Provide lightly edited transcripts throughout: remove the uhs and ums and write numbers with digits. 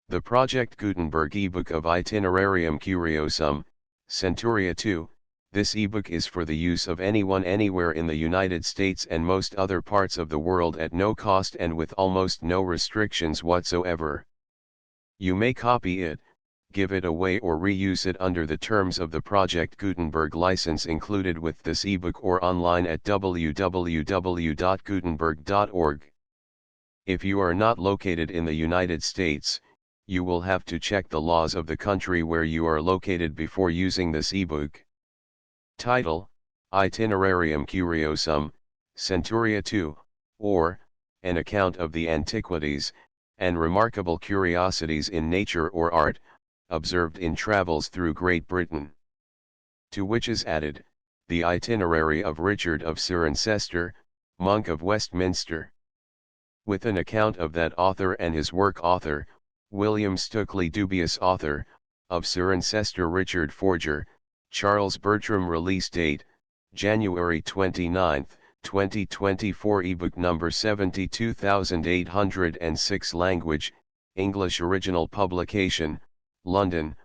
The Project Gutenberg ebook of Itinerarium Curiosum, Centuria 2. This ebook is for the use of anyone anywhere in the United States and most other parts of the world at no cost and with almost no restrictions whatsoever. You may copy it, give it away or reuse it under the terms of the Project Gutenberg license included with this ebook or online at www.gutenberg.org. If you are not located in the United States, you will have to check the laws of the country where you are located before using this ebook. Title: Itinerarium Curiosum, Centuria 2, or, An Account of the Antiquities, and Remarkable Curiosities in Nature or Art, observed in Travels through Great Britain. To which is added, the Itinerary of Richard of Cirencester, Monk of Westminster. With an account of that author and his work. Author, William Stukeley. Dubious author, of Cirencester. Richard Forger, Charles Bertram. Release date, January 29, 2024. Ebook number 72806. Language, English. Original publication, London,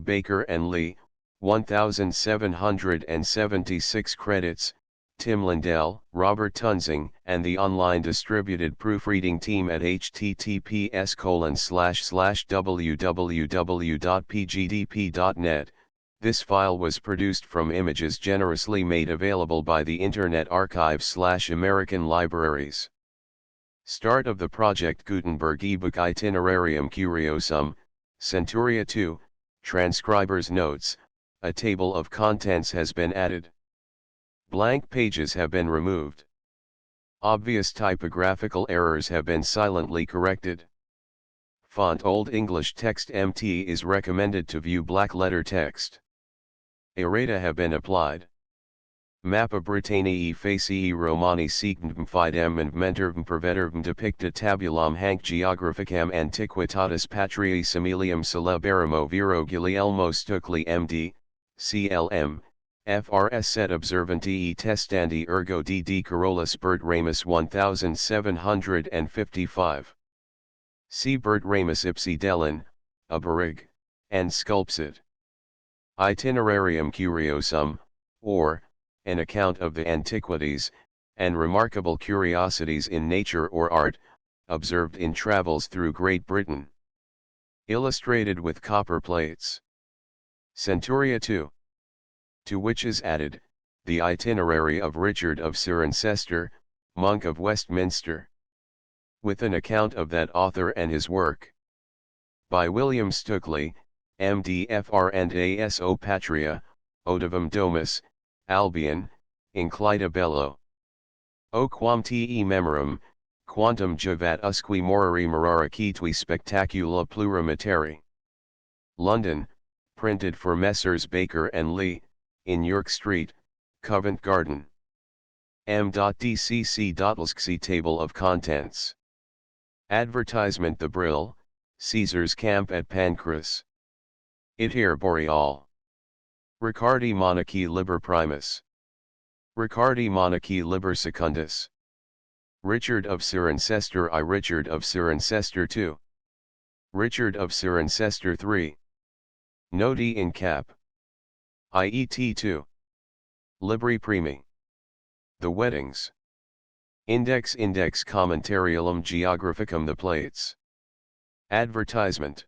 Baker and Lee, 1776. Credits, Tim Lindell, Robert Tunzing, and the online distributed proofreading team at https://www.pgdp.net. This file was produced from images generously made available by the Internet Archive/American Libraries. Start of the Project Gutenberg ebook Itinerarium Curiosum, Centuria 2, Transcriber's Notes. A table of contents has been added. Blank pages have been removed. Obvious typographical errors have been silently corrected. Font Old English text MT is recommended to view black letter text. Errata have been applied. Mappa Britanniae Facie Romani Sectum Fidem and Mentorvum Pervetervum Depicta Tabulam Hanc Geographicam Antiquitatis Patriae Similium Celeberrimo Viro Guglielmo Stukeley MD, CLM, FRS Sed Observantii Testandi Ergo DD Carolus Bert Ramus 1755. C. Bert Ramus Ipsi Delin, Abarig, and Sculpsit. Itinerarium Curiosum, or, An Account of the Antiquities, and Remarkable Curiosities in Nature or Art, observed in Travels through Great Britain. Illustrated with copper plates. Centuria 2. To which is added, the Itinerary of Richard of Cirencester, Monk of Westminster. With an account of that author and his work. By William Stukeley, M.D. Fr. and A.S.O. Patria, Odivum Domus, Albion, Inclita Bello. O quam te memorum, quantum juvat usque morari meraricitui spectacula plura materi. London, printed for Messrs. Baker and Lee, in York Street, Covent Garden. M.dcc.lsc Table of Contents. Advertisement. The Brill, Caesar's Camp at Pancras. Iter Boreal. Ricardi Monarchi Liber Primus. Ricardi Monarchi Liber Secundus. Richard of Cirencester I. Richard of Cirencester II. Richard of Cirencester III. Noti in cap. IET 2. Libri Primi. The Weddings. Index Commentarium Geographicum. The Plates. Advertisement.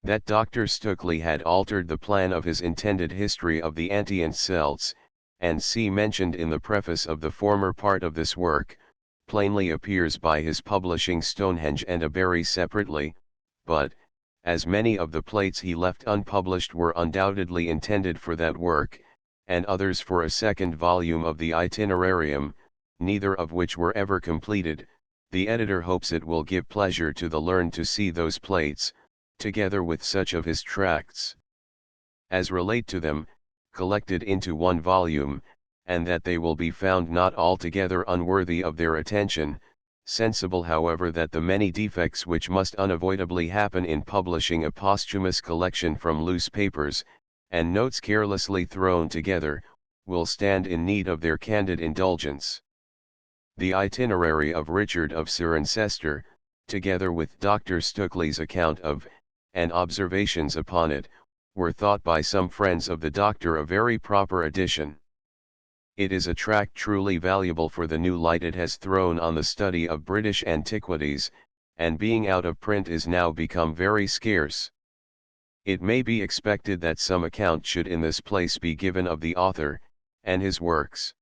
That Dr. Stukeley had altered the plan of his intended history of the Antient Celts, and see mentioned in the preface of the former part of this work, plainly appears by his publishing Stonehenge and Aberry separately, but, as many of the plates he left unpublished were undoubtedly intended for that work, and others for a second volume of the Itinerarium, neither of which were ever completed, the editor hopes it will give pleasure to the learned to see those plates, together with such of his tracts as relate to them, collected into one volume, and that they will be found not altogether unworthy of their attention, sensible however that the many defects which must unavoidably happen in publishing a posthumous collection from loose papers, and notes carelessly thrown together, will stand in need of their candid indulgence. The Itinerary of Richard of Cirencester, together with Dr. Stukeley's account of, and observations upon it, were thought by some friends of the Doctor a very proper addition. It is a tract truly valuable for the new light it has thrown on the study of British antiquities, and being out of print is now become very scarce. It may be expected that some account should in this place be given of the author, and his works.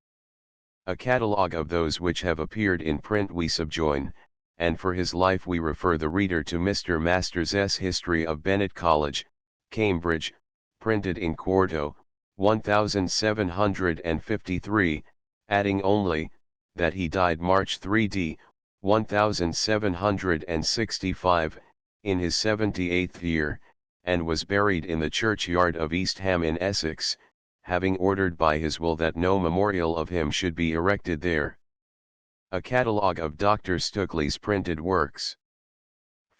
A catalogue of those which have appeared in print we subjoin, and for his life we refer the reader to Mr. Masters' History of Bennett College, Cambridge, printed in quarto, 1753, adding only, that he died March 3d, 1765, in his 78th year, and was buried in the churchyard of East Ham in Essex, having ordered by his will that no memorial of him should be erected there. A catalogue of Dr. Stukeley's printed works.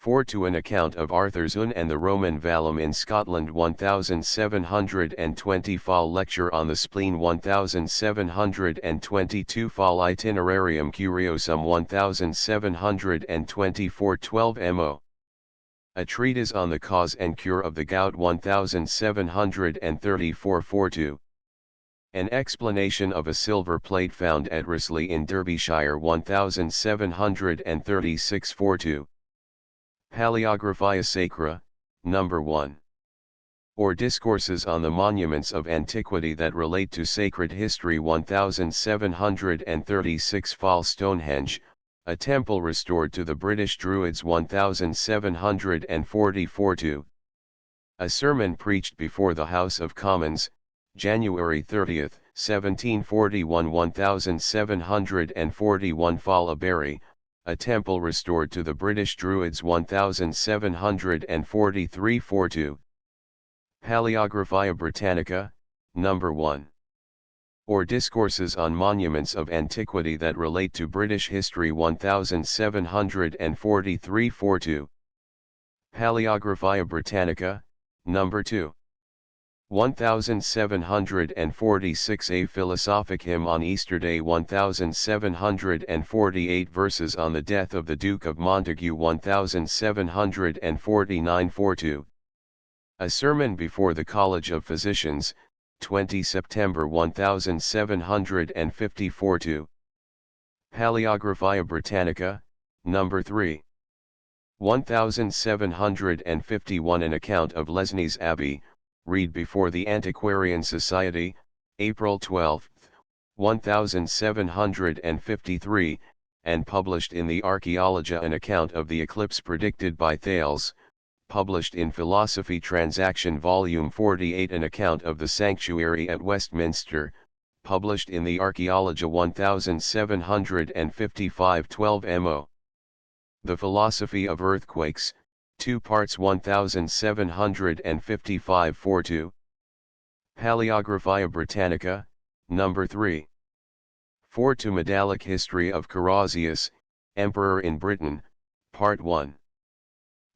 4. To an account of Arthur's Un and the Roman Vallum in Scotland 1720 Fall Lecture on the Spleen 1722 Fall Itinerarium Curiosum 1724 12 Mo. A Treatise on the Cause and Cure of the Gout 1734 42. An explanation of a silver plate found at Risley in Derbyshire 1736 42. Paleographia Sacra, No. 1. Or Discourses on the Monuments of Antiquity that relate to Sacred History 1736 Fall Stonehenge, a temple restored to the British Druids 1744 2. A sermon preached before the House of Commons, January 30, 1741 1741 Fall Aberry, a temple restored to the British Druids 1743 42. Paleographia Britannica, No. 1. Or Discourses on Monuments of Antiquity that relate to British History 1743 42. Paleographia Britannica, No. 2. 1746 A Philosophic Hymn on Easter Day 1748 Verses on the Death of the Duke of Montague 1749 42. A Sermon before the College of Physicians, 20 September 1754 2. Paleographia Britannica, No. 3. 1751 An account of Lesnies Abbey, read before the Antiquarian Society, April 12, 1753, and published in the Archaeologia. An account of the eclipse predicted by Thales, published in Philosophy Transaction Volume 48. An account of the sanctuary at Westminster, published in the Archaeologia 1755 12 Mo. The Philosophy of Earthquakes, 2 parts 1755 42. Paleographia Britannica, No. 3. 4 To Medallic History of Carausius, Emperor in Britain, Part 1.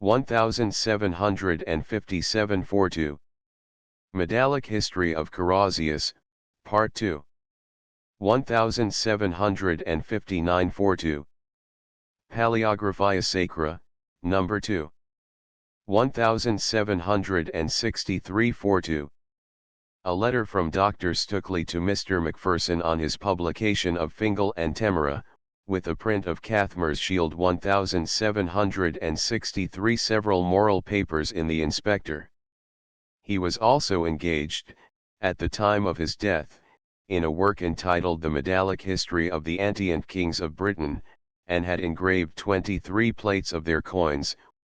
1757 42. Medallic History of Carausius, Part 2. 1759 42. Paleographia Sacra, No. 2. 1763 42. A letter from Dr. Stukeley to Mr. Macpherson on his publication of Fingal and Temera, with a print of Cathmar's Shield 1763. Several moral papers in the Inspector. He was also engaged, at the time of his death, in a work entitled The Medallic History of the Antient Kings of Britain, and had engraved 23 plates of their coins,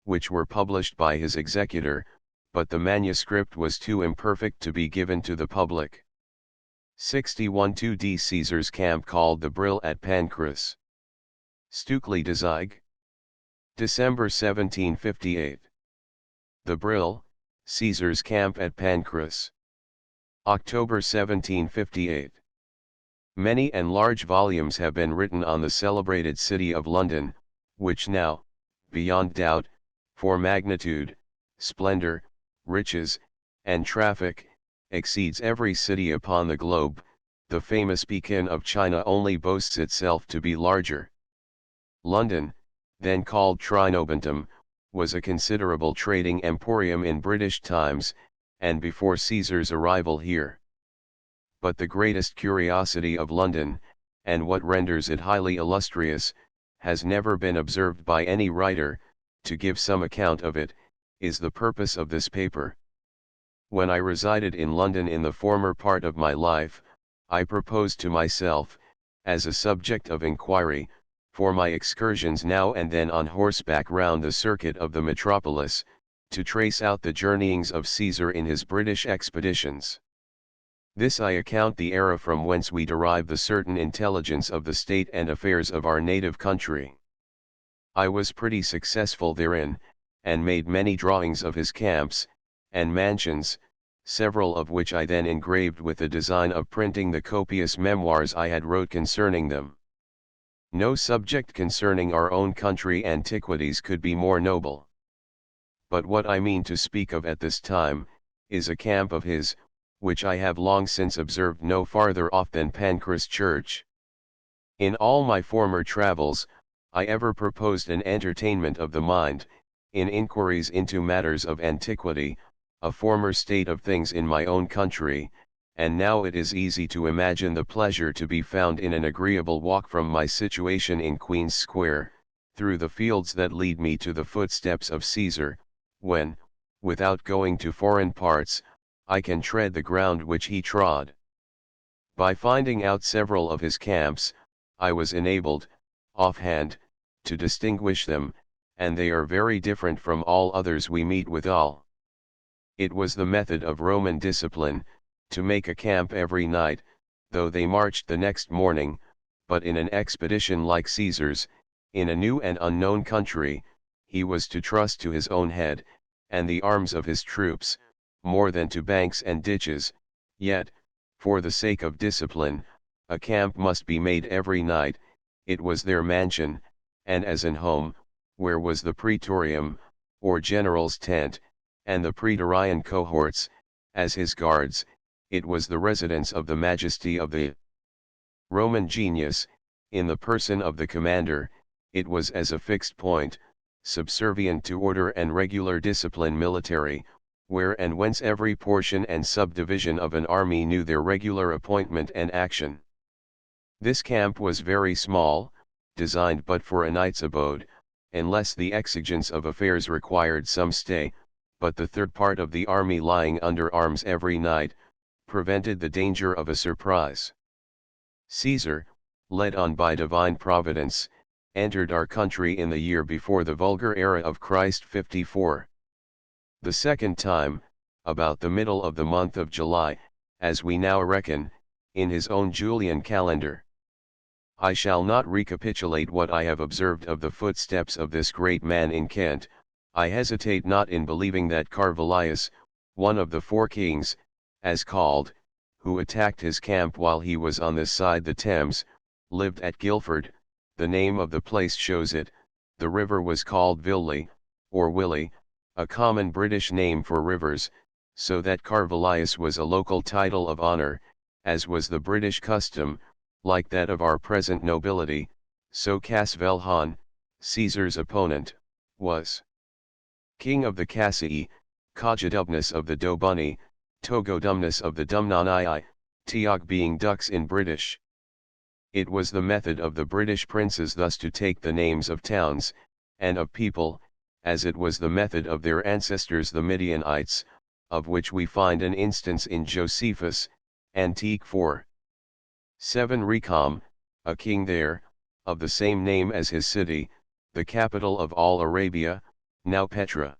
which were published by his executor, but the manuscript was too imperfect to be given to the public. 61 2d Caesar's camp called the Brill at Pancras. Stukeley Dizig. December 1758. The Brill, Caesar's camp at Pancras. October 1758. Many and large volumes have been written on the celebrated city of London, which now, beyond doubt, for magnitude, splendor, riches, and traffic, exceeds every city upon the globe. The famous Pekin of China only boasts itself to be larger. London, then called Trinobantum, was a considerable trading emporium in British times, and before Caesar's arrival here. But the greatest curiosity of London, and what renders it highly illustrious, has never been observed by any writer. To give some account of it, is the purpose of this paper. When I resided in London in the former part of my life, I proposed to myself, as a subject of inquiry, for my excursions now and then on horseback round the circuit of the metropolis, to trace out the journeyings of Caesar in his British expeditions. This I account the era from whence we derive the certain intelligence of the state and affairs of our native country. I was pretty successful therein, and made many drawings of his camps, and mansions, several of which I then engraved with the design of printing the copious memoirs I had wrote concerning them. No subject concerning our own country antiquities could be more noble. But what I mean to speak of at this time, is a camp of his, which I have long since observed no farther off than Pancras Church. In all my former travels, I ever proposed an entertainment of the mind, in inquiries into matters of antiquity, a former state of things in my own country, and now it is easy to imagine the pleasure to be found in an agreeable walk from my situation in Queen's Square, through the fields that lead me to the footsteps of Caesar, when, without going to foreign parts, I can tread the ground which he trod. By finding out several of his camps, I was enabled, offhand, to distinguish them, and they are very different from all others we meet withal. It was the method of Roman discipline, to make a camp every night, though they marched the next morning, but in an expedition like Caesar's, in a new and unknown country, he was to trust to his own head, and the arms of his troops, more than to banks and ditches. Yet, for the sake of discipline, a camp must be made every night. It was their mansion, and as an home, where was the praetorium, or general's tent, and the praetorian cohorts, as his guards, it was the residence of the majesty of the Roman genius, in the person of the commander. It was as a fixed point, subservient to order and regular discipline military, where and whence every portion and subdivision of an army knew their regular appointment and action. This camp was very small, designed but for a night's abode, unless the exigence of affairs required some stay, but the third part of the army lying under arms every night, prevented the danger of a surprise. Caesar, led on by divine providence, entered our country in the year before the vulgar era of Christ 54. The second time, about the middle of the month of July, as we now reckon, in his own Julian calendar. I shall not recapitulate what I have observed of the footsteps of this great man in Kent. I hesitate not in believing that Carvilius, one of the four kings, as called, who attacked his camp while he was on this side the Thames, lived at Guildford. The name of the place shows it. The river was called Villy, or Willy, a common British name for rivers, so that Carvilius was a local title of honor, as was the British custom, like that of our present nobility. So Casvelhan, Caesar's opponent, was king of the Cassii, Cogidubnus of the Dobunni, Togodumnus of the Dumnonii, Tiog being ducks in British. It was the method of the British princes thus to take the names of towns, and of people, as it was the method of their ancestors the Midianites, of which we find an instance in Josephus, Antique 4. 7 Recom, a king there, of the same name as his city, the capital of all Arabia, now Petra.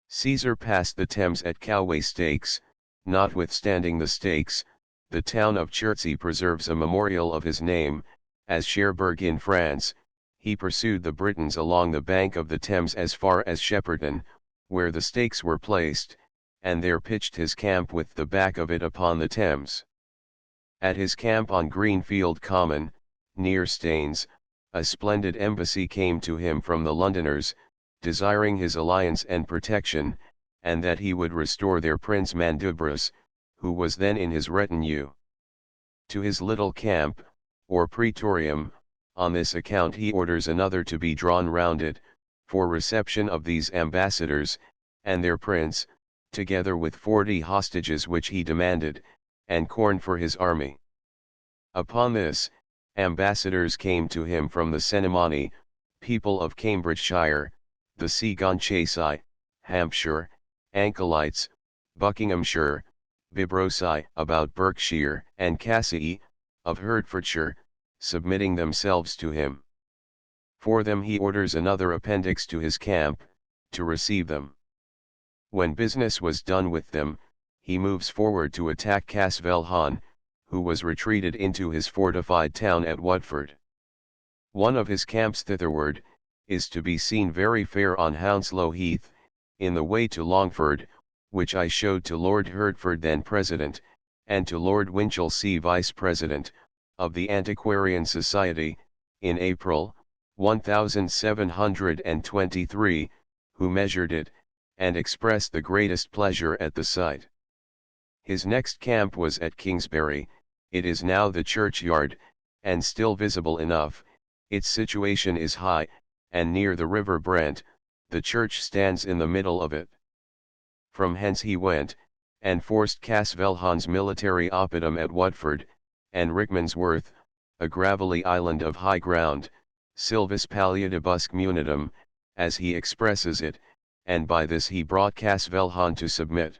Caesar passed the Thames at Cowway stakes. Notwithstanding the stakes, the town of Chertsey preserves a memorial of his name. As Cherbourg in France, he pursued the Britons along the bank of the Thames as far as Shepperton, where the stakes were placed, and there pitched his camp with the back of it upon the Thames. At his camp on Greenfield Common, near Staines, a splendid embassy came to him from the Londoners, desiring his alliance and protection, and that he would restore their Prince Mandubrus, who was then in his retinue. To his little camp, or praetorium, On this account he orders another to be drawn round it, for reception of these ambassadors, and their prince, together with 40 hostages which he demanded, and corn for his army. Upon this, ambassadors came to him from the Cenomanni, people of Cambridgeshire, the Seagonchesi, Hampshire, Ankleites, Buckinghamshire, Bibrosi about Berkshire, and Cassii, of Hertfordshire, submitting themselves to him. For them he orders another appendix to his camp, to receive them. When business was done with them, he moves forward to attack Casvelhan, who was retreated into his fortified town at Watford. One of his camps thitherward, is to be seen very fair on Hounslow Heath, in the way to Longford, which I showed to Lord Hertford then President, and to Lord Winchelsea Vice President, of the Antiquarian Society, in April, 1723, who measured it, and expressed the greatest pleasure at the sight. His next camp was at Kingsbury. It is now the churchyard, and still visible enough. Its situation is high, and near the river Brent. The church stands in the middle of it. From hence he went, and forced Casvelhan's military oppidum at Watford, and Rickmansworth, a gravelly island of high ground, Silvis pallidibusque munitum, as he expresses it, and by this he brought Casvelhan to submit.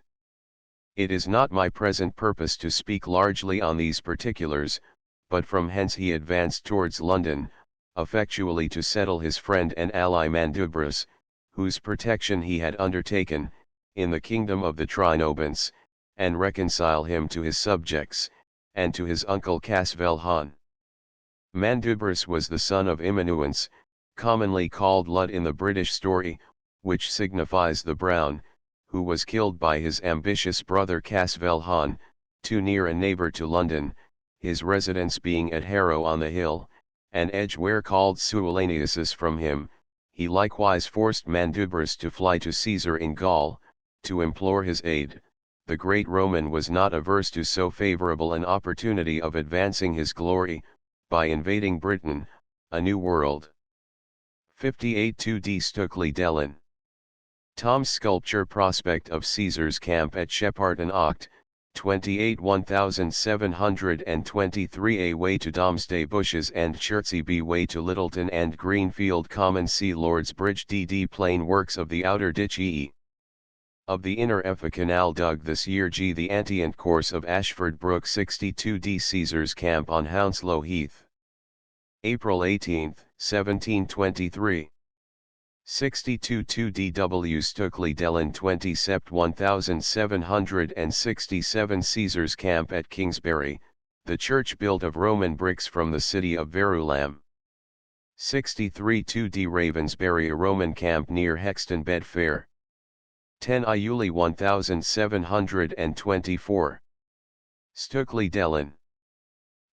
It is not my present purpose to speak largely on these particulars, but from hence he advanced towards London, effectually to settle his friend and ally Mandubrus, whose protection he had undertaken, in the kingdom of the Trinobants, and reconcile him to his subjects, and to his uncle Casvelhan. Mandubrus was the son of Immanuence, commonly called Lud in the British story, which signifies the Brown, who was killed by his ambitious brother Casvelhan, too near a neighbour to London, his residence being at Harrow on the Hill, an edge where called Suolaniasis from him. He likewise forced Mandubrus to fly to Caesar in Gaul, to implore his aid. The great Roman was not averse to so favourable an opportunity of advancing his glory, by invading Britain, a new world. 58 2d Stukeley Dellin. Tom's sculpture prospect of Caesar's camp at Shepparton Oct, 28 1723 A way to Domesday Bushes and Chertsey B way to Littleton and Greenfield Common C Lord's Bridge DD Plain Works of the Outer Ditch E. Of the Inner Effa Canal dug this year G the Antient Course of Ashford Brook 62d Caesar's Camp on Hounslow Heath. April 18, 1723. 62 2DW Stukeley Dellin 20 Sept 1767 Caesar's Camp at Kingsbury, the church built of Roman bricks from the city of Verulam. 63 2D Ravensbury a Roman camp near Hexton Bedfair. 10 Iuli 1724. Stukeley Dellin.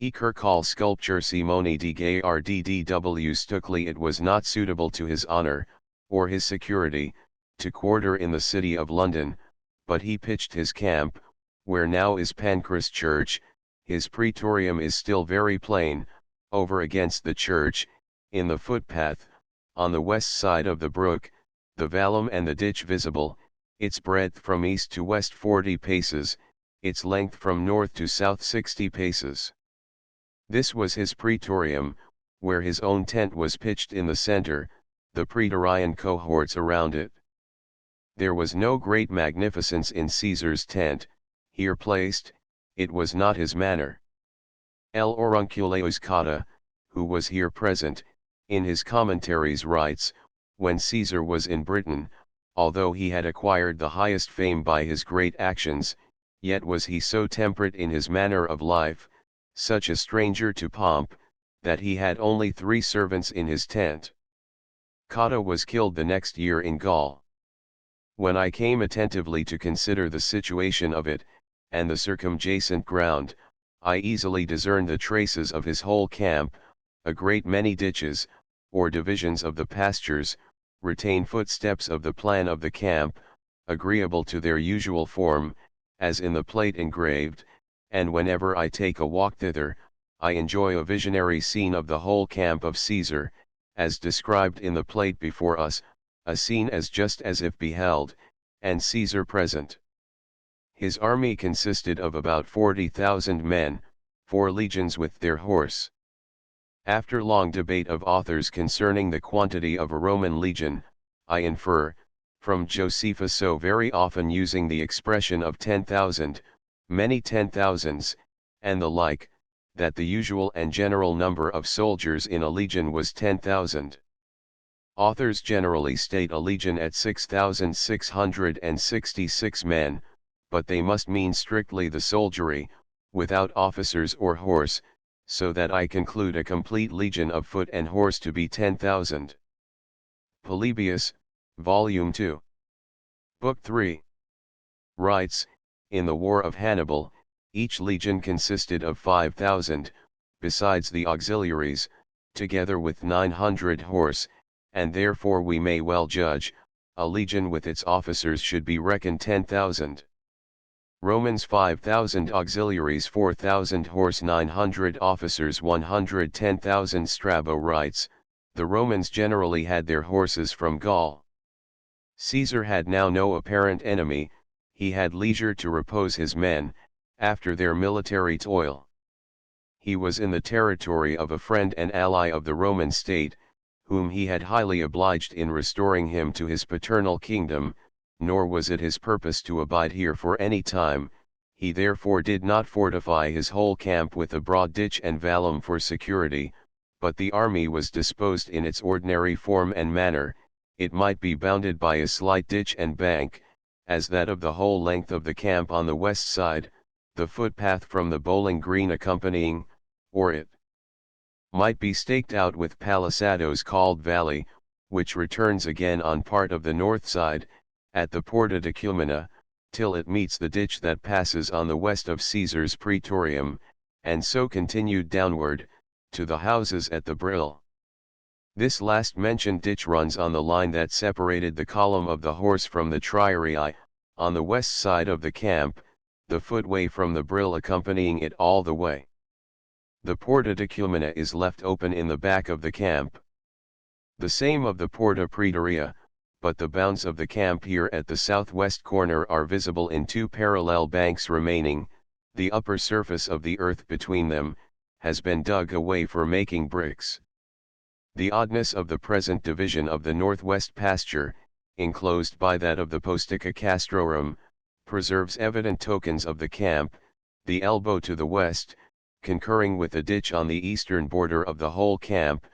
Ekerkal sculpture Simone di Gay RDDW Stukeley it was not suitable to his honour, or his security, to quarter in the city of London, but he pitched his camp, where now is Pancras Church. His praetorium is still very plain, over against the church, in the footpath, on the west side of the brook, the vallum and the ditch visible, its breadth from east to west 40 paces, its length from north to south 60 paces. This was his praetorium, where his own tent was pitched in the centre, the praetorian cohorts around it. There was no great magnificence in Caesar's tent, here placed, it was not his manner. L. Aurunculeus Cotta, who was here present, in his commentaries writes, when Caesar was in Britain, although he had acquired the highest fame by his great actions, yet was he so temperate in his manner of life, such a stranger to pomp, that he had only 3 servants in his tent. Cotta was killed the next year in Gaul. When I came attentively to consider the situation of it, and the circumjacent ground, I easily discerned the traces of his whole camp. A great many ditches, or divisions of the pastures, retain footsteps of the plan of the camp, agreeable to their usual form, as in the plate engraved, and whenever I take a walk thither, I enjoy a visionary scene of the whole camp of Caesar, as described in the plate before us, a scene as just as if beheld, and Caesar present. His army consisted of about 40,000 men, 4 legions with their horse. After long debate of authors concerning the quantity of a Roman legion, I infer, from Josephus so very often using the expression of 10,000, many 10,000s, and the like, that the usual and general number of soldiers in a legion was 10,000. Authors generally state a legion at 6,666 men, but they must mean strictly the soldiery, without officers or horse, so that I conclude a complete legion of foot and horse to be 10,000. Polybius, Volume 2. Book 3. Writes, in the War of Hannibal, each legion consisted of 5,000, besides the auxiliaries, together with 900 horse, and therefore we may well judge, a legion with its officers should be reckoned 10,000. Romans 5,000 auxiliaries 4,000 horse 900 officers 110,000. Strabo writes, the Romans generally had their horses from Gaul. Caesar had now no apparent enemy, he had leisure to repose his men, after their military toil. He was in the territory of a friend and ally of the Roman state, whom he had highly obliged in restoring him to his paternal kingdom, nor was it his purpose to abide here for any time, he therefore did not fortify his whole camp with a broad ditch and vallum for security, but the army was disposed in its ordinary form and manner, it might be bounded by a slight ditch and bank, as that of the whole length of the camp on the west side, the footpath from the bowling green accompanying, or it might be staked out with palisadoes called valley, which returns again on part of the north side, at the Porta Decumana, till it meets the ditch that passes on the west of Caesar's Praetorium, and so continued downward, to the houses at the Brill. This last mentioned ditch runs on the line that separated the column of the horse from the Triarii, on the west side of the camp, the footway from the Brill accompanying it all the way. The Porta Decumana is left open in the back of the camp. The same of the Porta Praetoria, but the bounds of the camp here at the southwest corner are visible in 2 parallel banks remaining, the upper surface of the earth between them, has been dug away for making bricks. The oddness of the present division of the northwest pasture, enclosed by that of the Postica Castrorum, preserves evident tokens of the camp, the elbow to the west, concurring with the ditch on the eastern border of the whole camp,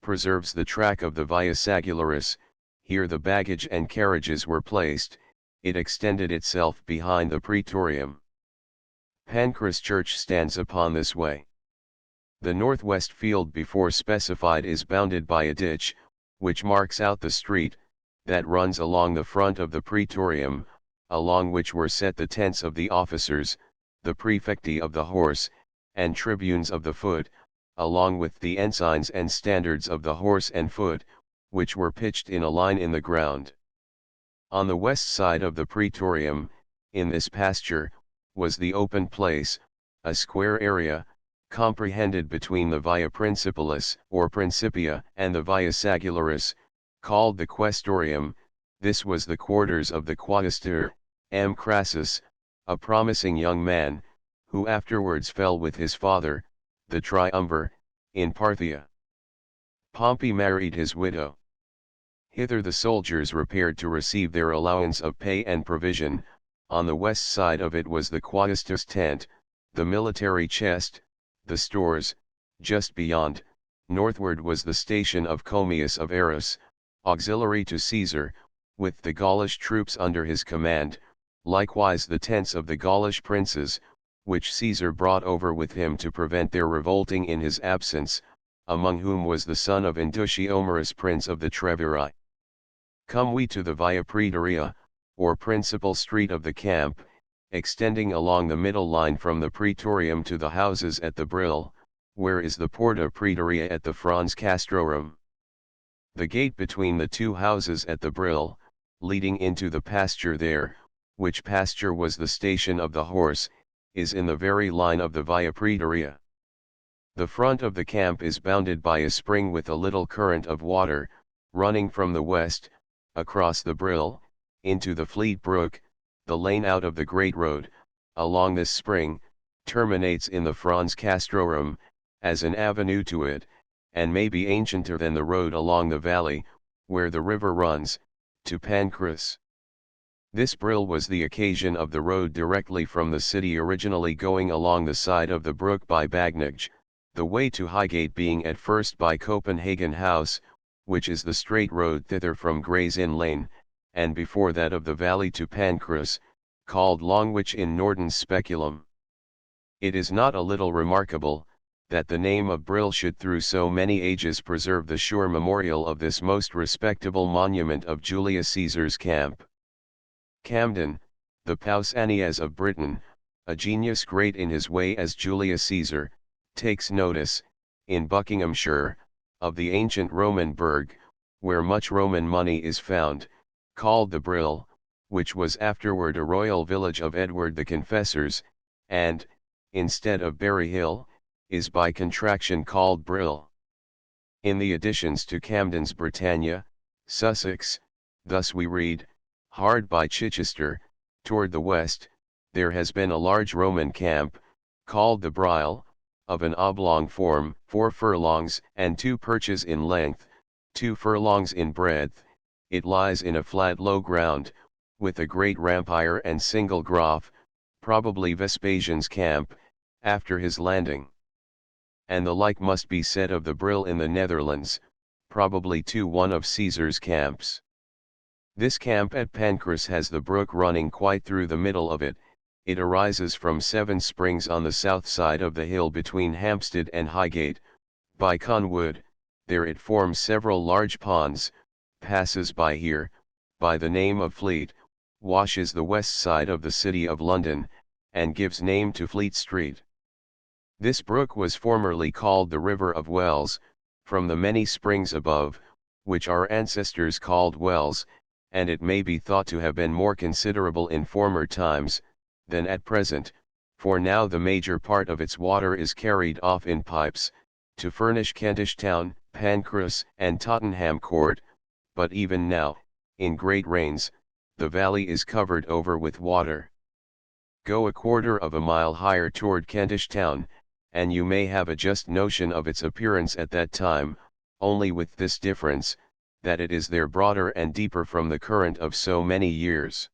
preserves the track of the Via Sagularis, here the baggage and carriages were placed, it extended itself behind the Praetorium. Pancras Church stands upon this way. The northwest field before specified is bounded by a ditch, which marks out the street, that runs along the front of the Praetorium, along which were set the tents of the officers, the praefecti of the horse, and tribunes of the foot, along with the ensigns and standards of the horse and foot, which were pitched in a line in the ground. On the west side of the Praetorium, in this pasture, was the open place, a square area, comprehended between the Via Principalis or Principia and the Via Sagularis, called the Questorium. This was the quarters of the quaestor, M. Crassus, a promising young man, who afterwards fell with his father, the Triumvir, in Parthia. Pompey married his widow. Hither the soldiers repaired to receive their allowance of pay and provision. On the west side of it was the quaestor's tent, the military chest, the stores, just beyond, northward was the station of Commius of Eros, auxiliary to Caesar, with the Gaulish troops under his command, likewise the tents of the Gaulish princes, which Caesar brought over with him to prevent their revolting in his absence, among whom was the son of Indutiomarus prince of the Treviri. Come we to the Via Praetoria, or principal street of the camp, extending along the middle line from the Praetorium to the houses at the Brill, where is the Porta Praetoria at the Franz Castrorum. The gate between the 2 houses at the Brill, leading into the pasture there, which pasture was the station of the horse, is in the very line of the Via Praetoria. The front of the camp is bounded by a spring with a little current of water, running from the west, across the Brill, into the Fleet Brook. The lane out of the Great Road, along this spring, terminates in the Franz Castrorum, as an avenue to it, and may be ancienter than the road along the valley, where the river runs, to Pancras. This Brill was the occasion of the road directly from the city, originally going along the side of the brook by Bagnage, the way to Highgate being at first by Copenhagen House, which is the straight road thither from Gray's Inn Lane, and before that of the valley to Pancras, called Longwich in Norton's Speculum. It is not a little remarkable, that the name of Brill should through so many ages preserve the sure memorial of this most respectable monument of Julius Caesar's camp. Camden, the Pausanias of Britain, a genius great in his way as Julius Caesar, takes notice, in Buckinghamshire, of the ancient Roman burg, where much Roman money is found, called the Brill, which was afterward a royal village of Edward the Confessor's, and, instead of Berry Hill, is by contraction called Brill. In the additions to Camden's Britannia, Sussex, thus we read, hard by Chichester, toward the west, there has been a large Roman camp, called the Brile, of an oblong form, 4 furlongs and 2 perches in length, 2 furlongs in breadth. It lies in a flat low ground, with a great rampire and single groff, probably Vespasian's camp, after his landing. And the like must be said of the Brill in the Netherlands, probably too one of Caesar's camps. This camp at Pancras has the brook running quite through the middle of it. It arises from 7 springs on the south side of the hill between Hampstead and Highgate, by Conwood. There it forms several large ponds, passes by here, by the name of Fleet, washes the west side of the city of London, and gives name to Fleet Street. This brook was formerly called the River of Wells, from the many springs above, which our ancestors called wells, and it may be thought to have been more considerable in former times, than at present, for now the major part of its water is carried off in pipes, to furnish Kentish Town, Pancras, and Tottenham Court, but even now, in great rains, the valley is covered over with water. Go a quarter of a mile higher toward Kentish Town, and you may have a just notion of its appearance at that time, only with this difference, that it is there broader and deeper from the current of so many years.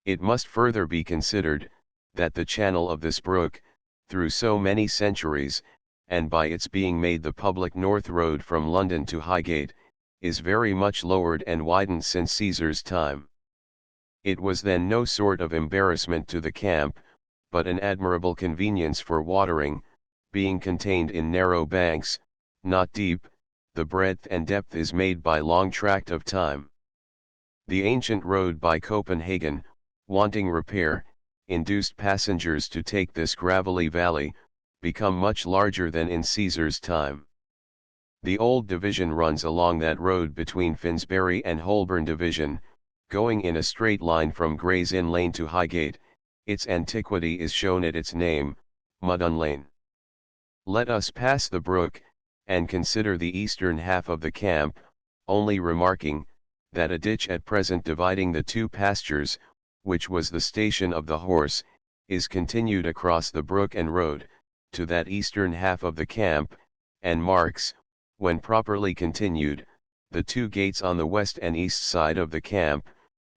It must further be considered, that the channel of this brook, through so many centuries, and by its being made the public north road from London to Highgate, is very much lowered and widened since Caesar's time. It was then no sort of embarrassment to the camp, but an admirable convenience for watering, being contained in narrow banks, not deep. The breadth and depth is made by long tract of time. The ancient road by Copenhagen, wanting repair, induced passengers to take this gravelly valley, become much larger than in Caesar's time. The old division runs along that road between Finsbury and Holborn Division, going in a straight line from Gray's Inn Lane to Highgate. Its antiquity is shown at its name, Mudon Lane. Let us pass the brook, and consider the eastern half of the camp, only remarking, that a ditch at present dividing the 2 pastures, which was the station of the horse, is continued across the brook and road, to that eastern half of the camp, and marks, when properly continued, the 2 gates on the west and east side of the camp,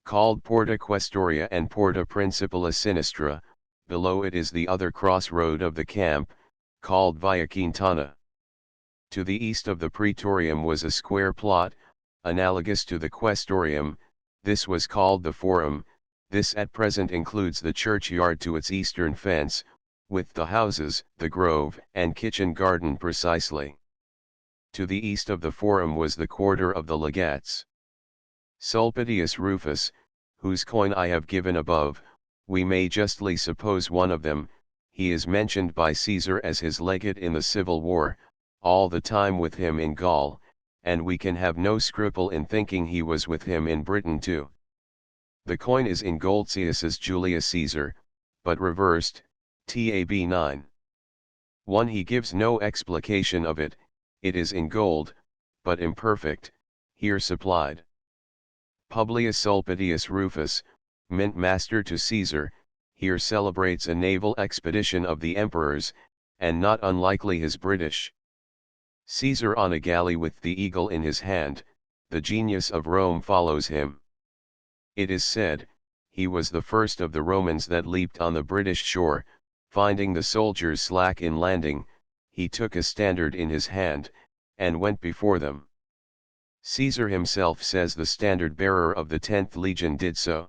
called Porta Questoria and Porta Principala Sinistra. Below it is the other cross road of the camp, called Via Quintana. To the east of the Praetorium was a square plot, analogous to the Questorium. This was called the Forum. This at present includes the churchyard to its eastern fence, with the houses, the grove, and kitchen garden precisely. To the east of the Forum was the quarter of the legates. Sulpicius Rufus, whose coin I have given above, we may justly suppose one of them. He is mentioned by Caesar as his legate in the civil war, all the time with him in Gaul, and we can have no scruple in thinking he was with him in Britain too. The coin is in Goltzius's Julius Caesar, but reversed, tab 9. 1. He gives no explication of it. It is in gold, but imperfect, here supplied. Publius Sulpicius Rufus, mint master to Caesar, here celebrates a naval expedition of the emperor's, and not unlikely his British. Caesar on a galley with the eagle in his hand, the genius of Rome follows him. It is said, he was the first of the Romans that leaped on the British shore, finding the soldiers slack in landing, he took a standard in his hand, and went before them. Caesar himself says the standard-bearer of the 10th Legion did so.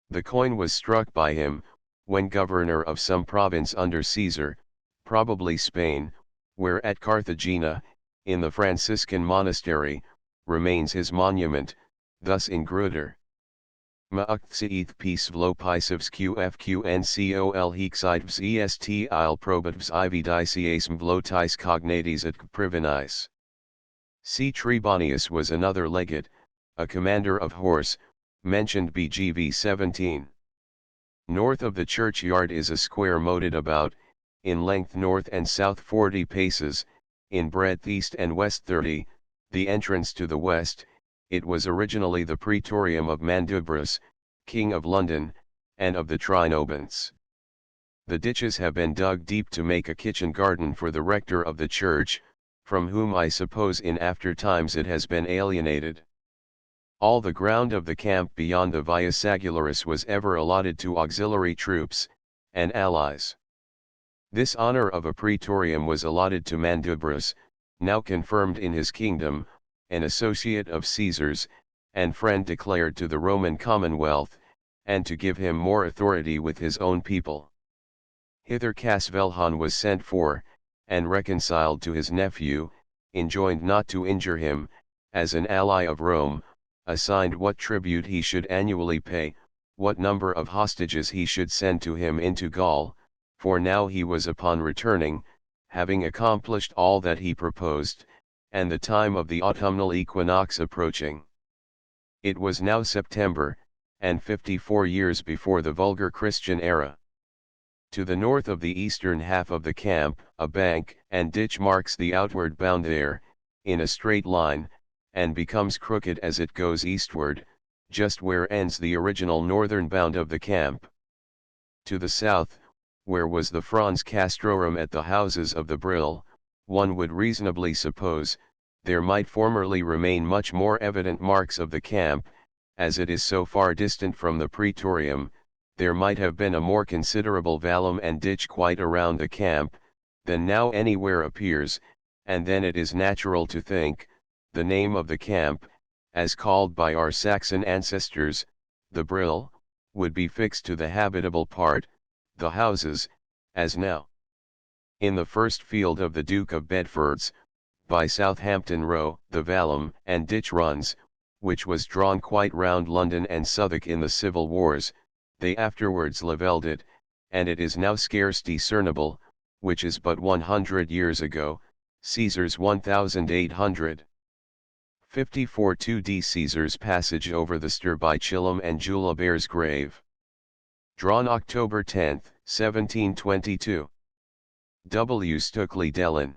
The coin was struck by him, when governor of some province under Caesar, probably Spain, where at Carthagena, in the Franciscan monastery, remains his monument, thus in Grutter. Ma'uktseeth peace vlopisivs qfqncol hexidvs est il probatvs ividiciasm vlotis cognates et privinis. C. Trebonius was another legate, a commander of horse, mentioned BGV 17. North of the churchyard is a square moated about, in length north and south 40 paces, in breadth east and west 30, the entrance to the west. It was originally the praetorium of Mandubrus, king of London, and of the Trinobants. The ditches have been dug deep to make a kitchen garden for the rector of the church, from whom I suppose in after times it has been alienated. All the ground of the camp beyond the Via Sagularis was ever allotted to auxiliary troops, and allies. This honor of a praetorium was allotted to Mandubrus, now confirmed in his kingdom, an associate of Caesar's, and friend declared to the Roman Commonwealth, and to give him more authority with his own people. Hither Casvelhan was sent for, and reconciled to his nephew, enjoined not to injure him, as an ally of Rome, assigned what tribute he should annually pay, what number of hostages he should send to him into Gaul, for now he was upon returning, having accomplished all that he proposed, and the time of the autumnal equinox approaching. It was now September, and 54 years before the vulgar Christian era. To the north of the eastern half of the camp, a bank and ditch marks the outward bound there, in a straight line, and becomes crooked as it goes eastward, just where ends the original northern bound of the camp. To the south, where was the Franz Castrorum at the houses of the Brill, one would reasonably suppose, there might formerly remain much more evident marks of the camp, as it is so far distant from the praetorium. There might have been a more considerable vallum and ditch quite around the camp, than now anywhere appears, and then it is natural to think, the name of the camp, as called by our Saxon ancestors, the Brill, would be fixed to the habitable part, the houses, as now. In the first field of the Duke of Bedford's, by Southampton Row, the vallum and ditch runs, which was drawn quite round London and Southwark in the civil wars. They afterwards levelled it, and it is now scarce discernible, which is but 100 years ago, Caesar's 1800. 54 2d Caesar's passage over the Ster by Chilham and Juliber's grave. Drawn October 10, 1722. W. Stukeley Dellin.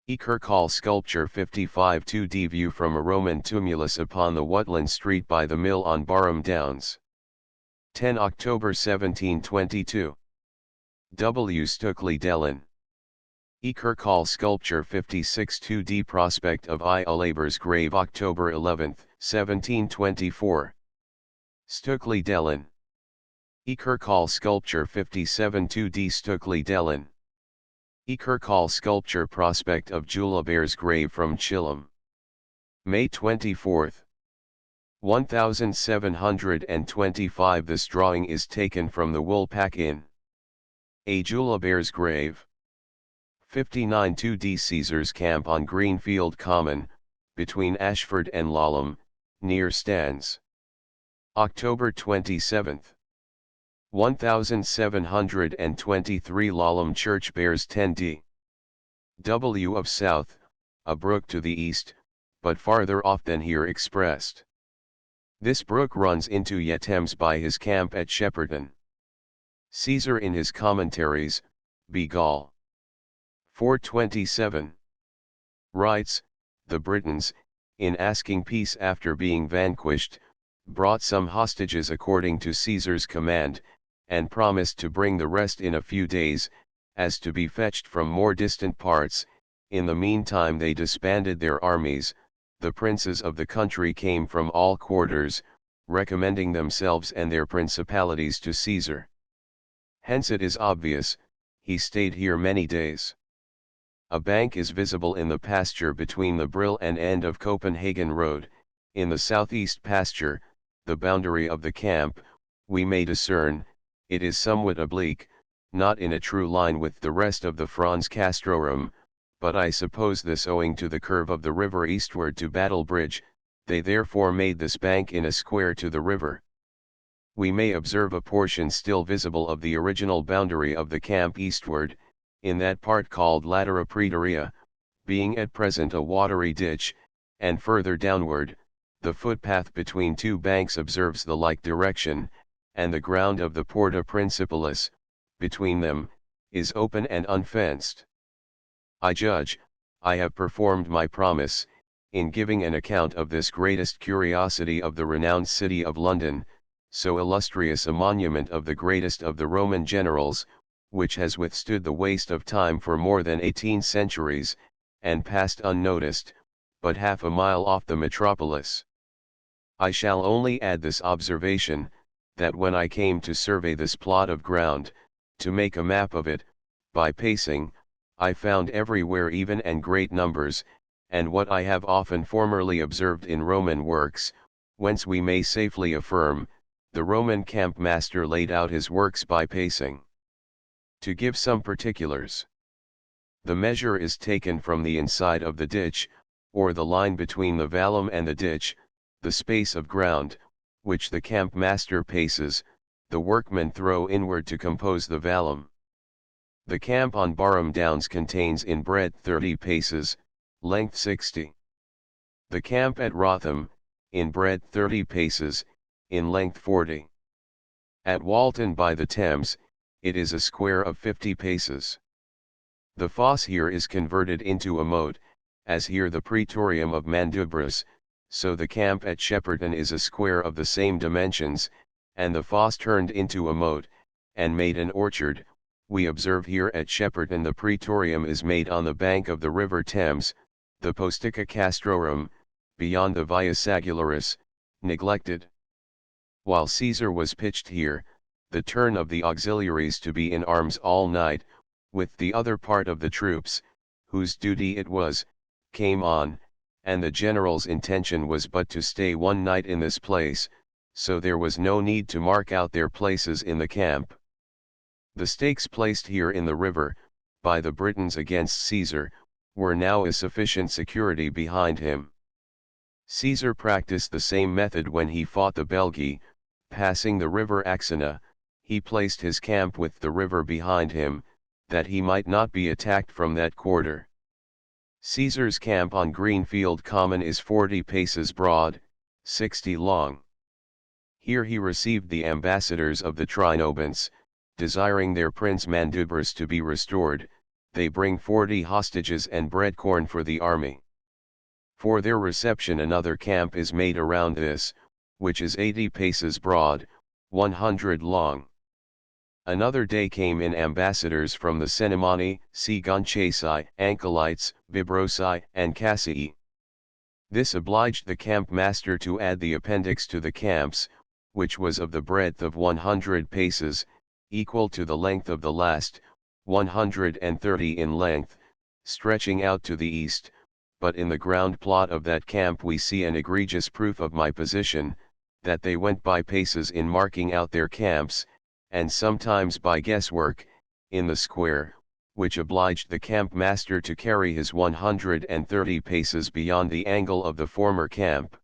E. Kirkall sculpture 55 2d view from a Roman tumulus upon the Wutland Street by the mill on Barham Downs. 10 October 1722. W. Stukeley Dellin. E. Kirkall sculpture 56 2d prospect of I. Labor's grave October 11, 1724. Stukeley Dellin. E. Kirkall sculpture 57 2d Stukeley Dellin. E. Kirkall sculpture prospect of Juliber's grave from Chilham. May 24. 1725. This drawing is taken from the Woolpack Inn. A. Juliber's grave. 59 2d Caesar's camp on Greenfield Common, between Ashford and Laleham, near Stans. October 27. 1723 Laleham Church bears 10d. W of south, a brook to the east, but farther off than here expressed. This brook runs into Thames by his camp at Shepperton. Caesar in his commentaries, B. Gall. 427. Writes, the Britons, in asking peace after being vanquished, brought some hostages according to Caesar's command, and promised to bring the rest in a few days, as to be fetched from more distant parts. In the meantime they disbanded their armies. The princes of the country came from all quarters, recommending themselves and their principalities to Caesar. Hence it is obvious, he stayed here many days. A bank is visible in the pasture between the Brill and end of Copenhagen Road. In the southeast pasture, the boundary of the camp, we may discern, it is somewhat oblique, not in a true line with the rest of the Franz Castrorum, but I suppose this owing to the curve of the river eastward to Battle Bridge. They therefore made this bank in a square to the river. We may observe a portion still visible of the original boundary of the camp eastward, in that part called Latera Praetoria, being at present a watery ditch, and further downward, the footpath between two banks observes the like direction, and the ground of the Porta Principalis, between them, is open and unfenced. I judge, I have performed my promise, in giving an account of this greatest curiosity of the renowned city of London, so illustrious a monument of the greatest of the Roman generals, which has withstood the waste of time for more than 18 centuries, and passed unnoticed, but half a mile off the metropolis. I shall only add this observation, that when I came to survey this plot of ground, to make a map of it, by pacing, I found everywhere even and great numbers, and what I have often formerly observed in Roman works, whence we may safely affirm, the Roman camp master laid out his works by pacing. To give some particulars. The measure is taken from the inside of the ditch, or the line between the vallum and the ditch, the space of ground, which the camp master paces, the workmen throw inward to compose the vallum. The camp on Barham Downs contains in breadth 30 paces, length 60. The camp at Wrotham, in breadth 30 paces, in length 40. At Walton by the Thames, it is a square of 50 paces. The fosse here is converted into a moat, as here the Praetorium of Mandubras, so the camp at Shepperton is a square of the same dimensions, and the fosse turned into a moat, and made an orchard. We observe here at Shepperton the Praetorium is made on the bank of the river Thames, the Postica Castrorum, beyond the Via Sagularis, neglected. While Caesar was pitched here, the turn of the auxiliaries to be in arms all night, with the other part of the troops, whose duty it was, came on, and the general's intention was but to stay one night in this place, so there was no need to mark out their places in the camp. The stakes placed here in the river, by the Britons against Caesar, were now a sufficient security behind him. Caesar practiced the same method when he fought the Belgae. Passing the river Axena, he placed his camp with the river behind him, that he might not be attacked from that quarter. Caesar's camp on Greenfield Common is 40 paces broad, 60 long. Here he received the ambassadors of the Trinobants, desiring their prince Mandubras to be restored. They bring 40 hostages and bread corn for the army. For their reception another camp is made around this, which is 80 paces broad, 100 long. Another day came in ambassadors from the Cenomani, Sigonchasi, Ankelites, Vibrosi, and Cassii. This obliged the camp master to add the appendix to the camps, which was of the breadth of 100 paces, equal to the length of the last, 130 in length, stretching out to the east. But in the ground plot of that camp we see an egregious proof of my position, that they went by paces in marking out their camps, and sometimes by guesswork, in the square, which obliged the camp master to carry his 130 paces beyond the angle of the former camp.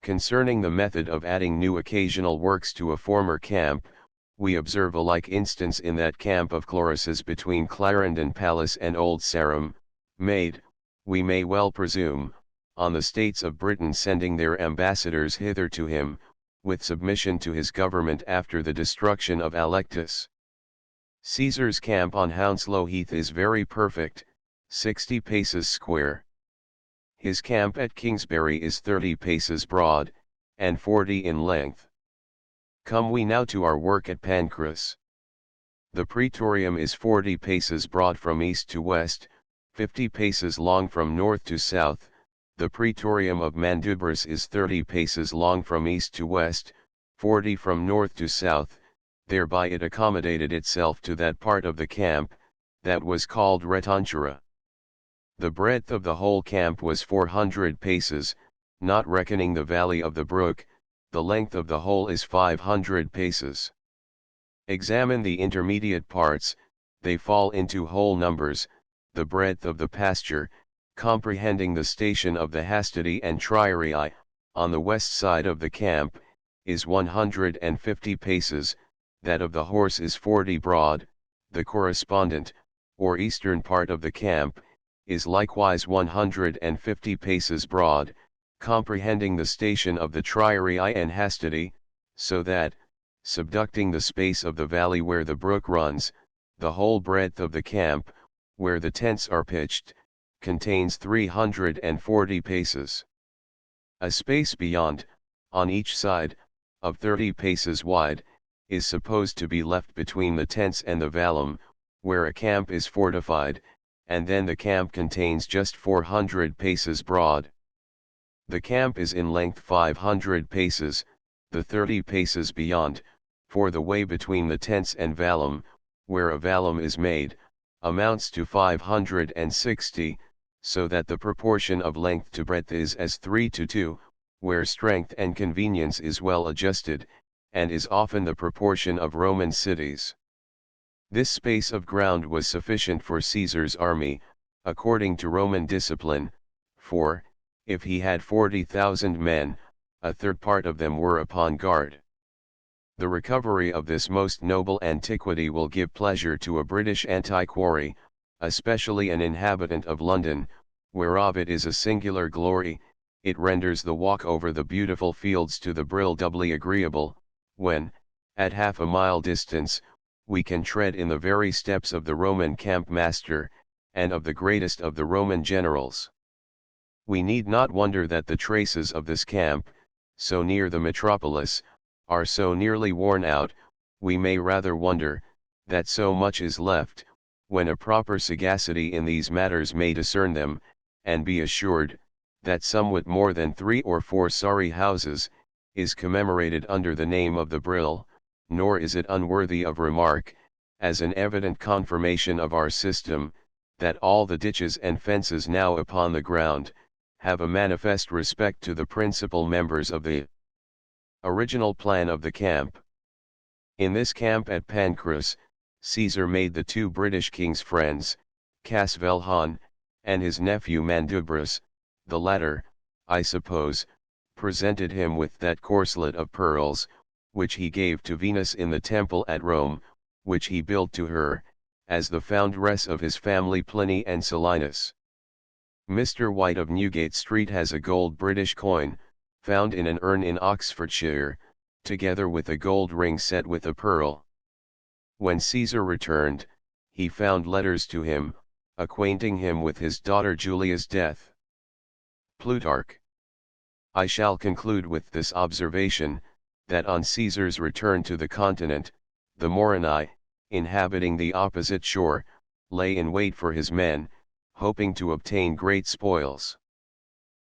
Concerning the method of adding new occasional works to a former camp, we observe a like instance in that camp of Cloris's between Clarendon Palace and Old Sarum, made, we may well presume, on the states of Britain sending their ambassadors hither to him, with submission to his government after the destruction of Alectus. Caesar's camp on Hounslow Heath is very perfect, 60 paces square. His camp at Kingsbury is 30 paces broad, and 40 in length. Come we now to our work at Pancras. The Praetorium is 40 paces broad from east to west, 50 paces long from north to south. The Praetorium of Mandubrus is 30 paces long from east to west, 40 from north to south. Thereby it accommodated itself to that part of the camp, that was called Retontura. The breadth of the whole camp was 400 paces, not reckoning the valley of the brook. The length of the whole is 500 paces. Examine the intermediate parts, they fall into whole numbers. The breadth of the pasture, comprehending the station of the Hastati and Triarii, on the west side of the camp, is 150 paces, that of the horse is 40 broad. The correspondent, or eastern part of the camp, is likewise 150 paces broad, comprehending the station of the Triarii and Hastati, so that, subducting the space of the valley where the brook runs, the whole breadth of the camp, where the tents are pitched, contains 340 paces. A space beyond, on each side, of 30 paces wide, is supposed to be left between the tents and the vallum, where a camp is fortified, and then the camp contains just 400 paces broad. The camp is in length 500 paces, the 30 paces beyond, for the way between the tents and vallum, where a vallum is made, amounts to 560, so that the proportion of length to breadth is as 3 to 2, where strength and convenience is well adjusted, and is often the proportion of Roman cities. This space of ground was sufficient for Caesar's army, according to Roman discipline, for, if he had 40,000 men, a third part of them were upon guard. The recovery of this most noble antiquity will give pleasure to a British antiquary, especially an inhabitant of London, whereof it is a singular glory. It renders the walk over the beautiful fields to the Brill doubly agreeable, when, at half a mile distance, we can tread in the very steps of the Roman camp master, and of the greatest of the Roman generals. We need not wonder that the traces of this camp, so near the metropolis, are so nearly worn out. We may rather wonder, that so much is left, when a proper sagacity in these matters may discern them, and be assured, that somewhat more than 3 or 4 sorry houses, is commemorated under the name of the Brill. Nor is it unworthy of remark, as an evident confirmation of our system, that all the ditches and fences now upon the ground, have a manifest respect to the principal members of the original plan of the camp. In this camp at Pancras, Caesar made the 2 British kings friends, Casvelhan, and his nephew Mandubrus. The latter, I suppose, presented him with that corslet of pearls, which he gave to Venus in the temple at Rome, which he built to her, as the foundress of his family Pliny and Silenus. Mr. White of Newgate Street has a gold British coin, found in an urn in Oxfordshire, together with a gold ring set with a pearl. When Caesar returned, he found letters to him, acquainting him with his daughter Julia's death. Plutarch. I shall conclude with this observation, that on Caesar's return to the continent, the Morini, inhabiting the opposite shore, lay in wait for his men, hoping to obtain great spoils.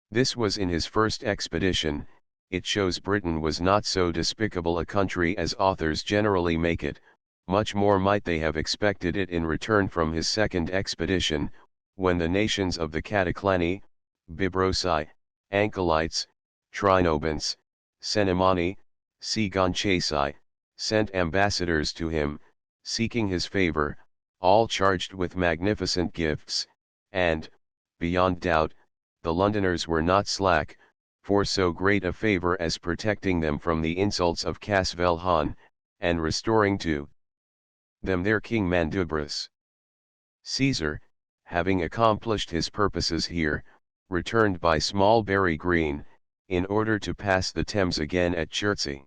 This was in his first expedition. It shows Britain was not so despicable a country as authors generally make it. Much more might they have expected it in return from his second expedition, when the nations of the Cataclani, Bybrosi, Ancolites, Trinobants, Cenemani, Sigonchasi, sent ambassadors to him, seeking his favor, all charged with magnificent gifts, and, beyond doubt, the Londoners were not slack, for so great a favor as protecting them from the insults of Casvelhan, and restoring to them their king Mandubrus. Caesar, having accomplished his purposes here, returned by Smallberry Green, in order to pass the Thames again at Chertsey.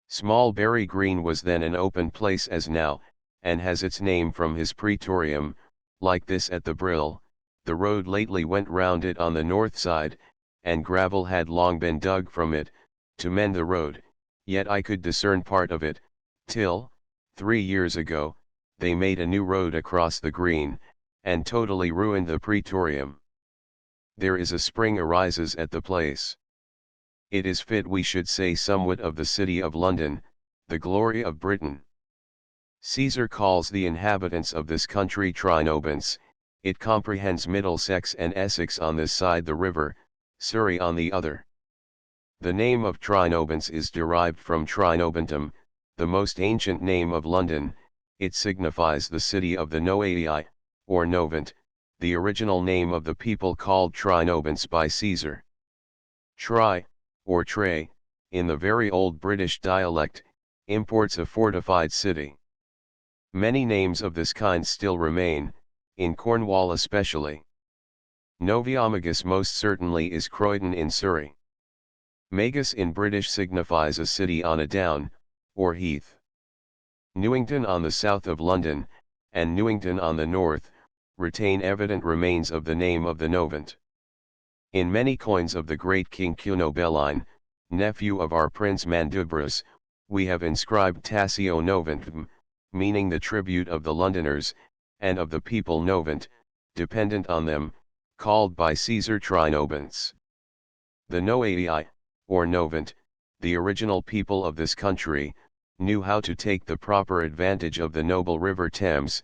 Smallberry Green was then an open place as now, and has its name from his praetorium, like this at the Brill. The road lately went round it on the north side, and gravel had long been dug from it, to mend the road, yet I could discern part of it, till, 3 years ago, they made a new road across the green, and totally ruined the praetorium. There is a spring arises at the place. It is fit we should say somewhat of the city of London, the glory of Britain. Caesar calls the inhabitants of this country Trinobants. It comprehends Middlesex and Essex on this side the river, Surrey on the other. The name of Trinobants is derived from Trinobantum, the most ancient name of London. It signifies the city of the Noaii, or Novant, the original name of the people called Trinobants by Caesar. Tri, or Tray, in the very old British dialect, imports a fortified city. Many names of this kind still remain, in Cornwall especially. Noviomagus most certainly is Croydon in Surrey. Magus in British signifies a city on a down, or heath. Newington on the south of London, and Newington on the north, retain evident remains of the name of the Novant. In many coins of the great King Cunobeline, nephew of our Prince Mandubrus, we have inscribed Tassio Novantum, meaning the tribute of the Londoners, and of the people Novant, dependent on them, called by Caesar Trinobants. The Noaii, or Novant, the original people of this country, knew how to take the proper advantage of the noble river Thames,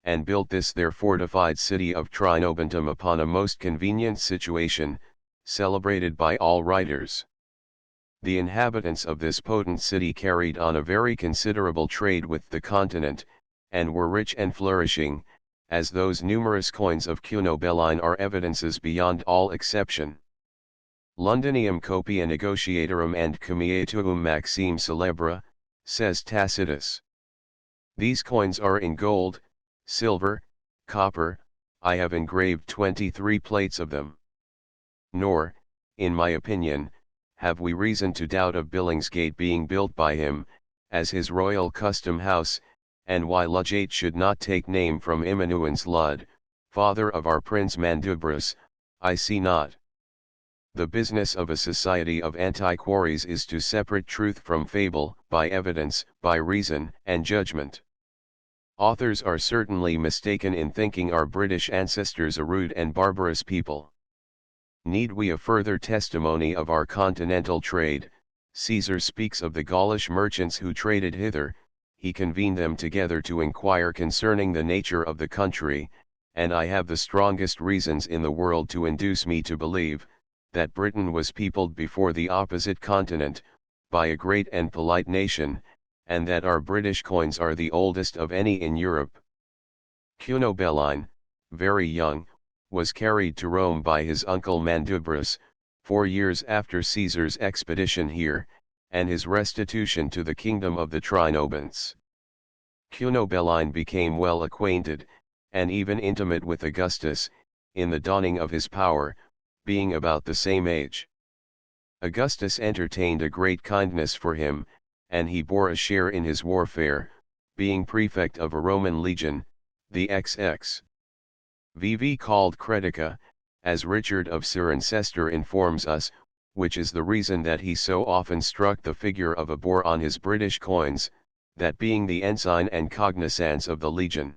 and built this their fortified city of Trinobantum upon a most convenient situation, celebrated by all writers. The inhabitants of this potent city carried on a very considerable trade with the continent, and were rich and flourishing, as those numerous coins of Cunobeline are evidences beyond all exception. Londinium copia negotiatorum and commiatuum maxime celebra, says Tacitus. These coins are in gold, silver, copper. I have engraved 23 plates of them. Nor, in my opinion, have we reason to doubt of Billingsgate being built by him, as his royal custom house, and why Ludgate should not take name from Immanuens Lud, father of our Prince Mandubrus, I see not. The business of a society of antiquaries is to separate truth from fable, by evidence, by reason, and judgment. Authors are certainly mistaken in thinking our British ancestors a rude and barbarous people. Need we a further testimony of our continental trade? Caesar speaks of the Gaulish merchants who traded hither. He convened them together to inquire concerning the nature of the country, and I have the strongest reasons in the world to induce me to believe, that Britain was peopled before the opposite continent, by a great and polite nation, and that our British coins are the oldest of any in Europe. Cunobeline, very young, was carried to Rome by his uncle Mandubrus, 4 years after Caesar's expedition here, and his restitution to the kingdom of the Trinobants. Cunobeline became well acquainted, and even intimate with Augustus, in the dawning of his power, being about the same age. Augustus entertained a great kindness for him, and he bore a share in his warfare, being prefect of a Roman legion, the XX. VV called Cretica, as Richard of Cirencester informs us, which is the reason that he so often struck the figure of a boar on his British coins, that being the ensign and cognizance of the legion.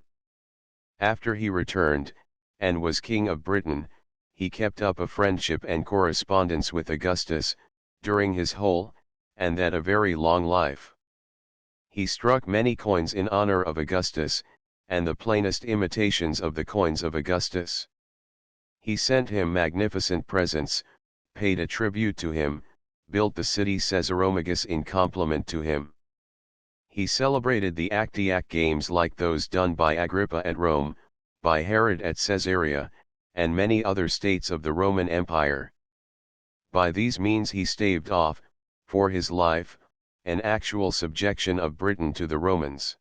After he returned, and was king of Britain, he kept up a friendship and correspondence with Augustus, during his whole, and that a very long life. He struck many coins in honor of Augustus, and the plainest imitations of the coins of Augustus. He sent him magnificent presents, paid a tribute to him, built the city Caesaromagus in compliment to him. He celebrated the Actiac games like those done by Agrippa at Rome, by Herod at Caesarea, and many other states of the Roman Empire. By these means he staved off, for his life, an actual subjection of Britain to the Romans.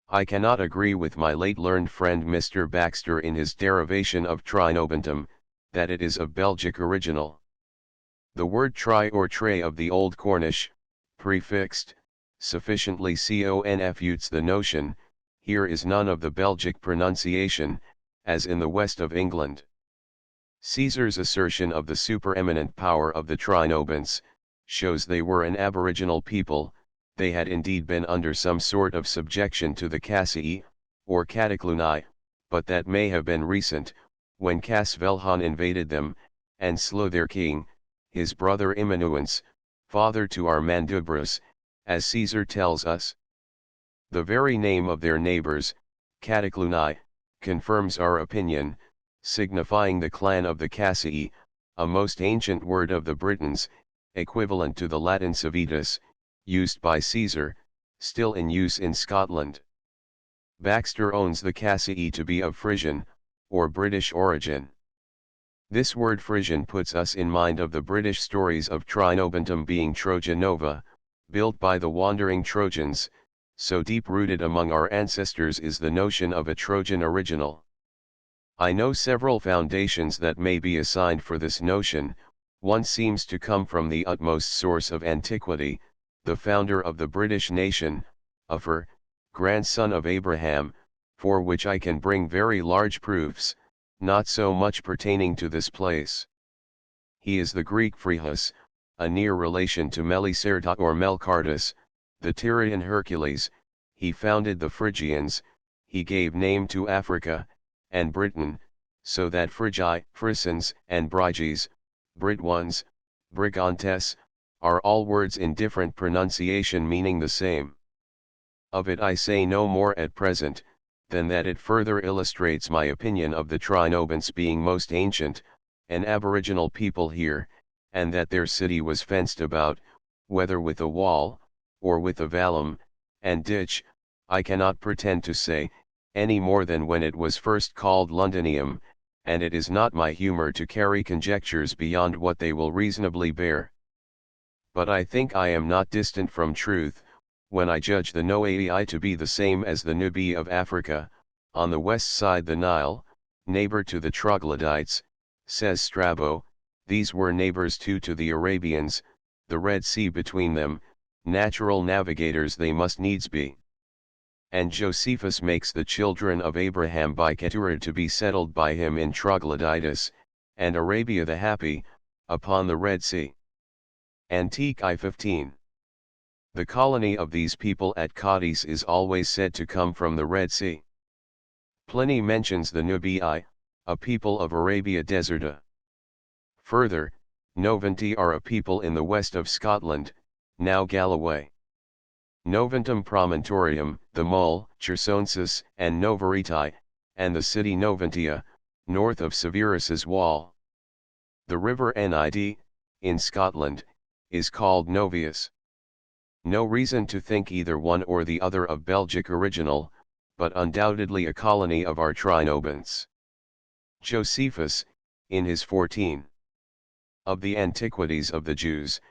I cannot agree with my late learned friend Mr. Baxter in his derivation of Trinobantum, that it is of Belgic original. The word tri or tray of the Old Cornish, prefixed, sufficiently confutes the notion. here is none of the Belgic pronunciation, as in the west of England. Caesar's assertion of the supereminent power of the Trinobants, shows they were an aboriginal people. They had indeed been under some sort of subjection to the Cassii, or Catacluni, but that may have been recent, when Casvelhan invaded them, and slew their king, his brother Immanuence, father to Armandubras, as Caesar tells us. The very name of their neighbors, Catacluni, confirms our opinion, signifying the clan of the Cassii, a most ancient word of the Britons, equivalent to the Latin civitas, used by Caesar, still in use in Scotland. Baxter owns the Cassii to be of Frisian, or British origin. This word Frisian puts us in mind of the British stories of Trinobantum being Troja Nova, built by the wandering Trojans. So deep-rooted among our ancestors is the notion of a Trojan original. I know several foundations that may be assigned for this notion. One seems to come from the utmost source of antiquity, the founder of the British nation, Uffer, grandson of Abraham, for which I can bring very large proofs, not so much pertaining to this place. He is the Greek Phrihus, a near relation to Melicerta or Melcardus, the Tyrian Hercules. He founded the Phrygians, he gave name to Africa, and Britain, so that Phrygi, Frisons, and Bryges, Britwans, Brigantes, are all words in different pronunciation meaning the same. Of it I say no more at present, than that it further illustrates my opinion of the Trinobants being most ancient, an aboriginal people here, and that their city was fenced about, whether with a wall, or with a vallum, and ditch, I cannot pretend to say, any more than when it was first called Londinium, and it is not my humor to carry conjectures beyond what they will reasonably bear. But I think I am not distant from truth, when I judge the Noaei to be the same as the Nubi of Africa, on the west side the Nile, neighbor to the Troglodytes. Says Strabo, these were neighbors too to the Arabians, the Red Sea between them, natural navigators they must needs be. And Josephus makes the children of Abraham by Keturah to be settled by him in Troglodytis, and Arabia the Happy, upon the Red Sea. Antique I-15. The colony of these people at Cadiz is always said to come from the Red Sea. Pliny mentions the Nubii, a people of Arabia Deserta. Further, Novanti are a people in the west of Scotland, now Galloway. Novantum Promontorium, the Mole, Chersonsis, and Novariti, and the city Novantia, north of Severus's wall. The river Nid, in Scotland, is called Novius. No reason to think either one or the other of Belgic original, but undoubtedly a colony of our Trinobants. Josephus, in his 14. Of the Antiquities of the Jews,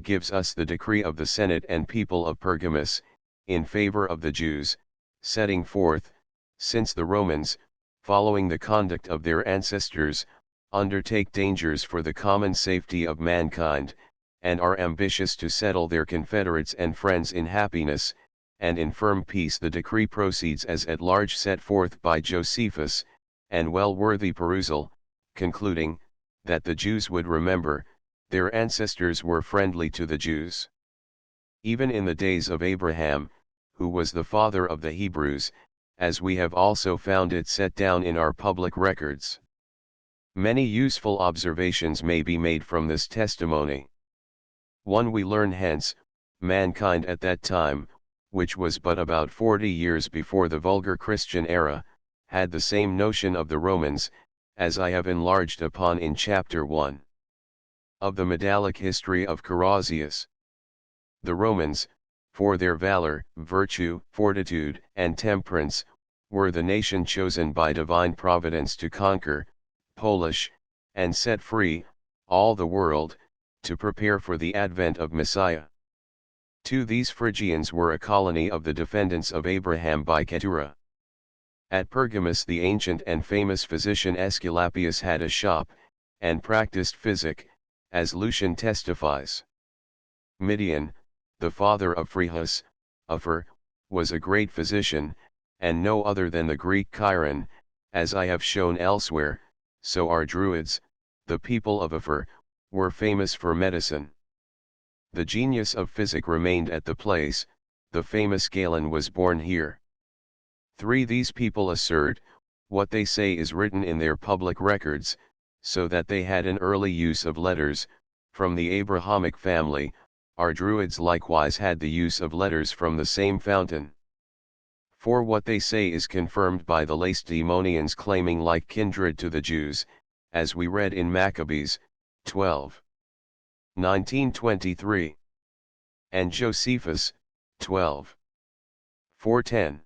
gives us the decree of the Senate and people of Pergamus, in favor of the Jews, setting forth, since the Romans, following the conduct of their ancestors, undertake dangers for the common safety of mankind, and are ambitious to settle their confederates and friends in happiness, and in firm peace, the decree proceeds as at large set forth by Josephus, and well worthy perusal, concluding, that the Jews would remember, their ancestors were friendly to the Jews. Even in the days of Abraham, who was the father of the Hebrews, as we have also found it set down in our public records. Many useful observations may be made from this testimony. 1. We learn hence, mankind at that time, which was but about 40 years before the vulgar Christian era, had the same notion of the Romans, as I have enlarged upon in chapter 1. Of the medallic history of Carausius. The Romans, for their valor, virtue, fortitude, and temperance, were the nation chosen by divine providence to conquer, polish, and set free, all the world, to prepare for the advent of Messiah. 2. These Phrygians were a colony of the descendants of Abraham by Keturah. At Pergamus the ancient and famous physician Aesculapius had a shop, and practiced physic, as Lucian testifies. Midian, the father of Phrihus, Uffer, was a great physician, and no other than the Greek Chiron, as I have shown elsewhere. So our Druids, the people of Ufar, were famous for medicine. The genius of physic remained at the place, the famous Galen was born here. 3. These people assert, what they say is written in their public records, so that they had an early use of letters, from the Abrahamic family. Our Druids likewise had the use of letters from the same fountain. 4. What they say is confirmed by the Lacedaemonians claiming like kindred to the Jews, as we read in Maccabees, 12. 1923. And Josephus, 12. 410.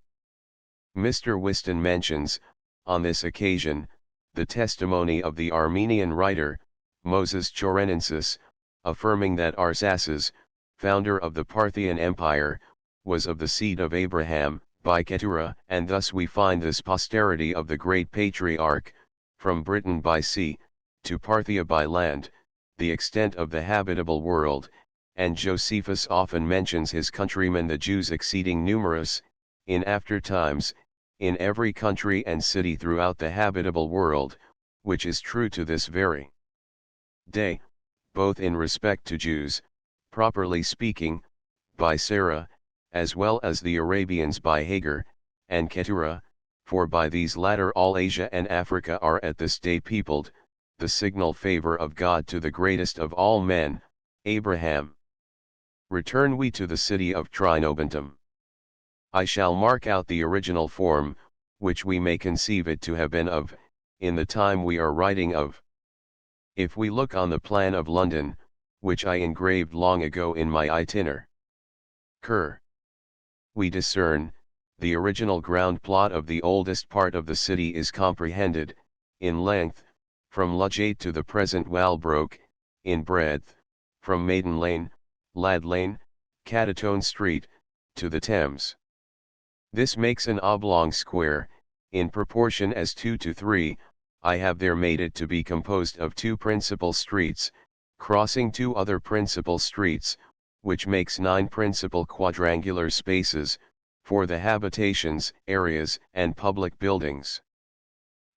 Mr. Whiston mentions, on this occasion, the testimony of the Armenian writer, Moses Chorenensis, affirming that Arsaces, founder of the Parthian Empire, was of the seed of Abraham, by Keturah, and thus we find this posterity of the great patriarch, from Britain by sea, to Parthia by land, the extent of the habitable world, and Josephus often mentions his countrymen the Jews exceeding numerous, in after times, in every country and city throughout the habitable world, which is true to this very day, both in respect to Jews, properly speaking, by Sarah, as well as the Arabians by Hagar, and Keturah, for by these latter all Asia and Africa are at this day peopled, the signal favor of God to the greatest of all men, Abraham. Return we to the city of Trinobantum. I shall mark out the original form, which we may conceive it to have been of, in the time we are writing of. If we look on the plan of London, which I engraved long ago in my Itinerarium, we discern, the original ground plot of the oldest part of the city is comprehended, in length, from Ludgate to the present Walbroke, in breadth, from Maiden Lane, Lad Lane, Catatone Street, to the Thames. This makes an oblong square, in proportion as 2 to 3, I have there made it to be composed of 2 principal streets, crossing 2 other principal streets, which makes 9 principal quadrangular spaces, for the habitations, areas, and public buildings.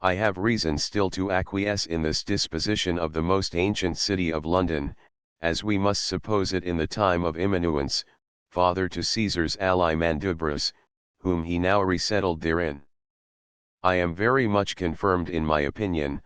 I have reason still to acquiesce in this disposition of the most ancient city of London, as we must suppose it in the time of Immanuence, father to Caesar's ally Mandubrus, whom he now resettled therein. I am very much confirmed in my opinion,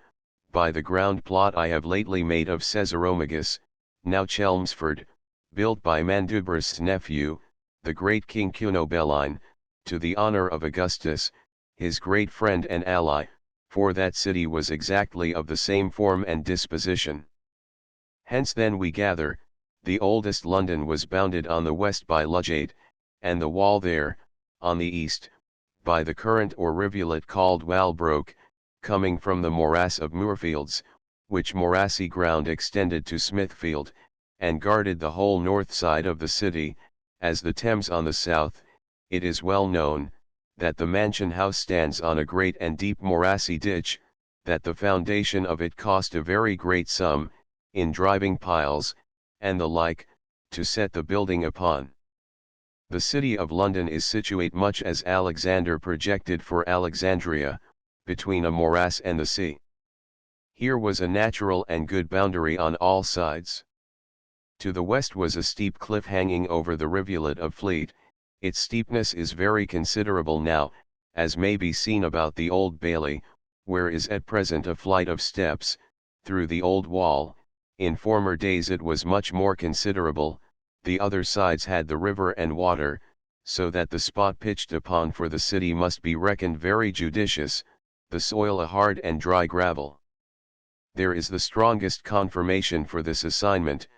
by the ground plot I have lately made of Caesaromagus, now Chelmsford, built by Mandubrus' nephew, the great King Cunobeline, to the honor of Augustus, his great friend and ally, for that city was exactly of the same form and disposition. Hence then we gather, the oldest London was bounded on the west by Ludgate, and the wall there, on the east, by the current or rivulet called Walbroke, coming from the morass of Moorfields, which morassy ground extended to Smithfield, and guarded the whole north side of the city. As the Thames on the south, it is well known, that the Mansion House stands on a great and deep morassy ditch, that the foundation of it cost a very great sum, in driving piles, and the like, to set the building upon. The city of London is situate much as Alexander projected for Alexandria, between a morass and the sea. Here was a natural and good boundary on all sides. To the west was a steep cliff hanging over the rivulet of Fleet. Its steepness is very considerable now, as may be seen about the Old Bailey, where is at present a flight of steps, through the old wall. In former days it was much more considerable. The other sides had the river and water, so that the spot pitched upon for the city must be reckoned very judicious, the soil a hard and dry gravel. There is the strongest confirmation for this assignment,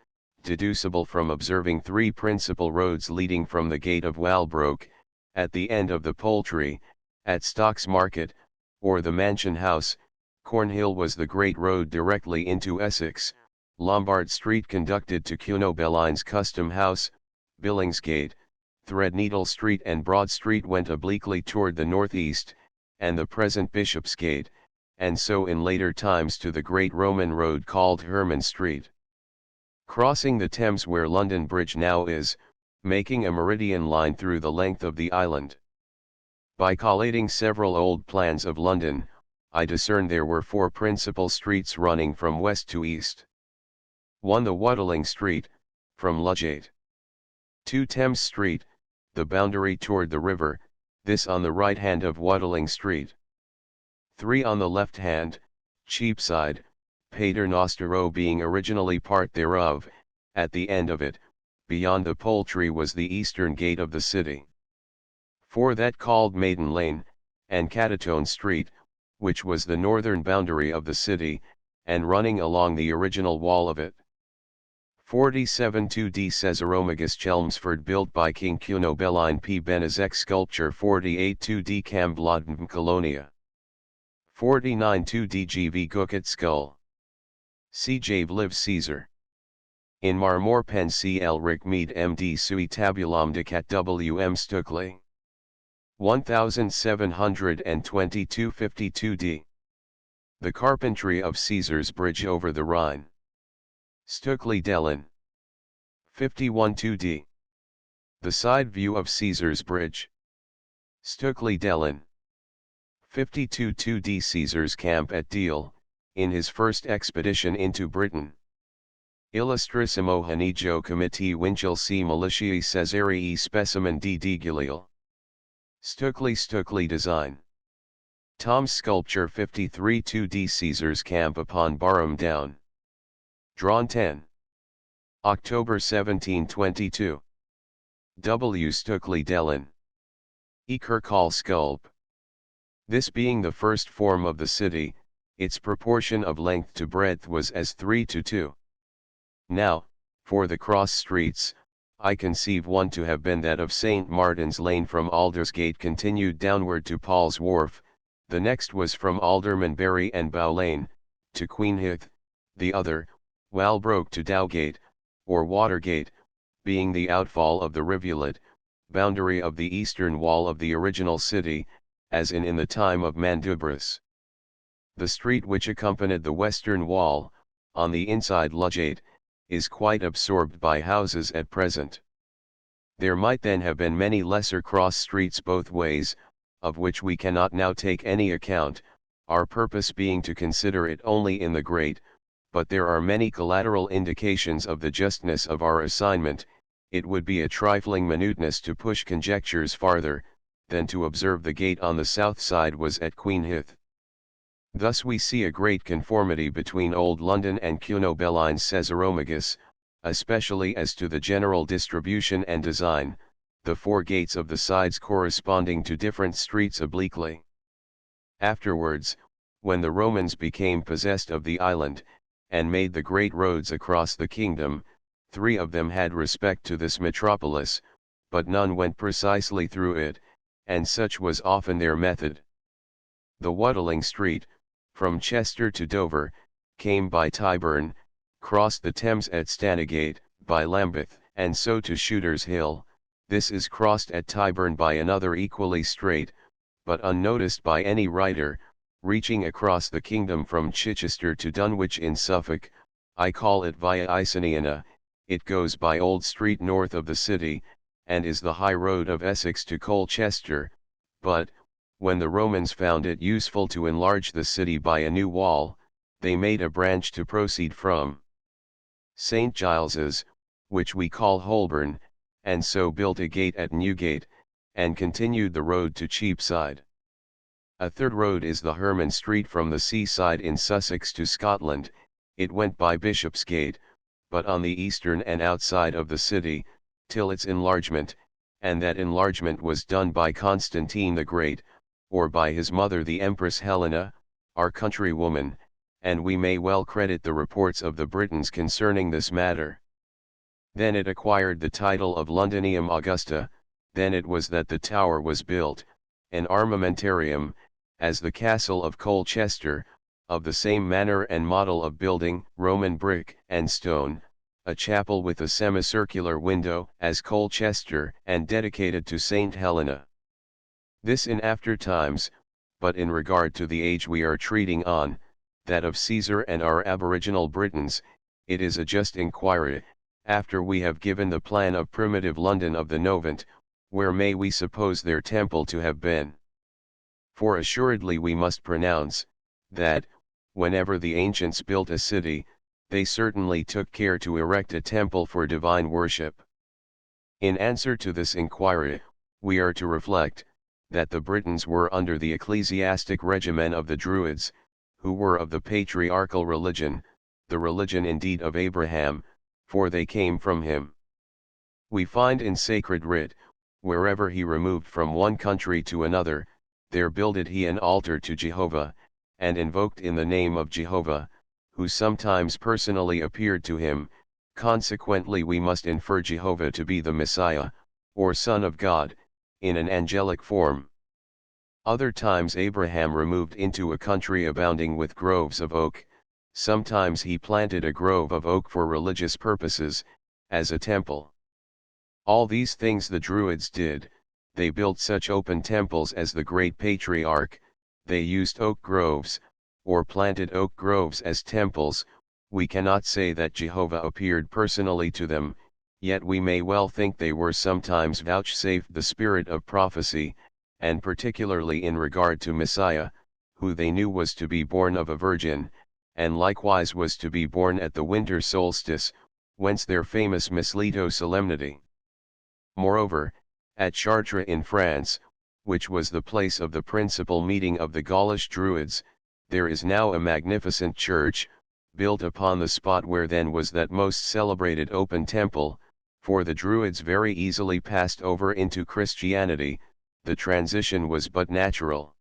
deducible from observing 3 principal roads leading from the gate of Walbroke, at the end of the Poultry, at Stocks Market, or the Mansion House. Cornhill was the great road directly into Essex. Lombard Street conducted to Cunobeline's Custom House. Billingsgate, Threadneedle Street and Broad Street went obliquely toward the northeast, and the present Bishopsgate, and so in later times to the great Roman road called Herman Street. Crossing the Thames where London Bridge now is, making a meridian line through the length of the island. By collating several old plans of London, I discerned there were 4 principal streets running from west to east. 1. The Watling Street, from Ludgate. 2. Thames Street, the boundary toward the river, this on the right hand of Watling Street. 3. On the left hand, Cheapside, Paternoster Row being originally part thereof, at the end of it, beyond the Poultry was the eastern gate of the city. 4. That called Maiden Lane, and Cattertone Street, which was the northern boundary of the city, and running along the original wall of it. 47. 2d Caesaromagus Chelmsford built by King Cunobeline P. Benezek sculpture 48. 2d Cambladen Colonia. 49. 2d GV Gucket Skull. C. Jave Live Caesar. In Marmor Pen C. Elric Mead M.D. Sui Tabulam Decat W.M. Stukeley. 1722 52d. The Carpentry of Caesar's Bridge over the Rhine. Stukeley Dellin. 51 2d. The Side View of Caesar's Bridge. Stukeley Dellin. 52 2d Caesar's Camp at Deal, in his first expedition into Britain. Illustrissimo Hanijo Committee Winchell C. Militiae Caesarii Specimen D. Digilil. Stukeley Design. Tom's Sculpture 53 2d Caesar's Camp upon Barham Down. Drawn 10. October 1722. W. Stukeley Dellin. E. Kirkall Sculp. This being the first form of the city, its proportion of length to breadth was as 3 to 2. Now, for the cross streets, I conceive one to have been that of St. Martin's Lane from Aldersgate continued downward to Paul's Wharf, the next was from Aldermanbury and Bow Lane, to Queenhithe, the other, Walbroke to Dowgate, or Watergate, being the outfall of the rivulet, boundary of the eastern wall of the original city, as in the time of Mandubra's. The street which accompanied the western wall, on the inside Ludgate, is quite absorbed by houses at present. There might then have been many lesser cross streets both ways, of which we cannot now take any account, our purpose being to consider it only in the great, but there are many collateral indications of the justness of our assignment. It would be a trifling minuteness to push conjectures farther, than to observe the gate on the south side was at Queenhithe. Thus we see a great conformity between Old London and Cunobeline's Caesaromagus, especially as to the general distribution and design, the 4 gates of the sides corresponding to different streets obliquely. Afterwards, when the Romans became possessed of the island, and made the great roads across the kingdom, 3 of them had respect to this metropolis, but none went precisely through it, and such was often their method. The Watling Street, from Chester to Dover, came by Tyburn, crossed the Thames at Stanigate, by Lambeth, and so to Shooter's Hill. This is crossed at Tyburn by another equally straight, but unnoticed by any writer, reaching across the kingdom from Chichester to Dunwich in Suffolk. I call it via Iceniana. It goes by Old Street north of the city, and is the high road of Essex to Colchester, but, when the Romans found it useful to enlarge the city by a new wall, they made a branch to proceed from St. Giles's, which we call Holborn, and so built a gate at Newgate, and continued the road to Cheapside. A third road is the Herman Street from the seaside in Sussex to Scotland. It went by Bishopsgate, but on the eastern and outside of the city, till its enlargement, and that enlargement was done by Constantine the Great, or by his mother the Empress Helena, our countrywoman, and we may well credit the reports of the Britons concerning this matter. Then it acquired the title of Londinium Augusta. Then it was that the tower was built, an armamentarium, as the castle of Colchester, of the same manner and model of building, Roman brick and stone, a chapel with a semicircular window as Colchester, and dedicated to Saint Helena. This in after times, but in regard to the age we are treating on, that of Caesar and our aboriginal Britons, it is a just inquiry, after we have given the plan of primitive London of the Novant, where may we suppose their temple to have been. For assuredly we must pronounce, that, whenever the ancients built a city, they certainly took care to erect a temple for divine worship. In answer to this inquiry, we are to reflect, that the Britons were under the ecclesiastic regimen of the Druids, who were of the patriarchal religion, the religion indeed of Abraham, for they came from him. We find in sacred writ, wherever he removed from one country to another, there builded he an altar to Jehovah, and invoked in the name of Jehovah, who sometimes personally appeared to him. Consequently we must infer Jehovah to be the Messiah, or Son of God, in an angelic form. Other times Abraham removed into a country abounding with groves of oak, sometimes he planted a grove of oak for religious purposes, as a temple. All these things the Druids did. They built such open temples as the great patriarch, they used oak groves, or planted oak groves as temples. We cannot say that Jehovah appeared personally to them, yet we may well think they were sometimes vouchsafed the spirit of prophecy, and particularly in regard to Messiah, who they knew was to be born of a virgin, and likewise was to be born at the winter solstice, whence their famous Mistletoe solemnity. Moreover, at Chartres in France, which was the place of the principal meeting of the Gaulish Druids, there is now a magnificent church, built upon the spot where then was that most celebrated open temple, for the Druids very easily passed over into Christianity, the transition was but natural.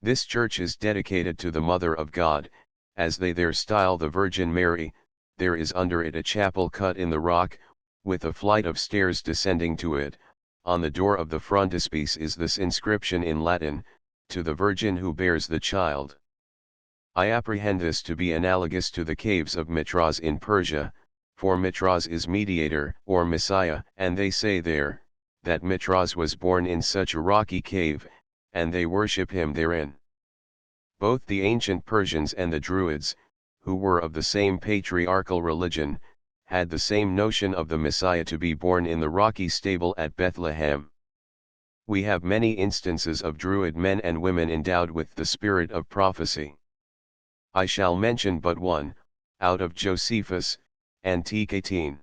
This church is dedicated to the Mother of God, as they there style the Virgin Mary. There is under it a chapel cut in the rock, with a flight of stairs descending to it. On the door of the frontispiece is this inscription in Latin, "To the Virgin who bears the child." I apprehend this to be analogous to the caves of Mitras in Persia, for Mitras is mediator or Messiah, and they say there, that Mitras was born in such a rocky cave, and they worship him therein. Both the ancient Persians and the Druids, who were of the same patriarchal religion, had the same notion of the Messiah to be born in the rocky stable at Bethlehem. We have many instances of Druid men and women endowed with the spirit of prophecy. I shall mention but one, out of Josephus, Antique 18.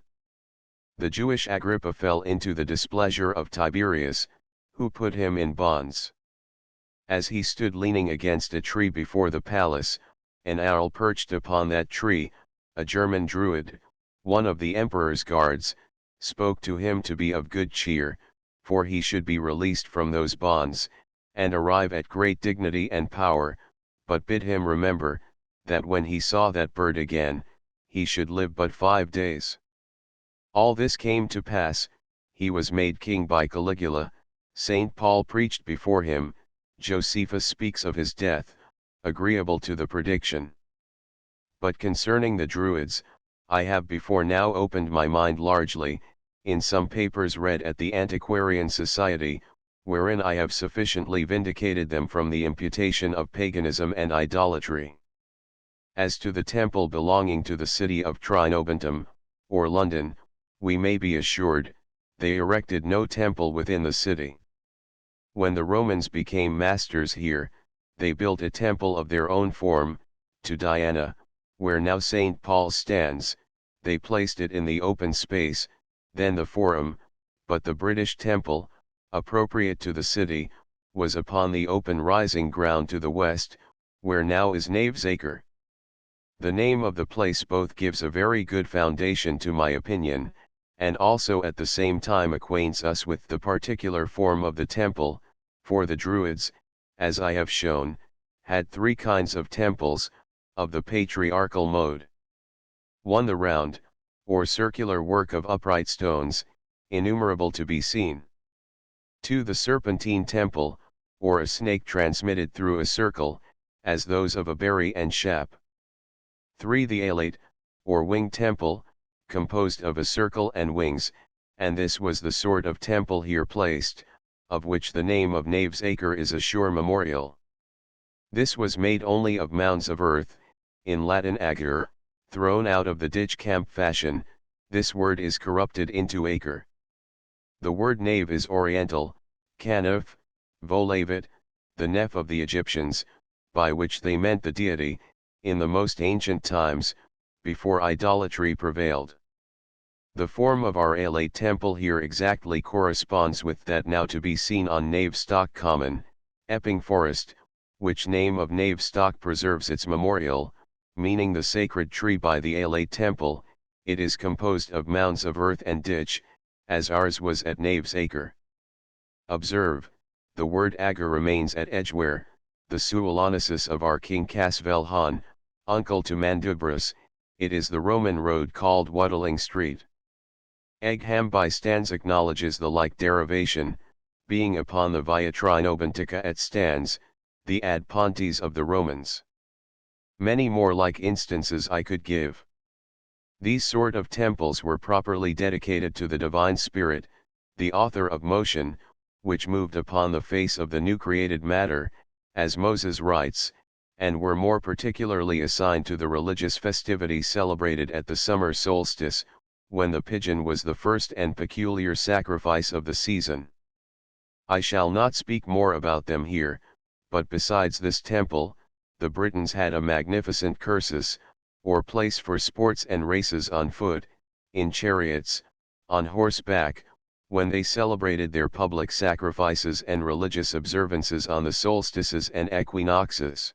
The Jewish Agrippa fell into the displeasure of Tiberius, who put him in bonds. As he stood leaning against a tree before the palace, an owl perched upon that tree, a German Druid, one of the emperor's guards, spoke to him to be of good cheer, for he should be released from those bonds, and arrive at great dignity and power, but bid him remember, that when he saw that bird again, he should live but 5 days. All this came to pass. He was made king by Caligula. St. Paul preached before him. Josephus speaks of his death, agreeable to the prediction. But concerning the Druids, I have before now opened my mind largely, in some papers read at the Antiquarian Society, wherein I have sufficiently vindicated them from the imputation of paganism and idolatry. As to the temple belonging to the city of Trinobantum, or London, we may be assured, they erected no temple within the city. When the Romans became masters here, they built a temple of their own form, to Diana, where now St. Paul stands. They placed it in the open space, then the Forum, but the British temple, appropriate to the city, was upon the open rising ground to the west, where now is Knave's Acre. The name of the place both gives a very good foundation to my opinion, and also at the same time acquaints us with the particular form of the temple, for the Druids, as I have shown, had 3 kinds of temples, of the patriarchal mode. 1 the round, or circular work of upright stones, innumerable to be seen. 2 the serpentine temple, or a snake transmitted through a circle, as those of Abery and Shap. 3 the alate, or winged temple, composed of a circle and wings, and this was the sort of temple here placed, of which the name of Knave's Acre is a sure memorial. This was made only of mounds of earth, in Latin ager, thrown out of the ditch camp fashion. This word is corrupted into acre. The word nave is oriental, canaf, volavit, the Neph of the Egyptians, by which they meant the deity, in the most ancient times, before idolatry prevailed. The form of our alate temple here exactly corresponds with that now to be seen on Navestock Common, Epping Forest, which name of Navestock preserves its memorial, meaning the sacred tree by the alate temple. It is composed of mounds of earth and ditch, as ours was at Nave's Acre. Observe, the word agar remains at Edgware, the Suolonesis of our King Casvel Han, uncle to Mandubris. It is the Roman road called Waddling Street. Egham by Stans acknowledges the like derivation, being upon the Via Trinobantica at Stans, the ad pontes of the Romans. Many more like instances I could give. These sort of temples were properly dedicated to the divine spirit, the author of motion, which moved upon the face of the new created matter, as Moses writes, and were more particularly assigned to the religious festivity celebrated at the summer solstice, when the pigeon was the first and peculiar sacrifice of the season. I shall not speak more about them here, but besides this temple, the Britons had a magnificent cursus, or place for sports and races on foot, in chariots, on horseback, when they celebrated their public sacrifices and religious observances on the solstices and equinoxes.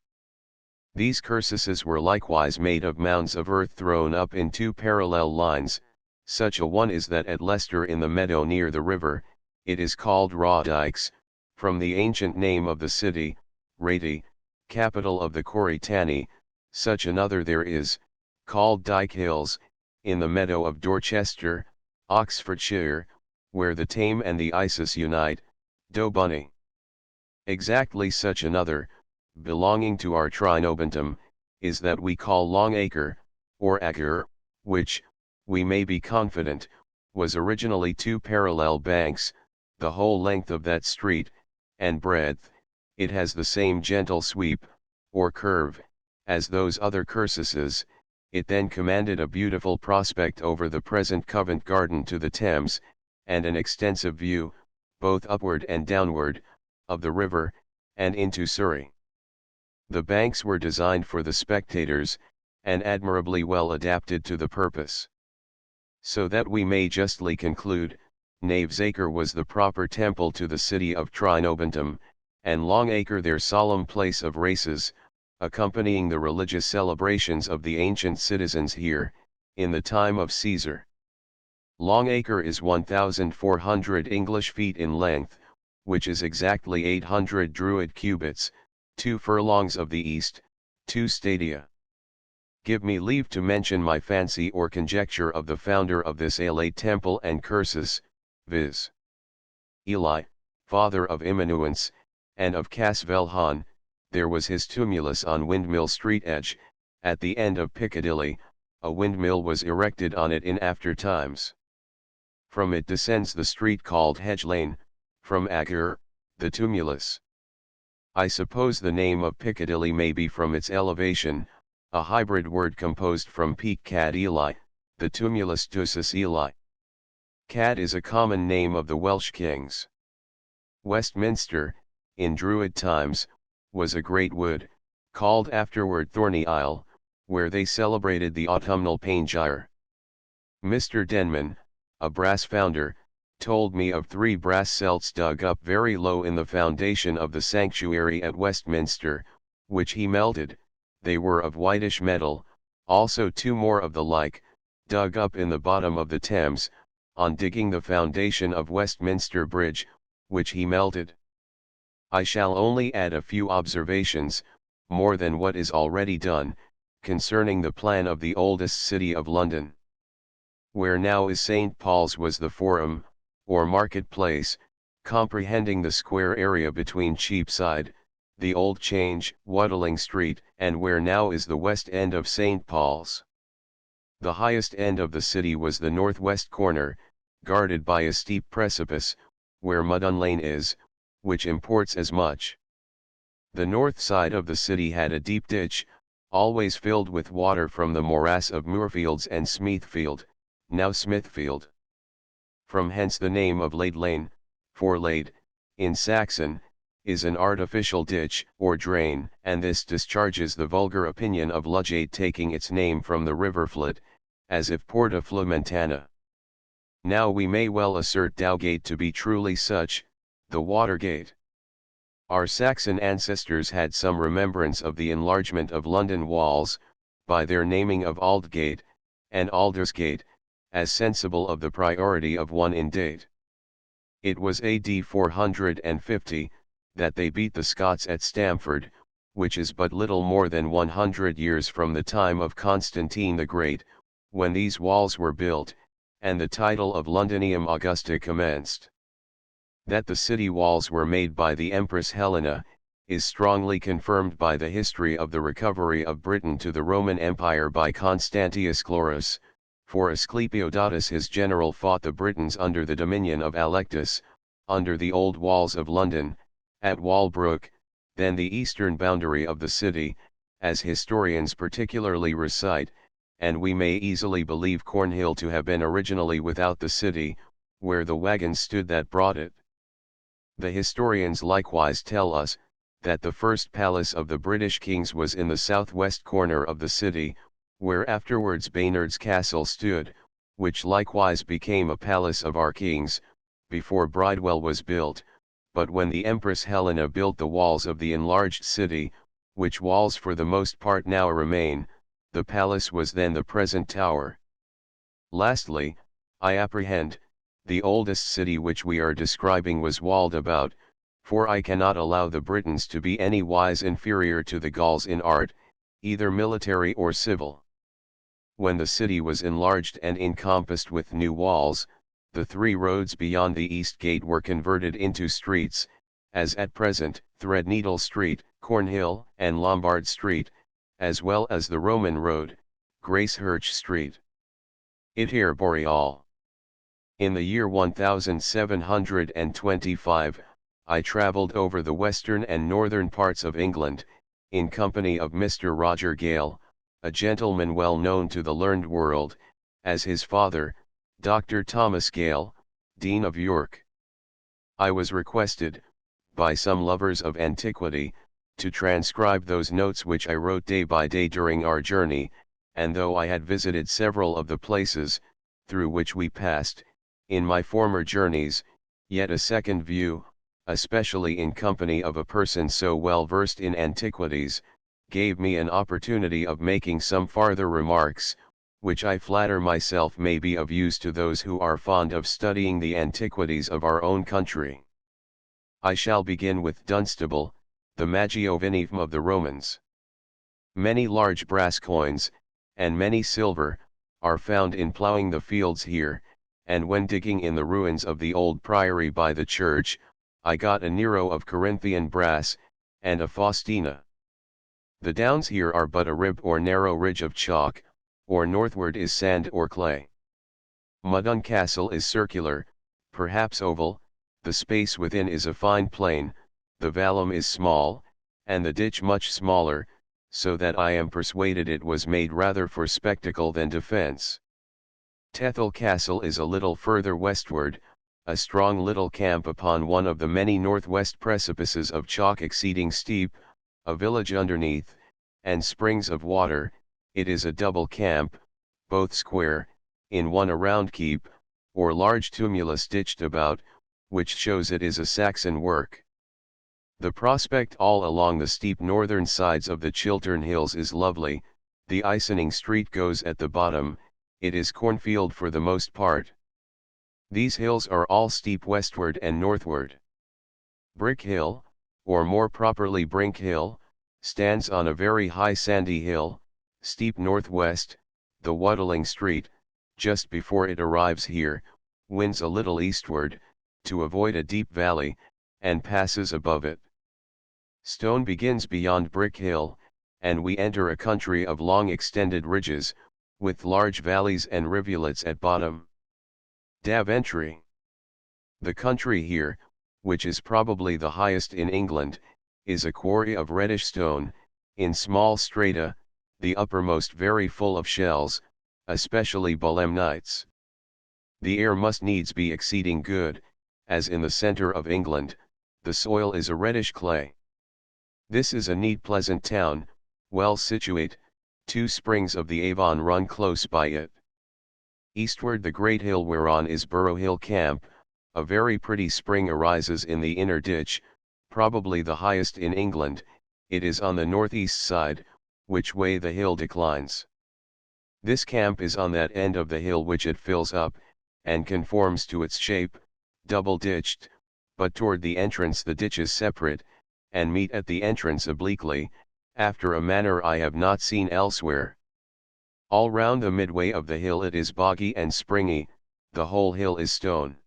These cursuses were likewise made of mounds of earth thrown up in two parallel lines. Such a one is that at Leicester in the meadow near the river. It is called Rawdykes, from the ancient name of the city, Rati, capital of the Coritani. Such another there is, called Dyke Hills, in the meadow of Dorchester, Oxfordshire, where the Tame and the Isis unite, Dobunny. Exactly such another, belonging to our Trinobantum, is that we call Long Acre, or Acre, which, we may be confident, was originally two parallel banks, the whole length of that street, and breadth. It has the same gentle sweep, or curve, as those other cursuses. It then commanded a beautiful prospect over the present Covent Garden to the Thames, and an extensive view, both upward and downward, of the river, and into Surrey. The banks were designed for the spectators, and admirably well adapted to the purpose. So that we may justly conclude, Nave's Acre was the proper temple to the city of Trinobantum, and Long Acre their solemn place of races, accompanying the religious celebrations of the ancient citizens here, in the time of Caesar. Long Acre is 1,400 English feet in length, which is exactly 800 Druid cubits, 2 furlongs of the east, 2 stadia. Give me leave to mention my fancy or conjecture of the founder of this alate temple and cursus, viz. Eli, father of Immanuence, and of Casvel Han. There was his tumulus on Windmill Street edge, at the end of Piccadilly. A windmill was erected on it in after times. From it descends the street called Hedge Lane, from Acre, the tumulus. I suppose the name of Piccadilly may be from its elevation, a hybrid word composed from Peak Cad Eli, the tumulus Ducis Eli. Cad is a common name of the Welsh kings. Westminster, in Druid times, was a great wood, called afterward Thorny Isle, where they celebrated the autumnal Panegyre. Mr. Denman, a brass founder, told me of 3 brass celts dug up very low in the foundation of the sanctuary at Westminster, which he melted. They were of whitish metal, also 2 more of the like, dug up in the bottom of the Thames, on digging the foundation of Westminster Bridge, which he melted. I shall only add a few observations, more than what is already done, concerning the plan of the oldest city of London. Where now is St. Paul's was the Forum, or market place, comprehending the square area between Cheapside, the Old Change, Waddling Street, and where now is the west end of St. Paul's. The highest end of the city was the northwest corner, guarded by a steep precipice, where Mudon Lane is, which imports as much. The north side of the city had a deep ditch, always filled with water from the morass of Moorfields and Smithfield, now Smithfield. From hence the name of Lade Lane, for Lade, in Saxon, is an artificial ditch or drain, and this discharges the vulgar opinion of Ludgate taking its name from the river Fleet, as if Porta Flumentana. Now we may well assert Dowgate to be truly such, the Watergate. Our Saxon ancestors had some remembrance of the enlargement of London walls, by their naming of Aldgate, and Aldersgate, as sensible of the priority of one in date. It was AD 450, that they beat the Scots at Stamford, which is but little more than 100 years from the time of Constantine the Great, when these walls were built, and the title of Londinium Augusta commenced. That the city walls were made by the Empress Helena, is strongly confirmed by the history of the recovery of Britain to the Roman Empire by Constantius Chlorus, for Asclepiodatus his general fought the Britons under the dominion of Alectus, under the old walls of London, at Walbrook, then the eastern boundary of the city, as historians particularly recite, and we may easily believe Cornhill to have been originally without the city, where the wagons stood that brought it. The historians likewise tell us, that the first palace of the British kings was in the southwest corner of the city, where afterwards Baynard's Castle stood, which likewise became a palace of our kings, before Bridewell was built, but when the Empress Helena built the walls of the enlarged city, which walls for the most part now remain, the palace was then the present Tower. Lastly, I apprehend, the oldest city which we are describing was walled about, for I cannot allow the Britons to be any wise inferior to the Gauls in art, either military or civil. When the city was enlarged and encompassed with new walls, the 3 roads beyond the East Gate were converted into streets, as at present, Threadneedle Street, Cornhill, and Lombard Street, as well as the Roman Road, Gracechurch Street. Iter Boreal. In the year 1725, I travelled over the western and northern parts of England, in company of Mr. Roger Gale, a gentleman well known to the learned world, as his father, Dr. Thomas Gale, Dean of York. I was requested, by some lovers of antiquity, to transcribe those notes which I wrote day by day during our journey, and though I had visited several of the places, through which we passed, in my former journeys, yet a second view, especially in company of a person so well versed in antiquities, gave me an opportunity of making some farther remarks, which I flatter myself may be of use to those who are fond of studying the antiquities of our own country. I shall begin with Dunstable, the Magiovinum of the Romans. Many large brass coins, and many silver, are found in ploughing the fields here, and when digging in the ruins of the old priory by the church, I got a Nero of Corinthian brass, and a Faustina. The downs here are but a rib or narrow ridge of chalk, or northward is sand or clay. Mudon Castle is circular, perhaps oval, the space within is a fine plain, the vallum is small, and the ditch much smaller, so that I am persuaded it was made rather for spectacle than defence. Tethel Castle is a little further westward, a strong little camp upon one of the many northwest precipices of chalk exceeding steep, a village underneath, and springs of water. It is a double camp, both square, in one a round keep, or large tumulus ditched about, which shows it is a Saxon work. The prospect all along the steep northern sides of the Chiltern Hills is lovely, the Icing Street goes at the bottom, it is cornfield for the most part. These hills are all steep westward and northward. Brick Hill, or more properly Brink Hill, stands on a very high sandy hill, steep northwest. The Waddling Street, just before it arrives here, winds a little eastward, to avoid a deep valley, and passes above it. Stone begins beyond Brick Hill, and we enter a country of long extended ridges, with large valleys and rivulets at bottom. Daventry. The country here, which is probably the highest in England, is a quarry of reddish stone, in small strata, the uppermost very full of shells, especially belemnites. The air must needs be exceeding good, as in the centre of England, the soil is a reddish clay. This is a neat pleasant town, well situate, 2 springs of the Avon run close by it. Eastward the great hill whereon is Burrow Hill Camp, a very pretty spring arises in the inner ditch, probably the highest in England. It is on the northeast side, which way the hill declines. This camp is on that end of the hill which it fills up, and conforms to its shape, double-ditched, but toward the entrance the ditches separate, and meet at the entrance obliquely, after a manner I have not seen elsewhere. All round the midway of the hill it is boggy and springy, the whole hill is stone.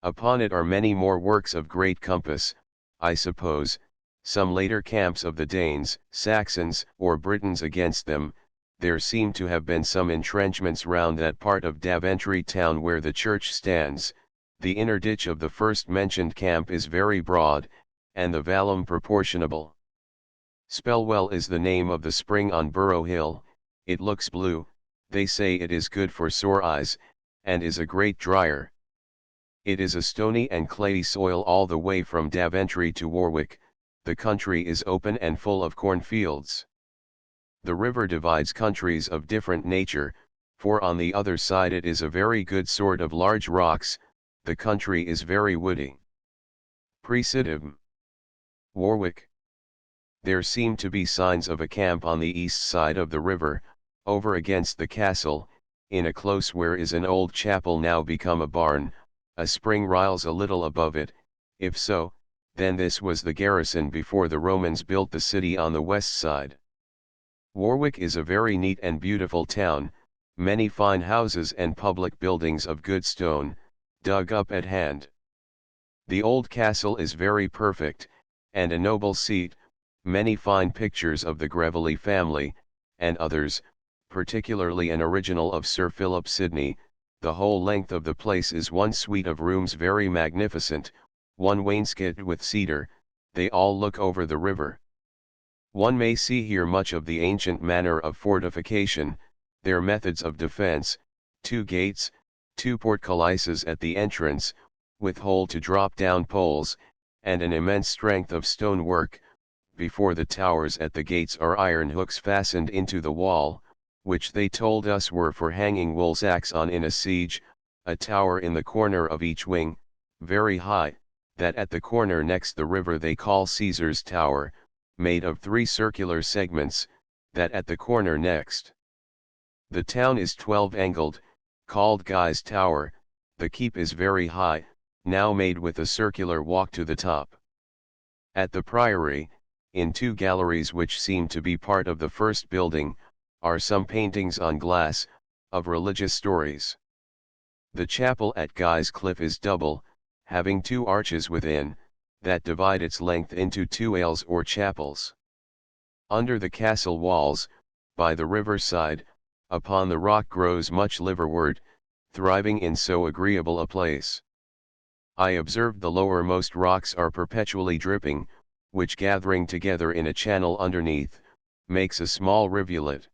Upon it are many more works of great compass, I suppose, some later camps of the Danes, Saxons, or Britons against them. There seem to have been some entrenchments round that part of Daventry town where the church stands. The inner ditch of the first mentioned camp is very broad, and the vallum proportionable. Spellwell is the name of the spring on Burrow Hill. It looks blue, they say it is good for sore eyes, and is a great dryer. It is a stony and clayey soil all the way from Daventry to Warwick. The country is open and full of cornfields. The river divides countries of different nature, for on the other side it is a very good sort of large rocks. The country is very woody. Presidium. Warwick. There seem to be signs of a camp on the east side of the river, over against the castle, in a close where is an old chapel now become a barn. A spring riles a little above it. If so, then this was the garrison before the Romans built the city on the west side. Warwick is a very neat and beautiful town, many fine houses and public buildings of good stone, dug up at hand. The old castle is very perfect, and a noble seat, many fine pictures of the Greveley family, and others, particularly an original of Sir Philip Sidney. The whole length of the place is one suite of rooms very magnificent, one wainscoted with cedar, they all look over the river. One may see here much of the ancient manner of fortification, their methods of defense, 2 gates, 2 portcullises at the entrance, with hole to drop down poles, and an immense strength of stone work. Before the towers at the gates are iron hooks fastened into the wall, which they told us were for hanging woolsacks on in a siege. A tower in the corner of each wing, very high, that at the corner next the river they call Caesar's Tower, made of 3 circular segments, that at the corner next. The town is 12-angled, called Guy's Tower. The keep is very high, now made with a circular walk to the top. At the priory, in 2 galleries which seem to be part of the first building, are some paintings on glass, of religious stories. The chapel at Guy's Cliff is double, having 2 arches within, that divide its length into 2 aisles or chapels. Under the castle walls, by the river side, upon the rock grows much liverwort, thriving in so agreeable a place. I observed the lowermost rocks are perpetually dripping, which gathering together in a channel underneath, makes a small rivulet.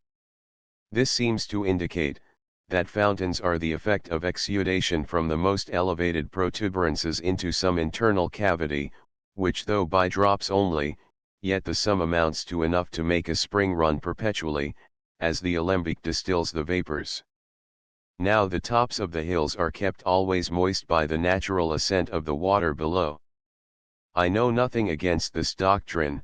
This seems to indicate, that fountains are the effect of exudation from the most elevated protuberances into some internal cavity, which though by drops only, yet the sum amounts to enough to make a spring run perpetually, as the alembic distills the vapors. Now the tops of the hills are kept always moist by the natural ascent of the water below. I know nothing against this doctrine,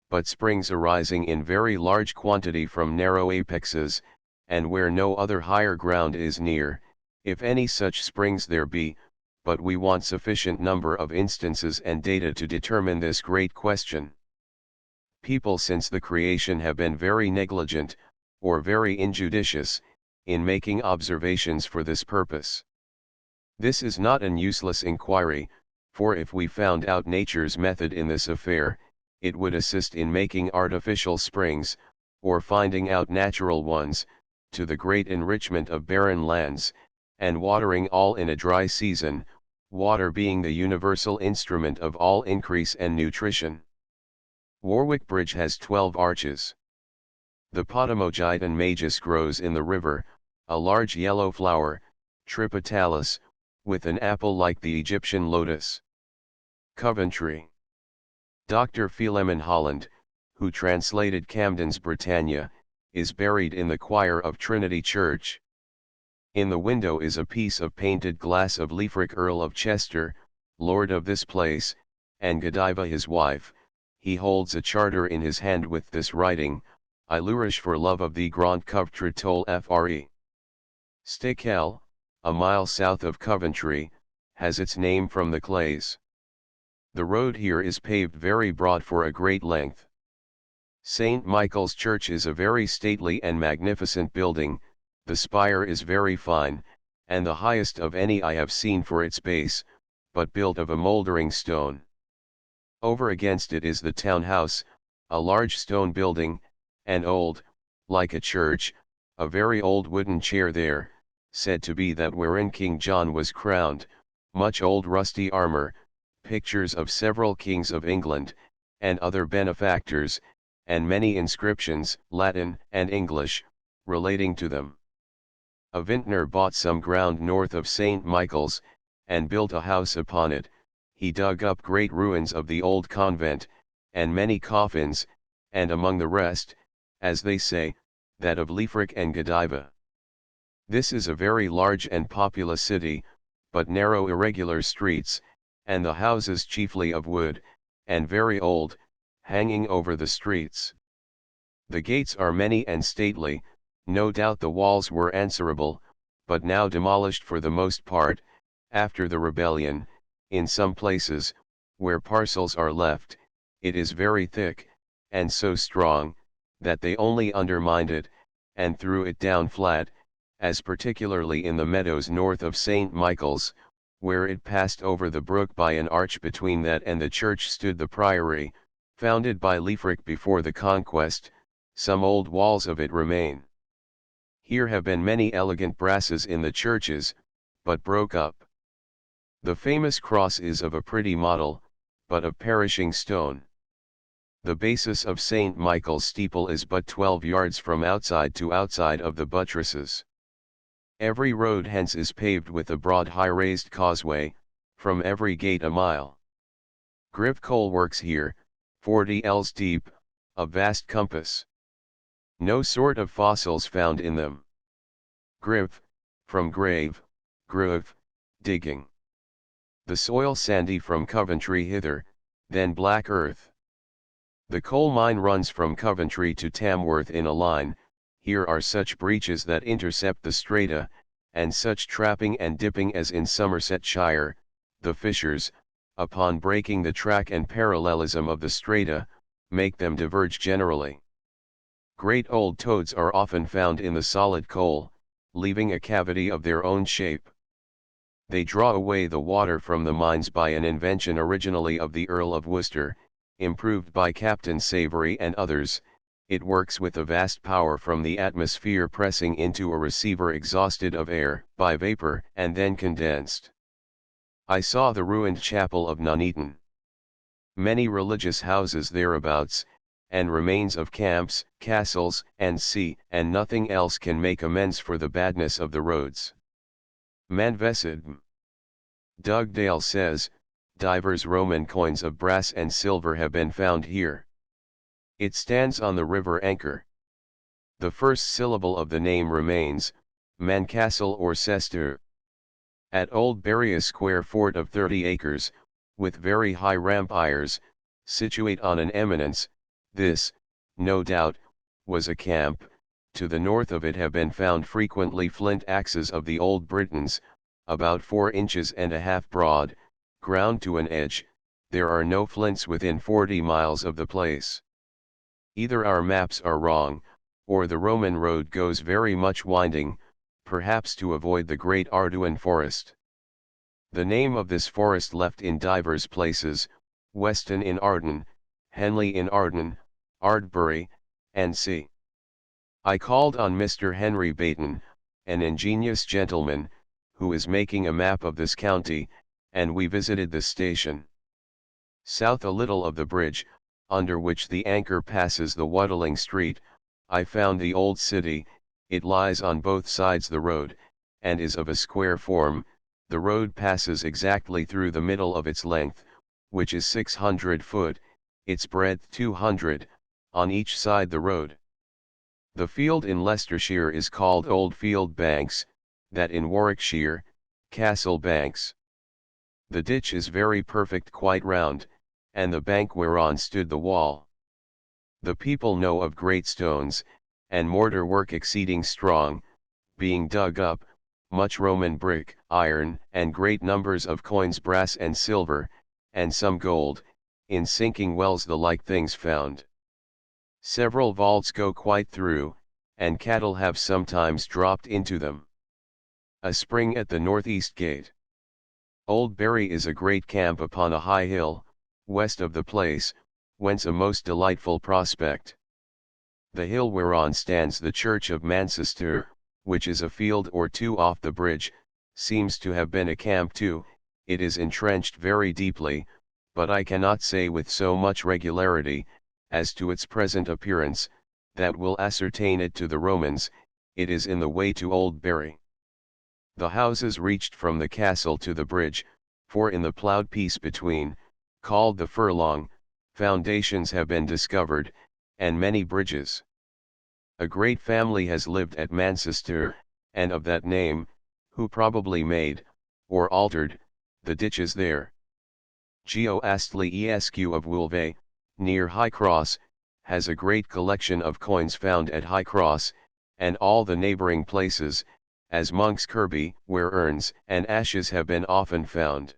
but springs arising in very large quantity from narrow apexes, and where no other higher ground is near, if any such springs there be, but we want sufficient number of instances and data to determine this great question. People since the creation have been very negligent, or very injudicious, in making observations for this purpose. This is not an useless inquiry, for if we found out nature's method in this affair, it would assist in making artificial springs, or finding out natural ones, to the great enrichment of barren lands, and watering all in a dry season, water being the universal instrument of all increase and nutrition. Warwick Bridge has 12 arches. The Potamogeton magus grows in the river, a large yellow flower, tripetalis, with an apple like the Egyptian lotus. Coventry. Dr. Philemon Holland, who translated Camden's Britannia, is buried in the choir of Trinity Church. In the window is a piece of painted glass of Leofric Earl of Chester, lord of this place, and Godiva his wife. He holds a charter in his hand with this writing, I lourish for love of thee Grand Covtre Tol Fre. Stakel, a mile south of Coventry, has its name from the clays. The road here is paved very broad for a great length. St. Michael's Church is a very stately and magnificent building, the spire is very fine, and the highest of any I have seen for its base, but built of a mouldering stone. Over against it is the town house, a large stone building, and old, like a church, a very old wooden chair there, said to be that wherein King John was crowned, much old rusty armor, pictures of several kings of England, and other benefactors, and many inscriptions, Latin and English, relating to them. A vintner bought some ground north of St. Michael's, and built a house upon it. He dug up great ruins of the old convent, and many coffins, and among the rest, as they say, that of Leofric and Godiva. This is a very large and populous city, but narrow irregular streets, and the houses chiefly of wood, and very old, hanging over the streets. The gates are many and stately, no doubt the walls were answerable, but now demolished for the most part, after the rebellion. In some places, where parcels are left, it is very thick, and so strong, that they only undermined it, and threw it down flat, as particularly in the meadows north of St. Michael's, where it passed over the brook by an arch between that and the church stood the priory, founded by Leofric before the conquest. Some old walls of it remain. Here have been many elegant brasses in the churches, but broke up. The famous cross is of a pretty model, but of perishing stone. The basis of St. Michael's steeple is but 12 yards from outside to outside of the buttresses. Every road hence is paved with a broad high-raised causeway, from every gate a mile. Griff coal works here, 40 ells deep, of vast compass. No sort of fossils found in them. Griff, from grave, groove, digging. The soil sandy from Coventry hither, then black earth. The coal mine runs from Coventry to Tamworth in a line. Here are such breaches that intercept the strata, and such trapping and dipping as in Somersetshire. The fissures, upon breaking the track and parallelism of the strata, make them diverge generally. Great old toads are often found in the solid coal, leaving a cavity of their own shape. They draw away the water from the mines by an invention originally of the Earl of Worcester, improved by Captain Savory and others. It works with a vast power from the atmosphere pressing into a receiver exhausted of air by vapor and then condensed. I saw the ruined chapel of Nuneaton. Many religious houses thereabouts, and remains of camps, castles, and sea, and nothing else can make amends for the badness of the roads. Manvesid. Dugdale says, divers Roman coins of brass and silver have been found here. It stands on the river Anchor. The first syllable of the name remains, Mancastle or Cester. At Old Bury a square fort of 30 acres, with very high rampires, situate on an eminence. This, no doubt, was a camp. To the north of it have been found frequently flint axes of the old Britons, about 4 inches and a half broad, ground to an edge. There are no flints within 40 miles of the place. Either our maps are wrong, or the Roman road goes very much winding, perhaps to avoid the great Arduin forest. The name of this forest left in divers places, Weston in Arden, Henley in Arden, Ardbury, and c. I called on Mr. Henry Bayton, an ingenious gentleman, who is making a map of this county, and we visited the station. South a little of the bridge, under which the Anchor passes the Waddling Street, I found the old city. It lies on both sides the road, and is of a square form. The road passes exactly through the middle of its length, which is 600 foot, its breadth 200, on each side the road. The field in Leicestershire is called Old Field Banks, that in Warwickshire, Castle Banks. The ditch is very perfect, quite round, and the bank whereon stood the wall. The people know of great stones, and mortar work exceeding strong, being dug up, much Roman brick, iron, and great numbers of coins brass and silver, and some gold, in sinking wells the like things found. Several vaults go quite through, and cattle have sometimes dropped into them. A spring at the northeast gate. Old Bury is a great camp upon a high hill, west of the place, whence a most delightful prospect. The hill whereon stands the church of Manchester, which is a field or two off the bridge, seems to have been a camp too. It is entrenched very deeply, but I cannot say with so much regularity, as to its present appearance, that will ascertain it to the Romans. It is in the way to Old Bury. The houses reached from the castle to the bridge, for in the ploughed piece between, called the furlong, foundations have been discovered, and many bridges. A great family has lived at Manchester, and of that name, who probably made, or altered, the ditches there. Geo Astley Esq of Woolvey, near High Cross, has a great collection of coins found at High Cross, and all the neighbouring places, as Monk's Kirby, where urns and ashes have been often found.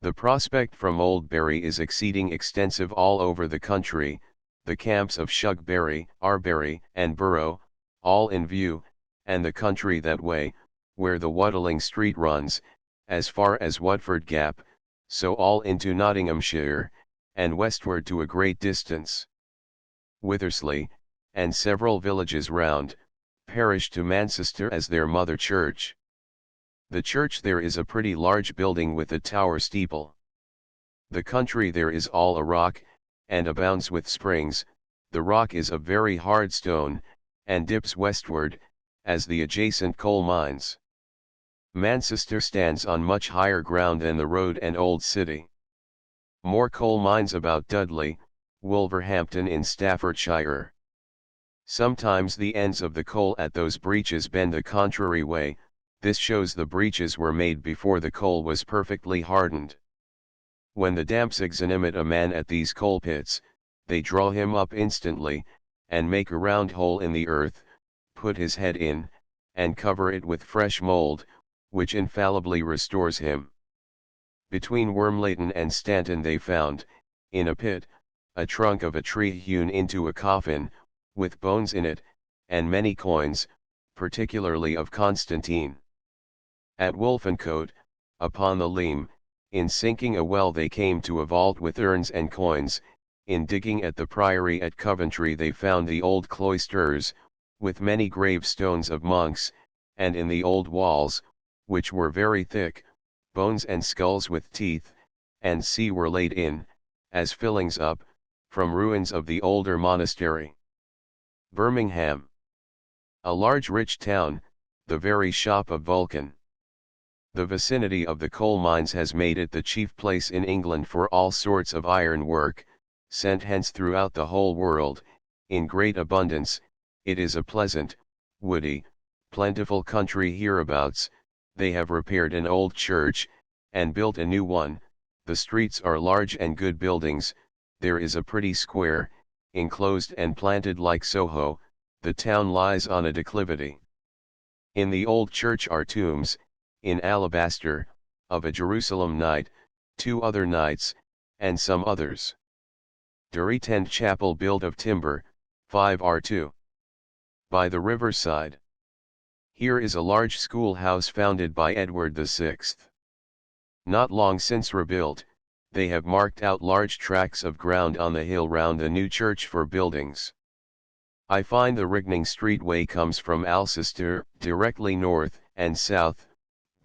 The prospect from Old Bury is exceeding extensive all over the country, the camps of Shugbury, Arbery, and Borough, all in view, and the country that way, where the Waddling Street runs, as far as Watford Gap, so all into Nottinghamshire, and westward to a great distance. Withersley, and several villages round, parish to Manchester as their mother church. The church there is a pretty large building with a tower steeple. The country there is all a rock, and abounds with springs. The rock is of very hard stone, and dips westward, as the adjacent coal mines. Manchester stands on much higher ground than the road and old city. More coal mines about Dudley, Wolverhampton in Staffordshire. Sometimes the ends of the coal at those breaches bend the contrary way. This shows the breaches were made before the coal was perfectly hardened. When the damps exanimate a man at these coal pits, they draw him up instantly, and make a round hole in the earth, put his head in, and cover it with fresh mould, which infallibly restores him. Between Wormleighton and Stanton they found, in a pit, a trunk of a tree hewn into a coffin, with bones in it, and many coins, particularly of Constantine. At Wolfencote, upon the Leam, in sinking a well they came to a vault with urns and coins. In digging at the priory at Coventry they found the old cloisters, with many gravestones of monks, and in the old walls, which were very thick, bones and skulls with teeth, and were laid in, as fillings up, from ruins of the older monastery. Birmingham. A large rich town, the very shop of Vulcan. The vicinity of the coal mines has made it the chief place in England for all sorts of iron work, sent hence throughout the whole world, in great abundance. It is a pleasant, woody, plentiful country hereabouts. They have repaired an old church, and built a new one. The streets are large and good buildings. There is a pretty square, enclosed and planted like Soho. The town lies on a declivity. In the old church are tombs, in alabaster, of a Jerusalem knight, 2 other knights, and some others. Durrytend chapel built of timber, 5r2. By the riverside. Here is a large schoolhouse founded by Edward VI. Not long since rebuilt, they have marked out large tracts of ground on the hill round the new church for buildings. I find the Rigning Street way comes from Alcester, directly north and south,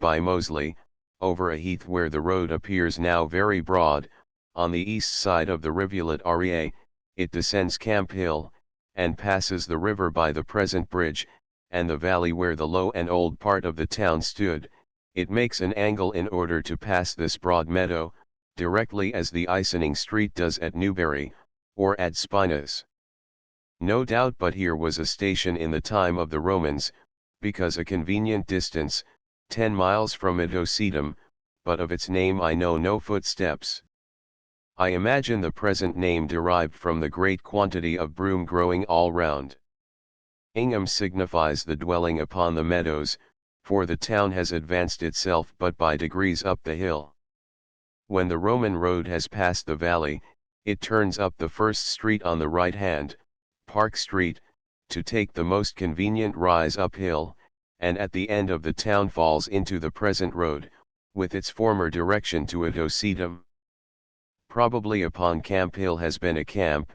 by Moseley, over a heath where the road appears now very broad. On the east side of the rivulet Rea, it descends Camp Hill, and passes the river by the present bridge, and the valley where the low and old part of the town stood. It makes an angle in order to pass this broad meadow, directly as the Icing Street does at Newbury, or at Spinas. No doubt but here was a station in the time of the Romans, because a convenient distance, 10 miles from Itosedum, but of its name I know no footsteps. I imagine the present name derived from the great quantity of broom growing all round. Ingham signifies the dwelling upon the meadows, for the town has advanced itself but by degrees up the hill. When the Roman road has passed the valley, it turns up the first street on the right hand, Park Street, to take the most convenient rise uphill, and at the end of the town falls into the present road, with its former direction to Itosedum. Probably upon Camp Hill has been a camp,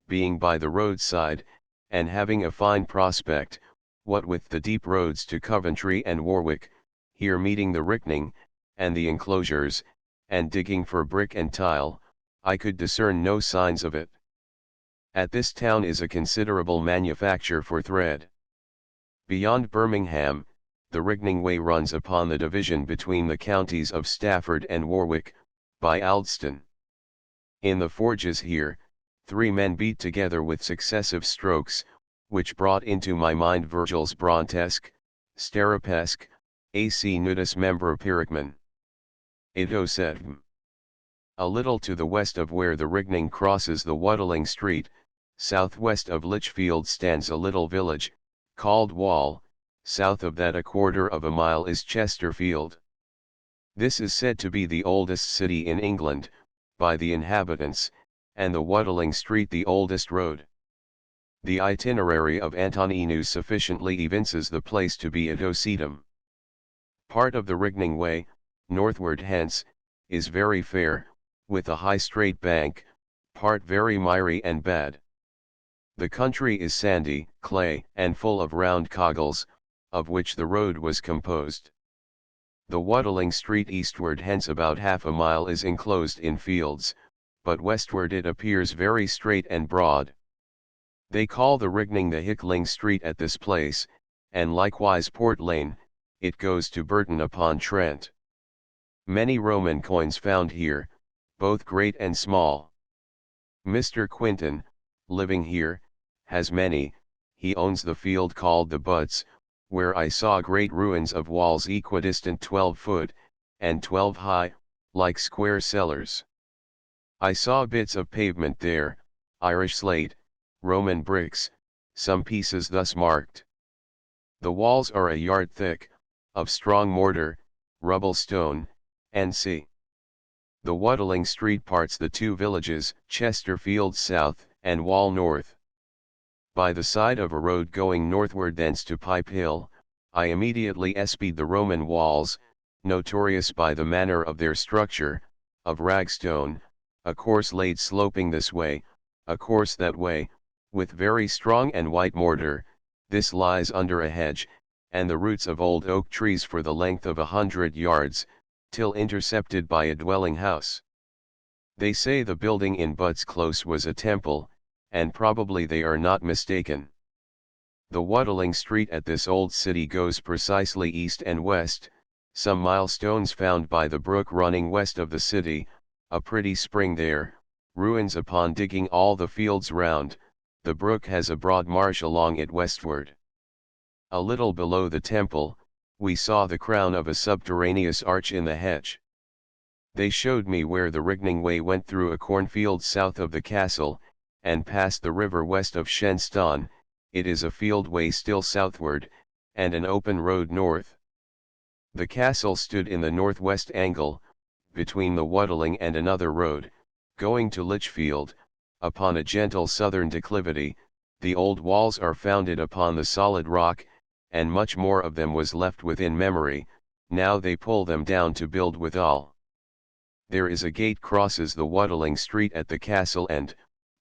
being by the roadside, and having a fine prospect, what with the deep roads to Coventry and Warwick, here meeting the Rickning, and the enclosures, and digging for brick and tile, I could discern no signs of it. At this town is a considerable manufacture for thread. Beyond Birmingham, the Rickning Way runs upon the division between the counties of Stafford and Warwick, by Aldston. In the forges here, 3 men beat together with successive strokes, which brought into my mind Virgil's Brontesque, Starapesque, ac nudus membra pyrrhicmen. Itosedum. A little to the west of where the Rickning crosses the Watling Street, southwest of Lichfield stands a little village, called Wall, south of that a quarter of a mile is Chesterfield. This is said to be the oldest city in England, by the inhabitants, and the Watling Street the oldest road. The itinerary of Antoninus sufficiently evinces the place to be Itosedum. Part of the Rickning Way, northward hence, is very fair, with a high straight bank, part very miry and bad. The country is sandy, clay, and full of round coggles, of which the road was composed. The Watling Street eastward hence about half a mile is enclosed in fields, but westward it appears very straight and broad. They call the Rickning the Hickling Street at this place, and likewise Port Lane, it goes to Burton upon Trent. Many Roman coins found here, both great and small. Mr. Quinton, living here, has many. He owns the field called the Butts, where I saw great ruins of walls equidistant 12 foot, and 12 high, like square cellars. I saw bits of pavement there, Irish slate, Roman bricks, some pieces thus marked. The walls are a yard thick, of strong mortar, rubble stone, and c. The Watling Street parts the 2 villages, Chesterfield south, and Wall north. By the side of a road going northward thence to Pipe Hill, I immediately espied the Roman walls, notorious by the manner of their structure, of ragstone, a course laid sloping this way, a course that way, with very strong and white mortar. This lies under a hedge, and the roots of old oak trees for the length of 100 yards, till intercepted by a dwelling house. They say the building in Butts Close was a temple, and probably they are not mistaken. The Watling Street at this old city goes precisely east and west, some milestones found by the brook running west of the city, a pretty spring there, ruins upon digging all the fields round. The brook has a broad marsh along it westward. A little below the temple, we saw the crown of a subterraneous arch in the hedge. They showed me where the Rickning Way went through a cornfield south of the castle, and past the river west of Shenstone. It is a field way still southward, and an open road north. The castle stood in the northwest angle, between the Watling and another road, going to Lichfield, upon a gentle southern declivity. The old walls are founded upon the solid rock, and much more of them was left within memory. Now they pull them down to build withal. There is a gate crosses the Watling Street at the castle end,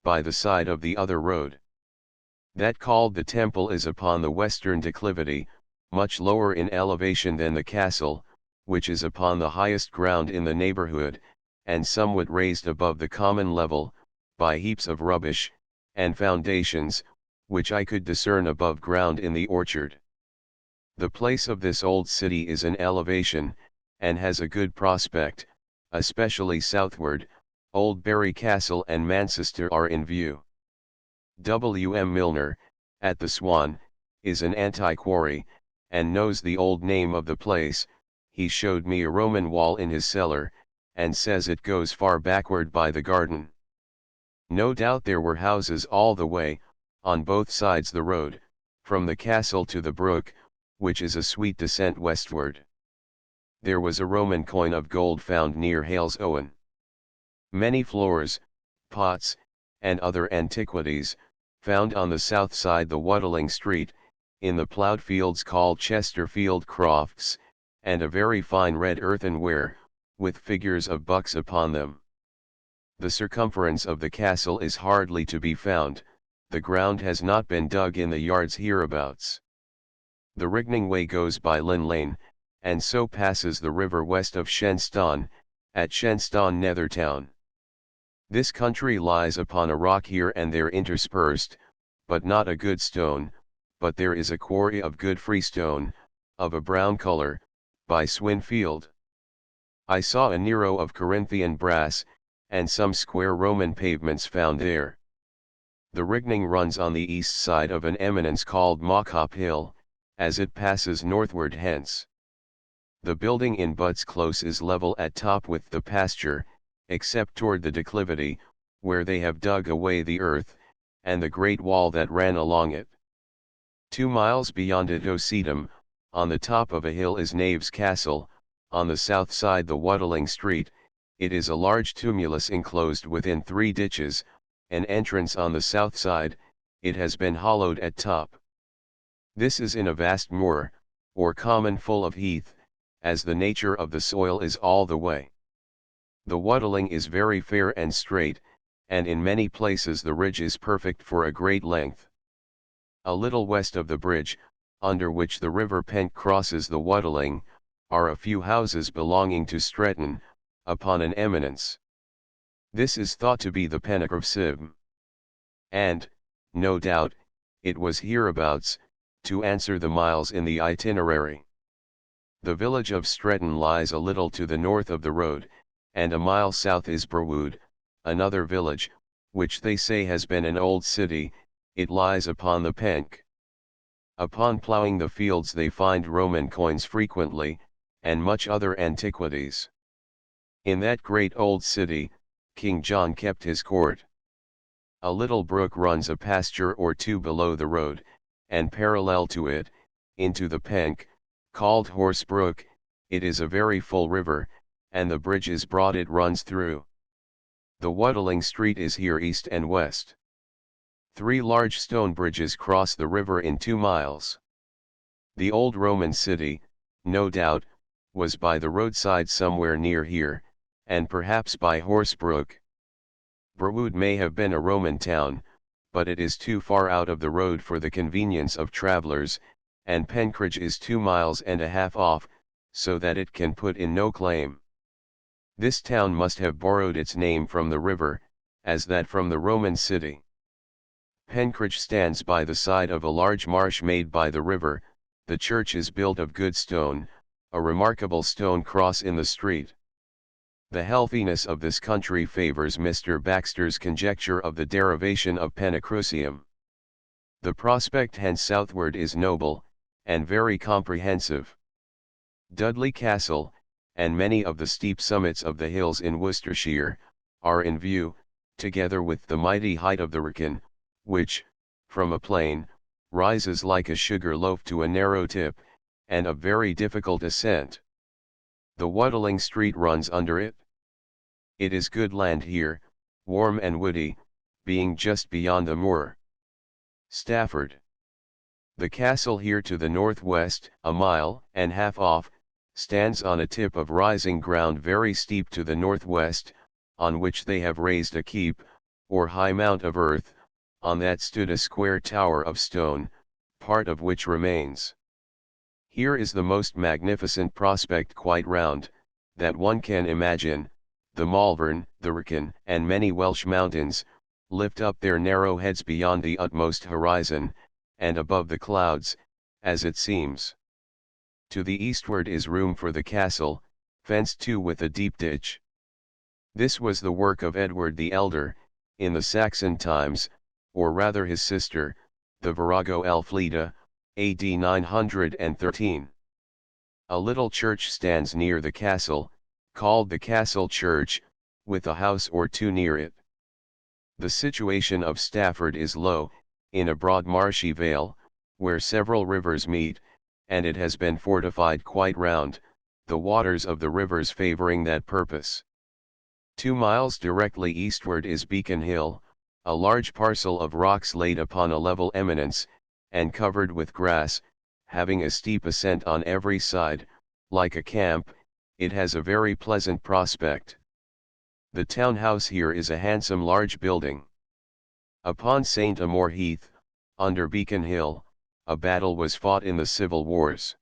by the side of the other road. That called the temple is upon the western declivity, much lower in elevation than the castle, which is upon the highest ground in the neighborhood, and somewhat raised above the common level, by heaps of rubbish, and foundations, which I could discern above ground in the orchard. The place of this old city is an elevation, and has a good prospect, especially southward, Old Bury Castle and Manchester are in view. W. M. Milner, at the Swan, is an antiquary, and knows the old name of the place. He showed me a Roman wall in his cellar, and says it goes far backward by the garden. No doubt there were houses all the way, on both sides the road, from the castle to the brook, which is a sweet descent westward. There was a Roman coin of gold found near Hales Owen. Many floors, pots, and other antiquities, found on the south side the Watling Street, in the ploughed fields called Chesterfield Crofts, and a very fine red earthenware, with figures of bucks upon them. The circumference of the castle is hardly to be found, the ground has not been dug in the yards hereabouts. The Rigning Way goes by Lynn Lane, and so passes the river west of Shenstone, at Shenstone Nethertown. This country lies upon a rock here and there interspersed, but not a good stone, but there is a quarry of good freestone, of a brown color, by Swinfield. I saw a Nero of Corinthian brass, and some square Roman pavements found there. The Rigning runs on the east side of an eminence called Mockop Hill, as it passes northward hence. The building in Butts Close is level at top with the pasture, except toward the declivity, where they have dug away the earth, and the great wall that ran along it. 2 miles beyond it Ocedum, on the top of a hill is Knave's Castle, on the south side the Watling Street. It is a large tumulus enclosed within 3 ditches, an entrance on the south side, it has been hollowed at top. This is in a vast moor, or common full of heath, as the nature of the soil is all the way. The Watling is very fair and straight, and in many places the ridge is perfect for a great length. A little west of the bridge, under which the river Pent crosses the Watling, are a few houses belonging to Stretton, upon an eminence. This is thought to be the Pennock of Sib. And, no doubt, it was hereabouts, to answer the miles in the itinerary. The village of Stretton lies a little to the north of the road, and a mile south is Burwood, another village, which they say has been an old city. It lies upon the Penk. Upon ploughing the fields they find Roman coins frequently, and much other antiquities. In that great old city, King John kept his court. A little brook runs a pasture or 2 below the road, and parallel to it, into the Penk, called Horse Brook. It is a very full river, and the bridge is broad it runs through. The Watling Street is here east and west. 3 large stone bridges cross the river in 2 miles. The old Roman city, no doubt, was by the roadside somewhere near here, and perhaps by Horsebrook. Burwood may have been a Roman town, but it is too far out of the road for the convenience of travelers, and Penkridge is 2 miles and a half off, so that it can put in no claim. This town must have borrowed its name from the river, as that from the Roman city. Penkridge stands by the side of a large marsh made by the river. The church is built of good stone, a remarkable stone cross in the street. The healthiness of this country favors Mr. Baxter's conjecture of the derivation of Penacrucium. The prospect hence southward is noble, and very comprehensive. Dudley Castle, and many of the steep summits of the hills in Worcestershire, are in view, together with the mighty height of the Wrekin, which, from a plain, rises like a sugar loaf to a narrow tip, and of very difficult ascent. The Watling Street runs under it. It is good land here, warm and woody, being just beyond the moor. Stafford. The castle here to the northwest, a mile and half off, stands on a tip of rising ground very steep to the northwest, on which they have raised a keep, or high mount of earth. On that stood a square tower of stone, part of which remains. Here is the most magnificent prospect quite round, that one can imagine. The Malvern, the Wrekin, and many Welsh mountains, lift up their narrow heads beyond the utmost horizon, and above the clouds, as it seems. To the eastward is room for the castle, fenced too with a deep ditch. This was the work of Edward the Elder, in the Saxon times, or rather his sister, the Virago Elfleda, AD 913. A little church stands near the castle, called the Castle Church, with a house or two near it. The situation of Stafford is low, in a broad marshy vale, where several rivers meet, and it has been fortified quite round, the waters of the rivers favouring that purpose. 2 miles directly eastward is Beacon Hill, a large parcel of rocks laid upon a level eminence, and covered with grass, having a steep ascent on every side. Like a camp, it has a very pleasant prospect. The town house here is a handsome large building. Upon St. Amor Heath, under Beacon Hill, a battle was fought in the civil wars.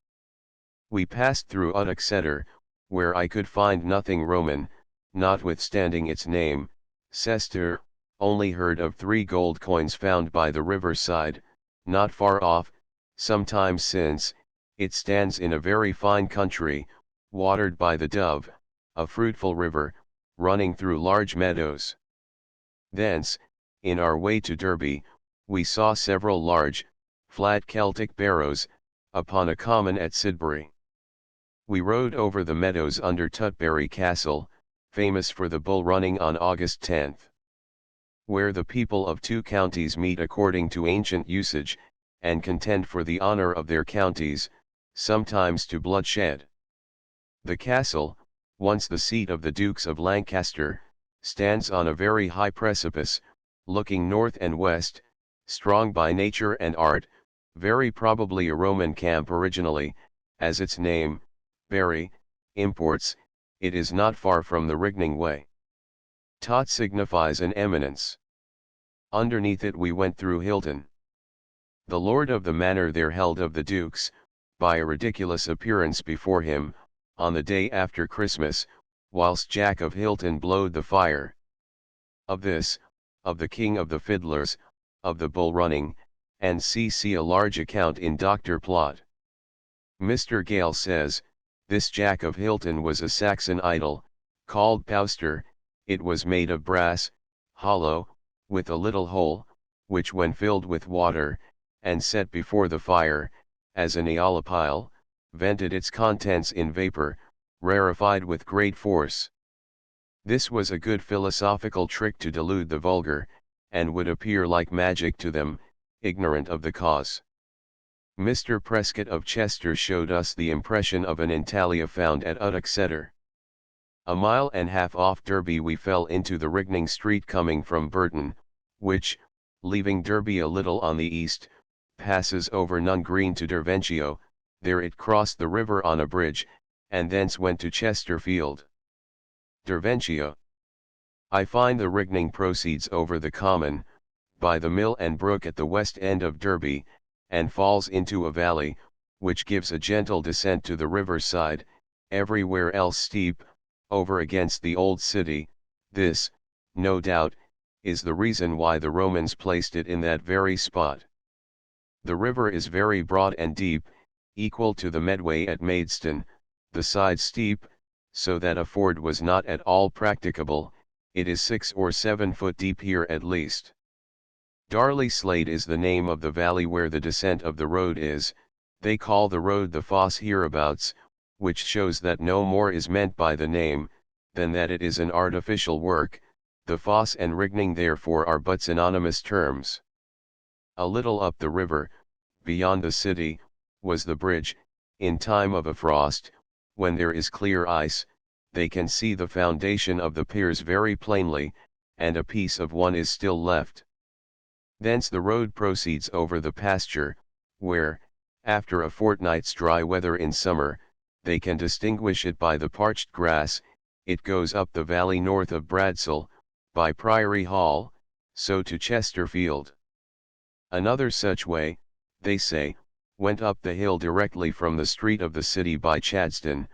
We passed through Uttoxeter, where I could find nothing Roman, notwithstanding its name, Cester, only heard of 3 gold coins found by the riverside, not far off. Some time since, it stands in a very fine country, watered by the Dove, a fruitful river, running through large meadows. Thence, in our way to Derby, we saw several large, flat Celtic barrows, upon a common at Sidbury. We rode over the meadows under Tutbury Castle, famous for the bull running on August 10, where the people of 2 counties meet according to ancient usage, and contend for the honour of their counties, sometimes to bloodshed. The castle, once the seat of the Dukes of Lancaster, stands on a very high precipice, looking north and west, strong by nature and art, very probably a Roman camp originally, as its name, Bury, imports. It is not far from the Rigning Way. Tot signifies an eminence. Underneath it we went through Hilton. The lord of the manor there held of the dukes, by a ridiculous appearance before him, on the day after Christmas, whilst Jack of Hilton blowed the fire. Of this, of the king of the fiddlers, of the bull running, and see a large account in Dr. Plot. Mr. Gale says, this Jack of Hilton was a Saxon idol, called Pauster. It was made of brass, hollow, with a little hole, which when filled with water, and set before the fire, as an eolipile, vented its contents in vapour, rarefied with great force. This was a good philosophical trick to delude the vulgar, and would appear like magic to them, ignorant of the cause. Mr. Prescott of Chester showed us the impression of an intalia found at Uttoxeter. A mile and a half off Derby we fell into the Rigning Street coming from Burton, which, leaving Derby a little on the east, passes over Nun Green to Derventio. There it crossed the river on a bridge, and thence went to Chesterfield. Derventio. I find the Rigning proceeds over the common, by the mill and brook at the west end of Derby, and falls into a valley, which gives a gentle descent to the river side, everywhere else steep, over against the old city. This, no doubt, is the reason why the Romans placed it in that very spot. The river is very broad and deep, equal to the Medway at Maidstone, the sides steep, so that a ford was not at all practicable. It is 6 or 7 foot deep here at least. Darley Slade is the name of the valley where the descent of the road is. They call the road the Foss hereabouts, which shows that no more is meant by the name, than that it is an artificial work. The Foss and Rigning therefore are but synonymous terms. A little up the river, beyond the city, was the bridge. In time of a frost, when there is clear ice, they can see the foundation of the piers very plainly, and a piece of one is still left. Thence the road proceeds over the pasture, where, after a fortnight's dry weather in summer, they can distinguish it by the parched grass. It goes up the valley north of Bradsell, by Priory Hall, so to Chesterfield. Another such way, they say, went up the hill directly from the street of the city by Chadston.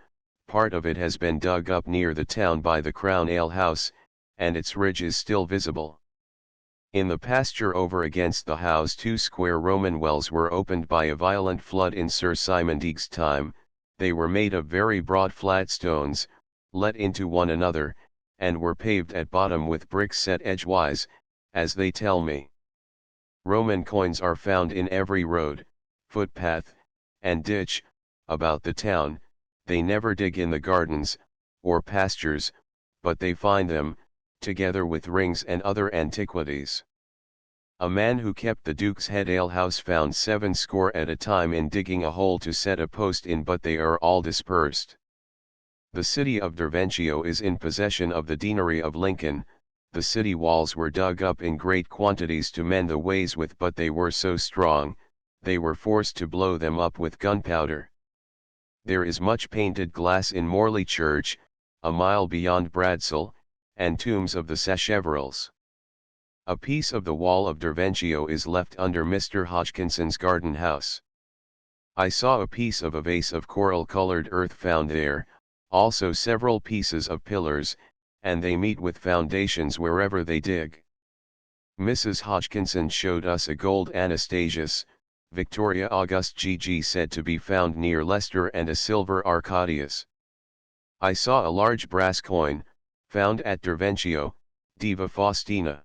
Part of it has been dug up near the town by the Crown Ale House, and its ridge is still visible. In the pasture over against the house 2 square Roman wells were opened by a violent flood in Sir Simon Digge's time. They were made of very broad flat stones, let into one another, and were paved at bottom with bricks set edgewise, as they tell me. Roman coins are found in every road, footpath, and ditch, about the town. They never dig in the gardens, or pastures, but they find them, together with rings and other antiquities. A man who kept the Duke's Head alehouse found 70 at a time in digging a hole to set a post in, but they are all dispersed. The city of Derventio is in possession of the deanery of Lincoln. The city walls were dug up in great quantities to mend the ways with, but they were so strong, they were forced to blow them up with gunpowder. There is much painted glass in Morley Church, a mile beyond Bradsell, and tombs of the Sacheverells. A piece of the wall of Derventio is left under Mr. Hodgkinson's garden house. I saw a piece of a vase of coral-colored earth found there, also several pieces of pillars, and they meet with foundations wherever they dig. Mrs. Hodgkinson showed us a gold Anastasius, Victoria August Gg said to be found near Leicester, and a silver Arcadius. I saw a large brass coin, found at Derventio, Diva Faustina.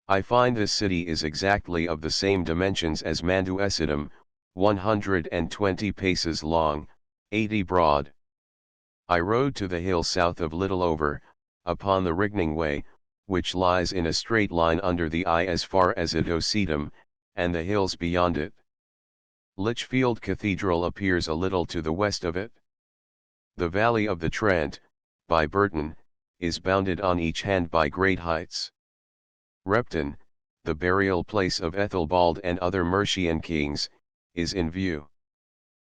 I find this city is exactly of the same dimensions as Manduesidum, 120 paces long, 80 broad. I rode to the hill south of Littleover, upon the Rigning Way, which lies in a straight line under the eye as far as Idocedum, and the hills beyond it. Lichfield Cathedral appears a little to the west of it. The valley of the Trent, by Burton, is bounded on each hand by great heights. Repton, the burial place of Ethelbald and other Mercian kings, is in view.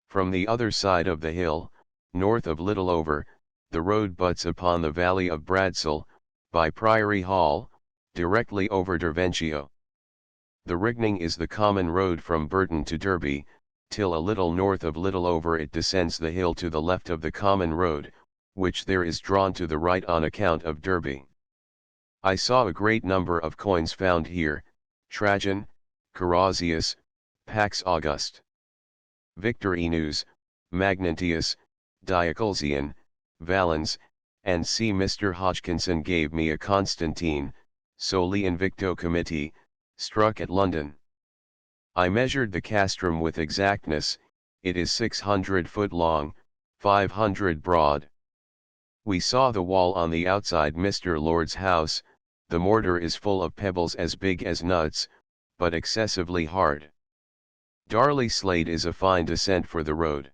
From the other side of the hill, north of Littleover, the road butts upon the valley of Bradsell, by Priory Hall, directly over Derventio. The Rigning is the common road from Burton to Derby, till a little north of Littleover it descends the hill to the left of the common road, which there is drawn to the right on account of Derby. I saw a great number of coins found here, Trajan, Carausius, Pax August, Victorinus, Magnentius, Diocletian, Valens, and C. Mr. Hodgkinson gave me a Constantine, Soli Invicto Committee, struck at London. I measured the castrum with exactness, it is 600 foot long, 500 broad. We saw the wall on the outside Mr. Lord's house. The mortar is full of pebbles as big as nuts, but excessively hard. Darley Slade is a fine descent for the road.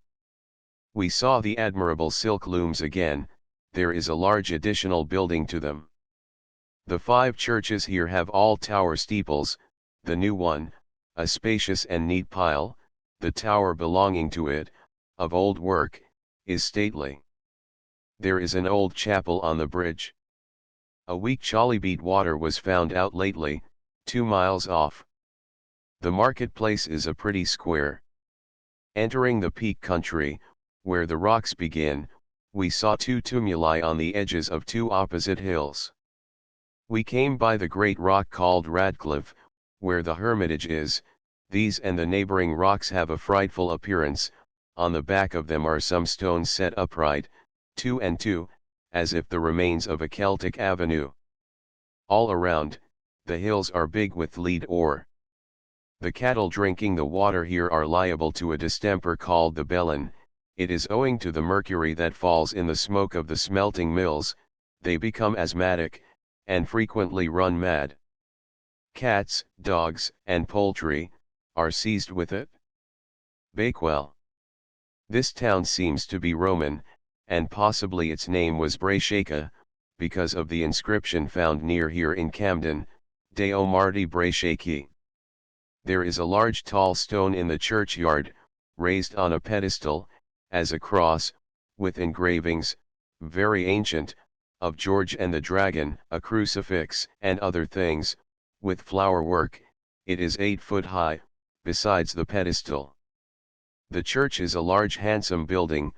We saw the admirable silk looms again, there is a large additional building to them. The 5 churches here have all tower steeples, the new one, a spacious and neat pile, the tower belonging to it, of old work, is stately. There is an old chapel on the bridge. A weak chalybeate water was found out lately, 2 miles off. The marketplace is a pretty square. Entering the peak country, where the rocks begin, we saw 2 tumuli on the edges of 2 opposite hills. We came by the great rock called Radcliffe, where the hermitage is. These and the neighboring rocks have a frightful appearance. On the back of them are some stones set upright, 2 and 2, as if the remains of a Celtic avenue. All around, the hills are big with lead ore. The cattle drinking the water here are liable to a distemper called the bellin. It is owing to the mercury that falls in the smoke of the smelting mills. They become asthmatic, and frequently run mad. Cats, dogs, and poultry, are seized with it. Bakewell. This town seems to be Roman, and possibly its name was Braeshaca, because of the inscription found near here in Camden, Deo Marti Braeshaci. There is a large tall stone in the churchyard, raised on a pedestal, as a cross, with engravings, very ancient, of George and the Dragon, a crucifix, and other things, with flower work. It is 8 foot high, besides the pedestal. The church is a large handsome building,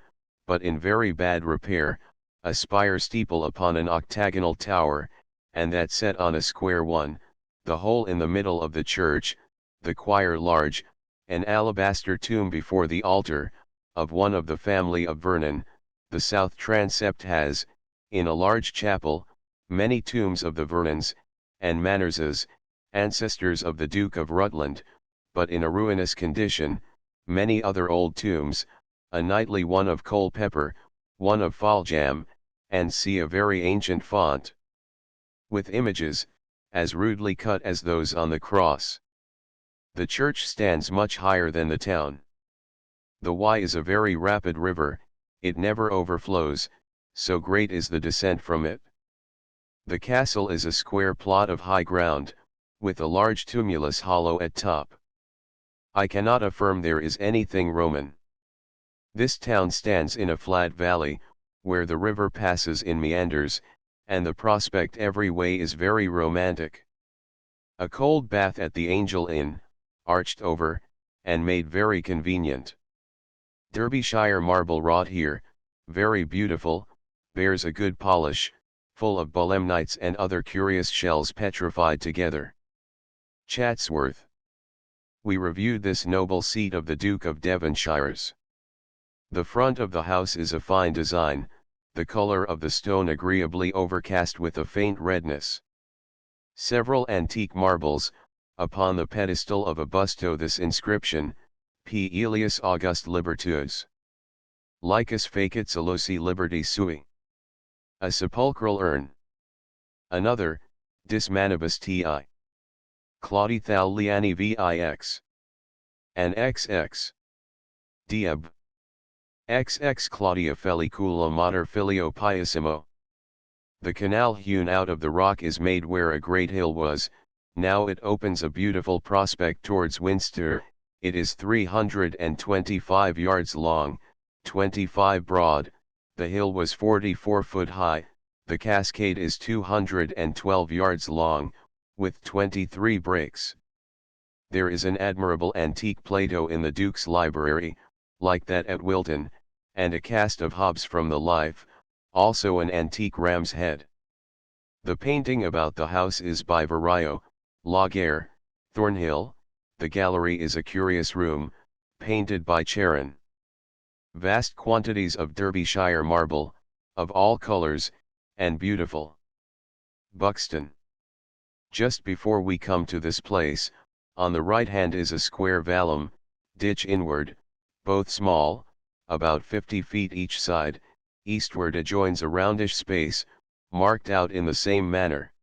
but in very bad repair, a spire steeple upon an octagonal tower, and that set on a square one, the whole in the middle of the church, the choir large, an alabaster tomb before the altar, of one of the family of Vernon. The south transept has, in a large chapel, many tombs of the Vernons and Mannerses, ancestors of the Duke of Rutland, but in a ruinous condition, many other old tombs, a knightly one of Culpeper, one of Foljambe, and see a very ancient font, with images, as rudely cut as those on the cross. The church stands much higher than the town. The Wye is a very rapid river, it never overflows, so great is the descent from it. The castle is a square plot of high ground, with a large tumulus hollow at top. I cannot affirm there is anything Roman. This town stands in a flat valley, where the river passes in meanders, and the prospect every way is very romantic. A cold bath at the Angel Inn, arched over, and made very convenient. Derbyshire marble wrought here, very beautiful, bears a good polish, full of belemnites and other curious shells petrified together. Chatsworth. We reviewed this noble seat of the Duke of Devonshire's. The front of the house is a fine design, the color of the stone agreeably overcast with a faint redness. Several antique marbles, upon the pedestal of a busto this inscription, P. Aelius August Libertus. Licus facit celosi liberty sui. A sepulchral urn. Another, Dis manibus ti. Claudi thal liani vix. An XX. Diab. XX Claudia Fellicula mater filio piissimo. The canal hewn out of the rock is made where a great hill was, now it opens a beautiful prospect towards Winster. It is 325 yards long, 25 broad, the hill was 44 foot high, the cascade is 212 yards long, with 23 breaks. There is an admirable antique Plato in the Duke's library, like that at Wilton, and a cast of Hobbes from the life, also an antique ram's head. The painting about the house is by Varillo, Laguerre, Thornhill. The gallery is a curious room, painted by Charon. Vast quantities of Derbyshire marble, of all colors, and beautiful. Buxton. Just before we come to this place, on the right hand is a square vallum, ditch inward, both small, about 50 feet each side, eastward adjoins a roundish space, marked out in the same manner.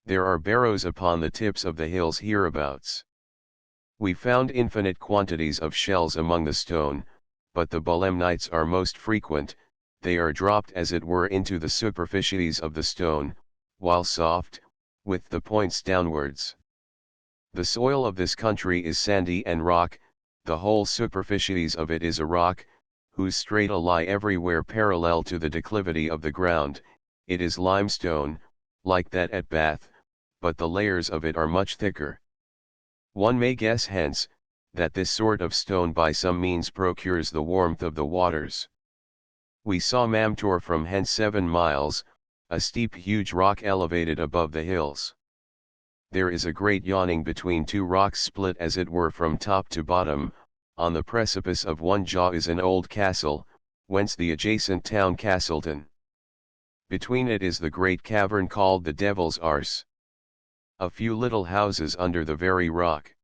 There are barrows upon the tips of the hills hereabouts. We found infinite quantities of shells among the stone, but the belemnites are most frequent, they are dropped as it were into the superficies of the stone, while soft, with the points downwards. The soil of this country is sandy and rock, the whole superficies of it is a rock, whose strata lie everywhere parallel to the declivity of the ground. It is limestone, like that at Bath, but the layers of it are much thicker. One may guess hence, that this sort of stone by some means procures the warmth of the waters. We saw Mamtor from hence 7 miles, a steep huge rock elevated above the hills. There is a great yawning between two rocks split as it were from top to bottom, on the precipice of one jaw is an old castle, whence the adjacent town Castleton. Between it is the great cavern called the Devil's Arse. A few little houses under the very rock.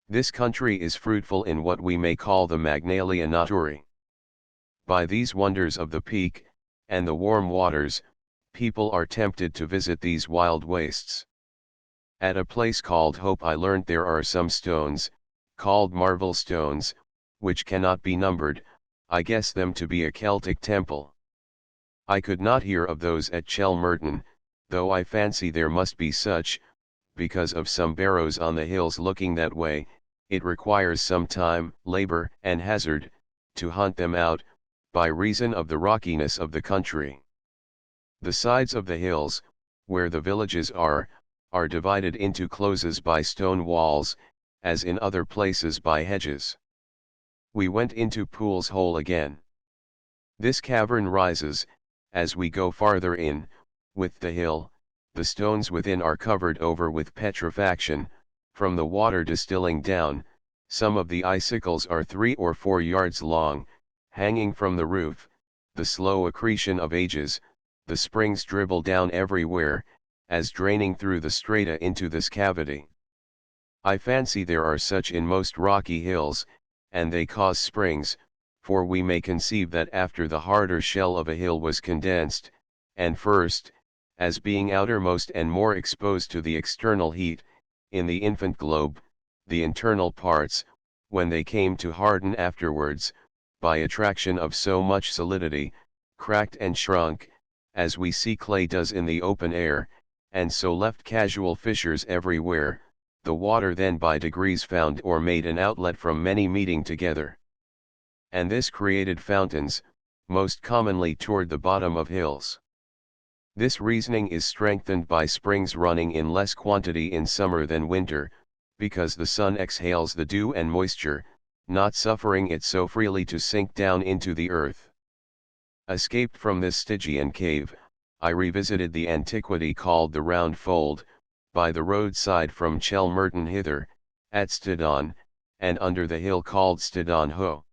This country is fruitful in what we may call the Magnalia Naturae. By these wonders of the peak, and the warm waters, people are tempted to visit these wild wastes. At a place called Hope I learnt there are some stones, called marvel stones, which cannot be numbered. I guess them to be a Celtic temple. I could not hear of those at Chelmerton, though I fancy there must be such, because of some barrows on the hills looking that way. It requires some time, labor, and hazard, to hunt them out, by reason of the rockiness of the country. The sides of the hills, where the villages are divided into closes by stone walls, as in other places by hedges. We went into Pool's Hole again. This cavern rises, as we go farther in, with the hill. The stones within are covered over with petrifaction, from the water distilling down. Some of the icicles are 3 or 4 yards long, hanging from the roof, the slow accretion of ages, the springs dribble down everywhere, as draining through the strata into this cavity. I fancy there are such in most rocky hills, and they cause springs, for we may conceive that after the harder shell of a hill was condensed, and first, as being outermost and more exposed to the external heat, in the infant globe, the internal parts, when they came to harden afterwards, by attraction of so much solidity, cracked and shrunk, as we see clay does in the open air, and so left casual fissures everywhere, the water then by degrees found or made an outlet from many meeting together. And this created fountains, most commonly toward the bottom of hills. This reasoning is strengthened by springs running in less quantity in summer than winter, because the sun exhales the dew and moisture, not suffering it so freely to sink down into the earth. Escaped from this Stygian cave, I revisited the antiquity called the Round Fold, by the roadside from Chelmerton hither, at Stedon, and under the hill called Stedon Ho.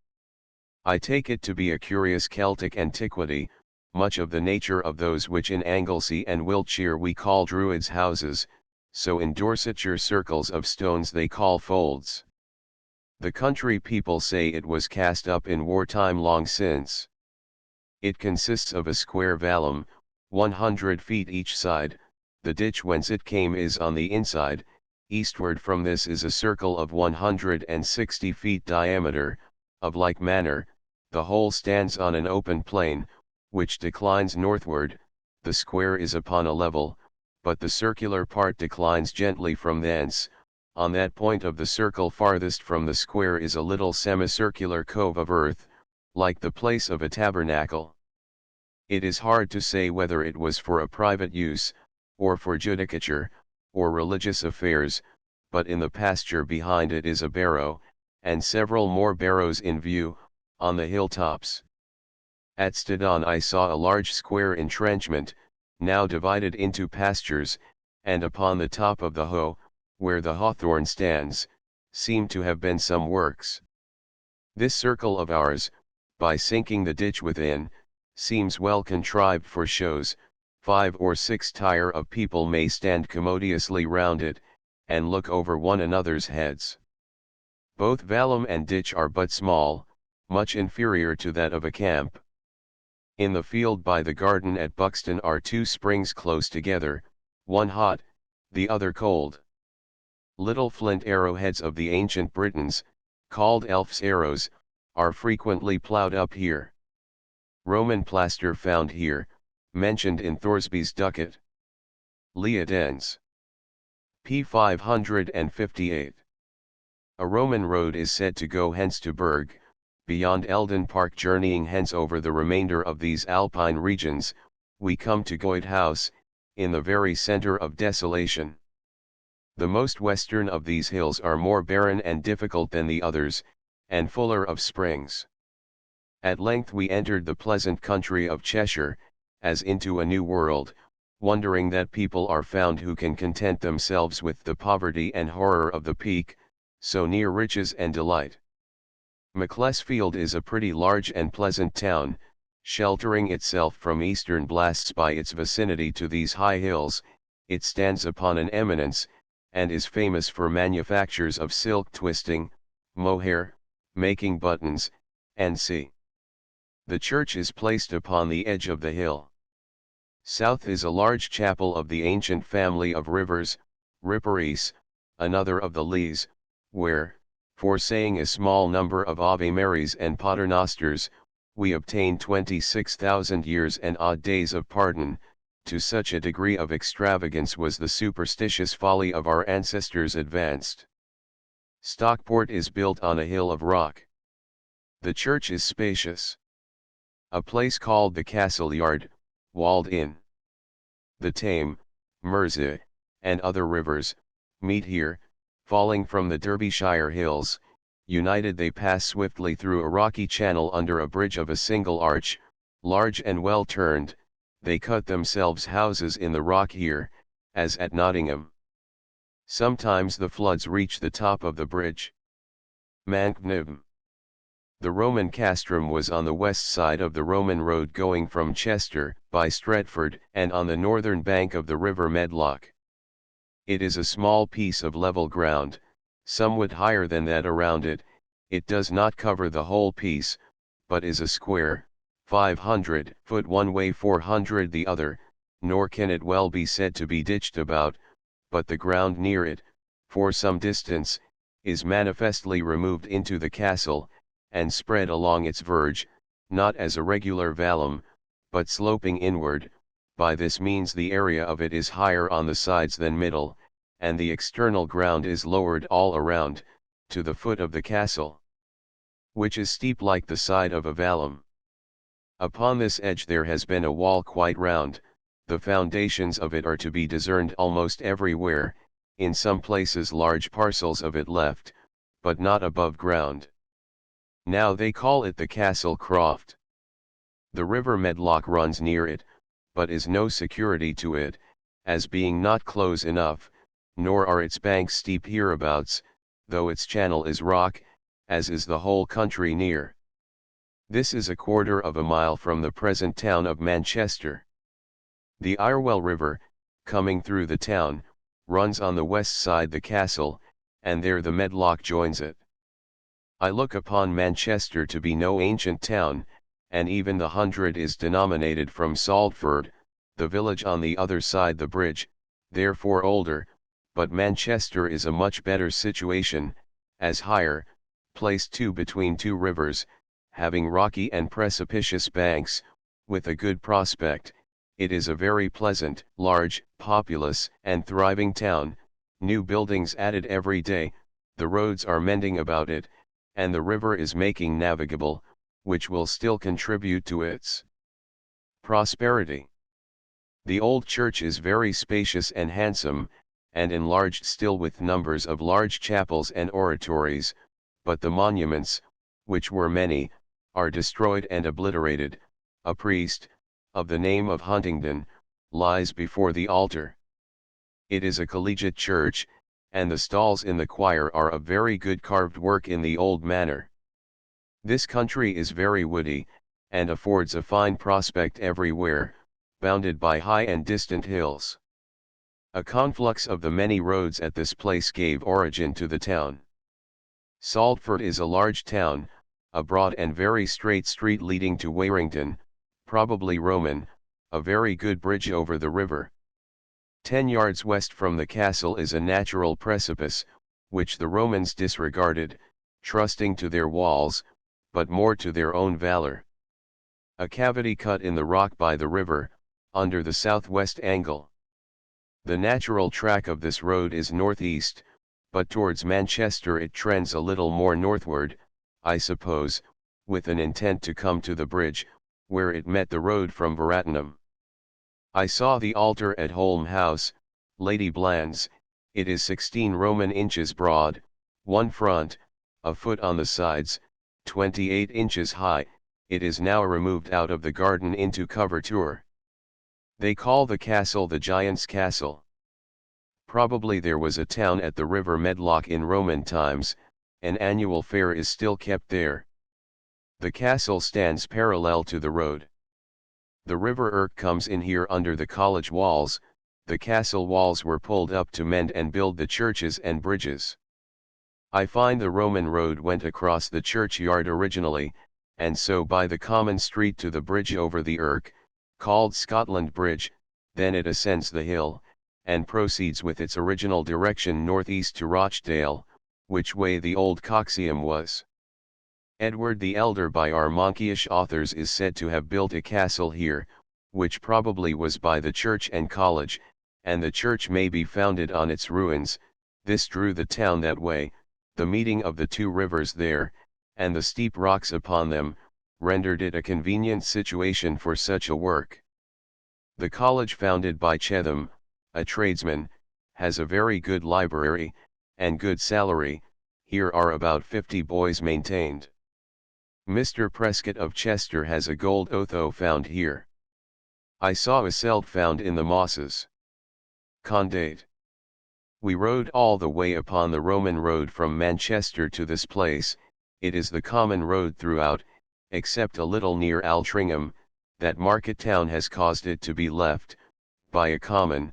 I take it to be a curious Celtic antiquity, much of the nature of those which in Anglesey and Wiltshire we call Druids' houses, so in Dorsetshire circles of stones they call folds. The country people say it was cast up in wartime long since. It consists of a square vallum, 100 feet each side, the ditch whence it came is on the inside, eastward from this is a circle of 160 feet diameter, of like manner, the whole stands on an open plain, which declines northward, the square is upon a level, but the circular part declines gently from thence. On that point of the circle farthest from the square is a little semicircular cove of earth, like the place of a tabernacle. It is hard to say whether it was for a private use, or for judicature, or religious affairs, but in the pasture behind it is a barrow, and several more barrows in view, on the hilltops. At Stedon I saw a large square entrenchment, now divided into pastures, and upon the top of the Hoe, where the hawthorn stands, seemed to have been some works. This circle of ours, by sinking the ditch within, seems well contrived for shows. 5 or 6 tier of people may stand commodiously round it, and look over one another's heads. Both vallum and ditch are but small, much inferior to that of a camp. In the field by the garden at Buxton are 2 springs close together, one hot, the other cold. Little flint arrowheads of the ancient Britons, called elf's arrows, are frequently ploughed up here. Roman plaster found here, mentioned in Thorsby's Ducat. Leodens. p. 558. A Roman road is said to go hence to Berg, beyond Eldon Park. Journeying hence over the remainder of these alpine regions, we come to Goyde House, in the very centre of desolation. The most western of these hills are more barren and difficult than the others, and fuller of springs. At length we entered the pleasant country of Cheshire, as into a new world, wondering that people are found who can content themselves with the poverty and horror of the Peak, so near riches and delight. Macclesfield is a pretty large and pleasant town, sheltering itself from eastern blasts by its vicinity to these high hills. It stands upon an eminence, and is famous for manufactures of silk twisting, mohair, making buttons, &c. The church is placed upon the edge of the hill. South is a large chapel of the ancient family of Rivers, Ripperies, another of the Lees, where, for saying a small number of Ave Marys and Paternosters, we obtain 26,000 years and odd days of pardon. To such a degree of extravagance was the superstitious folly of our ancestors advanced. Stockport is built on a hill of rock. The church is spacious. A place called the Castle Yard, walled in. The Tame, Mersey, and other rivers, meet here, falling from the Derbyshire hills. United they pass swiftly through a rocky channel under a bridge of a single arch, large and well turned. They cut themselves houses in the rock here, as at Nottingham. Sometimes the floods reach the top of the bridge. Manknibm. The Roman castrum was on the west side of the Roman road going from Chester, by Stretford, and on the northern bank of the river Medlock. It is a small piece of level ground, somewhat higher than that around it. It does not cover the whole piece, but is a square, 500 foot one way 400 the other, nor can it well be said to be ditched about, but the ground near it, for some distance, is manifestly removed into the castle, and spread along its verge, not as a regular vallum, but sloping inward. By this means the area of it is higher on the sides than middle, and the external ground is lowered all around, to the foot of the castle, which is steep like the side of a vallum. Upon this edge there has been a wall quite round. The foundations of it are to be discerned almost everywhere, in some places large parcels of it left, but not above ground. Now they call it the Castle Croft. The river Medlock runs near it, but is no security to it, as being not close enough, nor are its banks steep hereabouts, though its channel is rock, as is the whole country near. This is a quarter of a mile from the present town of Manchester. The Irwell River, coming through the town, runs on the west side the castle, and there the Medlock joins it. I look upon Manchester to be no ancient town, and even the hundred is denominated from Saltford, the village on the other side the bridge, therefore older, but Manchester is a much better situation, as higher, placed too between two rivers, having rocky and precipitous banks, with a good prospect. It is a very pleasant, large, populous, and thriving town, new buildings added every day, the roads are mending about it, and the river is making navigable, which will still contribute to its prosperity. The old church is very spacious and handsome, and enlarged still with numbers of large chapels and oratories, but the monuments, which were many, are destroyed and obliterated. A priest, of the name of Huntingdon, lies before the altar. It is a collegiate church, and the stalls in the choir are of very good carved work in the old manner. This country is very woody, and affords a fine prospect everywhere, bounded by high and distant hills. A conflux of the many roads at this place gave origin to the town. Saltford is a large town, a broad and very straight street leading to Warrington, probably Roman, a very good bridge over the river. 10 yards west from the castle is a natural precipice, which the Romans disregarded, trusting to their walls, but more to their own valor. A cavity cut in the rock by the river, under the southwest angle. The natural track of this road is northeast, but towards Manchester it trends a little more northward, I suppose, with an intent to come to the bridge, where it met the road from Baratonham. I saw the altar at Holme House, Lady Bland's. It is 16 Roman inches broad, one front, a foot on the sides, 28 inches high. It is now removed out of the garden into coverture. They call the castle the Giant's Castle. Probably there was a town at the river Medlock in Roman times. An annual fair is still kept there. The castle stands parallel to the road. The river Irk comes in here under the college walls. The castle walls were pulled up to mend and build the churches and bridges. I find the Roman road went across the churchyard originally, and so by the common street to the bridge over the Irk, called Scotland Bridge. Then it ascends the hill, and proceeds with its original direction northeast to Rochdale, which way the old Coxeum was. Edward the Elder by our monkish authors is said to have built a castle here, which probably was by the church and college, and the church may be founded on its ruins. This drew the town that way. The meeting of the two rivers there, and the steep rocks upon them, rendered it a convenient situation for such a work. The college founded by Chetham, a tradesman, has a very good library, and good salary. Here are about 50 boys maintained. Mr. Prescott of Chester has a gold otho found here. I saw a celt found in the mosses. Condate. We rode all the way upon the Roman road from Manchester to this place. it is the common road throughout, except a little near Altrincham, that market town has caused it to be left, by a common,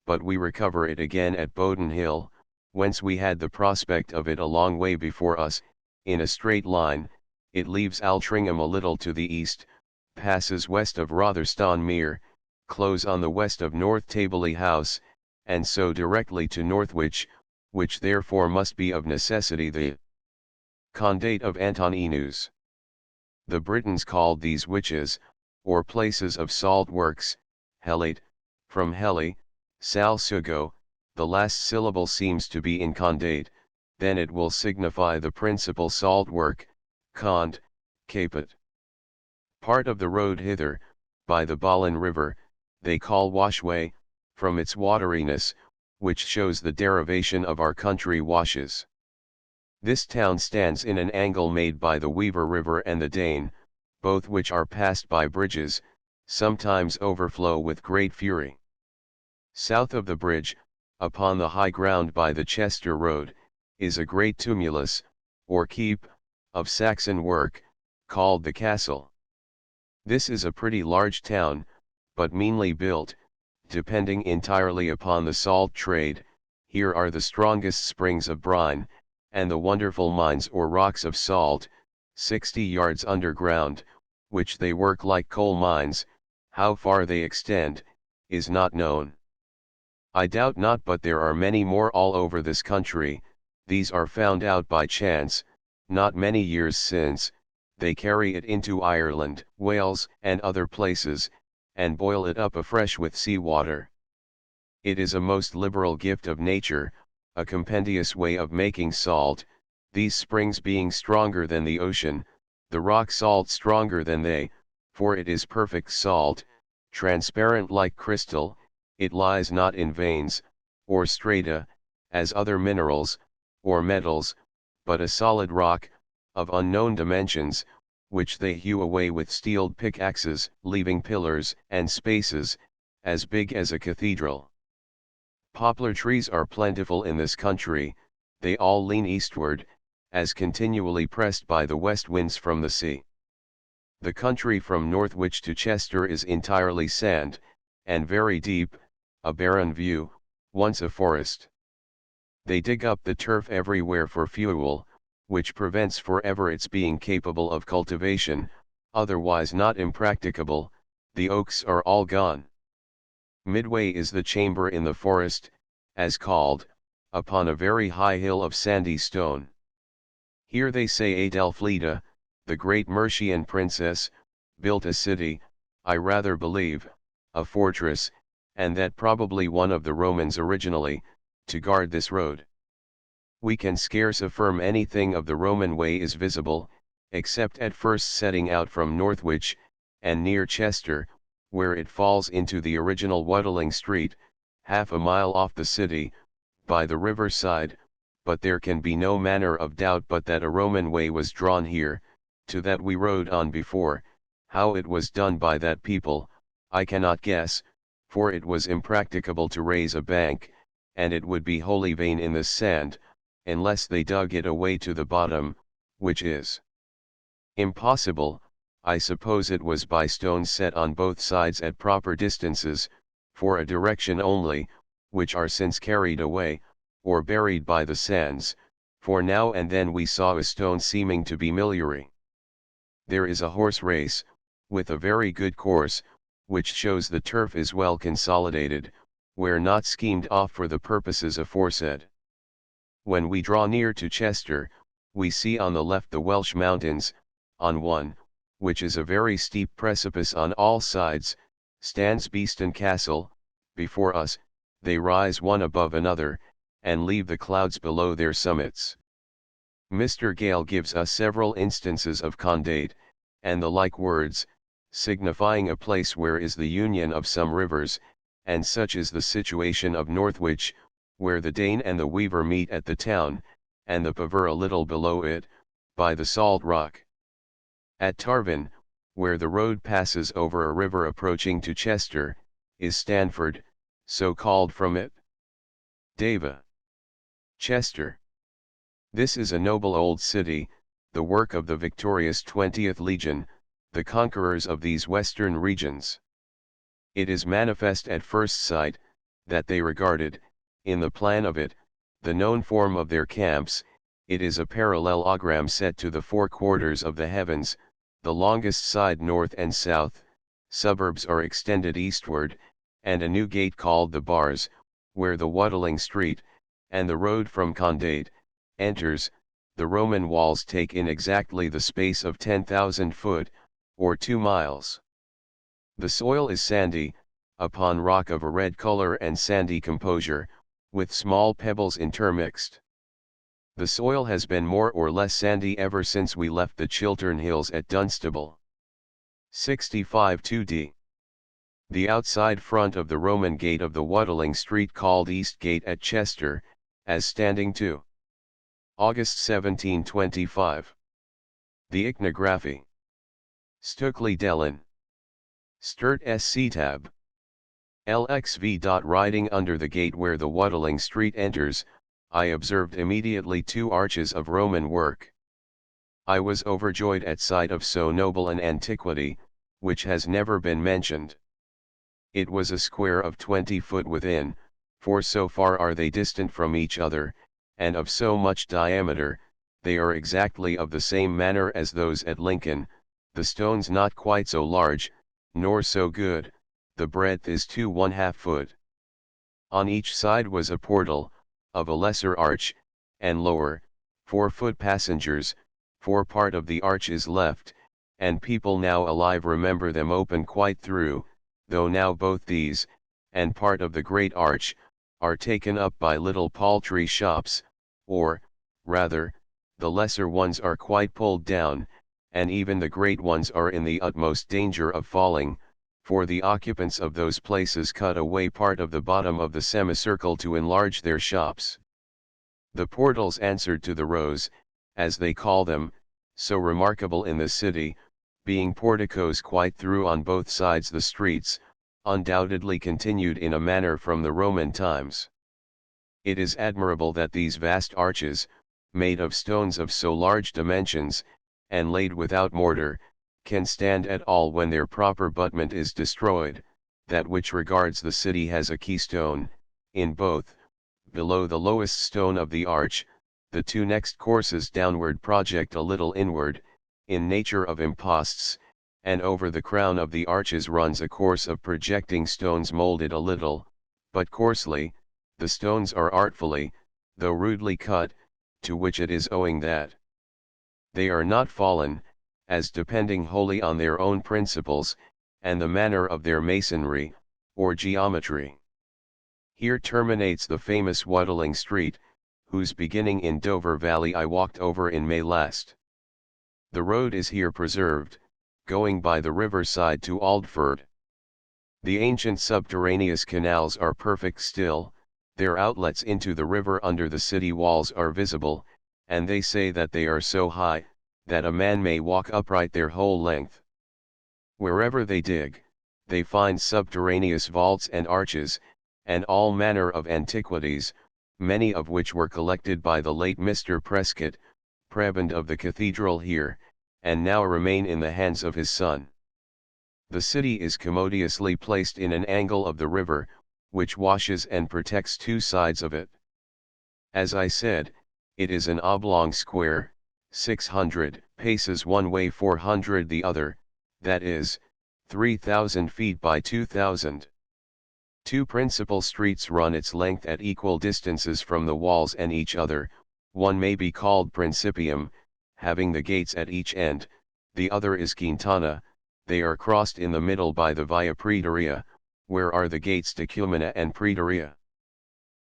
but we recover it again at Bowden Hill, whence we had the prospect of it a long way before us, in a straight line. It leaves Altrincham a little to the east, passes west of Rotherstone Mere, close on the west of North Tabley House, and so directly to Northwich, which therefore must be of necessity the condate of Antoninus. The Britons called these witches, or places of salt works, helate, from heli, sal sugo, the last syllable seems to be in condate, then it will signify the principal salt work, cond, caput. Part of the road hither, by the Ballan River, they call Washway, from its wateriness, which shows the derivation of our country washes. This town stands in an angle made by the Weaver River and the Dane, both which are passed by bridges, sometimes overflow with great fury. South of the bridge, upon the high ground by the Chester road, is a great tumulus, or keep, of Saxon work, called the Castle. This is a pretty large town, but meanly built, depending entirely upon the salt trade. Here are the strongest springs of brine, and the wonderful mines or rocks of salt, 60 yards underground, which they work like coal mines. How far they extend, is not known. I doubt not but there are many more all over this country. These are found out by chance. Not many years since, they carry it into Ireland, Wales, and other places, and boil it up afresh with sea water. It is a most liberal gift of nature, a compendious way of making salt, these springs being stronger than the ocean, the rock salt stronger than they, for it is perfect salt, transparent like crystal. It lies not in veins, or strata, as other minerals, or metals, but a solid rock, of unknown dimensions, which they hew away with steeled pickaxes, leaving pillars and spaces, as big as a cathedral. Poplar trees are plentiful in this country, they all lean eastward, as continually pressed by the west winds from the sea. The country from Northwich to Chester is entirely sand, and very deep, a barren view, once a forest. They dig up the turf everywhere for fuel, which prevents forever its being capable of cultivation, otherwise not impracticable. The oaks are all gone. Midway is the chamber in the forest, as called, upon a very high hill of sandy stone. Here they say Adelfleda, the great Mercian princess, built a city, I rather believe, a fortress, and that probably one of the Romans originally, to guard this road. We can scarce affirm anything of the Roman way is visible, except at first setting out from Northwich, and near Chester, where it falls into the original Watling Street, half a mile off the city, by the river side, but there can be no manner of doubt but that a Roman way was drawn here. To that we rode on before. How it was done by that people, I cannot guess, for it was impracticable to raise a bank, and it would be wholly vain in the sand, unless they dug it away to the bottom, which is impossible. I suppose it was by stones set on both sides at proper distances, for a direction only, which are since carried away, or buried by the sands, for now and then we saw a stone seeming to be miliary. There is a horse race, with a very good course, which shows the turf is well consolidated, where not schemed off for the purposes aforesaid. When we draw near to Chester, we see on the left the Welsh mountains. On one, which is a very steep precipice on all sides, stands Beeston Castle. Before us, they rise one above another, and leave the clouds below their summits. Mr. Gale gives us several instances of condate, and the like words, signifying a place where is the union of some rivers, and such is the situation of Northwich, where the Dane and the Weaver meet at the town, and the Paver a little below it, by the Salt Rock. At Tarvin, where the road passes over a river approaching to Chester, is Stanford, so called from it. Deva. Chester. This is a noble old city, the work of the victorious 20th Legion, the conquerors of these western regions. It is manifest at first sight, that they regarded, in the plan of it, the known form of their camps. It is a parallelogram set to the four quarters of the heavens, the longest side north and south, suburbs are extended eastward, and a new gate called the Bars, where the Watling Street, and the road from Condate, enters. The Roman walls take in exactly the space of 10,000 foot, or 2 miles. The soil is sandy, upon rock of a red color and sandy composure, with small pebbles intermixed. The soil has been more or less sandy ever since we left the Chiltern Hills at Dunstable. 65 2d. The outside front of the Roman gate of the Watling Street called East Gate at Chester, as standing to August 1725. The iconography. Stukeley Dellin. Sturt sc tab. LXV. Riding under the gate where the Watling Street enters, I observed immediately 2 arches of Roman work. I was overjoyed at sight of so noble an antiquity, which has never been mentioned. It was a square of 20 foot within, for so far are they distant from each other, and of so much diameter, they are exactly of the same manner as those at Lincoln, the stones not quite so large, nor so good, the breadth is 2½ foot. On each side was a portal, of a lesser arch, and lower, 4-foot passengers, for part of the arch is left, and people now alive remember them open quite through, though now both these, and part of the great arch, are taken up by little paltry shops, or, rather, the lesser ones are quite pulled down, and even the great ones are in the utmost danger of falling, for the occupants of those places cut away part of the bottom of the semicircle to enlarge their shops. The portals answered to the rows, as they call them, so remarkable in the city, being porticos quite through on both sides the streets, undoubtedly continued in a manner from the Roman times. It is admirable that these vast arches, made of stones of so large dimensions, and laid without mortar, can stand at all when their proper abutment is destroyed. That which regards the city has a keystone, in both, below the lowest stone of the arch, the 2 next courses downward project a little inward, in nature of imposts, and over the crown of the arches runs a course of projecting stones moulded a little, but coarsely. The stones are artfully, though rudely cut, to which it is owing that they are not fallen, as depending wholly on their own principles, and the manner of their masonry, or geometry. Here terminates the famous Watling Street, whose beginning in Dover Valley I walked over in May last. The road is here preserved, going by the river side to Aldford. The ancient subterraneous canals are perfect still, their outlets into the river under the city walls are visible, and they say that they are so high, that a man may walk upright their whole length. Wherever they dig, they find subterraneous vaults and arches, and all manner of antiquities, many of which were collected by the late Mr. Prescott, prebend of the cathedral here, and now remain in the hands of his son. The city is commodiously placed in an angle of the river, which washes and protects 2 sides of it. As I said, it is an oblong square, 600 paces one way 400 the other, that is, 3,000 feet by 2,000. 2 principal streets run its length at equal distances from the walls and each other, one may be called Principium, having the gates at each end, the other is Quintana, they are crossed in the middle by the Via Praetoria, where are the gates Decumana and Praetoria.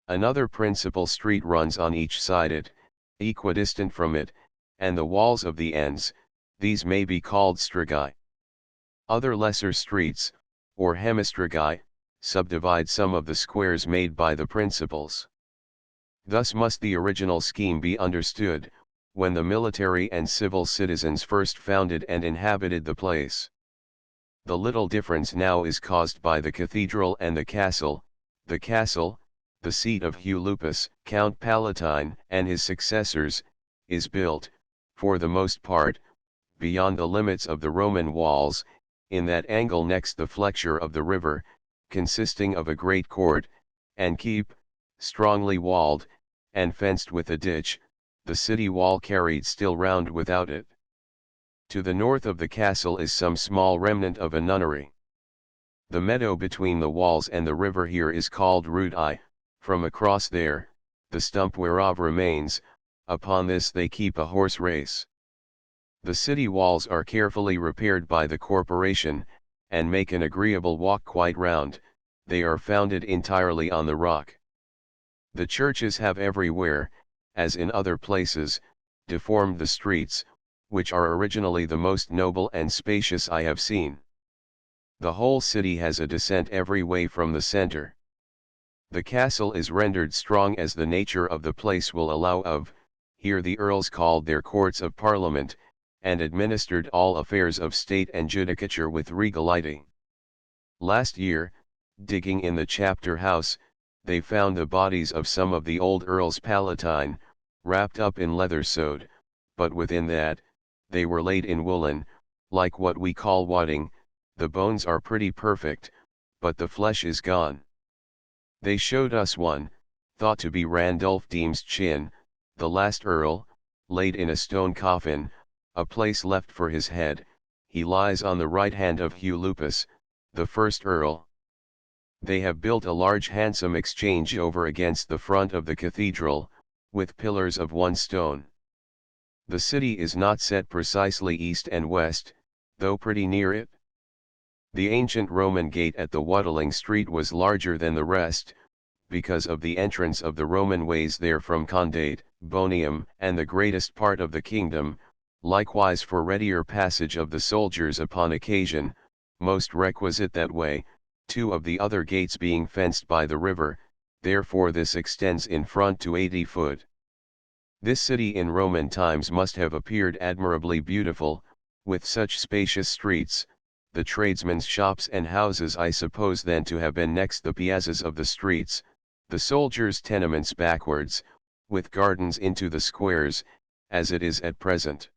Another principal street runs on each side it, equidistant from it, and the walls of the ends, these may be called Strigi. Other lesser streets, or hemistrigi, subdivide some of the squares made by the principals. Thus must the original scheme be understood, when the military and civil citizens first founded and inhabited the place. The little difference now is caused by the cathedral and the castle, the seat of Hugh Lupus, Count Palatine, and his successors, is built, for the most part, beyond the limits of the Roman walls, in that angle next the flexure of the river, consisting of a great court, and keep, strongly walled, and fenced with a ditch, the city wall carried still round without it. To the north of the castle is some small remnant of a nunnery. The meadow between the walls and the river here is called Rudi, from across there, the stump whereof remains, upon this they keep a horse race. The city walls are carefully repaired by the corporation, and make an agreeable walk quite round. They are founded entirely on the rock. The churches have everywhere, as in other places, deformed the streets, which are originally the most noble and spacious I have seen. The whole city has a descent every way from the center. The castle is rendered strong as the nature of the place will allow of. Here the earls called their courts of parliament, and administered all affairs of state and judicature with regality. Last year, digging in the chapter house, they found the bodies of some of the old earls palatine, wrapped up in leather sewed, but within that, they were laid in woolen, like what we call wadding. The bones are pretty perfect, but the flesh is gone. They showed us one, thought to be Randulph Deem's chin, the last earl, laid in a stone coffin, a place left for his head. He lies on the right hand of Hugh Lupus, the first earl. They have built a large handsome exchange over against the front of the cathedral, with pillars of one stone. The city is not set precisely east and west, though pretty near it. The ancient Roman gate at the Watling Street was larger than the rest, because of the entrance of the Roman ways there from Condate, Bonium, and the greatest part of the kingdom, likewise for readier passage of the soldiers upon occasion, most requisite that way, two of the other gates being fenced by the river, therefore this extends in front to 80 foot. This city in Roman times must have appeared admirably beautiful, with such spacious streets. The tradesmen's shops and houses I suppose then to have been next the piazzas of the streets, the soldiers' tenements backwards, with gardens into the squares, as it is at present.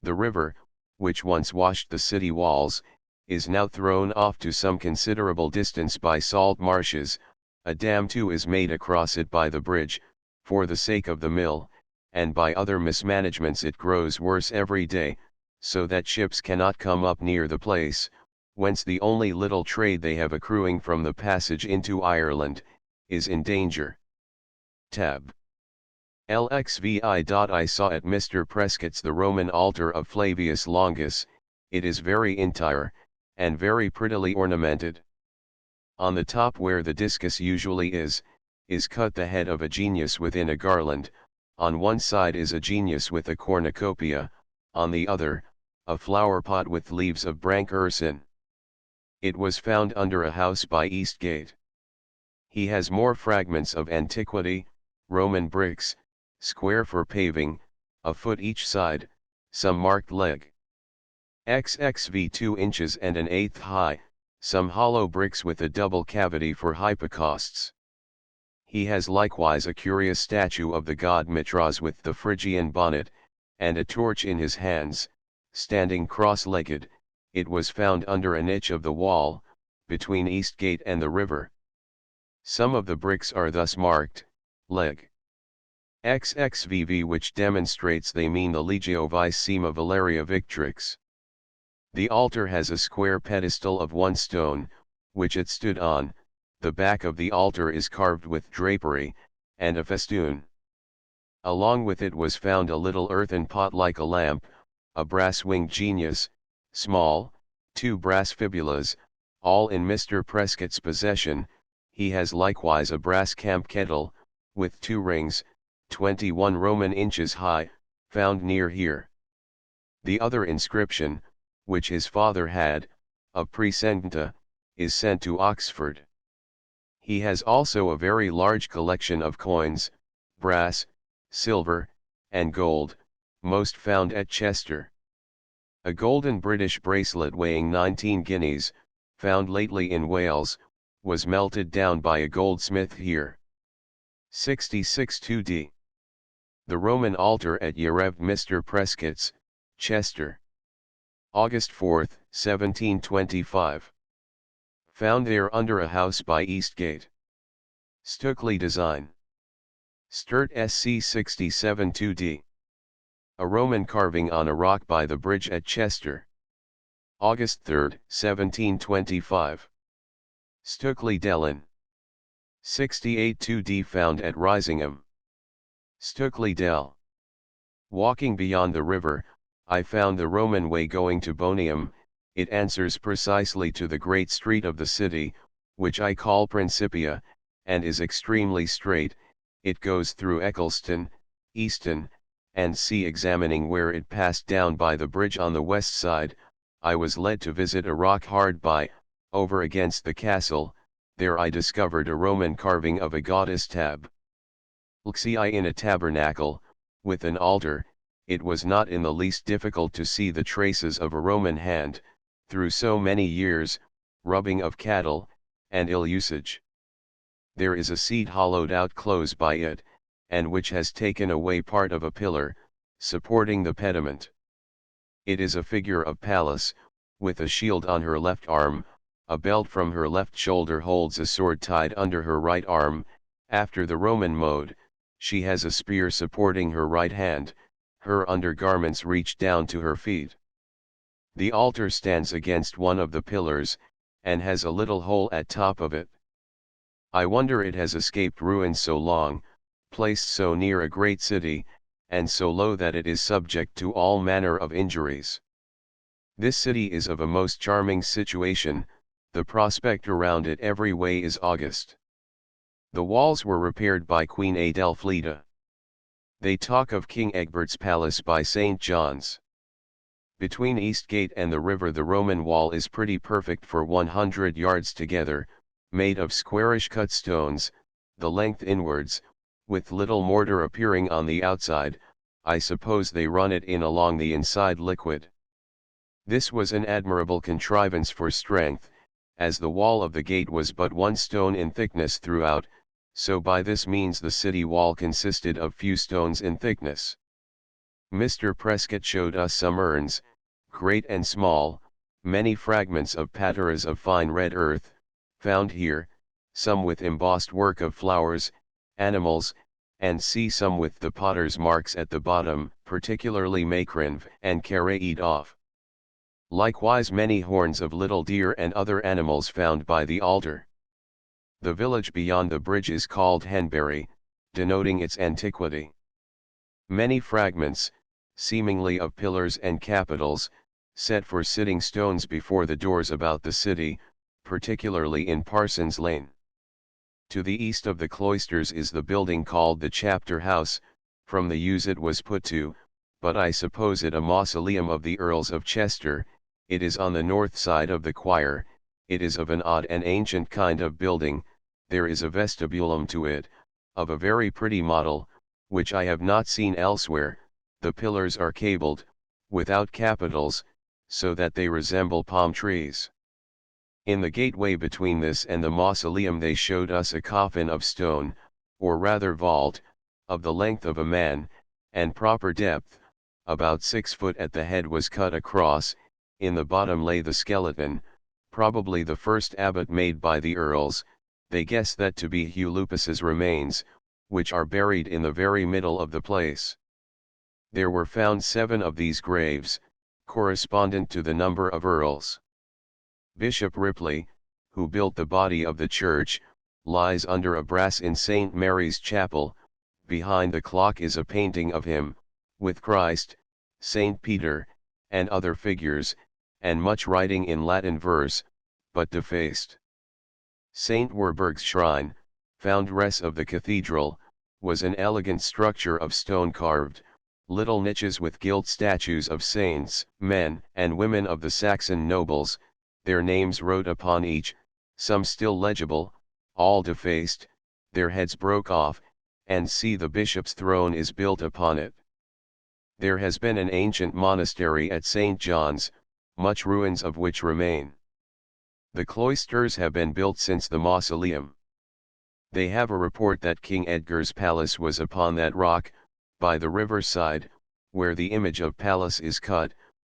The river, which once washed the city walls, is now thrown off to some considerable distance by salt marshes. A dam too is made across it by the bridge, for the sake of the mill, and by other mismanagements it grows worse every day, so that ships cannot come up near the place, whence the only little trade they have accruing from the passage into Ireland, is in danger. Tab. LXVI. I saw at Mr. Prescott's the Roman altar of Flavius Longus. It is very entire, and very prettily ornamented. On the top where the discus usually is cut the head of a genius within a garland. On one side is a genius with a cornucopia, on the other, a flower pot with leaves of branch ursin. It was found under a house by East Gate. He has more fragments of antiquity, Roman bricks, square for paving, a foot each side, some marked leg. XXV 2 inches and an eighth high, some hollow bricks with a double cavity for hypocausts. He has likewise a curious statue of the god Mitras with the Phrygian bonnet, and a torch in his hands, standing cross-legged. It was found under a niche of the wall, between Eastgate and the river. Some of the bricks are thus marked, leg. XXVV, which demonstrates they mean the Legio Vicima Valeria Victrix. The altar has a square pedestal of one stone, which it stood on. The back of the altar is carved with drapery, and a festoon. Along with it was found a little earthen pot like a lamp, a brass-winged genius, small, 2 brass fibulas, all in Mr. Prescott's possession. He has likewise a brass camp kettle, with 2 rings, 21 Roman inches high, found near here. The other inscription, which his father had, of Praesenta, is sent to Oxford. He has also a very large collection of coins, brass, silver, and gold, most found at Chester. A golden British bracelet weighing 19 guineas, found lately in Wales, was melted down by a goldsmith here. 66 2d. The Roman altar at Yerev Mr. Prescott's, Chester. August 4, 1725. Found there under a house by Eastgate. Stukeley design. Sturt SC 67 2D. A Roman carving on a rock by the bridge at Chester. August 3, 1725. Stukeley Dellin. 68 2D found at Risingham. Stukeley Dell. Walking beyond the river, I found the Roman way going to Bonium. It answers precisely to the great street of the city, which I call Principia, and is extremely straight. It goes through Eccleston, Easton, and C. Examining where it passed down by the bridge on the west side, I was led to visit a rock hard by, over against the castle. There I discovered a Roman carving of a goddess Tab. Lxi in a tabernacle, with an altar. It was not in the least difficult to see the traces of a Roman hand, through so many years, rubbing of cattle, and ill usage. There is a seat hollowed out close by it, and which has taken away part of a pillar, supporting the pediment. It is a figure of Pallas, with a shield on her left arm. A belt from her left shoulder holds a sword tied under her right arm. After the Roman mode, she has a spear supporting her right hand. Her undergarments reach down to her feet. The altar stands against one of the pillars, and has a little hole at top of it. I wonder it has escaped ruin so long, placed so near a great city, and so low that it is subject to all manner of injuries. This city is of a most charming situation. The prospect around it every way is august. The walls were repaired by Queen Adelfleda. They talk of King Egbert's palace by St. John's. Between Eastgate and the river the Roman wall is pretty perfect for 100 yards together, made of squarish cut stones, the length inwards, with little mortar appearing on the outside. I suppose they run it in along the inside liquid. This was an admirable contrivance for strength, as the wall of the gate was but 1 stone in thickness throughout, so by this means the city wall consisted of few stones in thickness. Mr. Prescott showed us some urns, great and small, many fragments of pateras of fine red earth, found here, some with embossed work of flowers, animals, and some with the potter's marks at the bottom, particularly Macrinv and Karaidov. Likewise many horns of little deer and other animals found by the altar. The village beyond the bridge is called Henbury, denoting its antiquity. Many fragments, seemingly of pillars and capitals, set for sitting stones before the doors about the city, particularly in Parsons Lane. To the east of the cloisters is the building called the Chapter House. From the use it was put to, but I suppose it a mausoleum of the Earls of Chester. It is on the north side of the choir. It is of an odd and ancient kind of building. There is a vestibulum to it, of a very pretty model, which I have not seen elsewhere. The pillars are cabled, without capitals, so that they resemble palm trees. In the gateway between this and the mausoleum they showed us a coffin of stone, or rather vault, of the length of a man, and proper depth, about 6 foot at the head was cut across. In the bottom lay the skeleton, probably the first abbot made by the earls. They guess that to be Hugh Lupus's remains, which are buried in the very middle of the place. There were found 7 of these graves, correspondent to the number of earls. Bishop Ripley, who built the body of the church, lies under a brass in St. Mary's Chapel. Behind the clock is a painting of him, with Christ, St. Peter, and other figures, and much writing in Latin verse, but defaced. St. Werburgh's shrine, found res of the cathedral, was an elegant structure of stone carved, little niches with gilt statues of saints, men and women of the Saxon nobles, their names wrote upon each, some still legible, all defaced, their heads broke off, and the bishop's throne is built upon it. There has been an ancient monastery at St. John's, much ruins of which remain. The cloisters have been built since the mausoleum. They have a report that King Edgar's palace was upon that rock, by the riverside, where the image of Pallas is cut,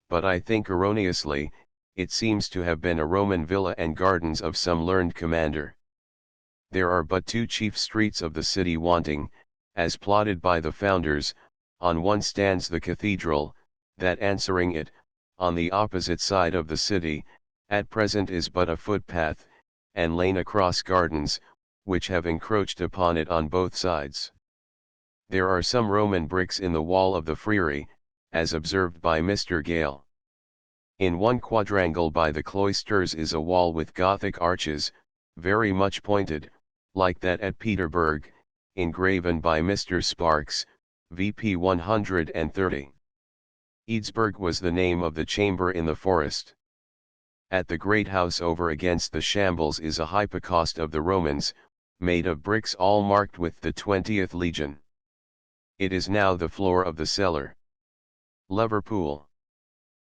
but I think erroneously, it seems to have been a Roman villa and gardens of some learned commander. There are but two chief streets of the city wanting, as plotted by the founders. On one stands the cathedral, that answering it, on the opposite side of the city, at present is but a footpath, and lane across gardens, which have encroached upon it on both sides. There are some Roman bricks in the wall of the friary, as observed by Mr. Gale. In one quadrangle by the cloisters is a wall with Gothic arches, very much pointed, like that at Peterburg, engraven by Mr. Sparks, VP 130. Edsburg was the name of the chamber in the forest. At the great house over against the shambles is a hypocaust of the Romans, made of bricks all marked with the 20th Legion. It is now the floor of the cellar. Liverpool.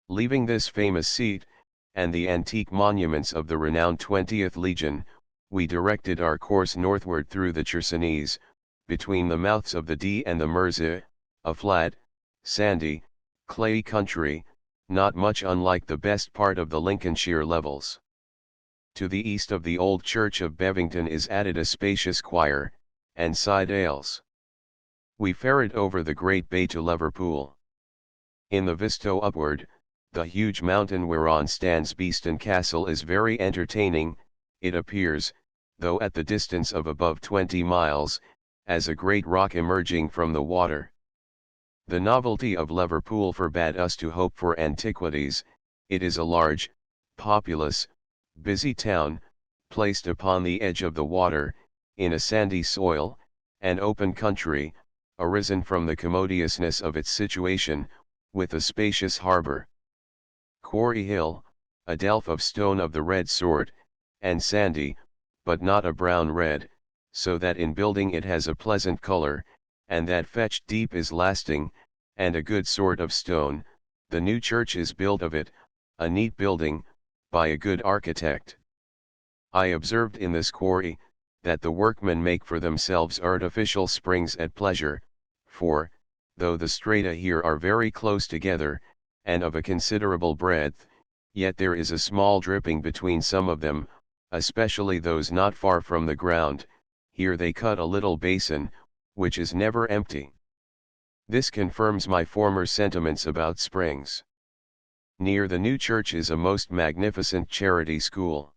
Leaving this famous seat, and the antique monuments of the renowned 20th Legion, we directed our course northward through the Chersonese, between the mouths of the Dee and the Mersey, a flat, sandy, clayey country, not much unlike the best part of the Lincolnshire levels. To the east of the old church of Bevington is added a spacious choir, and side ales. We ferried over the great bay to Liverpool. In the vista upward, the huge mountain whereon stands Beeston Castle is very entertaining, it appears, though at the distance of above 20 miles, as a great rock emerging from the water. The novelty of Liverpool forbade us to hope for antiquities. It is a large, populous, busy town, placed upon the edge of the water, in a sandy soil, an open country, arisen from the commodiousness of its situation, with a spacious harbour. Quarry Hill, a delf of stone of the red sort, and sandy, but not a brown red, so that in building it has a pleasant colour, and that fetched deep is lasting, and a good sort of stone. The new church is built of it, a neat building, by a good architect. I observed in this quarry, that the workmen make for themselves artificial springs at pleasure, for, though the strata here are very close together, and of a considerable breadth, yet there is a small dripping between some of them, especially those not far from the ground. Here they cut a little basin, which is never empty. This confirms my former sentiments about springs. Near the new church is a most magnificent charity school.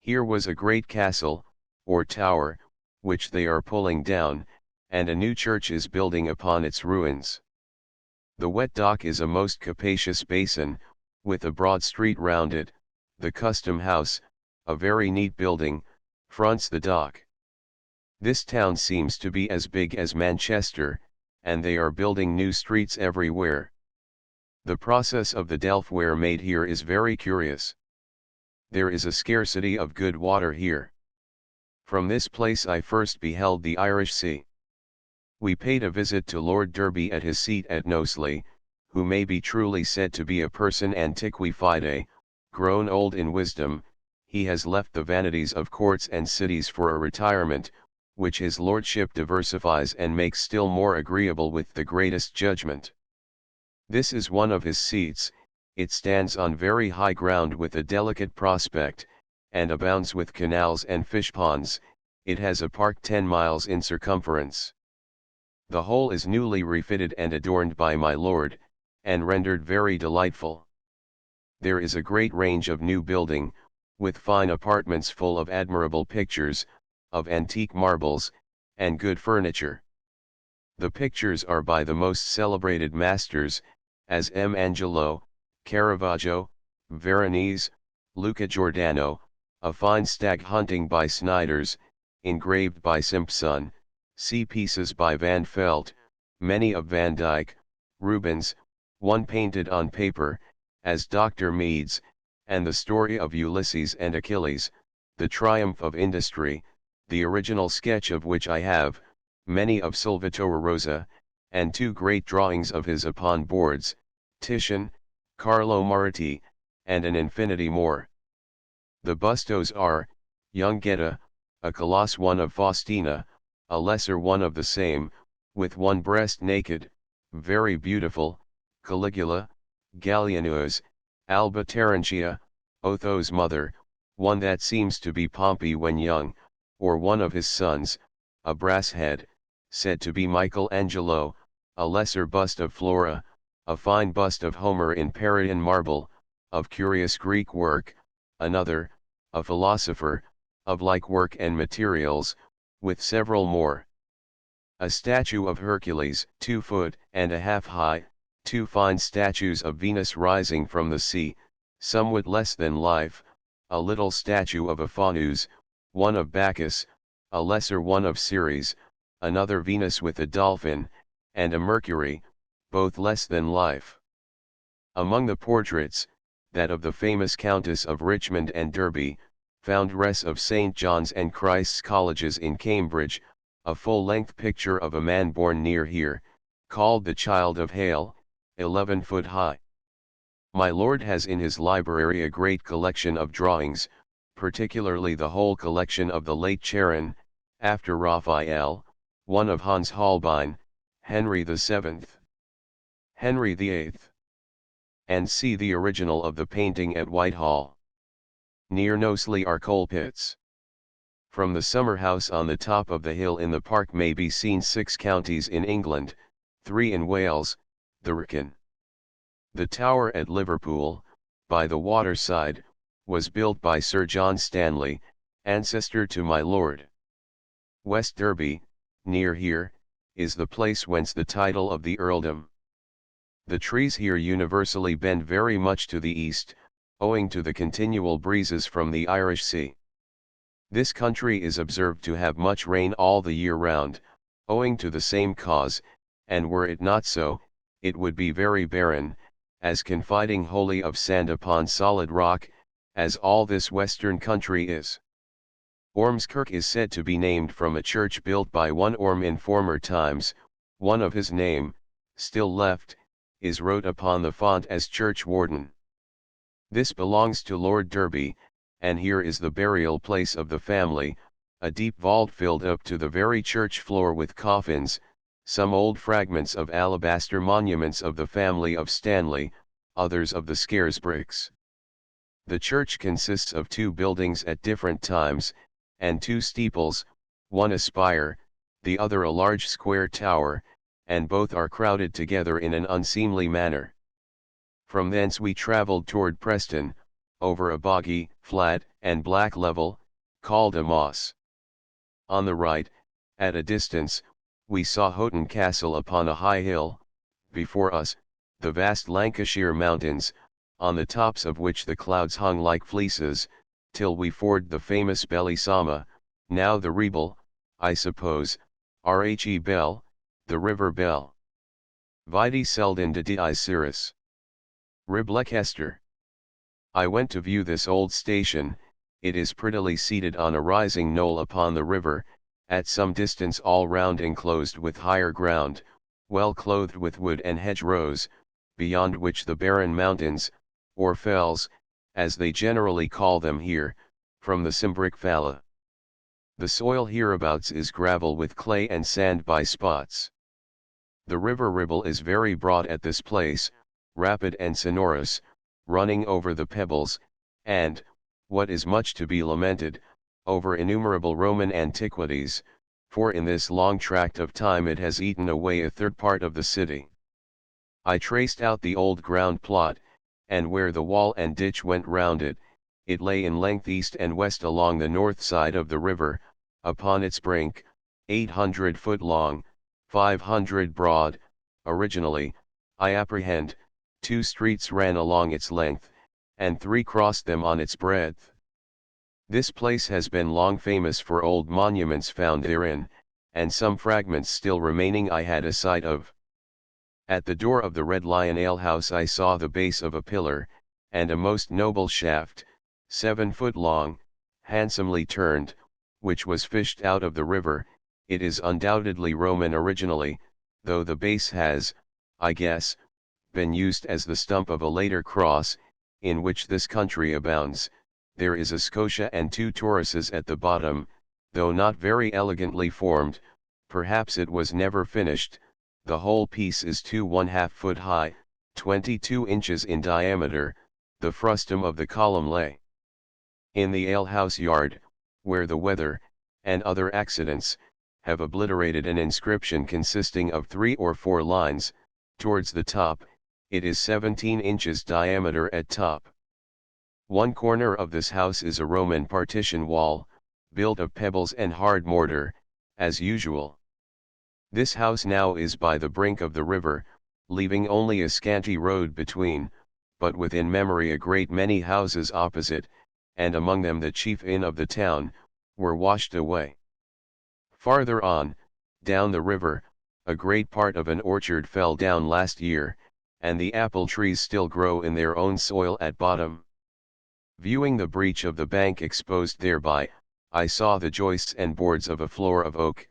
Here was a great castle, or tower, which they are pulling down, and a new church is building upon its ruins. The wet dock is a most capacious basin, with a broad street round it. The custom house, a very neat building, fronts the dock. This town seems to be as big as Manchester, and they are building new streets everywhere. The process of the delfware made here is very curious. There is a scarcity of good water here. From this place I first beheld the Irish Sea. We paid a visit to Lord Derby at his seat at Knowsley, who may be truly said to be a person antiqui fide, grown old in wisdom. He has left the vanities of courts and cities for a retirement, which his lordship diversifies and makes still more agreeable with the greatest judgment. This is one of his seats. It stands on very high ground with a delicate prospect, and abounds with canals and fish ponds. It has a park 10 miles in circumference. The whole is newly refitted and adorned by my lord, and rendered very delightful. There is a great range of new building, with fine apartments full of admirable pictures, of antique marbles, and good furniture. The pictures are by the most celebrated masters, as M. Angelo, Caravaggio, Veronese, Luca Giordano, a fine stag hunting by Snyders, engraved by Simpson, sea pieces by Van Felt, many of Van Dyck, Rubens, one painted on paper, as Dr. Mead's, and the story of Ulysses and Achilles, the triumph of industry, the original sketch of which I have, many of Salvatore Rosa, and two great drawings of his upon boards, Titian, Carlo Maratti, and an infinity more. The bustos are, young Geta, a coloss one of Faustina, a lesser one of the same, with one breast naked, very beautiful, Caligula, Gallienus, Alba Terentia, Otho's mother, one that seems to be Pompey when young, or one of his sons, a brass head, said to be Michelangelo, a lesser bust of Flora, a fine bust of Homer in Parian marble, of curious Greek work, another, a philosopher, of like work and materials, with several more. A statue of Hercules, 2.5 feet high, 2 fine statues of Venus rising from the sea, somewhat less than life, a little statue of a Faunus, one of Bacchus, a lesser one of Ceres, another Venus with a dolphin, and a Mercury, both less than life. Among the portraits, that of the famous Countess of Richmond and Derby, found res of St. John's and Christ's Colleges in Cambridge, a full-length picture of a man born near here, called the Child of Hale, 11 foot high. My lord has in his library a great collection of drawings, particularly the whole collection of the late Charon, after Raphael, one of Hans Holbein, Henry VII, Henry VIII. And see the original of the painting at Whitehall. Near Knowsley are coal pits. From the summer house on the top of the hill in the park may be seen 6 counties in England, 3 in Wales, the Wrekin. The tower at Liverpool, by the waterside, was built by Sir John Stanley, ancestor to my lord. West Derby, near here, is the place whence the title of the earldom. The trees here universally bend very much to the east, owing to the continual breezes from the Irish Sea. This country is observed to have much rain all the year round, owing to the same cause, and were it not so, it would be very barren, as confiding wholly of sand upon solid rock, as all this western country is. Ormskirk is said to be named from a church built by one Orm in former times, one of his name, still left, is wrote upon the font as churchwarden. This belongs to Lord Derby, and here is the burial place of the family, a deep vault filled up to the very church floor with coffins, some old fragments of alabaster monuments of the family of Stanley, others of the Scaresbricks. The church consists of 2 buildings at different times, and 2 steeples, one a spire, the other a large square tower, and both are crowded together in an unseemly manner. From thence we travelled toward Preston, over a boggy, flat, and black level, called a moss. On the right, at a distance, we saw Houghton Castle upon a high hill, before us, the vast Lancashire mountains, on the tops of which the clouds hung like fleeces, till we forded the famous Belisama, now the Ribble, I suppose, Rhe Bell, the river Bell. Vidi Selden de Di Cirrus. Riblecester. I went to view this old station. It is prettily seated on a rising knoll upon the river, at some distance all round enclosed with higher ground, well clothed with wood and hedgerows, beyond which the barren mountains, or fells, as they generally call them here, from the Cimbric Falla. The soil hereabouts is gravel with clay and sand by spots. The river Ribble is very broad at this place, rapid and sonorous, running over the pebbles, and, what is much to be lamented, over innumerable Roman antiquities, for in this long tract of time it has eaten away a third part of the city. I traced out the old ground plot, and where the wall and ditch went round it, it lay in length east and west along the north side of the river, upon its brink, 800 foot long, 500 broad. Originally, I apprehend, 2 streets ran along its length, and 3 crossed them on its breadth. This place has been long famous for old monuments found therein, and some fragments still remaining I had a sight of. At the door of the Red Lion alehouse I saw the base of a pillar, and a most noble shaft, 7 foot long, handsomely turned, which was fished out of the river. It is undoubtedly Roman originally, though the base has, I guess, been used as the stump of a later cross, in which this country abounds. There is a scotia and 2 Tauruses at the bottom, though not very elegantly formed, perhaps it was never finished. The whole piece is 2½ foot high, 22 inches in diameter. The frustum of the column lay in the alehouse yard, where the weather, and other accidents, have obliterated an inscription consisting of 3 or 4 lines. Towards the top, it is 17 inches diameter at top. One corner of this house is a Roman partition wall, built of pebbles and hard mortar, as usual. This house now is by the brink of the river, leaving only a scanty road between, but within memory a great many houses opposite, and among them the chief inn of the town, were washed away. Farther on, down the river, a great part of an orchard fell down last year, and the apple trees still grow in their own soil at bottom. Viewing the breach of the bank exposed thereby, I saw the joists and boards of a floor of oak,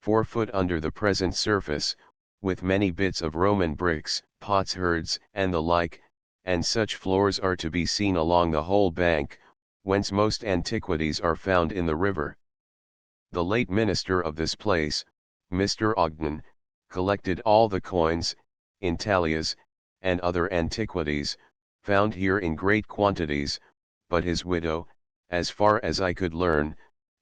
4 foot under the present surface, with many bits of Roman bricks, potsherds, and the like, and such floors are to be seen along the whole bank, whence most antiquities are found in the river. The late minister of this place, Mr. Ogden, collected all the coins, intaglias, and other antiquities, found here in great quantities, but his widow, as far as I could learn,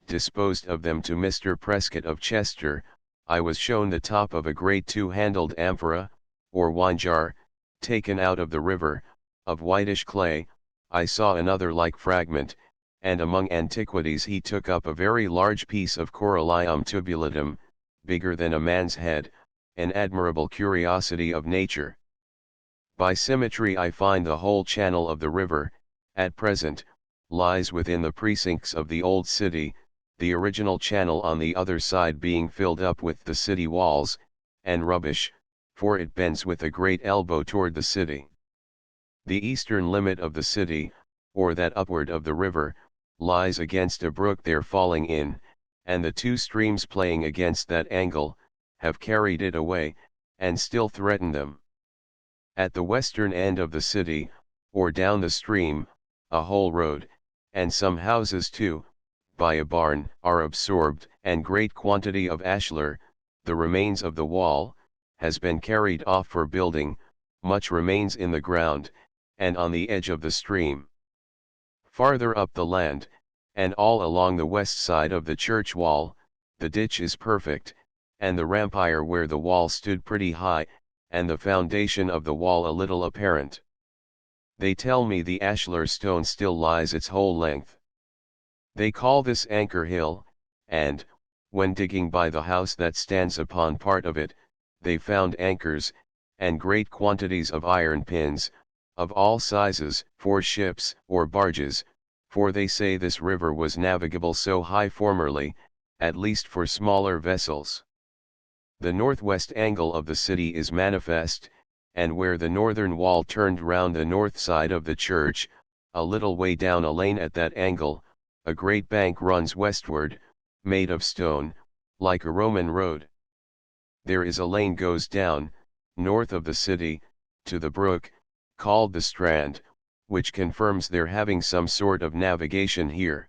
disposed of them to Mr. Prescott of Chester. I was shown the top of a great 2-handled amphora, or wine jar, taken out of the river, of whitish clay. I saw another like fragment, and among antiquities he took up a very large piece of corallium tubulatum, bigger than a man's head, an admirable curiosity of nature. By symmetry I find the whole channel of the river, at present, lies within the precincts of the old city, the original channel on the other side being filled up with the city walls, and rubbish, for it bends with a great elbow toward the city. The eastern limit of the city, or that upward of the river, lies against a brook there falling in, and the 2 streams playing against that angle, have carried it away, and still threaten them. At the western end of the city, or down the stream, a whole road, and some houses too, by a barn, are absorbed, and great quantity of ashlar, the remains of the wall, has been carried off for building. Much remains in the ground, and on the edge of the stream. Farther up the land, and all along the west side of the church wall, the ditch is perfect, and the rampire where the wall stood pretty high, and the foundation of the wall a little apparent. They tell me the ashlar stone still lies its whole length. They call this Anchor Hill, and, when digging by the house that stands upon part of it, they found anchors, and great quantities of iron pins, of all sizes, for ships, or barges, for they say this river was navigable so high formerly, at least for smaller vessels. The northwest angle of the city is manifest, and where the northern wall turned round the north side of the church, a little way down a lane at that angle, a great bank runs westward, made of stone, like a Roman road. There is a lane goes down, north of the city, to the brook, called the Strand, which confirms their having some sort of navigation here.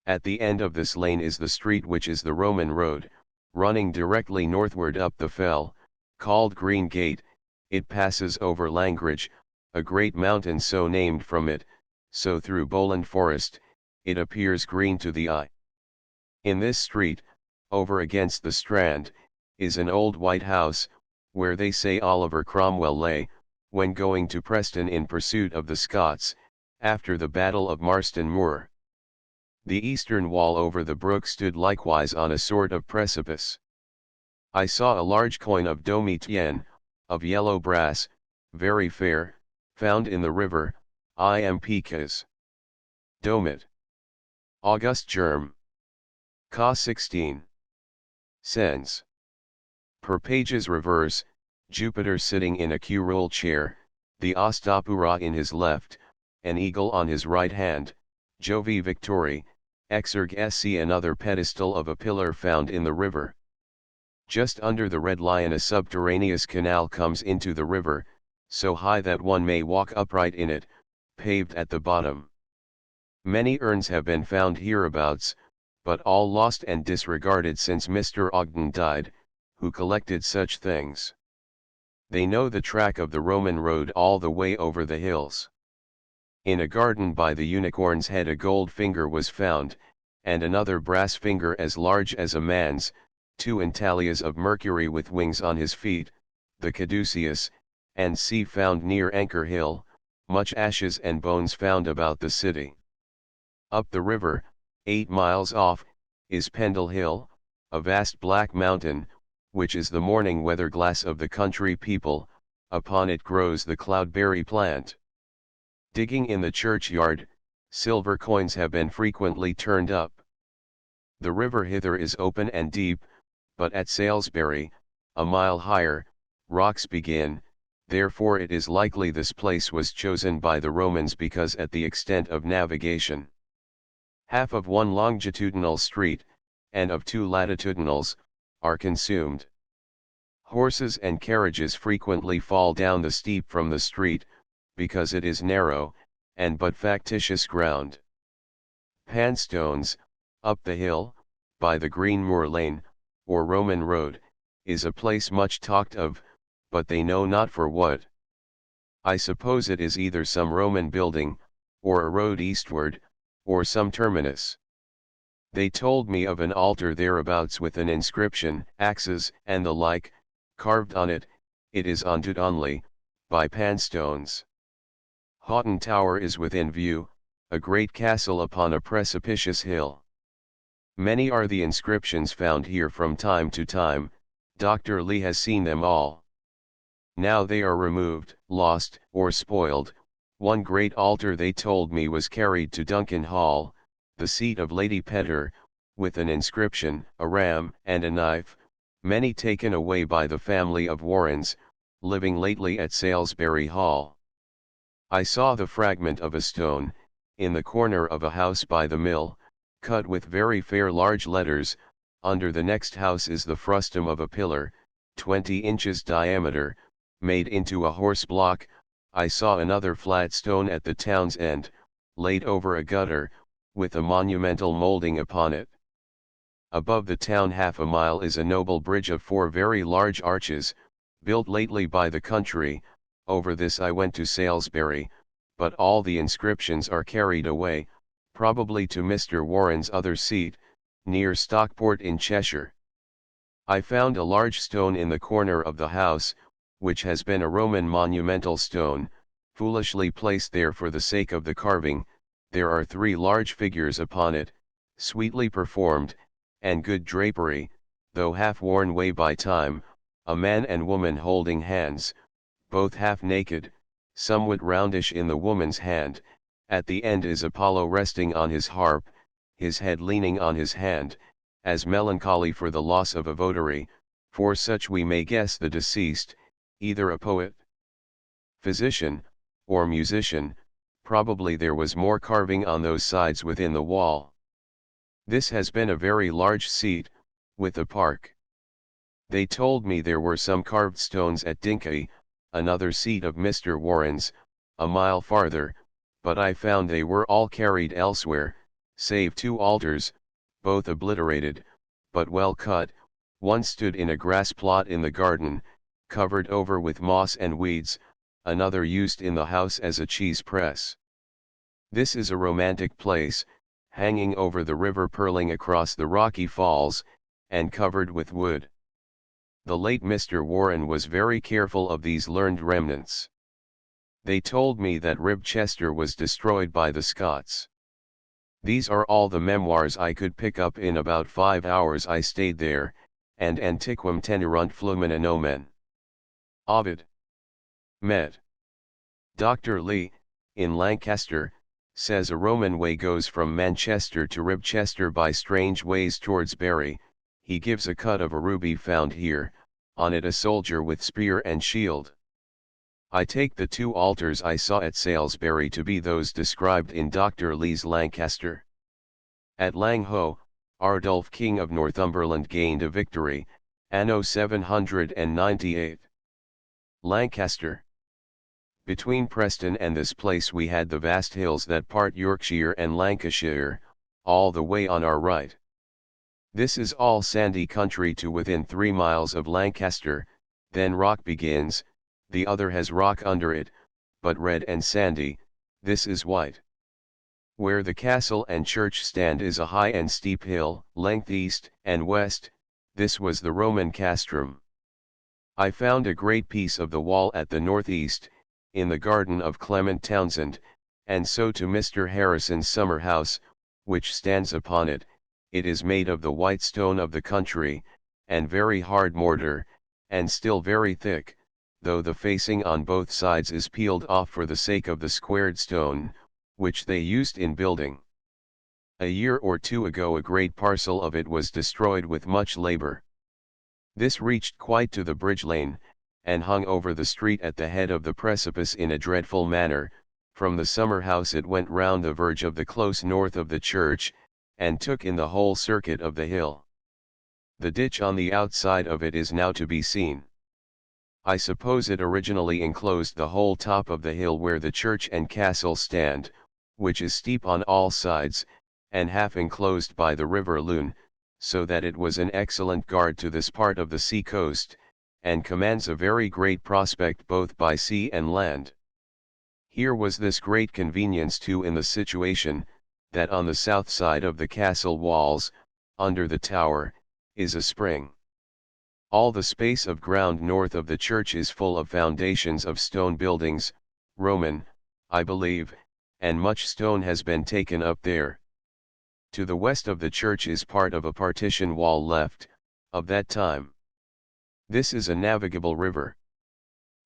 At the end of this lane is the street which is the Roman road, running directly northward up the fell, called Green Gate. It passes over Langridge, a great mountain so named from it, so through Bowland Forest, it appears green to the eye. In this street, over against the Strand, is an old white house, where they say Oliver Cromwell lay, when going to Preston in pursuit of the Scots, after the Battle of Marston Moor. The eastern wall over the brook stood likewise on a sort of precipice. I saw a large coin of Domitian, of yellow brass, very fair, found in the river, Impicus. Domit. August Germ. Ca 16. Cents. Per pages reverse, Jupiter sitting in a curule chair, the Astapura in his left, an eagle on his right hand, Jovi Victori, exerg sc another pedestal of a pillar found in the river. Just under the Red Lion a subterraneous canal comes into the river, so high that one may walk upright in it, paved at the bottom. Many urns have been found hereabouts, but all lost and disregarded since Mr. Ogden died, who collected such things. They know the track of the Roman road all the way over the hills. In a garden by the Unicorn's Head a gold finger was found, and another brass finger as large as a man's, 2 intaglias of Mercury with wings on his feet, the caduceus, and C found near Anchor Hill, much ashes and bones found about the city. Up the river, 8 miles off, is Pendle Hill, a vast black mountain, which is the morning weather glass of the country people. Upon it grows the cloudberry plant. Digging in the churchyard, silver coins have been frequently turned up. The river hither is open and deep, but at Salisbury, a mile higher, rocks begin, therefore it is likely this place was chosen by the Romans because at the extent of navigation. Half of 1 longitudinal street, and of 2 latitudinals, are consumed. Horses and carriages frequently fall down the steep from the street, because it is narrow, and but factitious ground. Panstones, up the hill, by the Green Moor Lane, or Roman Road, is a place much talked of, but they know not for what. I suppose it is either some Roman building, or a road eastward, or some terminus. They told me of an altar thereabouts with an inscription, axes, and the like, carved on it. It is unto only, by Panstones. Houghton Tower is within view, a great castle upon a precipitous hill. Many are the inscriptions found here from time to time. Dr. Lee has seen them all. Now they are removed, lost, or spoiled. One great altar they told me was carried to Duncan Hall, the seat of Lady Petter, with an inscription, a ram, and a knife, many taken away by the family of Warrens, living lately at Salisbury Hall. I saw the fragment of a stone, in the corner of a house by the mill, cut with very fair large letters. Under the next house is the frustum of a pillar, 20 inches diameter, made into a horse block. I saw another flat stone at the town's end, laid over a gutter, with a monumental moulding upon it. Above the town half a mile is a noble bridge of 4 very large arches, built lately by the country. Over this I went to Salisbury, but all the inscriptions are carried away, probably to Mr. Warren's other seat, near Stockport in Cheshire. I found a large stone in the corner of the house, which has been a Roman monumental stone, foolishly placed there for the sake of the carving. There are 3 large figures upon it, sweetly performed, and good drapery, though half worn away by time, a man and woman holding hands, both half naked, somewhat roundish in the woman's hand. At the end is Apollo resting on his harp, his head leaning on his hand, as melancholy for the loss of a votary, for such we may guess the deceased, either a poet, physician, or musician. Probably there was more carving on those sides within the wall. This has been a very large seat, with a park. They told me there were some carved stones at Dinkie, another seat of Mr. Warren's, a mile farther, but I found they were all carried elsewhere, save 2 altars, both obliterated, but well cut. One stood in a grass plot in the garden, covered over with moss and weeds, another used in the house as a cheese press. This is a romantic place, hanging over the river purling across the rocky falls, and covered with wood. The late Mr. Warren was very careful of these learned remnants. They told me that Ribchester was destroyed by the Scots. These are all the memoirs I could pick up in about 5 hours I stayed there, and antiquum tenerunt flumina nomen. Ovid. Med. Dr. Lee, in Lancaster, says a Roman way goes from Manchester to Ribchester by strange ways towards Bury. He gives a cut of a ruby found here, on it a soldier with spear and shield. I take the 2 altars I saw at Salisbury to be those described in Dr. Lee's Lancaster. At Langho, Ardulf King of Northumberland gained a victory, anno 798. Lancaster. Between Preston and this place we had the vast hills that part Yorkshire and Lancashire, all the way on our right. This is all sandy country to within 3 miles of Lancaster, then rock begins, the other has rock under it, but red and sandy, this is white. Where the castle and church stand is a high and steep hill, length east and west, this was the Roman castrum. I found a great piece of the wall at the northeast, in the garden of Clement Townsend, and so to Mr. Harrison's summer house, which stands upon it. It is made of the white stone of the country, and very hard mortar, and still very thick, though the facing on both sides is peeled off for the sake of the squared stone, which they used in building. A year or two ago a great parcel of it was destroyed with much labor. This reached quite to the bridge lane, and hung over the street at the head of the precipice in a dreadful manner. From the summer house it went round the verge of the close north of the church, and took in the whole circuit of the hill. The ditch on the outside of it is now to be seen. I suppose it originally enclosed the whole top of the hill where the church and castle stand, which is steep on all sides, and half enclosed by the river Lune, so that it was an excellent guard to this part of the sea coast, and commands a very great prospect both by sea and land. Here was this great convenience too in the situation, that on the south side of the castle walls, under the tower, is a spring. All the space of ground north of the church is full of foundations of stone buildings, Roman, I believe, and much stone has been taken up there. To the west of the church is part of a partition wall left, of that time. This is a navigable river.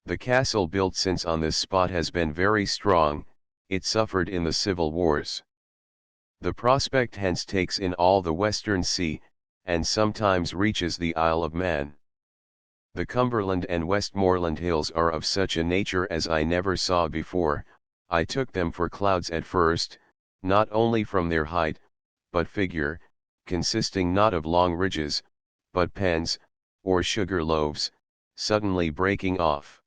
The castle built since on this spot has been very strong, it suffered in the civil wars. The prospect hence takes in all the western sea, and sometimes reaches the Isle of Man. The Cumberland and Westmoreland hills are of such a nature as I never saw before. I took them for clouds at first, not only from their height, but figure, consisting not of long ridges, but pens, or sugar loaves, suddenly breaking off.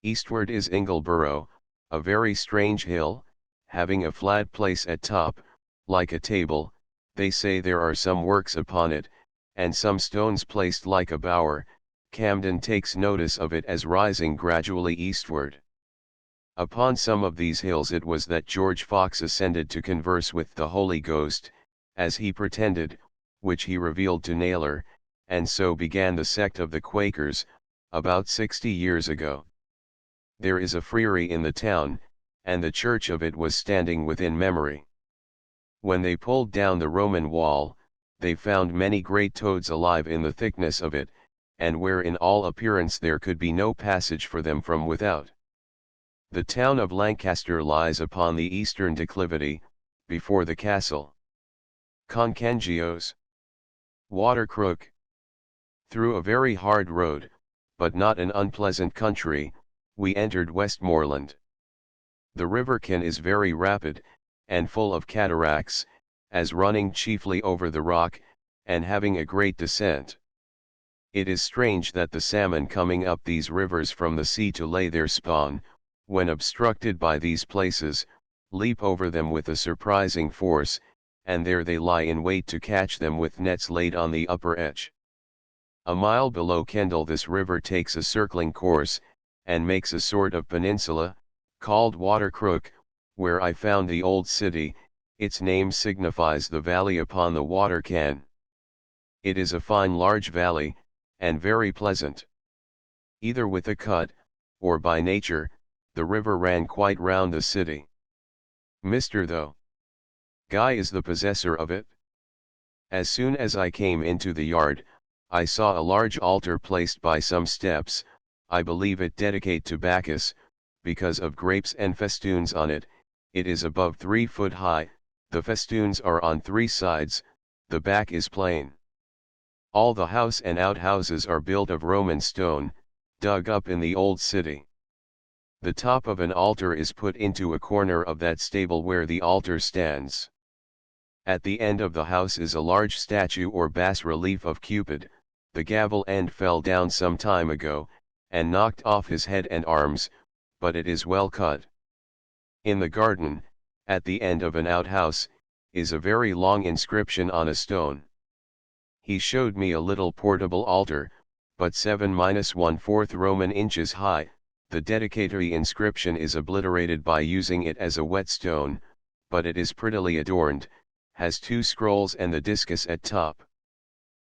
Eastward is Ingleborough, a very strange hill, having a flat place at top, like a table. They say there are some works upon it, and some stones placed like a bower. Camden takes notice of it as rising gradually eastward. Upon some of these hills it was that George Fox ascended to converse with the Holy Ghost, as he pretended, which he revealed to Naylor, and so began the sect of the Quakers, about 60 years ago. There is a friary in the town, and the church of it was standing within memory. When they pulled down the Roman wall, they found many great toads alive in the thickness of it, and where in all appearance there could be no passage for them from without. The town of Lancaster lies upon the eastern declivity, before the castle. Concangios. Watercrook. Through a very hard road, but not an unpleasant country, we entered Westmoreland. The river Ken is very rapid, and full of cataracts, as running chiefly over the rock, and having a great descent. It is strange that the salmon coming up these rivers from the sea to lay their spawn, when obstructed by these places, leap over them with a surprising force, and there they lie in wait to catch them with nets laid on the upper edge. A mile below Kendal this river takes a circling course, and makes a sort of peninsula, called Watercrook, where I found the old city. Its name signifies the valley upon the water can. It is a fine large valley, and very pleasant. Either with a cut, or by nature, the river ran quite round the city. Mr. Though Guy is the possessor of it. As soon as I came into the yard, I saw a large altar placed by some steps. I believe it dedicate to Bacchus, because of grapes and festoons on it. It is above 3 foot high, the festoons are on 3 sides, the back is plain. All the house and outhouses are built of Roman stone, dug up in the old city. The top of an altar is put into a corner of that stable where the altar stands. At the end of the house is a large statue or bas-relief of Cupid. The gavel end fell down some time ago, and knocked off his head and arms, but it is well cut. In the garden, at the end of an outhouse, is a very long inscription on a stone. He showed me a little portable altar, but 7-1/4 Roman inches high. The dedicatory inscription is obliterated by using it as a whetstone, but it is prettily adorned, has 2 scrolls and the discus at top.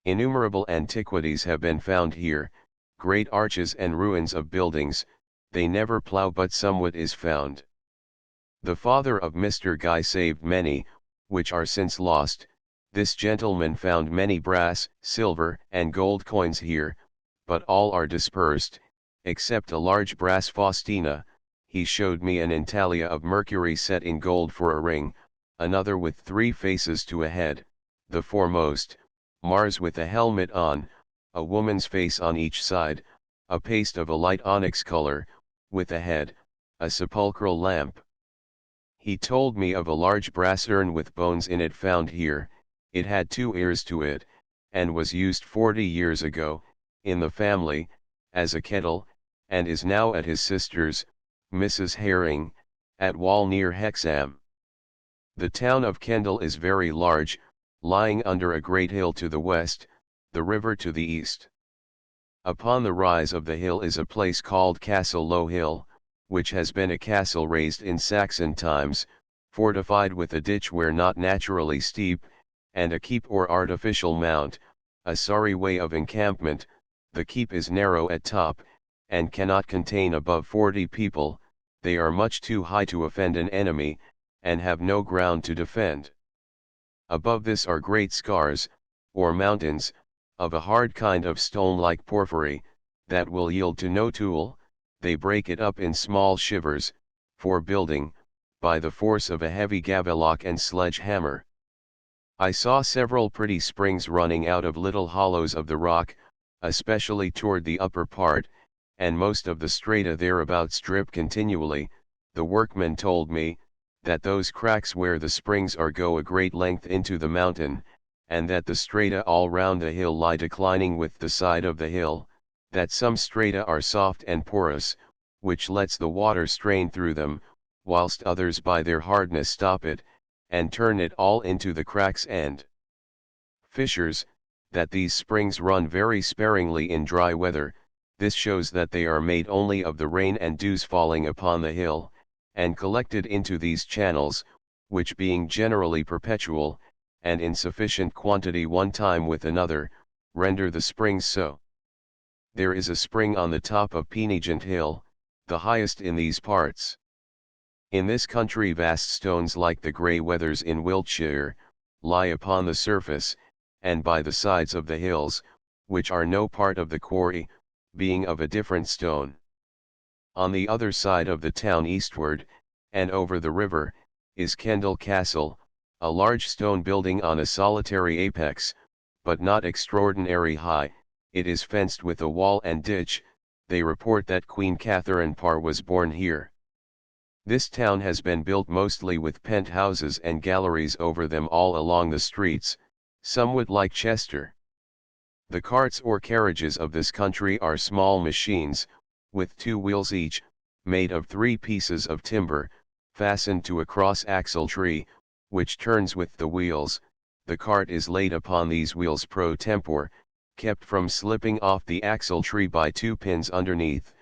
Innumerable antiquities have been found here, great arches and ruins of buildings. They never plough, but somewhat is found. The father of Mr. Guy saved many, which are since lost. This gentleman found many brass, silver, and gold coins here, but all are dispersed, except a large brass Faustina. He showed me an intalia of Mercury set in gold for a ring, another with 3 faces to a head, the foremost, Mars with a helmet on, a woman's face on each side, a paste of a light onyx color, with a head, a sepulchral lamp. He told me of a large brass urn with bones in it found here. It had 2 ears to it, and was used 40 years ago, in the family, as a kettle, and is now at his sister's, Mrs. Herring, at Wall near Hexham. The town of Kendal is very large, lying under a great hill to the west, the river to the east. Upon the rise of the hill is a place called Castle Low Hill, which has been a castle raised in Saxon times, fortified with a ditch where not naturally steep, and a keep or artificial mount, a sorry way of encampment. The keep is narrow at top, and cannot contain above 40 people. They are much too high to offend an enemy, and have no ground to defend. Above this are great scars, or mountains, of a hard kind of stone like porphyry, that will yield to no tool. They break it up in small shivers, for building, by the force of a heavy gavelock and sledge-hammer. I saw several pretty springs running out of little hollows of the rock, especially toward the upper part, and most of the strata thereabouts drip continually. The workmen told me, that those cracks where the springs are go a great length into the mountain, and that the strata all round the hill lie declining with the side of the hill, that some strata are soft and porous, which lets the water strain through them, whilst others by their hardness stop it, and turn it all into the cracks and fissures, that these springs run very sparingly in dry weather. This shows that they are made only of the rain and dews falling upon the hill, and collected into these channels, which being generally perpetual, and in sufficient quantity one time with another, render the springs so. There is a spring on the top of Penegent Hill, the highest in these parts. In this country vast stones like the grey wethers in Wiltshire, lie upon the surface, and by the sides of the hills, which are no part of the quarry, being of a different stone. On the other side of the town eastward, and over the river, is Kendal Castle, a large stone building on a solitary apex, but not extraordinary high. It is fenced with a wall and ditch. They report that Queen Catherine Parr was born here. This town has been built mostly with penthouses and galleries over them all along the streets, somewhat like Chester. The carts or carriages of this country are small machines, with 2 wheels each, made of 3 pieces of timber, fastened to a cross-axle tree, which turns with the wheels. The cart is laid upon these wheels pro tempore, kept from slipping off the axle tree by 2 pins underneath.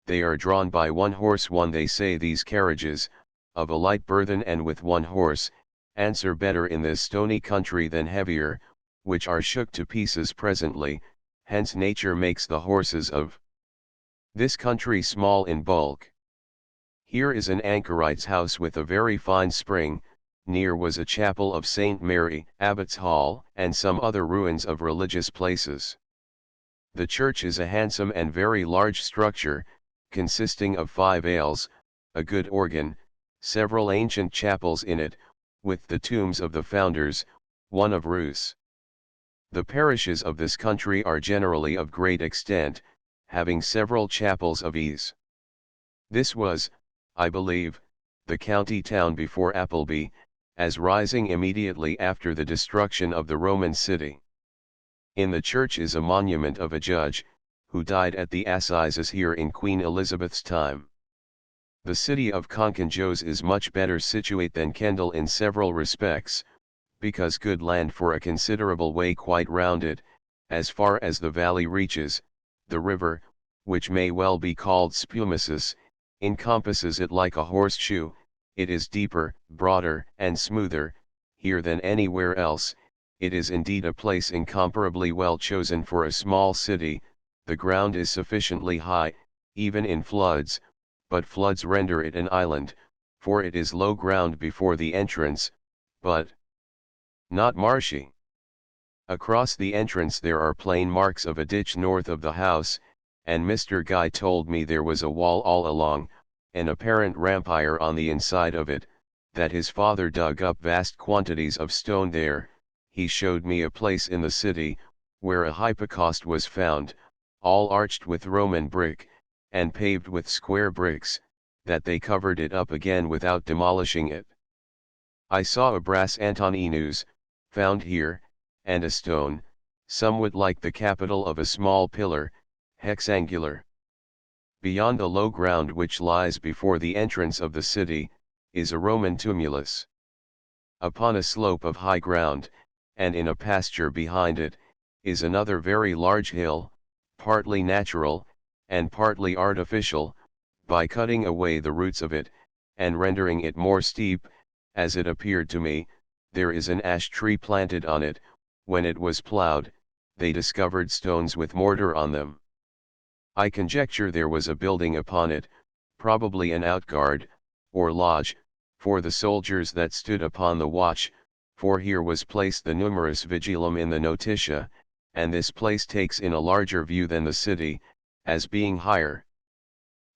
They are drawn by 1 horse. They say these carriages, of a light burthen and with 1 horse, answer better in this stony country than heavier, which are shook to pieces presently. Hence nature makes the horses of this country small in bulk. Here is an anchorite's house with a very fine spring. Near was a chapel of St. Mary, Abbot's Hall, and some other ruins of religious places. The church is a handsome and very large structure, consisting of 5 aisles, a good organ, several ancient chapels in it, with the tombs of the founders, one of Rus. The parishes of this country are generally of great extent, having several chapels of ease. This was, I believe, the county town before Appleby, as rising immediately after the destruction of the Roman city. In the church is a monument of a judge, who died at the assizes here in Queen Elizabeth's time. The city of Concanjos is much better situate than Kendal in several respects, because good land for a considerable way quite round it, as far as the valley reaches. The river, which may well be called spumosus, encompasses it like a horseshoe. It is deeper, broader, and smoother here than anywhere else. It is indeed a place incomparably well chosen for a small city. The ground is sufficiently high, even in floods, but floods render it an island, for it is low ground before the entrance, but not marshy. Across the entrance there are plain marks of a ditch north of the house, and Mr. Guy told me there was a wall all along, an apparent rampire on the inside of it, that his father dug up vast quantities of stone there. He showed me a place in the city, where a hypocaust was found, all arched with Roman brick, and paved with square bricks, that they covered it up again without demolishing it. I saw a brass Antoninus, found here, and a stone, somewhat like the capital of a small pillar, hexangular. Beyond the low ground which lies before the entrance of the city, is a Roman tumulus. Upon a slope of high ground, and in a pasture behind it, is another very large hill, partly natural, and partly artificial. By cutting away the roots of it, and rendering it more steep, as it appeared to me, there is an ash tree planted on it. When it was ploughed, they discovered stones with mortar on them. I conjecture there was a building upon it, probably an outguard, or lodge, for the soldiers that stood upon the watch, for here was placed the numerus vigilum in the notitia, and this place takes in a larger view than the city, as being higher.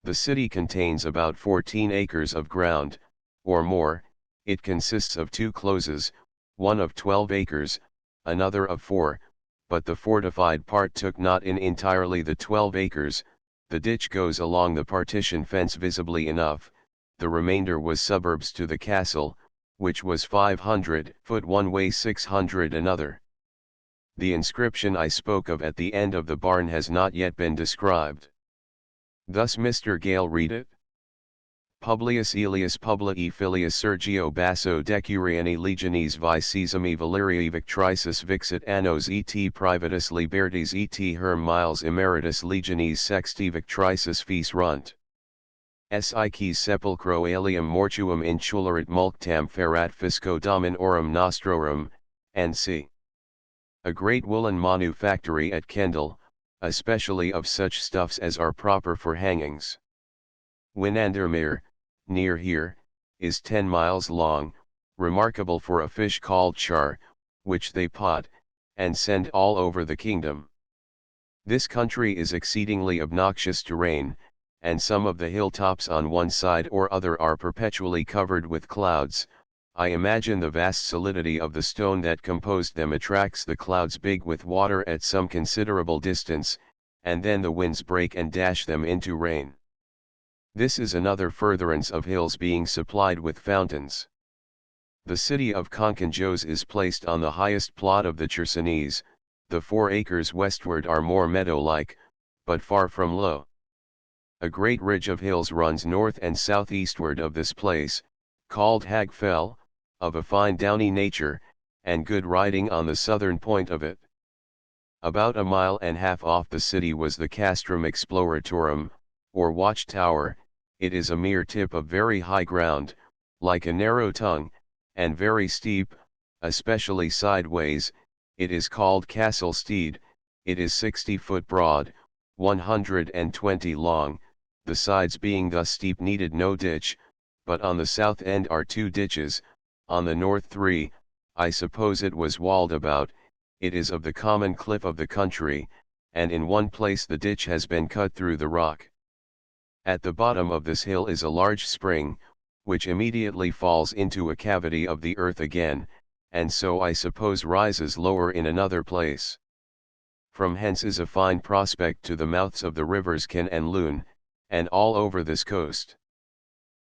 The city contains about 14 acres of ground, or more. It consists of 2 closes, one of 12 acres, another of 4, but the fortified part took not in entirely the 12 acres, the ditch goes along the partition fence visibly enough, the remainder was suburbs to the castle, which was 500 foot one way 600 another. The inscription I spoke of at the end of the barn has not yet been described. Thus Mr. Gale read it. Publius Aelius Publii Filius Sergio Basso Decuriani Legionis Vicesimi Valerii Victrices Vixit Annos et Privatus Libertis et Herm Miles Emeritus Legionis Sexti Victrices Fis Runt. Sicis Sepulchro Alium Mortuum Inchularit Mulctam Ferat Fisco Dominorum Nostrorum, and c. A great woolen manufactory at Kendal, especially of such stuffs as are proper for hangings. Winandermere, near here, is 10 miles long, remarkable for a fish called char, which they pot, and send all over the kingdom. This country is exceedingly obnoxious to rain, and some of the hilltops on one side or other are perpetually covered with clouds. I imagine the vast solidity of the stone that composed them attracts the clouds big with water at some considerable distance, and then the winds break and dash them into rain. This is another furtherance of hills being supplied with fountains. The city of Concanjos is placed on the highest plot of the Chersonese. The 4 acres westward are more meadow-like, but far from low. A great ridge of hills runs north and southeastward of this place, called Hagfell, of a fine downy nature, and good riding on the southern point of it. About a mile and a half off the city was the Castrum Exploratorum, or watchtower. It is a mere tip of very high ground, like a narrow tongue, and very steep, especially sideways. It is called Castle Steed. It is 60 foot broad, 120 long, the sides being thus steep needed no ditch, but on the south end are 2 ditches, on the north 3, I suppose it was walled about. It is of the common cliff of the country, and in one place the ditch has been cut through the rock. At the bottom of this hill is a large spring, which immediately falls into a cavity of the earth again, and so I suppose rises lower in another place. From hence is a fine prospect to the mouths of the rivers Ken and Lune, and all over this coast.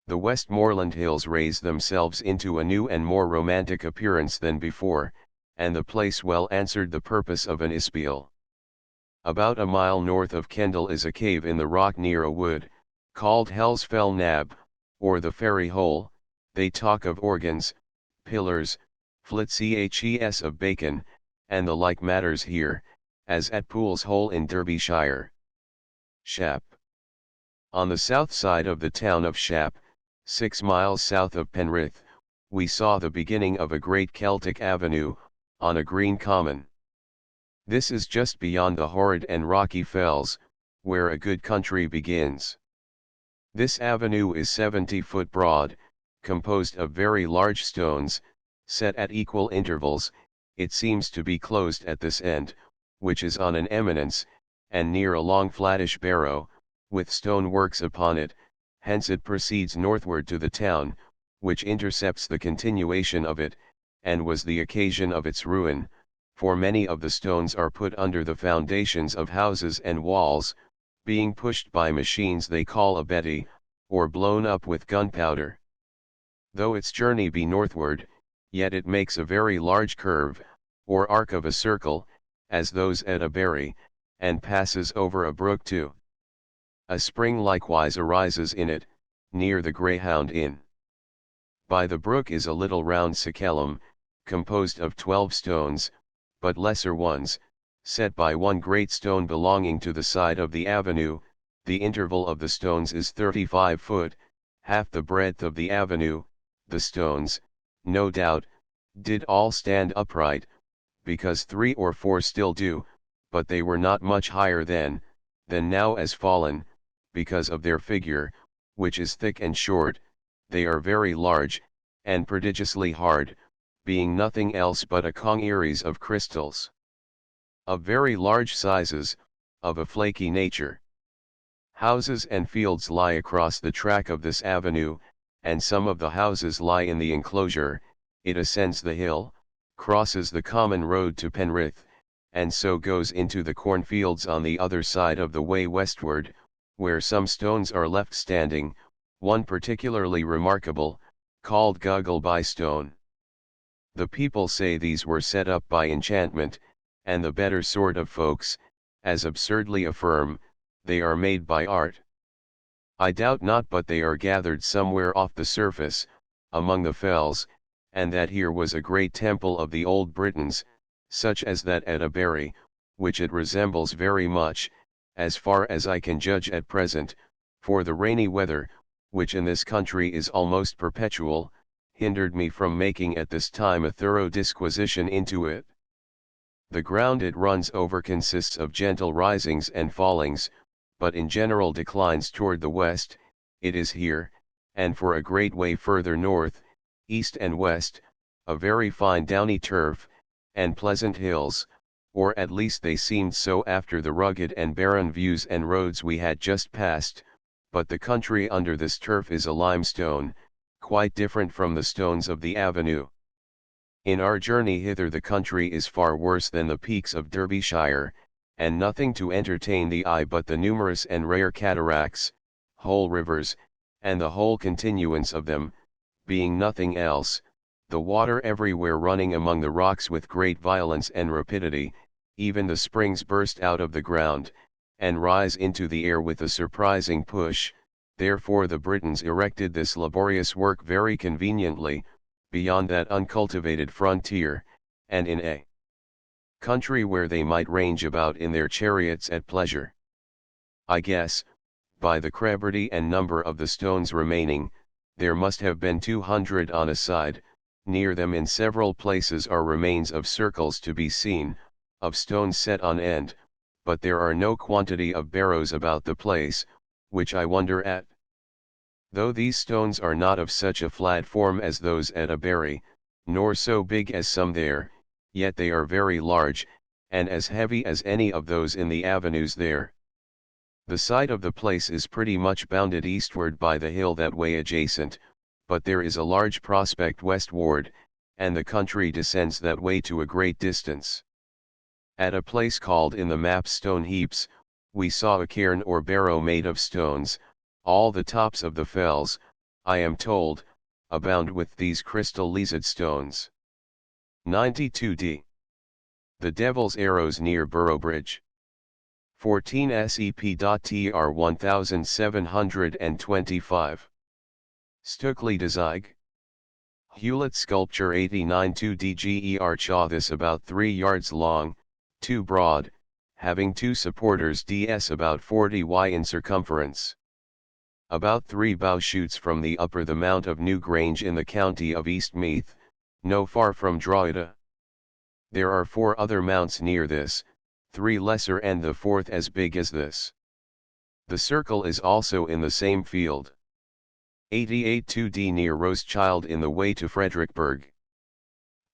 The Westmoreland hills raise themselves into a new and more romantic appearance than before, and the place well answered the purpose of an espial. About a mile north of Kendal is a cave in the rock near a wood, called Hell's Fell Nab, or the Fairy Hole. They talk of organs, pillars, flitches of bacon, and the like matters here, as at Pool's Hole in Derbyshire. Shap. On the south side of the town of Shap, 6 miles south of Penrith, we saw the beginning of a great Celtic avenue, on a green common. This is just beyond the horrid and rocky fells, where a good country begins. This avenue is 70 foot broad, composed of very large stones, set at equal intervals. It seems to be closed at this end, which is on an eminence, and near a long flattish barrow, with stone works upon it. Hence it proceeds northward to the town, which intercepts the continuation of it, and was the occasion of its ruin, for many of the stones are put under the foundations of houses and walls, being pushed by machines they call a betty, or blown up with gunpowder. Though its journey be northward, yet it makes a very large curve, or arc of a circle, as those at a berry, and passes over a brook too. A spring likewise arises in it, near the Greyhound Inn. By the brook is a little round sacellum, composed of 12 stones, but lesser ones, set by one great stone belonging to the side of the avenue. The interval of the stones is 35 foot, half the breadth of the avenue. The stones, no doubt, did all stand upright, because 3 or 4 still do, but they were not much higher then, than now as fallen, because of their figure, which is thick and short. They are very large, and prodigiously hard, being nothing else but a congeries of crystals. Of very large sizes, of a flaky nature. Houses and fields lie across the track of this avenue, and some of the houses lie in the enclosure. It ascends the hill, crosses the common road to Penrith, and so goes into the cornfields on the other side of the way westward, where some stones are left standing, one particularly remarkable, called Guggleby Stone. The people say these were set up by enchantment, and the better sort of folks, as absurdly affirm, they are made by art. I doubt not but they are gathered somewhere off the surface, among the fells, and that here was a great temple of the old Britons, such as that at Aberry, which it resembles very much, as far as I can judge at present, for the rainy weather, which in this country is almost perpetual, hindered me from making at this time a thorough disquisition into it. The ground it runs over consists of gentle risings and fallings, but in general declines toward the west. It is here, and for a great way further north, east and west, a very fine downy turf, and pleasant hills, or at least they seemed so after the rugged and barren views and roads we had just passed, but the country under this turf is a limestone, quite different from the stones of the avenue. In our journey hither the country is far worse than the peaks of Derbyshire, and nothing to entertain the eye but the numerous and rare cataracts, whole rivers, and the whole continuance of them, being nothing else, the water everywhere running among the rocks with great violence and rapidity. Even the springs burst out of the ground, and rise into the air with a surprising push. Therefore the Britons erected this laborious work very conveniently, beyond that uncultivated frontier, and in a country where they might range about in their chariots at pleasure. I guess, by the crebity and number of the stones remaining, there must have been 200 on a side. Near them in several places are remains of circles to be seen, of stones set on end, but there are no quantity of barrows about the place, which I wonder at. Though these stones are not of such a flat form as those at Aberry, nor so big as some there, yet they are very large, and as heavy as any of those in the avenues there. The site of the place is pretty much bounded eastward by the hill that way adjacent, but there is a large prospect westward, and the country descends that way to a great distance. At a place called in the map Stone Heaps, we saw a cairn or barrow made of stones. All the tops of the fells, I am told, abound with these crystal-lised stones. 92d. The Devil's Arrows near Boroughbridge. 14 sep.tr 1725. Stukeley Dizig. Hewlett sculpture 89 2DGER Chaw, this about 3 yards long, 2 broad, having 2 supporters ds about 40 y in circumference. About 3 bow shoots from the upper the Mount of Newgrange in the county of Eastmeath, no far from Drogheda. There are 4 other mounts near this, 3 lesser and the 4th as big as this. The circle is also in the same field. 88 2D near Rosechild in the way to Fredericksburg.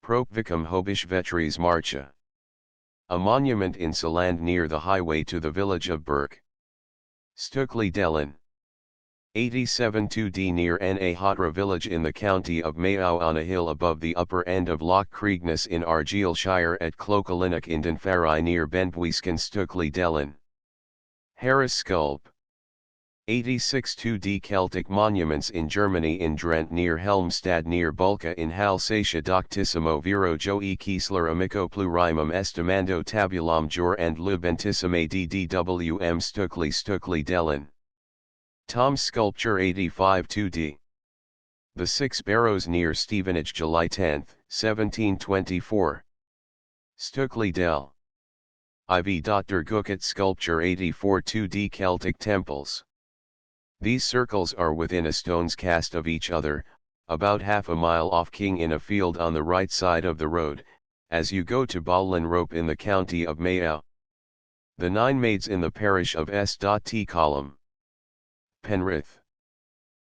Propvicum Hobish Vetries Marcha. A monument in Seland near the highway to the village of Burke. Stukeley Dellin. 87 2D near Nahatra village in the county of Mayo on a hill above the upper end of Loch Criegness in Argyllshire at Clocalinnock in Dunferry near Benbuiscan Stukeley Dellin. Harris Sculp. 86 2D Celtic monuments in Germany in Drent near Helmstad near Bulka in Halsatia doctissimo viro Joe Kiesler amico plurimum estimando tabulum jure and lubentissime ddwm Stukeley Dellin. Tom's sculpture 85 2D. The 6 Barrows near Stevenage July 10, 1724. Stukeley Dell. IV. Dr. Gucket sculpture 84 2D Celtic temples. These circles are within a stone's cast of each other, about half a mile off King in a field on the right side of the road, as you go to Bowlin Rope in the county of Mayo. The 9 maids in the parish of S.T. Column. Penrith.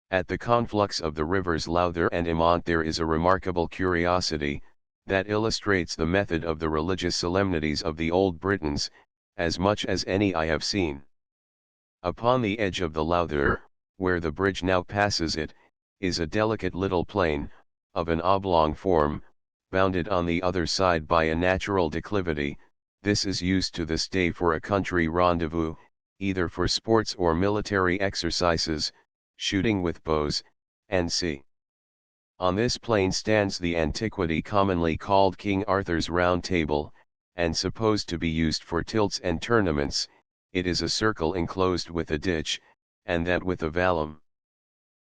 At the conflux of the rivers Lowther and Imont there is a remarkable curiosity, that illustrates the method of the religious solemnities of the old Britons, as much as any I have seen. Upon the edge of the Lowther, where the bridge now passes it, is a delicate little plain, of an oblong form, bounded on the other side by a natural declivity. This is used to this day for a country rendezvous, either for sports or military exercises, shooting with bows, &c. On this plain stands the antiquity commonly called King Arthur's Round Table, and supposed to be used for tilts and tournaments. It is a circle enclosed with a ditch, and that with a vallum.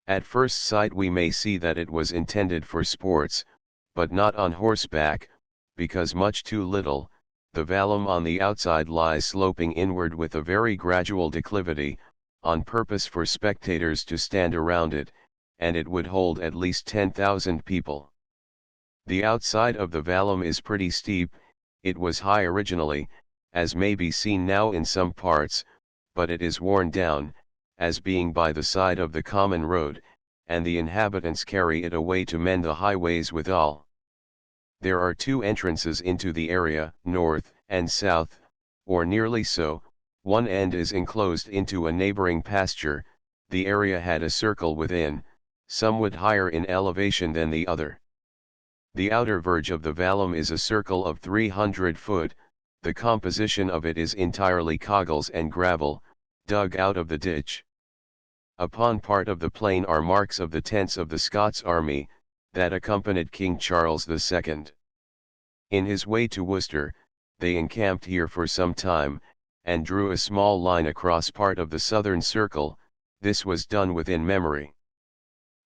At first sight we may see that it was intended for sports, but not on horseback, because much too little. The vallum on the outside lies sloping inward with a very gradual declivity, on purpose for spectators to stand around it, and it would hold at least 10,000 people. The outside of the vallum is pretty steep. It was high originally, as may be seen now in some parts, but it is worn down, as being by the side of the common road, and the inhabitants carry it away to mend the highways withal. There are 2 entrances into the area, north and south, or nearly so. One end is enclosed into a neighboring pasture. The area had a circle within, somewhat higher in elevation than the other. The outer verge of the vallum is a circle of 300 foot, the composition of it is entirely coggles and gravel, dug out of the ditch. Upon part of the plain are marks of the tents of the Scots army, that accompanied King Charles II. In his way to Worcester, they encamped here for some time, and drew a small line across part of the southern circle. This was done within memory.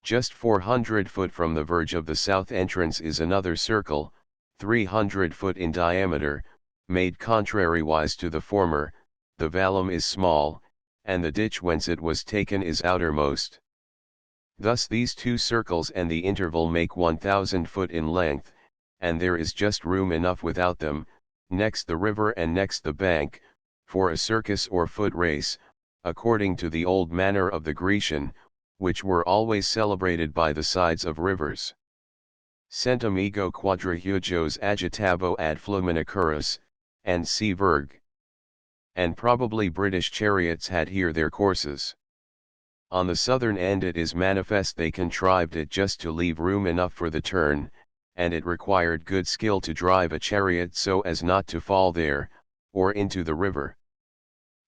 Just 400 foot from the verge of the south entrance is another circle, 300 foot in diameter, made contrariwise to the former. The vallum is small, and the ditch whence it was taken is outermost. Thus these 2 circles and the interval make 1,000 foot in length, and there is just room enough without them, next the river and next the bank, for a circus or foot race, according to the old manner of the Grecian, which were always celebrated by the sides of rivers. Centum ego quadrahugos agitabo ad fluminicurus, and C. Verg. And probably British chariots had here their courses. On the southern end it is manifest they contrived it just to leave room enough for the turn, and it required good skill to drive a chariot so as not to fall there, or into the river.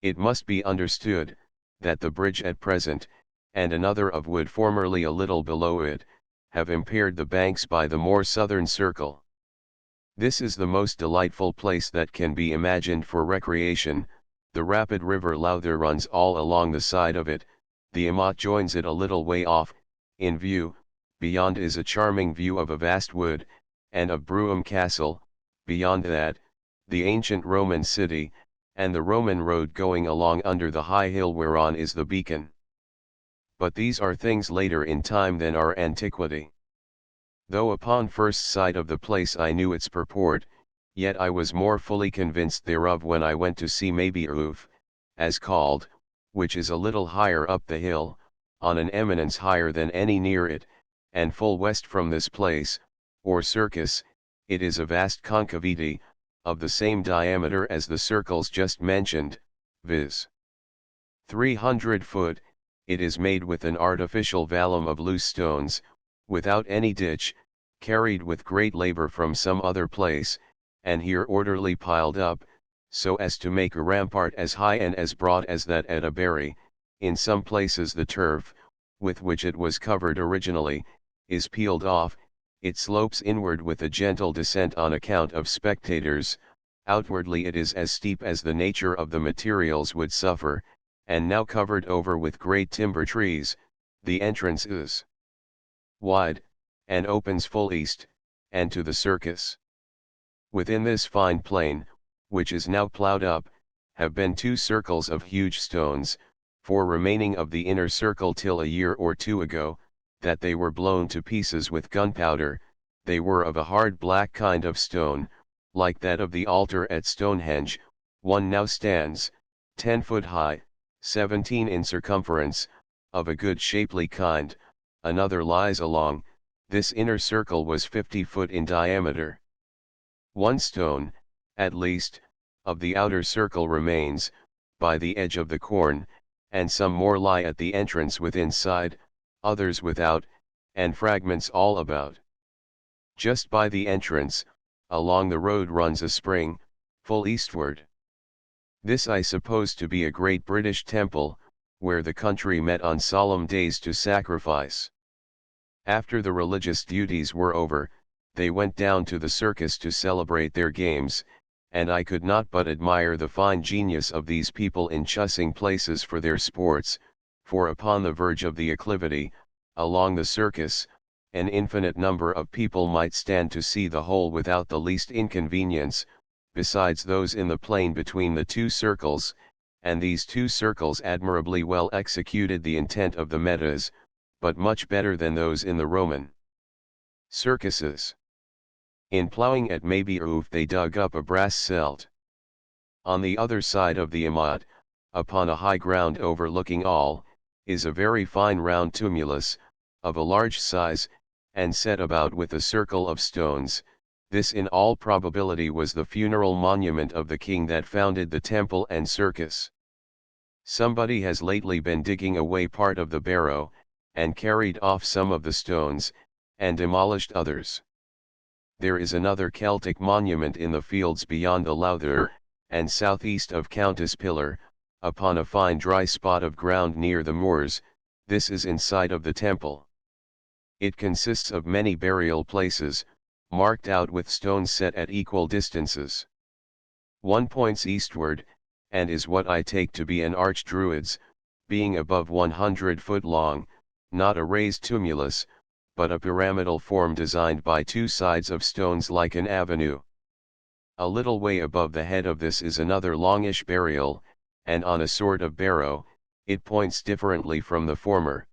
It must be understood, that the bridge at present, and another of wood formerly a little below it, have impaired the banks by the more southern circle. This is the most delightful place that can be imagined for recreation. The rapid river Lowther runs all along the side of it, the Imot joins it a little way off, in view, beyond is a charming view of a vast wood, and of Brougham Castle, beyond that, the ancient Roman city, and the Roman road going along under the high hill whereon is the beacon. But these are things later in time than our antiquity. Though upon first sight of the place I knew its purport, yet I was more fully convinced thereof when I went to see Maybe-Roof, as called, which is a little higher up the hill, on an eminence higher than any near it, and full west from this place, or circus. It is a vast concavity, of the same diameter as the circles just mentioned, viz. 300 foot, it is made with an artificial vallum of loose stones, without any ditch, carried with great labor from some other place, and here orderly piled up, so as to make a rampart as high and as broad as that at a Bury. In some places the turf, with which it was covered originally, is peeled off, it slopes inward with a gentle descent on account of spectators, outwardly it is as steep as the nature of the materials would suffer, and now covered over with great timber trees. The entrance is wide, and opens full east, and to the circus. Within this fine plain, which is now ploughed up, have been 2 circles of huge stones, for remaining of the inner circle till a year or 2 ago, that they were blown to pieces with gunpowder. They were of a hard black kind of stone, like that of the altar at Stonehenge. One now stands, 10 foot high, 17 in circumference, of a good shapely kind, another lies along. This inner circle was 50 foot in diameter. One stone, at least, of the outer circle remains, by the edge of the corn, and some more lie at the entrance withinside, others without, and fragments all about. Just by the entrance, along the road runs a spring, full eastward. This I suppose to be a great British temple, where the country met on solemn days to sacrifice. After the religious duties were over, they went down to the circus to celebrate their games, and I could not but admire the fine genius of these people in choosing places for their sports, for upon the verge of the acclivity, along the circus, an infinite number of people might stand to see the whole without the least inconvenience, besides those in the plain between the 2 circles, and these 2 circles admirably well executed the intent of the metas, but much better than those in the Roman circuses. In ploughing at Maybe-Roof they dug up a brass celt. On the other side of the Amat, upon a high ground overlooking all, is a very fine round tumulus, of a large size, and set about with a circle of stones. This in all probability was the funeral monument of the king that founded the temple and circus. Somebody has lately been digging away part of the barrow, and carried off some of the stones, and demolished others. There is another Celtic monument in the fields beyond the Lowther, and southeast of Countess Pillar, upon a fine dry spot of ground near the moors. This is inside of the temple. It consists of many burial places, marked out with stones set at equal distances. One points eastward, and is what I take to be an archdruid's, being above 100 foot long, not a raised tumulus, but a pyramidal form designed by 2 sides of stones like an avenue. A little way above the head of this is another longish burial, and on a sort of barrow, it points differently from the former.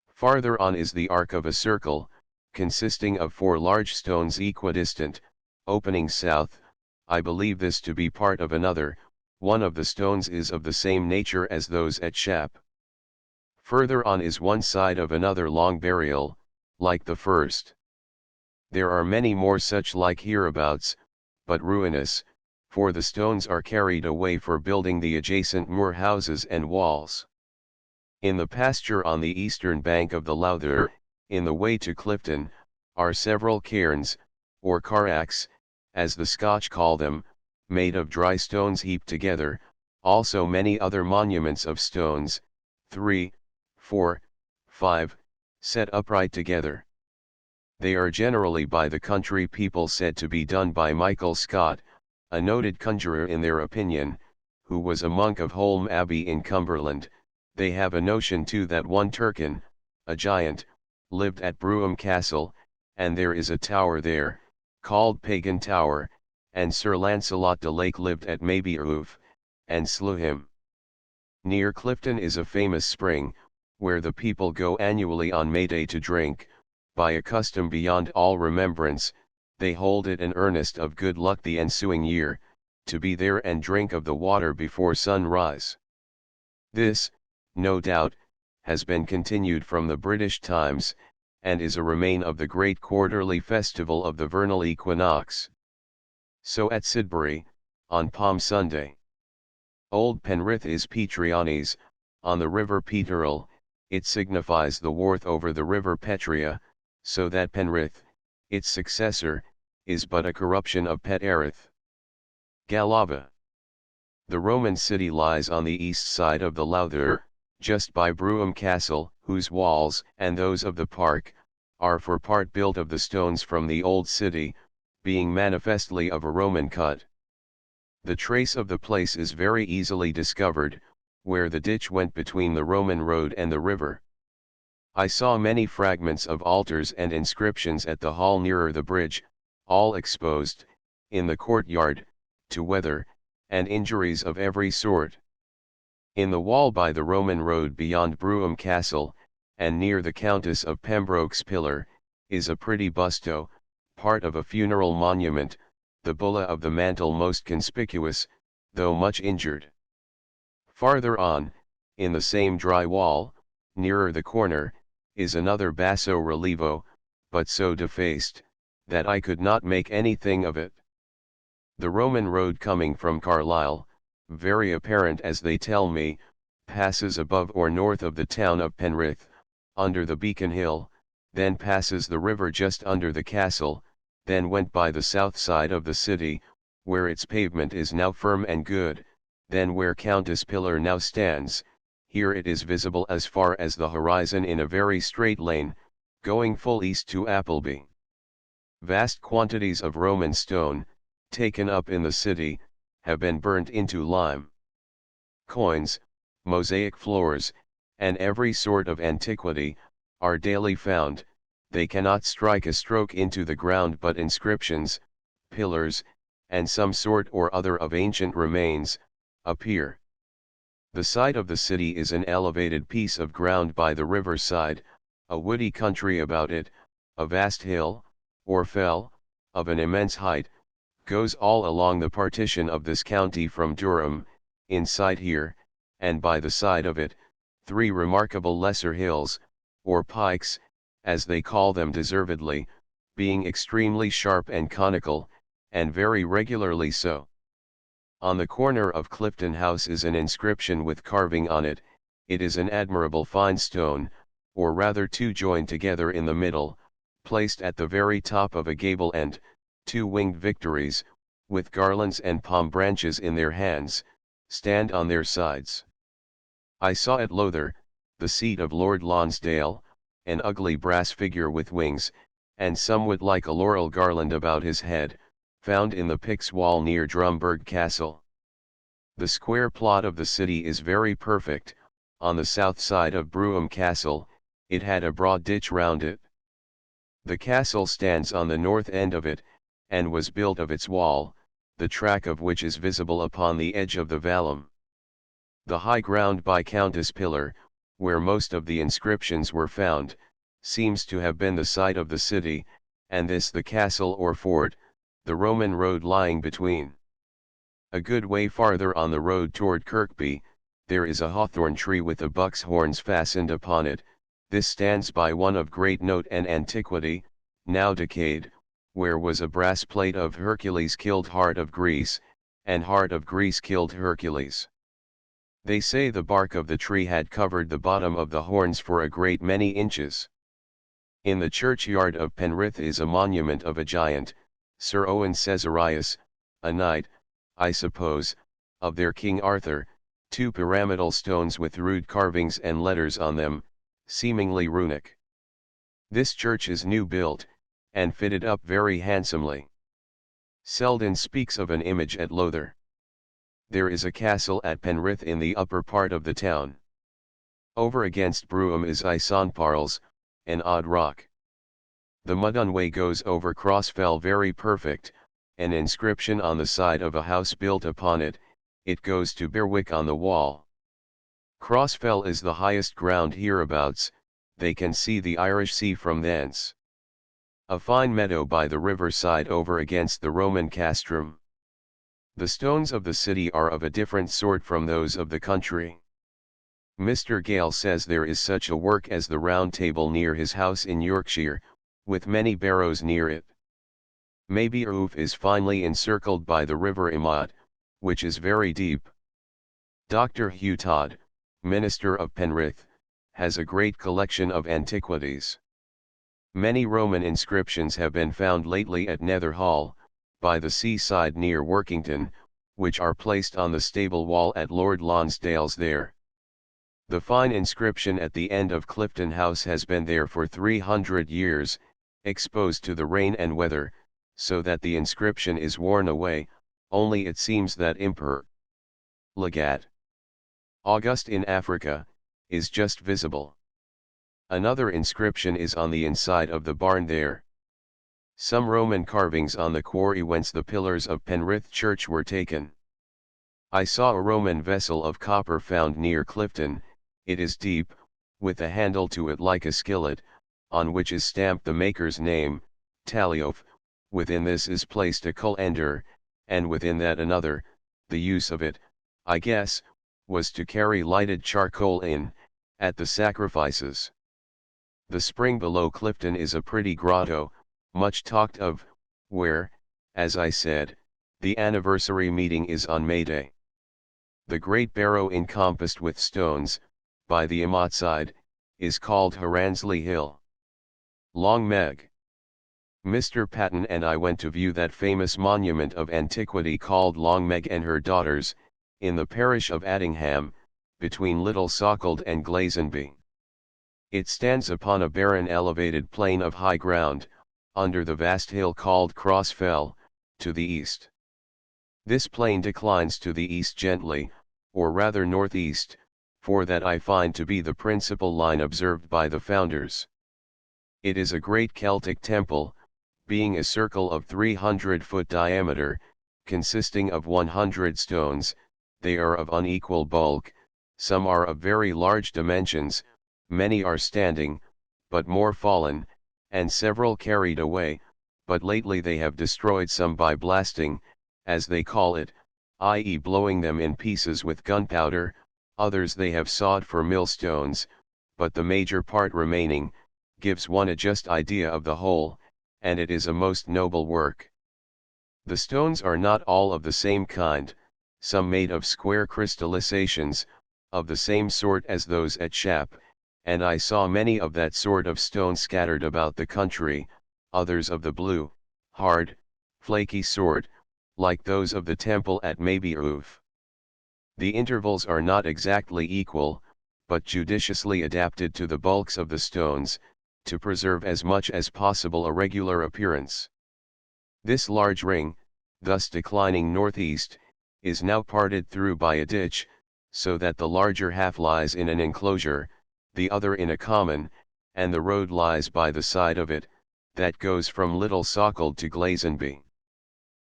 Farther on is the arc of a circle, consisting of 4 large stones equidistant, opening south. I believe this to be part of another. One of the stones is of the same nature as those at Shap. Further on is one side of another long burial, like the first. There are many more such like hereabouts, but ruinous, for the stones are carried away for building the adjacent moor houses and walls. In the pasture on the eastern bank of the Lowther, in the way to Clifton, are several cairns, or carracks, as the Scotch call them, made of dry stones heaped together, also many other monuments of stones, 3, 4, 5, set upright together. They are generally by the country people said to be done by Michael Scott, a noted conjurer in their opinion, who was a monk of Holme Abbey in Cumberland. They have a notion too that one Turkin, a giant, lived at Brougham Castle, and there is a tower there, called Pagan Tower, and Sir Lancelot de Lake lived at Maybeuve, and slew him. Near Clifton is a famous spring, where the people go annually on May Day to drink, by a custom beyond all remembrance. They hold it an earnest of good luck the ensuing year, to be there and drink of the water before sunrise. This, no doubt, has been continued from the British times, and is a remain of the great quarterly festival of the vernal equinox. So at Sidbury, on Palm Sunday. Old Penrith is Petriones, on the river Peteril. It signifies the Worth over the river Petria, so that Penrith, its successor, is but a corruption of Peterith. Galava. The Roman city lies on the east side of the Lowther, just by Brougham Castle, whose walls, and those of the park, are for part built of the stones from the old city, being manifestly of a Roman cut. The trace of the place is very easily discovered, where the ditch went between the Roman road and the river. I saw many fragments of altars and inscriptions at the hall nearer the bridge, all exposed, in the courtyard, to weather, and injuries of every sort. In the wall by the Roman road beyond Brougham Castle, and near the Countess of Pembroke's pillar, is a pretty busto, part of a funeral monument, the bulla of the mantle most conspicuous, though much injured. Farther on, in the same dry wall, nearer the corner, is another basso relievo, but so defaced, that I could not make anything of it. The Roman road coming from Carlisle, very apparent as they tell me, passes above or north of the town of Penrith, under the Beacon Hill, then passes the river just under the castle, then went by the south side of the city, where its pavement is now firm and good, then where Countess Pillar now stands. Here it is visible as far as the horizon in a very straight lane, going full east to Appleby. Vast quantities of Roman stone, taken up in the city, have been burnt into lime. Coins, mosaic floors, and every sort of antiquity, are daily found. They cannot strike a stroke into the ground, but inscriptions, pillars, and some sort or other of ancient remains, appear. The site of the city is an elevated piece of ground by the riverside, a woody country about it, a vast hill, or fell, of an immense height, goes all along the partition of this county from Durham, in sight here, and by the side of it, 3 remarkable lesser hills, or pikes, as they call them deservedly, being extremely sharp and conical, and very regularly so. On the corner of Clifton House is an inscription with carving on it. It is an admirable fine stone, or rather 2 joined together in the middle, placed at the very top of a gable end, 2 winged Victories, with garlands and palm branches in their hands, stand on their sides. I saw at Lowther, the seat of Lord Lonsdale, an ugly brass figure with wings, and somewhat like a laurel garland about his head, found in the Pix wall near Drumburg Castle. The square plot of the city is very perfect. On the south side of Brougham Castle, it had a broad ditch round it. The castle stands on the north end of it, and was built of its wall, the track of which is visible upon the edge of the vallum. The high ground by Countess Pillar, where most of the inscriptions were found, seems to have been the site of the city, and this the castle or fort, the Roman road lying between. A good way farther on the road toward Kirkby, there is a hawthorn tree with the buck's horns fastened upon it. This stands by one of great note and antiquity, now decayed, where was a brass plate of Hercules killed Heart of Greece, and Heart of Greece killed Hercules. They say the bark of the tree had covered the bottom of the horns for a great many inches. In the churchyard of Penrith is a monument of a giant, Sir Owen Caesarius, a knight, I suppose, of their King Arthur, 2 pyramidal stones with rude carvings and letters on them, seemingly runic. This church is new built, and fitted up very handsomely. Selden speaks of an image at Lowther. There is a castle at Penrith in the upper part of the town. Over against Brougham is Isonparles, an odd rock. The mudunway goes over Crossfell very perfect, an inscription on the side of a house built upon it, it goes to Berwick on the wall. Crossfell is the highest ground hereabouts, they can see the Irish Sea from thence. A fine meadow by the river side over against the Roman castrum. The stones of the city are of a different sort from those of the country. Mr. Gale says there is such a work as the Round Table near his house in Yorkshire, with many barrows near it. Maybe Oof is finely encircled by the river Imad, which is very deep. Dr. Hugh Todd, minister of Penrith, has a great collection of antiquities. Many Roman inscriptions have been found lately at Nether Hall, by the seaside near Workington, which are placed on the stable wall at Lord Lonsdale's there. The fine inscription at the end of Clifton House has been there for 300 years, exposed to the rain and weather, so that the inscription is worn away, only it seems that Emperor Legat August in Africa, is just visible. Another inscription is on the inside of the barn there. Some Roman carvings on the quarry whence the pillars of Penrith Church were taken. I saw a Roman vessel of copper found near Clifton, it is deep, with a handle to it like a skillet, on which is stamped the maker's name, Taliof, within this is placed a colander, and within that another. The use of it, I guess, was to carry lighted charcoal in, at the sacrifices. The spring below Clifton is a pretty grotto, much talked of, where, as I said, the anniversary meeting is on May Day. The great barrow encompassed with stones, by the Imad side, is called Haransley Hill. Long Meg. Mr. Patton and I went to view that famous monument of antiquity called Long Meg and her daughters, in the parish of Addingham, between Little Sockeld and Glazenby. It stands upon a barren elevated plain of high ground, under the vast hill called Crossfell, to the east. This plain declines to the east gently, or rather northeast, for that I find to be the principal line observed by the founders. It is a great Celtic temple, being a circle of 300-foot diameter, consisting of 100 stones. They are of unequal bulk, some are of very large dimensions, many are standing, but more fallen, and several carried away, but lately they have destroyed some by blasting, as they call it, i.e. blowing them in pieces with gunpowder, others they have sawed for millstones, but the major part remaining, gives one a just idea of the whole, and it is a most noble work. The stones are not all of the same kind, some made of square crystallizations, of the same sort as those at Shap, and I saw many of that sort of stone scattered about the country, others of the blue, hard, flaky sort, like those of the temple at Mayboof. The intervals are not exactly equal, but judiciously adapted to the bulks of the stones, to preserve as much as possible a regular appearance. This large ring, thus declining northeast, is now parted through by a ditch, so that the larger half lies in an enclosure, the other in a common, and the road lies by the side of it, that goes from Little Sockeld to Glazenby.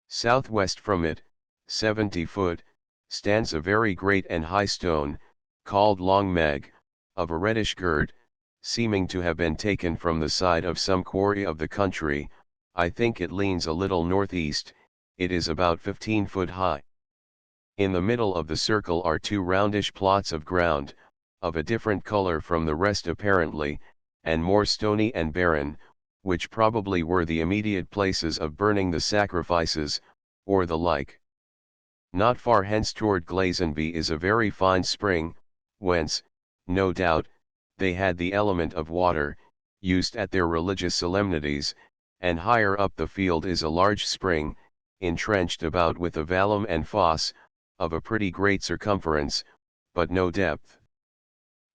Southwest from it, 70 foot, stands a very great and high stone, called Long Meg, of a reddish gird, seeming to have been taken from the side of some quarry of the country. I think it leans a little northeast, it is about 15 foot high. In the middle of the circle are two roundish plots of ground, of a different color from the rest apparently, and more stony and barren, which probably were the immediate places of burning the sacrifices, or the like. Not far hence toward Glazenby is a very fine spring, whence, no doubt, they had the element of water, used at their religious solemnities, and higher up the field is a large spring, entrenched about with a vallum and fosse, of a pretty great circumference, but no depth.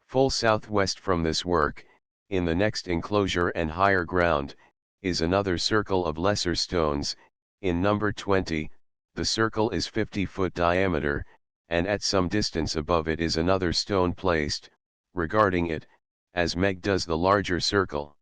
Full southwest from this work, in the next enclosure and higher ground, is another circle of lesser stones, in number 20, the circle is 50 foot diameter, and at some distance above it is another stone placed, regarding it, as Meg does the larger circle.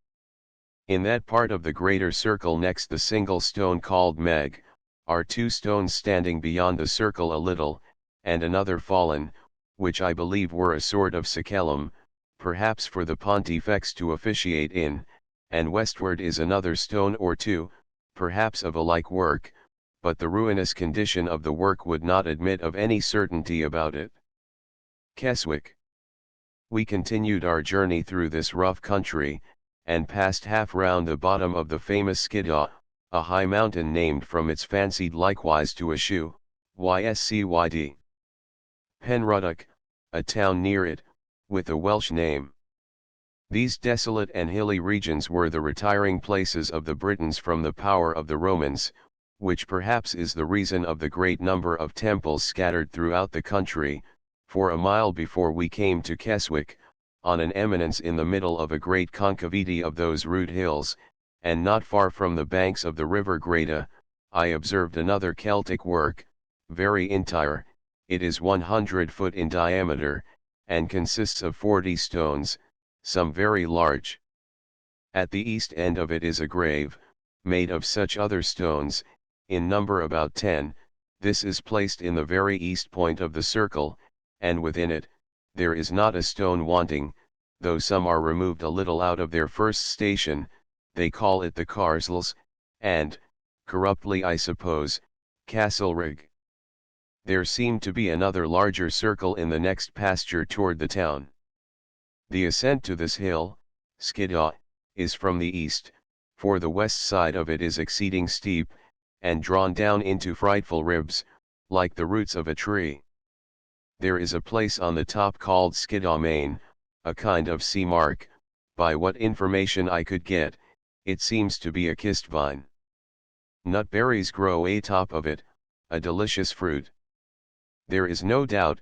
In that part of the greater circle next the single stone called Meg, are two stones standing beyond the circle a little, and another fallen, which I believe were a sort of sacellum, perhaps for the pontifex to officiate in, and westward is another stone or two, perhaps of a like work, but the ruinous condition of the work would not admit of any certainty about it. Keswick. We continued our journey through this rough country, and passed half round the bottom of the famous Skiddaw, a high mountain named from its fancied likewise to a shoe, Yscyd. Penruddock, a town near it, with a Welsh name. These desolate and hilly regions were the retiring places of the Britons from the power of the Romans, which perhaps is the reason of the great number of temples scattered throughout the country, for a mile before we came to Keswick, on an eminence in the middle of a great concavity of those rude hills, and not far from the banks of the river Greta, I observed another Celtic work, very entire. It is 100 foot in diameter, and consists of 40 stones, some very large. At the east end of it is a grave, made of such other stones, in number about 10, this is placed in the very east point of the circle, and within it, there is not a stone wanting, though some are removed a little out of their first station. They call it the Carsels, and, corruptly I suppose, Castlerig. There seemed to be another larger circle in the next pasture toward the town. The ascent to this hill, Skiddaw, is from the east, for the west side of it is exceeding steep, and drawn down into frightful ribs, like the roots of a tree. There is a place on the top called Skiddaw Main, a kind of sea mark. By what information I could get, it seems to be a kist vine. Nutberries grow atop of it, a delicious fruit. There is no doubt,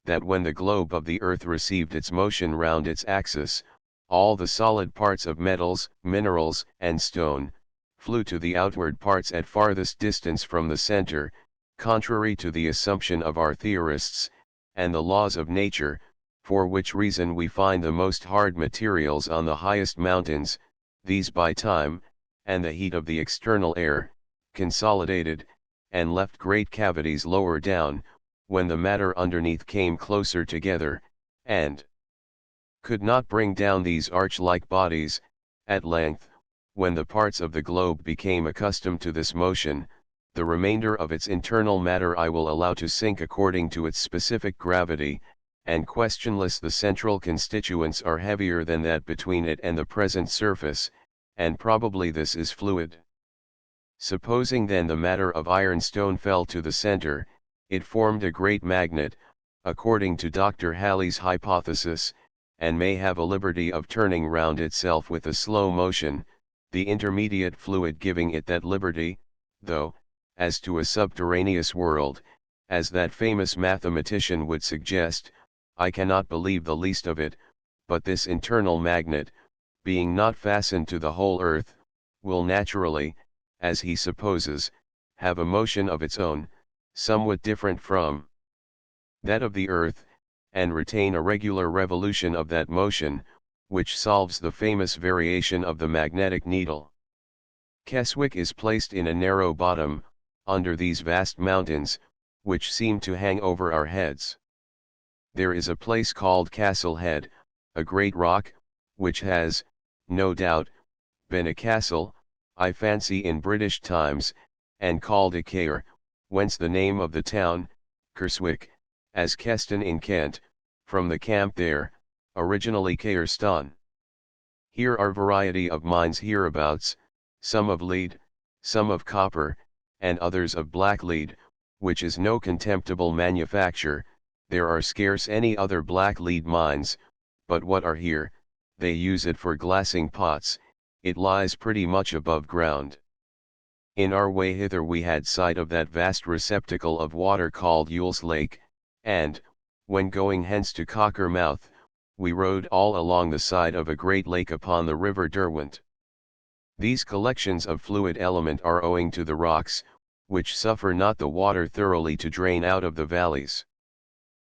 that when the globe of the earth received its motion round its axis, all the solid parts of metals, minerals, and stone, flew to the outward parts at farthest distance from the center, contrary to the assumption of our theorists, and the laws of nature, for which reason we find the most hard materials on the highest mountains, these by time, and the heat of the external air, consolidated, and left great cavities lower down, when the matter underneath came closer together, and could not bring down these arch-like bodies. At length, when the parts of the globe became accustomed to this motion, the remainder of its internal matter I will allow to sink according to its specific gravity, and questionless the central constituents are heavier than that between it and the present surface, and probably this is fluid. Supposing then the matter of ironstone fell to the center, it formed a great magnet, according to Dr. Halley's hypothesis, and may have a liberty of turning round itself with a slow motion, the intermediate fluid giving it that liberty, though, as to a subterraneous world, as that famous mathematician would suggest, I cannot believe the least of it, but this internal magnet, being not fastened to the whole earth, will naturally, as he supposes, have a motion of its own, somewhat different from that of the earth, and retain a regular revolution of that motion, which solves the famous variation of the magnetic needle. Keswick is placed in a narrow bottom, under these vast mountains, which seem to hang over our heads. There is a place called Castle Head, a great rock, which has, no doubt, been a castle, I fancy in British times, and called a cair, whence the name of the town, Kerswick, as Keston in Kent, from the camp there, originally Caerston. Here are variety of mines hereabouts, some of lead, some of copper, and others of black lead, which is no contemptible manufacture. There are scarce any other black lead mines, but what are here, they use it for glassing pots. It lies pretty much above ground. In our way hither we had sight of that vast receptacle of water called Yule's Lake, and, when going hence to Cockermouth, we rode all along the side of a great lake upon the river Derwent. These collections of fluid element are owing to the rocks, which suffer not the water thoroughly to drain out of the valleys.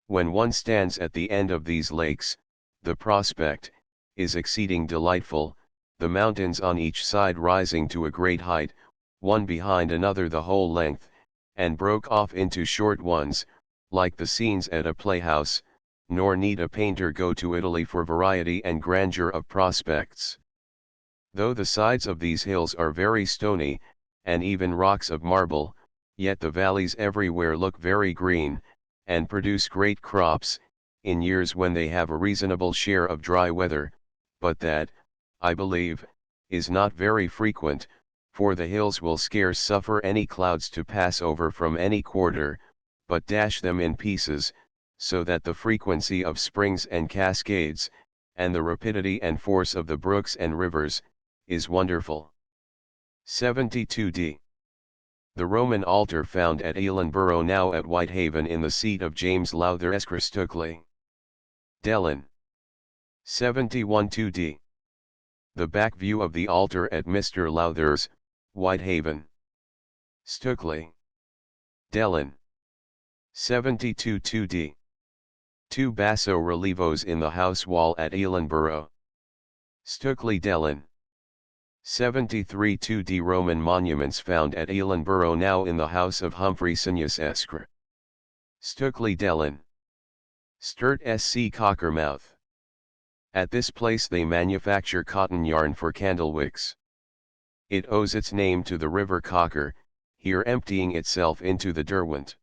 When one stands at the end of these lakes, the prospect, is exceeding delightful, the mountains on each side rising to a great height, one behind another the whole length, and broke off into short ones, like the scenes at a playhouse, nor need a painter go to Italy for variety and grandeur of prospects. Though the sides of these hills are very stony, and even rocks of marble, yet the valleys everywhere look very green, and produce great crops, in years when they have a reasonable share of dry weather, but that, I believe, is not very frequent, for the hills will scarce suffer any clouds to pass over from any quarter, but dash them in pieces, so that the frequency of springs and cascades, and the rapidity and force of the brooks and rivers, is wonderful. 72d. The Roman altar found at Ellenborough, now at Whitehaven, in the seat of James Lowther Esq. Stukeley. Dellin. 71-2d. The back view of the altar at Mr. Lowther's, Whitehaven. Stukeley. Dellin. 72-2d. Two basso relievos in the house wall at Ellenborough. Stukeley. Dellin. 73-2d. Roman monuments found at Ellenborough, now in the house of Humphrey Senius Esq. Stukeley. Dellin. Sturt Sc. Cockermouth. At this place they manufacture cotton yarn for candle wicks. It owes its name to the river Cocker, here emptying itself into the Derwent.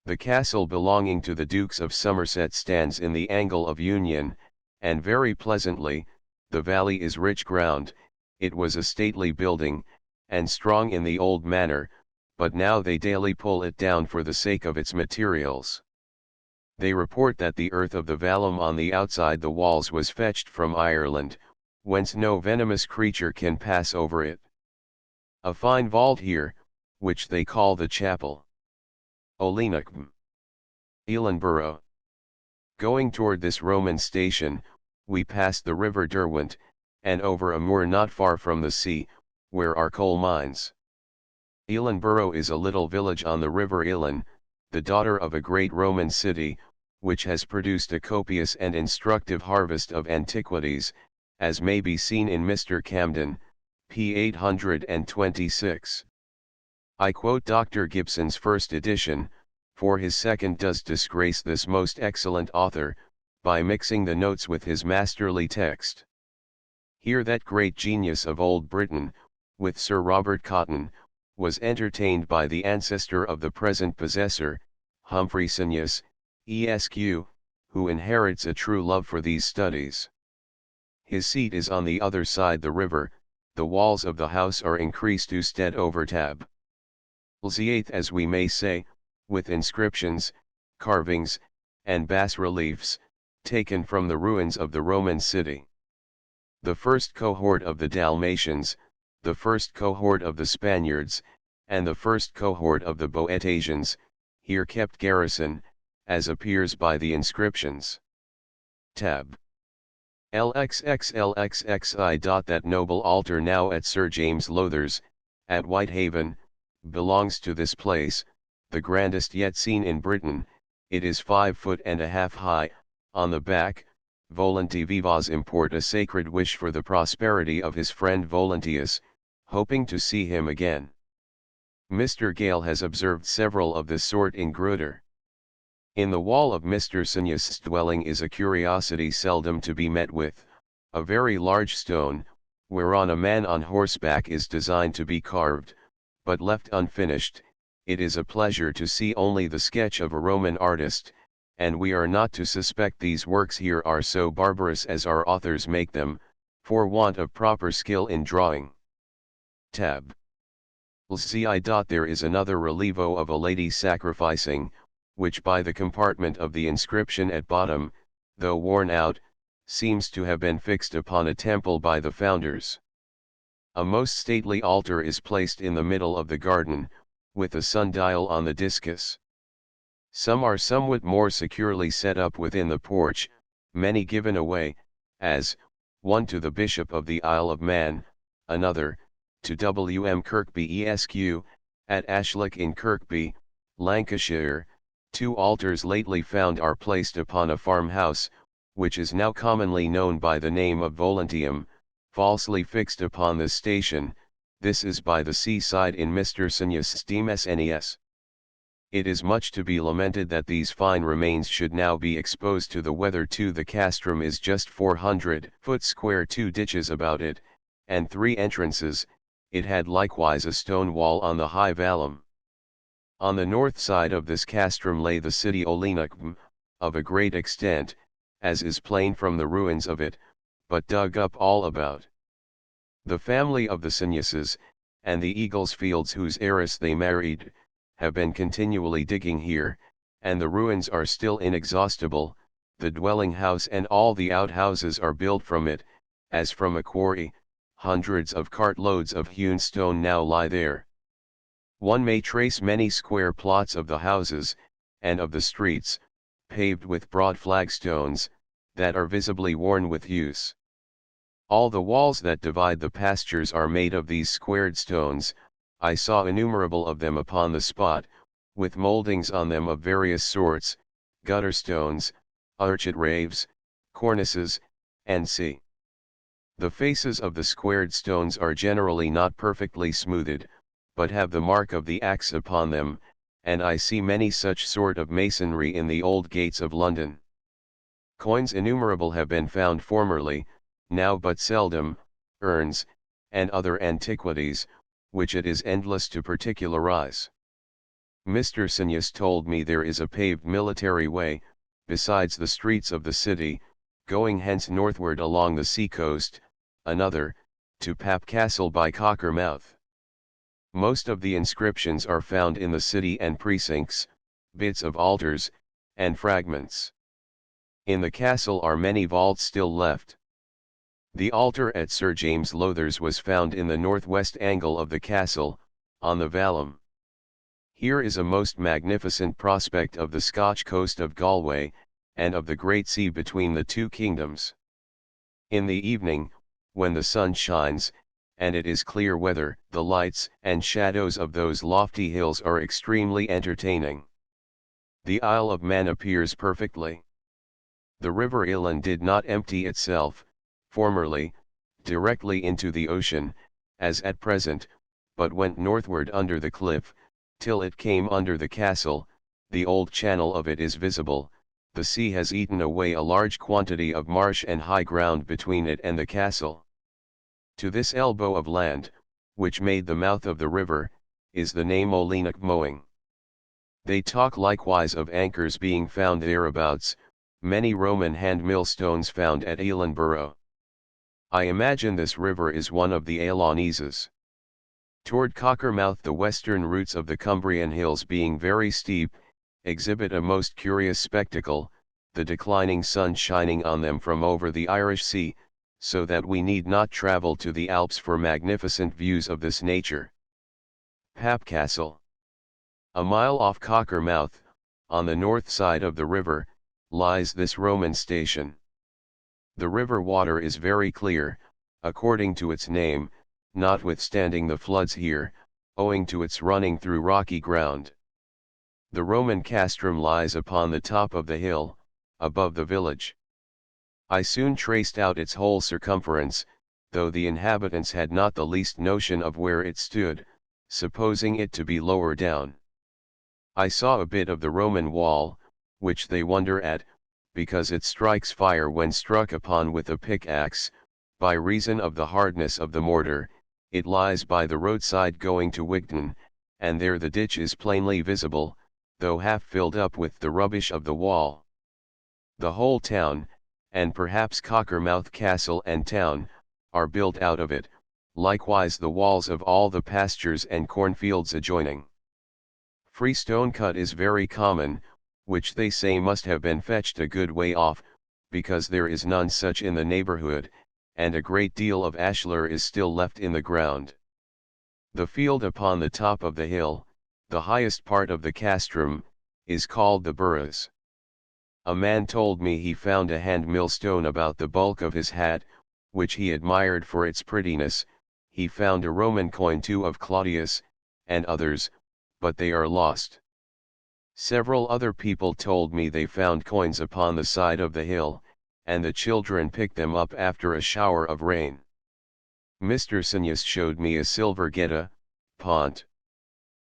The castle belonging to the Dukes of Somerset stands in the angle of Union, and very pleasantly, the valley is rich ground. It was a stately building, and strong in the old manner, but now they daily pull it down for the sake of its materials. They report that the earth of the vallum on the outside the walls was fetched from Ireland, whence no venomous creature can pass over it. A fine vault here, which they call the chapel. Olenacum. Ellenborough. Going toward this Roman station, we passed the river Derwent, and over a moor not far from the sea, where are coal mines. Ellenborough is a little village on the river Illen, the daughter of a great Roman city, which has produced a copious and instructive harvest of antiquities, as may be seen in Mr. Camden, p. 826. I quote Dr. Gibson's first edition, for his second does disgrace this most excellent author, by mixing the notes with his masterly text. Here that great genius of old Britain, with Sir Robert Cotton, was entertained by the ancestor of the present possessor, Humphrey Senius, Esq., who inherits a true love for these studies. His seat is on the other side the river, the walls of the house are increased to stead over tab. Lziath, as we may say, with inscriptions, carvings, and bas-reliefs, taken from the ruins of the Roman city. The first cohort of the Dalmatians, the first cohort of the Spaniards, and the first cohort of the Boeotians, here kept garrison, as appears by the inscriptions. Tab. LXXLXXI. That noble altar now at Sir James Lowther's, at Whitehaven, belongs to this place, the grandest yet seen in Britain. It is 5 foot and a half high. On the back, Volenti Vivas import a sacred wish for the prosperity of his friend Voluntius, hoping to see him again. Mr. Gale has observed several of this sort in Grutter. In the wall of Mr. Senius' dwelling is a curiosity seldom to be met with, a very large stone, whereon a man on horseback is designed to be carved, but left unfinished. It is a pleasure to see only the sketch of a Roman artist, and we are not to suspect these works here are so barbarous as our authors make them, for want of proper skill in drawing. Tab. Lci. There is another relievo of a lady sacrificing, which by the compartment of the inscription at bottom, though worn out, seems to have been fixed upon a temple by the founders. A most stately altar is placed in the middle of the garden, with a sundial on the discus. Some are somewhat more securely set up within the porch, many given away, as, one to the Bishop of the Isle of Man, another, to W. M. Kirkby Esq., at Ashlick in Kirkby, Lancashire. 2 altars lately found are placed upon a farmhouse, which is now commonly known by the name of Voluntium, falsely fixed upon this station. This is by the seaside in Mr. Senya's steam SNES. It is much to be lamented that these fine remains should now be exposed to the weather too. The castrum is just 400 foot square, 2 ditches about it, and 3 entrances. It had likewise a stone wall on the high vallum. On the north side of this castrum lay the city Olenicum, of a great extent, as is plain from the ruins of it, but dug up all about. The family of the Senyases, and the Eagles Fields whose heiress they married, have been continually digging here, and the ruins are still inexhaustible. The dwelling house and all the outhouses are built from it, as from a quarry. Hundreds of cartloads of hewn stone now lie there. One may trace many square plots of the houses, and of the streets, paved with broad flagstones, that are visibly worn with use. All the walls that divide the pastures are made of these squared stones. I saw innumerable of them upon the spot, with mouldings on them of various sorts, gutter stones, architraves, cornices, and c. The faces of the squared stones are generally not perfectly smoothed, but have the mark of the axe upon them, and I see many such sort of masonry in the old gates of London. Coins innumerable have been found formerly, now but seldom, urns, and other antiquities, which it is endless to particularize. Mr. Senyas told me there is a paved military way, besides the streets of the city, going hence northward along the sea coast, another, to Pap Castle by Cockermouth. Most of the inscriptions are found in the city and precincts, bits of altars, and fragments. In the castle are many vaults still left. The altar at Sir James Lowther's was found in the northwest angle of the castle, on the vallum. Here is a most magnificent prospect of the Scotch coast of Galway, and of the great sea between the two kingdoms. In the evening, when the sun shines, and it is clear weather, the lights and shadows of those lofty hills are extremely entertaining. The Isle of Man appears perfectly. The river Ilan did not empty itself, formerly, directly into the ocean, as at present, but went northward under the cliff, till it came under the castle. The old channel of it is visible. The sea has eaten away a large quantity of marsh and high ground between it and the castle. To this elbow of land, which made the mouth of the river, is the name Oleanic mowing. They talk likewise of anchors being found thereabouts, many Roman hand millstones found at Elanborough. I imagine this river is one of the Alanises. Toward Cockermouth the western roots of the Cumbrian hills being very steep, exhibit a most curious spectacle, the declining sun shining on them from over the Irish Sea, so that we need not travel to the Alps for magnificent views of this nature. Pap Castle. A mile off Cockermouth, on the north side of the river, lies this Roman station. The river water is very clear, according to its name, notwithstanding the floods here, owing to its running through rocky ground. The Roman castrum lies upon the top of the hill, above the village. I soon traced out its whole circumference, though the inhabitants had not the least notion of where it stood, supposing it to be lower down. I saw a bit of the Roman wall, which they wonder at, because it strikes fire when struck upon with a pickaxe. By reason of the hardness of the mortar, it lies by the roadside going to Wigton, and there the ditch is plainly visible, though half filled up with the rubbish of the wall. The whole town, and perhaps Cockermouth Castle and town, are built out of it, likewise the walls of all the pastures and cornfields adjoining. Freestone cut is very common, which they say must have been fetched a good way off, because there is none such in the neighborhood, and a great deal of ashlar is still left in the ground. The field upon the top of the hill, the highest part of the castrum, is called the Burrows. A man told me he found a hand millstone about the bulk of his hat, which he admired for its prettiness. He found a Roman coin too of Claudius, and others, but they are lost. Several other people told me they found coins upon the side of the hill, and the children pick them up after a shower of rain. Mr. Senius showed me a silver geta, pont.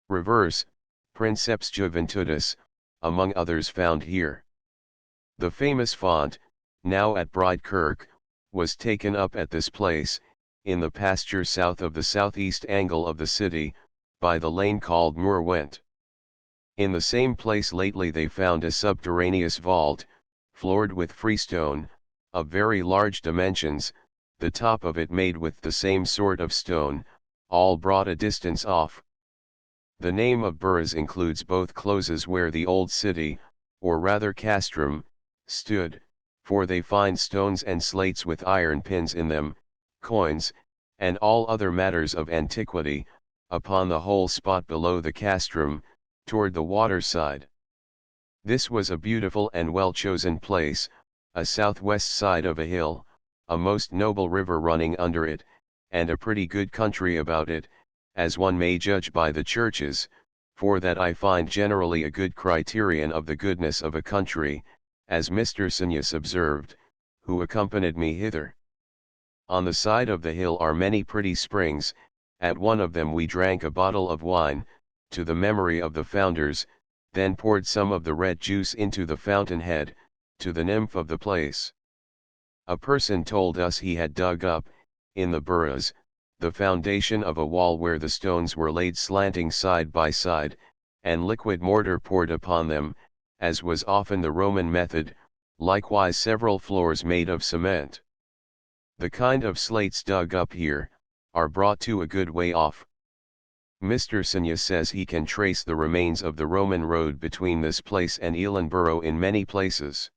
Reverse, Princeps Juventudis, among others found here. The famous font, now at Bride Kirk, was taken up at this place, in the pasture south of the southeast angle of the city, by the lane called Moor Went. In the same place lately they found a subterraneous vault, floored with freestone, of very large dimensions, the top of it made with the same sort of stone, all brought a distance off. The name of Burras includes both closes where the old city, or rather castrum, stood, for they find stones and slates with iron pins in them, coins, and all other matters of antiquity, upon the whole spot below the castrum, toward the water side. This was a beautiful and well-chosen place, a southwest side of a hill, a most noble river running under it, and a pretty good country about it, as one may judge by the churches, for that I find generally a good criterion of the goodness of a country, as Mr. Senius observed, who accompanied me hither. On the side of the hill are many pretty springs, at one of them we drank a bottle of wine, to the memory of the founders, then poured some of the red juice into the fountain head, to the nymph of the place. A person told us he had dug up, in the Burras, the foundation of a wall where the stones were laid slanting side by side, and liquid mortar poured upon them, as was often the Roman method, likewise several floors made of cement. The kind of slates dug up here, are brought to a good way off. Mr. Senius says he can trace the remains of the Roman road between this place and Elenborough in many places.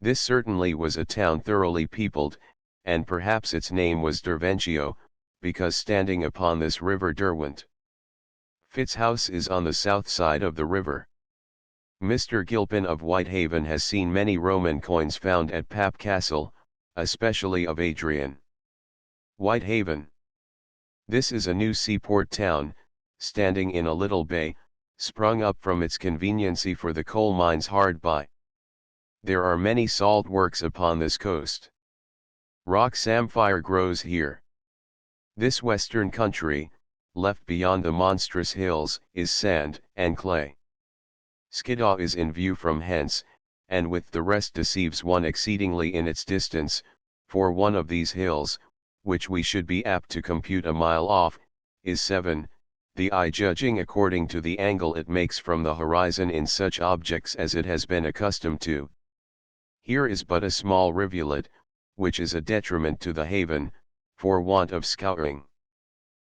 This certainly was a town thoroughly peopled, and perhaps its name was Derventio, because standing upon this river Derwent. Fitt's house is on the south side of the river. Mr. Gilpin of Whitehaven has seen many Roman coins found at Pap Castle, especially of Adrian. Whitehaven. This is a new seaport town, standing in a little bay, sprung up from its conveniency for the coal mines hard by. There are many salt works upon this coast. Rock samphire grows here. This western country, left beyond the monstrous hills, is sand and clay. Skiddaw is in view from hence, and with the rest deceives one exceedingly in its distance, for one of these hills, which we should be apt to compute a mile off, is 7, the eye judging according to the angle it makes from the horizon in such objects as it has been accustomed to. Here is but a small rivulet, which is a detriment to the haven, for want of scouring.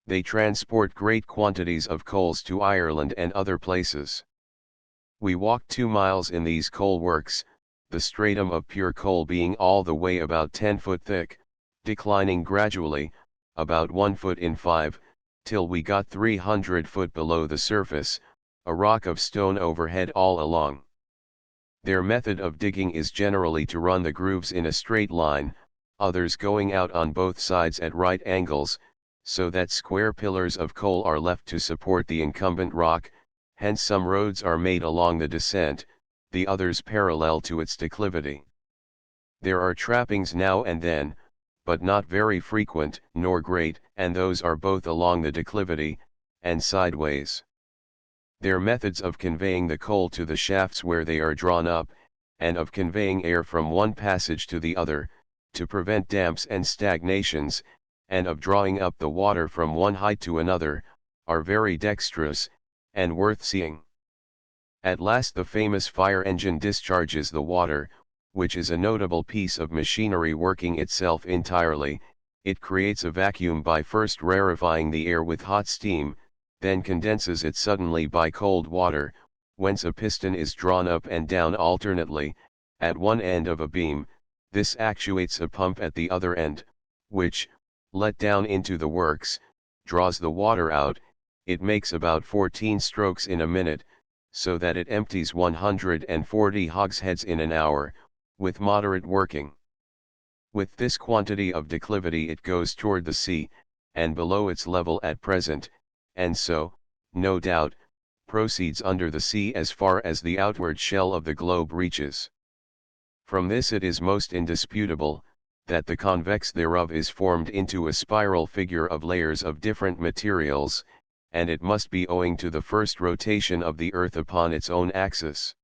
They transport great quantities of coals to Ireland and other places. We walked 2 miles in these coal works, the stratum of pure coal being all the way about 10 foot thick, declining gradually, about 1 foot in 5, till we got 300 foot below the surface, a rock of stone overhead all along. Their method of digging is generally to run the grooves in a straight line, others going out on both sides at right angles, so that square pillars of coal are left to support the incumbent rock, hence some roads are made along the descent, the others parallel to its declivity. There are trappings now and then, but not very frequent nor great, and those are both along the declivity, and sideways. Their methods of conveying the coal to the shafts where they are drawn up, and of conveying air from one passage to the other, to prevent damps and stagnations, and of drawing up the water from one height to another, are very dexterous, and worth seeing. At last the famous fire engine discharges the water, which is a notable piece of machinery working itself entirely. It creates a vacuum by first rarefying the air with hot steam, then condenses it suddenly by cold water, whence a piston is drawn up and down alternately, at one end of a beam. This actuates a pump at the other end, which, let down into the works, draws the water out. It makes about 14 strokes in a minute, so that it empties 140 hogsheads in an hour, with moderate working. With this quantity of declivity it goes toward the sea, and below its level at present, and so, no doubt, proceeds under the sea as far as the outward shell of the globe reaches. From this it is most indisputable, that the convex thereof is formed into a spiral figure of layers of different materials, and it must be owing to the first rotation of the earth upon its own axis.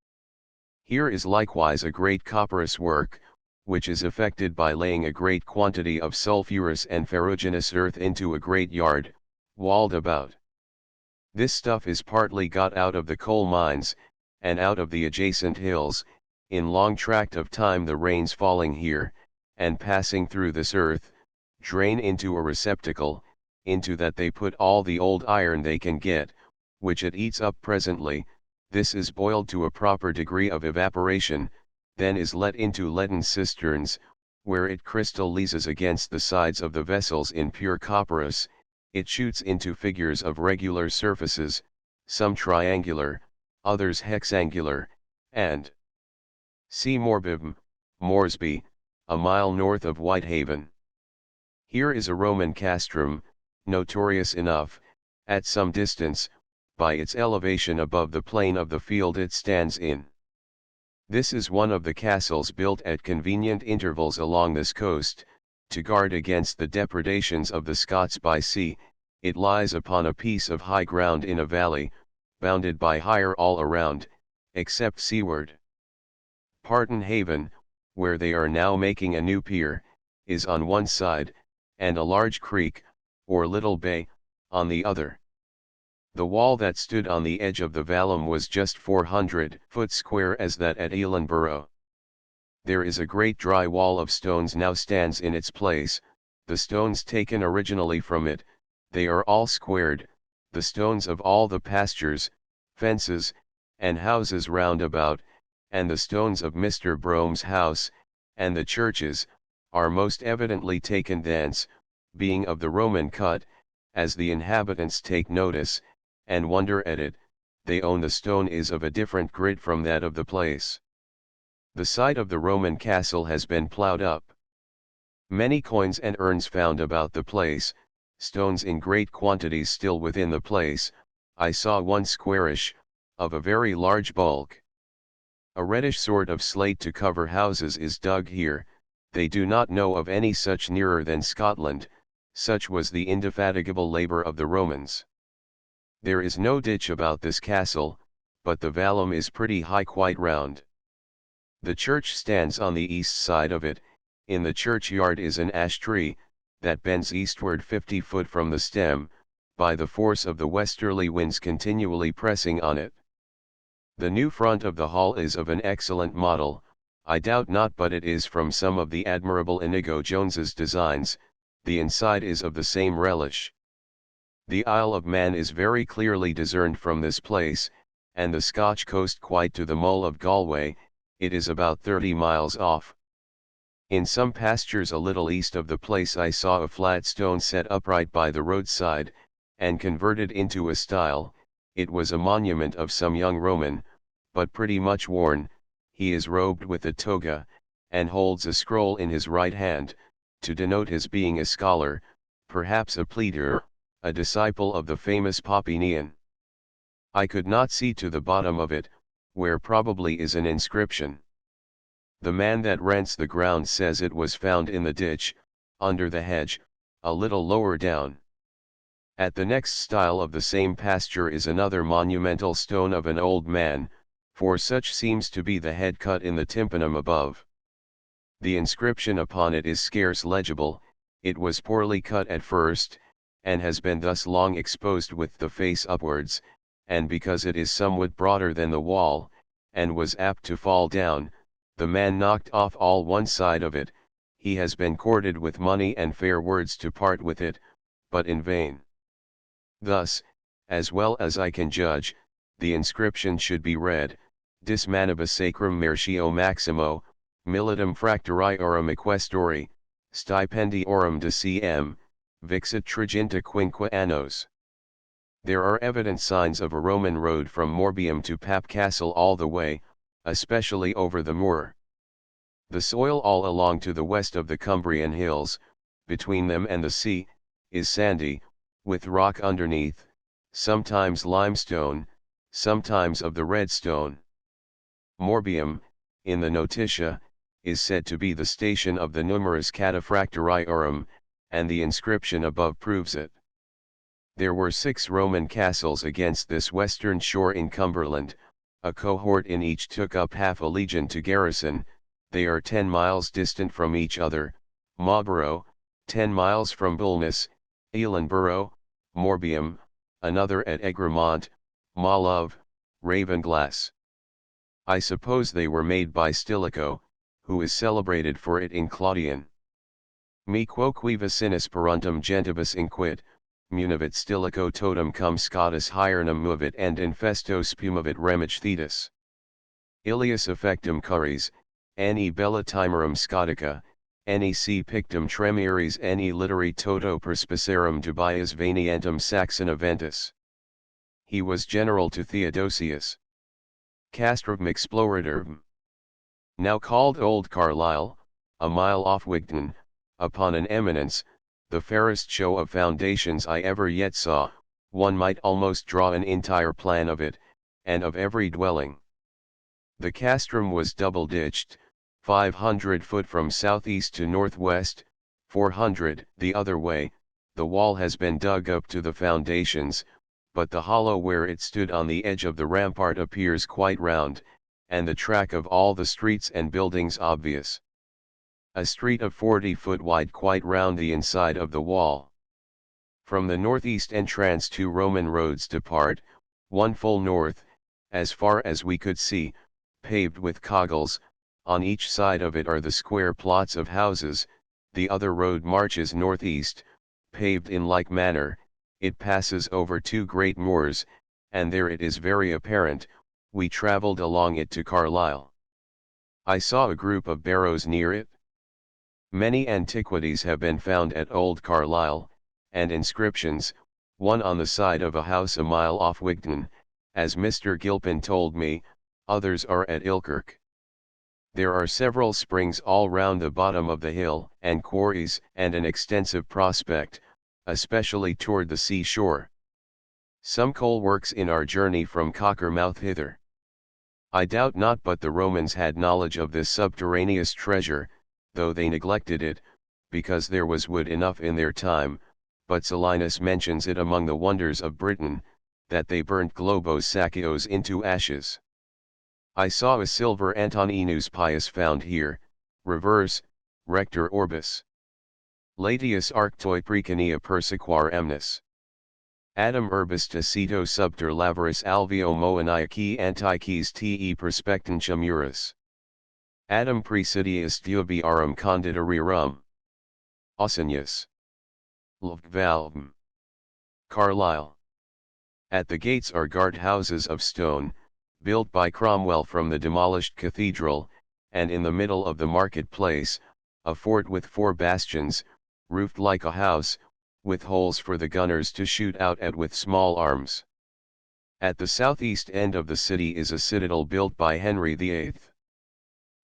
Here is likewise a great copperous work, which is effected by laying a great quantity of sulphurous and ferruginous earth into a great yard, walled about. This stuff is partly got out of the coal mines, and out of the adjacent hills, in long tract of time the rains falling here, and passing through this earth, drain into a receptacle, into that they put all the old iron they can get, which it eats up presently. This is boiled to a proper degree of evaporation, then is let into leaden cisterns, where it crystallizes against the sides of the vessels in pure copperas. It shoots into figures of regular surfaces, some triangular, others hexangular, and see Morbibne, Moresby, a mile north of Whitehaven. Here is a Roman castrum, notorious enough, at some distance, by its elevation above the plane of the field it stands in. This is one of the castles built at convenient intervals along this coast, to guard against the depredations of the Scots by sea. It lies upon a piece of high ground in a valley, bounded by higher all around, except seaward. Parton Haven, where they are now making a new pier, is on one side, and a large creek, or little bay, on the other. The wall that stood on the edge of the vallum was just 400 foot square as that at Elenborough. There is a great dry wall of stones now stands in its place, the stones taken originally from it. They are all squared, the stones of all the pastures, fences, and houses round about, and the stones of Mr. Brome's house, and the churches, are most evidently taken thence, being of the Roman cut. As the inhabitants take notice, and wonder at it, they own the stone is of a different grit from that of the place. The site of the Roman castle has been ploughed up. Many coins and urns found about the place, stones in great quantities still within the place. I saw one squarish, of a very large bulk. A reddish sort of slate to cover houses is dug here. They do not know of any such nearer than Scotland, such was the indefatigable labour of the Romans. There is no ditch about this castle, but the vallum is pretty high quite round. The church stands on the east side of it. In the churchyard is an ash tree, that bends eastward 50 foot from the stem, by the force of the westerly winds continually pressing on it. The new front of the hall is of an excellent model. I doubt not but it is from some of the admirable Inigo Jones's designs. The inside is of the same relish. The Isle of Man is very clearly discerned from this place, and the Scotch coast quite to the Mull of Galway. It is about 30 miles off. In some pastures a little east of the place I saw a flat stone set upright by the roadside, and converted into a stile. It was a monument of some young Roman, but pretty much worn. He is robed with a toga, and holds a scroll in his right hand, to denote his being a scholar, perhaps a pleader, a disciple of the famous Papinian. I could not see to the bottom of it, where probably is an inscription. The man that rents the ground says it was found in the ditch, under the hedge, a little lower down. At the next stile of the same pasture is another monumental stone of an old man, for such seems to be the head cut in the tympanum above. The inscription upon it is scarce legible. It was poorly cut at first, and has been thus long exposed with the face upwards, and because it is somewhat broader than the wall, and was apt to fall down, the man knocked off all one side of it. He has been courted with money and fair words to part with it, but in vain. Thus, as well as I can judge, the inscription should be read, Dis manibus sacrum mertio maximo, militum fractoriorum equestori, stipendiorum de cm, vixit triginta quinque annos. There are evident signs of a Roman road from Morbium to Pap Castle all the way, especially over the moor. The soil all along to the west of the Cumbrian hills, between them and the sea, is sandy, with rock underneath, sometimes limestone, sometimes of the red stone. Morbium, in the notitia, is said to be the station of the numerus Cataphractariorum, and the inscription above proves it. There were 6 Roman castles against this western shore in Cumberland, a cohort in each took up half a legion to garrison. They are 10 miles distant from each other: Marlborough, 10 miles from Bulness, Elenborough, Morbium, another at Egremont, Malove, Ravenglass. I suppose they were made by Stilicho, who is celebrated for it in Claudian. Me quoque vicinus parentum gentibus inquit, munavit Stilicho totem cum scotus hiernum movit and infesto spumavit remich thetis. Ilius effectum curis, ani bella timerum scotica, nec pictum tremiris ani literi toto perspicarum dubias venientum saxon aventus. He was general to Theodosius. Castrum explorator. Now called Old Carlisle, a mile off Wigton, upon an eminence, the fairest show of foundations I ever yet saw. One might almost draw an entire plan of it, and of every dwelling. The castrum was double-ditched, 500 foot from southeast to northwest, 400 the other way. The wall has been dug up to the foundations, but the hollow where it stood on the edge of the rampart appears quite round, and the track of all the streets and buildings obvious. A street of 40 foot wide quite round the inside of the wall. From the northeast entrance 2 Roman roads depart, one full north, as far as we could see, paved with coggles. On each side of it are the square plots of houses. The other road marches northeast, paved in like manner. It passes over 2 great moors, and there it is very apparent. We travelled along it to Carlisle. I saw a group of barrows near it. Many antiquities have been found at Old Carlisle, and inscriptions, one on the side of a house a mile off Wigton, as Mr. Gilpin told me. Others are at Ilkirk. There are several springs all round the bottom of the hill, and quarries, and an extensive prospect, especially toward the sea shore. Some coal works in our journey from Cockermouth hither. I doubt not but the Romans had knowledge of this subterraneous treasure, though they neglected it, because there was wood enough in their time. But Solinus mentions it among the wonders of Britain, that they burnt globos sacios into ashes. I saw a silver Antoninus Pius found here, reverse, rector orbis. Latius arctoi precania persequar emnis. Adam urbis tacito subter lavaris alveo moeniaci antiques te perspectantia muris. Adam praesidius dubiarum conditorium. Ausonius. Lvvalm. Carlisle. At the gates are guard houses of stone, built by Cromwell from the demolished cathedral, and in the middle of the market-place, a fort with 4 bastions, roofed like a house, with holes for the gunners to shoot out at with small arms. At the southeast end of the city is a citadel built by Henry VIII.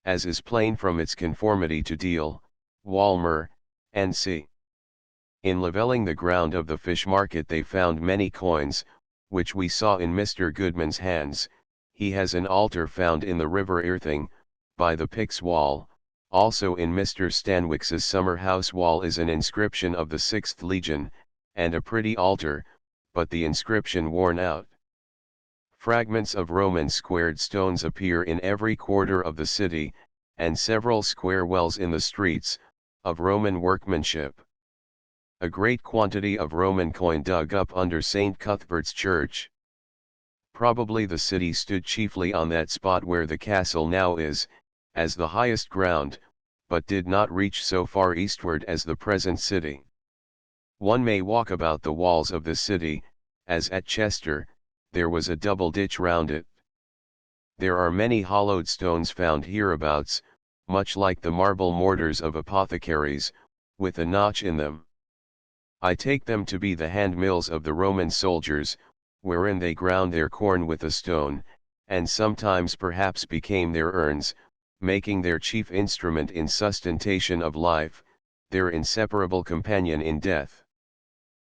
As is plain from its conformity to Deal, Walmer, N.C. In levelling the ground of the fish market they found many coins, which we saw in Mr. Goodman's hands. He has an altar found in the river Irthing, by the Pix wall. Also in Mr. Stanwick's summer house wall is an inscription of the 6th Legion, and a pretty altar, but the inscription worn out. Fragments of Roman squared stones appear in every quarter of the city, and several square wells in the streets, of Roman workmanship. A great quantity of Roman coin dug up under St. Cuthbert's Church. Probably the city stood chiefly on that spot where the castle now is, as the highest ground, but did not reach so far eastward as the present city. One may walk about the walls of the city, as at Chester. There was a double ditch round it. There are many hollowed stones found hereabouts, much like the marble mortars of apothecaries, with a notch in them. I take them to be the hand mills of the Roman soldiers, wherein they ground their corn with a stone, and sometimes perhaps became their urns, making their chief instrument in sustentation of life, their inseparable companion in death.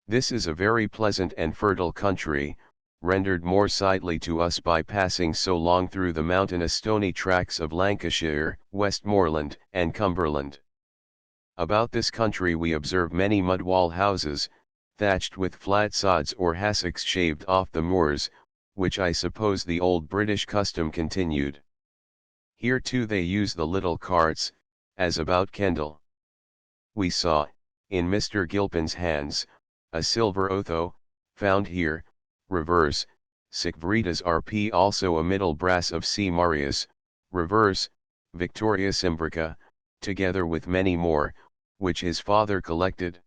This is a very pleasant and fertile country, rendered more sightly to us by passing so long through the mountainous stony tracts of Lancashire, Westmoreland, and Cumberland. About this country we observe many mud wall houses, thatched with flat sods or hassocks shaved off the moors, which I suppose the old British custom continued. Here too they use the little carts, as about Kendal. We saw, in Mr. Gilpin's hands, a silver otho, found here, reverse, sic veritas rp, also a middle brass of C. Marius, reverse, Victoria Simbrica, together with many more, which his father collected.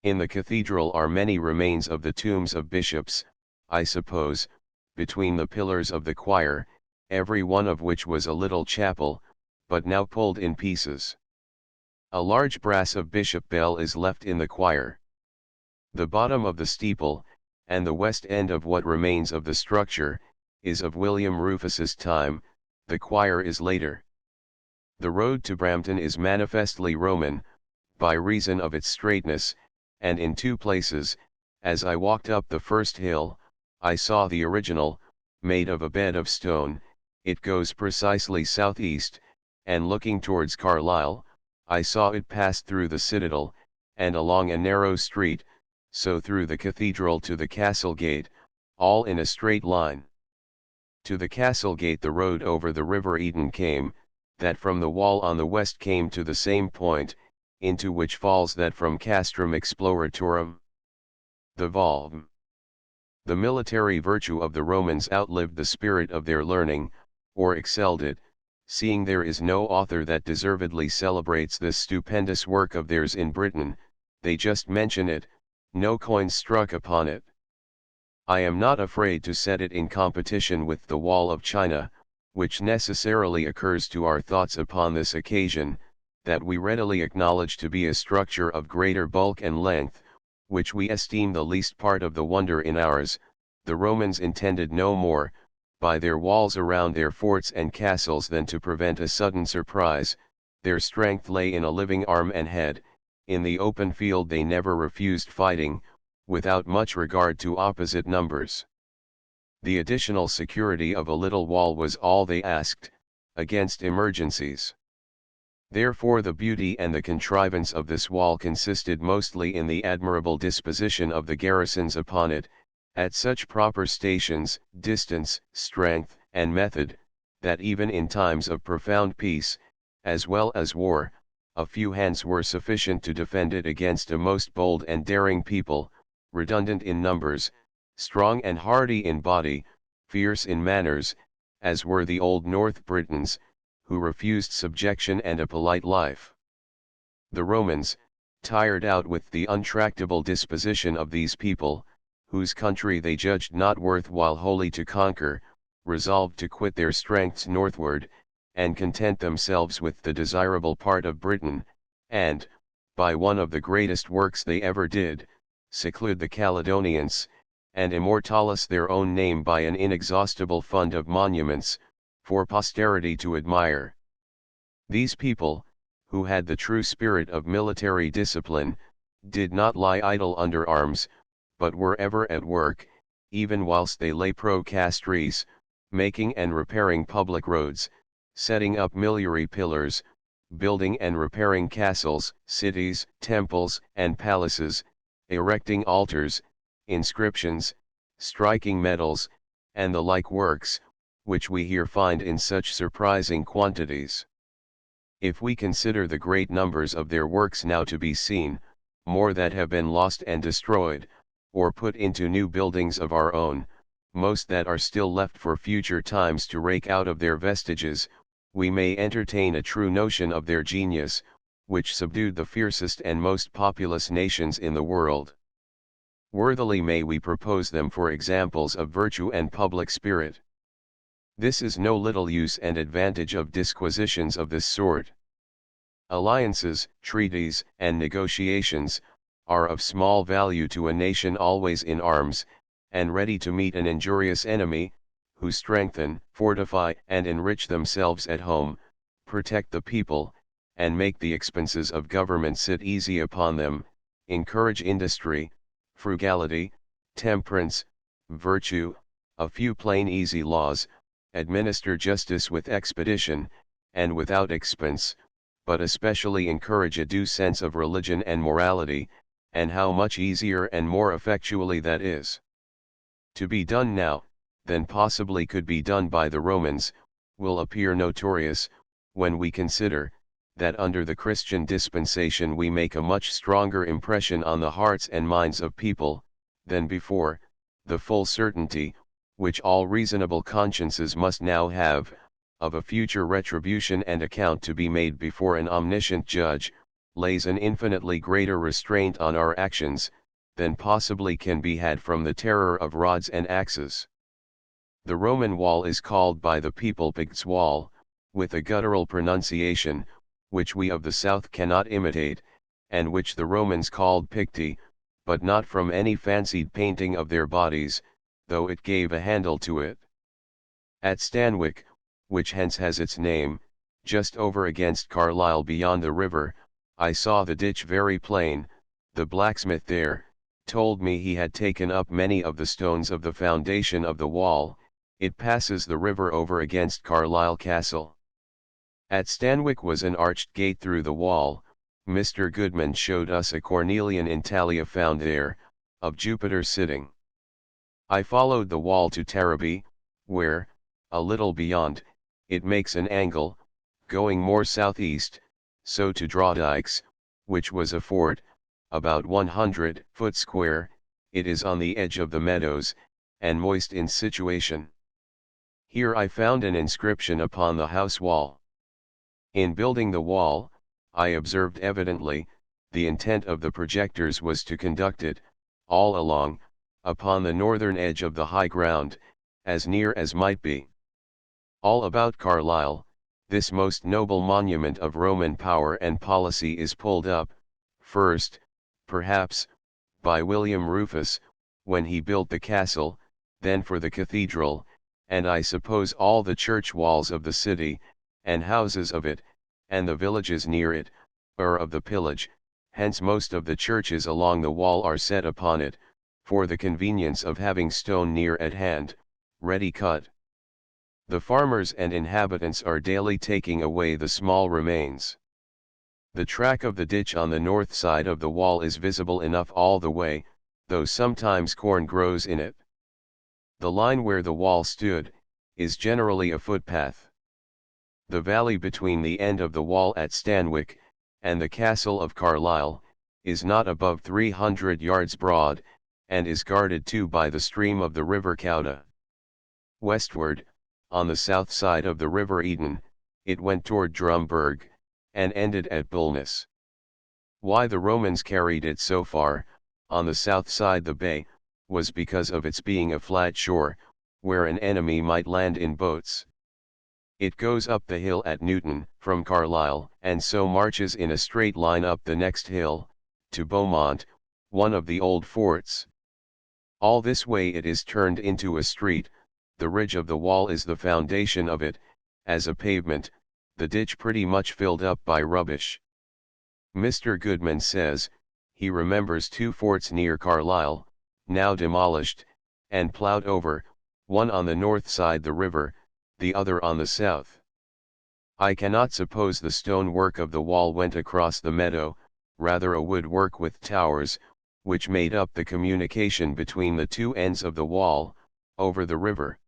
In the cathedral are many remains of the tombs of bishops, I suppose, between the pillars of the choir, every one of which was a little chapel, but now pulled in pieces. A large brass of bishop bell is left in the choir. The bottom of the steeple, and the west end of what remains of the structure, is of William Rufus's time, the choir is later. The road to Brampton is manifestly Roman, by reason of its straightness, and in two places, as I walked up the first hill, I saw the original, made of a bed of stone. It goes precisely southeast, and looking towards Carlisle, I saw it pass through the citadel, and along a narrow street, so through the cathedral to the castle gate, all in a straight line. To the castle gate the road over the river Eden came, that from the wall on the west came to the same point, into which falls that from Castrum Exploratorum. The Volve. The military virtue of the Romans outlived the spirit of their learning, or excelled it, seeing there is no author that deservedly celebrates this stupendous work of theirs in Britain, they just mention it, no coins struck upon it. I am not afraid to set it in competition with the wall of China, which necessarily occurs to our thoughts upon this occasion, that we readily acknowledge to be a structure of greater bulk and length, which we esteem the least part of the wonder in ours. The Romans intended no more, by their walls around their forts and castles, than to prevent a sudden surprise. Their strength lay in a living arm and head. In the open field they never refused fighting, without much regard to opposite numbers. The additional security of a little wall was all they asked, against emergencies. Therefore the beauty and the contrivance of this wall consisted mostly in the admirable disposition of the garrisons upon it, at such proper stations, distance, strength, and method, that even in times of profound peace, as well as war, a few hands were sufficient to defend it against a most bold and daring people, redundant in numbers, strong and hardy in body, fierce in manners, as were the old North Britons, who refused subjection and a polite life. The Romans, tired out with the untractable disposition of these people, whose country they judged not worth while wholly to conquer, resolved to quit their strengths northward, and content themselves with the desirable part of Britain, and, by one of the greatest works they ever did, seclude the Caledonians, and immortalize their own name by an inexhaustible fund of monuments, for posterity to admire. These people, who had the true spirit of military discipline, did not lie idle under arms, but were ever at work, even whilst they lay pro castris, making and repairing public roads, setting up miliary pillars, building and repairing castles, cities, temples, and palaces, erecting altars, inscriptions, striking medals, and the like works, which we here find in such surprising quantities. If we consider the great numbers of their works now to be seen, more that have been lost and destroyed, or put into new buildings of our own, most that are still left for future times to rake out of their vestiges, we may entertain a true notion of their genius, which subdued the fiercest and most populous nations in the world. Worthily may we propose them for examples of virtue and public spirit. This is no little use and advantage of disquisitions of this sort. Alliances, treaties, and negotiations, are of small value to a nation always in arms, and ready to meet an injurious enemy, who strengthen, fortify, and enrich themselves at home, protect the people, and make the expenses of government sit easy upon them, encourage industry, frugality, temperance, virtue, a few plain easy laws, administer justice with expedition, and without expense, but especially encourage a due sense of religion and morality, and how much easier and more effectually that is to be done now, than possibly could be done by the Romans, will appear notorious, when we consider, that under the Christian dispensation we make a much stronger impression on the hearts and minds of people, than before, the full certainty, which all reasonable consciences must now have, of a future retribution and account to be made before an omniscient judge, lays an infinitely greater restraint on our actions, than possibly can be had from the terror of rods and axes. The Roman wall is called by the people Pict's wall, with a guttural pronunciation, which we of the south cannot imitate, and which the Romans called Picti, but not from any fancied painting of their bodies, though it gave a handle to it. At Stanwix, which hence has its name, just over against Carlisle beyond the river, I saw the ditch very plain. The blacksmith there told me he had taken up many of the stones of the foundation of the wall. It passes the river over against Carlisle Castle. At Stanwix was an arched gate through the wall. Mr. Goodman showed us a cornelian intaglio found there, of Jupiter sitting. I followed the wall to Tarrabee, where, a little beyond, it makes an angle, going more southeast, so to Drawdykes, which was a fort, about 100 foot square. It is on the edge of the meadows, and moist in situation. Here I found an inscription upon the house wall. In building the wall, I observed evidently, the intent of the projectors was to conduct it, all along, upon the northern edge of the high ground, as near as might be. All about Carlisle, this most noble monument of Roman power and policy is pulled up, first, perhaps, by William Rufus, when he built the castle, then for the cathedral, and I suppose all the church walls of the city, and houses of it, and the villages near it, are of the pillage. Hence most of the churches along the wall are set upon it, for the convenience of having stone near at hand, ready cut. The farmers and inhabitants are daily taking away the small remains. The track of the ditch on the north side of the wall is visible enough all the way, though sometimes corn grows in it. The line where the wall stood, is generally a footpath. The valley between the end of the wall at Stanwix, and the castle of Carlisle, is not above 300 yards broad, and is guarded too by the stream of the river Cauda. Westward, on the south side of the river Eden, it went toward Drumburg, and ended at Bulness. Why the Romans carried it so far, on the south side the bay, was because of its being a flat shore, where an enemy might land in boats. It goes up the hill at Newton, from Carlisle, and so marches in a straight line up the next hill, to Beaumont, one of the old forts. All this way it is turned into a street. The ridge of the wall is the foundation of it, as a pavement, the ditch pretty much filled up by rubbish. Mr. Goodman says, he remembers two forts near Carlisle, now demolished, and ploughed over, one on the north side the river, the other on the south. I cannot suppose the stone work of the wall went across the meadow, rather a wood work with towers, which made up the communication between the two ends of the wall, over the river.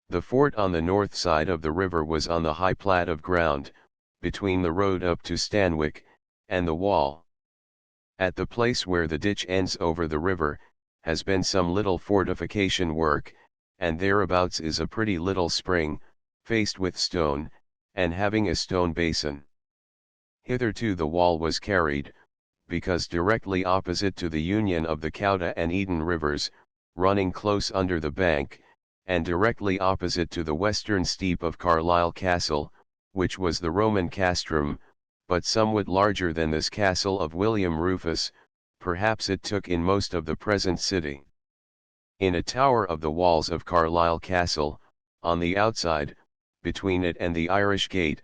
The fort on the north side of the river was on the high plat of ground, between the road up to Stanwix, and the wall. At the place where the ditch ends over the river, has been some little fortification work, and thereabouts is a pretty little spring, faced with stone, and having a stone basin. Hitherto the wall was carried, because directly opposite to the union of the Cauda and Eden rivers, running close under the bank, and directly opposite to the western steep of Carlisle Castle, which was the Roman castrum, but somewhat larger than this castle of William Rufus, perhaps it took in most of the present city. In a tower of the walls of Carlisle Castle, on the outside, between it and the Irish Gate,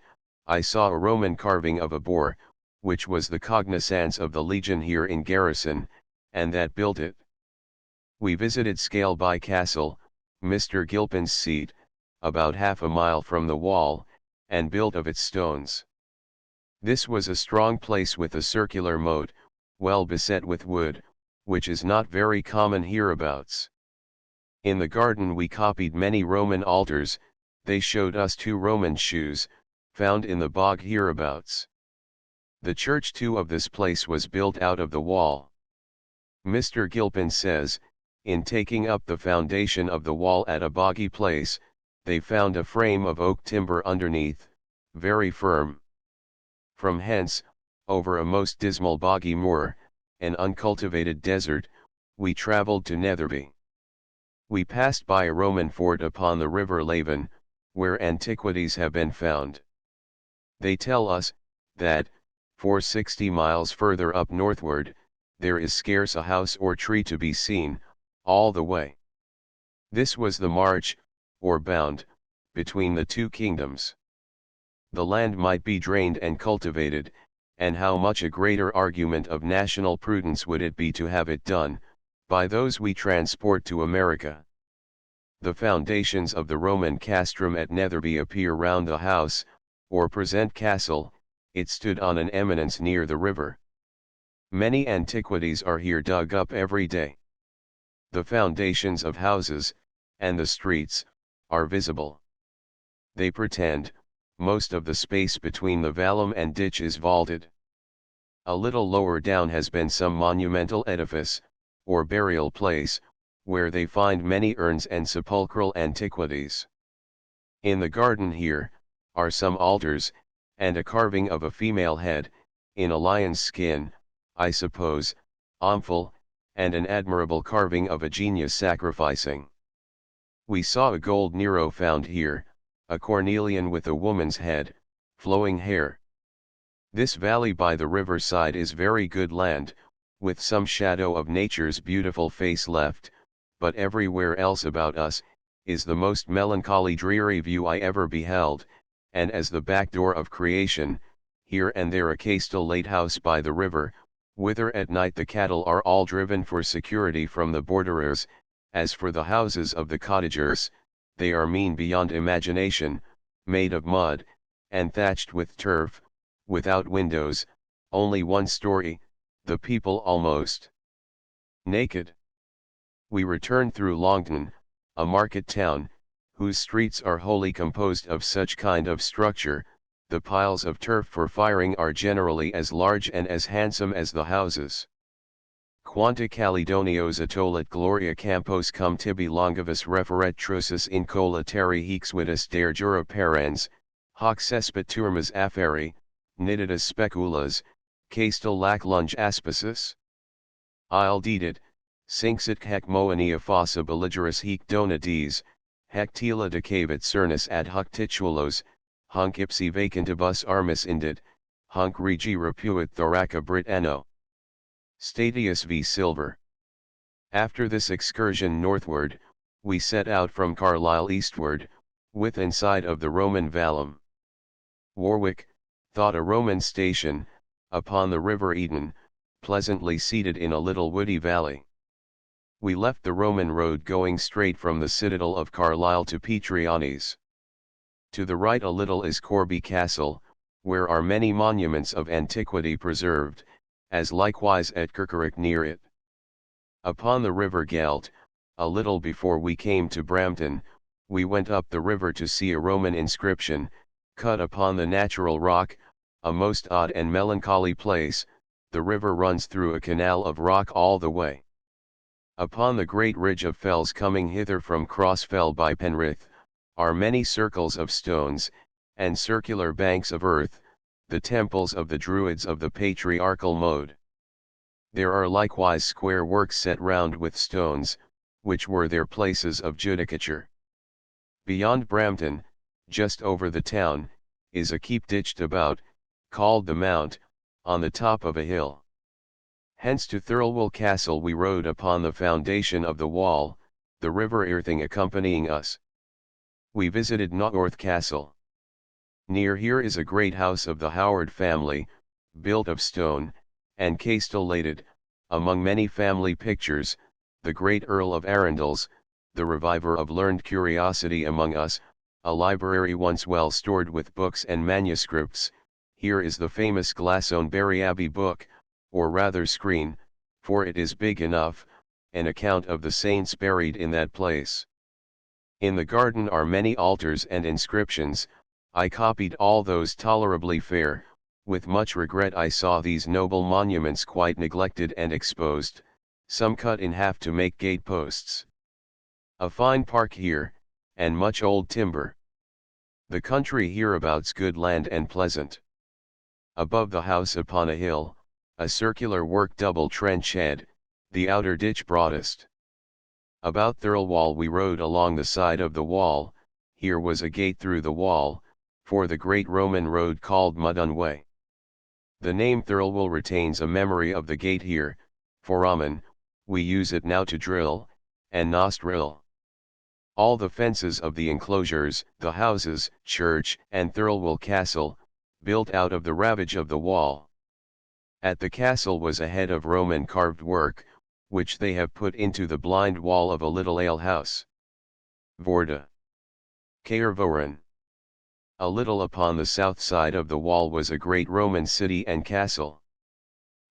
I saw a Roman carving of a boar, which was the cognizance of the legion here in garrison, and that built it. We visited Scaleby Castle, Mr. Gilpin's seat, about half a mile from the wall, and built of its stones. This was a strong place with a circular moat, well beset with wood, which is not very common hereabouts. In the garden we copied many Roman altars. They showed us 2 Roman shoes, found in the bog hereabouts. The church too of this place was built out of the wall. Mr. Gilpin says, in taking up the foundation of the wall at a boggy place, they found a frame of oak timber underneath, very firm. From hence, over a most dismal boggy moor, an uncultivated desert, we travelled to Netherby. We passed by a Roman fort upon the river Laven, where antiquities have been found. They tell us, that, for 60 miles further up northward, there is scarce a house or tree to be seen, all the way. This was the march, or bound, between the 2 kingdoms. The land might be drained and cultivated, and how much a greater argument of national prudence would it be to have it done, by those we transport to America. The foundations of the Roman castrum at Netherby appear round the house, or present castle. It stood on an eminence near the river. Many antiquities are here dug up every day. The foundations of houses, and the streets, are visible. They pretend, most of the space between the vallum and ditch is vaulted. A little lower down has been some monumental edifice, or burial place, where they find many urns and sepulchral antiquities. In the garden here, are some altars, and a carving of a female head, in a lion's skin, I suppose, omphal, and an admirable carving of a genius sacrificing. We saw a gold Nero found here, a cornelian with a woman's head, flowing hair. This valley by the river side is very good land, with some shadow of nature's beautiful face left, but everywhere else about us, is the most melancholy dreary view I ever beheld, and as the back door of creation, here and there a castellate house by the river, whither at night the cattle are all driven for security from the borderers. As for the houses of the cottagers, they are mean beyond imagination, made of mud, and thatched with turf, without windows, only 1 story, the people almost naked. We returned through Longton, a market town, whose streets are wholly composed of such kind of structure. The piles of turf for firing are generally as large and as handsome as the houses. Quanta Caledonios atollit gloria campos cum tibi longivus referet trussus in cola terri hexvitus der jura parens, hoc cespit turmas afferi, niditas speculas, castel lac lunge aspicis. Il dedit, sinxit hec moenia fossa belligerus hic dona dies, hec tela decavit cernus ad hoc titulos, hunc ipsi vacantibus armis indit, hunc regi repuit thoraca Brit anno. Statius v. Silver. After this excursion northward, we set out from Carlisle eastward, within sight of the Roman vallum. Warwick, thought a Roman station, upon the river Eden, pleasantly seated in a little woody valley. We left the Roman road going straight from the citadel of Carlisle to Petriones. To the right a little is Corby Castle, where are many monuments of antiquity preserved, as likewise at Kirkerick near it. Upon the river Gelt, a little before we came to Brampton, we went up the river to see a Roman inscription, cut upon the natural rock, a most odd and melancholy place. The river runs through a canal of rock all the way. Upon the great ridge of fells coming hither from Crossfell by Penrith, are many circles of stones, and circular banks of earth, the temples of the Druids of the patriarchal mode. There are likewise square works set round with stones, which were their places of judicature. Beyond Brampton, just over the town, is a keep ditched about, called the Mount, on the top of a hill. Hence to Thirlwall Castle we rode upon the foundation of the wall, the river Irthing accompanying us. We visited North Castle. Near here is a great house of the Howard family, built of stone, and castellated, among many family pictures. the great Earl of Arundel's, the reviver of learned curiosity among us, a library once well stored with books and manuscripts. Here is the famous Glastonbury Abbey book, or rather screen, for it is big enough, an account of the saints buried in that place. In the garden are many altars and inscriptions. I copied all those tolerably fair. With much regret I saw these noble monuments quite neglected and exposed, some cut in half to make gate posts. A fine park here, and much old timber. The country hereabouts good land and pleasant. Above the house upon a hill, a circular work double trench head, the outer ditch broadest. About Thirlwall we rode along the side of the wall. Here was a gate through the wall, for the great Roman road called Mudon Way. The name Thirlwall retains a memory of the gate here, foramen, we use it now to drill, and nostril. All the fences of the enclosures, the houses, church, and Thirlwall Castle, built out of the ravage of the wall. At the castle was a head of Roman carved work, which they have put into the blind wall of a little alehouse. Vorda. Caervoran. A little upon the south side of the wall was a great Roman city and castle.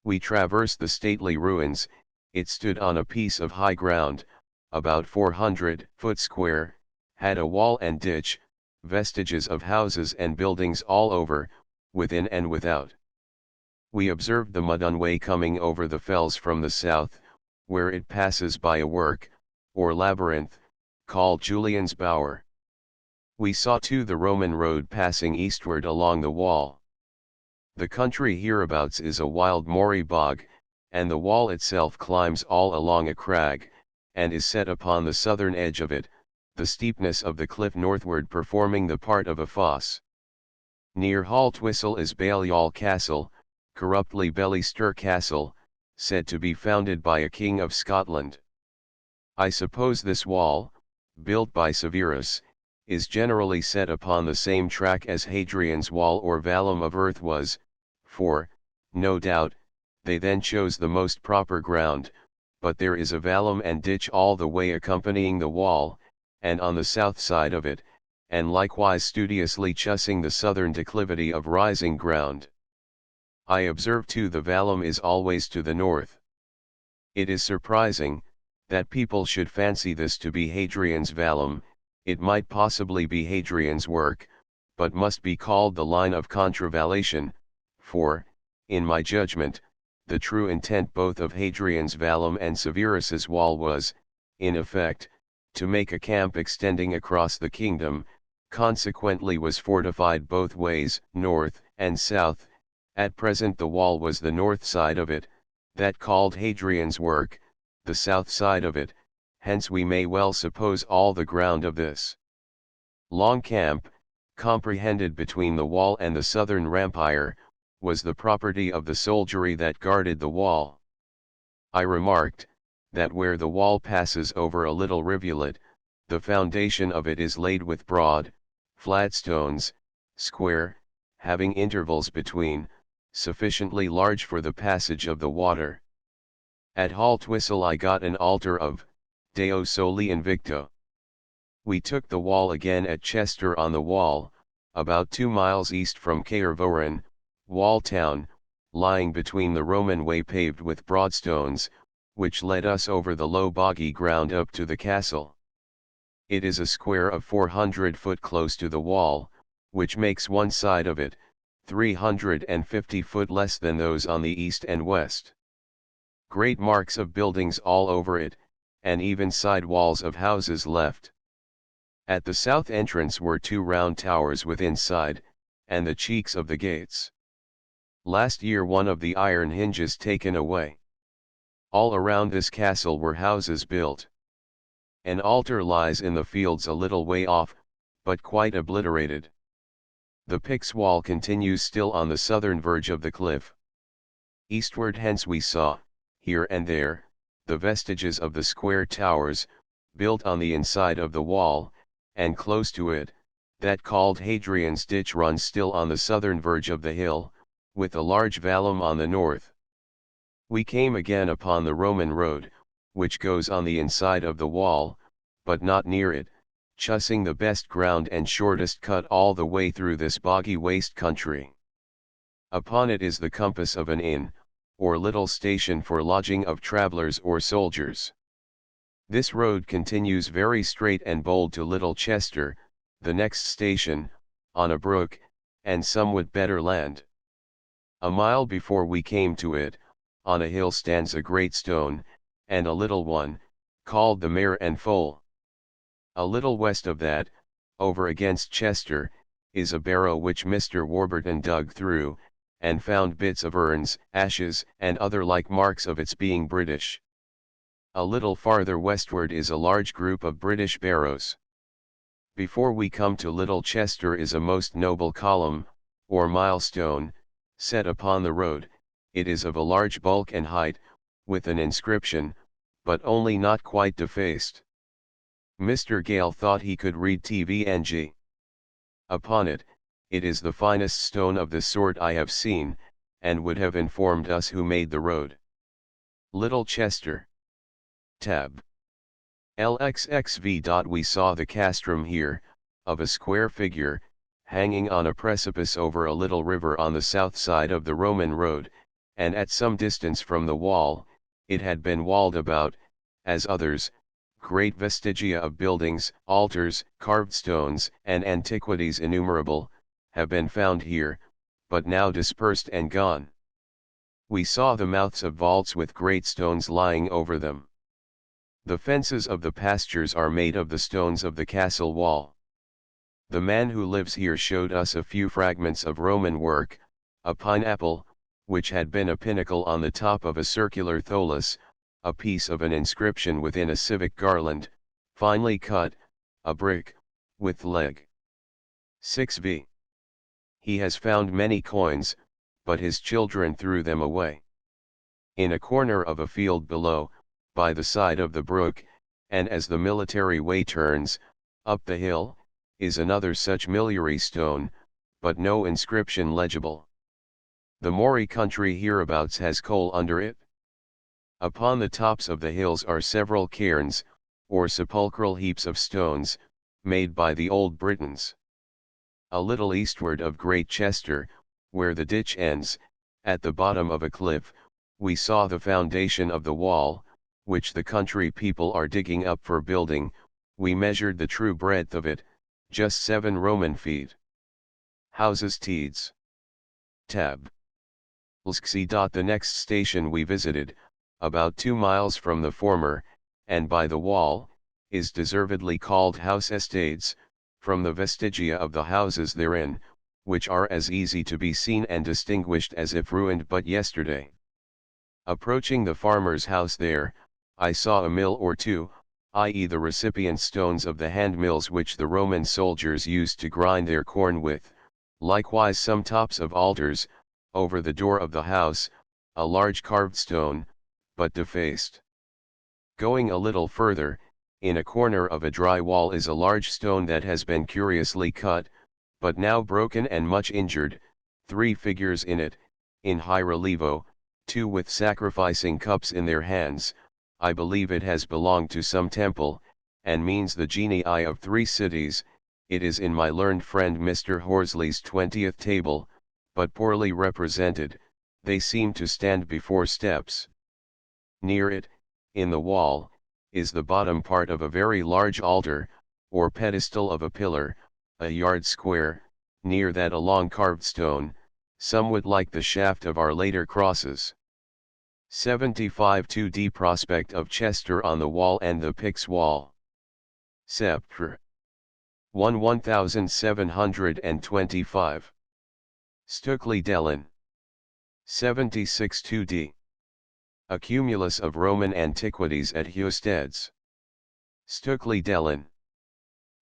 We traversed the stately ruins. It stood on a piece of high ground, about 400 foot square, had a wall and ditch, vestiges of houses and buildings all over, within and without. We observed the Mudon Way coming over the fells from the south, where it passes by a work, or labyrinth, called Julian's Bower. We saw too the Roman road passing eastward along the wall. The country hereabouts is a wild moory bog, and the wall itself climbs all along a crag, and is set upon the southern edge of it, the steepness of the cliff northward performing the part of a fosse. Near Haltwhistle is Balliol Castle, corruptly Bellister Castle, said to be founded by a king of Scotland. I suppose this wall, built by Severus, is generally set upon the same track as Hadrian's wall or vallum of earth was, for, no doubt, they then chose the most proper ground, but there is a vallum and ditch all the way accompanying the wall, and on the south side of it, and likewise studiously choosing the southern declivity of rising ground. I observe too the vallum is always to the north. It is surprising, that people should fancy this to be Hadrian's vallum. It might possibly be Hadrian's work, but must be called the line of contravallation, for, in my judgment, the true intent both of Hadrian's vallum and Severus's wall was, in effect, to make a camp extending across the kingdom, consequently was fortified both ways, north and south. At present the wall was the north side of it, that called Hadrian's work, the south side of it, hence we may well suppose all the ground of this long camp, comprehended between the wall and the southern rampire, was the property of the soldiery that guarded the wall. I remarked, that where the wall passes over a little rivulet, the foundation of it is laid with broad, flat stones, square, having intervals between, sufficiently large for the passage of the water. At Haltwhistle I got an altar of Deo Soli Invicto. We took the wall again at Chester on the Wall, about 2 miles east from Caervoran, Wall Town, lying between the Roman way paved with broad stones, which led us over the low boggy ground up to the castle. It is a square of 400 foot close to the wall, which makes one side of it 350 foot less than those on the east and west. Great marks of buildings all over it, and even side walls of houses left. At the south entrance were 2 round towers within side, and the cheeks of the gates. Last year one of the iron hinges taken away. All around this castle were houses built. An altar lies in the fields a little way off, but quite obliterated. The Pix wall continues still on the southern verge of the cliff. Eastward hence we saw, here and there, the vestiges of the square towers, built on the inside of the wall, and close to it, that called Hadrian's ditch runs still on the southern verge of the hill, with a large vallum on the north. We came again upon the Roman road, which goes on the inside of the wall, but not near it, choosing the best ground and shortest cut all the way through this boggy waste country. Upon it is the compass of an inn, or little station for lodging of travelers or soldiers. This road continues very straight and bold to Little Chester, the next station, on a brook, and somewhat better land. A mile before we came to it, on a hill stands a great stone, and a little one, called the Mare and Foal. A little west of that, over against Chester, is a barrow which Mr. Warburton dug through, and found bits of urns, ashes, and other like marks of its being British. A little farther westward is a large group of British barrows. Before we come to Little Chester is a most noble column, or milestone, set upon the road. It is of a large bulk and height, with an inscription, but only not quite defaced. Mr. Gale thought he could read TVNG. Upon it, it is the finest stone of this sort I have seen, and would have informed us who made the road. Little Chester. Tab. LXXV. We saw the castrum here, of a square figure, hanging on a precipice over a little river on the south side of the Roman road, and at some distance from the wall, it had been walled about, as others, great vestigia of buildings, altars, carved stones, and antiquities innumerable, have been found here, but now dispersed and gone. We saw the mouths of vaults with great stones lying over them. The fences of the pastures are made of the stones of the castle wall. The man who lives here showed us a few fragments of Roman work, a pineapple, which had been a pinnacle on the top of a circular tholus, a piece of an inscription within a civic garland, finely cut, a brick, with leg. 6v. He has found many coins, but his children threw them away. In a corner of a field below, by the side of the brook, and as the military way turns, up the hill, is another such miliary stone, but no inscription legible. The moory country hereabouts has coal under it. Upon the tops of the hills are several cairns, or sepulchral heaps of stones, made by the old Britons. A little eastward of Great Chester, where the ditch ends, at the bottom of a cliff, we saw the foundation of the wall, which the country people are digging up for building. We measured the true breadth of it, just 7 Roman feet. Houses Teeds. Tab. Lsksi. The next station we visited, about 2 miles from the former, and by the wall, is deservedly called House Estates, from the vestigia of the houses therein, which are as easy to be seen and distinguished as if ruined but yesterday. Approaching the farmer's house there, I saw a mill or two, i.e. the recipient stones of the hand mills which the Roman soldiers used to grind their corn with, likewise some tops of altars. Over the door of the house, a large carved stone, but defaced. Going a little further, in a corner of a dry wall is a large stone that has been curiously cut, but now broken and much injured, 3 figures in it, in high relievo, 2 with sacrificing cups in their hands. I believe it has belonged to some temple, and means the genii of 3 cities. It is in my learned friend Mr. Horsley's 20th table, but poorly represented. They seem to stand before steps. Near it, in the wall, is the bottom part of a very large altar, or pedestal of a pillar, a yard square, near that a long carved stone, somewhat like the shaft of our later crosses. 75 2D prospect of Chester on the wall and the Pix wall. Sepr. 1725. Stukeley Dellin. 76 2D. A cumulus of Roman antiquities at Hewsteads. Stukeley Dellin.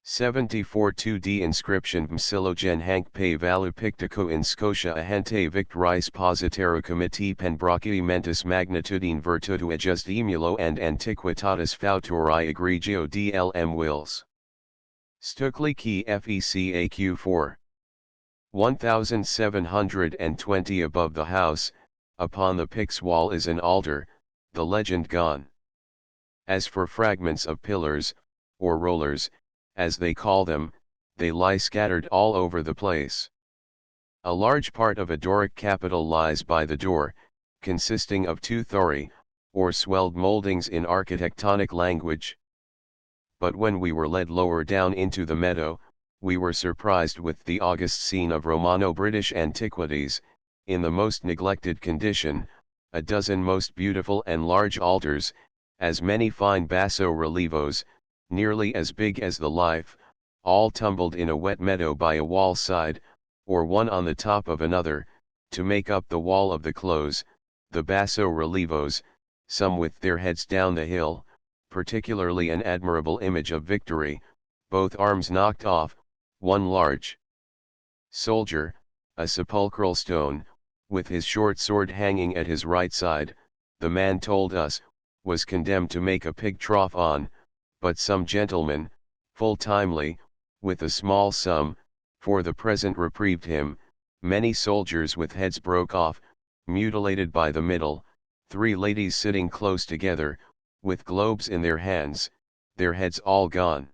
74 2D inscription Msilogen Hank Pe Valu Pictico in Scotia Ahente Victoris Positero Comiti Penbrachii Mentis Magnitudine Virtutu Adjust Emulo and Antiquitatis Fauturi Egregio DLM Wills. Stukeley Key FECAQ 4. 1720 Above the house, upon the Pix wall is an altar, the legend gone. As for fragments of pillars, or rollers, as they call them, they lie scattered all over the place. A large part of a Doric capital lies by the door, consisting of 2 thori, or swelled moldings in architectonic language. But when we were led lower down into the meadow, we were surprised with the august scene of Romano-British antiquities, in the most neglected condition, a dozen most beautiful and large altars, as many fine basso-relievos, nearly as big as the life, all tumbled in a wet meadow by a wall side, or one on the top of another, to make up the wall of the close, the basso-relievos, some with their heads down the hill, particularly an admirable image of Victory, both arms knocked off, one large soldier, a sepulchral stone, with his short sword hanging at his right side, the man told us, was condemned to make a pig trough on, but some gentleman, full timely, with a small sum, for the present reprieved him. Many soldiers with heads broke off, mutilated by the middle, 3 ladies sitting close together, with globes in their hands, their heads all gone.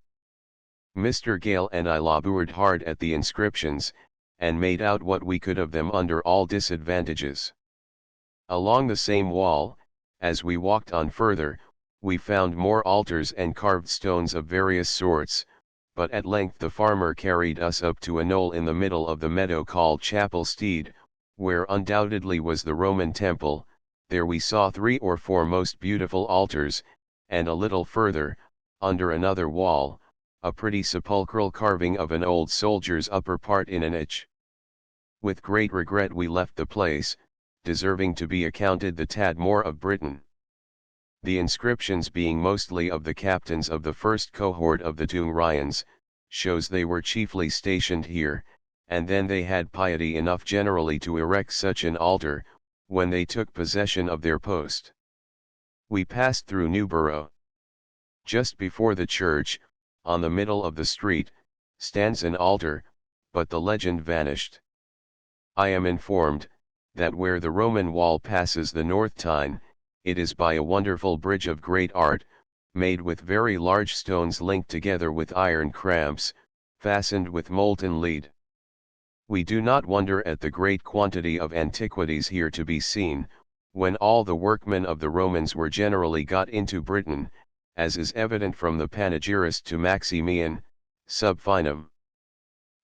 Mr. Gale and I labored hard at the inscriptions, and made out what we could of them under all disadvantages. Along the same wall, as we walked on further, we found more altars and carved stones of various sorts, but at length the farmer carried us up to a knoll in the middle of the meadow called Chapel Steed, where undoubtedly was the Roman temple. There we saw 3 or 4 most beautiful altars, and a little further, under another wall, a pretty sepulchral carving of an old soldier's upper part in a niche. With great regret we left the place, deserving to be accounted the Tadmor of Britain. The inscriptions being mostly of the captains of the first cohort of the Tungrians, shows they were chiefly stationed here, and then they had piety enough generally to erect such an altar, when they took possession of their post. We passed through Newborough. Just before the church, on the middle of the street, stands an altar, but the legend vanished. I am informed, that where the Roman wall passes the North Tyne, it is by a wonderful bridge of great art, made with very large stones linked together with iron cramps, fastened with molten lead. We do not wonder at the great quantity of antiquities here to be seen, when all the workmen of the Romans were generally got into Britain, as is evident from the panegyrist to Maximian, sub finem.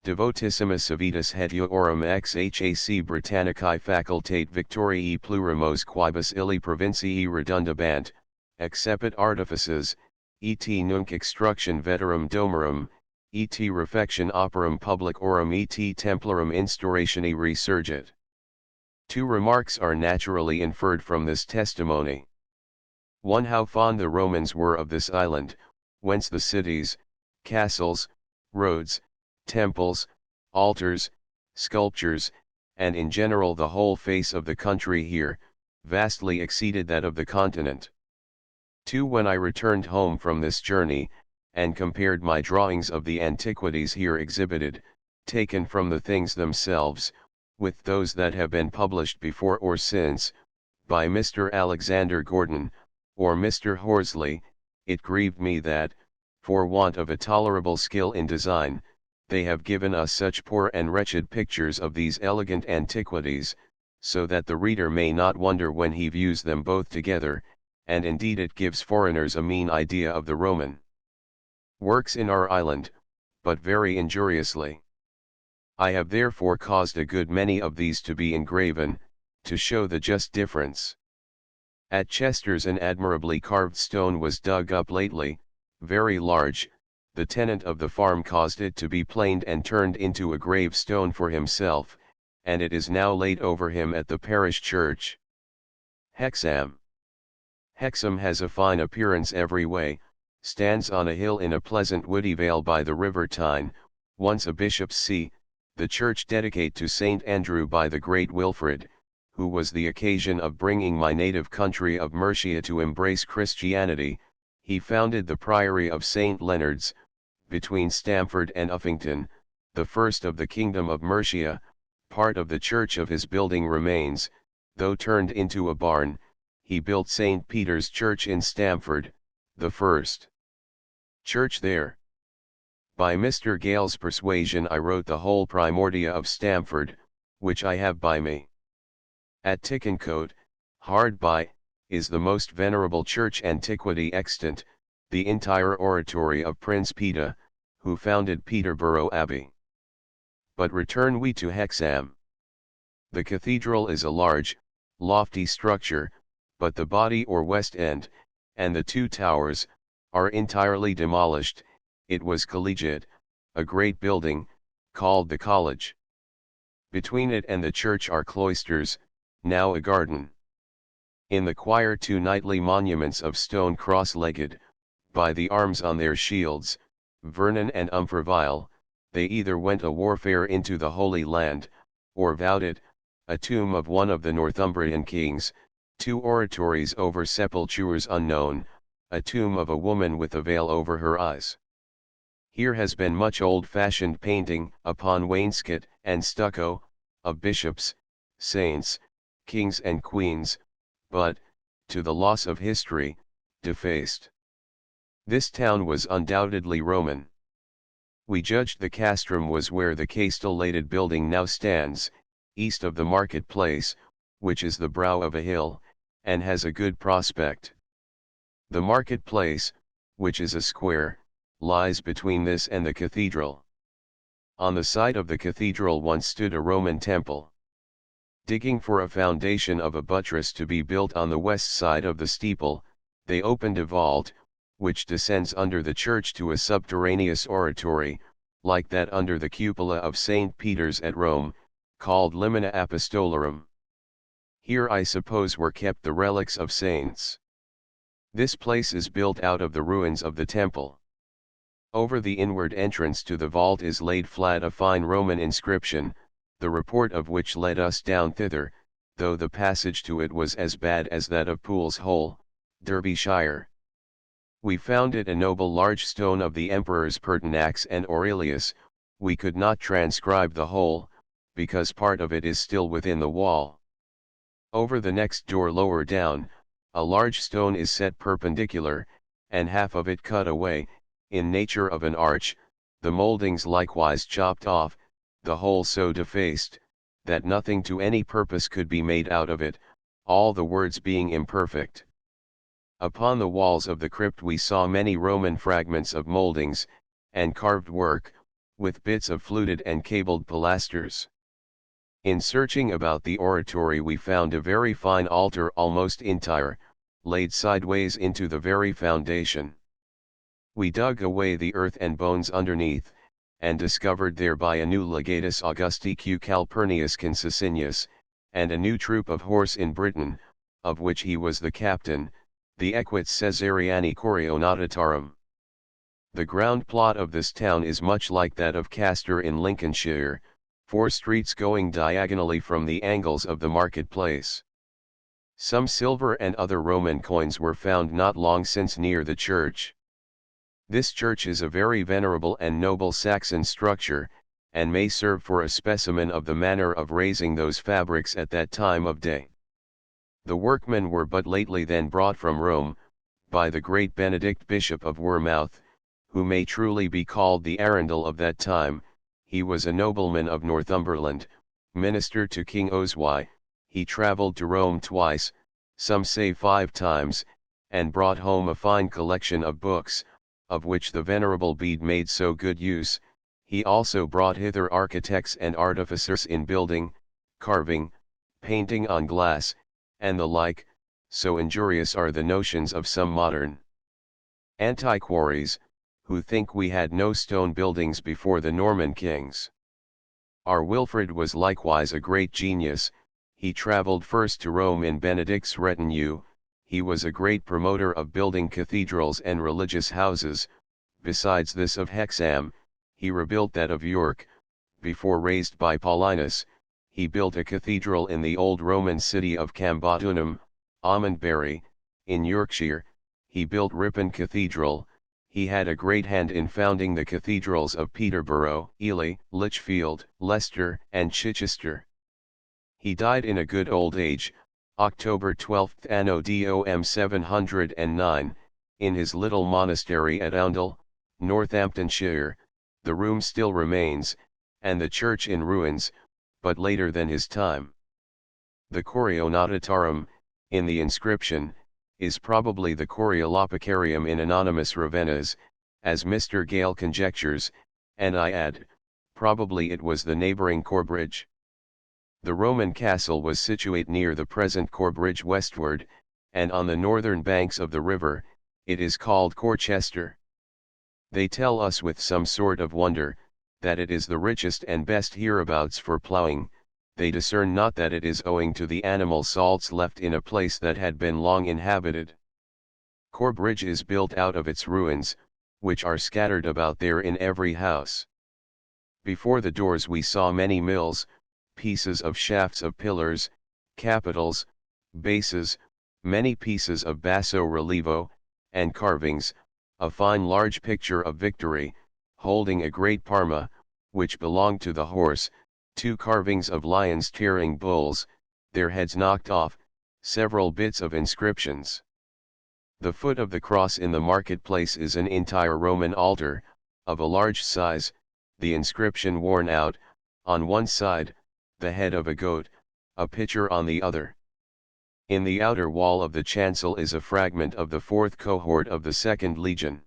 Devotissimus avitus hetiorum ex hac Britannicae facultate Victoriae plurimos quibus illi provincii redundabant, excepit artifices, et nunc extruction veterum domerum, et refection operum publicorum et templarum instauratione resurgit. 2 remarks are naturally inferred from this testimony. 1. How fond the Romans were of this island, whence the cities, castles, roads, temples, altars, sculptures, and in general the whole face of the country here, vastly exceeded that of the continent. 2. When I returned home from this journey, and compared my drawings of the antiquities here exhibited, taken from the things themselves, with those that have been published before or since, by Mr. Alexander Gordon, or Mr. Horsley, it grieved me that, for want of a tolerable skill in design, they have given us such poor and wretched pictures of these elegant antiquities, so that the reader may not wonder when he views them both together, and indeed it gives foreigners a mean idea of the Roman works in our island, but very injuriously. I have therefore caused a good many of these to be engraven, to show the just difference. At Chester's an admirably carved stone was dug up lately, very large. The tenant of the farm caused it to be planed and turned into a gravestone for himself, and it is now laid over him at the parish church. Hexham. Hexham has a fine appearance every way, stands on a hill in a pleasant woody vale by the river Tyne, once a bishop's see, the church dedicate to St. Andrew by the great Wilfrid, who was the occasion of bringing my native country of Mercia to embrace Christianity. He founded the priory of St. Leonard's, between Stamford and Uffington, the first of the kingdom of Mercia. Part of the church of his building remains, though turned into a barn. He built St. Peter's Church in Stamford, the first church there. By Mr. Gale's persuasion I wrote the whole Primordia of Stamford, which I have by me. At Tickencote, hard by, is the most venerable church antiquity extant, the entire oratory of Prince Peter, who founded Peterborough Abbey. But return we to Hexham. The cathedral is a large, lofty structure, but the body or west end, and the two towers, are entirely demolished. It was collegiate, a great building, called the college. Between it and the church are cloisters, now a garden. In the choir 2 knightly monuments of stone cross-legged, by the arms on their shields, Vernon and Umfraville, they either went a warfare into the Holy Land, or vowed it, a tomb of one of the Northumbrian kings, 2 oratories over sepulchres unknown, a tomb of a woman with a veil over her eyes. Here has been much old-fashioned painting, upon wainscot and stucco, of bishops, saints, kings and queens, but, to the loss of history, defaced. This town was undoubtedly Roman. We judged the castrum was where the castellated building now stands, east of the market place, which is the brow of a hill, and has a good prospect. The market place, which is a square, lies between this and the cathedral. On the site of the cathedral once stood a Roman temple. Digging for a foundation of a buttress to be built on the west side of the steeple, they opened a vault, which descends under the church to a subterraneous oratory, like that under the cupola of St. Peter's at Rome, called Limina Apostolorum. Here I suppose were kept the relics of saints. This place is built out of the ruins of the temple. Over the inward entrance to the vault is laid flat a fine Roman inscription, the report of which led us down thither, though the passage to it was as bad as that of Pool's Hole, Derbyshire. We found it a noble large stone of the emperors Pertinax and Aurelius. We could not transcribe the whole, because part of it is still within the wall. Over the next door lower down, a large stone is set perpendicular, and half of it cut away, in nature of an arch, the mouldings likewise chopped off, the whole so defaced, that nothing to any purpose could be made out of it, all the words being imperfect. Upon the walls of the crypt we saw many Roman fragments of mouldings, and carved work, with bits of fluted and cabled pilasters. In searching about the oratory we found a very fine altar almost entire, laid sideways into the very foundation. We dug away the earth and bones underneath, and discovered thereby a new legatus Augusti Q. Calpurnius Consicinius, and a new troop of horse in Britain, of which he was the captain, the Equites Caesariani Corionotatarum. The ground plot of this town is much like that of Castor in Lincolnshire, 4 streets going diagonally from the angles of the market-place. Some silver and other Roman coins were found not long since near the church. This church is a very venerable and noble Saxon structure, and may serve for a specimen of the manner of raising those fabrics at that time of day. The workmen were but lately then brought from Rome, by the great Benedict Bishop of Wearmouth, who may truly be called the Arundel of that time. He was a nobleman of Northumberland, minister to King Oswy. He travelled to Rome twice, some say 5 times, and brought home a fine collection of books, of which the venerable Bede made so good use. He also brought hither architects and artificers in building, carving, painting on glass, and the like, so injurious are the notions of some modern antiquaries, who think we had no stone buildings before the Norman kings. Our Wilfrid was likewise a great genius. He travelled first to Rome in Benedict's retinue. He was a great promoter of building cathedrals and religious houses. Besides this of Hexham, he rebuilt that of York, before raised by Paulinus. He built a cathedral in the old Roman city of Cambotunum, Almondbury, in Yorkshire. He built Ripon Cathedral. He had a great hand in founding the cathedrals of Peterborough, Ely, Lichfield, Leicester, and Chichester. He died in a good old age, October 12 Anno Dom 709, in his little monastery at Oundle, Northamptonshire. The room still remains, and the church in ruins, but later than his time. The Corionotitarum, in the inscription, is probably the Coriolopicarium in anonymous Ravennas, as Mr. Gale conjectures, and I add, probably it was the neighbouring Corbridge. The Roman castle was situate near the present Corbridge westward, and on the northern banks of the river, it is called Corchester. They tell us with some sort of wonder, that it is the richest and best hereabouts for ploughing. They discern not that it is owing to the animal salts left in a place that had been long inhabited. Corbridge is built out of its ruins, which are scattered about there in every house. Before the doors we saw many mills, pieces of shafts of pillars, capitals, bases, many pieces of basso relievo, and carvings, a fine large picture of Victory, holding a great Parma, which belonged to the horse, 2 carvings of lions tearing bulls, their heads knocked off, several bits of inscriptions. The foot of the cross in the marketplace is an entire Roman altar, of a large size, the inscription worn out, on one side, the head of a goat, a pitcher on the other. In the outer wall of the chancel is a fragment of the 4th cohort of the 2nd Legion.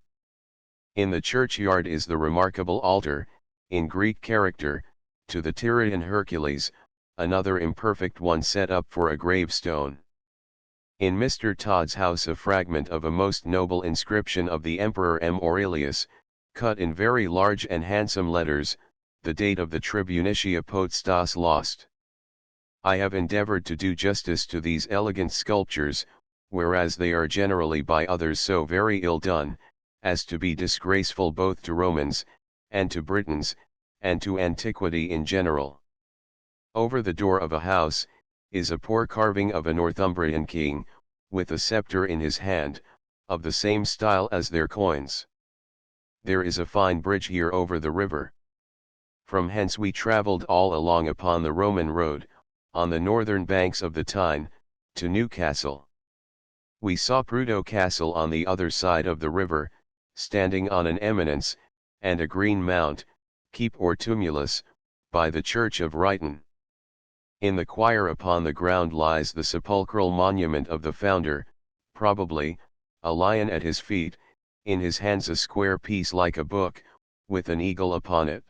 In the churchyard is the remarkable altar, in Greek character, to the Tyrian Hercules, another imperfect one set up for a gravestone. In Mr. Todd's house a fragment of a most noble inscription of the Emperor M. Aurelius, cut in very large and handsome letters, the date of the Tribunicia Potestas lost. I have endeavored to do justice to these elegant sculptures, whereas they are generally by others so very ill done, as to be disgraceful both to Romans, and to Britons, and to antiquity in general. Over the door of a house, is a poor carving of a Northumbrian king, with a scepter in his hand, of the same style as their coins. There is a fine bridge here over the river. From hence we travelled all along upon the Roman road, on the northern banks of the Tyne, to Newcastle. We saw Prudo Castle on the other side of the river, standing on an eminence, and a green mount, keep or tumulus, by the church of Ryton. In the choir upon the ground lies the sepulchral monument of the founder, probably, a lion at his feet, in his hands a square piece like a book, with an eagle upon it.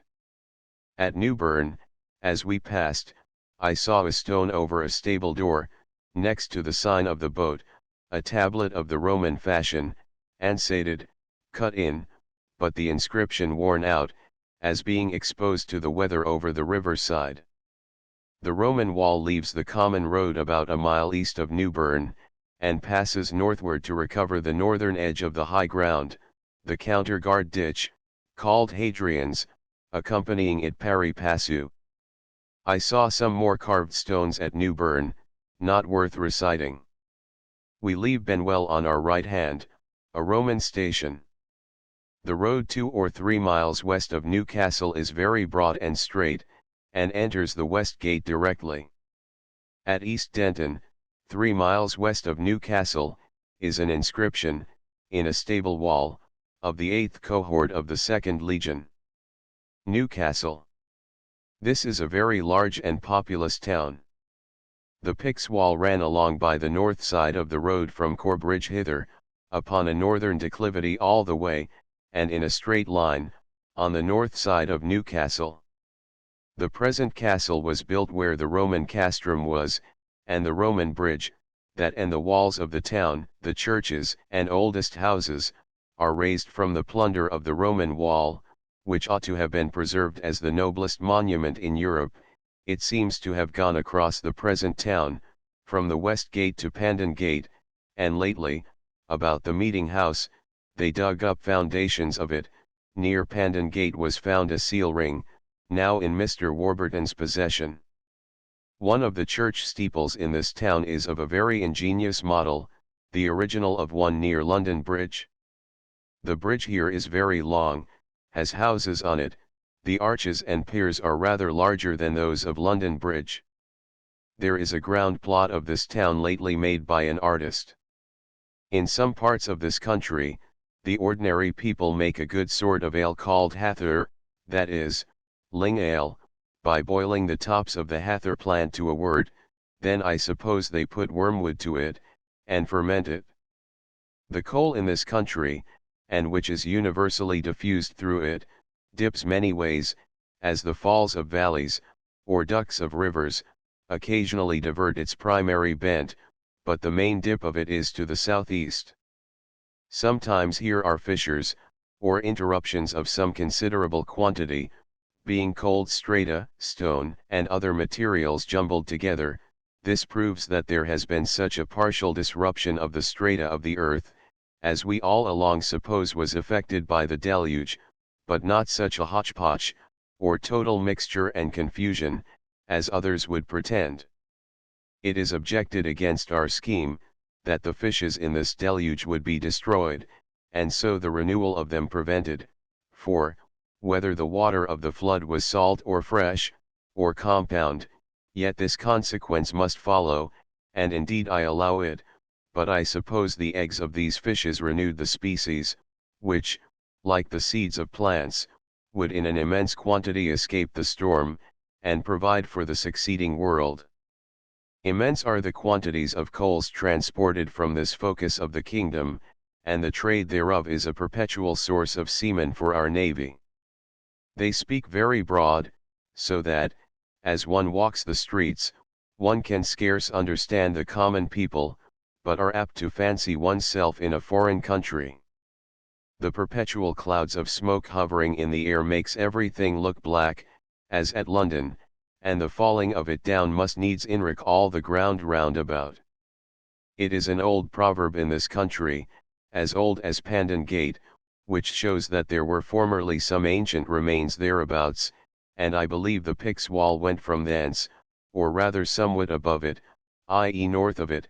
At Newburn, as we passed, I saw a stone over a stable door, next to the sign of the boat, a tablet of the Roman fashion, ansated, cut in, but the inscription worn out, as being exposed to the weather over the river side. The Roman wall leaves the common road about a mile east of Newburn, and passes northward to recover the northern edge of the high ground, the counter-guard ditch, called Hadrian's, accompanying it pari passu. I saw some more carved stones at Newburn, not worth reciting. We leave Benwell on our right hand, a Roman station. The road 2 or 3 miles west of Newcastle is very broad and straight, and enters the west gate directly. At East Denton, 3 miles west of Newcastle, is an inscription, in a stable wall, of the 8th cohort of the 2nd Legion. Newcastle. This is a very large and populous town. The Picts wall ran along by the north side of the road from Corbridge hither, upon a northern declivity all the way, and in a straight line, on the north side of Newcastle. The present castle was built where the Roman castrum was, and the Roman bridge, that and the walls of the town, the churches and oldest houses, are raised from the plunder of the Roman wall, which ought to have been preserved as the noblest monument in Europe. It seems to have gone across the present town, from the West Gate to Pandon Gate, and lately, about the meeting house, they dug up foundations of it. Near Pandon Gate was found a seal ring, now in Mr. Warburton's possession. One of the church steeples in this town is of a very ingenious model, the original of one near London Bridge. The bridge here is very long, has houses on it, the arches and piers are rather larger than those of London Bridge. There is a ground plot of this town lately made by an artist. In some parts of this country, the ordinary people make a good sort of ale called hather, that is, ling ale, by boiling the tops of the hather plant to a wort, then I suppose they put wormwood to it, and ferment it. The coal in this country, and which is universally diffused through it, dips many ways, as the falls of valleys, or ducts of rivers, occasionally divert its primary bent, but the main dip of it is to the southeast. Sometimes here are fissures, or interruptions of some considerable quantity, being cold strata, stone, and other materials jumbled together. This proves that there has been such a partial disruption of the strata of the earth, as we all along suppose was effected by the deluge, but not such a hodgepodge, or total mixture and confusion, as others would pretend. It is objected against our scheme, that the fishes in this deluge would be destroyed, and so the renewal of them prevented, for, whether the water of the flood was salt or fresh, or compound, yet this consequence must follow, and indeed I allow it, but I suppose the eggs of these fishes renewed the species, which, like the seeds of plants, would in an immense quantity escape the storm, and provide for the succeeding world. Immense are the quantities of coals transported from this focus of the kingdom, and the trade thereof is a perpetual source of seamen for our navy. They speak very broad, so that, as one walks the streets, one can scarce understand the common people, but are apt to fancy oneself in a foreign country. The perpetual clouds of smoke hovering in the air makes everything look black, as at London, and the falling of it down must needs inwreck all the ground round about. It is an old proverb in this country, as old as Pandan Gate, which shows that there were formerly some ancient remains thereabouts, and I believe the Picts wall went from thence, or rather somewhat above it, i.e. north of it,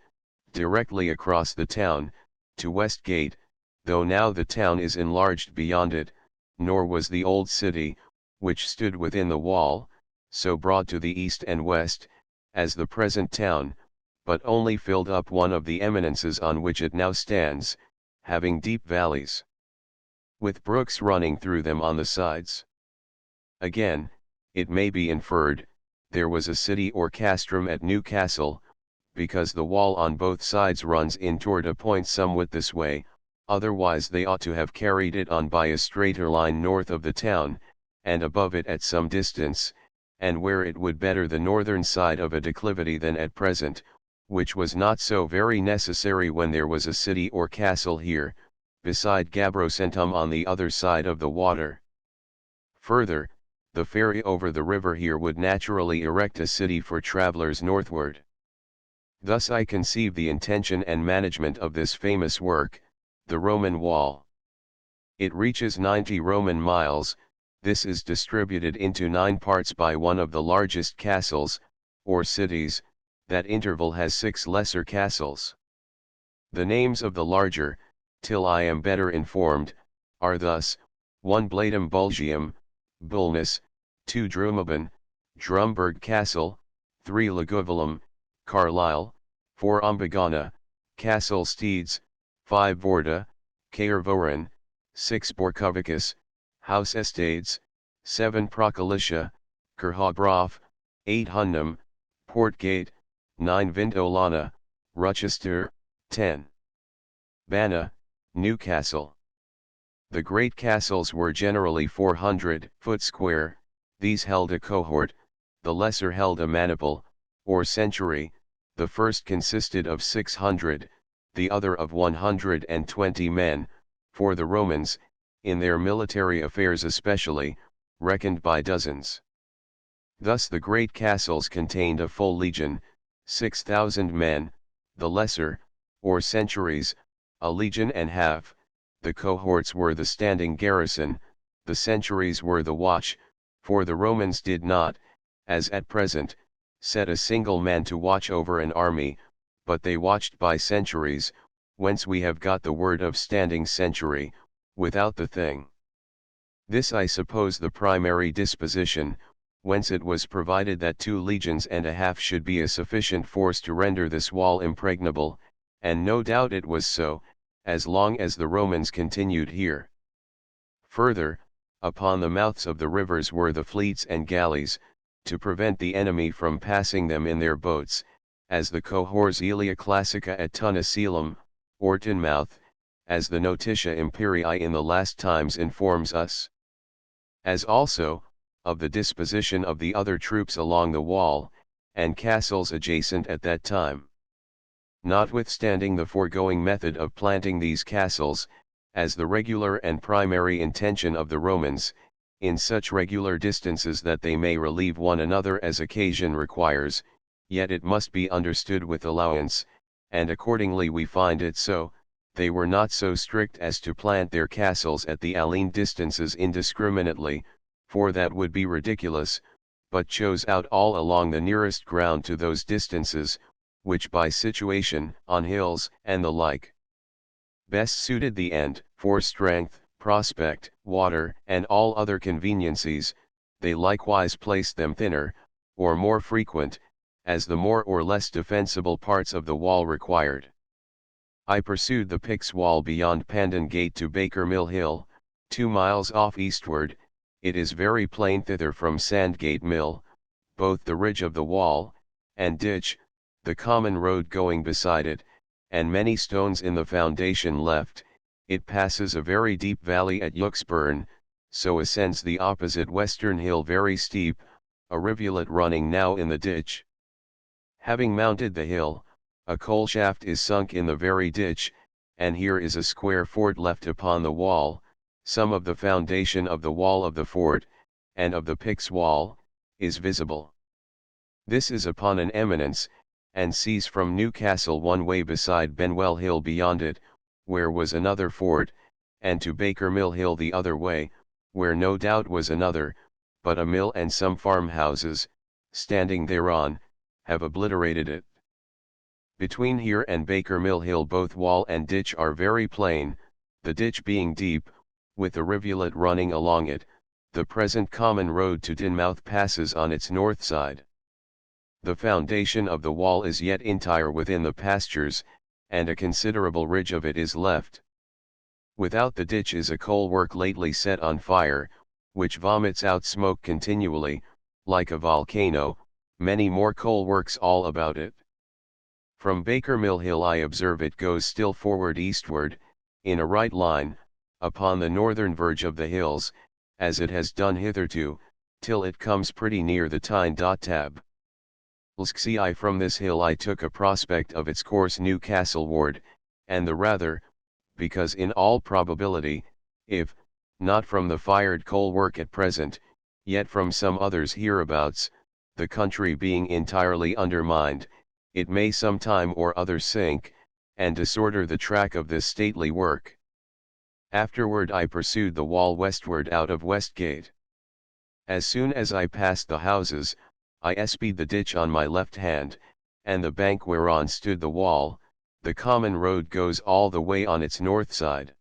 directly across the town, to Westgate, though now the town is enlarged beyond it, nor was the old city, which stood within the wall, so broad to the east and west, as the present town, but only filled up one of the eminences on which it now stands, having deep valleys, with brooks running through them on the sides. Again, it may be inferred, there was a city or castrum at Newcastle, because the wall on both sides runs in toward a point somewhat this way, otherwise they ought to have carried it on by a straighter line north of the town, and above it at some distance, and where it would better the northern side of a declivity than at present, which was not so very necessary when there was a city or castle here, beside Gabrocentum on the other side of the water. Further, the ferry over the river here would naturally erect a city for travelers northward. Thus I conceive the intention and management of this famous work, the Roman wall. It reaches 90 Roman miles. This is distributed into 9 parts by one of the largest castles, or cities. That interval has 6 lesser castles. The names of the larger, till I am better informed, are thus: 1 Bladum Bulgium, Bulnus, 2 Drumaben, Drumburg Castle, 3 Laguvulum, Carlisle, 4 Umbagana, Castle Steeds, 5 Vorda, Caervoran, 6 Borcovicus, House Estades, 7 Procalicia, Kerhobroff, 8 Hundum, Portgate, 9 Vindolana, Rochester, 10 Banna, Newcastle. The great castles were generally 400 foot square, these held a cohort, the lesser held a maniple, or century. The first consisted of 600, the other of 120 men, for the Romans, in their military affairs especially, reckoned by dozens. Thus the great castles contained a full legion, 6,000 men, the lesser, or centuries, a legion and half. The cohorts were the standing garrison, the centuries were the watch, for the Romans did not, as at present, set a single man to watch over an army, but they watched by centuries, whence we have got the word of standing century, without the thing. This I suppose the primary disposition, whence it was provided that 2 legions and a half should be a sufficient force to render this wall impregnable, and no doubt it was so, as long as the Romans continued here. Further, upon the mouths of the rivers were the fleets and galleys, to prevent the enemy from passing them in their boats, as the Cohors Aelia Classica at Tunicilum, or Teignmouth, as the Notitia Imperii in the last times informs us. As also, of the disposition of the other troops along the wall, and castles adjacent at that time. Notwithstanding the foregoing method of planting these castles, as the regular and primary intention of the Romans, in such regular distances that they may relieve one another as occasion requires, yet it must be understood with allowance, and accordingly we find it so, they were not so strict as to plant their castles at the aliene distances indiscriminately, for that would be ridiculous, but chose out all along the nearest ground to those distances, which by situation, on hills, and the like, best suited the end. For strength, prospect, water, and all other conveniencies, they likewise placed them thinner, or more frequent, as the more or less defensible parts of the wall required. I pursued the Picts wall beyond Pandan Gate to Baker Mill Hill, 2 miles off eastward. It is very plain thither from Sandgate Mill, both the ridge of the wall, and ditch, the common road going beside it, and many stones in the foundation left. It passes a very deep valley at Euxburn, so ascends the opposite western hill very steep, a rivulet running now in the ditch. Having mounted the hill, a coal shaft is sunk in the very ditch, and here is a square fort left upon the wall. Some of the foundation of the wall of the fort, and of the Picts wall, is visible. This is upon an eminence, and sees from Newcastle one way beside Benwell Hill beyond it, where was another fort, and to Baker Mill Hill the other way, where no doubt was another, but a mill and some farmhouses, standing thereon, have obliterated it. Between here and Baker Mill Hill both wall and ditch are very plain, the ditch being deep, with a rivulet running along it. The present common road to Teignmouth passes on its north side. The foundation of the wall is yet entire within the pastures, and a considerable ridge of it is left. Without the ditch is a coal work lately set on fire, which vomits out smoke continually, like a volcano, many more coal works all about it. From Baker Mill Hill I observe it goes still forward eastward, in a right line, upon the northern verge of the hills, as it has done hitherto, till it comes pretty near the Tyne.Tab. From this hill I took a prospect of its course Newcastle-ward, and the rather, because in all probability, if, not from the fired coal work at present, yet from some others hereabouts, the country being entirely undermined, it may some time or other sink, and disorder the track of this stately work. Afterward I pursued the wall westward out of Westgate. As soon as I passed the houses, I espied the ditch on my left hand, and the bank whereon stood the wall. The common road goes all the way on its north side.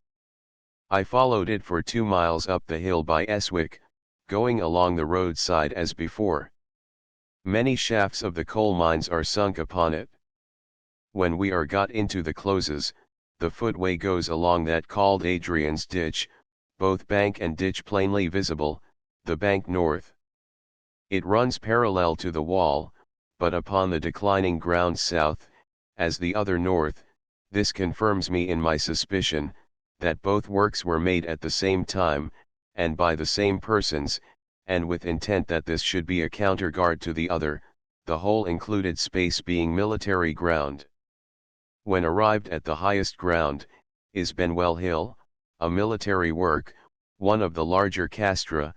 I followed it for 2 miles up the hill by Eswick, going along the roadside as before. Many shafts of the coal mines are sunk upon it. When we are got into the closes, the footway goes along that called Adrian's Ditch, both bank and ditch plainly visible, the bank north. It runs parallel to the wall, but upon the declining ground south, as the other north. This confirms me in my suspicion, that both works were made at the same time, and by the same persons, and with intent that this should be a counterguard to the other, the whole included space being military ground. When arrived at the highest ground, is Benwell Hill, a military work, one of the larger castra,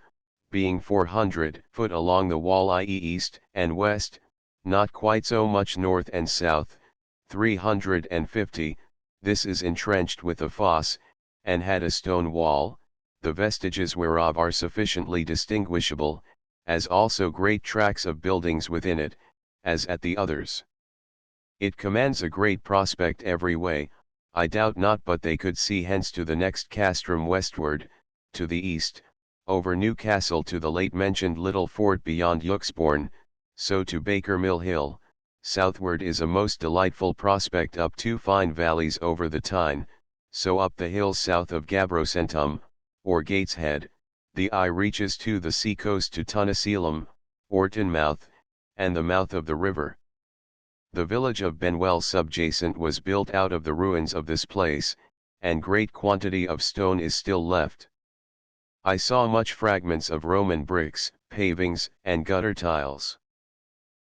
being 400 foot along the wall, i.e. east and west, not quite so much north and south, 350, this is entrenched with a fosse, and had a stone wall, the vestiges whereof are sufficiently distinguishable, as also great tracts of buildings within it, as at the others. It commands a great prospect every way. I doubt not but they could see hence to the next castrum westward, to the east, over Newcastle to the late mentioned little fort beyond Euxburn, so to Baker Mill Hill, southward is a most delightful prospect up two fine valleys over the Tyne, so up the hills south of Gabrosentum, or Gateshead, the eye reaches to the sea coast to Tunneselam, or Tynmouth, and the mouth of the river. The village of Benwell subjacent was built out of the ruins of this place, and great quantity of stone is still left. I saw much fragments of Roman bricks, pavings, and gutter tiles.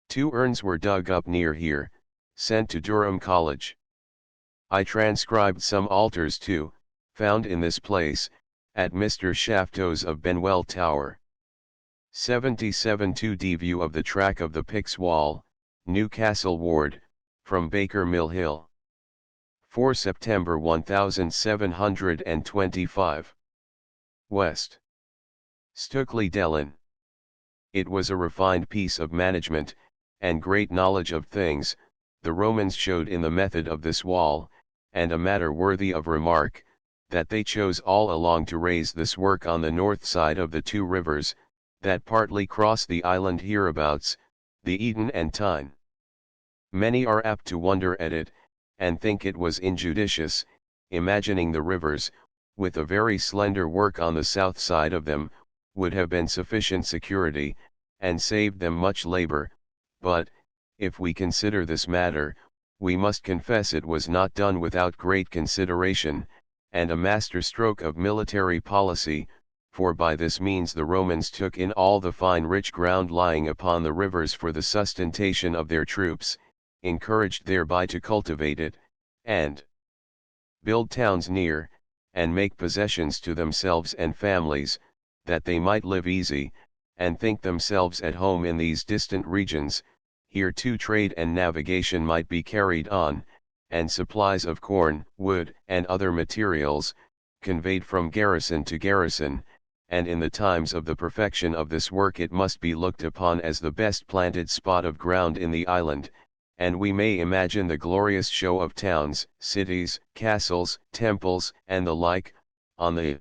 2 urns were dug up near here, sent to Durham College. I transcribed some altars too, found in this place, at Mr. Shaftow's of Benwell Tower. 77 2D view of the track of the Pix Wall, Newcastle Ward, from Baker Mill Hill. 4 September 1725. West. Stukeley Dellin. It was a refined piece of management, and great knowledge of things, the Romans showed in the method of this wall, and a matter worthy of remark, that they chose all along to raise this work on the north side of the 2 rivers, that partly cross the island hereabouts, the Eden and Tyne. Many are apt to wonder at it, and think it was injudicious, imagining the rivers, with a very slender work on the south side of them, would have been sufficient security, and saved them much labor, but, if we consider this matter, we must confess it was not done without great consideration, and a master stroke of military policy, for by this means the Romans took in all the fine rich ground lying upon the rivers for the sustentation of their troops, encouraged thereby to cultivate it, and build towns near, and make possessions to themselves and families, that they might live easy, and think themselves at home in these distant regions. Here too trade and navigation might be carried on, and supplies of corn, wood, and other materials, conveyed from garrison to garrison, and in the times of the perfection of this work it must be looked upon as the best planted spot of ground in the island, and we may imagine the glorious show of towns, cities, castles, temples, and the like, on the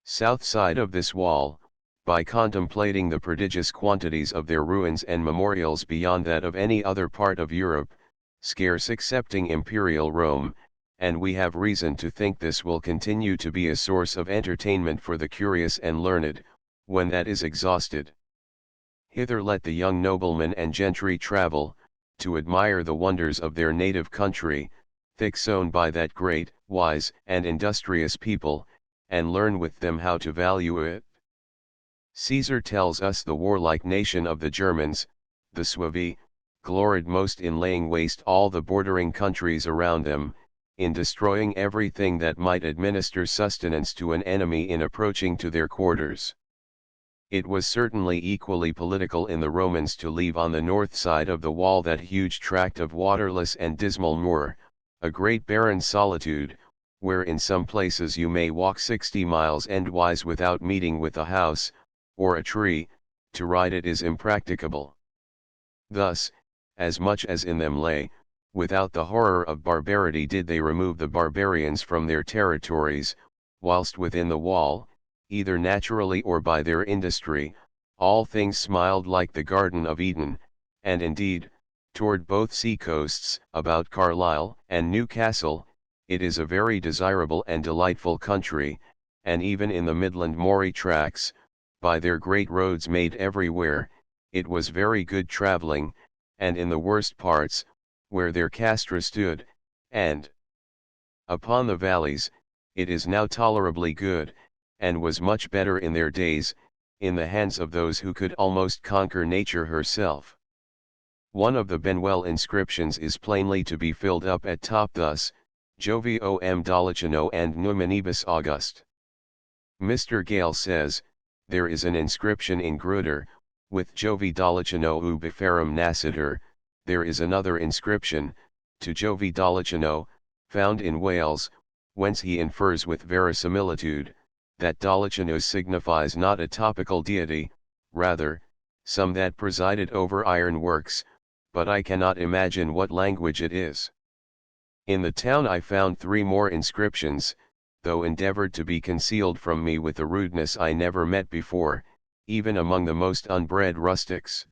south side of this wall, by contemplating the prodigious quantities of their ruins and memorials beyond that of any other part of Europe, scarce excepting imperial Rome, and we have reason to think this will continue to be a source of entertainment for the curious and learned, when that is exhausted. Hither let the young noblemen and gentry travel, to admire the wonders of their native country, thick sown by that great, wise, and industrious people, and learn with them how to value it. Caesar tells us the warlike nation of the Germans, the Suevi, gloried most in laying waste all the bordering countries around them, in destroying everything that might administer sustenance to an enemy in approaching to their quarters. It was certainly equally political in the Romans to leave on the north side of the wall that huge tract of waterless and dismal moor, a great barren solitude, where in some places you may walk 60 miles endwise without meeting with a house, or a tree, to ride it is impracticable. Thus, as much as in them lay, without the horror of barbarity did they remove the barbarians from their territories, whilst within the wall, either naturally or by their industry, all things smiled like the Garden of Eden, and indeed, toward both sea coasts, about Carlisle and Newcastle, it is a very desirable and delightful country, and even in the Midland moory tracts, by their great roads made everywhere, it was very good travelling, and in the worst parts, where their castra stood, and upon the valleys, it is now tolerably good, and was much better in their days, in the hands of those who could almost conquer nature herself. One of the Benwell inscriptions is plainly to be filled up at top thus, Jovium Dolicino and Numanibus August. Mr. Gale says, there is an inscription in Gruder, with Jovi Dolicino ubiferum nascitur. There is another inscription, to Jovi Dolicino, found in Wales, whence he infers with verisimilitude, that Dolichinos signifies not a topical deity, rather, some that presided over iron works, but I cannot imagine what language it is. In the town I found 3 more inscriptions, though endeavored to be concealed from me with a rudeness I never met before, even among the most unbred rustics.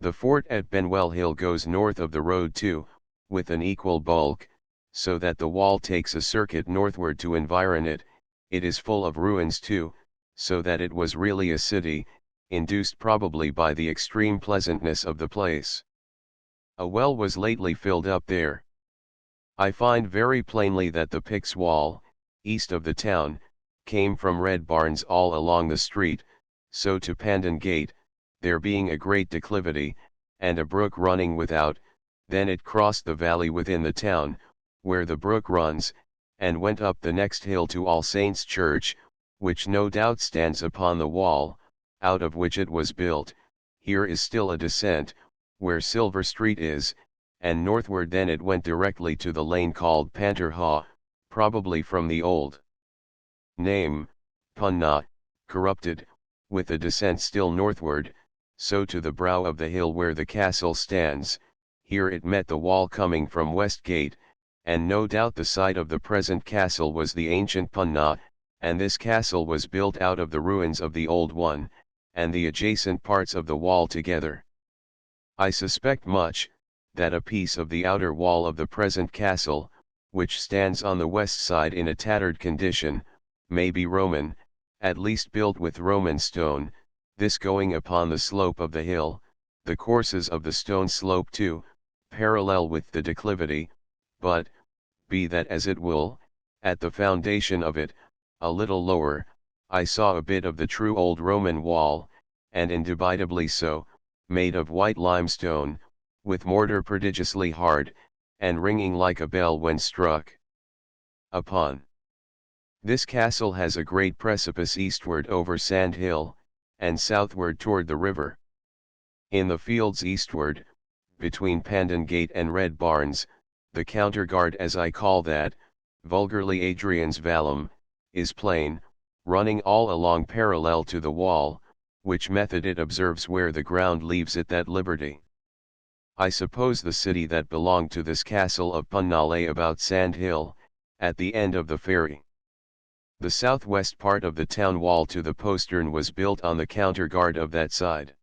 The fort at Benwell Hill goes north of the road too, with an equal bulk, so that the wall takes a circuit northward to environ it. It is full of ruins too, so that it was really a city, induced probably by the extreme pleasantness of the place. A well was lately filled up there. I find very plainly that the Picts wall, east of the town, came from red barns all along the street, so to Pandon Gate, there being a great declivity, and a brook running without, then it crossed the valley within the town, where the brook runs, and went up the next hill to All Saints' Church, which no doubt stands upon the wall, out of which it was built. Here is still a descent, where Silver Street is, and northward then it went directly to the lane called Panter Haw, probably from the old name, Punna, corrupted, with a descent still northward, so to the brow of the hill where the castle stands. Here it met the wall coming from West Gate, and no doubt the site of the present castle was the ancient Punna, and this castle was built out of the ruins of the old one, and the adjacent parts of the wall together. I suspect much, that a piece of the outer wall of the present castle, which stands on the west side in a tattered condition, may be Roman, at least built with Roman stone, this going upon the slope of the hill, the courses of the stone slope too, parallel with the declivity, but, be that as it will, at the foundation of it, a little lower, I saw a bit of the true old Roman wall, and indubitably so, made of white limestone, with mortar prodigiously hard, and ringing like a bell when struck upon. This castle has a great precipice eastward over Sand Hill, and southward toward the river. In the fields eastward, between Pandon Gate and Red Barns, the counterguard as I call that, vulgarly Adrian's Vallum, is plain, running all along parallel to the wall, which method it observes where the ground leaves it that liberty. I suppose the city that belonged to this castle of Punna lay about Sand Hill, at the end of the ferry. The southwest part of the town wall to the postern was built on the counterguard of that side.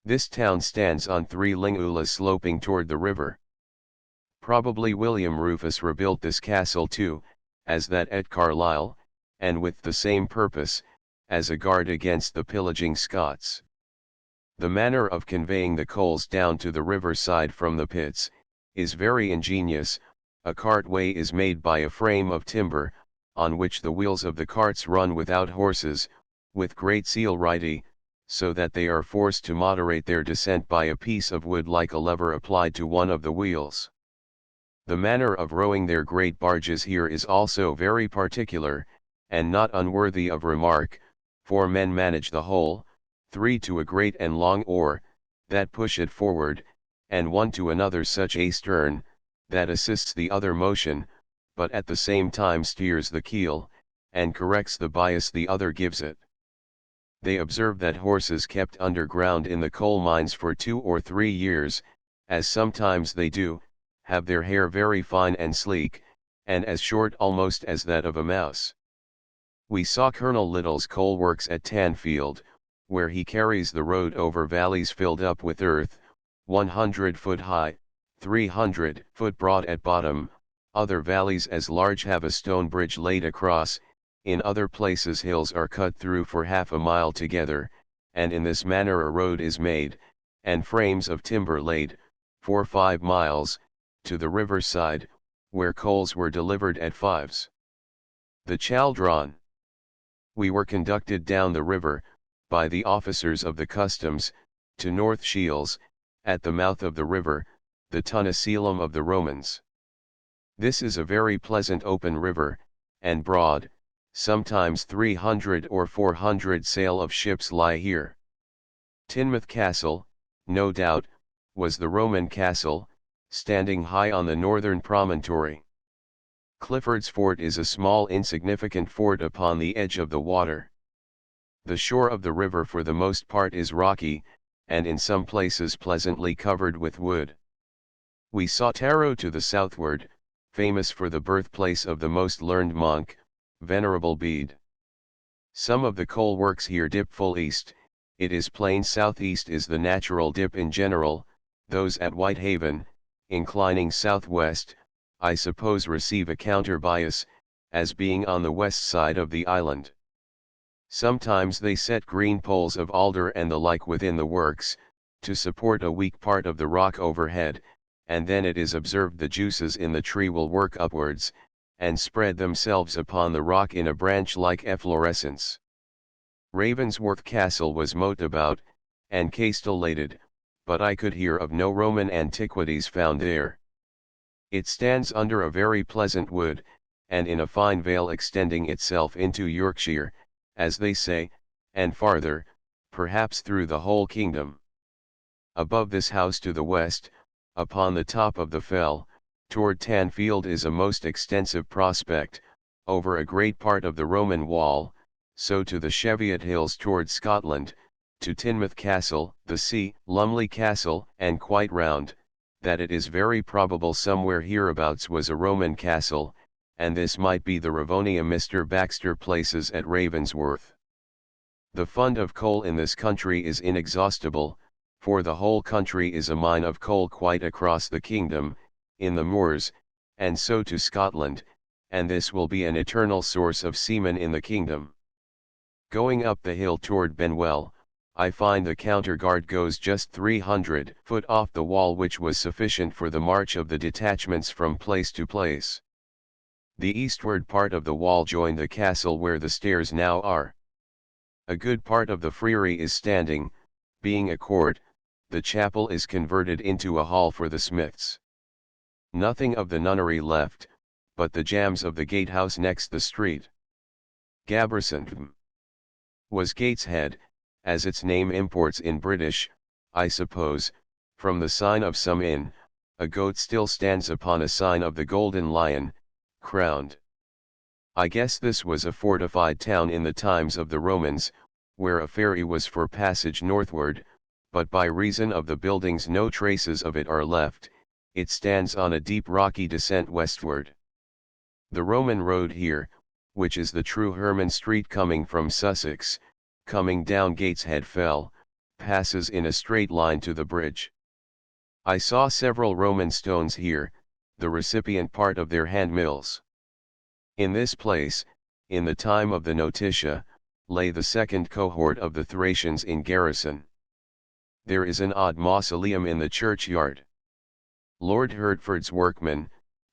This town stands on 3 lingulas sloping toward the river. Probably William Rufus rebuilt this castle too, as that at Carlisle, and with the same purpose, as a guard against the pillaging Scots. The manner of conveying the coals down to the river side from the pits, is very ingenious. A cartway is made by a frame of timber, on which the wheels of the carts run without horses, with great celerity, so that they are forced to moderate their descent by a piece of wood like a lever applied to one of the wheels. The manner of rowing their great barges here is also very particular, and not unworthy of remark. 4 men manage the whole, 3 to a great and long oar, that push it forward, and 1 to another such a stern, that assists the other motion, but at the same time steers the keel, and corrects the bias the other gives it. They observe that horses kept underground in the coal mines for 2 or 3 years, as sometimes they do, have their hair very fine and sleek, and as short almost as that of a mouse. We saw Colonel Little's coal works at Tanfield, where he carries the road over valleys filled up with earth, 100 foot high, 300 foot broad at bottom. Other valleys as large have a stone bridge laid across. In other places hills are cut through for half a mile together, and in this manner a road is made, and frames of timber laid, 4-5 miles, to the river side, where coals were delivered at fives. The Chaldron. We were conducted down the river, by the officers of the customs, to North Shields, at the mouth of the river, the Tunasilum of the Romans. This is a very pleasant open river, and broad, sometimes 300 or 400 sail of ships lie here. Teignmouth Castle, no doubt, was the Roman castle, standing high on the northern promontory. Clifford's Fort is a small insignificant fort upon the edge of the water. The shore of the river for the most part is rocky, and in some places pleasantly covered with wood. We saw Taro to the southward, famous for the birthplace of the most learned monk, Venerable Bede. Some of the coal works here dip full east, it is plain southeast is the natural dip in general. Those at Whitehaven, inclining southwest, I suppose receive a counter bias, as being on the west side of the island. Sometimes they set green poles of alder and the like within the works, to support a weak part of the rock overhead, and then it is observed the juices in the tree will work upwards, and spread themselves upon the rock in a branch-like efflorescence. Ravensworth Castle was moat about, and castellated, but I could hear of no Roman antiquities found there. It stands under a very pleasant wood, and in a fine vale extending itself into Yorkshire, as they say, and farther, perhaps through the whole kingdom. Above this house to the west, upon the top of the fell, toward Tanfield is a most extensive prospect, over a great part of the Roman wall, so to the Cheviot Hills toward Scotland, to Teignmouth Castle, the sea, Lumley Castle, and quite round, that it is very probable somewhere hereabouts was a Roman castle, and this might be the Ravonia Mr. Baxter places at Ravensworth. The fund of coal in this country is inexhaustible, for the whole country is a mine of coal quite across the kingdom, in the moors, and so to Scotland, and this will be an eternal source of seamen in the kingdom. Going up the hill toward Benwell, I find the counter guard goes just 300 foot off the wall, which was sufficient for the march of the detachments from place to place. The eastward part of the wall joined the castle where the stairs now are. A good part of the friary is standing, being a court. The chapel is converted into a hall for the smiths. Nothing of the nunnery left, but the jambs of the gatehouse next the street. Gaberson was Gateshead, as its name imports in British, I suppose, from the sign of some inn. A goat still stands upon a sign of the Golden Lion, crowned. I guess this was a fortified town in the times of the Romans, where a ferry was for passage northward, but by reason of the buildings no traces of it are left. It stands on a deep rocky descent westward. The Roman road here, which is the true Herman Street coming from Sussex, coming down Gateshead Fell, passes in a straight line to the bridge. I saw several Roman stones here, the recipient part of their hand mills. In this place, in the time of the Notitia, lay the second cohort of the Thracians in garrison. There is an odd mausoleum in the churchyard. Lord Hertford's workmen,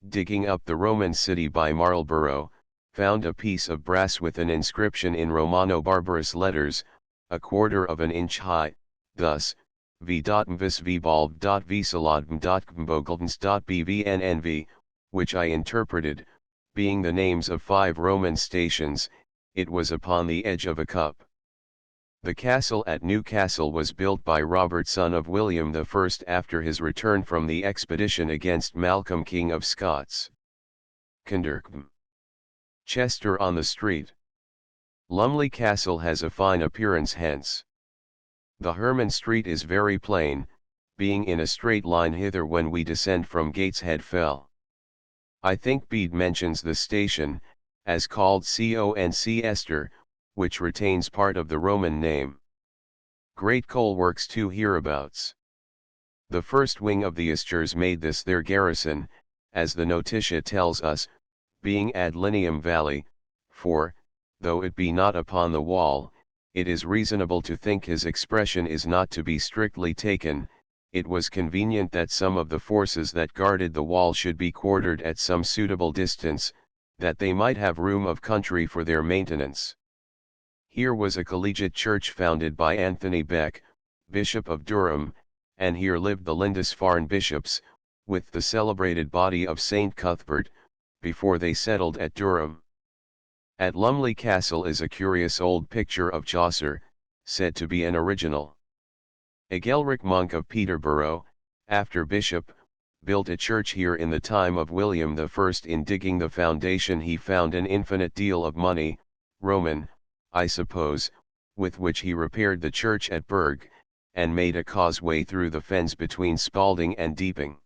digging up the Roman city by Marlborough, found a piece of brass with an inscription in Romano-Barbarous letters, a quarter of an inch high, thus, v.mvis v.salodm.bvnnv, which I interpreted, being the names of 5 Roman stations. It was upon the edge of a cup. The castle at Newcastle was built by Robert son of William I after his return from the expedition against Malcolm King of Scots. Kindercombe. Chester on the street. Lumley Castle has a fine appearance hence. The Herman Street is very plain, being in a straight line hither when we descend from Gateshead Fell. I think Bede mentions the station, as called Conc Ester, which retains part of the Roman name. Great coal works too hereabouts. The first wing of the Esters made this their garrison, as the Notitia tells us, being ad lineam valley, for, though it be not upon the wall, it is reasonable to think his expression is not to be strictly taken. It was convenient that some of the forces that guarded the wall should be quartered at some suitable distance, that they might have room of country for their maintenance. Here was a collegiate church founded by Anthony Beck, Bishop of Durham, and here lived the Lindisfarne bishops, with the celebrated body of St. Cuthbert, before they settled at Durham. At Lumley Castle is a curious old picture of Chaucer, said to be an original. Agelric monk of Peterborough, after bishop, built a church here in the time of William I. In digging the foundation he found an infinite deal of money, Roman, I suppose, with which he repaired the church at Berg, and made a causeway through the fens between Spalding and Deeping.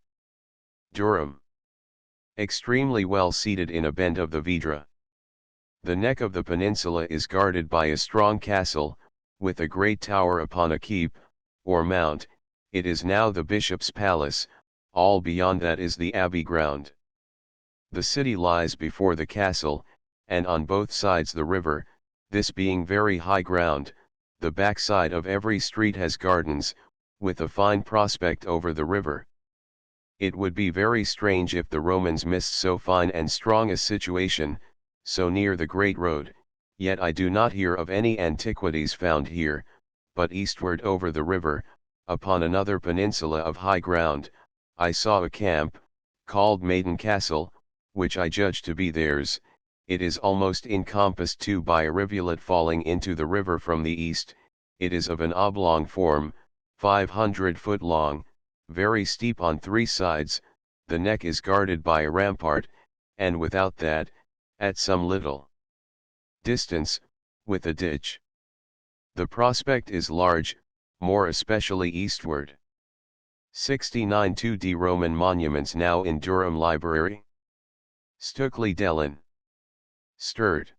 Durham. Extremely well seated in a bend of the Vidra. The neck of the peninsula is guarded by a strong castle, with a great tower upon a keep, or mount. It is now the bishop's palace. All beyond that is the abbey ground. The city lies before the castle, and on both sides the river. This being very high ground, the backside of every street has gardens, with a fine prospect over the river. It would be very strange if the Romans missed so fine and strong a situation, so near the great road. Yet I do not hear of any antiquities found here, but eastward over the river, upon another peninsula of high ground, I saw a camp, called Maiden Castle, which I judge to be theirs. It is almost encompassed too by a rivulet falling into the river from the east. It is of an oblong form, 500 foot long, very steep on three sides. The neck is guarded by a rampart, and without that, at some little distance, with a ditch. The prospect is large, more especially eastward. 69 2d Roman monuments now in Durham Library. Stukeley Dellin. Stirred.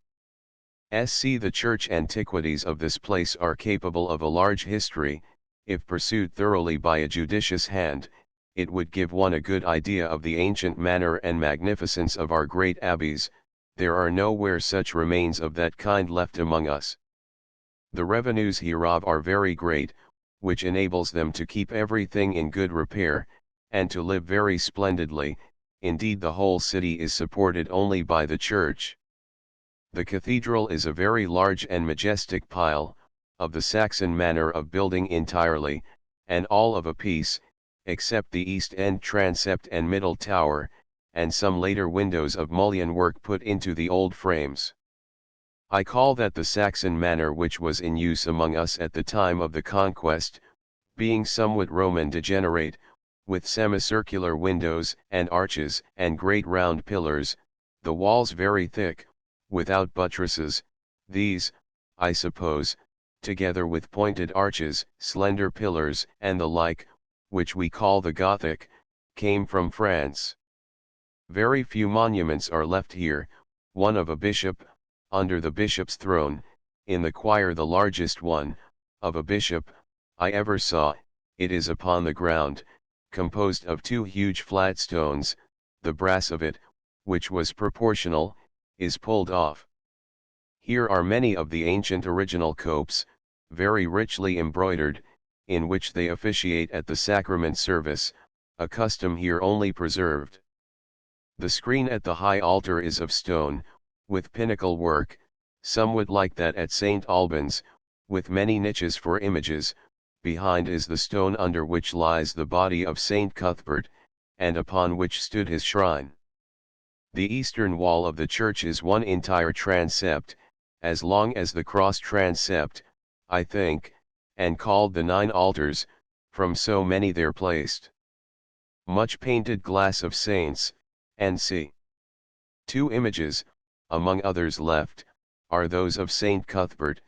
SC The church antiquities of this place are capable of a large history. If pursued thoroughly by a judicious hand, it would give one a good idea of the ancient manner and magnificence of our great abbeys. There are nowhere such remains of that kind left among us. The revenues hereof are very great, which enables them to keep everything in good repair, and to live very splendidly. Indeed, the whole city is supported only by the church. The cathedral is a very large and majestic pile, of the Saxon manner of building entirely, and all of a piece, except the east end transept and middle tower, and some later windows of mullion work put into the old frames. I call that the Saxon manner which was in use among us at the time of the conquest, being somewhat Roman degenerate, with semicircular windows and arches and great round pillars, the walls very thick, without buttresses. These, I suppose, together with pointed arches, slender pillars and the like, which we call the Gothic, came from France. Very few monuments are left here. One of a bishop, under the bishop's throne, in the choir the largest one, of a bishop, I ever saw. It is upon the ground, composed of two huge flat stones. The brass of it, which was proportional, is pulled off. Here are many of the ancient original copes, very richly embroidered, in which they officiate at the sacrament service, a custom here only preserved. The screen at the high altar is of stone, with pinnacle work, somewhat like that at St. Albans, with many niches for images. Behind is the stone under which lies the body of St. Cuthbert, and upon which stood his shrine. The eastern wall of the church is one entire transept, as long as the cross transept, I think, and called the 9 altars, from so many there placed. Much painted glass of saints, and c. 2 images, among others left, are those of St. Cuthbert,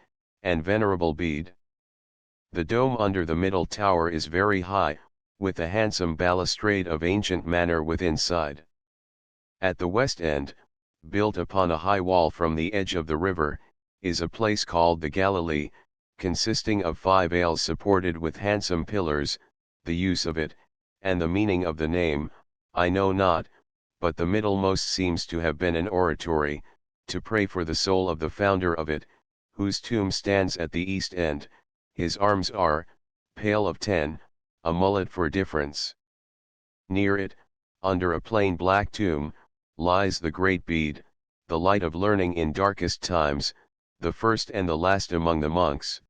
and Venerable Bede. The dome under the middle tower is very high, with a handsome balustrade of ancient manner within side. At the west end, built upon a high wall from the edge of the river, is a place called the Galilee, consisting of 5 ales supported with handsome pillars. The use of it, and the meaning of the name, I know not, but the middlemost seems to have been an oratory, to pray for the soul of the founder of it, whose tomb stands at the east end. His arms are, pale of 10, a mullet for difference. Near it, under a plain black tomb, lies the great Bede, the light of learning in darkest times, the first and the last among the monks.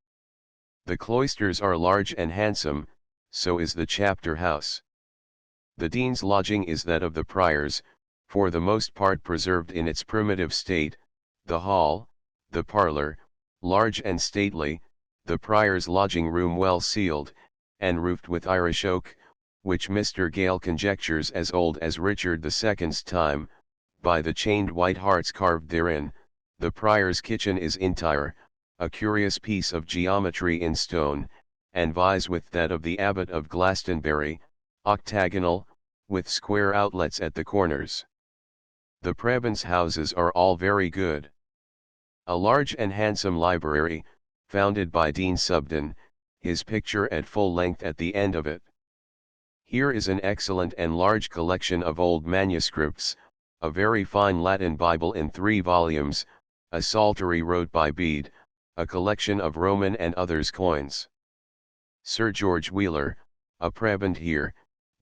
The cloisters are large and handsome, so is the chapter house. The dean's lodging is that of the priors, for the most part preserved in its primitive state. The hall, the parlour, large and stately, the prior's lodging room well sealed, and roofed with Irish oak, which Mr. Gale conjectures as old as Richard II's time, by the chained white hearts carved therein. The prior's kitchen is entire, a curious piece of geometry in stone, and vies with that of the abbot of Glastonbury, octagonal, with square outlets at the corners. The prebends' houses are all very good. A large and handsome library, founded by Dean Subden, his picture at full length at the end of it. Here is an excellent and large collection of old manuscripts, a very fine Latin Bible in 3 volumes, a psaltery wrote by Bede, a collection of Roman and others coins. Sir George Wheeler, a prebend here,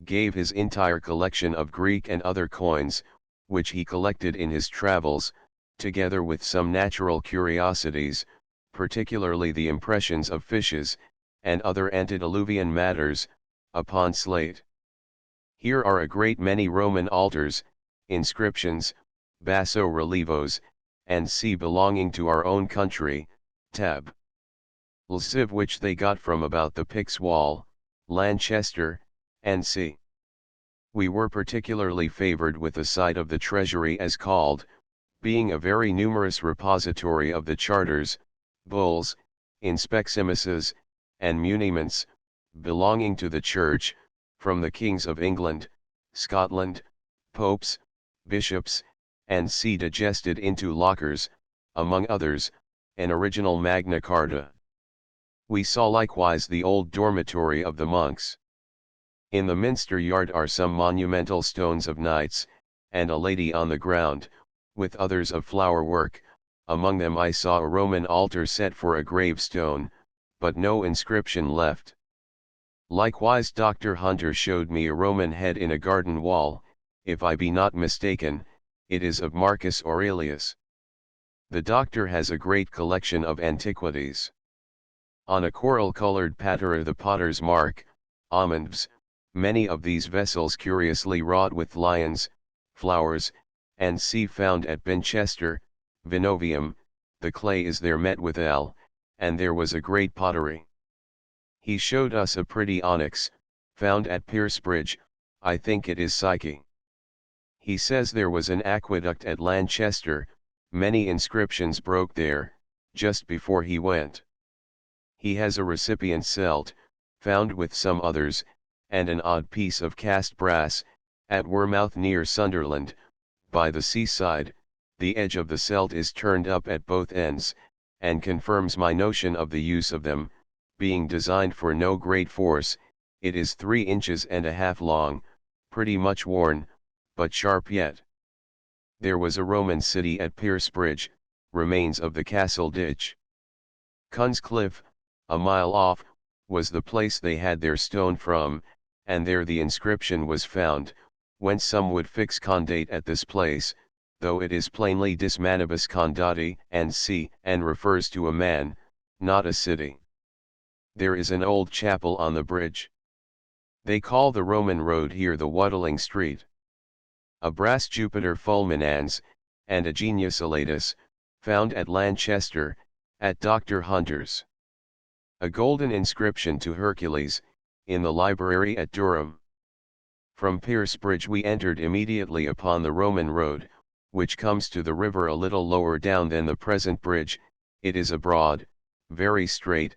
gave his entire collection of Greek and other coins, which he collected in his travels, together with some natural curiosities, particularly the impressions of fishes, and other antediluvian matters, upon slate. Here are a great many Roman altars, inscriptions, basso relievos, and c belonging to our own country, tab. Lsiv which they got from about the Picts Wall, Lanchester, and c. We were particularly favored with the sight of the treasury as called, being a very numerous repository of the charters, bulls, inspeximuses, and muniments, belonging to the Church, from the kings of England, Scotland, popes, bishops, and see digested into lockers, among others, an original Magna Carta. We saw likewise the old dormitory of the monks. In the Minster yard are some monumental stones of knights, and a lady on the ground, with others of flower work. Among them I saw a Roman altar set for a gravestone, but no inscription left. Likewise Dr. Hunter showed me a Roman head in a garden wall, if I be not mistaken, it is of Marcus Aurelius. The doctor has a great collection of antiquities. On a coral-colored patera the potter's mark, almonds, many of these vessels curiously wrought with lions, flowers, and c found at Binchester, Vinovium, the clay is there met with L, and there was a great pottery. He showed us a pretty onyx, found at Piercebridge, I think it is Psyche. He says there was an aqueduct at Lanchester, many inscriptions broke there, just before he went. He has a recipient celt, found with some others, and an odd piece of cast brass, at Wearmouth near Sunderland, by the seaside. The edge of the celt is turned up at both ends, and confirms my notion of the use of them, being designed for no great force. It is 3 inches and a half long, pretty much worn, but sharp yet. There was a Roman city at Piercebridge, remains of the castle ditch. Cunscliffe, a mile off, was the place they had their stone from, and there the inscription was found, whence some would fix condate at this place, though it is plainly dismanibus condati, and c, and refers to a man, not a city. There is an old chapel on the bridge. They call the Roman road here the Waddling Street. A brass Jupiter fulminans, and a Genius elatus, found at Lanchester, at Dr. Hunter's. A golden inscription to Hercules, in the library at Durham. From Piercebridge we entered immediately upon the Roman road, which comes to the river a little lower down than the present bridge. It is a broad, very straight,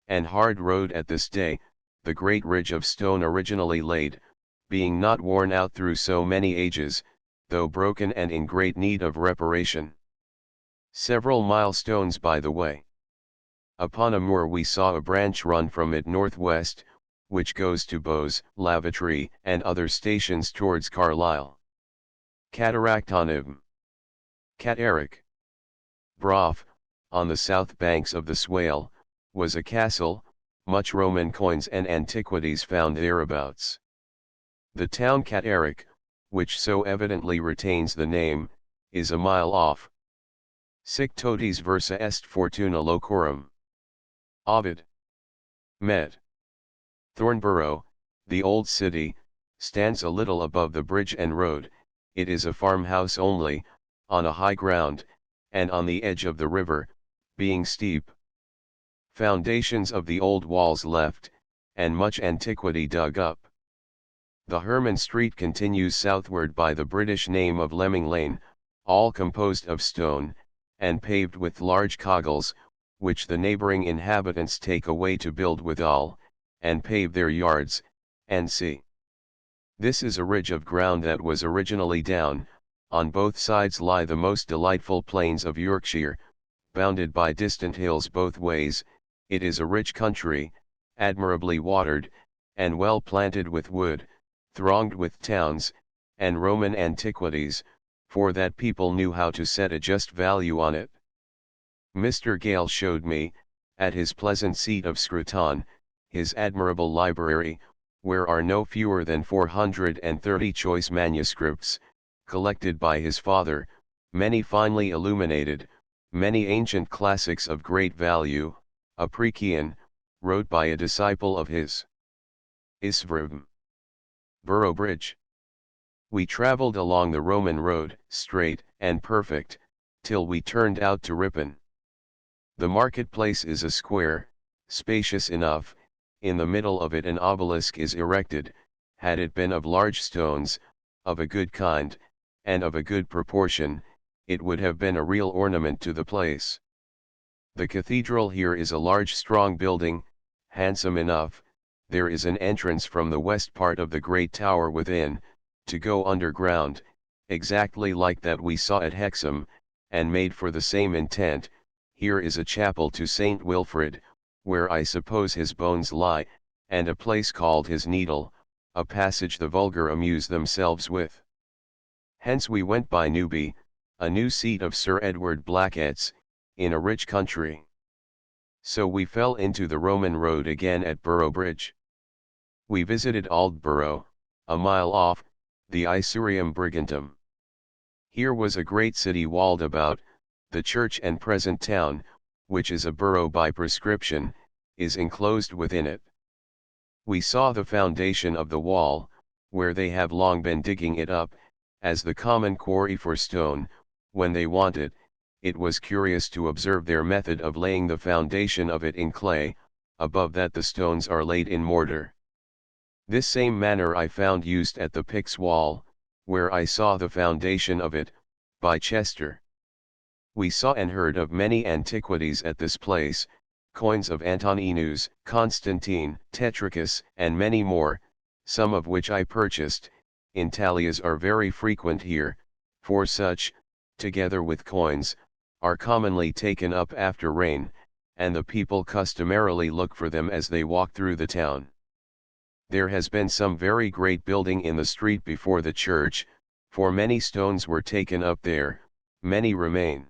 and hard road at this day, the great ridge of stone originally laid, being not worn out through so many ages, though broken and in great need of reparation. Several milestones by the way. Upon a moor we saw a branch run from it northwest, which goes to Bowes, Lavatory, and other stations towards Carlisle. Cataractonym. Catarac. Brough, on the south banks of the Swale, was a castle, much Roman coins and antiquities found thereabouts. The town Catarac, which so evidently retains the name, is a mile off. Sic totis versa est fortuna locorum. Ovid. Med. Thornborough, the old city, stands a little above the bridge and road. It is a farmhouse only, on a high ground, and on the edge of the river, being steep. Foundations of the old walls left, and much antiquity dug up. The Herman Street continues southward by the British name of Lemming Lane, all composed of stone, and paved with large coggles, which the neighboring inhabitants take away to build withal, and pave their yards, and see. This is a ridge of ground that was originally down. On both sides lie the most delightful plains of Yorkshire, bounded by distant hills both ways, It is a rich country, admirably watered, and well planted with wood, thronged with towns, and Roman antiquities, for that people knew how to set a just value on it. Mr. Gale showed me, at his pleasant seat of Scruton, his admirable library, where are no fewer than 430 choice manuscripts, collected by his father, many finely illuminated, many ancient classics of great value, a Precian, wrote by a disciple of his. Itinerarium. Borough Bridge. We travelled along the Roman road, straight and perfect, till we turned out to Ripon. The marketplace is a square, spacious enough. In the middle of it an obelisk is erected. Had it been of large stones, of a good kind, and of a good proportion, it would have been a real ornament to the place. The cathedral here is a large strong building, handsome enough. There is an entrance from the west part of the great tower within, to go underground, exactly like that we saw at Hexham, and made for the same intent. Here is a chapel to Saint Wilfrid, where I suppose his bones lie, and a place called his Needle, a passage the vulgar amuse themselves with. Hence we went by Newby, a new seat of Sir Edward Blacket's, in a rich country. So we fell into the Roman road again at Borough Bridge. We visited Aldborough, a mile off, the Itinerarium Brigantum. Here was a great city walled about. The church and present town, which is a borough by prescription, is enclosed within it. We saw the foundation of the wall, where they have long been digging it up, as the common quarry for stone, when they want it. It was curious to observe their method of laying the foundation of it in clay, above that the stones are laid in mortar. This same manner I found used at the Pix wall, where I saw the foundation of it, by Chester. We saw and heard of many antiquities at this place, coins of Antoninus, Constantine, Tetricus, and many more, some of which I purchased. Intaglias are very frequent here, for such, together with coins, are commonly taken up after rain, and the people customarily look for them as they walk through the town. There has been some very great building in the street before the church, for many stones were taken up there, many remain.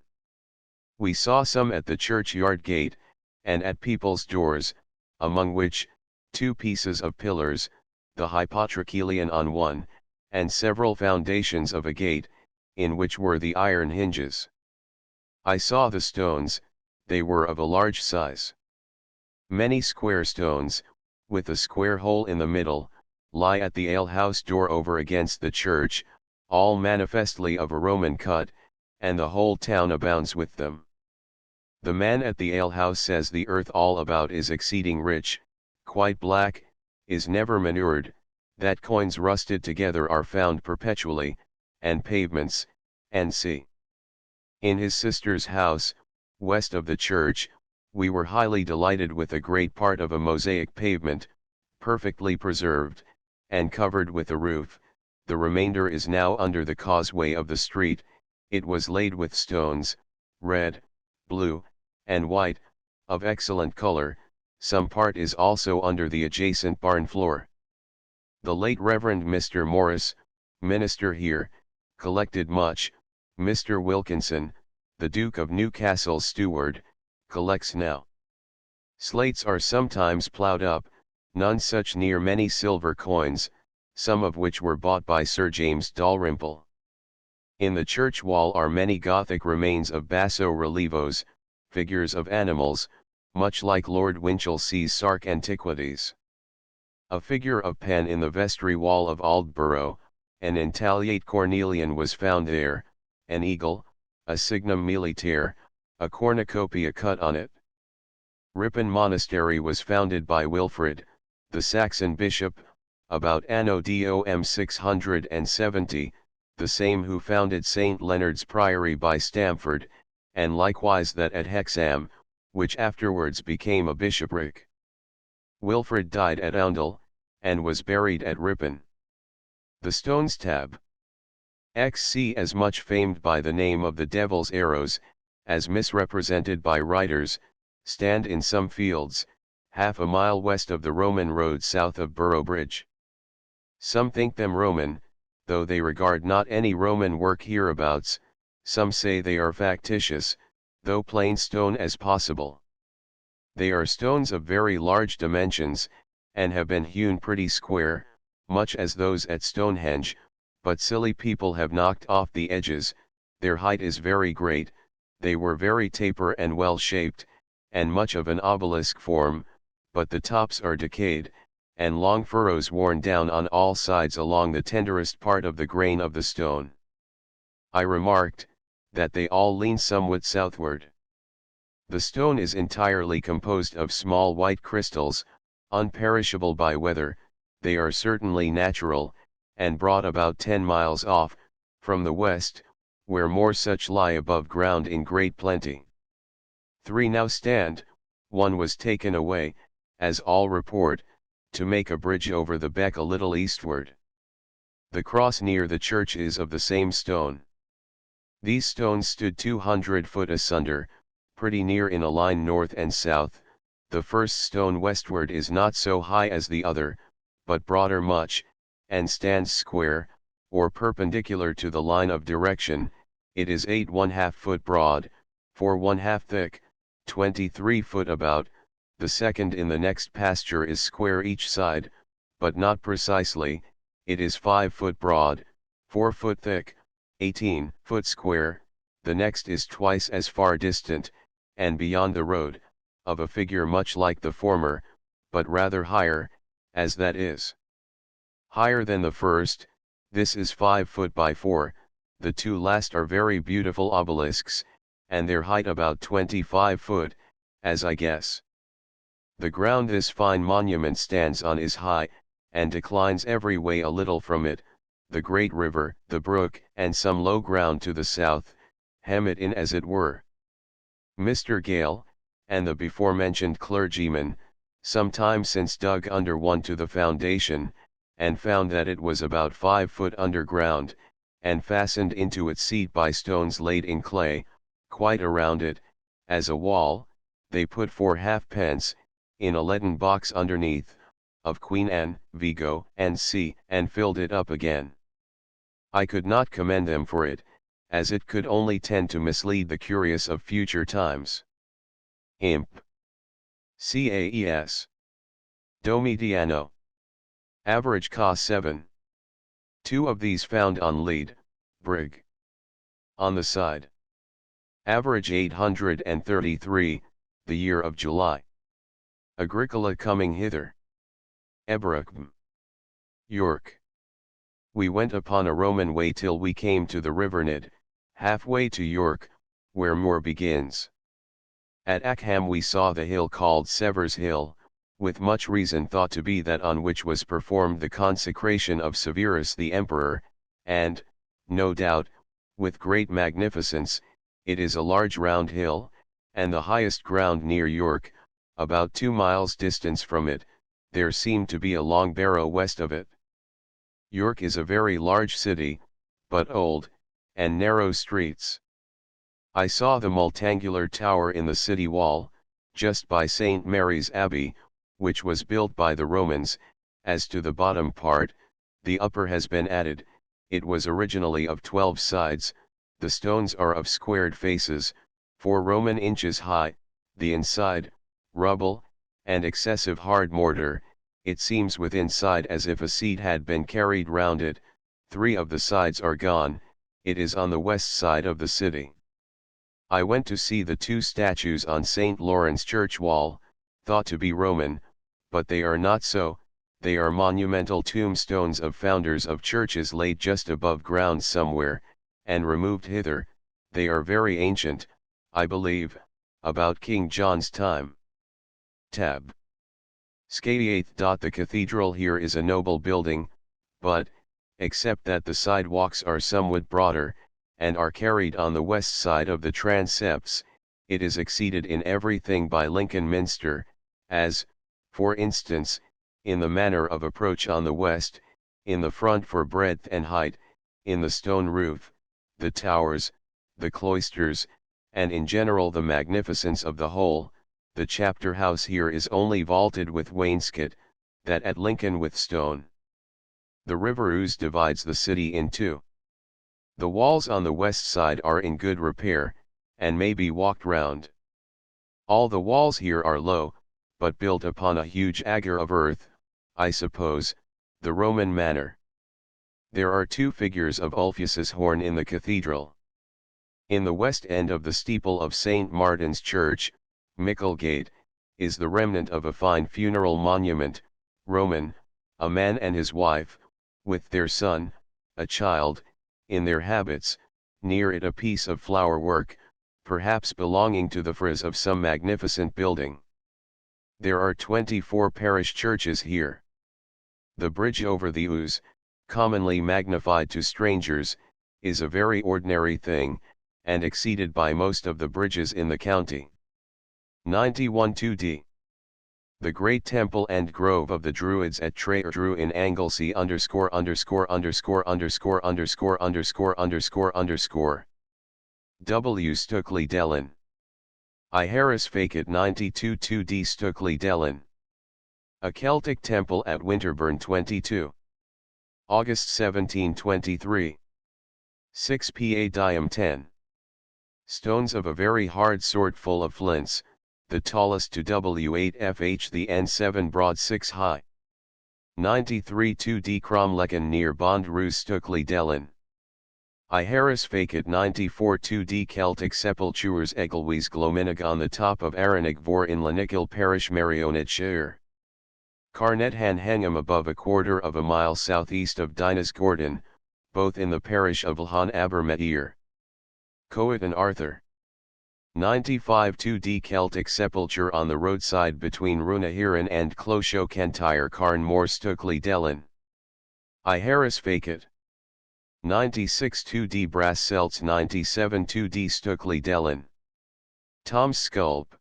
We saw some at the churchyard gate, and at people's doors, among which, 2 pieces of pillars, the hypotrachelion on one, and several foundations of a gate, in which were the iron hinges. I saw the stones, they were of a large size. Many square stones, with a square hole in the middle, lie at the alehouse door over against the church, all manifestly of a Roman cut, and the whole town abounds with them. The man at the alehouse says the earth all about is exceeding rich, quite black, is never manured, that coins rusted together are found perpetually, and pavements, and c. In his sister's house, west of the church, we were highly delighted with a great part of a mosaic pavement, perfectly preserved, and covered with a roof. The remainder is now under the causeway of the street. It was laid with stones, red, blue, and white, of excellent color. Some part is also under the adjacent barn floor. The late Reverend Mr. Morris, minister here, collected much. Mr. Wilkinson, the Duke of Newcastle's steward, collects now. Slates are sometimes ploughed up, none such near many silver coins, some of which were bought by Sir James Dalrymple. In the church wall are many Gothic remains of basso relievos, figures of animals, much like Lord Winchelsea's Sark Antiquities. A figure of Pan in the vestry wall of Aldborough, an intagliate cornelian was found there, an eagle, a signum militare, a cornucopia cut on it. Ripon Monastery was founded by Wilfrid, the Saxon bishop, about anno dom 670, the same who founded St. Leonard's Priory by Stamford, and likewise that at Hexham, which afterwards became a bishopric. Wilfrid died at Oundle, and was buried at Ripon. The Stones Tab. XC as much famed by the name of the Devil's Arrows, as misrepresented by writers, stand in some fields, half a mile west of the Roman road south of Boroughbridge. Some think them Roman, though they regard not any Roman work hereabouts. Some say they are factitious, though plain stone as possible. They are stones of very large dimensions, and have been hewn pretty square, much as those at Stonehenge, but silly people have knocked off the edges. Their height is very great, they were very taper and well shaped, and much of an obelisk form, but the tops are decayed, and long furrows worn down on all sides along the tenderest part of the grain of the stone. I remarked, that they all lean somewhat southward. The stone is entirely composed of small white crystals, unperishable by weather. They are certainly natural, and brought about 10 miles off, from the west, where more such lie above ground in great plenty. 3 now stand, one was taken away, as all report, to make a bridge over the beck a little eastward. The cross near the church is of the same stone. These stones stood 200 foot asunder, pretty near in a line north and south. The first stone westward is not so high as the other, but broader much, and stands square, or perpendicular to the line of direction. It is 8½ foot broad, 4½ thick, 23 foot about. The second in the next pasture is square each side, but not precisely. It is 5 foot broad, 4 foot thick, 18 foot square. The next is twice as far distant, and beyond the road, of a figure much like the former, but rather higher, as that is higher than the first. This is 5 foot by 4, the two last are very beautiful obelisks, and their height about 25 foot, as I guess. The ground this fine monument stands on is high, and declines every way a little from it. The great river, the brook, and some low ground to the south, hem it in as it were. Mr. Gale, and the before-mentioned clergyman, some time since dug under one to the foundation, and found that it was about 5 foot underground, and fastened into its seat by stones laid in clay, quite around it, as a wall. They put 4 halfpence, in a leaden box underneath, of Queen Anne, Vigo, and C., and filled it up again. I could not commend them for it, as it could only tend to mislead the curious of future times. Imp. Caes. Domitiano. Average cost 7. 2 of these found on lead, brig. On the side. Average 833, the year of July. Agricola coming hither. Ebracham. York. We went upon a Roman way till we came to the river Nid, halfway to York, where Moor begins. At Ackham we saw the hill called Sever's Hill, with much reason thought to be that on which was performed the consecration of Severus the Emperor, and, no doubt, with great magnificence. It is a large round hill, and the highest ground near York. About 2 miles distance from it, there seemed to be a long barrow west of it. York is a very large city, but old, and narrow streets. I saw the multangular tower in the city wall, just by St. Mary's Abbey, which was built by the Romans. As to the bottom part, the upper has been added. It was originally of 12 sides. The stones are of squared faces, 4 Roman inches high. The inside, rubble, and excessive hard mortar. It seems with inside as if a seat had been carried round it. 3 of the sides are gone. It is on the west side of the city. I went to see the 2 statues on St. Lawrence church wall, thought to be Roman, but they are not so. They are monumental tombstones of founders of churches laid just above ground somewhere, and removed hither. They are very ancient, I believe, about King John's time. Tab. Scateighth. The cathedral here is a noble building, but, except that the sidewalks are somewhat broader, and are carried on the west side of the transepts, it is exceeded in everything by Lincoln Minster, as, for instance, in the manner of approach on the west, in the front for breadth and height, in the stone roof, the towers, the cloisters, and in general the magnificence of the whole. the chapter house here is only vaulted with wainscot, that at Lincoln with stone. The river Ouse divides the city in two. The walls on the west side are in good repair, and may be walked round. All the walls here are low, but built upon a huge agger of earth, I suppose, the Roman manner. There are two figures of Ulfius's horn in the cathedral. In the west end of the steeple of St. Martin's Church, Micklegate, is the remnant of a fine funeral monument, Roman, a man and his wife, with their son, a child, in their habits, near it a piece of flower work, perhaps belonging to the frieze of some magnificent building. There are 24 parish churches here. The bridge over the Ouse, commonly magnified to strangers, is a very ordinary thing, and exceeded by most of the bridges in the county. 91 2d. The great temple and grove of the Druids at Traerdrew in Anglesey ________________________ W. Stukeley Dellin. I Harris Facet 92 2d Stukeley Dellin. A Celtic temple at Winterburn 22. August 1723. 6 pa diem 10. Stones of a very hard sort full of flints, the tallest to W8 fh the N7 broad 6 high. 93 2d Cromlecken near Bond Rue Stukeley Dellin. I Harris Facet 94 2d Celtic sepultures Egelwies Glominig on the top of Aranig Vor in Lanickil Parish Marionetshire. Carnet Han Hengham above a quarter of a mile southeast of Dinas Gordon, both in the parish of Lhan Abermetier. Coetan Arthur. 95 2d Celtic sepulture on the roadside between Runahiran and Closho Kentire Carn More Stukeley Dellin. I Harris Facet. 96 2d Brass Celts 97 2d Stukeley Dellin. Tom's Sculp.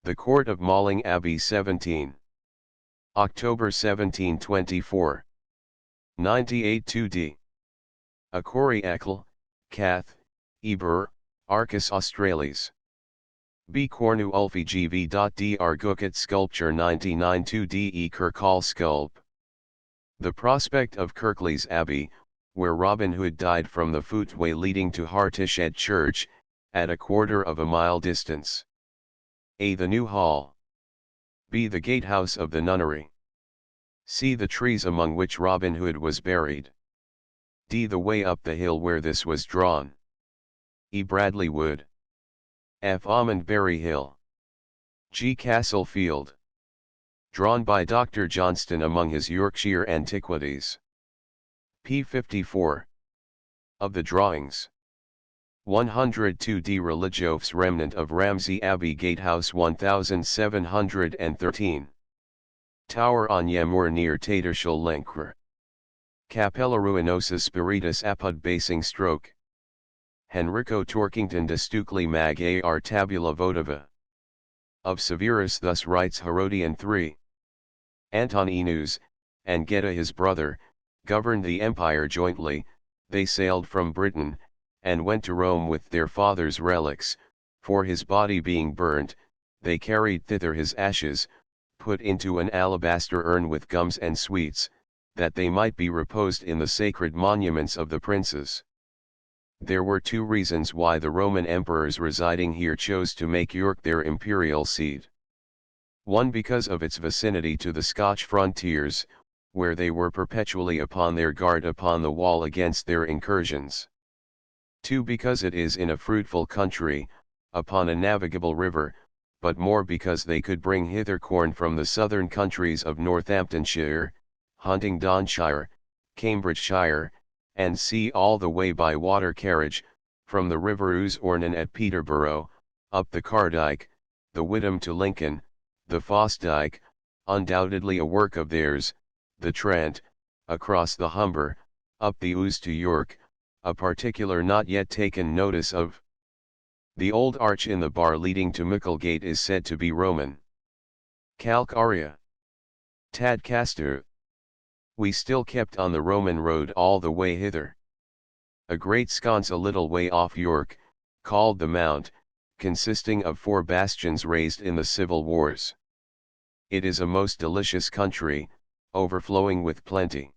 The Court of Malling Abbey 17. October 1724. 98 2d. Acori Eccl, Cath, Eber, Arcus Australis. B. Cornu Ulfi GV.dr Gucket Sculpture 99 2d E. Kirkall Sculp. The prospect of Kirklees Abbey, where Robin Hood died from the footway leading to Hartished Church, at a quarter of a mile distance. A. The New Hall. B. The gatehouse of the nunnery. C. The trees among which Robin Hood was buried. D. The way up the hill where this was drawn. E. Bradley Wood. F. Almondbury Hill. G. Castle Field. Drawn by Dr. Johnston among his Yorkshire Antiquities. P. 54. Of the drawings. 102d Religiofs remnant of Ramsey Abbey Gatehouse 1713. Tower on Yemur near Tatershall Lenkwer. Capella Ruinosa Spiritus apud Basing Stroke. Henrico Torkington de Stukeley mag ar tabula votiva. Of Severus thus writes Herodian 3. Antoninus, and Geta his brother, governed the empire jointly, they sailed from Britain, and went to Rome with their father's relics, for his body being burnt, they carried thither his ashes, put into an alabaster urn with gums and sweets, that they might be reposed in the sacred monuments of the princes. There were two reasons why the Roman emperors residing here chose to make York their imperial seat. One because of its vicinity to the Scotch frontiers, where they were perpetually upon their guard upon the wall against their incursions. Two because it is in a fruitful country, upon a navigable river, but more because they could bring hither corn from the southern countries of Northamptonshire, Huntingdonshire, Cambridgeshire, and sea all the way by water carriage, from the river Ouse Ornon at Peterborough, up the Cardyke, the Widham to Lincoln, the Fosdyke, undoubtedly a work of theirs, the Trent, across the Humber, up the Ouse to York, a particular not yet taken notice of. The old arch in the bar leading to Micklegate is said to be Roman. Calcaria. Tadcaster. We still kept on the Roman road all the way hither. A great sconce a little way off York, called the Mount, consisting of 4 bastions raised in the civil wars. It is a most delicious country, overflowing with plenty.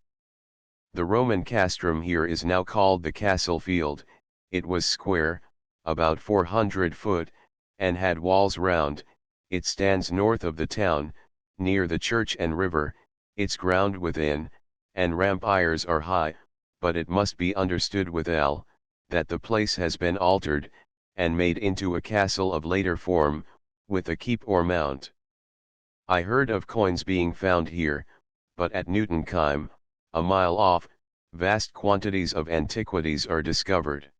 The Roman castrum here is now called the Castle Field. It was square, about 400 foot, and had walls round. It stands north of the town, near the church and river. Its ground within, and rampires are high, but it must be understood withal, that the place has been altered, and made into a castle of later form, with a keep or mount. I heard of coins being found here, but at Newtonkime, a mile off, vast quantities of antiquities are discovered.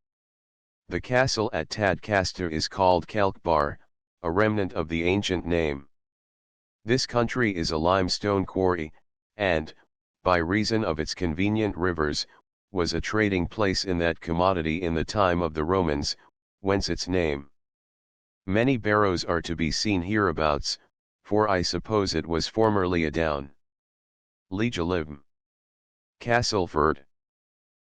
The castle at Tadcaster is called Kelkbar, a remnant of the ancient name. This country is a limestone quarry, and, by reason of its convenient rivers, was a trading place in that commodity in the time of the Romans, whence its name. Many barrows are to be seen hereabouts, for I suppose it was formerly a down. Legalivm. Castleford.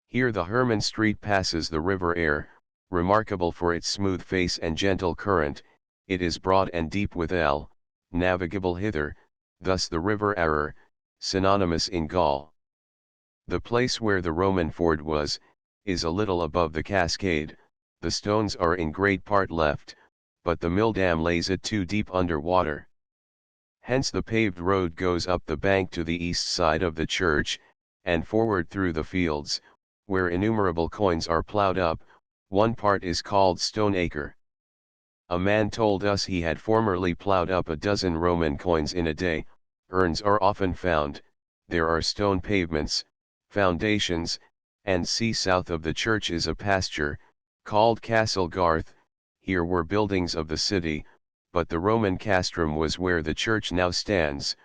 Here the Herman Street passes the river Aire, remarkable for its smooth face and gentle current. It is broad and deep withal, navigable hither, thus the river Aire, synonymous in Gaul. The place where the Roman ford was, is a little above the cascade. The stones are in great part left, but the mill dam lays it too deep under water. Hence the paved road goes up the bank to the east side of the church, and forward through the fields, where innumerable coins are ploughed up. One part is called Stone Acre. A man told us he had formerly ploughed up 12 Roman coins in a day. Urns are often found. There are stone pavements, foundations, and south of the church is a pasture, called Castle Garth. Here were buildings of the city, but the Roman castrum was where the church now stands,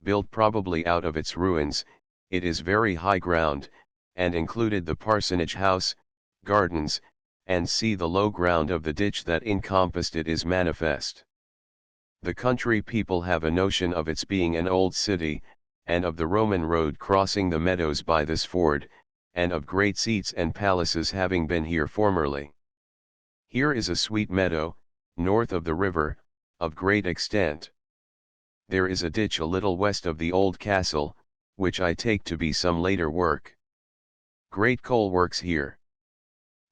built probably out of its ruins. It is very high ground, and included the parsonage house, gardens, and the low ground of the ditch that encompassed it is manifest. The country people have a notion of its being an old city, and of the Roman road crossing the meadows by this ford, and of great seats and palaces having been here formerly. Here is a sweet meadow, north of the river, of great extent. There is a ditch a little west of the old castle, which I take to be some later work. Great coal works here.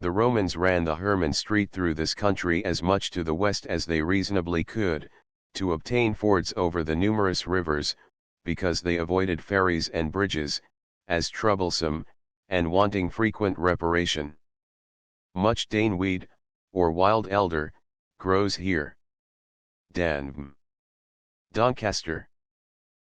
The Romans ran the Herman Street through this country as much to the west as they reasonably could, to obtain fords over the numerous rivers, because they avoided ferries and bridges, as troublesome, and wanting frequent reparation. Much daneweed, or wild elder, grows here. Doncaster.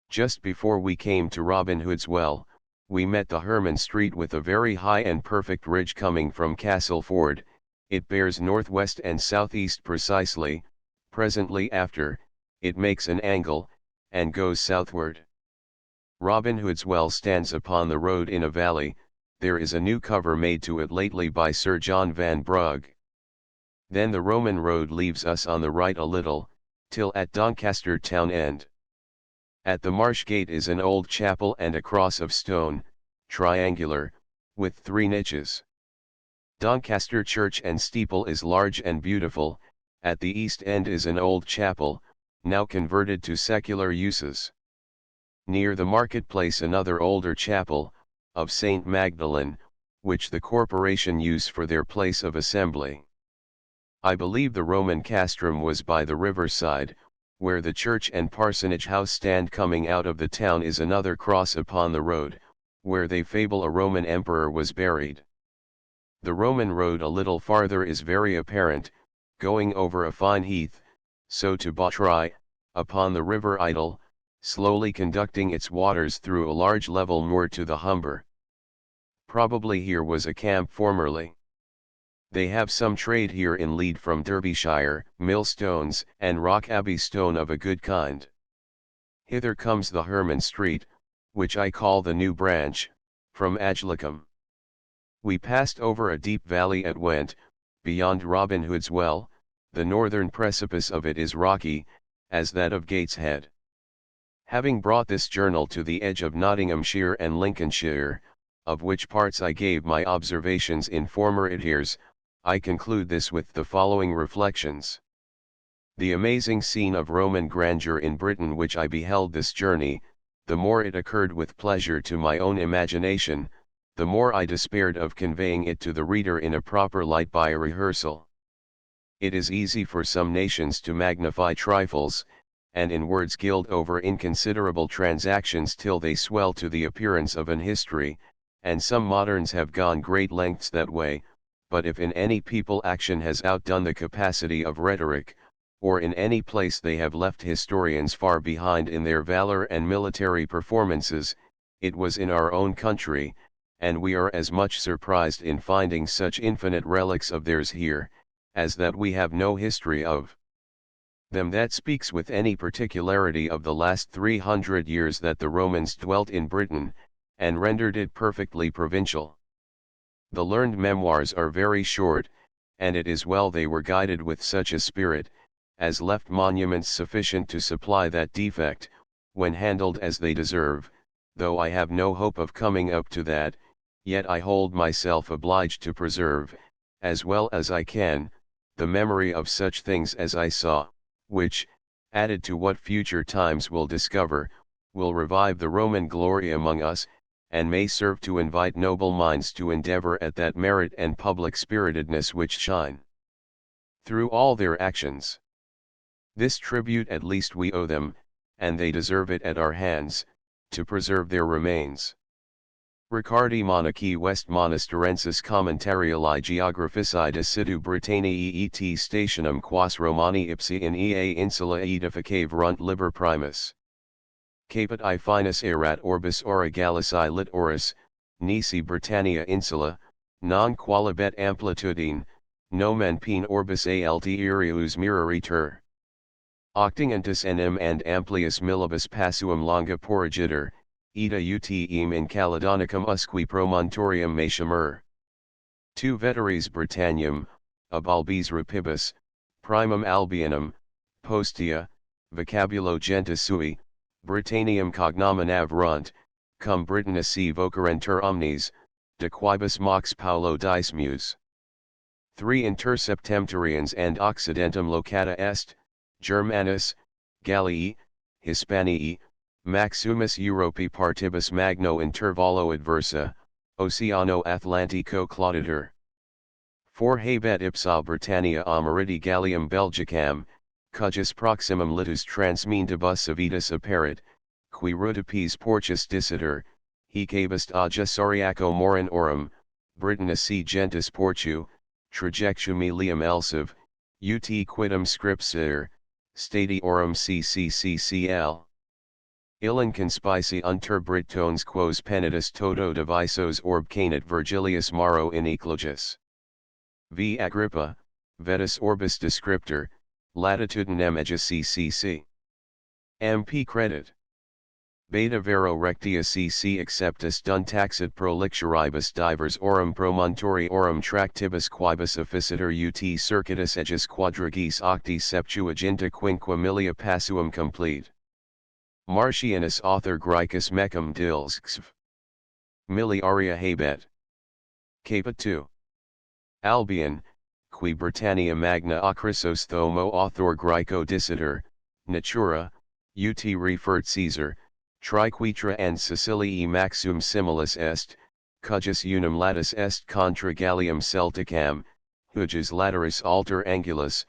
Just before we came to Robin Hood's Well, we met the Herman Street with a very high and perfect ridge coming from Castleford. It bears northwest and southeast precisely. Presently after, it makes an angle, and goes southward. Robin Hood's Well stands upon the road in a valley. There is a new cover made to it lately by Sir John Van Brugh. Then the Roman road leaves us on the right a little, till at Doncaster town end. At the marsh gate is an old chapel and a cross of stone, triangular, with 3 niches. Doncaster church and steeple is large and beautiful. At the east end is an old chapel, now converted to secular uses. Near the marketplace another older chapel, of St. Magdalene, which the corporation use for their place of assembly. I believe the Roman castrum was by the riverside. Where the church and parsonage house stand coming out of the town is another cross upon the road, where they fable a Roman emperor was buried. The Roman road a little farther is very apparent, going over a fine heath, so to Botry, upon the river Idle, slowly conducting its waters through a large level moor to the Humber. Probably here was a camp formerly. They have some trade here in lead from Derbyshire, millstones and rock abbey stone of a good kind. Hither comes the Herman Street, which I call the New Branch, from Aglicum. We passed over a deep valley at Went, beyond Robin Hood's Well. The northern precipice of it is rocky, as that of Gateshead. Having brought this journal to the edge of Nottinghamshire and Lincolnshire, of which parts I gave my observations in former iteres, I conclude this with the following reflections. The amazing scene of Roman grandeur in Britain which I beheld this journey, the more it occurred with pleasure to my own imagination, the more I despaired of conveying it to the reader in a proper light by a rehearsal. It is easy for some nations to magnify trifles, and in words gild over inconsiderable transactions till they swell to the appearance of an history, and some moderns have gone great lengths that way, but if in any people action has outdone the capacity of rhetoric, or in any place they have left historians far behind in their valor and military performances, it was in our own country, and we are as much surprised in finding such infinite relics of theirs here, as that we have no history of them that speaks with any particularity of the last 300 years that the Romans dwelt in Britain, and rendered it perfectly provincial. The learned memoirs are very short, and it is well they were guided with such a spirit, as left monuments sufficient to supply that defect, when handled as they deserve. Though I have no hope of coming up to that, yet I hold myself obliged to preserve, as well as I can, the memory of such things as I saw, which, added to what future times will discover, will revive the Roman glory among us, and may serve to invite noble minds to endeavor at that merit and public spiritedness which shine through all their actions. This tribute at least we owe them, and they deserve it at our hands, to preserve their remains. Ricardi Monarchi West Monasterensis Commentariali Geographici de Situ Britanniae et Stationum Quas Romani Ipsi in ea Insula edificave runt liber primus. Caput I finus erat orbis ora Gallici lit oris, nisi Britannia insula, non qualibet amplitudine, nomen pene orbis altierius miraritur. Octingentus enim and amplius millibus passuum longa porrigitur, ita utem in Caledonicum usque promontorium maciamur. Tu veteris Britannium, ab albis rapibus, primum Albionum, postea, vocabulo gentis sui, Britannium cognomen runt, cum Britannici vocarentur omnes, de quibus mox Paulo dice mus. 3 Inter Septemtorians and Occidentum locata est, Germanus, Gallii, Hispanii, Maximus Europae partibus magno intervallo adversa, Oceano Atlantico clauditur. 4 Habet ipsa Britannia ameriti Gallium Belgicam, cujus proximum litus transmentibus civitas apparit, qui rudipes porcis dicitur, hic abest agia Soriaco morin orum, Britannici gentis portu, trajectumi liam elsiv, ut quidem scripsir, stati orum cccccl. Illan conspici unter Britones quos penitus toto divisos orb canet Virgilius Maro in eclogus. V. Agrippa, vetus orbis descriptor, latitudinem ejus ccc. MP credit. Beta vero rectia cc acceptus dun taxit pro licturibus divers orum promontoriorum tractibus quibus officitor ut circuitus ejus quadragis octi septuaginta quinquamilia passuum complete. Martianus author Graecus mecum dilsxv. Miliaria habet. Caput 2. Albion, qui Britannia magna acrisos thomo author Graeco dicitur, natura, ut refert Caesar, triquitra and Sicilii maxum similis est, cujus unum latus est contra Gallium Celticam, hujus lateris alter angulus,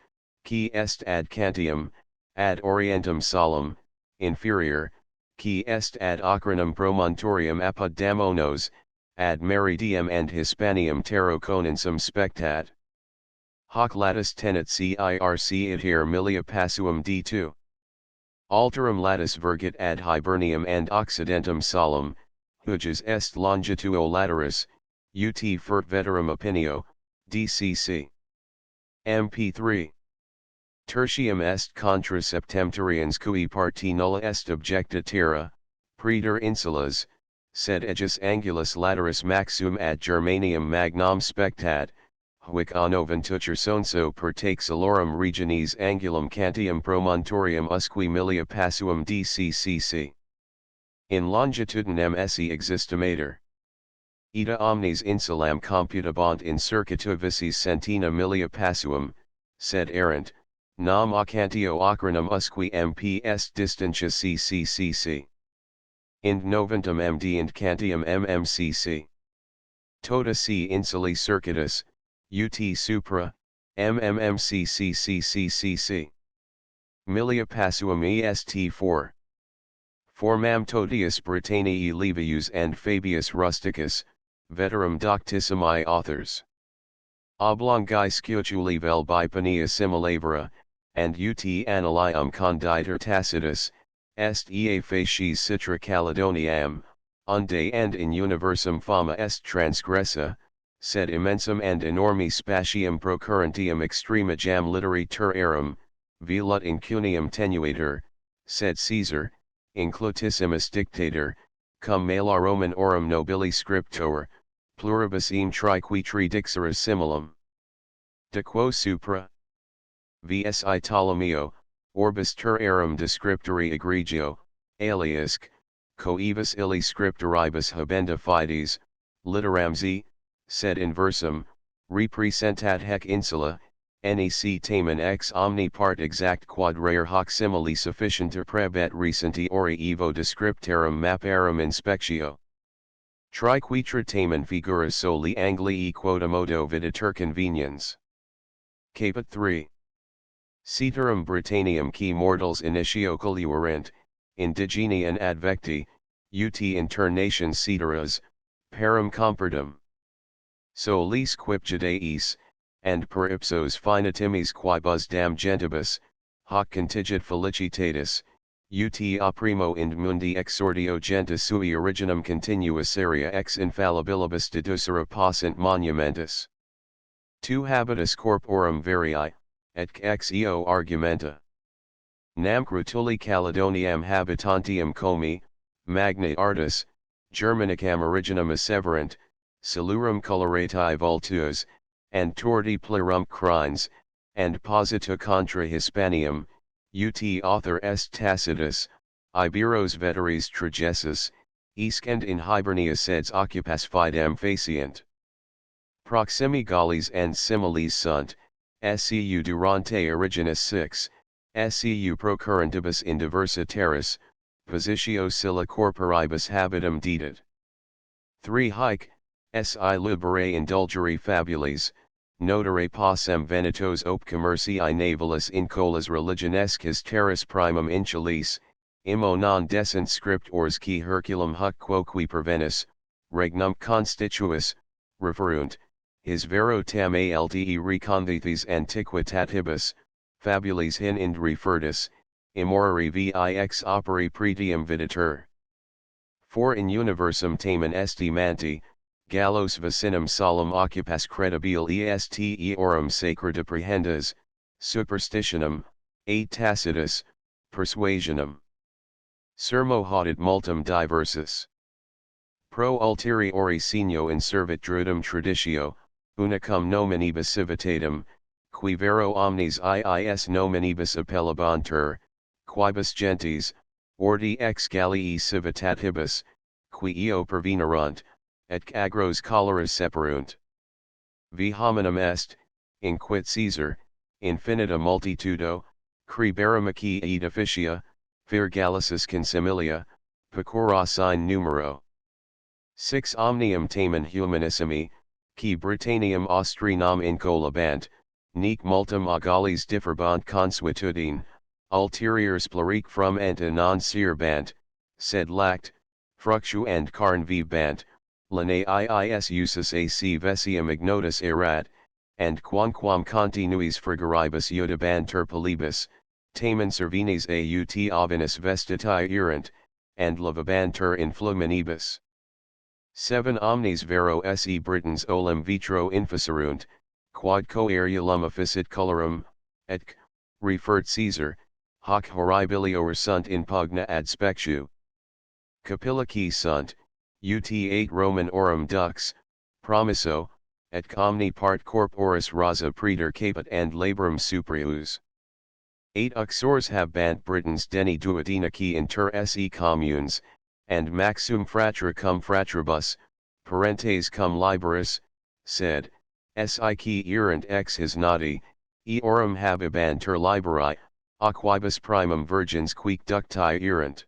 qui est ad Cantium, ad Orientem solum, inferior, qui est ad Acrinum promontorium apud Damonos, ad Meridium and Hispanium Tarraconensum spectat. Hoc latus tenet circ adhere milia passuum d2. Alterum latus vergit ad Hibernium and Occidentum solum, hujus est longitudo lateris, ut fert veterum opinio, dcc. MP3. Tertium est contra septemtorians cui parti nulla est objecta terra, praeter insulas, sed ejus angulus lateris maxum ad Germanium magnam spectat, hic a noventutur sonso per taxillorum regionis angulum Cantium promontorium usque milia passuum dccc. In longitudinem esse existimator. Ita omnes insulam computabant in circuitu vicis centina milia passuum, sed errant, nam ocantio acronum usque mps distantia cccc. Ind noventum md and cantium mmcc. Tota c insuli circuitus, ut supra, mmmmccccccc. Milia passuum est4. Formam Totius Britanniae Livius and Fabius Rusticus, veterum doctissimi authors. Oblongi scioculi vel bipania similabra, and ut annalium conditer Tacitus, est ea facies citra Caledoniam, unde and in universum fama est transgressa, sed immensum and enormi spatium procurrentium extrema jam literarum, velut incunium tenuator, sed Caesar, inclutissimus dictator, cum malaroman orum nobili scriptor, pluribus eam triquitri dixeris similum. De quo supra? Vsi Ptolomeo, orbis terrarum descriptori egregio, aliasc, coevus illi scriptoribus habenda fides, litteram z, sed inversum, representat hec insula, nec tamen ex omni part exact quadrare hoc simili sufficienter prebet recenti ori evo descriptarum maparum inspectio. Triquitra tamen figuras soli Anglii quodammodo videtur conveniens. Caput 3. Ceterum Britanniam qui mortals initio coluerent, indigeni and advecti, ut inter nations ceteras, parum comperdum. Solis quipgideis, and per ipsos finitimis quibus dam gentibus, hoc contigit felicitatis, ut a primo ind mundi exordio gentis sui originum continuasaria ex infallibilibus deducere possent monumentus. Tu habitus corporum varii, et ex eo argumenta. Nam crutuli Caledoniam habitantium comi, magna artis, Germanicam originum asseverant, silurum colorati vultuos, and torti plerum crines, and posita contra Hispanium, ut author est Tacitus, Iberos veteris tragessus, iscend in Hibernia seds occupas fidem facient. Proximi Gallis and similes sunt, SCU durante originis 6, SCU procurrentibus in diversa terris, positio silla corporibus habitum dedit. 3 Haec, si libere indulgere fabules, notare possem venitos op commercii navalis in colas religionescas terris primum insulis, immo non decent scriptors qui Herculum huc quoque pervenis, regnum constituis, referunt, his vero tam alde recondites antiquitatibus, fabules hin ind refertus, immorari vix operi pretium videtur. For in universum tamen estimanti, Gallos vicinum solum occupas credibile est eorum sacra deprehendas, superstitionum, a Tacitus, persuasionum. Sermo haudit multum diversus. Pro ulteriori signo inservit drudum traditio, unicum nominibus civitatum, qui vero omnes iis nominibus appellabantur, quibus gentes, ordi ex Gallii civitatibus, qui eo pervenerunt, et agros choleras separunt. Vi hominum est, inquit Caesar, infinita multitudo, criberimaci edificia, vir Gallicis consimilia, pecora sine numero. 6 Omnium tamen humanissimi, qui Britanniam Austrinam incolabant, nec multum Gallis differbant consuetudine, ulteriors plurique from enta non serbant, sed lact, fructu and carn vivant, lene iis usus ac vesium ignotus erat, and quamquam continuis frigoribus iudabantur polibus, tamen servinis aut ovinus vestitae erant, and lavabantur in fluminibus. 7 Omnes vero se Britons olim vitro inficerunt, quod coerulum officit colorum, et, refert Caesar, hoc horribilior sunt in pugna ad spectu. Capillici sunt, ut 8 Roman orum dux, promisso, et omni part corporis rasa praeter caput and labrum supreus. 8 Uxors habant Britons deni duodenici inter se communes, and maxum fratra cum fratribus, parentes cum liberis, sed, sic erant ex his nati, Eorum habibantur liberi, aquibus primum virgens quic ducti erant.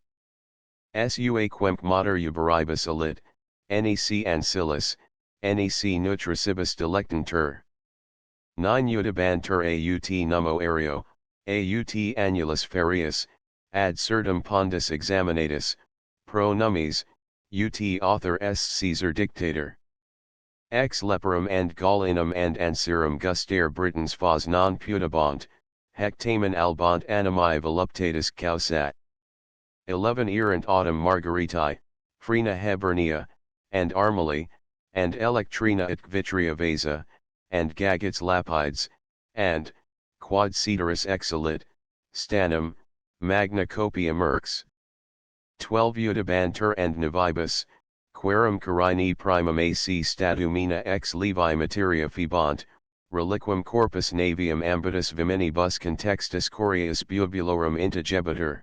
Sua quemp mater uberibus alit, nec ancillis, nec nutricibus delectantur. 9 Udibantur aut nummo aereo, aut annulus ferius, ad certum pondus examinatus, pro nummis, ut author est Caesar dictator. Ex leperum and Gallinum and Anserum gustare Britons fos non pudibant, hectamen albant animae voluptatis causat. 11 Erant autumn Margaritae, Frena Hebernia, and Armali, and Electrina et Vitria Vasa, and Gagets Lapides, and, Quad Ceteris Exalit, Stanum, Magna Copia Merx. 12 Udibantur and Navibus, Querum Carini primum ac statumina ex levi materia fibant, reliquum corpus navium ambitus viminibus contextus corius bubulorum integebitur.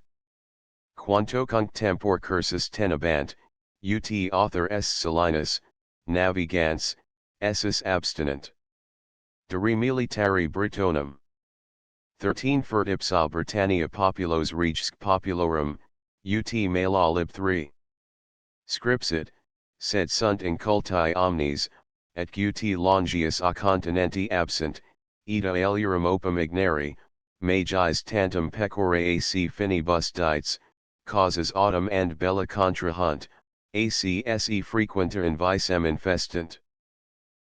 Quanto cunc tempor cursus tenebant, ut author est Silinus, navigans, essus abstinent. De re militari Britonum. 13 Fert ipsa Britannia populos regisc populorum, ut mala lib 3. Scripsit, sed sunt inculti omnes, et ut longius a continenti absent, ita aliarum opum ignari, magis tantum pecore ac finibus dites, causes autumn and bella contrahunt, ac se frequenter invisem infestant.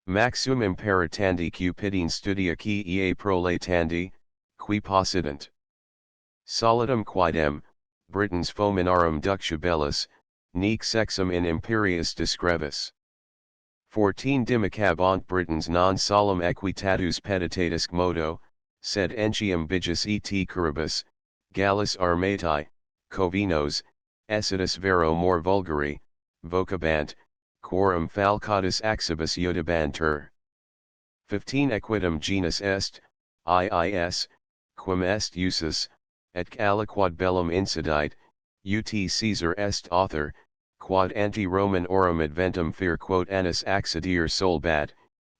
Maxum imperatandi Cupidine studia qui ea prolatandi, qui possident. Solidum quidem, Britons fominarum ductia bellis, nec sexum in imperius discrevis. 14 Dimicabant Britons non solum equitatus peditatus modo, sed entium bigus et curibus, Gallus armatae, Covinos, Essitus vero more vulgari, vocabant, quorum falcatus axibus udibantur. 15 Equitum genus est, iis, quem est usus, et aliquod bellum incidite, ut Caesar est author, quod anti-Roman orum adventum fear quod annis accidir solbat,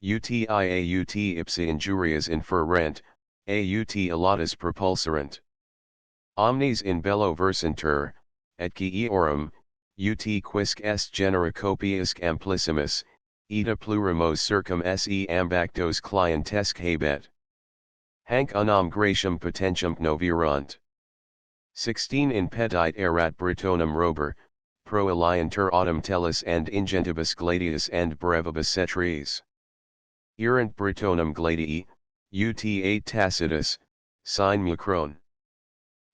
uti ipsa injurias inferrent, aut ilatus propulserant. Omnes in bello versantur, et qui eorum, ut quisque est genera copiisque amplissimus, ita plurimos circum se ambactos clientesque habet. Hanc unam gratium potentium novirunt. 16 In petit erat Britonum rober, pro aliantur autumn tellus and ingentibus gladius and brevibus cetries. Erant Britonum gladii, ut 8 Tacitus, sine mucrone.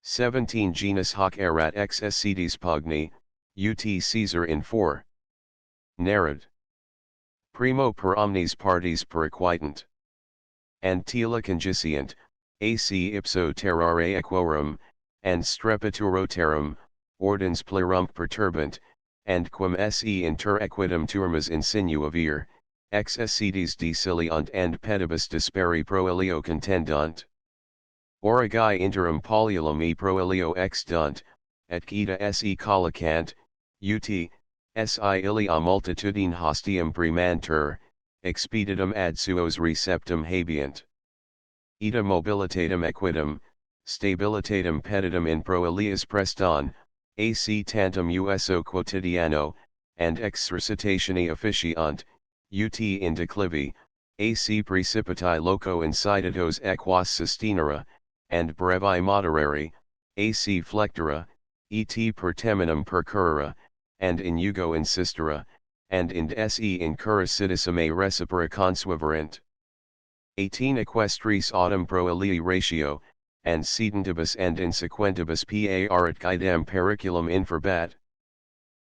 17 Genus hoc erat ex Escites pugni, ut Caesar in 4. Narrad. Primo per omnes partes periquitant. And tela congiscient, ac ipso terrare equorum, and strepituro terram, ordens plerump perturbant, and quem se inter equitum turmas insinuavir, ex Escites deciliant and pedibus disperi pro ilio contendunt. Origi interim paululum e pro ilio exdunt, et quita se collicant, ut, si ilia multitudine hostium primantur, expeditum ad suos receptum habeant. Ita mobilitatem equitum, stabilitatem peditum in pro ilias preston, ac tantum uso quotidiano, and exercitatione officiant, ut in declivi, ac precipitae loco incitatos equas sustinera, and brevi moderari, ac flectora, et per teminum percurrere, and in jugo insistera, and in se incurra citissime recipera consueverant. 18 Equestris autumn pro ilii ratio, and sedentibus and insequentibus parat quidem periculum inferbat.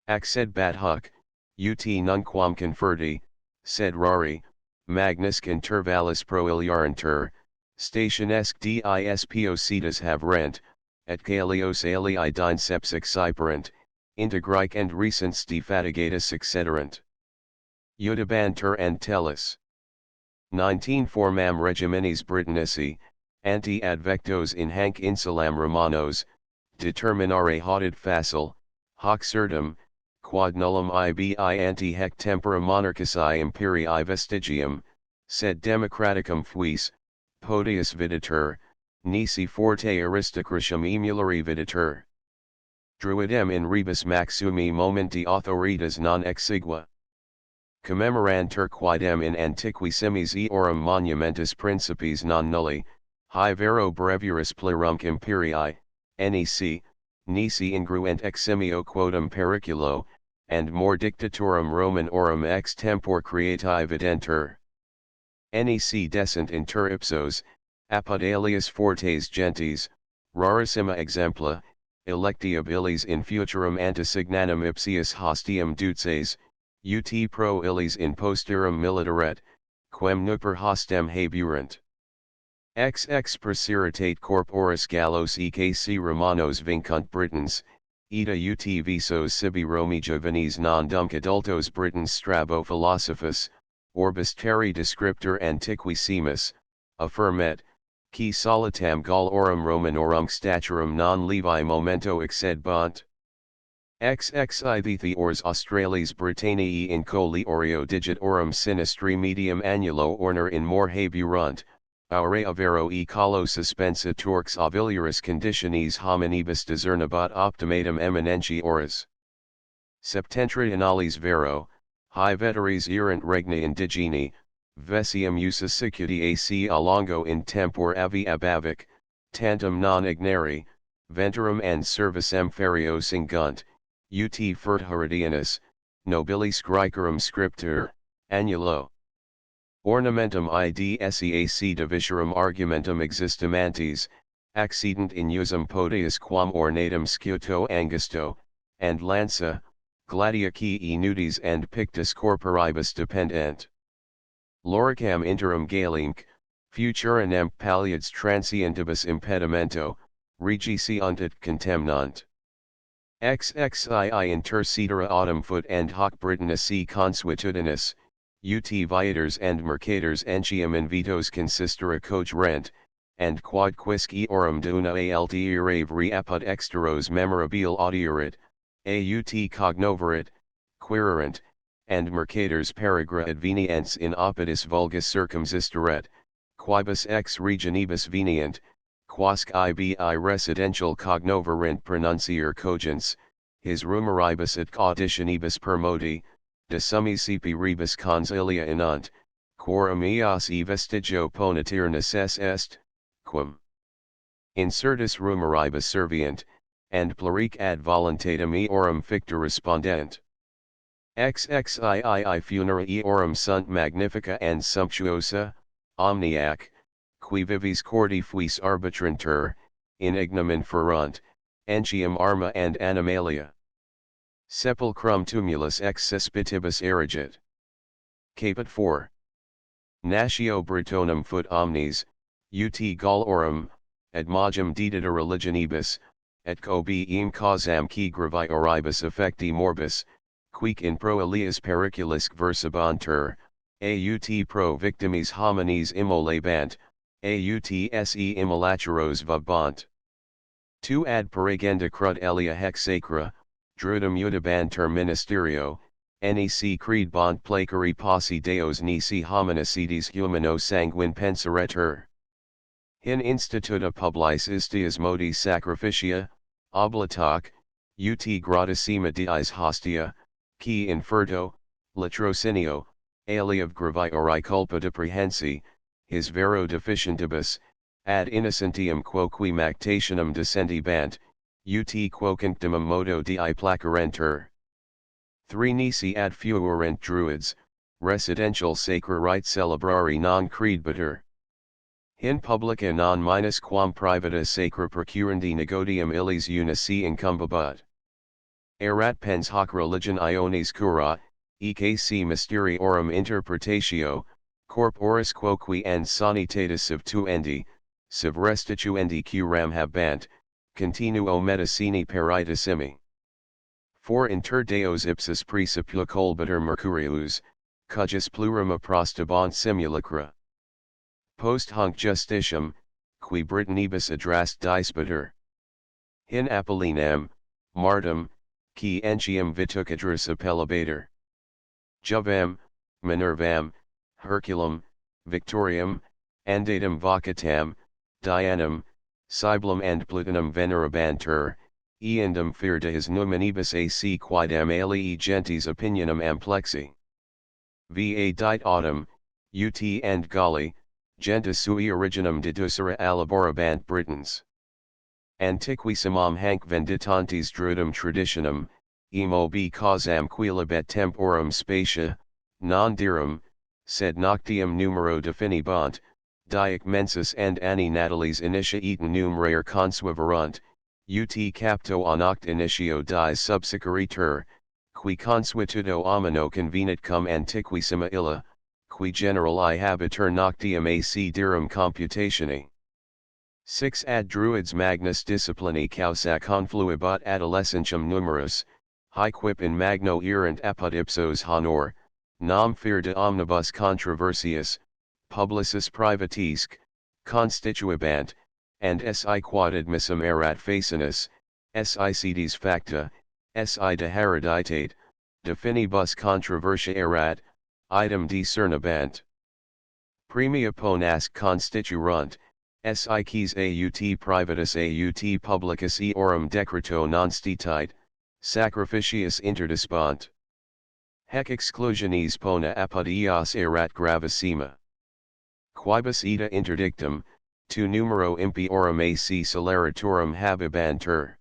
Acced bat huc, ut nunquam conferti, sed rari, magnus intervallis pro iliarantur, stationesque dispo cetas have rent, et caelios alii dinceps exciperant, integric and recens defatigatus excederant. Udibantur and tellus. 19 Formam regiminis Britannici, anti advectos in hanc insulam Romanos, determinare haudit facile, hoc certum, quod nullum ibi anti hec tempora monarchicae imperii vestigium, sed democraticum fuis, Podius videtur, nisi forte aristocratium emulari videtur. Druidem in rebus maximi momenti authoritas non exigua. Commemorantur quidem in antiquissimis eorum monumentus principes non nulli, hi vero breviaris plurumque imperii, nisi ingruent eximio quodam periculo, and more dictatorum Romanorum ex tempore creati videntur. Nec decent inter ipsos, apud alias fortes gentes, rarissima exempla, electiabilis in futurum antesignanum ipsius hostium duces, ut pro illis in posterum militaret, quem nuper hostem habuerant. XX perseritate corporis gallos EKC Romanos vincunt Britons, ita ut visos sibi Romi juvenes non dum adultos Britons strabo philosophus, orbis terri descriptor antiquissimus, affirmet, qui solitam Gallorum Romanorum staturum non levi momento excedbant. XXI the ors Australis Britanniae in coliorio digitorum sinistri medium annulo orner in more habuerant, aure avero e calo suspensa torx aviluris conditionis hominibus discernabat optimatum eminenti oris. Septentrionalis vero, hi veteris erant regna indigeni, vesium usa sicuti ac alongo in tempore avi abavic, tantum non ignari, venturum and servicem ferio singunt, ut fertiheridianus, nobilis Graecorum scriptur, annulo. Ornamentum idseac divisurum argumentum existimantes, accident in usum podius quam ornatum sciuto angusto, and lanza, gladiaci nudis and pictus corporibus dependent. Loricam interim galenc, futurinem palliads transientibus impedimento, regiciunt contemnant. XXII inter cetera autumn foot and hoc Britannici consuetudinus, ut viators and mercators entium invitos consistere coach rent, and quod quisque eorum duna alterave re apud exteros memorabile audierit, aut cognoverit, quererant, and mercators perigra advenients in oppidis vulgus circumsisteret, quibus ex regionibus venient, quasque ibi residential cognoverint pronuncier cogents, his rumoribus et auditionibus per modi, de summi sipi rebus consilia inant, quorum eas e vestigio ponetir necess est, quum incertus rumoribus servient, and pluric ad voluntatem eorum ficta respondent. XXII funera eorum sunt magnifica and sumptuosa, omniac, qui vivis cordi fuis arbitrantur, in ignomen ferant, entium arma and animalia. Sepulchrum tumulus ex cespitibus erigit. Caput 4. Natio Britonum fut omnes, ut Gallorum, ad magem dedita religionibus, et cobi eam causam qui gravi oribus effecti morbus, quic in pro alias periculisque versabantur, aut pro victimis homines immolabant, aut se immolaturos vabant. Tu ad paragenda crud elia hex sacra, drudum udibantur ministerio, nec credebant placari posse deos nisi homicides humano sanguine penseretur. In instituta publis istias modis sacrificia, oblatac, ut gradissima dies hostia, qui inferto, latrocinio, aliav gravi ori culpa deprehensi, his vero deficientibus, ad innocentium quoque mactationem descendibant, ut quocunctumum modo dii placarentur. 3 nisi ad fuerent druids, residential sacra rite celebrari non credebitur. In publica non minus quam privata sacra procurandi negodium illis unici incumbibat. Erat pens hoc religion ionis cura, EKC mysteriorum interpretatio, corporis quoque and sanitatis subtuendi, sub restituendi curam habant, continuo medicini peritissimi. For inter deos ipsis praecipua colbiter mercurius, cujus plurima prostabant simulacra. Post hunc justitium, qui Britanibus adrast dispiter. In Apollinem, Martum, qui entium vitucadrus appellibator. Juvem, Minervam, Herculum, Victoriam, Andatum vocatam, Dianum, Cybelum and Plutonum venerabantur, eandum firdatis numinibus ac quidam alii gentes opinionum amplexi. Va dit autumn, ut and Galli, gentis sui originum deducere alaborabant Britons. Antiquissimam hanc venditantes Druidum traditionum, emo b causam quilibet temporum spatia, non dirum, sed noctium numero definibant, diec mensis and anni natalis initia etum numerae consueverunt, ut capto a noct initio dies subsiceritur, qui consuetudo omino convenit cum antiquissima illa, qui generali habitur noctium ac dirum computatione. 6 Ad Druids magnus disciplini causa confluibat adolescentium numerus, haequip in magno erant apud ipsos honor, nam fear de omnibus controversias, publicis privatisque, constituibant, and si quod admissum erat facinus, si sedes facta, si de hereditate, de finibus controversia erat, idem discernibant. Premia ponas constiturunt, si quis aut privatus aut publicus eorum decreto non stitite, sacrificius interdispant. Haec exclusionis pona apud eos erat gravissima. Quibus ita interdictum, tu numero impiorum ac celeratorum habibantur.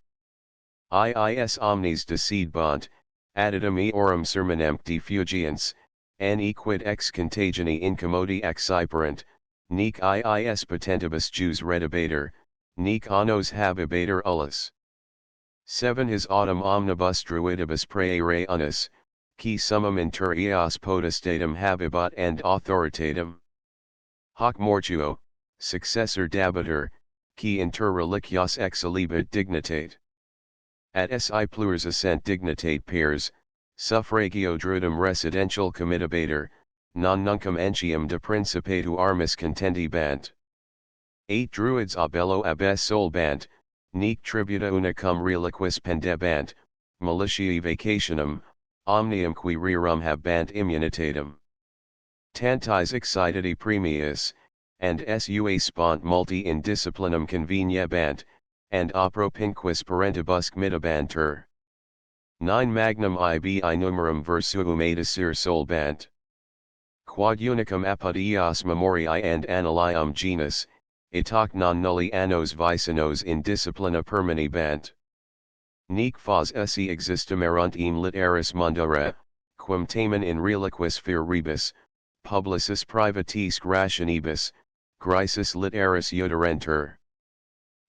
Iis omnes decidebant, addendum eorum sermonem defugiens, an quid ex contagioni incommodi exciperant, nec iis potentibus Jus redibator, nec annos habibator ullus. 7 His autumn omnibus druidibus praere unus, qui summum inter eos potestatem habibat and authoritatem. Hoc mortuo, successor dabitur, qui inter reliquios exalibit dignitate. At si plurs assent dignitate pairs, suffragio druidum residential committabator, non nuncum entium de principatu armis contendibant. 8 Druids a bello abes solbant, nec tributa unicum reliquis pendebant, militiae vacationum, omnium qui rerum habant immunitatem. Tantis excitati premius, and sua spont multi in disciplinum conveniebant, and apropinquis parentibus committabantur. 9 Magnum ibi numerum versuum adisir solbant. Quod unicum apud eos memoriae and annalium genus, itac non nulli annos vicinos in disciplina permanebant. Nec fas esse existimerunt eam litteris mundare, quum tamen in reliquis fer rebus, publicis privatisque rationibus, grisis litteris uterentur.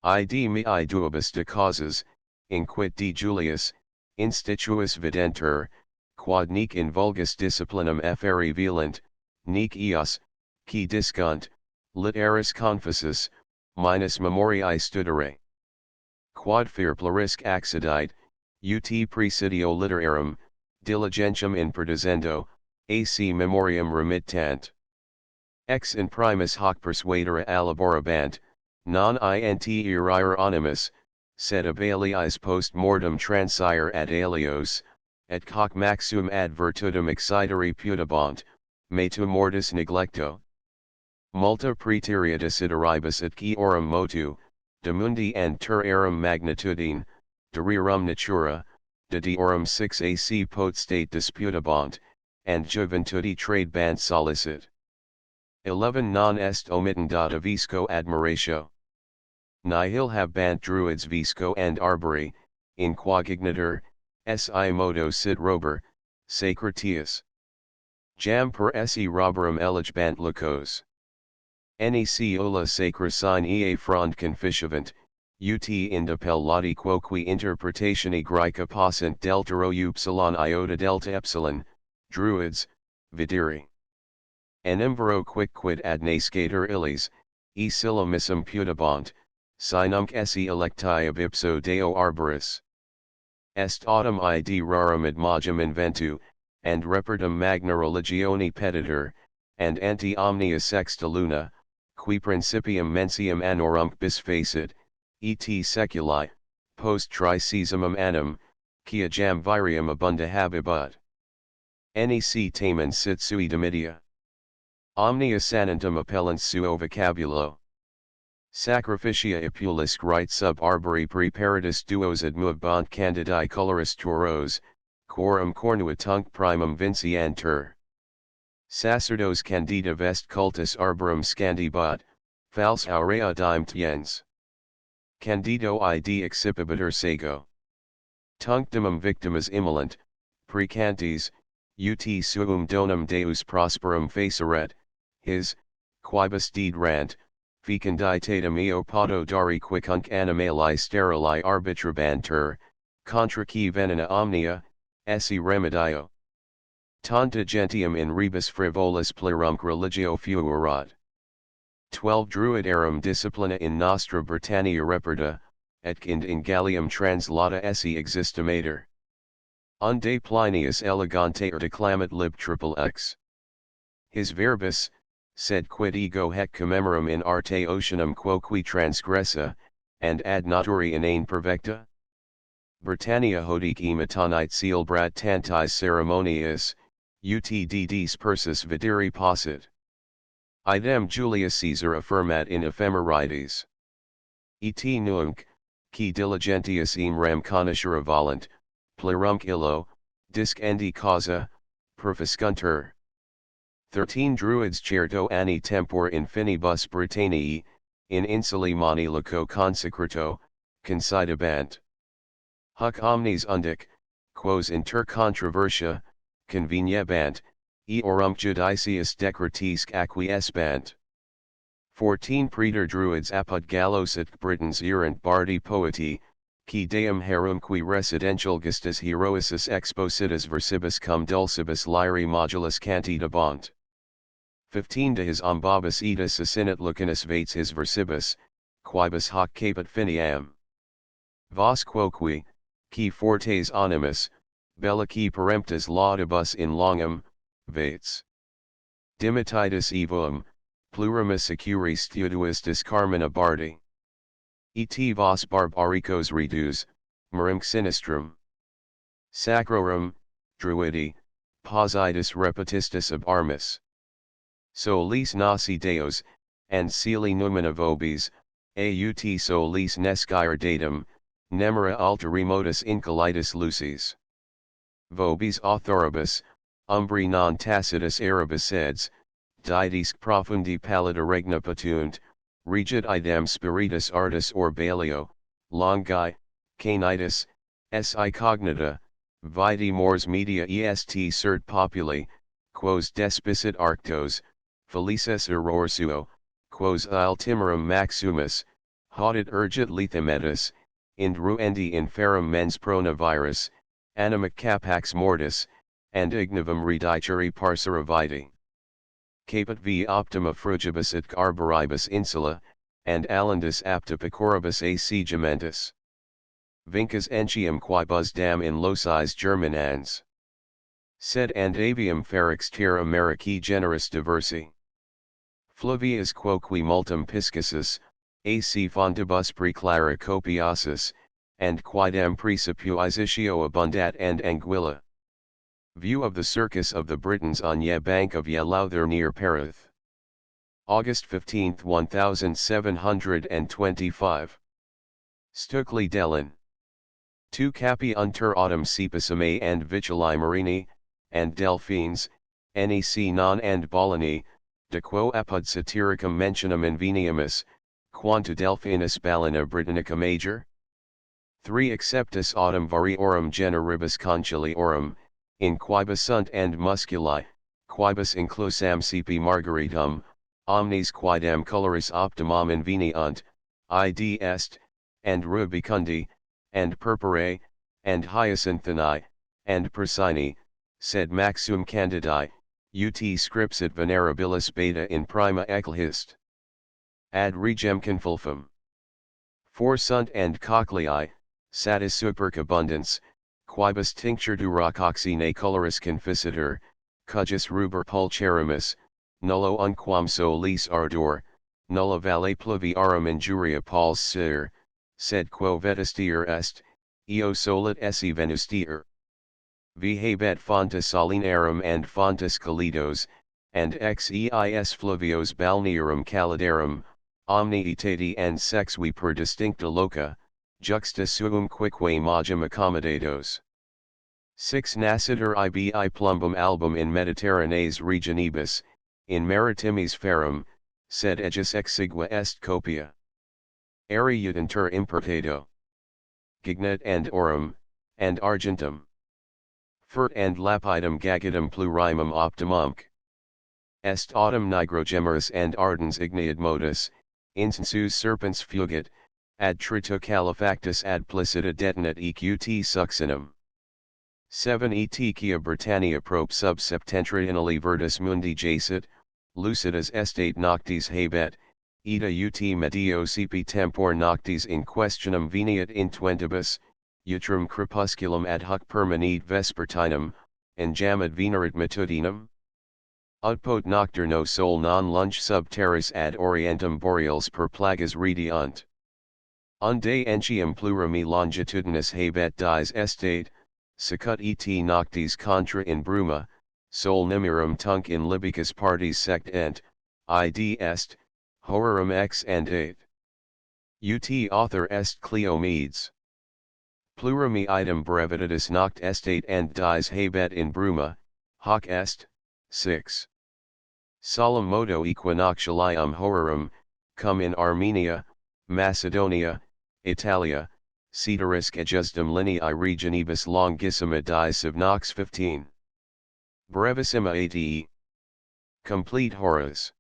Id me duibus de causas, inquit de Julius, instituis videntur, quod nec in vulgus disciplinum efferi velant, nec eos, qui discunt, litteris confessus, minus memoriae studere. Quod fer plurisque accidite, ut presidio literarum, diligentium in perdicendo, ac memoriam remittant. Ex in primis hoc persuadere alaborabant, non int erire animus, sed abeliis post mortem transire ad alios, et hoc maxum ad virtutum exciteri putibant, metu mortis neglecto. Multa praeteria desideribus et eorum motu, de mundi and terrarum magnitudine, de rerum natura, de deorum 6 ac potstate disputabant, and juventudi tradebant solicit. 11 Non est omittendata visco admiratio. Nihil habant druids visco and arbori, in quagignator, si modo sit rober, sacratius. Jam per se roberum eligibant lucos. Nec ola sacra sine ea frond conficivant, ut indepel lati quoque interpretatione Graeca passant delta upsilon iota delta epsilon, druids, videri. Enimvero quicquid ad nascator illis, e silumissum putabant, sinumc esse electi ab ipso deo arboris. Est autumn id rarum admagem inventu, and repertum magna religione peditur, and anti omnia sexta luna, qui principium mensium annorumque bis facit, et seculi, post trisesimum annum, quia jam virium abunda habibat. Nec tamen sit sui domitia. Omnia sanentum appellant suo vocabulo. Sacrificia epulis rite sub arbori preparatus duos admovant candidae coloris turos, quorum cornua tunc primum vinciantur. Sacerdos candida vest cultus arborum scandibat, fals aurea dime tiens. Candido id excipibitur sago. Tunc dimum victimas immolant, precantes, ut suum donum Deus prosperum faceret, his, quibus dedrant, fecunditatem eo podo dari quicunc animali sterili arbitrabantur, contra qui venena omnia, esse remedio. Tanta gentium in rebus frivolis plerumque religio fuerat. 12 Druidarum disciplina in nostra Britannia reperta, etkind in Gallium translata esse existimator. Unde Plinius elegante declamat lib XXX. His verbis, sed quid ego hec commemorum in arte oceanum quoque transgressa, and ad naturi inane perfecta? Britannia hodic imitanite seal brat tantis ceremoniis, utd dispersus videri possit. Idem Julius Caesar affirmat in ephemerides. Et nunc, qui diligentius im ram conoscere valant, plerumque illo, discendi causa, perfiscuntur. 13 Druids certo anni tempor in finibus Britanniae, in insuli mani loco consecrato, concidebant. Huc omnes undic, quos inter controversia, conveniebant, eorum judiciis decretisque acquiescebant. 14 Praetor Druids apud Gallos et Britons erant bardi poeti, qui deum herumque residential gestas heroicis expositus versibus cum dulcibus lyri modulus canti debant. 15 De his ombabus edus assinat lucanus vates his versibus, quibus hoc caput finiam. Vos quoque, qui fortes animus, bellici peremptus laudibus in longum, vates. Dimititus evoum, plurimus securi studioistis carmina bardi. Et vos barbaricos redus, merum sinistrum. Sacrorum, Druidi, pausitus repetistus ab armis. Solis nasi deos, and celi numina vobis, aut solis nescire datum, nemera alter remotus incolitus lucis. Vobis authoribus, umbri non tacitus eribus eds, didisque profundi pallida regna patunt, regit idem spiritus artis orbalio, longi, canitus, si cognita, vidi mors media est cert populi, quos despisit arctos, felices error suo, quos ultimarum maximus, haudit urgit lethametus, indruendi inferum mens prona virus, anima capax mortis, and ignivum redicere parcera vitae. Caput v optima frugibus et arboribus insula, and alendus apta pecoribus a segementus. Vincus entium quibus dam in locis germinans. Sed and avium ferrex terra Americi generis diversi. Fluvius quoque multum piscisus, ac fondibus preclara copiosus, and quidem precipiatio abundat and anguilla. View of the circus of the Britons on ye bank of ye Lowther near Perth. August 15, 1725. Stukeley Delin. Tu capi unter autumn Cepissime and Vituli marini, and Delphines, nec non and Bolini, de quo apud satiricum mentionum inveniamus, quanta Delphinus ballina Britannica major? 3 Acceptus autumn variorum generibus conciliorum, in quibus sunt and musculi, quibus inclusam sepi margaritum, omnes quidem coloris optimum inveniunt, id est, and rubicundi, and purpurae, and hyacinthinae, and persini, sed maxum candidae, ut scripsit venerabilis beta in prima eclhist. Ad regem confulfum. 4 Sunt and cochlei, satis superabundance, quibus tincture duracoxine coloris conficitur, cujus rubor pulcherimus, nullo unquam solis ardor, nulla valle pluviarum injuria pals sir, sed quo vetistier est, eo solit esse venustier. Vihabet fontes salinarum and fontes calidos, and exeis fluvios balnearum calidarum, omni etati and sexui per distincta loca, juxta suum quique magem accommodados. 6 Nascitur ibi plumbum album in Mediterraneis regionibus, in maritimis ferrum, sed ejus exigua est copia. Eri utinter importado. Gignet and aurum, and argentum. Fert and lapidum gagitum plurimum optimumque. Est autumn nigrogemerus and ardens ignead modus, insensus serpens fugit, ad trito calefactus ad plicita detinat eqt succinum. 7 Eticia Britannia prope sub septentrionali verdus mundi jacet, lucidas estate noctis habet, ita ut medio sipi tempor noctis in questionum veniat in twentibus, utrum crepusculum ad hoc permanit vespertinum, and jamad venerit matudinum? Utpot nocturno sol non lunge sub terras ad orientem boreals per plagas rediunt. Unde entium plurimi longitudinus habet dies estate, secut et noctis contra in bruma, sol nimirum tunc in libicus partis sect ent, id est, horrorum ex and 8. Ut author est Cleomedes. Plurimi item brevitatis noct estate and dies habet in bruma, hoc est, 6. Solemn modo equinoctialium horrorum, cum in Armenia, Macedonia, Italia, Ceterisque ejusdem lineae regionibus longissima dies of nox 15. Brevissima ate. Complete horrors.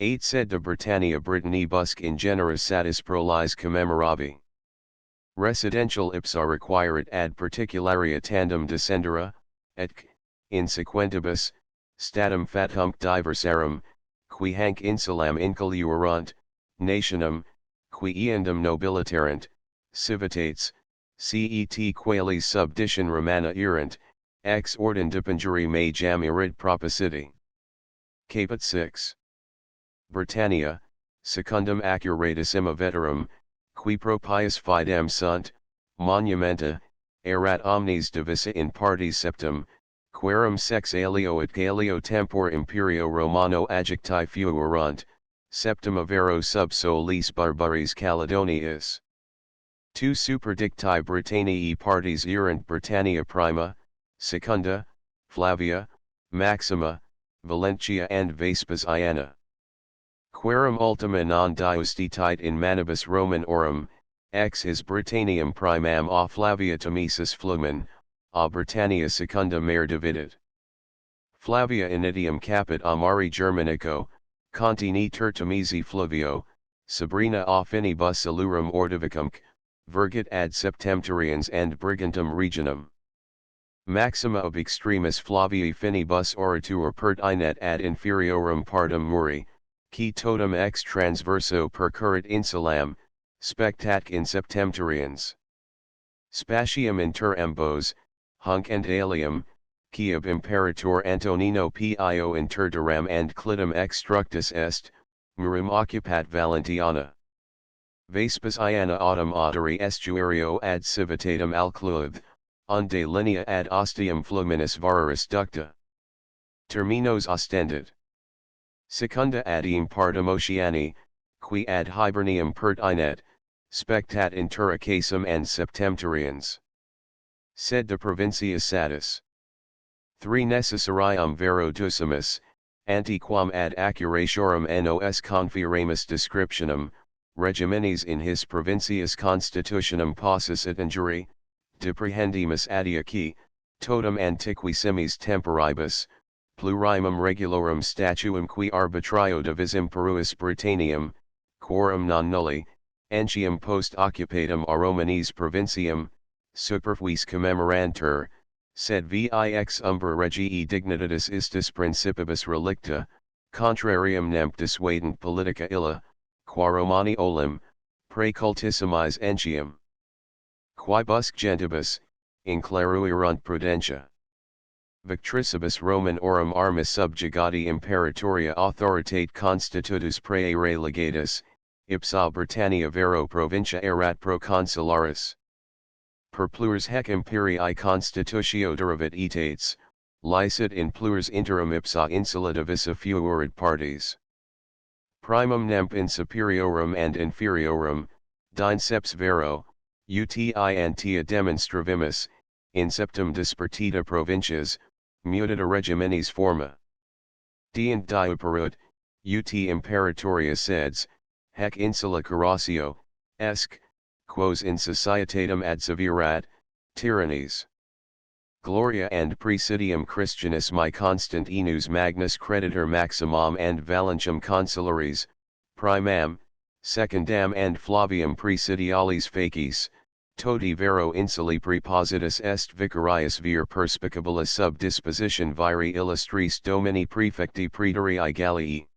8 Sed de Britannia Britanni busc in generis satis prolis commemoravi. Residential ipsa requiret ad particularia tandem descendere, etc, in sequentibus, statum fatumque diversarum, qui hanc insulam incoluerunt, nationem, qui eandem nobiliterant, civitates, cet qualis subdicion romana erant, ex ordine dependere me jam irid propositi. Caput 6. Britannia, secundum accuratissima veterum, qui propius fidem sunt, monumenta, erat omnes divisa in partis septem, querum sex alio et galio tempor imperio Romano adjecti fuerunt, septima vero sub solis barbaris Caledoniis. 2 Superdicti Britanniae parties erant Britannia prima, secunda, Flavia, Maxima, Valentia and Vespes Iana. Querum ultima non diustitit in manibus Romanorum, ex his Britanniam primam a Flavia Tomisus flumen, a Britannia secunda mare dividit. Flavia initium capit amari Germanico, contini tertamizi Fluvio, Sabrina a finibus illurum ordivicumque, vergit ad septemtorians and brigantum regionum. Maxima ob extremis Flaviae finibus oratur pertinet ad inferiorum partum muri, qui totum ex transverso percurrit insulam, spectatque in septemtorians. Spatium inter ambos, hunc and alium, qui ab imperator Antonino Pio interduram and clitum extructus est, murum occupat Valentiana. Vespes Iana autumn auteri estuario ad civitatem alcluth, unde linea ad ostium fluminis varis ducta. Terminos ostendit. Secunda adiem partum Oceani, qui ad Hibernium pertinet, spectat inter Acasum and septemtorians. Sed de provincia satis. 3 Necessarium vero ducimus, antiquam ad accuratiorum nos confiramus descriptionum, regiminis in his provincias constitutionum possus et injuri, deprehendimus adiaci, totum antiquissimis temporibus, plurimum regulorum statuum qui arbitrio divisim peruis Britanniam, quorum non nulli, entium post occupatum a Romanis provinciam, superfuis commemorantur, sed vix umbra regii dignitatis istis principibus relicta, contrarium nemp dissuadent politica illa, qua Romani olim, praecultissimis entium. Quibusc gentibus, inclaruerunt prudentia. Victricibus Romanorum armis subjugati imperatoria authoritate constitutus praere legatus, ipsa Britannia vero provincia erat proconsularis. Per plures hec imperii constitutio derivit etates, licet in plures interim ipsa insula divisa fuerit partes. Primum nemp in superiorum and inferiorum, dinceps vero, uti antia demonstravimus, in septem dispertita provincias, mutata regimenis forma. Dient diuperut, ut imperatoria seds, hec insula curatio, esc, quos in societatem adseverat, tyrannies. Gloria and praesidium Christianis mi constant enus magnus creditor maximum and valentium consulares, primam, secundam and Flavium praesidialis facis, toti vero insuli prepositus est vicarius vir perspicabilis sub disposition viri illustris domini praefecti praetorii Gallii.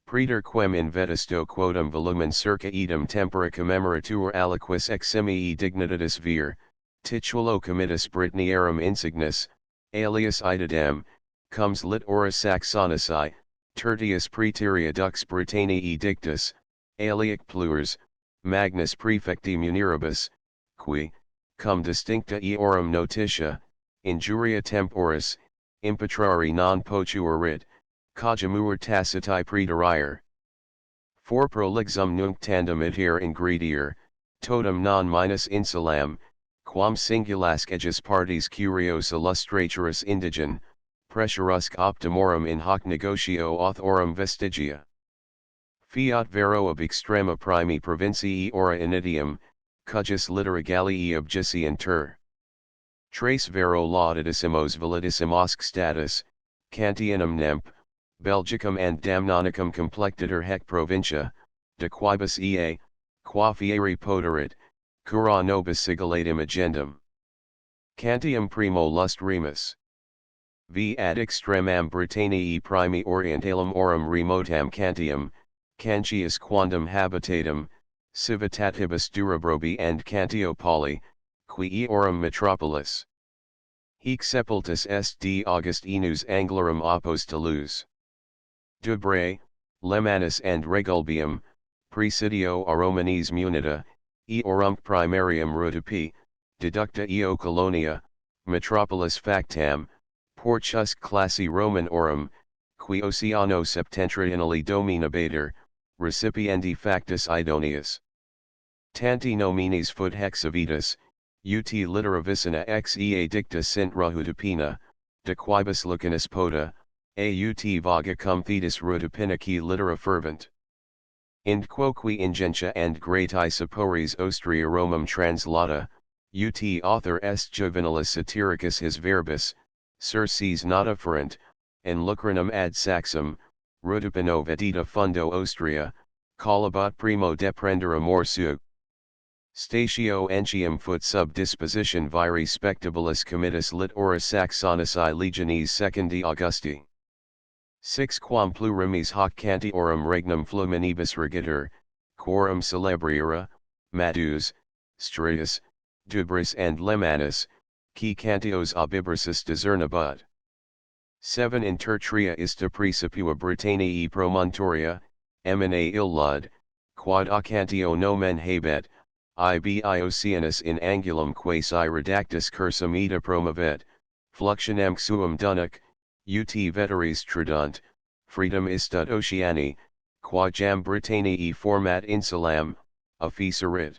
Praetor quem in vetisto quotum volumen circa idem tempora commemораtur aliquis eximii dignitatis vir, titulo comitis Britanniarum insignis, alias idem, comes lit ora Saxonici, tertius praeterea dux Britanniae dictus, aliac plures, magnus praefecti muniribus, qui, cum distincta eorum notitia, injuria temporis, impetrari non potuerit, cogimur taciti praetorier. For prolixum nunc tandem adhere ingredier, totem non minus insulam, quam singulasque aegis partes curios illustraturis indigen, pressurusque optimorum in hoc negotio authorem vestigia. Fiat vero ab extrema primi provincii ora initium, cujus litera Gallii obgisi inter. Trace vero laudidissimos validissimosque status, Cantianum nemp, Belgicum and Damnonicum complectiter hec provincia, de quibus ea, qua fieri poterit, cura nobis sigillatum agendum. Cantium primo lust remus. V ad extremam Britanniae primi orientalum orum remotam Cantium, Cantius quandam habitatum, civitatibus Durabrobi and Cantiopoli, qui eorum metropolis. Hic sepultus est D. Augustinus Anglorum apostolus. Dubrae, Lemanus and Regulbium, Praesidio a Romanes munita, eorum primarium Rutupi, deducta eo colonia, metropolis factam, porcius classi Roman orum, qui Oceano septentrionali dominabator, recipiendi factus Idonius. Tanti nominis fut hexavitas, ut litera vicina ex ea dicta sint Rahutupina, de quibus lucanus pota, aut vaga cum thetis Rutupinaci litera fervent. Ind quoque ingentia and grati sapores Austria Romum translata, ut author est Juvenalis Satiricus his verbis, circes not afferent, en lucrinum ad saxum, Rutupino vedita fundo Austria, collabat primo deprender amor seu. Statio entium fut sub disposition viri spectabilis comitis lit ora Saxonici legionis secundi Augusti. 6 Quam plurimis hoc cantiorum regnum fluminibus regitur, quorum celebriora, Matus, Strius, Dubris and Lemanus, qui cantios abibrisus discernabat. 7 Intertria ista praecipua Britanniae promontoria, emine illud, quod a cantio nomen habet, ibi Oceanus in angulum quasi redactus cursum ita promovet, fluxionem suum dunac, ut veteris tradunt, freedom istat Oceani, qua jam Britanniae format insulam, officerit.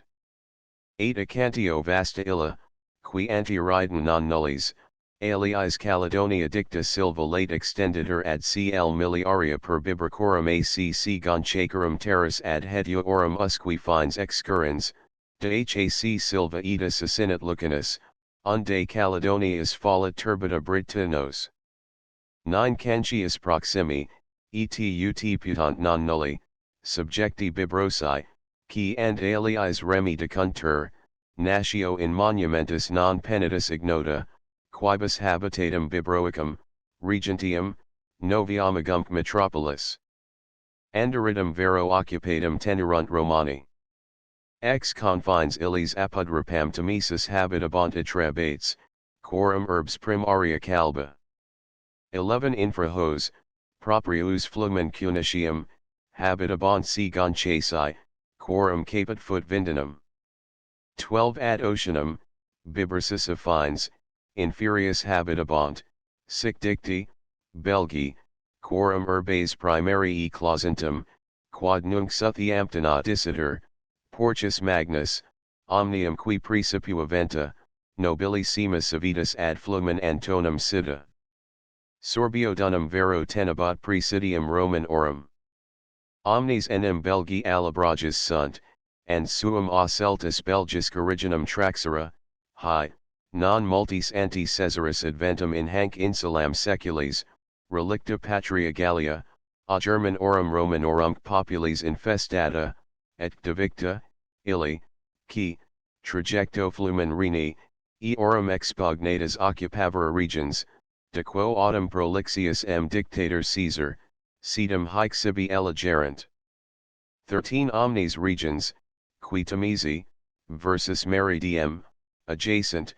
8 Acantio vasta illa, qui antiridem non nullis, aliis Caledonia dicta silva late extenditur ad cl miliaria per bibricorum acc gonchacorum terras ad hediorum usque fines excurrens, de hac silva ita sacinat lucanus, unde Caledonias fallit turbida Britanos. 9 Cancius proximi, et ut putant non nulli, subjecti bibrosi, qui and aliis remi decuntur, natio in monumentus non penitus ignota, quibus habitatum bibroicum, regentium, noviamagum metropolis. Anderitum vero occupatum tenurunt Romani. Ex confines illis apud rapam Tamisus habitabant atrebates, quorum urbs primaria calba. 11 Infra hos, proprius flumen cunitium, habitabant si gonchasi, quorum caput fut vindinum. 12 Ad oceanum, bibricis affines, inferius habitabant, Sic dicti, Belgi, quorum urbes primarii clausentum, quod nunc suthiamptona dissiter, portus magnus, omnium qui praecipua venta, nobilissimus civitas ad flumen Antonum sida. Sorbio dunum vero tenebat praesidium Romanorum. Omnes enim Belgi alabrages sunt, and suum a celtis Belgis originum traxera, hi, non multis anti Caesaris adventum in hanc insulam seculis, relicta patria Gallia, a Germanorum Romanorum populis infestata, et devicta, illi, qui, trajecto flumen Rheni, eorum expugnatas occupavera regions, de quo autem prolixius m dictator Caesar, sedum haec sibi elegerent. 13 Omnes regions, qui Tamisi, versus Meridiem, adjacent,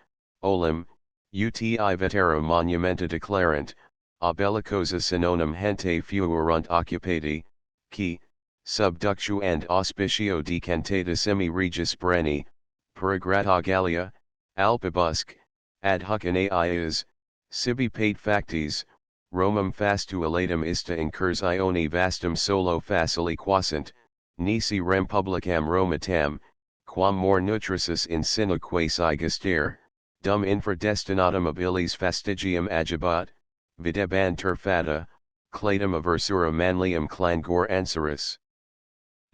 olim, uti vetera monumenta declarant, a bellicosa synonum hente fuerunt occupati, qui, subductio and auspicio decantata semi-regis Breni, perigrata Gallia, Alpibusque, ad hoc in aias, sibi pate factis, Romum fastuolatum ista incurs Ioni vastum solo facili quasant, nisi rem publicam Romatam, quam more nutricis in sine quasi gester, dum infradestinatum ab illis fastigium agibat, videbantur fata, clatum aversura manlium clangor anseris.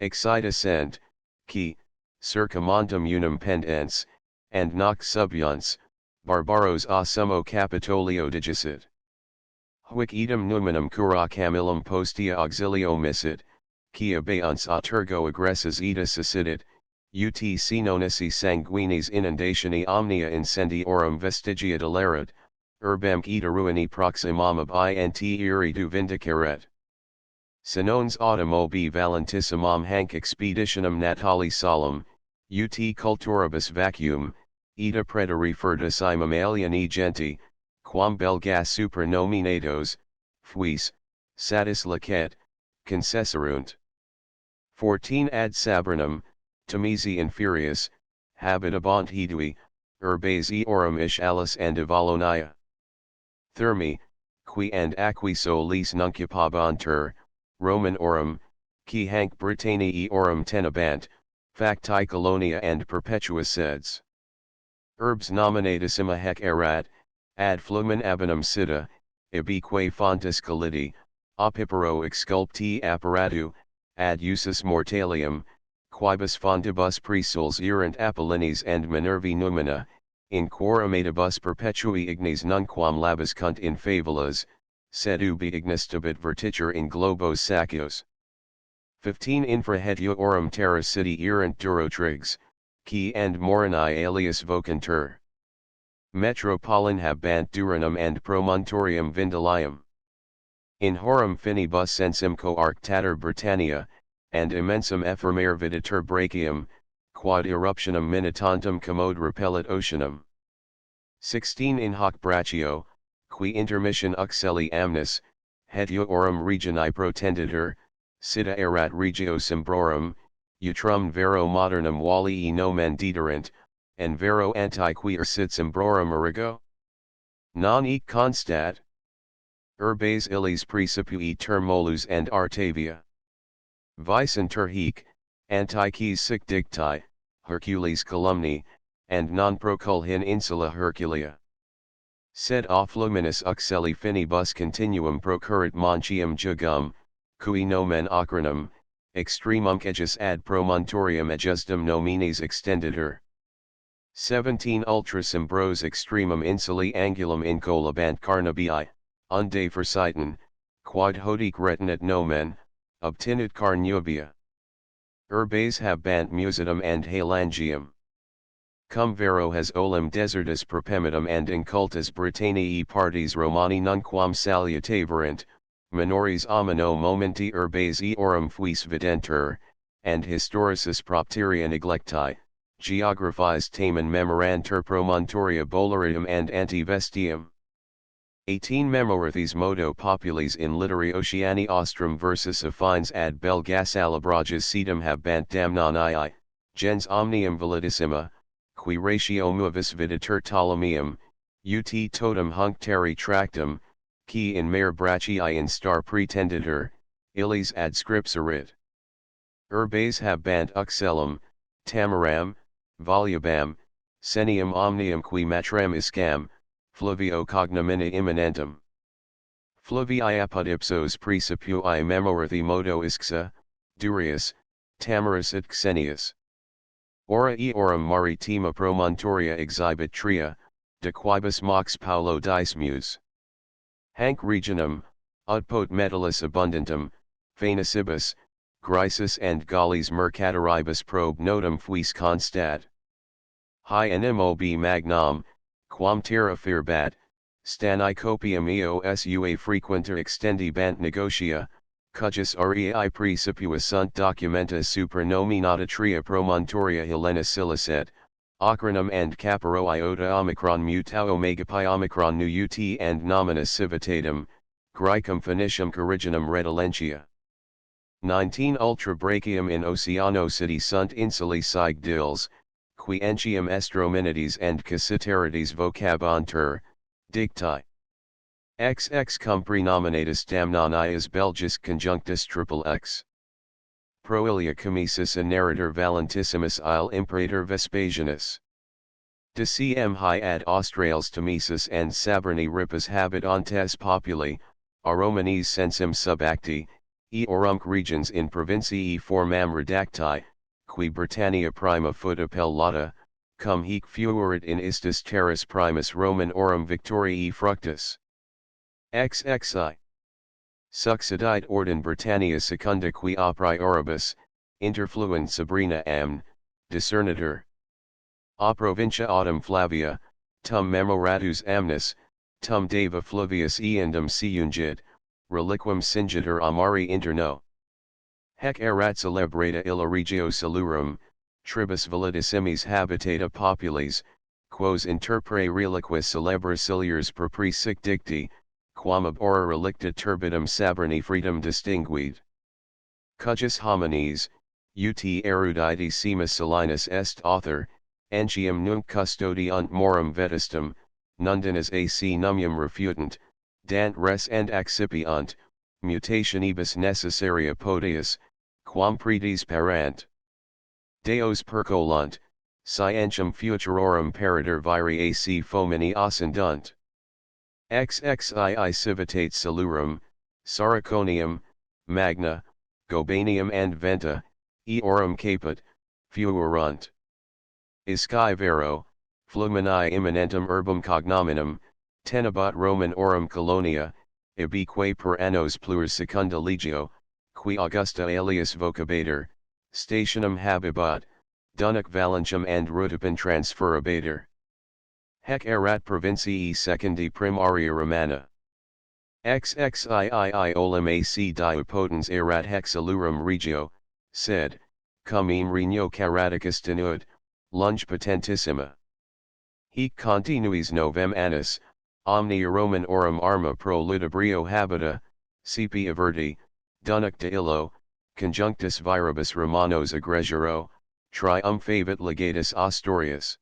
Excita sent, qui, circumontum unum pendens, and nox subians, barbaros a summo Capitolio digicit. Huic idem numinum cura camillum postea auxilio missit, qui abeyans a tergo aggressus ita sucidit, ut sinonisi sanguinis inundationi omnia incendiorum vestigia delerat, urbam ita ruini proximam ab int iridu vindicaret. Sinones autem obi valentissimam hanc expeditionem natali solemn, ut culturibus vacuum, ita preta refertus imam alieni genti, quam belgas supernominatos, fuis, satis licet, concesserunt. 14 Ad Sabernum, Tamisi inferius, habitabant hedui, urbes eorum ish alis and Avalonia. Thermi, qui and aqui solis nuncupabantur, Romanorum, qui hanc Britanniae eorum tenebant, facti colonia and perpetua seds. Urbs nominatissima hec erat, ad flumen abinum sida, ibique fontis colidi, opipero exculpti apparatu, ad usus mortalium, quibus fondibus praesuls erant Apollinis and Minervae numina, in quorumatibus perpetui ignes nunquam labus cunt in fabulas, sed ubi ignis tabit vertitur in globos sacios. 15 Infra hetiorum terra city erant durotrigs, qui and moroni alias vocantur. Metropolin habant Duranum and promontorium Vindelium. In horum finibus sensum coarctator Britannia, and immensum ephemer viditur brachium, quad eruptionum minitantum commode repellit oceanum. 16 In hoc brachio, qui intermission uxelli amnis, hetiorum regioni protenditur, sida erat regio Symbrorum, utrum vero modernum valii nomen dederent, and vero antiquir sit Symbrorum origo? Non ec constat. Urbes illis praecipui Termolus and Artavia. Vicenter hic, antiques sic dicti, Hercules columni, and non proculhin insula Herculea. Sed a fluminis uxelli finibus continuum procurat Monchium jugum, cui nomen acronum, extremum ejus ad promontorium ejusdum nominis extenditur. 17 Ultra Symbros extremum insuli angulum incolabant carnabii, unde forsitan, quod hodec retinat nomen, obtinit carnubia. Urbes habant musitum and halangium. Cum vero has olim desertus perpemitum and incultus Britanniae partes Romani nunquam salutaverant, minores amino momenti urbes eorum fuis videntur, and historicis propteria neglecti, geographies tamen memorantur promontoria bolarium and antivestium. 18 Memorthes modo populis in literi Oceani Ostrum versus affines ad Belgas alabrages sedum habant damnanii, gens omnium validissima, qui ratio movis viditur Ptolemaium, ut totum hunc terri tractum, qui in mare brachii in star pretenditur, illis adscripserit. Urbes habant uxellum, tamaram, volubam, senium omnium qui matrem iscam, fluvio cognomina immanentum. Fluvii apud ipsos praecipui memorathi modo isxa, durius, tamaris et xenius. Ora eorum maritima promontoria exhibit tria, de quibus mox paulo dismus. Hanc regionum, ut metallis abundantum, phaenicibus, Grisis and Gallis mercatoribus probe notum fuis constat. Hi nmob magnam, quam terra firbat, stani copium eos ua frequenter extendi bant negotia, cujus rei praecipius sunt documenta super nominata tria promontoria Helena silicet, Ocranum and Caparo iota omicron mutau omega pi omicron nu ut and nomina civitatum, Graecum Phoenicium Corriginum retilentia. 19 Ultra brachium in Oceano city sunt insuli sig dils, qui entium estrominides and cassitarides vocabantur, dicti. XX cum prenominatus damnonias Belgis conjunctus triple X. Proilia comisus a narrator valentissimus il imperator Vespasianus. De cm high ad Australes Tomisus and Saberni ripus habitantes populi, a Romanes sensum sub acti, eorumque regions in provincii formam redacti, qui Britannia prima fut appellata, cum hic fuerit in istis terris primus Roman orum Victoriae fructus. XXI. Succeedit ordin Britannia secunda qui a prioribus, interfluent Sabrina amn, discernitur. A provincia autem Flavia, tum memoratus amnis, tum deva Flavius eandum siungit, reliquum singitur amari interno. Hec erat celebrata illa regio salurum, tribus valedissimis habitata populis, quos interpre reliquis celebra ciliars propri sic dicti, quam ab ora relicta turbidum Saberni freedom distinguit. Cujus homines, ut eruditissimus Salinus est author, entium nunc custodiunt morum vetustum, nundinas ac numium refutant, dant res and accipiunt, mutationibus necessaria potius, quam pretes parant. Deos percolunt, scientium futurorum peritor viri ac fomini ascendunt. XXII civitate salurum, Saraconium, Magna, Gobanium and Venta, eorum caput, fuerunt. Iscae vero, flumini immanentum urbum cognominum, tenebat Roman orum colonia, ibique per annos plurs secunda legio, qui Augusta alias vocabator, stationum habibat, dunac valentium and rutipin transferabator. Hec erat provincii secundi primaria Romana. XXII olim ac diopotens erat hec salurum regio, sed, cum regno caraticus tenuit, lunge potentissima. Hic continuis novem annis, omnia Roman orum arma pro ludibrio habita, sipi averti, dunac de illo, conjunctus viribus Romanos egregero, triumphavit legatus Astorius.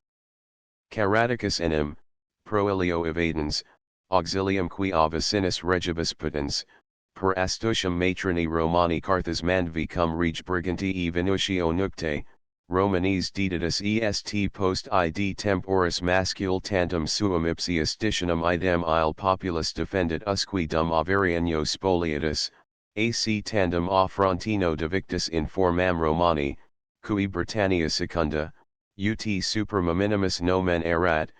Caraticus enim, proelio evadens, auxilium qui a vicinus regibus potens, per astucium matroni Romani Carthas mandvi cum reg Brigantii Venutio nucte, Romanes deditus est post id temporis mascule tantum suum ipsius ditionum idem il populus defendit usque dum avarienio spoliatus, ac tandem a frontino devictus in formam Romani, cui Britannia secunda, ut super minimus nomen erat,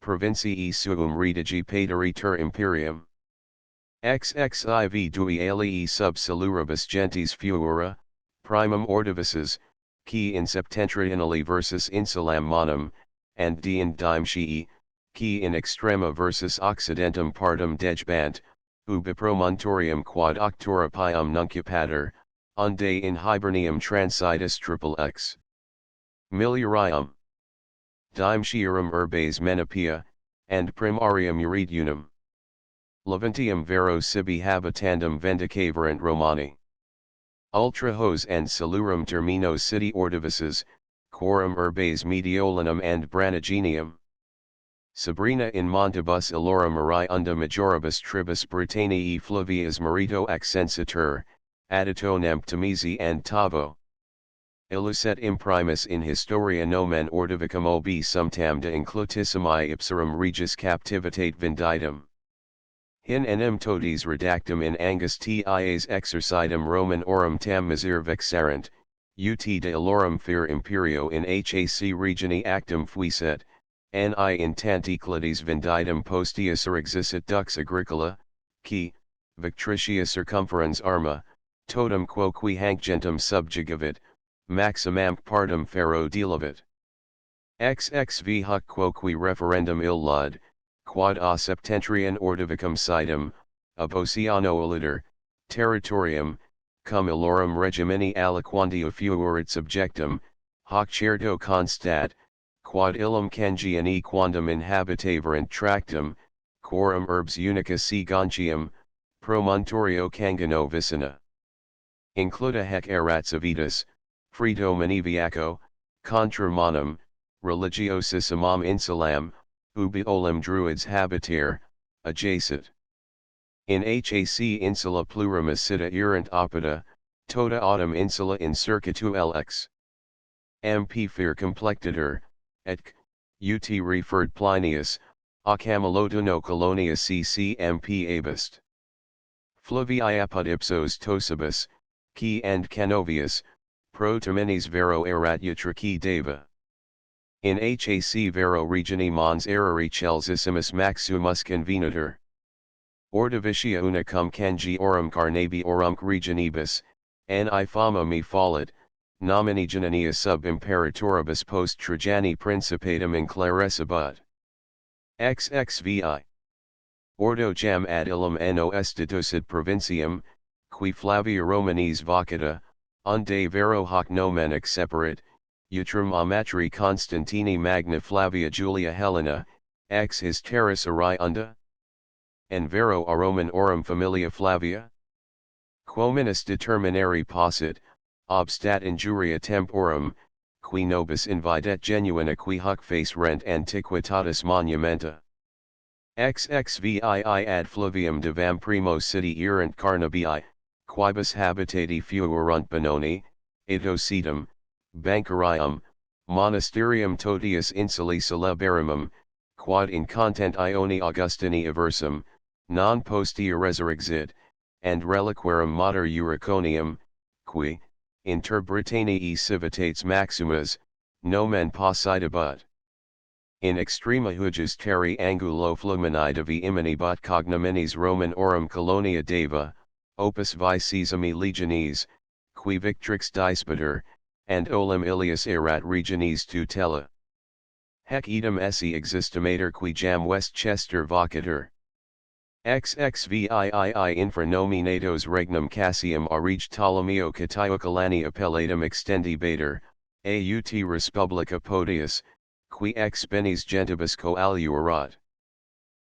provincii suum redigi pateritur imperium. XXIV dui alii sub saluribus gentis fuera, primum ordivices, qui in septentrionali versus insulam monum, and d in dime scii, qui in extrema versus occidentum partum dejbant, ubi promontorium quad octora pium nuncupator, unde in hibernium transitus triple X. Miliarium. Dime sciarum urbes menipia, and primarium uridunum. Levantium vero sibi habitandum vendicaverant Romani. Ultra hos and salurum terminos city ordivices, quorum urbes mediolanum and branaginium. Sabrina in montibus illora marai unda majoribus tribus Britanniae fluvias marito accensitur, addito Nemtemizi and Tavo. Illucet imprimus in historia nomen ordivicum obi sumtam de inclutissimi ipsarum regis captivitate vinditum. Hin enim todes redactum in angus tias exercitum Roman orum tam misere vexarent, ut de illorum fer imperio in hac regioni actum fuiset, ni in tanticlides vinditum postea surexissit dux agricola, qui, victricia circumferens arma, totum quoque hanc gentum subjugavit, maximam partum ferro delavit. XXV huc quoque referendum illud, quad a septentrian ordivicum situm, ab oceano illiter, territorium, cum illorum regimini aliquandi fuerit subjectum, hoc certo constat, quad illum cangiani quandam inhabitaverant tractum, quorum urbs unica si gontium, promontorio cangano vicina. Includa hec erat civitas, frito maniviaco, contra monum, religiosis insulam, ubi olim druids habiter, adjacet. In hac insula plurimus sita erant opida, tota autumn insula in circuitu lx. MP fer complectator, et ut referred Plinius, a Camelodono colonia ccmp abist. Fluvii apud ipsos tosibus, qui and canovius, pro terminis vero erat utrici deva. In hac vero regioni mons erari celsissimus maximus convenator. Ordivitia una cum cangi orum carnabi orumque regionibus, ni fama me fallit, nomini genenia sub imperatoribus post Trajani principatum inclarescebut. XXVI. Ordo jam ad illum nos deducit provincium, qui Flavia Romanis vocata, unde vero hoc nomen exseperit, utrum amatri Constantini magna Flavia Julia Helena, ex his terris arai unda? En vero a Roman orum familia Flavia? Quo minus determinari possit, obstat injuria temporum, qui nobis invidet genuina qui huc face rent antiquitatis monumenta. XXVII ad fluvium divam primo city erant carnabii, quibus habitati fuerunt Benoni, ito cetum, Bancarium, monasterium totius insuli celeberimum, quad in content Ioni Augustini aversum, non postea resurrexit, and reliquarum mater Uriconium, qui, inter Britanniae civitates maximas, nomen possidibut. In extrema hujus terri angulo flumini divi iminibut cognominis Roman orum colonia deva, opus vi sesami legiones, qui victrix dispiter, and olim ilius erat regionis tutela. Hec idem esse existimator qui jam Westchester vocator. XXVII infranominatos regnum Cassium a reg Ptolomeo Catiocolani appellatum extendibator, aut Respublica Podius, qui ex benis gentibus coaluerat.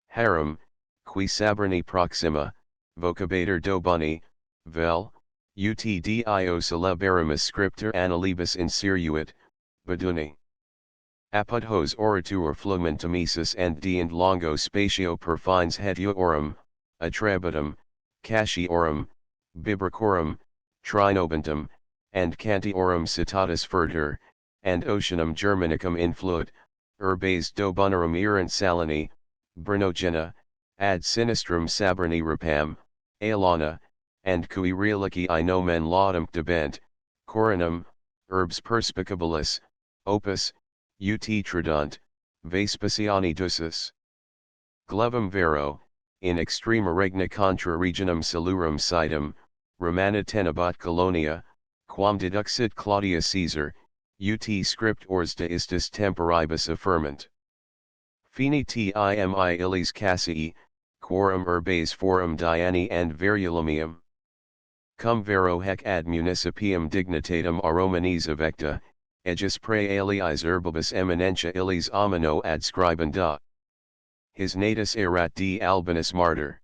Harum, qui Saberni proxima, vocabator dobuni, vel, utdio celeberimus scriptor annalibus inseruit, Baduni. Apud hos oratur flumen Tamisus and dient longo spatio per fines hetiorum, atrabitum, casciorum, bibricorum, trinobentum, and cantiorum citatus furter, and oceanum germanicum influit, urbes dobunarum erant salini, Bernogena, ad sinistrum Saberni rapam, Aelana, and cui relici nomen laudum debent, coronum, urbs perspicabilis, opus, ut tradunt, Vespasiani ducis. Glevum vero, in extrema regna contra regionum Silurum situm, Romana tenebat colonia, quam deduxit Claudia Caesar, ut scriptors de istis temporibus affirmant. Fini timi illis Cassii, quorum urbes forum Diani and Verulomium. Cum vero hec ad municipium dignitatem a Romanis evecta, ejus prae aliis urbibus eminentia illis amino adscribenda. His natus erat D. Albinus martyr.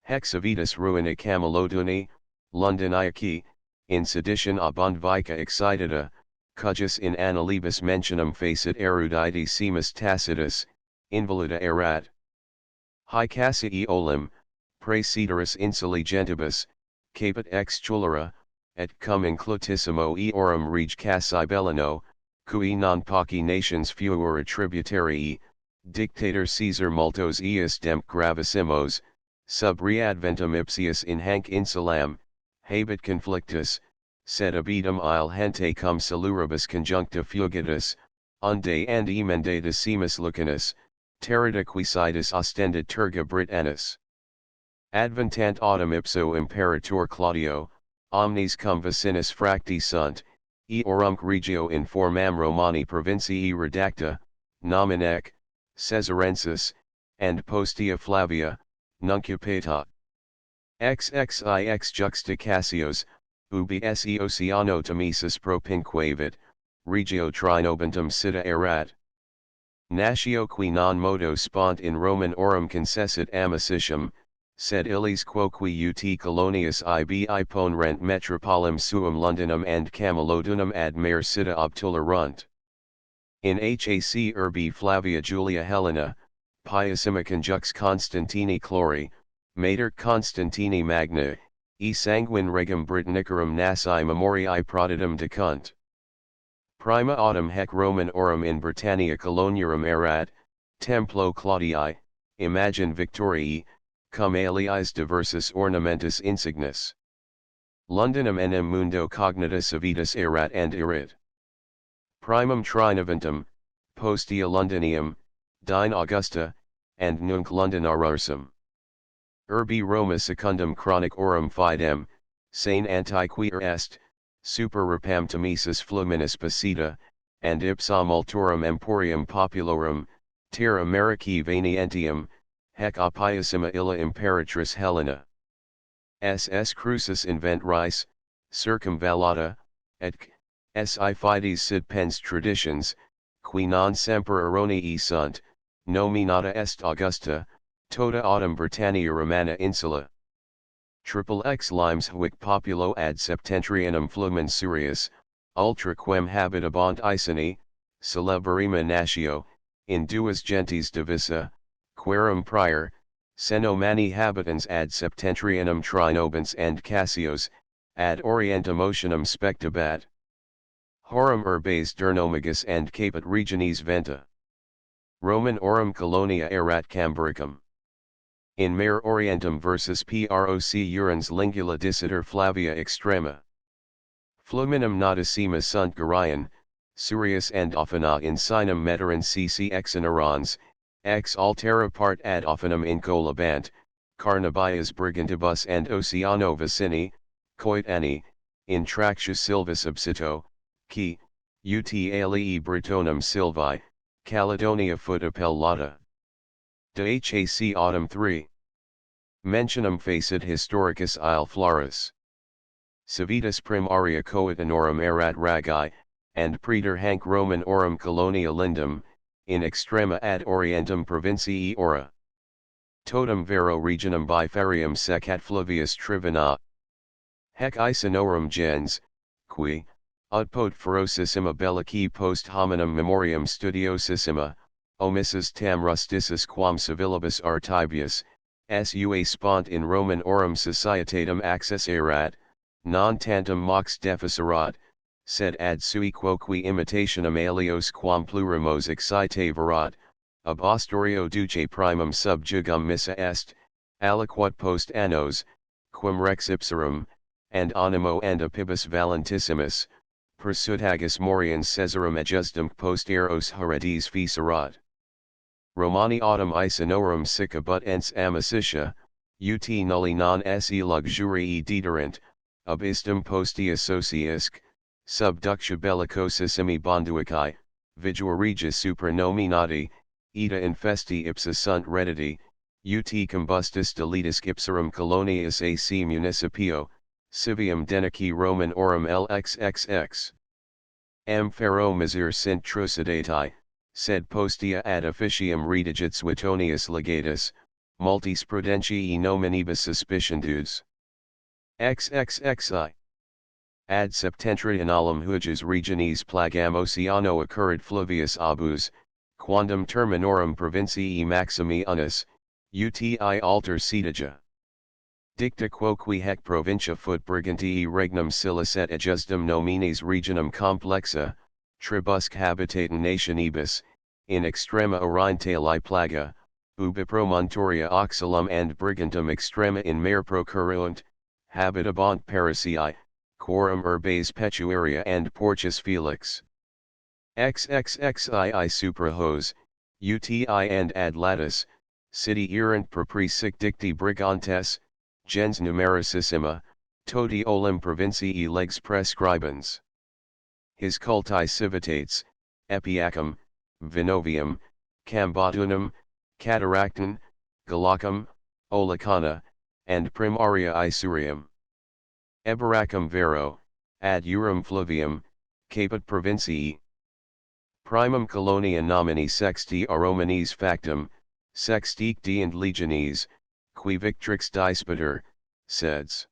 Hec civitas ruina Cameloduni, Londoniaci, in sedition abund vica excitata, cujus in annalibus mentionum facit eruditissimus Tacitus, invalida erat. Hi cassi olim, praesideris insuli gentibus, caput ex chulera, et cum inclutissimo eorum rege cassi bellino, cui non poci nations fuera tributarii, dictator Caesar multos eis demp gravissimos, sub readventum ipsius in hanc insulam, habet conflictus, sed abidum il gente cum saluribus conjuncta fugitus, unde and emendatus lucanus, territa quisidus ostendit terga Britannis. Adventant autumn ipso imperator Claudio, omnes cum vicinus fracti sunt, eorumque regio in formam Romani provincii redacta, nominec, Caesarensis, and Postia Flavia, nuncupata. XXIX juxta Cassios, ubi se oceano Tamisus propinquavit, regio trinobentum sita erat. Natio qui non modo spont in Roman orum concessit amicitiam, sed illis quoque ut colonius ibi ponent metropolim suum Londonum and Camalodunum ad mare sita obtulerunt. In hac urbi Flavia Julia Helena, piissima conjux Constantini Chlori, mater Constantini Magna, e sanguine regum Britannicarum nasi memoriae prodidum decunt. Prima autumn hec Roman orum in Britannia coloniarum erat, templo Claudii, imagine Victoriae, cum aliis diversus ornamentus insignis. Londonum enim mundo cognitus avitus erat and erit. Primum trinoventum, postia Londonium, dine Augusta, and nunc Londonarursum. Urbi Roma secundum chronic orum fidem, sane antiquier est, super rapam Tamisus fluminis passita, and ipsam ultorum emporium populorum, terra Americi venientium, hec appiissima illa imperatrice Helena. SS crucis invent rice, circumvallata, et si fides sid pens traditions, qui non semper erronii sunt, nominata est Augusta, tota autumn Britannia Romana insula. XXX limes huic populo ad septentrionum flumen surius, ultra quem habitabant Iceni, celeberrima natio, in duas gentes divisa, querum prior, seno mani habitans ad septentrionum trinobens and Cassios, ad orientem oceanum spectabat. Horum urbes dernomagus and caput regionis venta. Roman orum colonia erat Cambricum. In mare orientem versus proc urans lingula dissiter Flavia extrema. Fluminum notissima sunt Garian, Surius and Ophina in sinum meteran cc exonerans, ex altera part ad Ophinum incolabant, carnabias brigantibus and Oceano vicini, coit anni, in tractus silvis obsito, qui, ut alii Britonum silvi, Caledonia foot appellata. De hac autumn 3. Mentionum facit historicus il floris. Civitas primaria coetanorum erat ragi, and praeter hanc Roman orum colonia lindum, in extrema ad orientem provincii ora. Totum vero regionum biferium secat Flavius Trivina. Hec Icenorum gens, qui, ut pot ferocissima bellici post hominum memoriam studiosissima, omissus tam rusticis quam civilibus artibius, sua spont in Roman orum societatem access erat, non tantum mox deficirat, sed ad sui quoque imitationem alios quam plurimos excitaverat, ab ostorio duce primum subjugum missa est, aliquot post annos, quem rex ipserum, and animo and apibus valentissimus, persutagus moriens Caesarum adjustum post eros heredes ficerat. Romani autumn Icenorum sicabat ens amicitia, ut nulli non se luxurii dederint, ab istum postia sociisc, subductia bellicosissimi bonduicae, vigor regis supernominati, ita infesti ipsa sunt redditi, ut combustus deletus ipserum colonias ac municipio, civium denici Roman orum lxxx. M. Ferro misere sint trucidatae, sed postia ad officium redigit Suetonius legatus, multis prudentii nominibus suspiciendus. XXXI. Ad septentrionalum huges regionis plagam oceano occurrit Flavius abus, quondam terminorum provinciae maximi unus, uti alter cetija. Dicta quoque hec provincia fut brigantii regnum silicet ejusdem nomines regionum complexa, tribusque habitaten nationibus, in extrema orientali plaga, ubi promontoria oxalum and brigantum extrema in mare procurunt, habitabant Parisii, quorum urbes petuaria and portus felix. XXXII supra hos, uti and ad latus, city erant propri sic dicti brigantes, gens numericissima, toti olim provinciae legs prescribens. His culti civitates, Epiacum, Vinovium, Cambotunum, Cataractum, Galacum, Olicana, and Primaria Isurium. Eberacum vero, ad Urum fluvium, caput provincii. Primum colonia nomini sexti Aromanes factum, sextique and legiones, qui victrix dispiter, seds.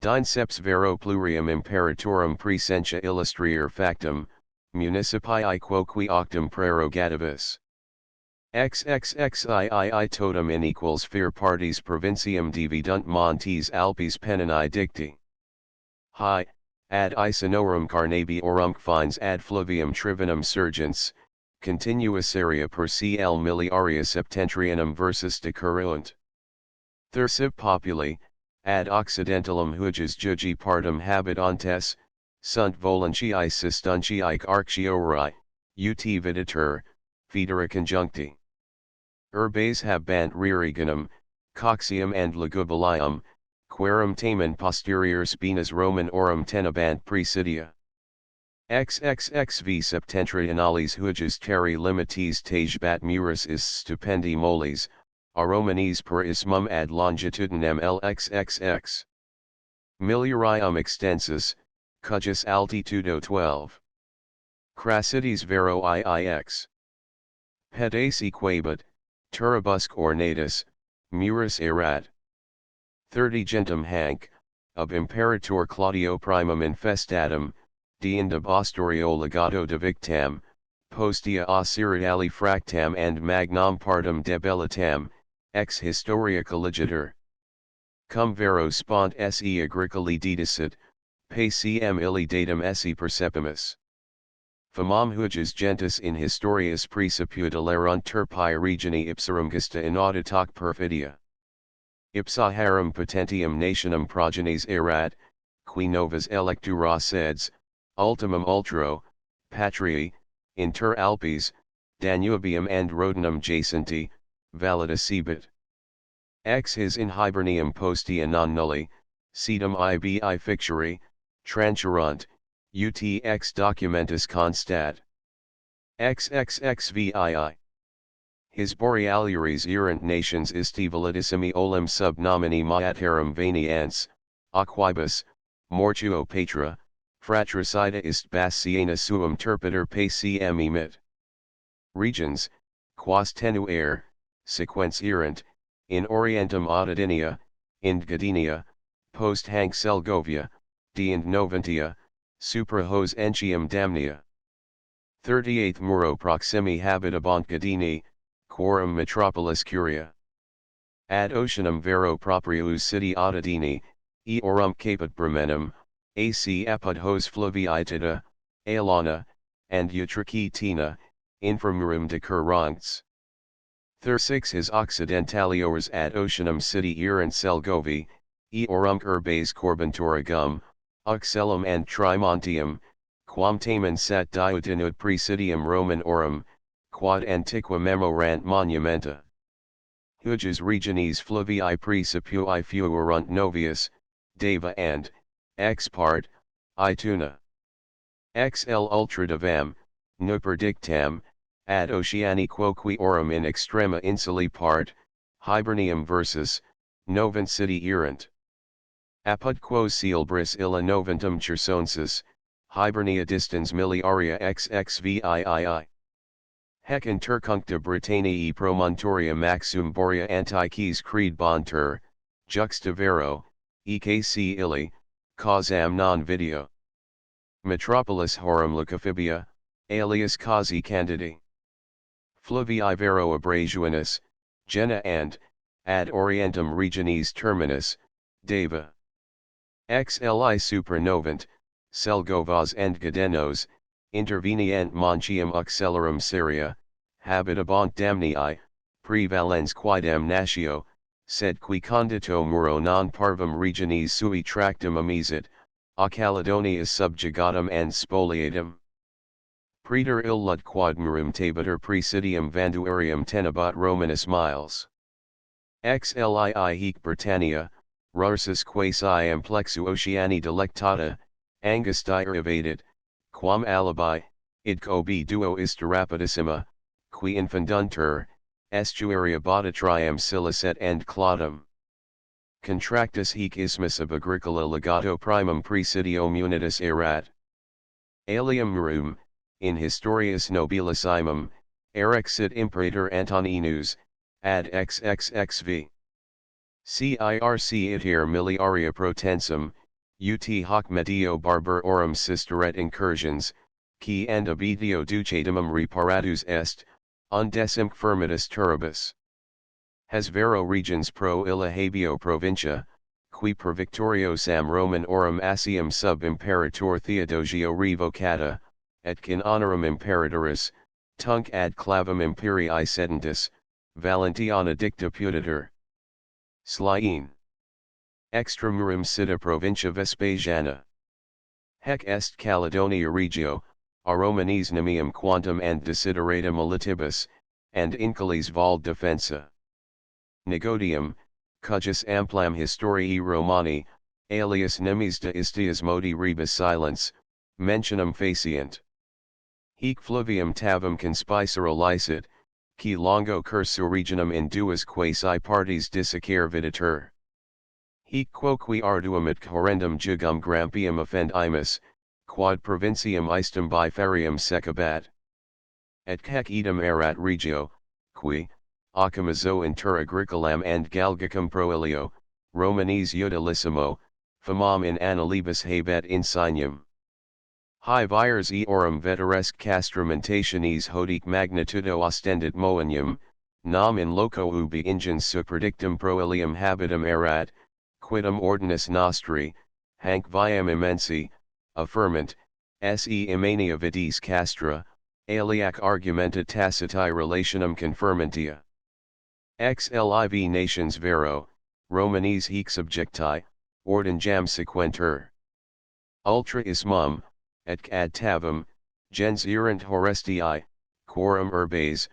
Dinceps vero plurium imperatorum presentia illustrier factum, municipii quoque octum prerogativus. XXXII totem inequals fair parties provincium dividunt montes Alpes Pennini dicti. Hi, ad Icenorum carnabiorum fines ad fluvium trivinum surgens, continuusaria per cl miliaria septentrionum versus decurrunt. Thursib populi, ad occidentalum huges jugi partum habitantes, sunt voluntii sistuncii arctiori, ut viditur, federa conjuncti. Urbes habant reriganum, coxium and lugubilium, querum tamen posterior spinas Roman orum tenebant praesidia. XXXV septentrionales huges terri limites tagebat muris is stupendi moles, Aromanes per ismum ad longitudinem LXXX. Miliarium extensus, cujus altitudo 12. Crassides vero iix. Pedaci quabat, turibusque ornatus, muris erat. 30 Gentum hanc, ob Imperator Claudio primum infestatum, diendab ostorio legato devictam, postea osiriali fractam and magnam partum debilitam, ex historia colligitur. Cum vero spont se agricoli dedicit, pacem illi datum se percepimus. Famam huges gentis in historias praecipudilarunt turpi regioni ipsarum gesta inauditac perfidia. Ipsa harum potentium nationum progenies erat, qui novas electura seds, ultimum ultro, patriae, inter Alpes, Danubium and Rhodanum jacenti, valida cebit. Ex his in hibernium postea non nulli, sedum ibi ficturi, transurunt, utx documentus constat. XXXVII. His borealiores errant nations isti validissimi olim sub nomini maiaterum veniens, aquibus, mortuo patra, fratricida ist Bassiana suum turpiter pacem emit. Regions, quas tenuere, sequens errant, in orientem Audidinia, ind Gadinia, post hanc Selgovia, diend Noventia, supra hos entium damnia. 38th Muro proximi habitabant Gadini, quorum metropolis curia. Ad oceanum vero proprius city Audidini, eorum caput Bremenum, ac apud hos fluviaetida, Aelana, and Utricetina, inframurum decurrants. 36 his occidentaliores ad oceanum city erant Selgovi, eorum urbes corbentorigum, Uxellum and Trimontium, quam tamen sat diutinud praesidium Roman orum, quod antiqua memorant monumenta. Huges regiones fluvii praecipui fuerunt novius, Deva and, ex part, Ituna. XL ultra divam, nuper dictam, ad oceani quoque orum in extrema insuli part, hibernium versus, novent city errant. Apud quos cielbris illa noventum chersonsis, hibernia distans miliaria xxvii. Hec intercuncta Britanniae promontoria maxum borea antiques creed bonter, juxta vero, ekc illi, causam non video. Metropolis horum lucifibia, alias causi candidi. Fluvii vero abrasianus, Gena and, ad orientem regionis terminus, Deva. Xli supernovant, Selgovas and Gadenos, intervenient Monchium uxellarum Syria, habitabant damnii, prevalens quidem natio, sed qui condito muro non parvum regionis sui tractum amisit, a Caledonias subjugatum and spoliatum. Praeter illud quad murum tabiter praesidium vanduarium tenebat Romanus miles. Xlii hic Britannia, Rarsus quasi amplexu oceani delectata, angustier evadit, quam alibi, id obi duo ist rapidissima, qui infunduntur, estuaria botatrium silicet and claudum. Contractus hic isthmus ab agricola legato primum praesidio munitus erat. Alium murum, in historias nobilissimum, erexit imperator Antoninus, ad xxxv. Circ iter miliaria protensum, ut hoc medio barbarorum sisteret incursions, qui and abitio ducatumum reparatus est, undecim firmitus turibus. Has vero regions pro illa habeo provincia, qui per victoriosam Roman orum asium sub imperator Theodosio revocata, et can honorum imperatoris, tunc ad clavum imperii sedentis, Valentiana dicta putator. Slien. Extramurum sita provincia Vespasiana. Hec est Caledonia regio, a Romanes nimium quantum and desideratum elitibus, and inculis val defensa. Negodium, cujus amplam historiae Romani, alias nemis de istias modi rebus silence, mentionum facient. Hic fluvium tavum conspicere licet, qui longo cursor regionum in duas quasi partes disacere videtur. Hic quoque arduum et horrendum jugum grampium offendimus, quad provincium istum biferium secabat. Et hac idem erat regio, qui, acamazo inter agricolam and galgacum proelio, Romanes utilissimo, famam in annalibus habet insignum. Hi vires eorum veteresque castrumentationes hodie magnitudo ostendit moenium, nam in loco ubi ingens superdictum proelium habitum erat, quidem ordinus nostri, hanc viam immensi, affirmant, se imania vidis castra, aliac argumenta taciti relationum confirmantia. Xliv nations vero, Romanes hic subjecti, ordin jam sequenter. Ultra ismum, et ad tavum, gens erant horestii, quorum urbes,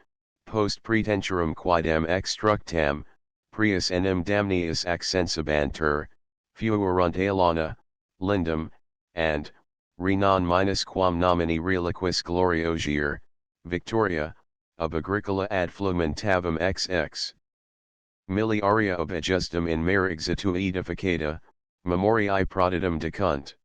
post pretenturum quidem extructam, prius enim damnius accensibantur, fuerunt Alana, Lindum, and, renon minus quam nomini reliquis gloriosier, Victoria, ab agricola ad flumen tavum xx. Miliaria ob adjustum in mare exitu edificata, memoriae proditum decunt.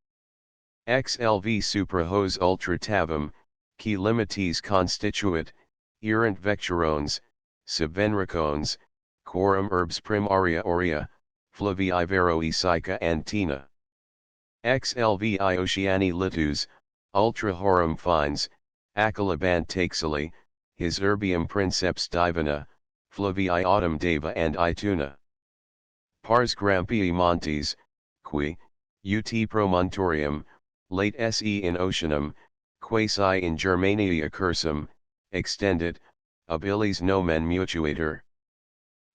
XLV supra hos ultra tavum, qui limites constituit, erant vecturones, subvenricones, quorum urbs primaria aurea, fluvii vero Isica and Tina. XLVI Oceani litus, ultra horum fines, accolabant taxili, his urbium princeps divina, fluvii autumn deva and Ituna. Pars grampii montes, qui, ut promontorium, late se in oceanum, quasi in Germania cursum, extended, ab illis nomen mutuator.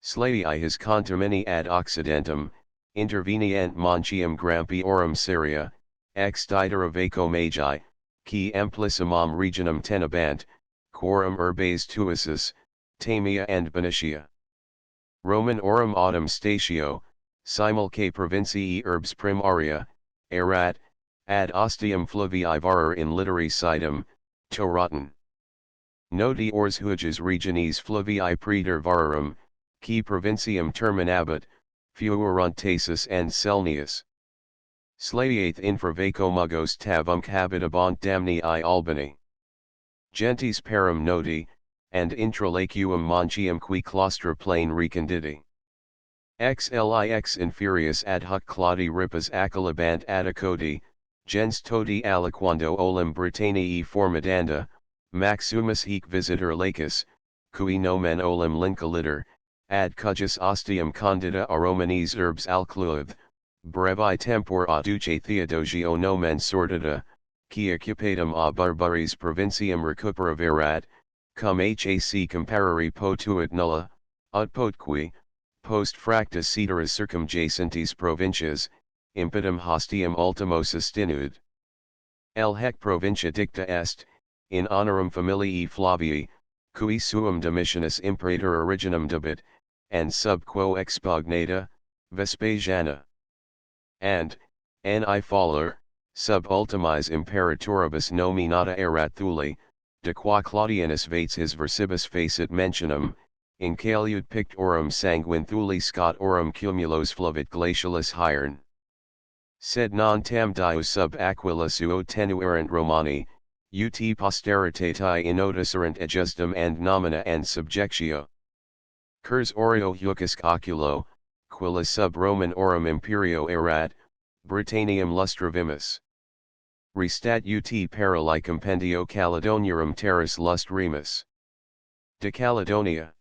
Slaii his contermini ad occidentum, intervenient Monchium grampiorum Syria, ex ditera vaco magi, qui amplissimam regionum tenebant, quorum urbes tuisus, Tamia and Benicia. Roman orum autumn statio, simulcae provincii urbs primaria, erat, ad ostium fluvii varer in literi situm, Torotin. Noti ors huges regionis fluvii praeter varerum, qui provincium terminabit, fuerunt Tasus and Selnius. Slaiath infra vaco mugos tavum habitabant damnii Albani. Gentis parum noti, and intra lacuum Monchium qui claustra plane reconditi. Xlix inferius ad hoc claudi ripas accolabant adicoti, gens toti aliquando olim Britanniae formidanda, maximus hic visitor lacus, cui nomen olim lincolitter, ad cujus ostium condita aromanes herbs alcluoth, brevi tempor adduce Theodosio nomen sordida, qui occupatum a barbaris provincium recuperaverat, cum hac comparari potuit nulla, ut potqui, post fractus ceteris circumjacentis provincias, impetum hostium ultimo sustinuit. L hec provincia dicta est, in honorum familiae Flavii, cui suum Domitianus imperator originum debit, and sub quo expugnata, Vespasiana. And, N.I. Fowler, sub ultimis imperatoribus nominata erat Thuli, de qua Claudianus vates his versibus facit mentionum, in caliud pictorum sanguine Thuli Scotorum cumulos flavit glacialis hiern. Sed non tam dius sub aquila suo tenuerant Romani, ut posteritati inodiscerent ejusdem and nomina and subjectio. Curs oreo hucusque oculo, quilla sub Roman orum imperio erat, Britannium lustravimus. Restat ut parali compendio Caledoniarum terris lustrimus. De Caledonia.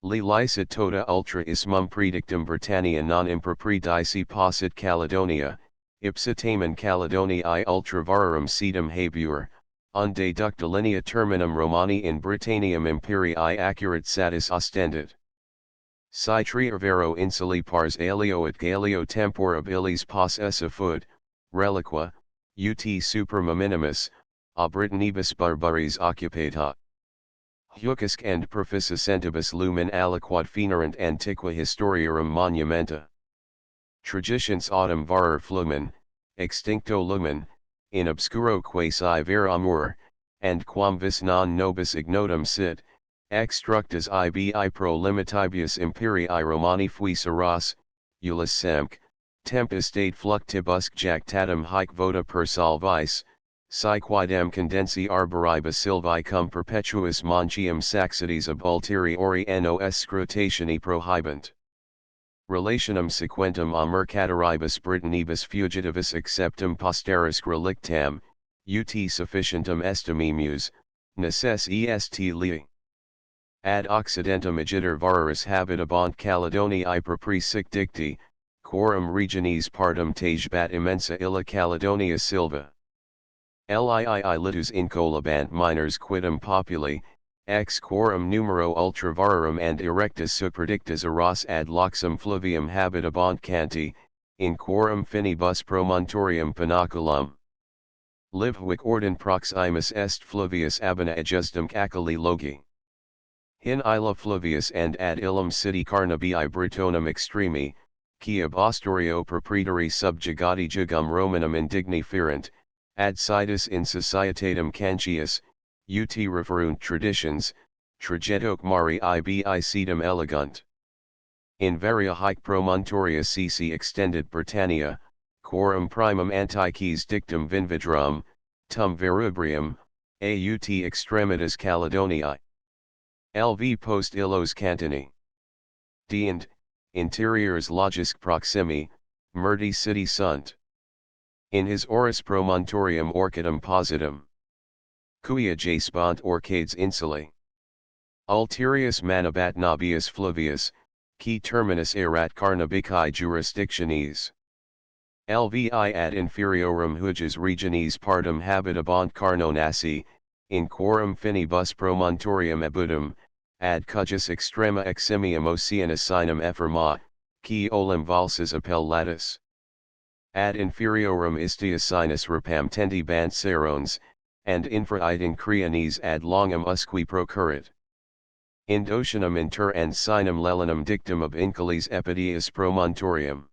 Li licet tota ultra ismum predictum Britannia non impropri dici possit Caledonia, ipsa tamen Caledoniae ultra vararum sedum habuer, unde ducta linea terminum Romani in Britannium imperii accurat satis ostendit. Si triarvero insuli pars alio et galio tempora illis pos essa fud, reliqua, ut suprema minimus, a Britanibus barbaris occupata. Hucusque and proficicentibus lumen aliquod finerant antiqua historiarum monumenta. Traditions autem varer flumen, extincto lumen, in obscuro quasi ver amor, and quam vis non nobis ignotum sit, exstructus ibi pro limitibus imperii Romani fuis eras, ulis semc, tempus date fluctibusque jactatum haec vota per salvis, si quidem condensi arboribus silvae cum perpetuus monchium saxities ab ulteriori nos scrutationi prohibent. Relationum sequentum a mercatoribus Britanibus fugitivus acceptum posteris relictam, ut sufficientum estimimus, necess est lei. Ad occidentum agiter vararis habitabant Caledoniae propri sic dicti, quorum regionis partum tagebat immensa illa Caledonia silva. Lii litus incolabant minors quidem populi, ex quorum numero ultra vararum and erectus superdictus eras ad loxum fluvium habitabant canti, in quorum finibus promontorium pinaculum. Liv hic ordin proximus est fluvius abina ejusdem cacali logi. In illa fluvius and ad illum city carnabii Britonum extremi, qui ab ostorio proprietari subjugati jugum Romanum indigni ferent, ad situs in societatem cancius, ut referunt traditions, tragedoque mari ibi sedum elegant. In varia haec promontoria cc extended Britannia, quorum primum antiques dictum vinvidrum, tum verubrium, aut extremitas Caledoniae. LV post illos cantoni. Dient, interiors logisque proximi, merdi city sunt. In his oris promontorium orchidum positum. Cui adjacent orcades insulae. Ulterius manabat nabius fluvius, qui terminus erat carnabicae jurisdictionis. Lvi ad inferiorum huges regionis partum habitabant carnonasi, in quorum finibus promontorium abutum, ad cujus extrema eximium oceanus sinum efferma, qui olim valses appellatus. Ad inferiorum istia sinus rapam tendibant serones, and infra in creanes ad longum usque procurit. In oceanum inter and sinum lelinum dictum ab incolis epidius promontorium.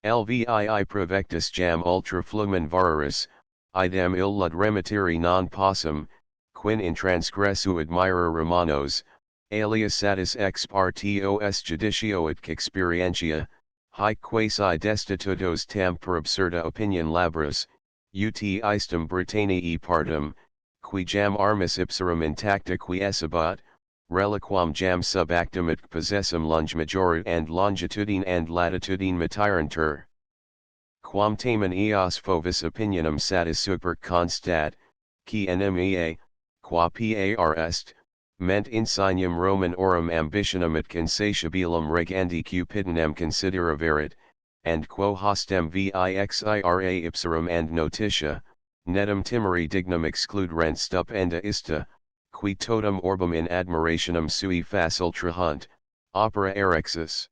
Lvii provectus jam ultra flumen vararis, idem illud remitiri non possum, quin in transgressu admira Romanos, alias satis ex partos judicio et experientia, haec quasi destitutos tam per absurda opinion labras, ut istum Britanniae partum, qui jam armis ipsarum intacta quiescebat, reliquam jam sub actum et possessum lunge majorit and longitudine and latitudine mitirantur. Quam tamen eos fovis opinionum satis super constat, qui nmea, qua par est, ment insignum Roman orum ambitionem et consatiabilum regandi cupidinem consideraverit, and quo hostem vixira ipsarum and notitia, netum timori dignum excluderent stupenda ista, qui totum orbum in admirationem sui facil trahunt, opera erexis.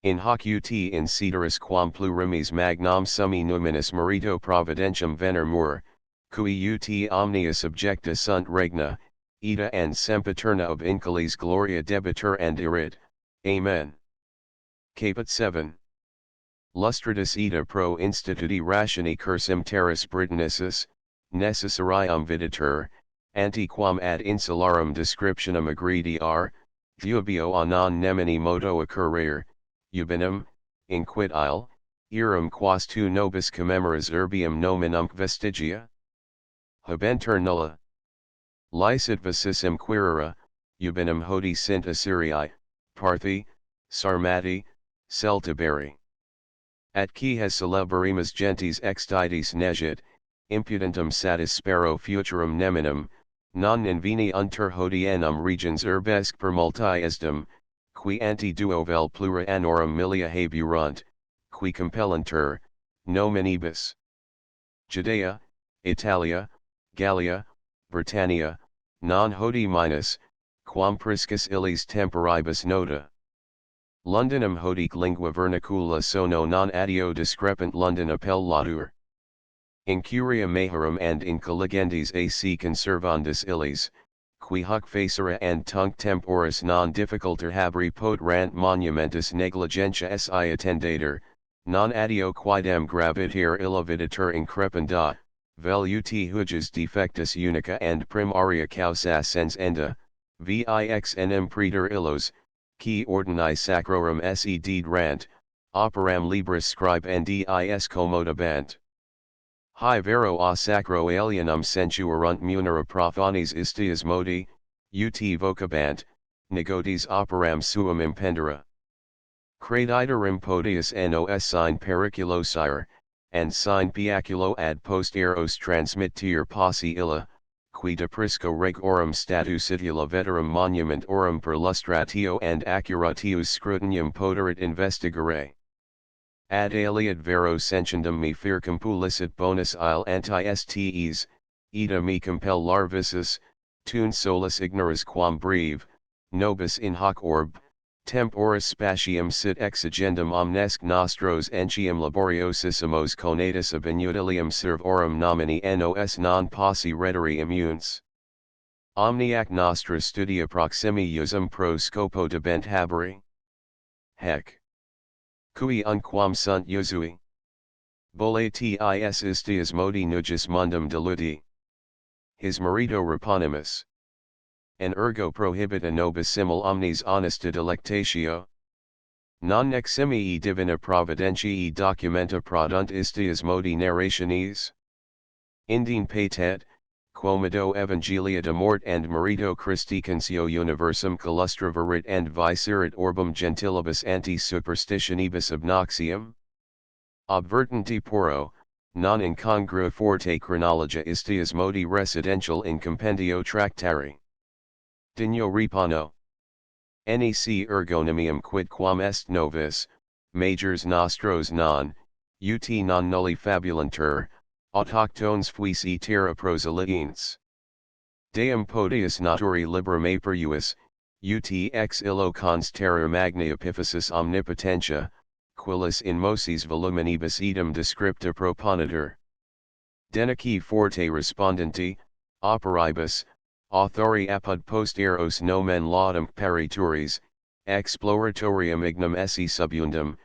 In hoc ut in ceteris quam plurimis magnam summi numinis merito providentium venermur, cui ut omnia subjecta sunt regna, ita and sempiterna ob incolis gloria debitur and irit, Amen. Caput 7. Lustratus ita pro instituti rationi cursum terris Britannicis, necessarium videtur, antiquam ad insularum descriptionem agrediar, duobio a non nemini modo occurrir, ubinum, inquit il, irum quas tu nobis commemoras urbium nominum vestigia? Habenter nulla. Licet vicissum quirera, ubinum hodi sint Assyriae, Parthi, Sarmati, Celtiberi. At qui has celeberimus gentes extitis negit, impudentum satis spero futurum neminum, non inveni unter hodienum regions urbesque per multiesdem, qui anti duo vel plura annorum milia haburunt, qui compellantur, nominibus. Judea, Italia, Gallia, Britannia, non hodi minus, quam priscus illis temporibus nota. Londonum hodic lingua vernicula sono non adio discrepant London appellatur. In curia majorum and in collegendis ac conservandis illis, qui huc facere and tunc temporis non difficulter haberi potrant monumentus negligentia si attendator, non adio quidem gravitir illa videtur increpanda, vel ut huges defectus unica and primaria causa sens enda, vix enem praeter illos, qui ordini sacrorum se dedrant, operam libris scribendis commodabant. Hi vero a sacro alienum centurunt munera profanis istias modi, ut vocabant, negotis operam suum impendera. Creditorum podius nos sine periculosire, and sine piaculo ad posteros transmittir posse illa, qui de prisco reg orum status idula veterum monument orum per lustratio and accuratius scrutinium poterit investigere. Ad aliat vero sentiendum me fircum pulicit bonus il anti-stes, ita me compel larvisus, tun solus ignoris quam breve, nobis in hoc orb, temporis spatium sit exigendum omnesque nostros entium laboriosissimos conatus ab inutilium servorum nomini nos non posse redere immunes. Omniac nostra studia proximi usum pro scopo debent haberi. Hec. Cui unquam sunt usui. Boletis istias modi nugis mundum diluti. His merito reponimus. And ergo prohibita nobis simul omnis honesta delectatio. Non neximii divina providentii documenta produnt istias modi narrationis. Indine patet, quomodo evangelia de mort and merito Christi consio universum collustraverit and vicerit orbum gentilibus anti superstitionibus obnoxium? Obvertanti poro, non incongrua forte chronologia istias modi residential in compendio tractari. Digno repano. Nec ergonomium quid quam est novis, majors nostros non, ut non nulli fabulantur, autochtones fuisi terra proselitines. Deum podius naturi liberum aperuis, ut ex illo cons terra magna epiphysis omnipotentia, quillis in mosis voluminibus idem descripta proponitur. Denici forte respondenti, operibus, authori apud posteros nomen laudum parituris, exploratorium ignum esse subundum,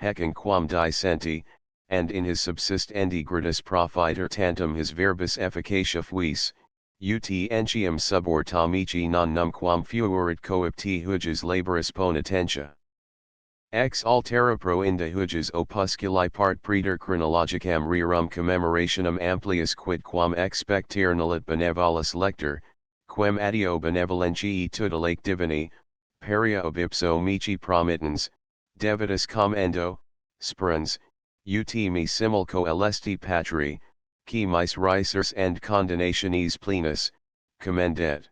hecum quam dicenti, and in his subsistendi gradus profiter tantum his verbis efficacia fuis, ut entium subortamici non numquam fuerit coipti huges laboris ponitentia. Ex altera proinda huges opusculi part praeter chronologicam rerum commemorationem amplius quid quam expectere nullit benevolis lector, quem adio benevolentii tutelake divini, peria ob ipso mihi promittens, devitus commendo, sprens, ut me simul coelesti patri, qui mis risers and condonationies plenus, commendet.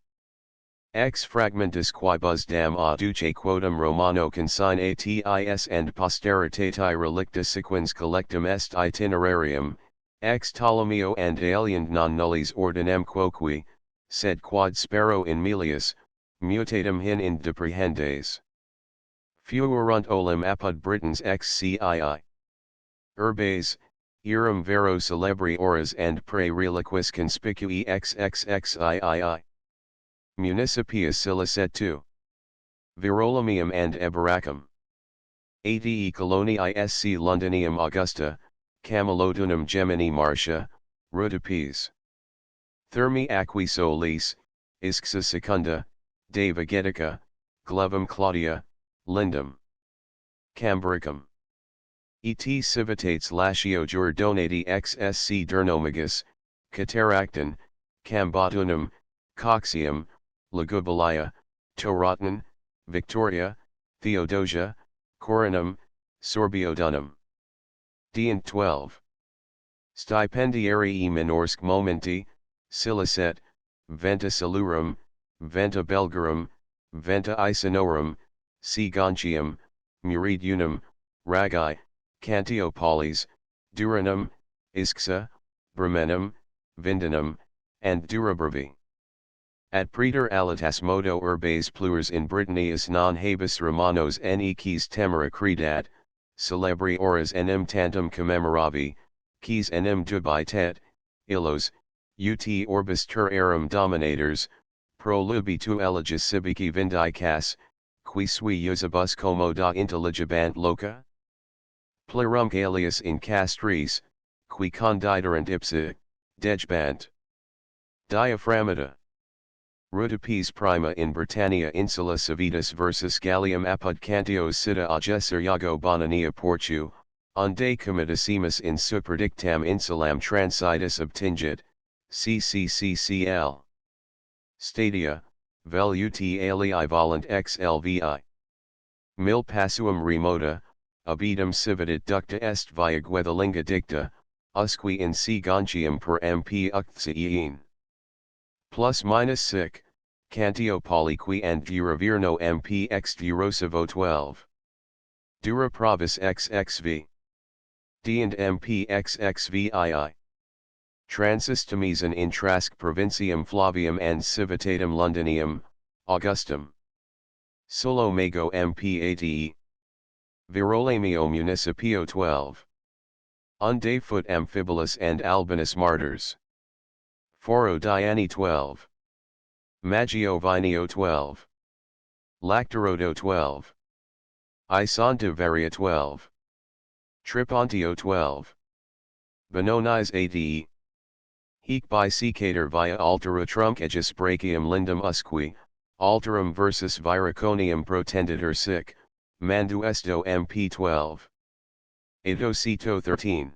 Ex fragmentus quibus dam auduce quodam Romano consign atis and posteritati relicta sequens collectum est itinerarium, ex Ptolomeo and aliend non nullis ordinem quoque, sed quod spero in melius, mutatum hin in deprehendes. Fuerunt olim apud Britons ex cii. Urbes, irum vero celebri oras and prae reliquis conspicui xxxii. Municipia Silicet 2. Virolamium and Eboracum. Ate coloniae sc Londonium Augusta, Camelodunum Gemini Martia, Rudipes. Thermi aqui solis, Isxa secunda, de Vegetica, Glevum Claudia, Lindum. Cambricum. Et civitates latio jur donati xsc dernomagus, Cataractin, Cambotunum, Coxium, Legubilia, Torotnan, Victoria, Theodosia, Coronum, Sorbiodunum. Dient 12. Stipendiarii minorsk momenti, Silicet, Venta Silurum, Venta Belgarum, Venta Isinorum, C. Gontium, Muridunum, Ragi, Cantiopolis, Duranum, Isxa, Bremenum, Vindinum, and Durabrevi. Ad praeter alitas modo urbes plures in Britannius non habis Romanos neques temera credat, celebri oras enim tantum commemoravi, quis enim dubitet, illos, ut orbis terrarum dominators, pro libitu elegis sibici vindicas, qui sui usibus como da intelligibant loca? Plurumque alias in castris, qui conditerant ipsa, degebant. Diaphragmata. Rudipes prima in Britannia insula civitas versus Gallium apud cantios sita agessor iago bonania portu, onde comitassimus in superdictam insulam transitus obtingit, cccccl. Stadia, vel ut alii volunt ex lvi. Mil passuum remota, abidum civitat ducta est via Guethelinga dicta, usque in C. Gontium per mp uctsein. Plus minus sic, Cantiopoliqui and Duravirno mp ex Durosivo 12. Dura provis xxv. D and mp xxvii. Transistamizan in Trasc provincium Flavium and Civitatem Londonium, Augustum. Solo Mago mp ate. Virolamio Municipio 12. Unde foot Amphibolus and Albinus martyrs. Foro Diani 12. Maggio Vinio 12. Lactarodo 12. Isanta Varia 12. Tripontio 12. Bononis ade. Hic bisecator via altera truncagus brachium lindum usque, alterum versus viraconium protenditor sic, manduesto mp 12. Edocito 13.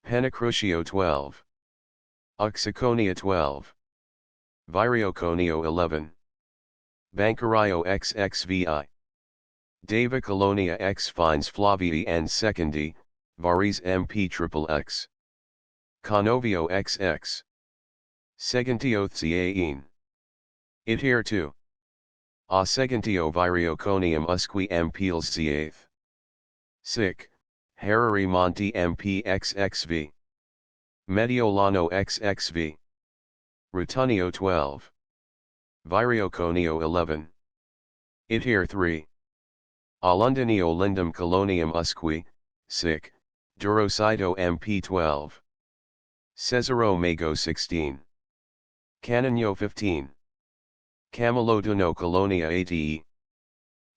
Penacrucio 12. Uxiconia 12. Virioconio 11. Bancario xxvi. Deva Colonia x Fines Flavii and Secundi, Varis mp triple x. Conovio xx. Segentio Thciain. Iter 2. A segentio Virioconium usque mpeals Ziath. Sic, Herari Monti mp xxv. Mediolano xxv. Rutunio 12. Virioconio 11. Iter 3. A Londonio lindum colonium usque, sic, Durosido mp 12. Cesaro Mago 16. Canonio 15. Cameloduno colonia ate.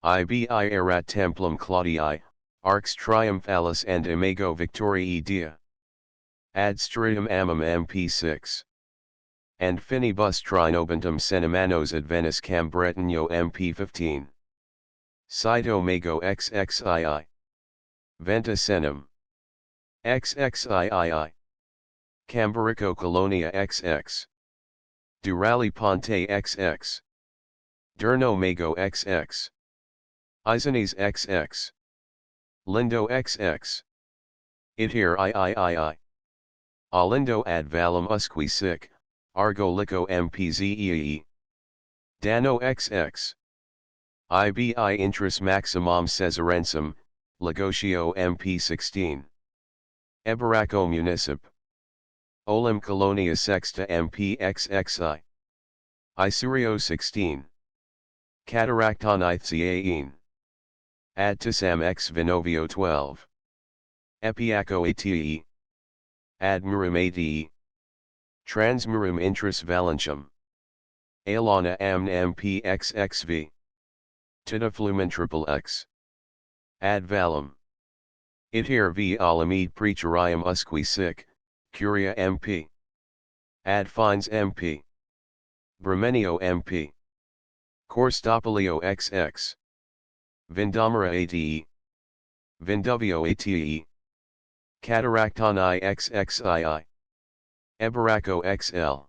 Ibi erat templum Claudii, arx triumphalis and imago Victoriae Dea. Ad stridum amum mp 6. And finibus trinobentum senimanos advenus Cambretinio mp 15. Cito mago xxii. Venta senum. XXIII. Cambarico colonia XX. Durali ponte XX. Durno mago XX. Isones XX. Lindo XX. Iter III. Alindo ad valum usque sic, Argo lico mpzee. Dano XX. Ibi intris maximum Caesarensum, Legotio MP16. Ebaraco Municip. Olim Colonia Sexta MPXXI. Isurio 16. Cataracton Ithiaein. Adtisam ex Vinovio 12. Epiaco ATE. Admurum ADE. Transmurum intris Valentium. Aelana amn MPXXV. Titaflumen triple X. Ad valum. Iter v alamid preterium usque sic, curia MP. Ad fines MP. Bremenio MP. Corstopolio XX. Vindamara ADE. Vinduvio ATE. Cataractoni XXII. Ebaraco XL.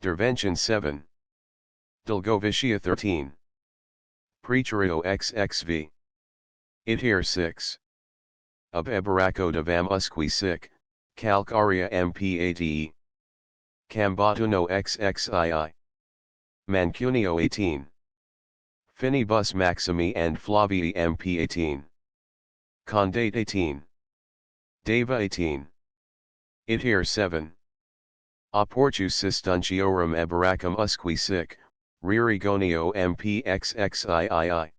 Dervention 7. Dulgovicia 13. Preterio XXV. Iter 6. Ob Ebaraco davam usque sic, Calcaria MPADE. Cambatuno XXII. Mancunio 18. Finibus Maximi and Flavii MP18. Condate 18. Deva 18. Iter 7. Oportus Sistuntiorum Ebaracum usque sic, Ririgonio MPXXII.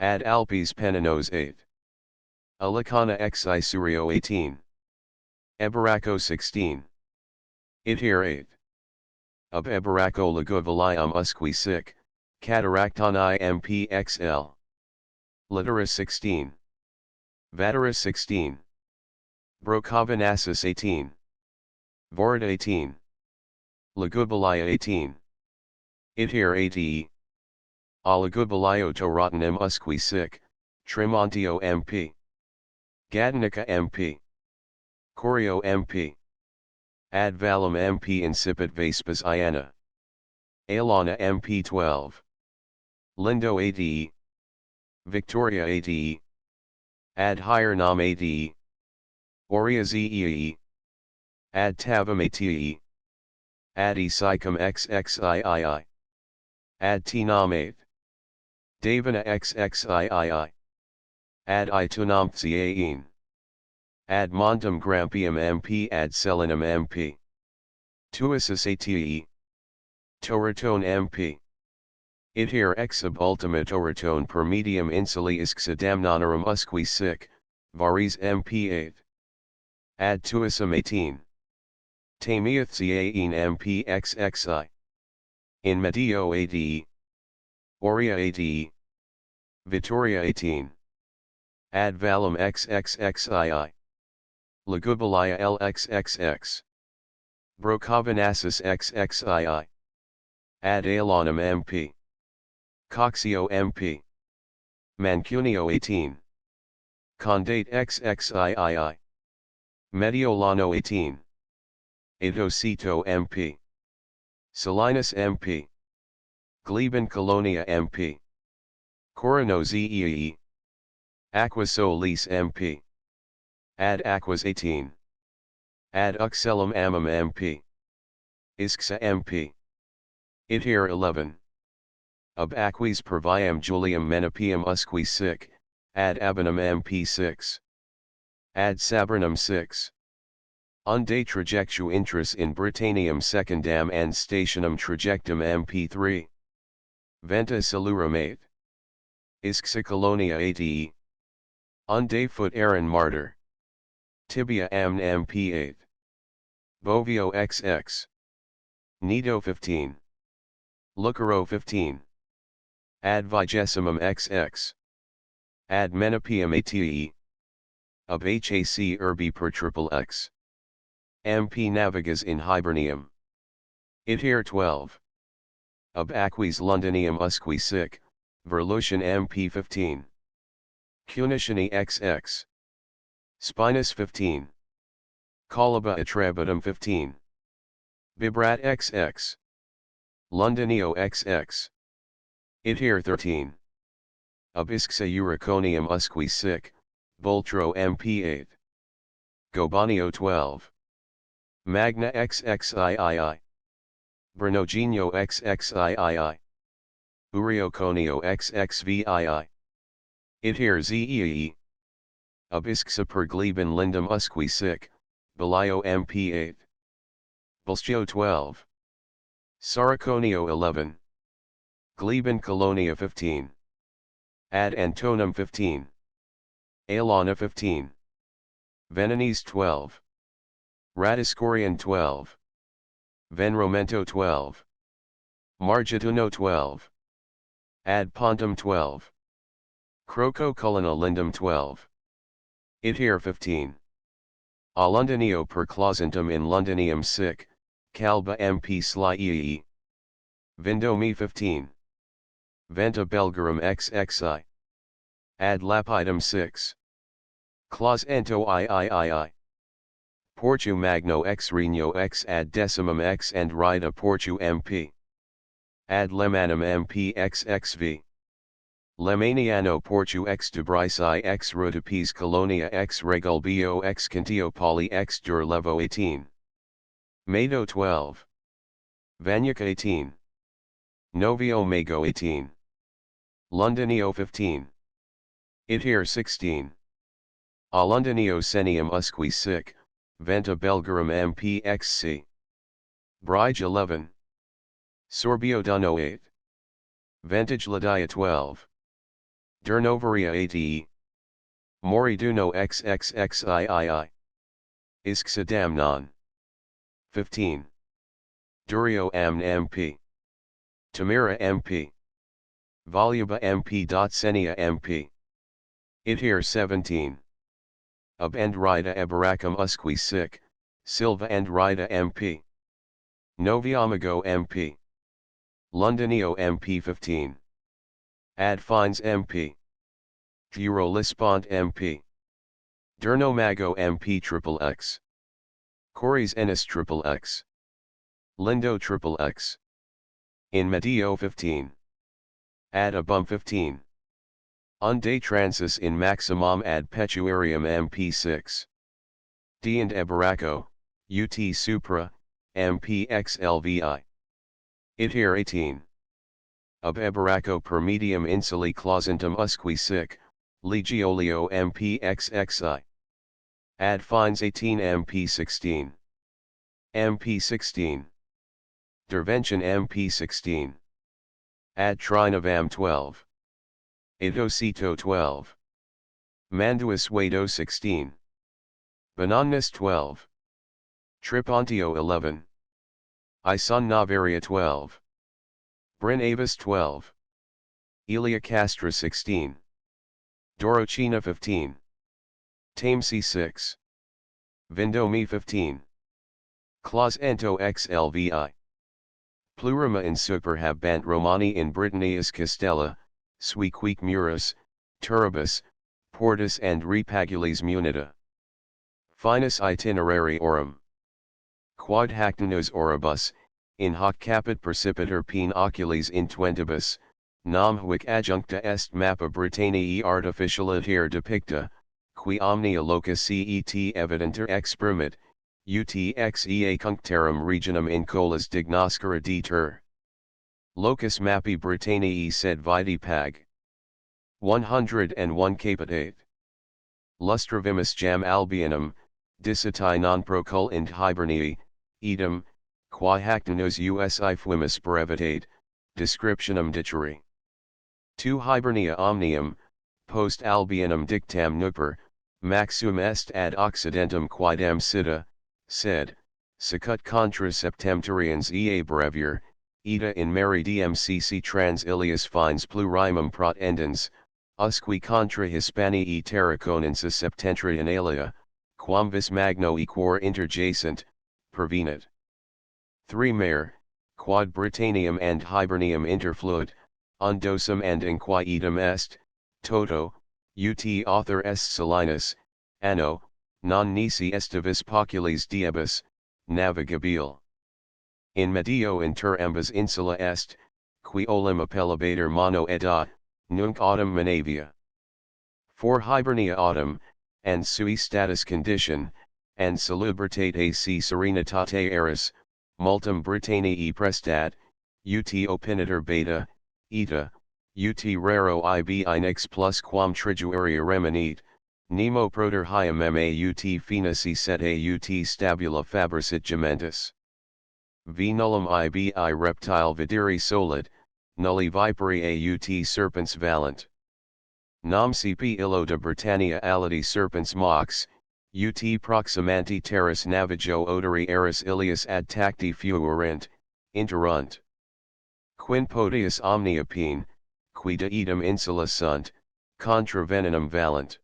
Ad Alpes Peninos 8. Alicana ex Isurio 18. Ebaraco 16. Iter 8. Ob Ebaraco Leguvalium usque sic, Cataractoni MPXL. Literus 16. Vaterus 16. Brocavinasus 18. Vorida 18. Legubalia 18. Iter ATE. Allegubalio Torotanum usque sic, Tremontio MP. Gadanica MP. Corio MP. Ad valum MP incipit Vespas Iana. Aelana MP 12. Lindo ADE. Victoria ADE. Ad Hiernam ADE. Aurea ZEE. Ad Tavam ATE. Ad Icicum XXIII. Ad Tinam 8. Davina XXIII. Ad Itunamthiaein. Ad Montum Grampium MP. Ad Selinum MP. Tuisus ATE. Toratone MP. Iter ex ab ultima Toratone per medium insuli isxa damnonarum usque sic, Varis MP 8. Ad tuisum 18. Tamiathziaein MP XXI. In Medio ADE. Aurea ADE. Vittoria 18. Ad valum XXXII. Legubalia LXXX. Brocavinasus XXII. Ad Aelanum MP. Coxio MP. Mancunio 18. Condate XXIII. Mediolano 18. Adocito MP. Salinus MP. Gleben Colonia MP. Corino ZEE. Aquasolis MP. Ad Aquas 18. Ad Uxellum Amum MP. Isxa MP. Iter 11. Ob Aquis Perviam Julium Menapium usque sic, ad Abanum MP 6. Ad Sabernum 6. Unde trajectu intris in Britannium secundam and stationum trajectum MP 3. Venta Silurum 8. Isxa Colonia ADE. Unde foot Aaron Martyr. Tibia amn MP 8. Bovio XX. Nido 15. Lucero 15. Ad Vigessimum XX. Ad Menapium ATE. Ob HAC urbi per triple X. MP navigas in Hibernium. Iter 12. Ob Aquis Londinium usque sic, Verlution MP 15. Cunitiani XX. Spinus 15. Colaba Atrabitum 15. Bibrat XX. Londinio XX. Iter 13. Ob Isxa Uriconium usque sic, Boltro MP 8. Gobanio 12. Magna XXIII. Bernogenio XXIII. Urioconio XXVII. Itir Zee. Abisksa per gleben lindum usqui sic, Belio MP8. Bulstio 12. Saraconio 11. Gleben colonia 15. Ad Antonum 15. Aelana 15. Venonese 12. Radiscorian 12. Venromento 12. Margituno 12. Ad Pontum 12. Crococulina lindum 12. Itir 15. A Londonio per clausentum in Londonium sic, Calba MP Sliii. Vindomi 15. Venta Belgarum XXI. Ad Lapidum 6. Claus ento III. Portu magno ex regno ex ad decimum ex and rida portu MP. Ad lemanum MP XXV. Lemaniano portu ex Dubrisi ex Rotipes colonia ex Regulbio ex Cantiopoli ex dur levo 18. Mado 12. Vanyuca 18. Novio Mago 18. Londonio 15. Itir 16. A Londonio senium usqui sic, Venta Belgarum MPXC. Brige 11. Sorbio Duno 8. Ventage Ladia 12. Durnovaria 8e. Mori Duno XXXIII. Isxadam non. 15. Durio Amn MP. Tamira MP. Voluba MP. Senia MP. Itir 17. Ab and Rida Ebaracum usqui sic, Silva and Rida MP. Noviamago MP. Londonio MP 15. Ad Fines MP. Thuro Lispont MP. Durnomago MP XXX. Cories Ennis XXX. Lindo XXX. In Medio 15. Ad Abum 15. Unde Transis in Maximum ad Petuarium MP6. D and Ebaraco, UT Supra, MPXLVI. Itir 18. Ab Ebaraco per medium insuli clausentum usqui sic, Legiolio MPXXI. Ad Fines 18 MP16. MP16. Dervention MP16. Ad Trinovam 12. Idocito 12. Manduus Wado 16. Benomnus 12. Tripontio 11. Ison Navaria 12. Bryn Avis 12. Elia Castra 16. Dorocina 15. Tamesi 6. Vindomi 15. Claus ento XLVI. Plurima in superhabant Romani in Britannias Castella, Suiquique Muris, Turibus, Portus and Repagules Munita. Finus Itinerarium. Quod hactenus oribus, in hoc capit percipiter pene oculis in twentibus, nam huic adjuncta est mappa Britanniae artificialiter depicta, qui omnia loca cet evidenter expermit, ut ex ea cunctarum regionum in colas dignoscere deter. Locus mappi Britanniae sed vidi pag. 101 caput 8. Lustravimus jam Albionum, disitae non procul int hibernii, idem, qua hactenus usi fuimus brevitate, descriptionum dicere. 2 Hibernia omnium, post Albionum dictam nuper, maxum est ad occidentum quidam sita, sed, sicut contra septemtorians ea brevir, ita in meri dmcc trans ilias fines plurimum protendens, usque contra Hispanii terraconensis septentrian alia, quam vis magno equor interjacent, pervenit. 3 Mare, quod Britannium and Hibernium interfluit, undosum and inquietum est, toto, ut author est Solinus, anno, non nisi estivis populis diebus, navigabile. In medio inter ambas insula est, qui olim appellabater mono eda, nunc autumn manavia. 4 Hibernia autumn, and sui status condition, and salubritate ac serenitate eris, multum Britanniae prestat, ut opinitor beta, eta, ut raro ibi inix plus quam triduaria remanit, nemo proter hiam ut phoenisi set ut stabula fabricit gementis. V nullum ibi reptile videri solid, nulli viperi aut serpens valent. Nam cp illo de Britannia ality serpens mox, ut proximanti terras navigo odori eris ilias ad tacti fuerint, interunt. Quin potius omnia pene, qui de idem insula sunt, contra venenum valent.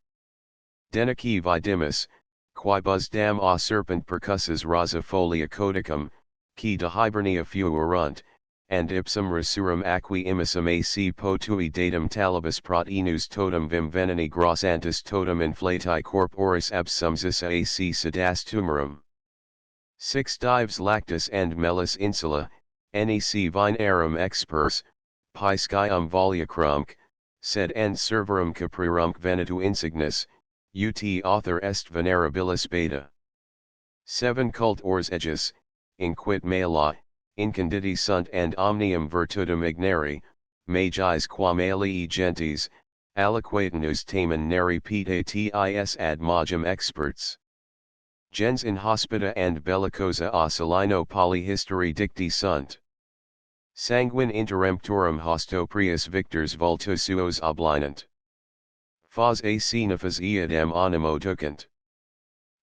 Denici vidimus, quibus dam a serpent percussus rasa folia codicum, qui de hibernia fuerunt, and ipsum resurum aqui immissum ac potui datum talibus prot enus totem vim veneni grossantis totem inflati corporis absumsis ac sedas tumorum. 6 dives lactus and melis insula, nec vine arum expers, piscium volucrumque, sed en serverum caprirumque venitu insignis, ut author est venerabilis beta. 7 cult ors aegis, inquit mala, incandidi sunt and omnium virtutum ignari, magis quam alii gentes, aliquatenus tamen neri pitatis ad magem experts. Gens in hospita and bellicosa a salino polyhistori dicti sunt. Sanguine interemptorum hosto prius victors vultus suos oblinant. Fas ac nefas iadem animo ducant.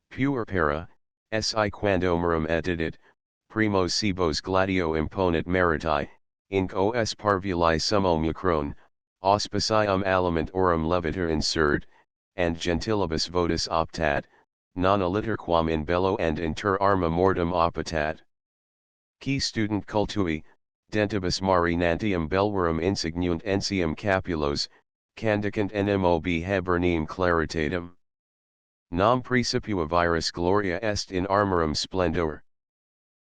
Puer para, si quandomerum edidit, primos cibos gladio imponit meriti, inc os parvuli sumo mucrone, auspicium aliment orum leviter insert, and gentilibus votus optat, non aliter quam in bello and inter arma mortem oppitat. Qui student cultui, dentibus marinantium belverum insignunt entium capulos, candicant nmob heberneum claritatem. Nam praecipua virus gloria est in armorum splendor.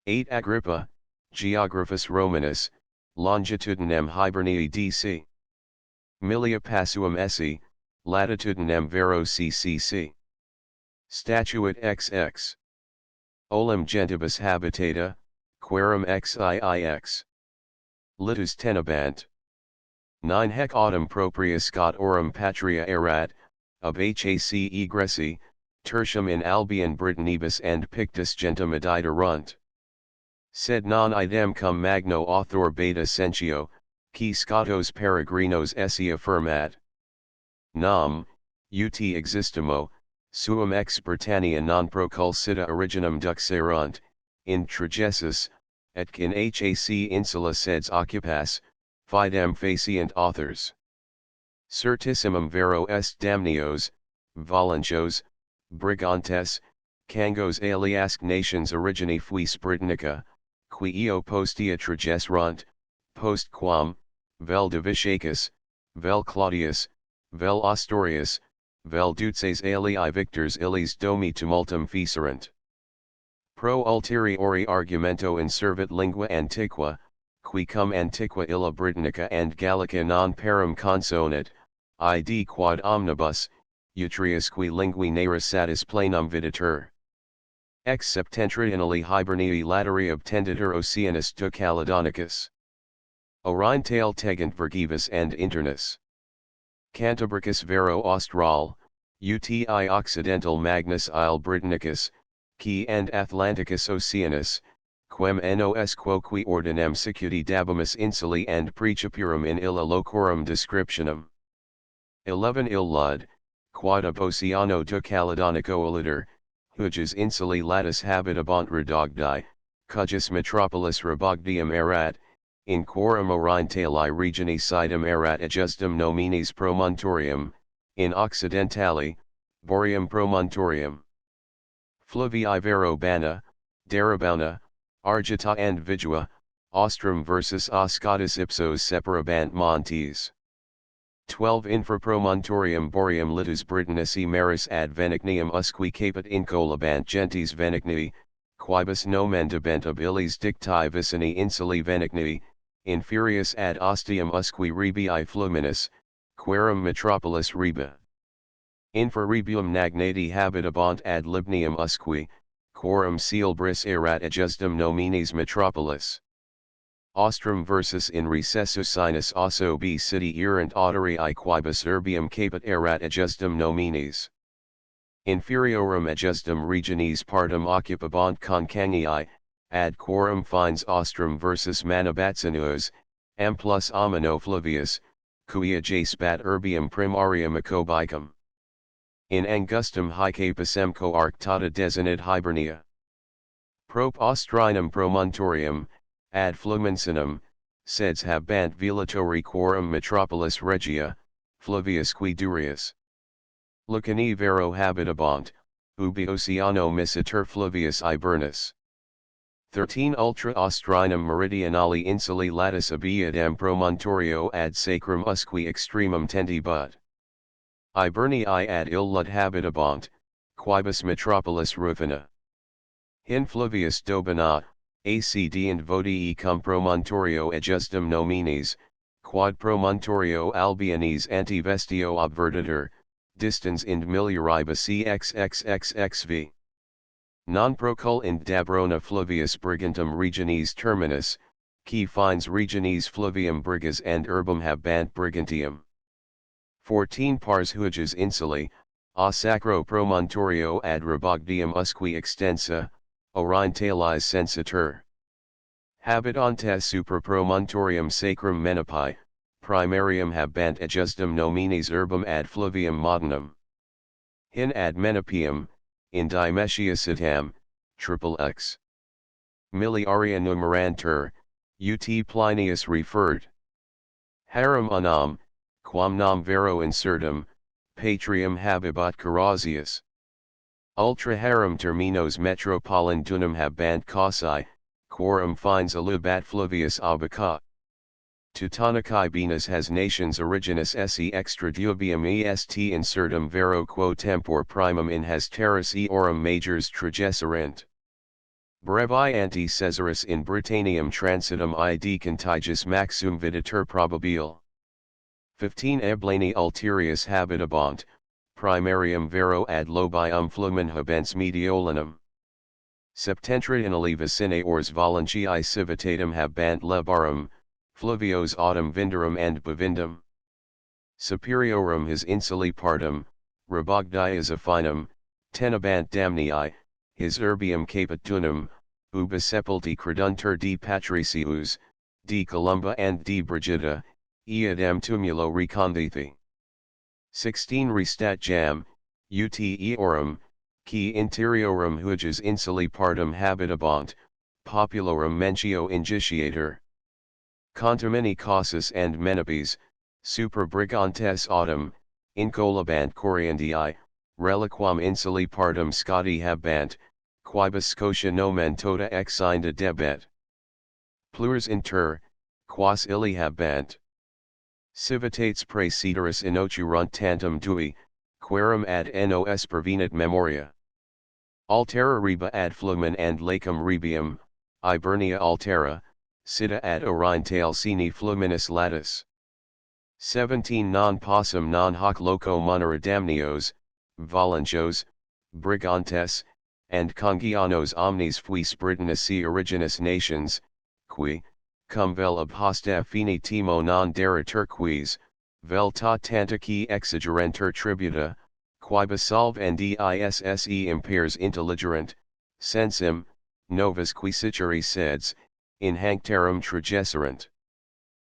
8 Agrippa, Geographus Romanus, longitudinem hibernii dc. Milia passuum esse, latitudinem vero ccc. Statuit XX. Olim gentibus habitata, querum xiix. Litus tenebant. 9 Hec autumn propria Scot orum patria erat, ab hac egressi, tertium in Albion Britanibus and Pictus gentum aditerunt. Sed non idem cum magno author beta sentio, qui Scotos peregrinos esse affirmat. Nam, ut existimo, suum ex Britannia non proculsita originum duxerunt, in tragessus, etc in hac insula seds occupas, fidem facient authors. Certissimum vero est damnios, Valenchos, Brigantes, Cangos aliasc nations origini fuis Britannica, qui eo postea tragesrunt, post quam, vel Diviciacus, vel Claudius, vel Ostorius, vel duces alii victors illis domi tumultum fecerant. Pro ulteriori argumento inservit lingua antiqua, qui cum antiqua illa Britannica and Gallica non parum consonat, id quod omnibus, utrius qui lingui naris satis plenum videtur. Ex septentrionali hibernii lateri obtenditur Oceanus de Caledonicus. Orientale tegant vergivus and internus. Cantabricus vero austral, uti occidental magnus isle Britannicus, qui and Atlanticus Oceanus, quem nos quoque ordinem sicuti dabimus insuli and precipurum in illa locorum descriptionum. 11 Il Lud, quod ab Oceano de Caledonico oliter, huges insuli latus habitabant redogdi, cujus metropolis rebogdium erat, in quorum orientali regioni sidum erat adjustum nominis promontorium, in occidentali, boreum promontorium. Fluvii vero Bana, Darabauna, Argita and Vidua, Ostrum versus Oscatus ipsos separabant montes. 12 Infra promontorium boreum litus Britannici maris ad Venignium usque capit incolabant gentes Venignii, quibus nomendabent ab illis dicti vicini insuli Venignii, inferius ad ostium usque rebii fluminis, querum metropolis reba. Infra rebium nagnati habitabant ad Libnium usque, quorum ceelbris erat adjustum nominis metropolis. Ostrum versus in recessus sinus osso b city erant autorii quibus urbium caput erat adjustum nominis. Inferiorum adjustum regionis partum occupabant concangii, ad quorum fines ostrum versus manabatsinus, am plus amino Flavius, cui adjacet urbium primarium acobicum. In angustum hic passemco arctata desinit hibernia. Prop ostrinum promontorium, ad flumensinum, seds habant vilatori quorum metropolis regia, Flavius qui durius. Lucani vero habitabant, ubi oceano misiter Flavius Ibernus. 13 Ultra ostrinum meridionali insuli latus abiadam promontorio ad sacrum usque extremum tendibut. Ibernii ad illud habitabant, quibus metropolis rufina. Hin Flavius Dobina, acd and vodii cum promontorio adjustum nominis, quod promontorio albionis antivestio obvertitur, distans ind miliaribus xxxxv. Non procul ind dabrona Flavius Brigantum regionis terminus, qui fines regionis Flavium brigas and urbum habant Brigantium. 14 Pars huiges insuli, a sacro promontorio ad Rabogdium usque extensa, orine talis sensitur. Habitantes supra promontorium sacrum Menopae, primarium habant adjustum nominis urbum ad Flavium modernum. Hin ad Menopium, in Dimestia citam, XXX. Miliaria numerantur, ut Plinius referred. Harum unam, quam nam vero insertum, patrium habibat Carausius. Ultra harum terminos metropolitanum habant causi, quorum fines alubat Flavius abaca. Teutonicae benas has nations originis esse extra dubium est insertum vero quo tempor primum in has terras eorum majors tragesserent. Brevi ante Caesaris in Britannium transitum id contagious maxum videtur probabile. 15 Eblani ulterius habitabant, primarium vero ad lobium flumen habens mediolanum. Septentrionali vicine ors Valentiae civitatum habant lebarum, Flavios autumn vinderum and bovindum. Superiorum his insuli partum, Rabogdias affinum, tenebant damnii, his urbium caput tunum, ubi sepulti creduntur de patricius, de Columba and de Brigida, eadam tumulo recondithi. 16 Restat jam, ut eorum, qui interiorum huiges insuli partum habitabant, populorum mentio ingitiator. Contamini casus and menipes, super brigantes autumn, incolabant coriandii, reliquam insuli partum Scotti habant, quibus Scotia nomen tota exinda debet. Plures inter, quas illi habant. Civitates praeceteris inocurunt tantum dui, querum ad nos pervenit memoria. Altera reba ad flumen and lacum rebium, Ibernia altera, Sita ad orine talcini fluminis latus. 17 Non possum non hoc loco munera damnios, Valenchos, Brigantes, and Congianos omnis fuis Britannici originis nations, qui, cum vel ab hosta fini timo non deritur quis, vel ta tantici exigerentur tributa, quibus salve ndisse impairs intelligerent, sensum, novus qui siceri seds, in hanctarum tragesserent.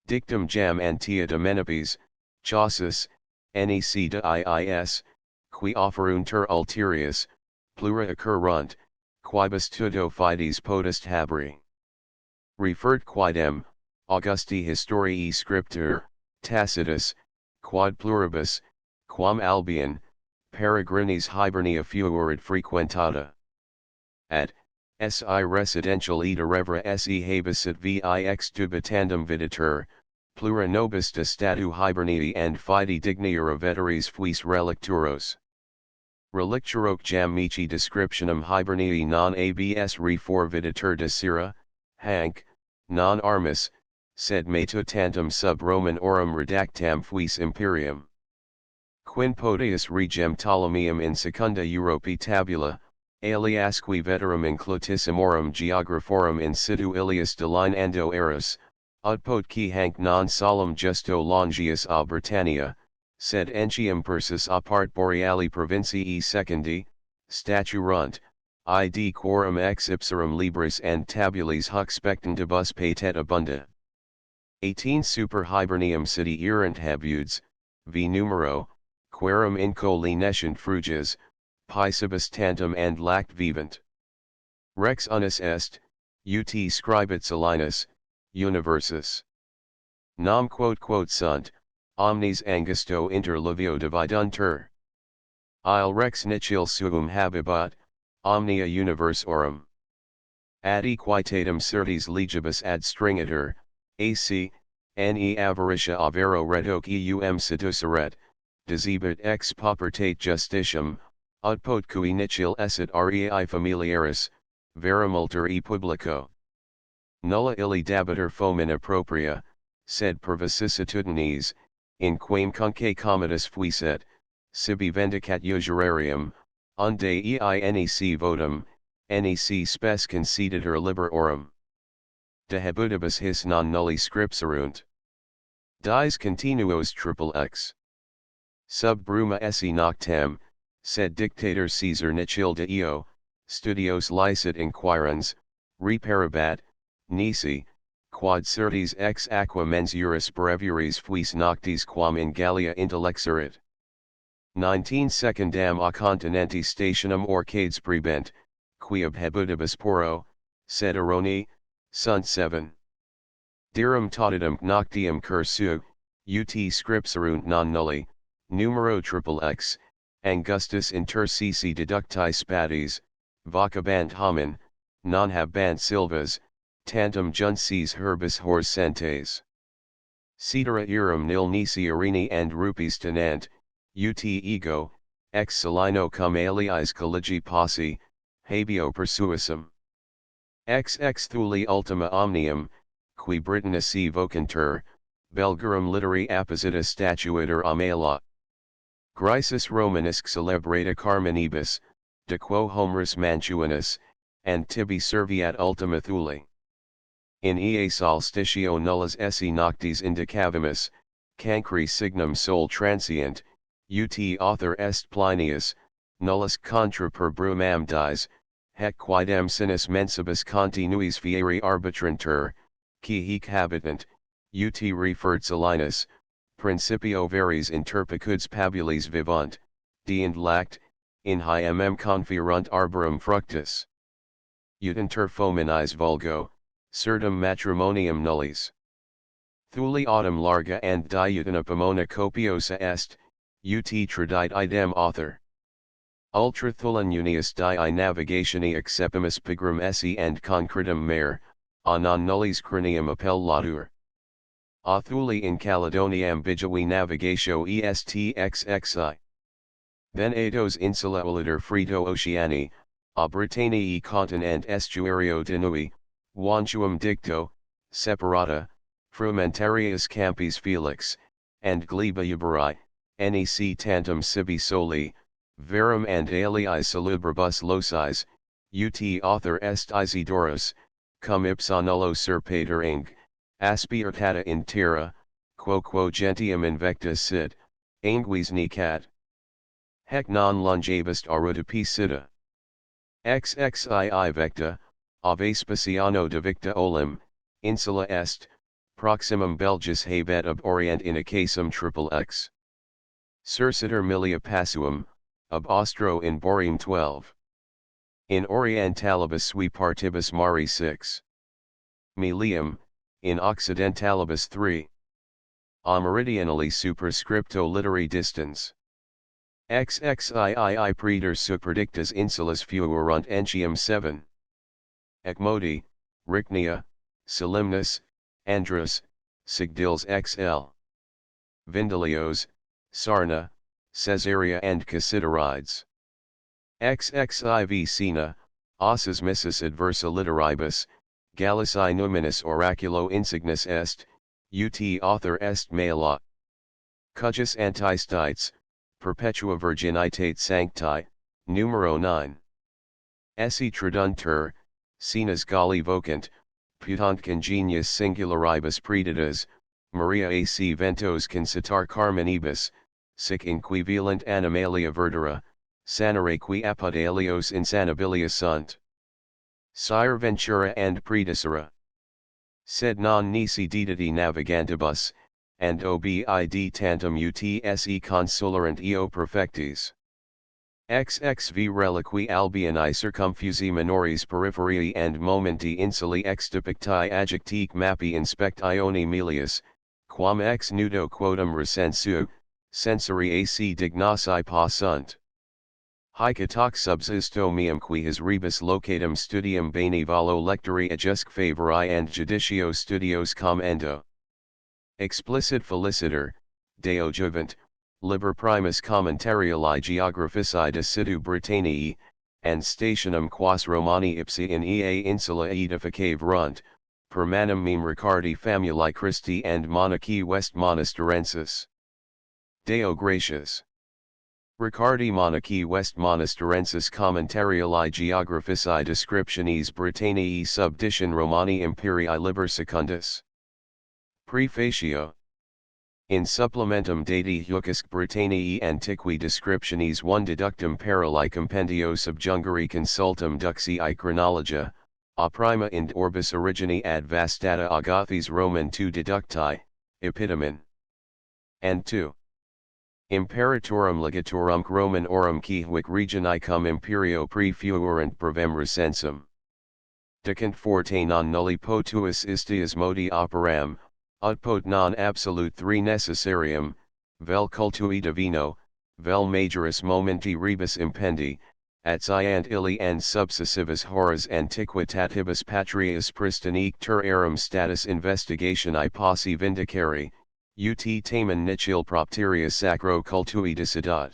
Dictum jam antia de menipes, chausus, nec de iis, qui offeruntur ulterius, plura occurrunt, quibus tudo fides potest haberi. Referred quidem, Augusti historii scriptur, Tacitus, quod pluribus, quam Albion, peregrinis hibernia fuerit frequentata. At si residential ita revra se habisit vix dubitandum videtur, plura nobista statu hibernii and fide digniora veteris fuis relicturos. Relicturoque jam mici descriptionum hibernii non abs refor videtur desira, hanc, non armis, sed metu tantum sub Roman orum redactam fuis imperium. Quin potius regem Ptolemeum in secunda Europae tabula, aliasque veterum inclutisimorum geographorum in situ ilias delineando eris, ut potque hanc non solum justo longius a Britannia, sed entium persis apart boreali provincii secundi, staturunt, id quorum ex ipsarum libris and tabules huc spectantibus patet abunda. 18 Super hibernium city errant habudes, v numero, querum incoli nescent fruges, pisibus tantum and lact vivant. Rex unus est, ut scribit Solinus, universis. Nam quote sunt, omnes angusto inter livio dividuntur. Il rex nicil suum habibat, omnia universiorum. Ad equitatem certis legibus ad stringatur, ac, ne avaritia avero retoque eum seduceret, desibit ex paupertate justitium, ut potque nicil esset rei familiaris, verimultur e publico. Nulla illi dabitur fomen appropria, sed per vicissitudines, in quam cunque commodus fuiset, sibi vendicat usurarium, unde nec votum, nec spes conceditur liberorum. De habitibus his non nulli scripserunt. Dies continuos XXX. Sub bruma esse noctem, sed dictator Caesar nicil de eo, studios licet inquirens, reparabat, nisi, quod certis ex aqua mensuris breviaries fuis noctis quam in Gallia intellexerit. 19 Secundam a continenti stationum orcades prebent, qui ob habitibus poro, sed eroni, sunt 7. Dirum tautidum noctium cursu, ut scripserunt non nulli, numero XXX, angustus intercisi deducti spatis, vocabant homin, non habant silvas, tantum junces herbis hors sentes. Cetera erum nil nisi arini and rupes tenant, ut ego, ex salino cum aliis collegi possi, habeo persuasum. XX thuli ultima omnium, qui Britannici vocantur, Belgarum literi apposita statuitur amela. Grisis Romanisque celebrata Carmenibus, de quo homerus Mantuanus, and tibi serviat ultima thuli. In ea solsticio nullas esse noctis indicavimus, cancri signum sol transient, ut author est Plinius, nullus contra per brumam dies, hec quidem sinus mensibus continuis fieri arbitrantur, qui hic habitant, ut referred Solinus, principio veris interpicuds pabules vivant, deend lact, in high confirunt arborum fructus. Ut inter fominis vulgo, certum matrimonium nullis. Thuli autumn larga and diutina pomona copiosa est, ut tradite idem author. Ultra thulan unius dii navigationi accepimus pigram esse and concretum mare, a non nullis cranium appellatur. A thuli in Caledoniam bijawi navigatio estxxi. Venetos insula oliter frito oceani, a Britanniae continent estuario denui, Wantuum dicto, separata, frumentarius campis felix, and gleba uberi, nec tantum sibi soli, verum and alii salubribus locis, ut author est Isidorus, cum ipsa nullo serpater inc, aspirtata in terra, quo gentium invectus sit, anguis necat. Hec non longevist arudipicida. XXII vecta, a Vespasiano de victa olim, insula est, proximum Belgis habet ab orient in ocasum XXX. Surciter milia passuum, ab Ostro in Boreum 12. In orientalibus sui partibus mari 6. Milium, in occidentalibus 3. A meridionally superscripto literi distans. XXII praeter superdictas insulas fuerunt entium 7. Ecmodi, Ricnia, Solimnus, Andrus, Sigdils XL. Vindelios, Sarna, Caesarea and Cassiterides. XXIV Sina, ossis missus adversa literibus, Gallici numinis oraculo insignis est, ut author est Maela. Cujus antistites, perpetua virginitate sancti, numero 9. Esse traduntur, Cenas Galli vocant, putant congenius singularibus preditas, Maria ac ventos concitar carmenibus, sic inquivalent animalia verdera, sanere qui apud alios insanabilia sunt. Sire ventura and predicera. Sed non nisi dediti navigantibus, and obid tantum utse consularant eo perfectis. XXV reliqui Albioni circumfusi minores peripherii and momenti insuli extipicti adjectique mappi inspect Ioni Melius, quam ex nudo quotum recensu, censori ac dignasi pa sunt. Hic itac subsistomium qui his rebus locatum studium bene volo lectori ejusque favori and judicio studios commendo. Explicit feliciter, Deo juvent, liber primus commentariali geographici de situ Britanniae, and stationum quas Romani ipsi in ea insula edificave runt, per manum meme Ricardi famuli Christi and monarchi West Monasterensis. Deo gratias. Ricardi monarchi West Monasterensis commentariali geographici descriptionis Britanniae subdition Romani imperii liber secundus. Prefatio. In supplementum dati Hucusque Britanniae antiqui descriptionis one deductum parali compendio subjungere consultum duxii chronologia, a prima ind orbis origini ad vastata agathis Roman 2 deducti, epitomen. And 2. Imperatorum legatorum Roman orum qui huic regioni cum imperio prefuerant brevem recensum. Decant forte non nulli potuus istias modi operam, ut pot non absolute 3 necessarium, vel cultui divino, vel majoris momenti rebus impendi, at sciant illi and subsessivus horas antiquitatibus patrias pristinique terrarum status investigationi posse vindicari, ut tamen nicil propteria sacro cultui decidat.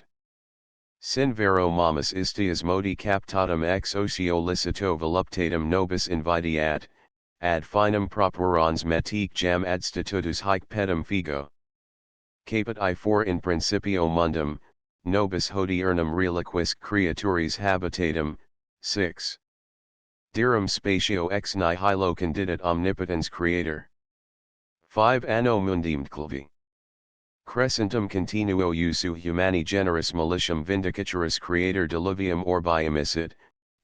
Sin vero mamus istias modi captatum ex ocio licito voluptatum nobis invidiat, ad finem properans metique jam ad statutus hic pedum figo. Caput I for in principio mundum, nobis hodiernum reliquisque creaturis habitatum, 6. Dirum spatio ex nihilo candidate omnipotens creator. 5 Anno mundim clavi. Crescentum continuo usu humani generis malicium vindicaturis creator diluvium orbi emissit,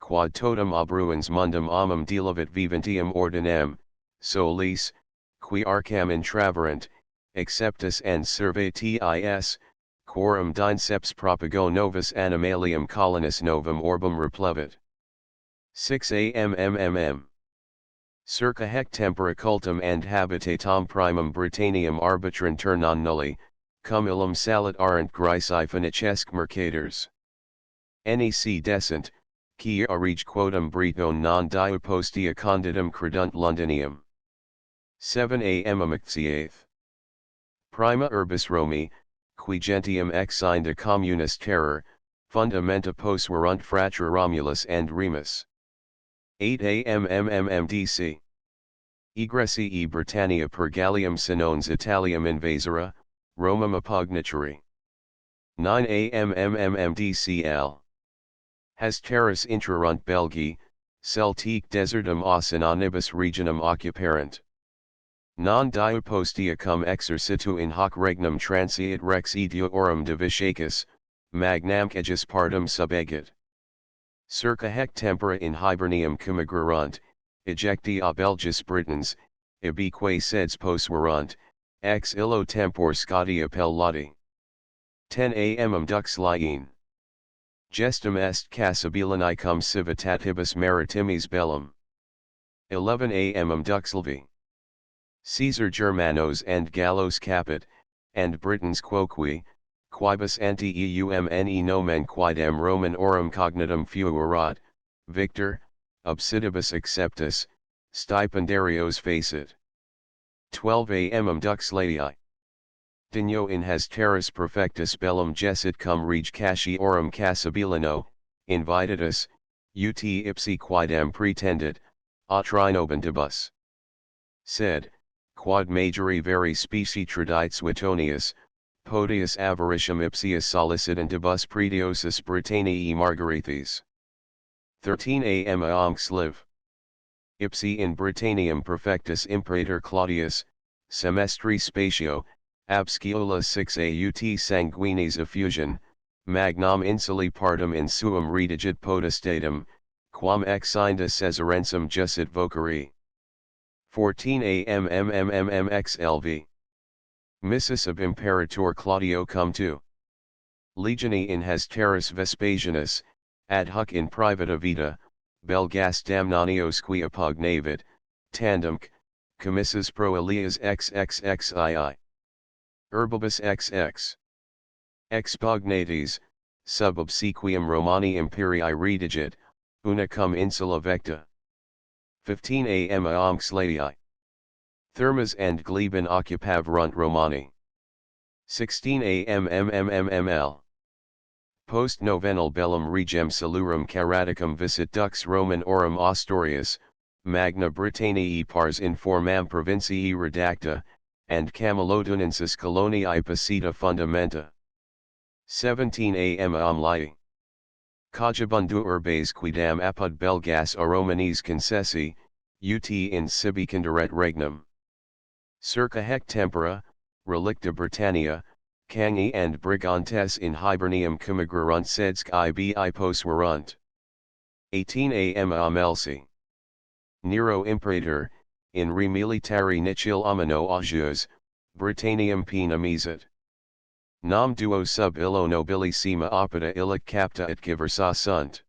quad totum obruens mundum amum delevit viventium ordinem, solis, qui arcam intraverant, acceptus and servatis, quorum dinceps propago novus animalium colonus novum orbum replevit. 6 Ammm. Circa hec tempora cultum and habitatam primum Britanniam arbitrantur non nulli, cum illum salit arent grisi fenicesque mercators. Nec decent, qui arige quotum Briton non diupostia conditum credunt Londinium. 7 Amictiath. Prima urbis Romi, qui gentium ex inda communis terror, fundamenta posuerunt fratra Romulus and Remus. 8 Ammdc. Egressi e Britannia per Gallium sinones Italium invasora, Romum apognitori. 9 Ammdcl. Has terras intrarunt Belgi, Celtique desertum os in onibus regionum occuparent. Non diupostia cum exercitu in hoc regnum transiit rex idiorum diviciacus, magnam ejus partum subegit. Circa hec tempora in hibernium cum agrunt, ejecti a Belgis Britons, ibique seds posuerunt, ex illo tempor Scoti appellati. 10 Ammum dux liene. Gestum est Cassibilani cum civitatibus maritimis bellum. 11 Ammum duxlvi. Caesar Germanos and Gallos capit, and Britons quoque, quibus anti-eumne nomen quidem Roman orum cognitum fuerat, Victor, obsidibus acceptus, stipendarios facit. 12 Ammum dux latii. Digno in has terras perfectus bellum gessit cum rege Cassiaorum Cassibilano, invitatus, ut ipsi quidem pretendit, a trinobentibus. Sed, quad majori veri specie tradites Suetonius, podius avaricium ipsius sollicitantibus prediosus Britanniae Margarites. 13 am Sliv. Ipsi in Britanniam perfectus imperator Claudius, semestri spatio, absciola 6 aut sanguinis effusion, magnam insuli partum in suum redigit potestatem, quam ex inda Caesarensum jussit vocari. 14 am xlv. Missus of Imperator Claudio cum tu. Legioni in has terras Vespasianus, ad hoc in privata vita, belgas damnanios qui appugnavit, tandemque, commissus pro Elias XXXII. Herbibus XX. Expugnates, sub obsequium Romani imperii redigit, una cum insula vecta. 15 am Sladii. Thermas and gleben occupaverunt Romani. 16 am mmmml. Post novenal bellum regem celurum caraticum visit dux Roman orum Ostorius, magna Britanniae pars in formam provinciae redacta, and Camalodunensis coloniae posita fundamenta. 17 am Omlii. Cogibundu urbes quidam apud belgas a Romanes concessi, ut in sibi conderet regnum. Circa hec tempora, relicta Britannia, Cangi and Brigantes in hibernium cumigrarunt sedsk ibi poswerunt. 18 am Amelsi. Nero Imperator, in re militari nicil omino agios, Britannium pena misit. Nam duo sub illo nobilissima opida illic capta et giversa sunt.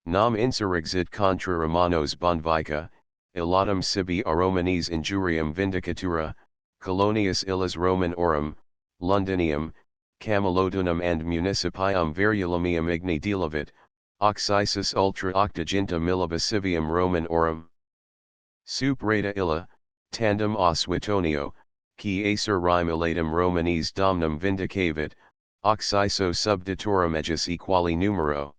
Nam insurrexit contra Romanos bonvica, illatum sibi a Romanes injuriam vindicatura, colonius illas Roman orum, Londinium, Camalodunum and municipium virulumium igni delavit, oxisus ultra octoginta millibus Roman orum. Sup reta illa, tandem oswitonio, qui acer rime illatum Romanes domnum vindicavit, oxiso subditorum ejus equali numero.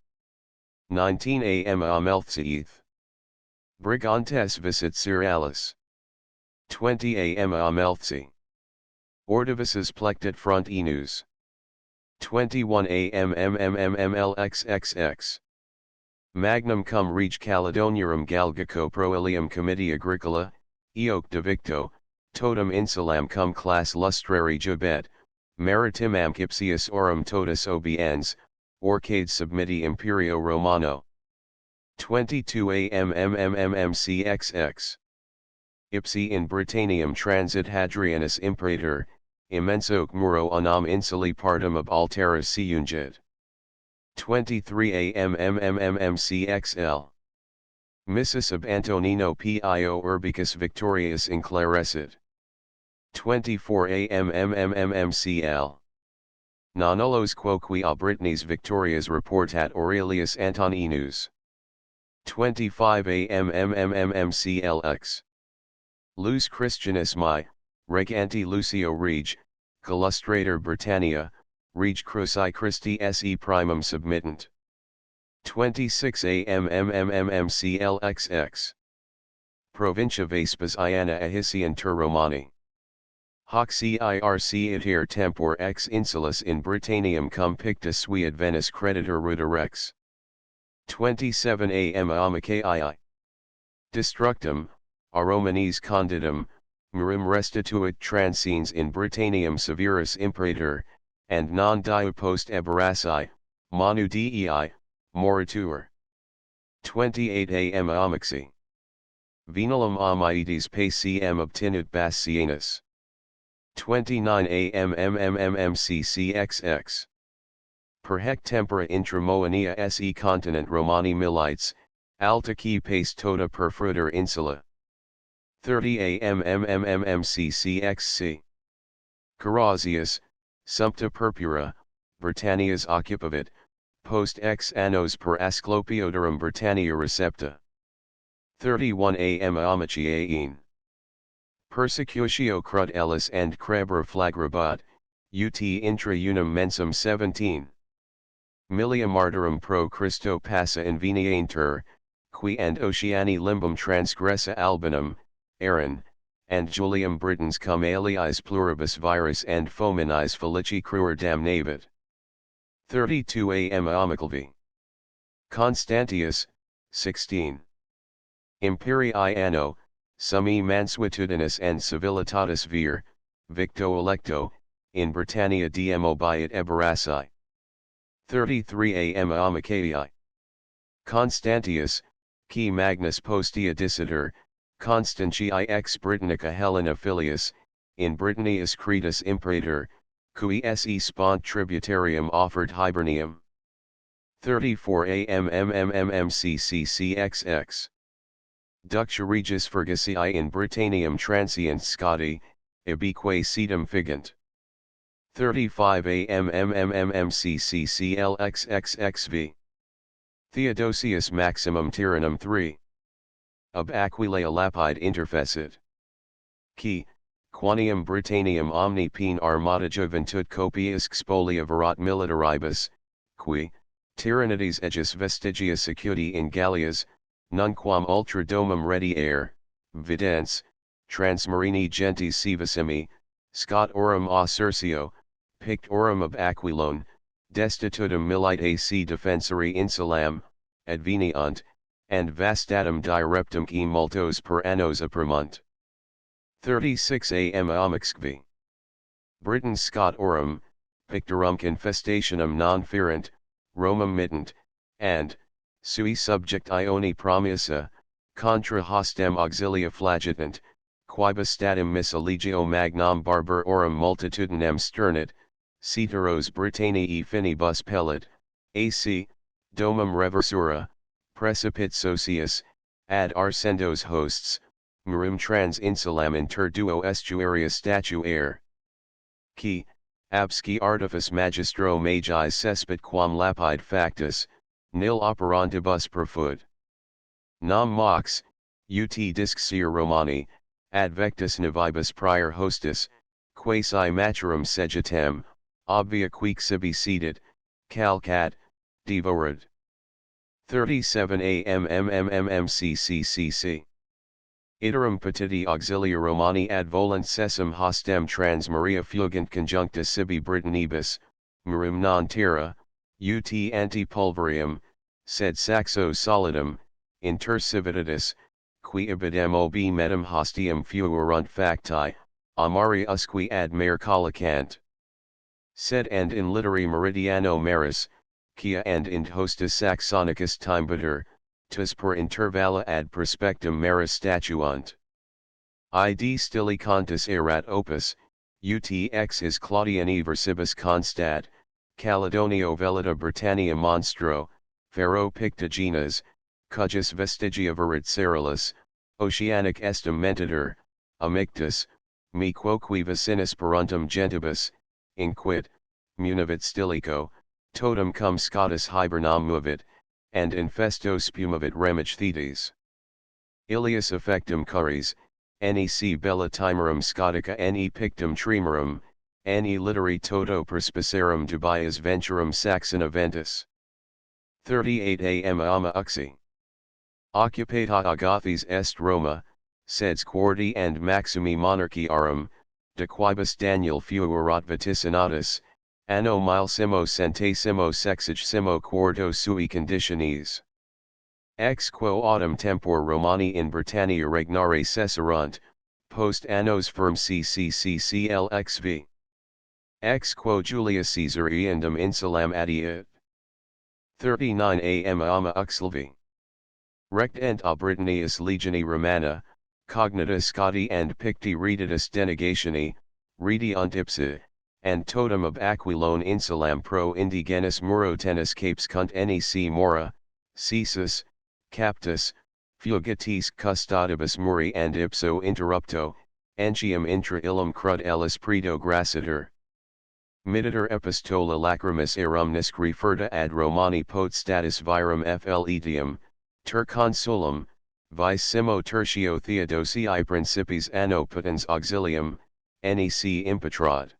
19 am Amelthseeth. Brigantes visit Ceralis. 20 am Amelthse. Ordivices plectit front enus. 21 am mmmmlxxx. Magnum cum reg Caledoniarum Galgico pro Ilium Comitia Agricola, eoc devicto, totum insulam cum class lustrari jubet, maritimam ipsius aurum totus obiens, orcade submitti imperio Romano. 22 am mmmmcxx. Ipsi in Britannium transit Hadrianus Imperator, immensoque muro unam insuli partum ob alteris siungit. 23 am mmmmcxl. Missus ab Antonino Pio Urbicus Victorius inclarescit. 24 am mmmmcl. Nonullos quoque a Britannies Victorias reportat Aurelius Antoninus. 25 am mmmmclx. Lus Christianus mi, reg anti Lucio reg, collustrator Britannia, reg cruci Christi se primum submittant. 26 am mmmmclxx. Provincia Vespas Iana Ahisian ter Romani. Hoc circ iter tempor ex insulis in Britannium cum pictus sui ad Venice creditor ruderex. 27 am amicii. Destructum, a Romanes condidum, murim restituit transcenes in Britannium severus imperator, and non diu post eberassi, manu dei, moritur. 28 am amixi. Venalum amietes pacem obtinut Bassianus. 29 am mmmmccxx. Per hec tempora intra Moenia se continent Romani milites, alta qui pace tota per fruiter insula. 30 am mmmmccxc. Carausius, sumpta purpura, Britannias occupavit, post ex annos per Asclopiodorum Britannia recepta. 31 am amiciaein. Persecutio crud ellis and crebor flagrabat, ut intra unum mensum 17. Millia martyrum pro Christo passa inveniantur, qui and Oceani limbum transgressa albinum, Aaron, and Julium Britons cum aliis pluribus virus and fominis felici cruer damnavit. 32 am amicalvi. Constantius, 16. Imperii anno, summi mansuetudinus and civilitatis vir, victo electo, in Britannia demo biet eberassi. 33 am Amicii. Constantius, qui magnus postea dicitur, Constantii ex Britannica Helena filius, in Britannius Cretus imperator, cui se spont tributarium offered Hibernium. 34 ammmmccccxx. Ductia regis Fergusii in Britannium transiens Scotti, ibique sedum figant. 35 ammmmcccclxxxv. Theodosius maximum tyrannum 3. Ab Aquileia lapide interfecit. Qui, quanium Britannium omni pene armata juventud copias expolia verat militaribus, qui, tyrannides ejus vestigia secuti in Gallias, nunquam ultra domum redi air, videns, transmarini gentis sivissimi, Scot orum a Circio, pict orum ab Aquilone, destitutum milite ac defensori insulam, adveniunt, and vastatum direptum qui multos per annos appremunt. 36 am amixqvi. Britain Scot orum, pictorum confestationum non ferent, Romum mittent, and, sui subject Ioni promissa, contra hostem auxilia flagitant, quibus statum miss allegio magnam barber orum multitudinem sternit, ceteros Britanniae finibus pellet, ac, domum reversura, precipit socius, ad arsendos hosts, murum trans insulam inter duo estuaria statuaire. Qui, absci artifice magistro magis cespit quam lapide factus, nil operantibus profud. Nam mox, ut disxir Romani, advectus navibus prior hostis, quasi maturum segetem, obvia quic sibi sedet, calcat, devorad. 37 ammmmccccc. Iterum petiti auxilia Romani ad volant sessum hostem trans Maria fugant conjuncta sibi Britanibus, murum non terra, ut antipulverium, sed saxo solidum, inter civitatis, qui ibidem ob metum hostium fuerunt facti, amari usque ad mare collicant. Sed and in literi meridiano maris, quia and in hostis saxonicus timbater, tus per intervalla ad prospectum maris statuant. Id stili contus erat opus, utx is Claudiani versibus constat, Caledonio velita Britannia monstro, Pharaoh Pictogenes, cujus vestigia verit Cerilis, Oceanic estum mentitur, amictus, me quoque vicinus peruntum gentibus, inquit, munivit stilico, totum cum Scotus hibernam movit, and infesto spumavit remich thetes. Ilius effectum curis, nec bella timerum Scotica ne pictum tremorum, ne literi toto perspicarum dubias venturum saxona ventus. 38 am ama uxi. Occupata Agathes est Roma, seds quarti and maximi monarchiarum, de quibus Daniel fuerat vaticinatus, anno milesimo centesimo sexagesimo quarto sui conditionis. Ex quo autumn tempor Romani in Britannia regnare cesserunt, post annos firm ccccclxv. Ex quo Julius Caesar eundum insulam adiit. 39 am ama uxlvi. Rectent a Britannius legioni Romana, cognita Scotti and Picti reditus denegationi, rediunt ipsa, and totem of Aquilone insulam pro indigenis murotenis capes cunt nec mora, cesus, captus, fugatis custodibus muri and ipso interrupto, entium intra illum crud ellis predo grassitor. Miditor epistola lacrimis erumnis referta ad Romani pot status virum fletium, ter consulum, vicimo tertio Theodosii principis anno potens auxilium, nec impetrad.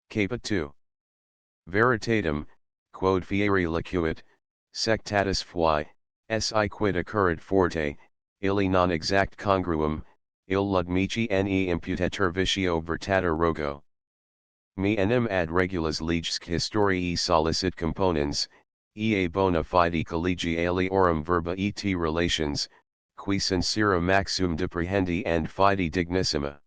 Caput 2. Veritatem, quod fieri licuit, sectatus foi, si quid occurrit forte, illi non exact congruum, ill ludmici ne imputetur vicio vertater rogo. Me enim ad regulas leges historiae solicit componens, ea bona fide collegialiorum verba et relations, qui sincera maxum deprehendi and fide dignissima.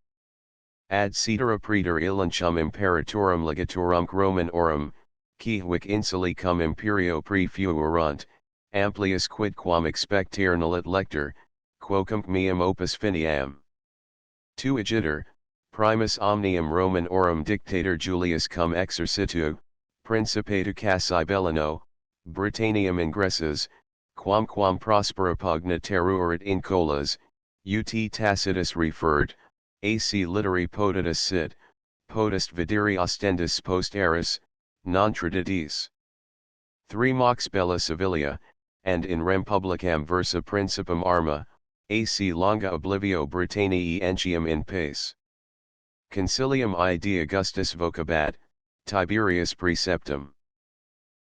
Ad cetera praeter illantium imperatorum legatorum Romanorum, qui hic insuli cum imperio prefuerunt, amplius quidquam expectere nullit lector, quocum meum opus finiam. Tu igiter, primus omnium Romanorum dictator Julius cum exercitu, principatu Cassi Bellino, Britanniam ingressus, quamquam prospera pugna teruerit in colas, ut Tacitus referred, ac literi potatus sit, potest videri ostendus post eris, non traditis. 3 Mox bella civilia, and in rem publicam versa principum arma, ac longa oblivio Britanniae entium in pace. Concilium I de Augustus vocabat, Tiberius preceptum.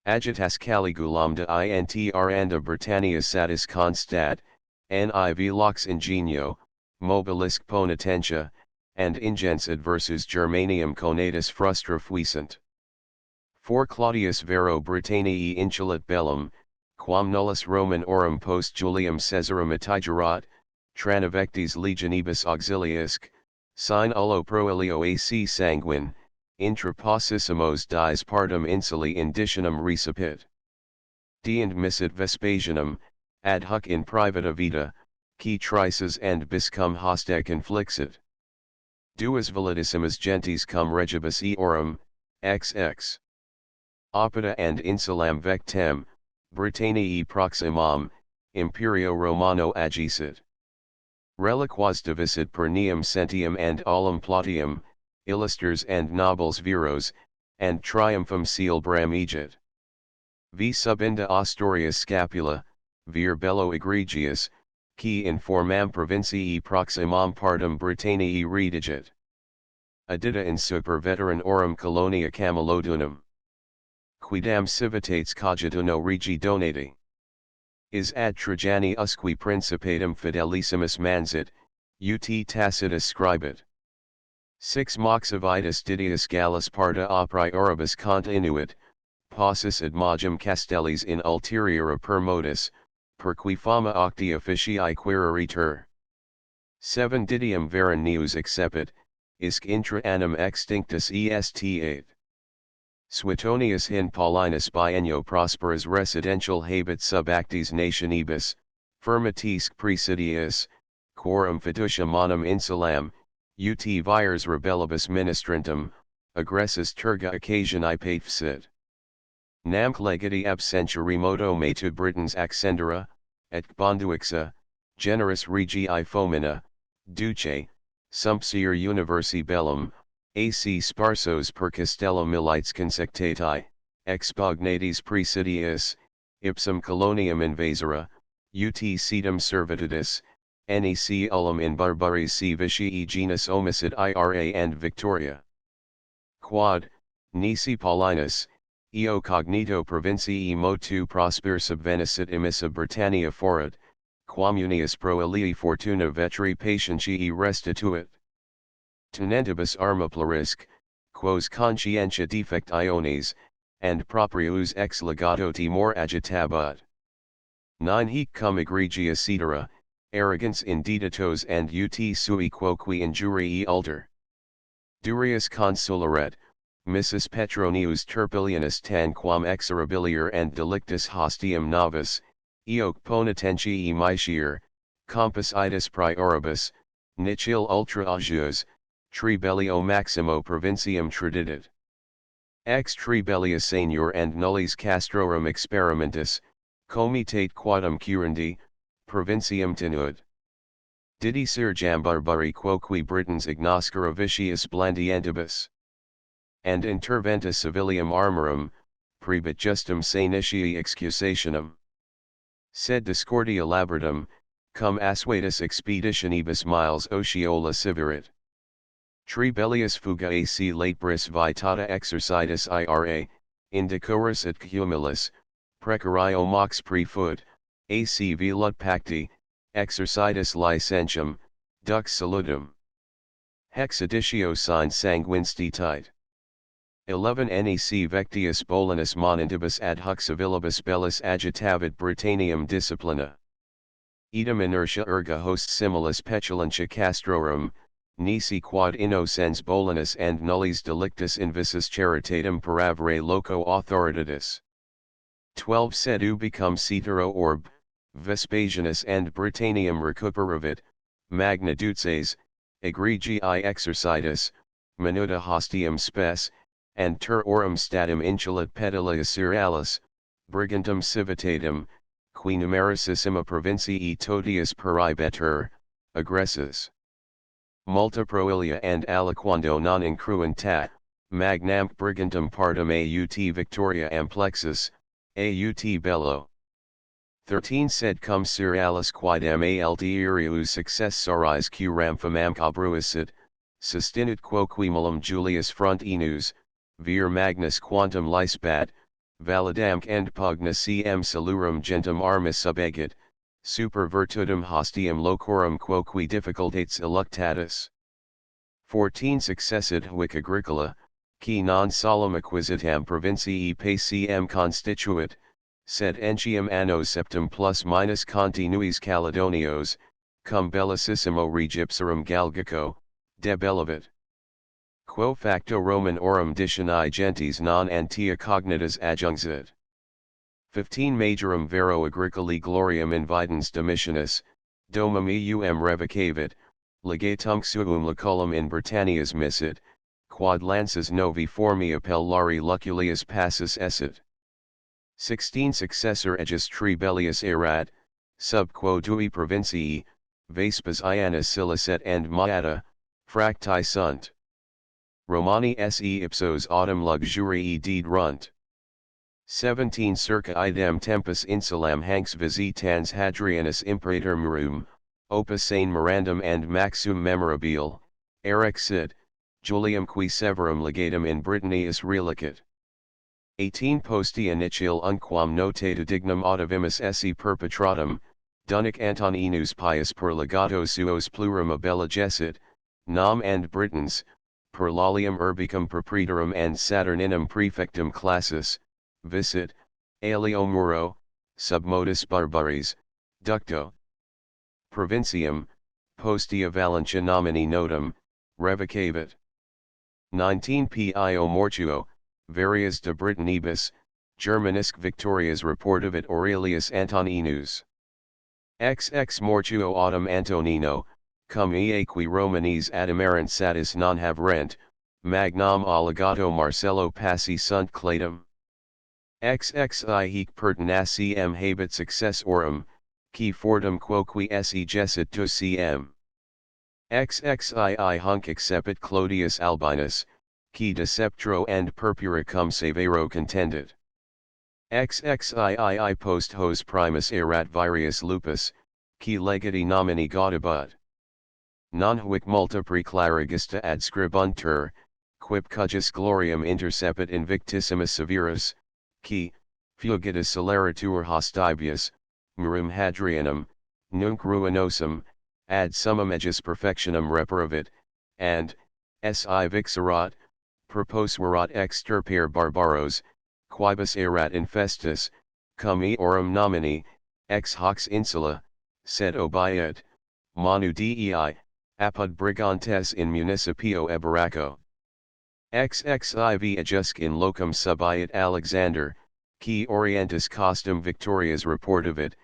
Agitas Caligulam de intranda Britannia satis constat, niv lox ingenio, mobilisque ponitentia, and ingens adversus Germanium conatus frustra fuisant. For Claudius Vero Britanniae insulat bellum, quam nullus Romanorum post Julium Caesarum itigerat, tranavectis legionibus auxiliisque, sine ullo proelio ac sanguine, intra paucissimos dies partum insuli indicinum recipit. Deend missit Vespasianum, ad hoc in privata vita, qui trices and biscum hoste conflixit. Duas valedissimas gentes cum regibus eorum, XX. Opida and insulam vectem, Britanniae proximam, Imperio Romano agisit. Reliquas divisit per neum centium and aulum plautium, illusters and nobles viros, and triumphum ceelbram egit. V subinda Asturias scapula, vir bello egregius, qui in formam provinciae proximam partum Britanniae redigit. Addita in super veteranorum colonia Camalodunum. Quidam civitates cogituno regi donati. Is ad Trajani usque principatum fidelissimus mansit, ut Tacitus scribit. 6 Mox avitus Didius Gallus parta a prioribus continuit, paucis ad magum castellis in ulteriora per modus, per qui fama octi officii quereritur. 7 Didium veran neus accepit, isc intra annum extinctus est 8. Suetonius hin Paulinus bienio prosperas residential habit sub actis nationibus, firmitisque praesidius, quorum fiducia manum insulam, ut vires rebellibus ministrantum, aggressus terga occasionae patefsit. Namque legati ab centuri modo metu Britans accendere, et bonduixa, generis regii fomina, duce, sumpsier universi bellum, ac sparsos per castellum milites consectati, expugnatis praesidius, ipsum colonium invasora, ut sedum servitudis, nec ullum in barbaris si vicii genus omicid ira and victoria. Quod, nisi Paulinus, eo cognito provincii motu prosper subvenicit imissa Britannia forat, quam unius pro alii fortuna vetri patientii restituit. Tenentibus arma plurisque, quos conscientia defectiones, and proprius ex legato timor agitabat. 9 Hic cum egregia cetera, arrogance indeditos and ut sui quoque injurii ulter. Durius consularet, missus Petronius Turpilianus tanquam exorabiliar and delictus hostium novus, eoc ponitentii mitir, compus itis prioribus, nicil ultra agius, tribellio maximo provincium tradidit. Ex tribellia senior and nullis castrorum experimentus, comitate quadam curandi, provincium tenuit. Didi serjam barbari quoque Britans ignoscere vitius blandientibus. And interventa civilium armorum, prebit justum senetii excusationum. Sed discordia labratum, cum assuetus expeditionibus miles Oceola civirit. Tribellius fuga ac late bris vitata exercitus ira, indicoris et cumulis, precario mox prefut, ac velut pacti, exercitus licentium, dux salutum. Hex editio sine sanguinstitit. 11 Nec vectius bolinus monintibus ad hoc civilibus bellis agitavit Britanniam disciplina. Idem inertia erga host similis petulantia castrorum, nisi quod innocens bolinus and nullis delictus invisus charitatem paravere loco authoritatis. 12 Sed ubicum cetero orb, Vespasianus and Britanniam recuperavit, magna duces, egregii exercitus, minuta hostium spes, and ter orum statum insulat pedila cerealis, brigantum civitatem, qui numericissima provincii totius peribetur, aggressus. Multa proilia and aliquando non incruentat, magnam brigantum partum aut victoria amplexus, aut bello. 13 Sed cum cerealis quidem altierius successoris curam famam cabruisit, sustinut quoquimulum Julius Frontinus, vir magnus quantum licebat, validamque and pugna cm salurum gentum armis subegit, super virtutum hostium locorum quoqui difficultates eluctatus. 14 Successit hic agricola, qui non solum acquisitam provincii pacem constituit, sed entiam anno septem plus minus continuis Caledonios, cum bellicissimo regipsarum Galgico, debellevit. Quo facto Roman orum dicianae gentes non antia cognitas adjungit. 15 Majorum vero agricoli gloriam invidens Domitianus, domum eum revocavit, legatum suum lucullum in Britannias missit, quod lances novi formi appellari luculius passus essit. 16 Successor ejus Trebellius erat, sub quo dui provincii, Vespas Ianus Silicet and Maata, fracti sunt. Romani se ipsos autem luxuriae derunt. 17 Circa idem tempus insulam hancs visitans Hadrianus imperator murum, opus sane mirandum and maxum memorabile, erexit, Julium qui severum legatum in Britannius relicit. 18 Posti initial unquam notata dignum audivimus esse perpetratum, Dunic Antoninus pius per legato suos plurum abelligessit, nam and Britons, per lalium urbicum proprietorum and Saturninum prefectum classis, visit, alio muro, sub modus barbaris, ducto. Provincium, postia Valentia nomini notum, revocavit. 19 Pio mortuo, various de Britanibus, Germanisque victorias reportavit Aurelius Antoninus. XX mortuo autem Antonino, cum eaqui Romanes adimerent satis non haverent, magnam allegato Marcello passi sunt clatum. XXI hic pertinacem habet successorum, qui fortum quoqui esse gessit to cm. XXII hunc excepit Clodius Albinus, qui deceptro and purpura cum severo contendit. XXII post hos primus erat virius lupus, qui legati nomini gaudibut. Non huic multa preclarigista adscribuntur, quip cujus gloriam intercepit invictissimus severus, qui, fugitus celeritur hostibius, murum Hadrianum, nunc ruinosum, ad summum ejus perfectionem reparavit, and, si vixerat, proposuerat extirpare barbaros, quibus erat infestus, cum eorum nomini, ex hox insula, sed obiet, manu dei, apud brigantes in municipio Ebaraco. XXIV ejusc in locum subiet Alexander, qui orientis costum victorias reportavit,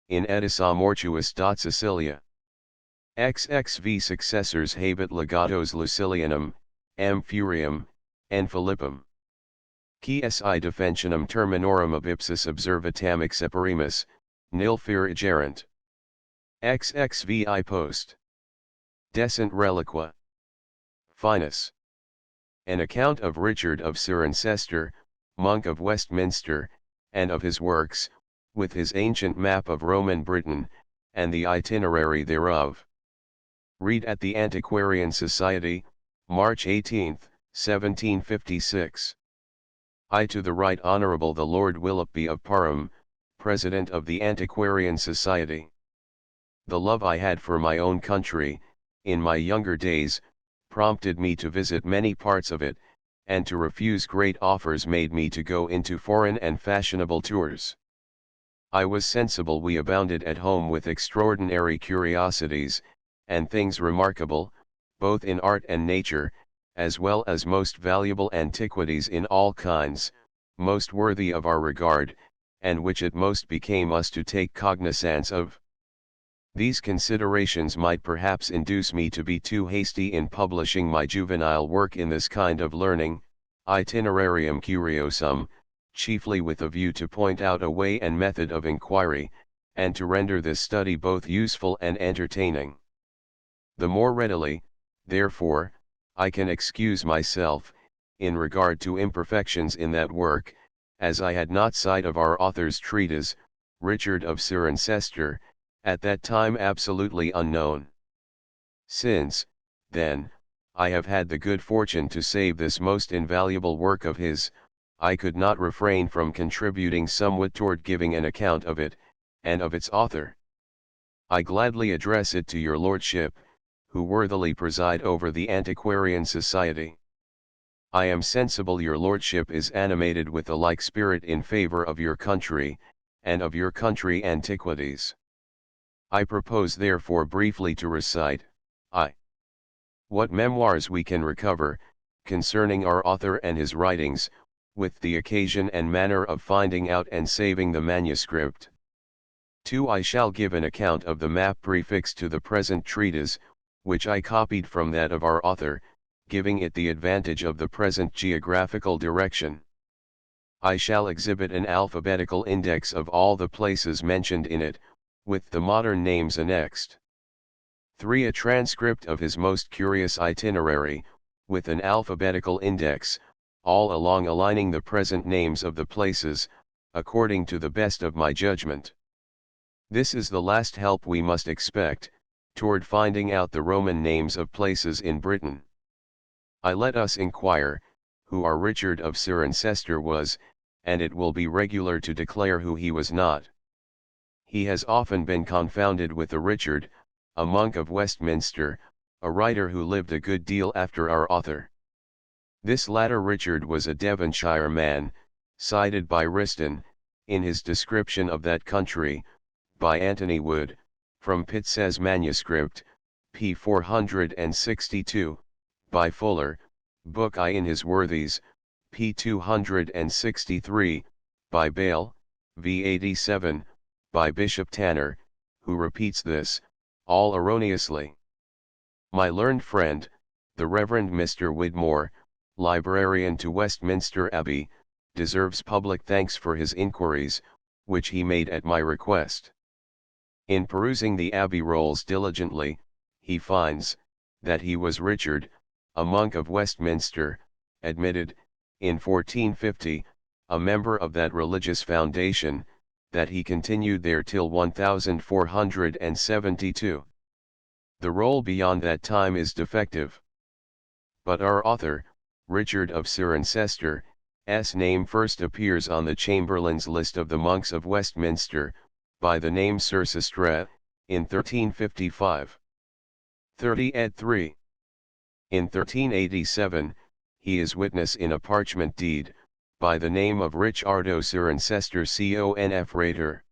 in edissa mortuis dot Sicilia. XXV successors habet legatos Lucilianum, M. Furium, and Philippum. Qui si defensionum terminorum ab ipsis observatam exceperimus, nil fear egerent. XXVI post. Decent reliqua. Finus. An account of Richard of Cirencester, monk of Westminster, and of his works, with his ancient map of Roman Britain, and the itinerary thereof. Read at the Antiquarian Society, March 18, 1756. I to the Right Honourable the Lord Willoughby of Parham, President of the Antiquarian Society. The love I had for my own country, in my younger days, prompted me to visit many parts of it, and to refuse great offers made me to go into foreign and fashionable tours. I was sensible we abounded at home with extraordinary curiosities, and things remarkable, both in art and nature, as well as most valuable antiquities in all kinds, most worthy of our regard, and which it most became us to take cognizance of. These considerations might perhaps induce me to be too hasty in publishing my juvenile work in this kind of learning, Itinerarium curiosum, chiefly with a view to point out a way and method of inquiry, and to render this study both useful and entertaining. The more readily, therefore, I can excuse myself, in regard to imperfections in that work, as I had not sight of our author's treatise, Richard of Cirencester, at that time absolutely unknown. Since, then, I have had the good fortune to save this most invaluable work of his, I could not refrain from contributing somewhat toward giving an account of it, and of its author. I gladly address it to your lordship, who worthily preside over the Antiquarian Society. I am sensible your lordship is animated with a like spirit in favor of your country, and of your country antiquities. I propose therefore briefly to recite, what memoirs we can recover, concerning our author and his writings, with the occasion and manner of finding out and saving the manuscript. 2. I shall give an account of the map prefixed to the present treatise, which I copied from that of our author, giving it the advantage of the present geographical direction. I shall exhibit an alphabetical index of all the places mentioned in it, with the modern names annexed. 3. A transcript of his most curious itinerary, with an alphabetical index, all along aligning the present names of the places, according to the best of my judgment. This is the last help we must expect, toward finding out the Roman names of places in Britain. Let us inquire, who our Richard of Cirencester was, and it will be regular to declare who he was not. He has often been confounded with a Richard, a monk of Westminster, a writer who lived a good deal after our author. This latter Richard was a Devonshire man, cited by Riston, in his description of that country, by Anthony Wood, from Pitts's manuscript, p. 462, by Fuller, Book I in his Worthies, p. 263, by Bale, v. 87, by Bishop Tanner, who repeats this, all erroneously. My learned friend, the Reverend Mr. Widmore, librarian to Westminster Abbey, deserves public thanks for his inquiries, which he made at my request. In perusing the Abbey rolls diligently, he finds, that he was Richard, a monk of Westminster, admitted, in 1450, a member of that religious foundation, that he continued there till 1472. The roll beyond that time is defective. But our author, Richard of Cirencester, s name first appears on the Chamberlain's list of the monks of Westminster, by the name Cirencester, in 1355. 30 ed. 3. In 1387, he is witness in a parchment deed, by the name of Richardo Cirencester conf. Rater.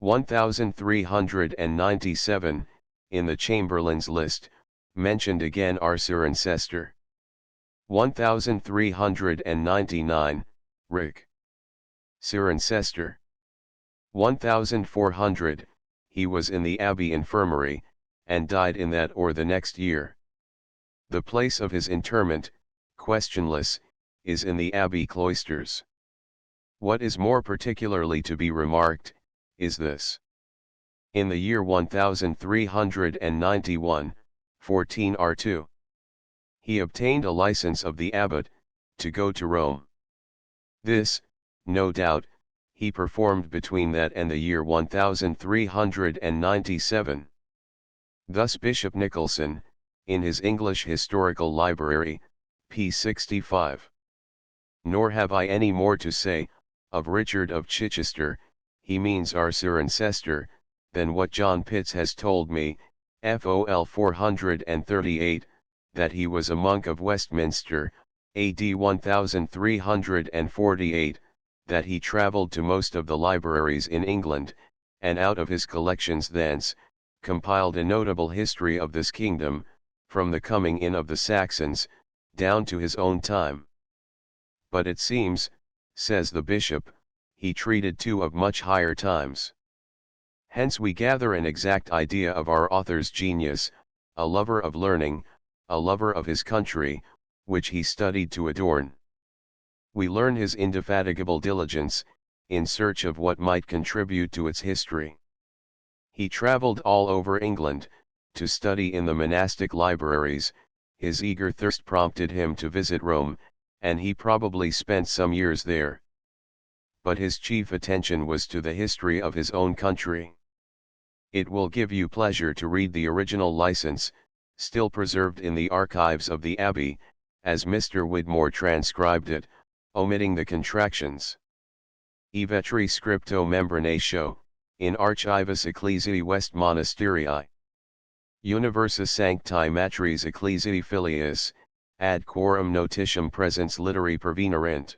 1397, in the Chamberlain's list, mentioned again are Cirencester. 1399, Rick. Cirencester. 1400, he was in the Abbey infirmary, and died in that or the next year. The place of his interment, questionless, is in the Abbey cloisters. What is more particularly to be remarked, is this. In the year 1391, 14 R2, he obtained a license of the abbot, to go to Rome. This, no doubt, he performed between that and the year 1397. Thus Bishop Nicholson, in his English Historical Library, p. 65. Nor have I any more to say, of Richard of Chichester, he means our Cirencester, than what John Pitts has told me, FOL 438, that he was a monk of Westminster, AD 1348, that he travelled to most of the libraries in England, and out of his collections thence, compiled a notable history of this kingdom, from the coming in of the Saxons, down to his own time. But it seems, says the bishop, he treated too of much higher times. Hence we gather an exact idea of our author's genius, a lover of learning, a lover of his country, which he studied to adorn. We learn his indefatigable diligence, in search of what might contribute to its history. He travelled all over England, to study in the monastic libraries, his eager thirst prompted him to visit Rome, and he probably spent some years there. But his chief attention was to the history of his own country. It will give you pleasure to read the original license, still preserved in the archives of the Abbey, as Mr. Widmore transcribed it, omitting the contractions. Ivetri scripto membranatio, in Archivus Ecclesiae West Monasterii. Universa Sancti Matris Ecclesiae Filius, ad quorum notitium presens literi pervenerent.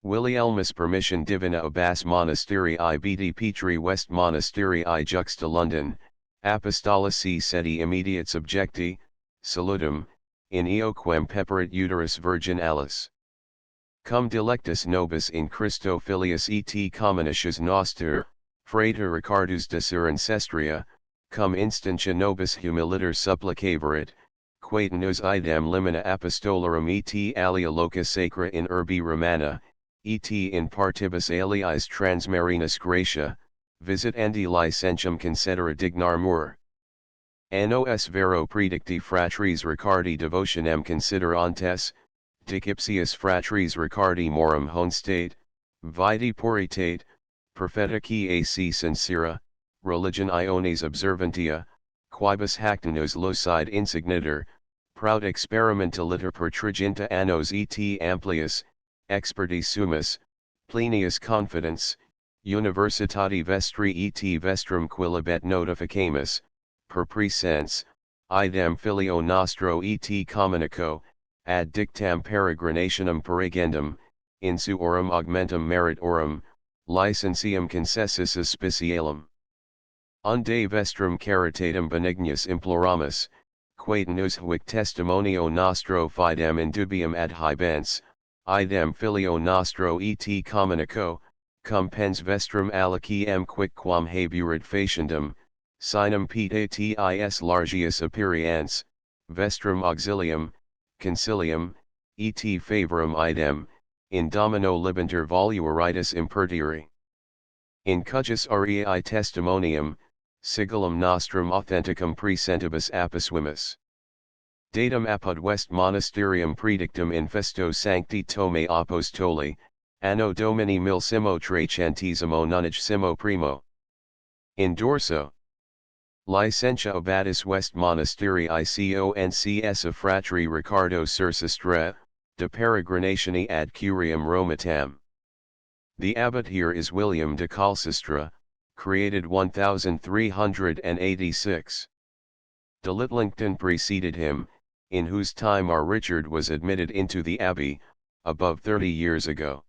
Willielmus permission divina abbas monasterii BD Petri West Monasterii juxta London, apostolici sedi immediate subjecti, salutum, in eoquem peperit uterus virgin alice. Cum delectus nobis in Christo filius et communicius noster, frater Ricardus de sur ancestria, cum instantia nobis humiliter supplicaverit, quae nos idem limina apostolorum et alia loca sacra in urbi Romana, et in partibus aliis transmarinus gratia, visit andi licentium concedere dignarmur. Nos vero predicti fratris Ricardi devotionem considerantes, dic ipsius fratris Ricardi morum honstate, vidi puritate, prophetici ac sincera, religion iones observantia, quibus hactinos locide insigniter, prout experimentaliter per triginta annos et amplius, experti summus, Plinius confidence, Universitati vestri et vestrum quilibet notificamus, per presens, idem filio nostro et communico, ad dictam peregrinationem perigendum, in suorum augmentum meritorum, licentium concessus specialum. Unde vestrum caritatem benignus imploramus, quae nos hic testimonio nostro fidem indubium ad hibens, idem filio nostro et communico, cum pens vestrum aliquiem quicquam haburit faciendum, sinum petatis largius aperians, vestrum auxilium, concilium, et favorum idem, in domino libenter volueritis impertiri. In cujus aureae testimonium, sigillum nostrum authenticum presentibus apisuimus. Datum apud West Monasterium predictum in festo sancti Tome Apostoli, anno Domini milsimo trecentesimo nonagésimo primo. In dorso. Licentia abatis West Monasterii concs of fratri Ricardo Sursistre, de peregrinatione ad curiam Romatam. The abbot here is William de Calcistra, created 1386. De Litlington preceded him, in whose time our Richard was admitted into the abbey, above 30 years ago.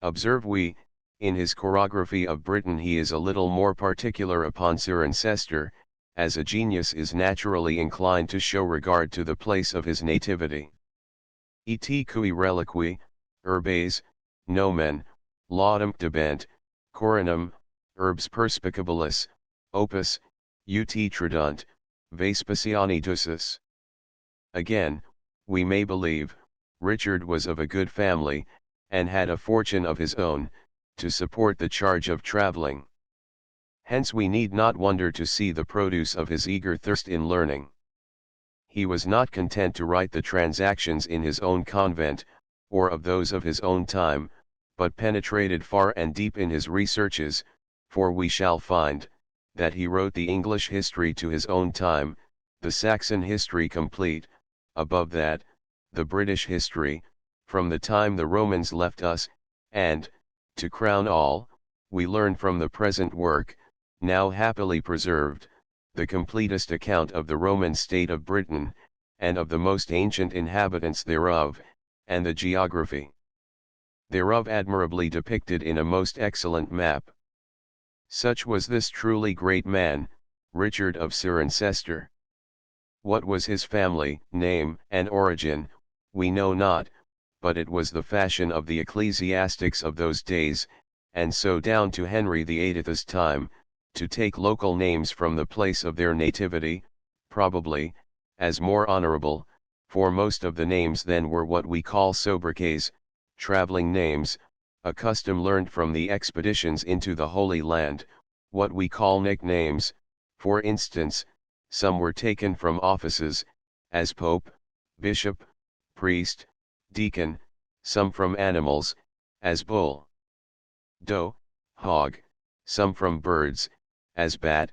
Observe we, in his chorography of Britain he is a little more particular upon Cirencester, as a genius is naturally inclined to show regard to the place of his nativity. Et cui reliqui, urbes, nomen, laudum debent, coronam, urbs perspicabilis, opus, ut tradunt, Vespasiani ducis. Again, we may believe, Richard was of a good family, and had a fortune of his own, to support the charge of travelling. Hence we need not wonder to see the produce of his eager thirst in learning. He was not content to write the transactions in his own convent, or of those of his own time, but penetrated far and deep in his researches, for we shall find, that he wrote the English history to his own time, the Saxon history complete, above that, the British history, from the time the Romans left us, and, to crown all, we learn from the present work, now happily preserved, the completest account of the Roman state of Britain, and of the most ancient inhabitants thereof, and the geography thereof admirably depicted in a most excellent map. Such was this truly great man, Richard of Cirencester. What was his family, name, and origin, we know not, but it was the fashion of the ecclesiastics of those days, and so down to Henry VIII's time, to take local names from the place of their nativity, probably, as more honorable, for most of the names then were what we call sobriquets, traveling names, a custom learned from the expeditions into the Holy Land, what we call nicknames. For instance, some were taken from offices, as Pope, Bishop, Priest, Deacon, some from animals, as bull, doe, hog, some from birds, as bat,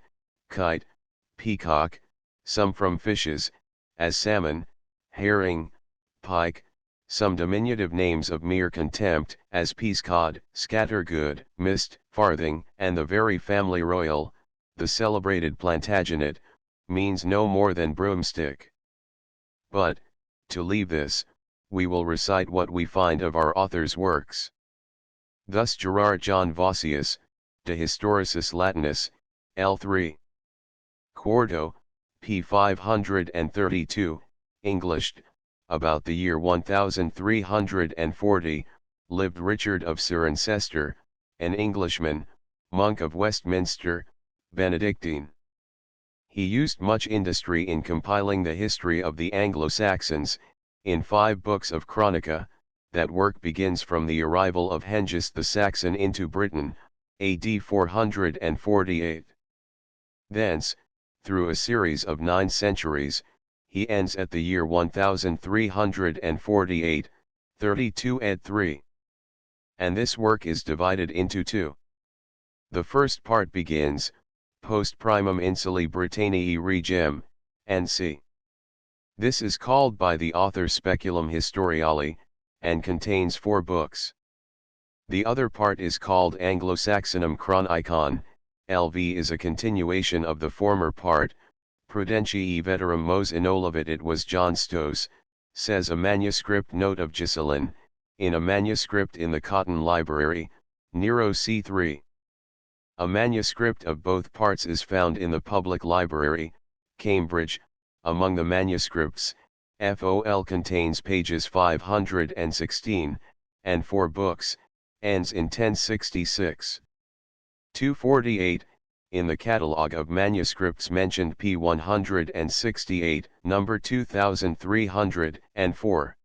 kite, peacock, some from fishes, as salmon, herring, pike, some diminutive names of mere contempt, as peascod, scattergood, mist, farthing, and the very family royal, the celebrated Plantagenet, means no more than broomstick. But, to leave this, we will recite what we find of our author's works. Thus Gerard John Vossius, De Historicis Latinis, L3. Quarto, p. 532, Englished, about the year 1340, lived Richard of Cirencester, an Englishman, monk of Westminster, Benedictine. He used much industry in compiling the history of the Anglo-Saxons, in 5 books of Chronica. That work begins from the arrival of Hengist the Saxon into Britain, AD 448. Thence, through a series of 9 centuries, he ends at the year 1348, 32 et 3. And this work is divided into 2. The first part begins, Post primum insuli Britanniae regem, NC. This is called by the author Speculum Historiale, and contains 4 books. The other part is called Anglo-Saxonum Chronicon, LV is a continuation of the former part. Prudentiae veterum mos inolevit. It was John Stos, says a manuscript note of Ghiselin, in a manuscript in the Cotton Library, Nero c3. A manuscript of both parts is found in the Public Library, Cambridge. Among the manuscripts, FOL contains pages 516, and 4 books, ends in 1066. 248, in the catalogue of manuscripts mentioned p. 168, number 2304.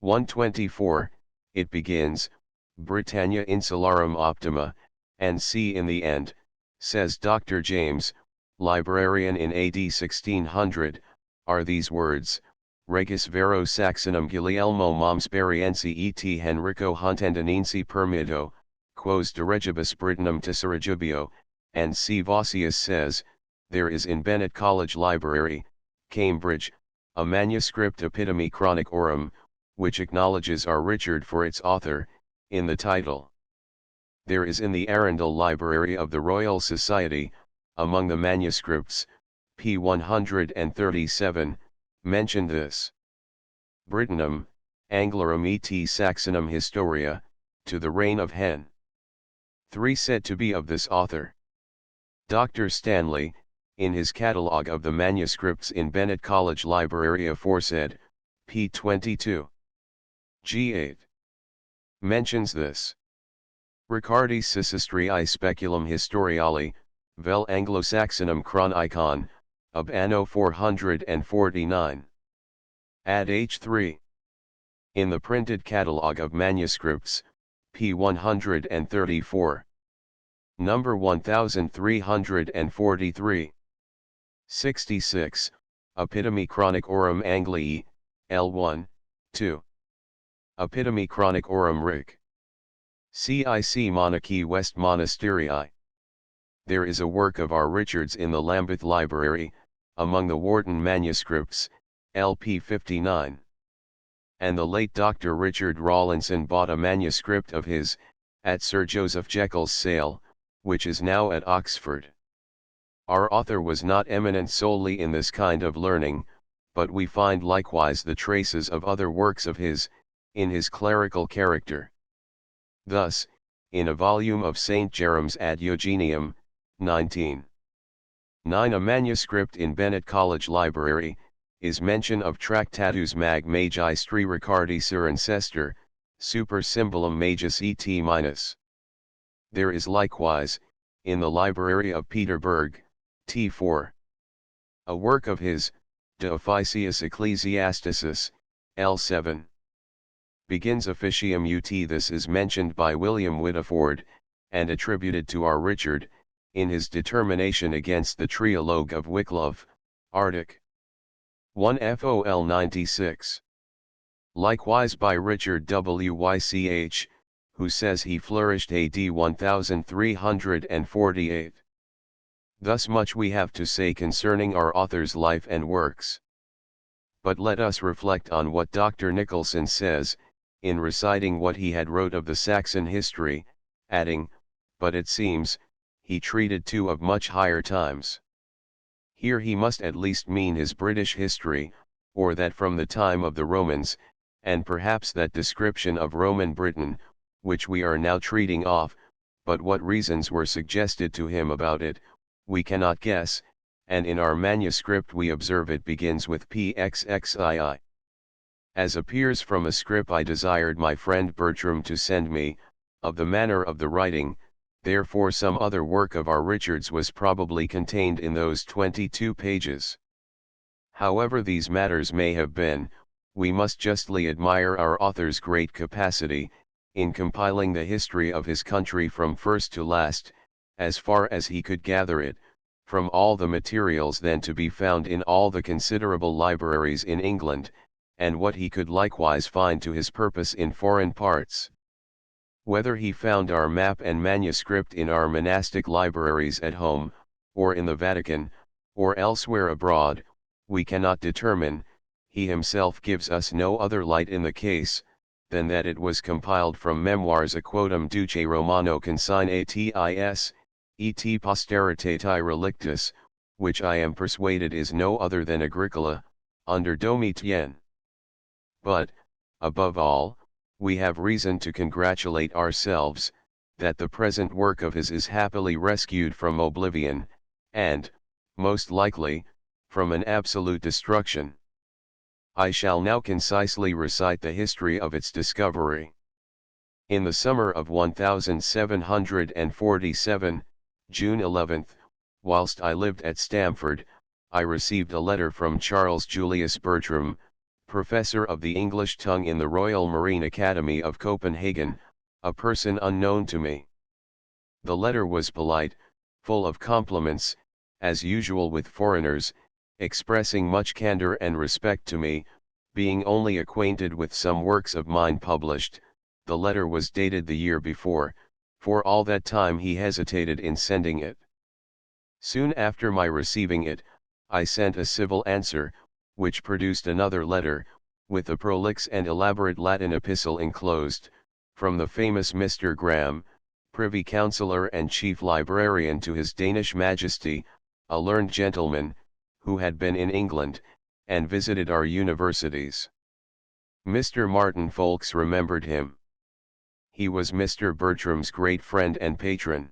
124, it begins, Britannia Insularum Optima, and C in the end, says Dr. James, librarian in AD 1600, are these words, Regis vero Saxonum Guglielmo Momsperiensi et Henrico Huntendanensi permido, quos de regibus Britannum tesserigibio, and C. Vossius says, there is in Bennett College Library, Cambridge, a manuscript Epitome Chronicorum, which acknowledges our Richard for its author, in the title. There is in the Arundel Library of the Royal Society, among the manuscripts, p. 137, mentioned this. Britannum, Anglorum et Saxonum Historia, to the reign of Hen. 3 said to be of this author. Dr. Stanley, in his catalogue of the manuscripts in Bennett College Library aforesaid, p. 22. G8. Mentions this. Ricardi Sicistriae Speculum Historiale, vel Anglo-Saxonum Chronicon, ab anno 449. Ad H3. In the printed catalogue of manuscripts, p. 134. Number 1343. 66, Epitome Chronicorum Anglii, L1, 2. Epitome Chronicorum Ric. CIC Monarchy West Monasterii. There is a work of our Richard's in the Lambeth Library, among the Wharton manuscripts, LP 59. And the late Dr. Richard Rawlinson bought a manuscript of his, at Sir Joseph Jekyll's sale, which is now at Oxford. Our author was not eminent solely in this kind of learning, but we find likewise the traces of other works of his, in his clerical character. Thus, in a volume of St. Jerome's Ad Eugenium, 1909, a manuscript in Bennett College Library, is mention of Tractatus mag magistri Ricardi sur ancestor, super symbolum magis et minus. There is likewise, in the library of Peterburg, T4, a work of his, De Officiis Ecclesiasticis, L7. Begins officium ut. This is mentioned by William Whittiford, and attributed to our Richard, in his determination against the Trialogue of Wicklow, Artic. 1 FOL 96. Likewise by Richard Wych, who says he flourished AD 1348. Thus much we have to say concerning our author's life and works. But let us reflect on what Dr. Nicholson says, in reciting what he had wrote of the Saxon history, adding, but it seems, he treated too of much higher times. Here he must at least mean his British history, or that from the time of the Romans, and perhaps that description of Roman Britain, which we are now treating of, but what reasons were suggested to him about it, we cannot guess, and in our manuscript we observe it begins with PXXII. As appears from a script I desired my friend Bertram to send me, of the manner of the writing, therefore some other work of our Richard's was probably contained in those 22 pages. However these matters may have been, we must justly admire our author's great capacity, in compiling the history of his country from first to last, as far as he could gather it, from all the materials then to be found in all the considerable libraries in England, and what he could likewise find to his purpose in foreign parts. Whether he found our map and manuscript in our monastic libraries at home, or in the Vatican, or elsewhere abroad, we cannot determine. He himself gives us no other light in the case, than that it was compiled from memoirs a quotum Duce Romano consignatis, et posteritati relictus, which I am persuaded is no other than Agricola, under Domitian. But, above all, we have reason to congratulate ourselves, that the present work of his is happily rescued from oblivion, and, most likely, from an absolute destruction. I shall now concisely recite the history of its discovery. In the summer of 1747, June 11, whilst I lived at Stamford, I received a letter from Charles Julius Bertram, Professor of the English tongue in the Royal Marine Academy of Copenhagen, a person unknown to me. The letter was polite, full of compliments, as usual with foreigners, expressing much candor and respect to me, being only acquainted with some works of mine published. The letter was dated the year before, for all that time he hesitated in sending it. Soon after my receiving it, I sent a civil answer, which produced another letter, with a prolix and elaborate Latin epistle enclosed, from the famous Mr. Graham, Privy Councillor and Chief Librarian to His Danish Majesty, a learned gentleman, who had been in England, and visited our universities. Mr. Martin Folks remembered him. He was Mr. Bertram's great friend and patron.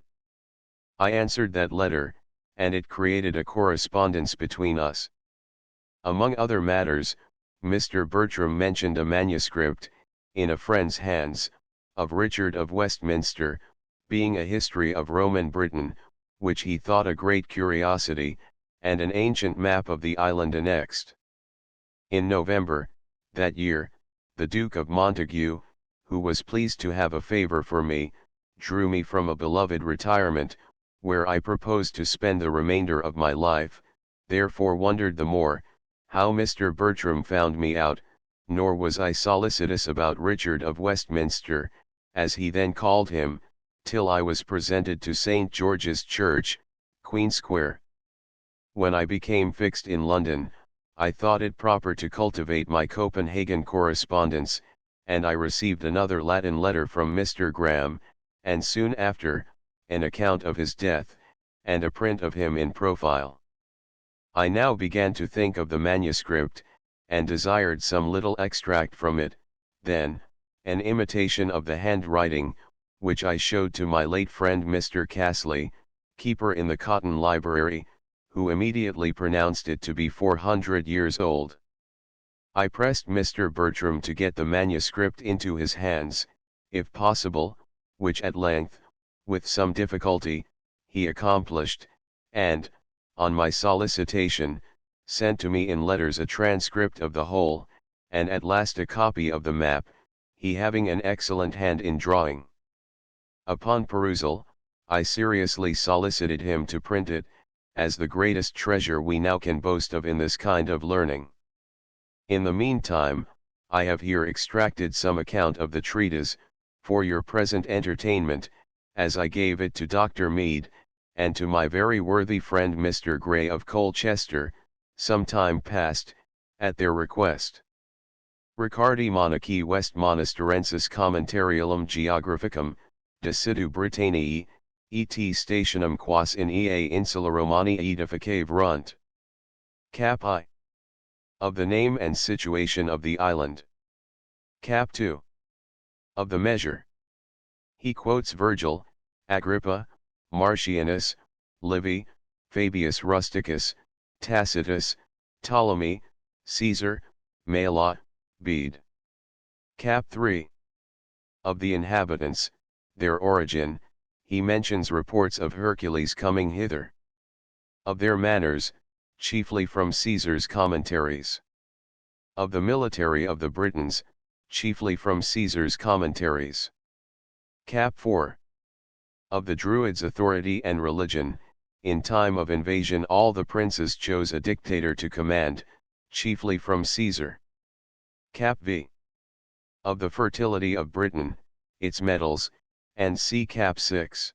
I answered that letter, and it created a correspondence between us. Among other matters, Mr. Bertram mentioned a manuscript, in a friend's hands, of Richard of Westminster, being a history of Roman Britain, which he thought a great curiosity, and an ancient map of the island annexed. In November, that year, the Duke of Montague, who was pleased to have a favour for me, drew me from a beloved retirement, where I proposed to spend the remainder of my life, therefore wondered the more, how Mr. Bertram found me out, nor was I solicitous about Richard of Westminster, as he then called him, till I was presented to St. George's Church, Queen Square. When I became fixed in London, I thought it proper to cultivate my Copenhagen correspondence, and I received another Latin letter from Mr. Graham, and soon after, an account of his death, and a print of him in profile. I now began to think of the manuscript, and desired some little extract from it. Then, an imitation of the handwriting, which I showed to my late friend Mr. Castley, keeper in the Cotton Library, who immediately pronounced it to be 400 years old. I pressed Mr. Bertram to get the manuscript into his hands, if possible, which at length, with some difficulty, he accomplished, and, on my solicitation, sent to me in letters a transcript of the whole, and at last a copy of the map, he having an excellent hand in drawing. Upon perusal, I seriously solicited him to print it, as the greatest treasure we now can boast of in this kind of learning. In the meantime, I have here extracted some account of the treatise, for your present entertainment, as I gave it to Dr. Mead, and to my very worthy friend Mr. Gray of Colchester, some time past, at their request. Ricardi Monarchiae West Monasterensis Commentarium Geographicum, Decidu Britanniae, et stationum quas in ea insula Romani edificave runt. Cap I. Of the name and situation of the island. Cap 2. Of the measure. He quotes Virgil, Agrippa, Martianus, Livy, Fabius Rusticus, Tacitus, Ptolemy, Caesar, Mela, Bede. Cap 3. Of the inhabitants, their origin, he mentions reports of Hercules coming hither. Of their manners, chiefly from Caesar's commentaries. Of the military of the Britons, chiefly from Caesar's commentaries. Cap 4. Of the Druids' authority and religion, in time of invasion all the princes chose a dictator to command, chiefly from Caesar. Cap V. Of the fertility of Britain, its metals, and see Cap 6.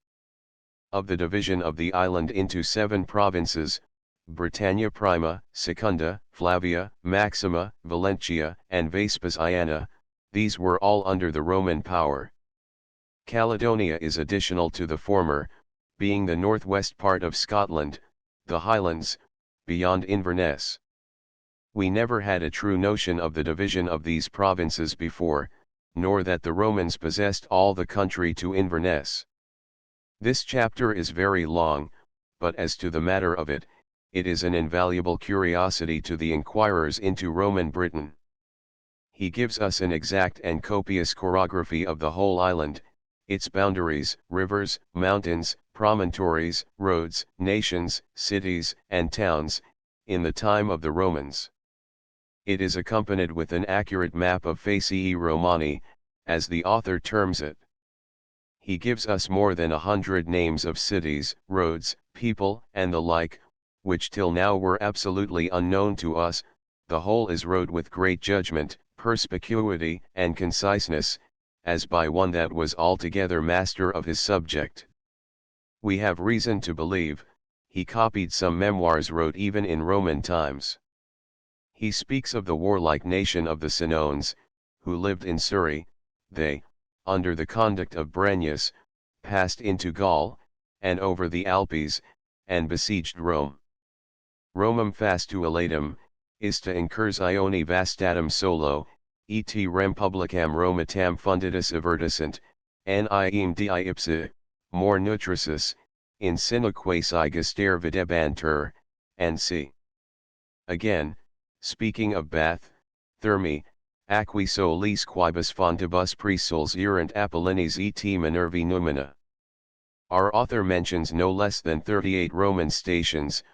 Of the division of the island into 7 provinces, Britannia Prima, Secunda, Flavia, Maxima, Valentia, and Vespasiana, these were all under the Roman power. Caledonia is additional to the former, being the northwest part of Scotland, the Highlands, beyond Inverness. We never had a true notion of the division of these provinces before, nor that the Romans possessed all the country to Inverness. This chapter is very long, but as to the matter of it, it is an invaluable curiosity to the inquirers into Roman Britain. He gives us an exact and copious chorography of the whole island, its boundaries, rivers, mountains, promontories, roads, nations, cities, and towns, in the time of the Romans. It is accompanied with an accurate map of Facii Romani, as the author terms it. He gives us more than 100 names of cities, roads, people, and the like, which till now were absolutely unknown to us. The whole is wrote with great judgment, perspicuity, and conciseness, as by one that was altogether master of his subject. We have reason to believe, he copied some memoirs wrote even in Roman times. He speaks of the warlike nation of the Senones, who lived in Surrey. They, under the conduct of Brennus, passed into Gaul, and over the Alpes, and besieged Rome. Romum fastuolatum, ista incursione vastatum solo, et rem publicam Romatam funditus avertisant, niem di ipsa, more nutricis, in sine quasi gester videbantur, and c. Again, speaking of Bath, Thermi, Aquae solis quibus fontibus presols erant Apollines et Minervae numina. Our author mentions no less than 38 Roman stations,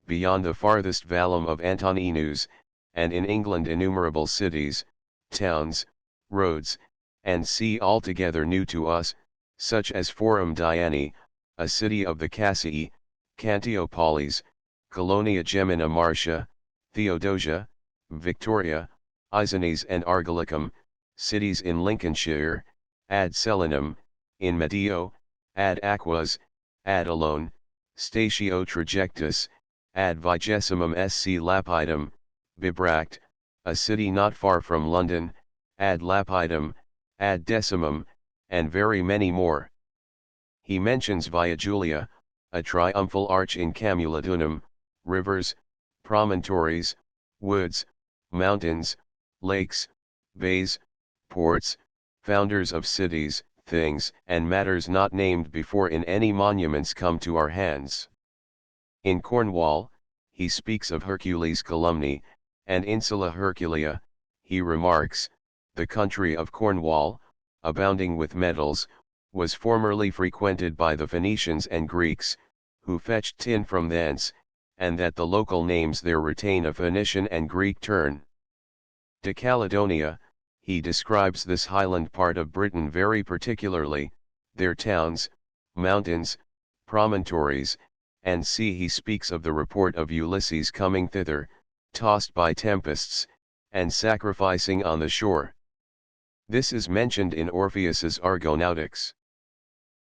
beyond the farthest vallum of Antoninus, and in England innumerable cities, towns, roads, and sea altogether new to us, such as Forum Diani, a city of the Cassii, Cantiopolis, Colonia Gemina Marcia, Theodosia, Victoria, Izanes and Argolicum, cities in Lincolnshire, ad Selinum, in Medio, ad Aquas, ad Alone, Statio Trajectus, ad Vigessimum sc Lapidum, Bibract, a city not far from London, ad Lapidum, ad Decimum, and very many more. He mentions Via Julia, a triumphal arch in Camulodunum, rivers, promontories, woods, mountains, lakes, bays, ports, founders of cities, things, and matters not named before in any monuments come to our hands. In Cornwall, he speaks of Hercules Columnae, and Insula Herculea. He remarks, the country of Cornwall, abounding with metals, was formerly frequented by the Phoenicians and Greeks, who fetched tin from thence, and that the local names there retain a Phoenician and Greek turn. De Caledonia, he describes this highland part of Britain very particularly, their towns, mountains, promontories, and sea. He speaks of the report of Ulysses coming thither, tossed by tempests, and sacrificing on the shore. This is mentioned in Orpheus's Argonautics.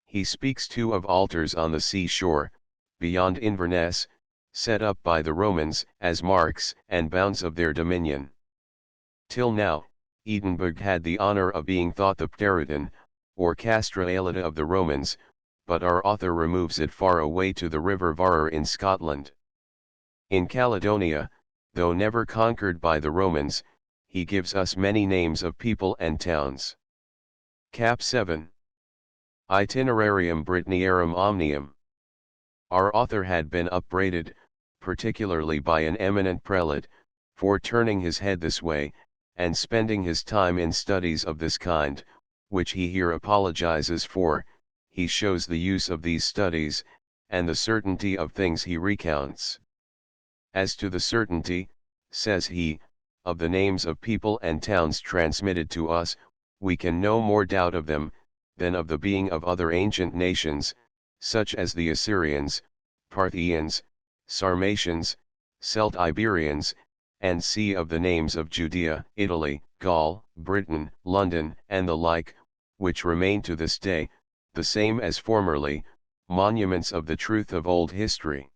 He speaks too of altars on the sea shore, beyond Inverness, set up by the Romans as marks and bounds of their dominion. Till now, Edinburgh had the honor of being thought the Pteridon, or Castra Aelita of the Romans, but our author removes it far away to the river Varer in Scotland. In Caledonia, though never conquered by the Romans, he gives us many names of people and towns. Cap 7. Itinerarium Britanniarum Omnium. Our author had been upbraided, particularly by an eminent prelate, for turning his head this way, and spending his time in studies of this kind, which he here apologizes for. He shows the use of these studies, and the certainty of things he recounts. As to the certainty, says he, of the names of people and towns transmitted to us, we can no more doubt of them, than of the being of other ancient nations, such as the Assyrians, Parthians, Sarmatians, Celt-Iberians, and see of the names of Judea, Italy, Gaul, Britain, London, and the like, which remain to this day, the same as formerly, monuments of the truth of old history.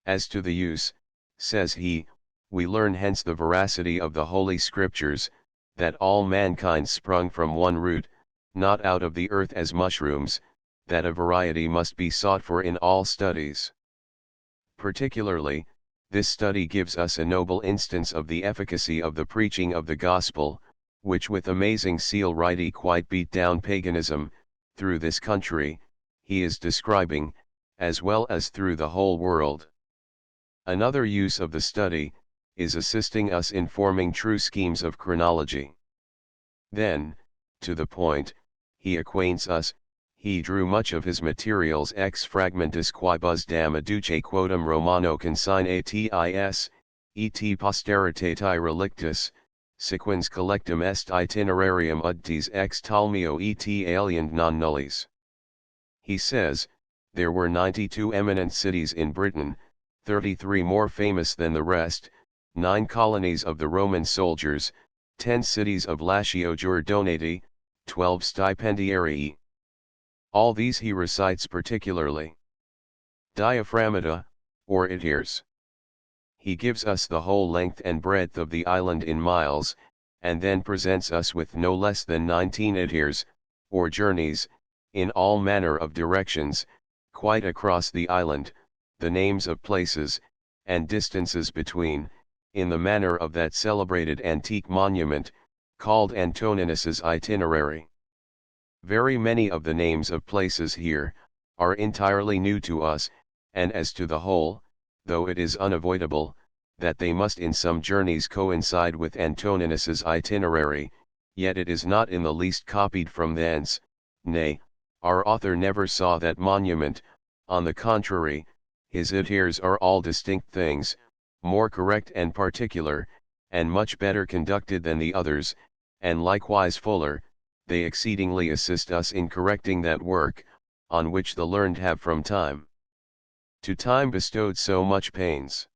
As to the use, says he, we learn hence the veracity of the Holy Scriptures, that all mankind sprung from one root, not out of the earth as mushrooms, that a variety must be sought for in all studies. Particularly, this study gives us a noble instance of the efficacy of the preaching of the gospel, which with amazing celerity quite beat down paganism, through this country, he is describing, as well as through the whole world. Another use of the study, is assisting us in forming true schemes of chronology. Then, to the point, he acquaints us, he drew much of his materials ex fragmentis quibus dam adduce quotum Romano consignatis, et posteritati relictus, sequens collectum est itinerarium udtis ex talmio et aliend non nullis. He says, there were 92 eminent cities in Britain, 33 more famous than the rest, 9 colonies of the Roman soldiers, 10 cities of Latio Jurdonati, 12 stipendiarii. All these he recites particularly. Diaphragmata, or itiers. He gives us the whole length and breadth of the island in miles, and then presents us with no less than 19 itiers, or journeys, in all manner of directions, quite across the island, the names of places, and distances between, in the manner of that celebrated antique monument, called Antoninus's Itinerary. Very many of the names of places here, are entirely new to us, and as to the whole, though it is unavoidable, that they must in some journeys coincide with Antoninus's Itinerary, yet it is not in the least copied from thence. Nay, our author never saw that monument. On the contrary, his itiers are all distinct things, more correct and particular, and much better conducted than the others, and likewise fuller. They exceedingly assist us in correcting that work, on which the learned have from time to time bestowed so much pains.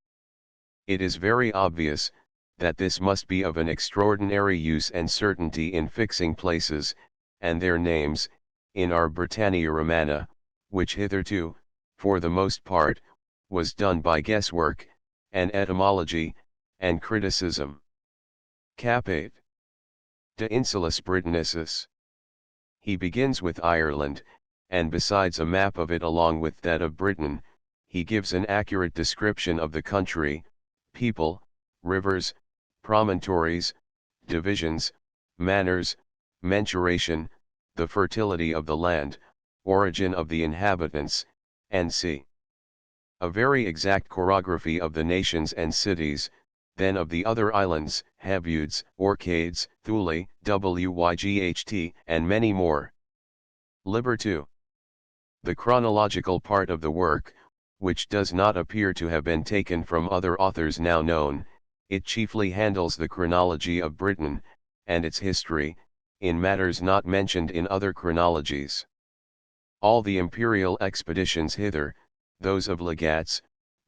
It is very obvious, that this must be of an extraordinary use and certainty in fixing places, and their names, in our Britannia Romana, which hitherto, for the most part, was done by guesswork, and etymology, and criticism. Cap 8. De Insulis Britannicis. He begins with Ireland, and besides a map of it along with that of Britain, he gives an accurate description of the country, people, rivers, promontories, divisions, manners, mensuration, the fertility of the land, origin of the inhabitants, and c. A very exact chorography of the nations and cities, then of the other islands, Hebrides, Orcades, Thule, Wyght, and many more. Liber 2. The chronological part of the work, which does not appear to have been taken from other authors now known, it chiefly handles the chronology of Britain, and its history, in matters not mentioned in other chronologies. All the imperial expeditions hither, those of legates,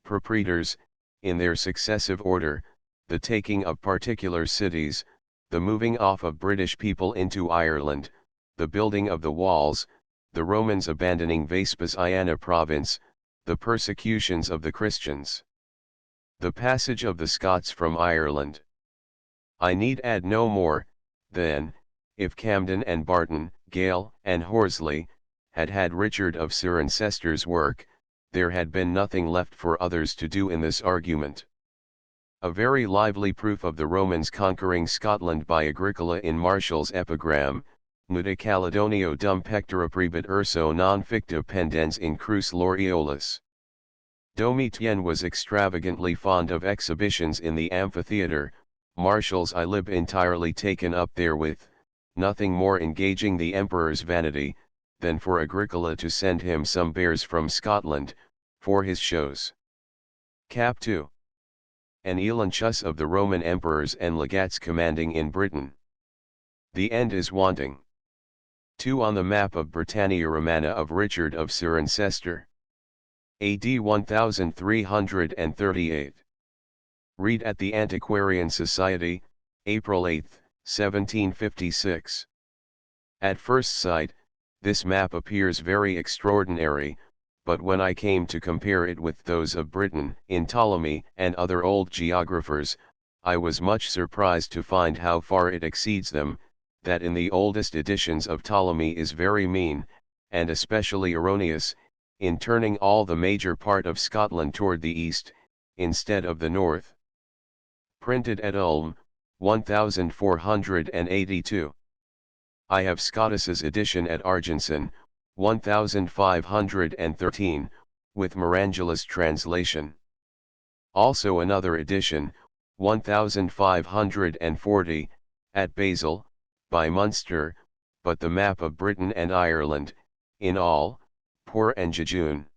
propraetors, in their successive order, the taking of particular cities, the moving off of British people into Ireland, the building of the walls, the Romans abandoning Vespasiana province, the persecutions of the Christians, the passage of the Scots from Ireland. I need add no more, then, if Camden and Barton, Gale and Horsley, had had Richard of Cirencester's work, there had been nothing left for others to do in this argument. A very lively proof of the Romans conquering Scotland by Agricola in Martial's epigram, Nude Caledonio dum pectora prebit urso non ficta pendens in crus Loriolus. Domitian was extravagantly fond of exhibitions in the amphitheatre, Martial's I lib entirely taken up therewith, nothing more engaging the emperor's vanity, than for Agricola to send him some bears from Scotland, for his shows. Cap 2. An elenchus of the Roman emperors and legates commanding in Britain. The end is wanting. 2. On the map of Britannia Romana of Richard of Cirencester. AD 1338. Read at the Antiquarian Society, April 8, 1756. At first sight, this map appears very extraordinary, but when I came to compare it with those of Britain in Ptolemy and other old geographers, I was much surprised to find how far it exceeds them, that in the oldest editions of Ptolemy is very mean, and especially erroneous, in turning all the major part of Scotland toward the east, instead of the north. Printed at Ulm, 1482. I have Scottus's edition at Argenson, 1513, with Marangela's translation. Also another edition, 1540, at Basel, by Munster, but the map of Britain and Ireland, in all, poor and jejune.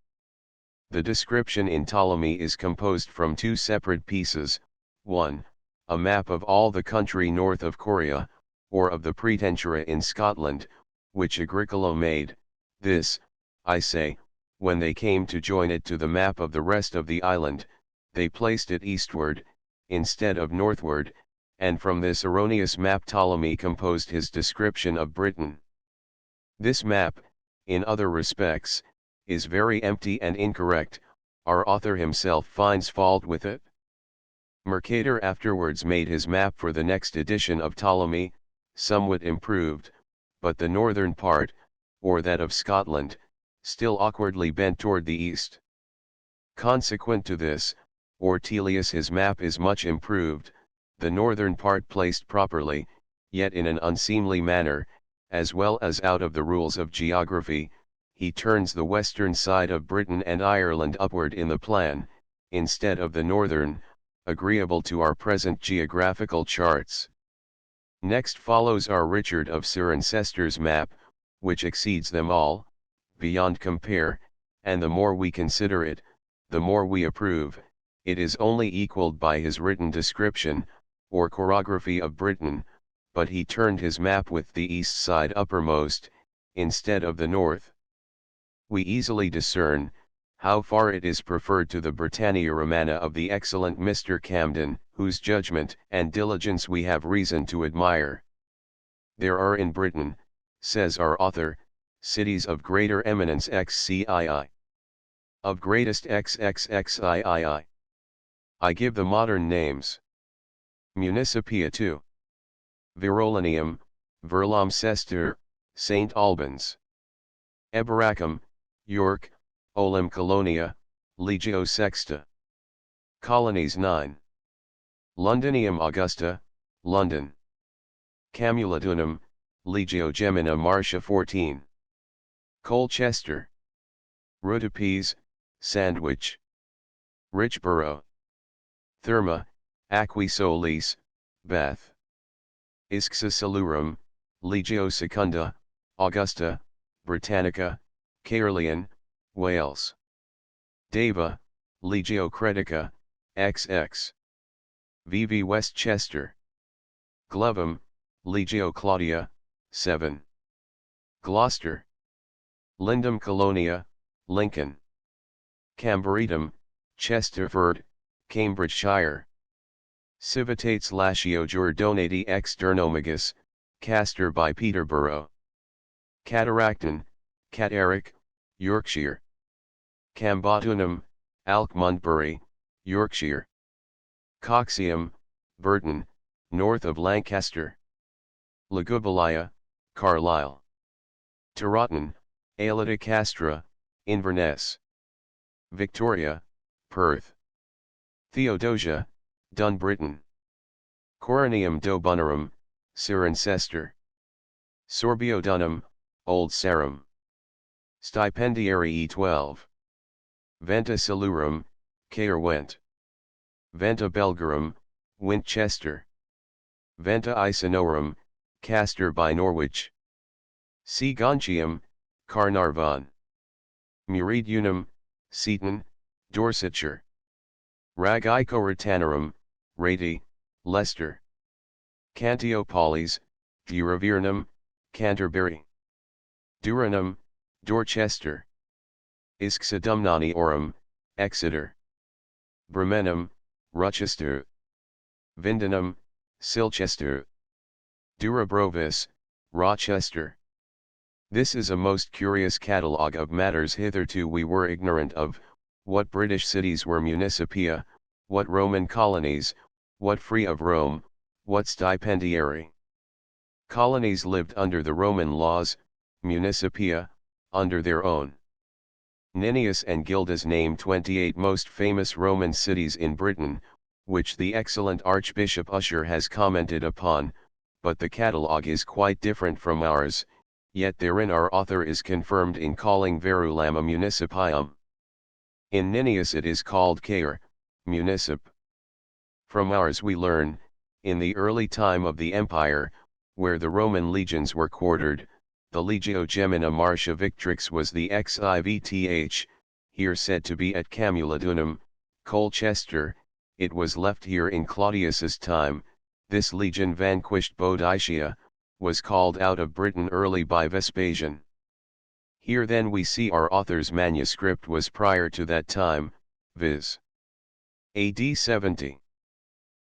The description in Ptolemy is composed from two separate pieces, 1. A map of all the country north of Coria, or of the Praetentura in Scotland, which Agricola made. This, I say, when they came to join it to the map of the rest of the island, they placed it eastward, instead of northward, and from this erroneous map Ptolemy composed his description of Britain. This map, in other respects, is very empty and incorrect, our author himself finds fault with it. Mercator afterwards made his map for the next edition of Ptolemy, somewhat improved, but the northern part, or that of Scotland, still awkwardly bent toward the east. Consequent to this, Ortelius his map is much improved, the northern part placed properly, yet in an unseemly manner, as well as out of the rules of geography. He turns the western side of Britain and Ireland upward in the plan, instead of the northern, agreeable to our present geographical charts. Next follows our Richard of Cirencester's map, which exceeds them all, beyond compare, and the more we consider it, the more we approve. It is only equalled by his written description, or chorography of Britain, but he turned his map with the east side uppermost, instead of the north. We easily discern, how far it is preferred to the Britannia Romana of the excellent Mr. Camden, whose judgment and diligence we have reason to admire. There are in Britain, says our author, cities of greater eminence XCII. Of greatest XXXIII. I give the modern names. Municipia 2. Verulinium, Verlomcester, St. Albans. Eboracum, York, Olim Colonia, Legio Sexta. Colonies 9. Londinium Augusta, London. Camuladunum, Legio Gemina Martia 14. Colchester. Rudapes, Sandwich. Richborough. Therma, Aquisolis, Beth. Isxa Salurum, Legio Secunda, Augusta, Britannica, Caerleon, Wales. Deva, Legio Cretica, XX. VV Westchester. Glovum, Legio Claudia, 7. Gloucester. Lindum Colonia, Lincoln. Cambridum, Chesterford, Cambridgeshire. Civitates Latio Jordonati externomagus, Castor by Peterborough. Cataracton, Cataract, Yorkshire. Cambotunum, Alkmundbury, Yorkshire. Coxium, Burton, north of Lancaster. Legubalia, Carlisle. Taroton, Aelita castra, Inverness. Victoria, Perth. Theodosia, Dunbritton. Coronium Dobunarum, Cirencester. Sorbiodunum, Old Sarum. Stipendiary E12. Venta Silurum, Caerwent. Venta Belgarum, Winchester. Venta Isinorum, Castor by Norwich. C. Gontium, Carnarvon. Muridiunum, Seaton, Dorsetshire. Ragicoratanarum, Rati, Leicester. Cantiopolis, Duravernum, Canterbury. Duranum, Dorchester. Isxadumnaniorum, Exeter. Bremenum, Rochester. Vindenum, Silchester. Durabrovis, Rochester. This is a most curious catalogue of matters hitherto we were ignorant of, what British cities were municipia, what Roman colonies, what free of Rome, what stipendiary. Colonies lived under the Roman laws, municipia, under their own. Nennius and Gildas name 28 most famous Roman cities in Britain, which the excellent Archbishop Usher has commented upon, but the catalogue is quite different from ours, yet therein our author is confirmed in calling Verulam a municipium. In Nennius it is called Caer, municip. From ours we learn, in the early time of the empire, where the Roman legions were quartered, the Legio Gemina Martia Victrix was the xivth, here said to be at Camulodunum, Colchester. It was left here in Claudius's time. This legion vanquished Boeotia, was called out of Britain early by Vespasian. Here then we see our author's manuscript was prior to that time, viz. AD 70.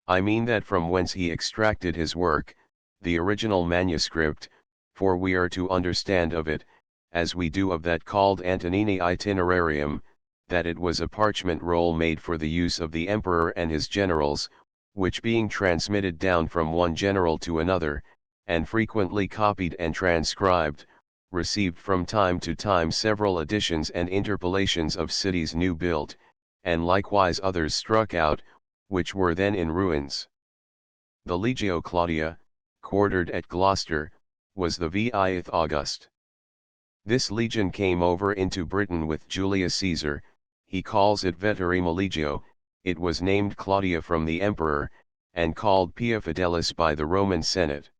I mean that from whence he extracted his work, the original manuscript, for we are to understand of it, as we do of that called Antonini Itinerarium, that it was a parchment roll made for the use of the emperor and his generals, which being transmitted down from one general to another, and frequently copied and transcribed, received from time to time several additions and interpolations of cities new built, and likewise others struck out, which were then in ruins. The Legio Claudia, quartered at Gloucester, was the VIth August. This legion came over into Britain with Julius Caesar. He calls it Veterima Legio. It was named Claudia from the emperor, and called Pia Fidelis by the Roman Senate.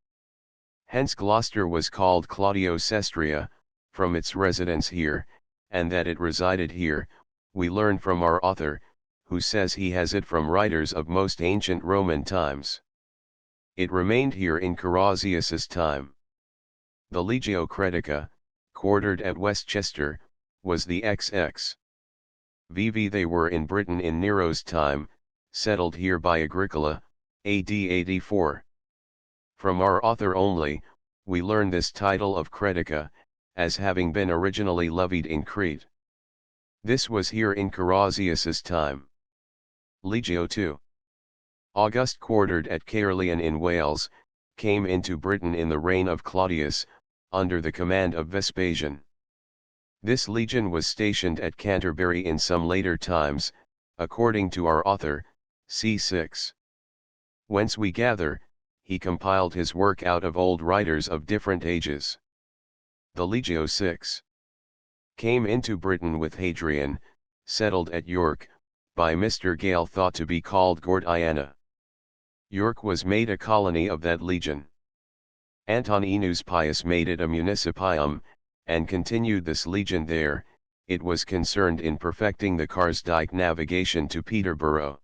Hence Gloucester was called Claudio Sestria, from its residence here, and that it resided here, we learn from our author, who says he has it from writers of most ancient Roman times. It remained here in Carausius's time. The Legio Cretica, quartered at Westchester, was the XX. VV they were in Britain in Nero's time, settled here by Agricola, AD 84. From our author only, we learn this title of Cretica, as having been originally levied in Crete. This was here in Carausius's time. Legio II. August quartered at Caerleon in Wales, came into Britain in the reign of Claudius, under the command of Vespasian. This legion was stationed at Canterbury in some later times, according to our author, c. 6. Whence we gather, he compiled his work out of old writers of different ages. The Legio VI came into Britain with Hadrian, settled at York, by Mr. Gale thought to be called Gordiana. York was made a colony of that legion. Antoninus Pius made it a municipium, and continued this legion there. It was concerned in perfecting the Karsdyke navigation to Peterborough.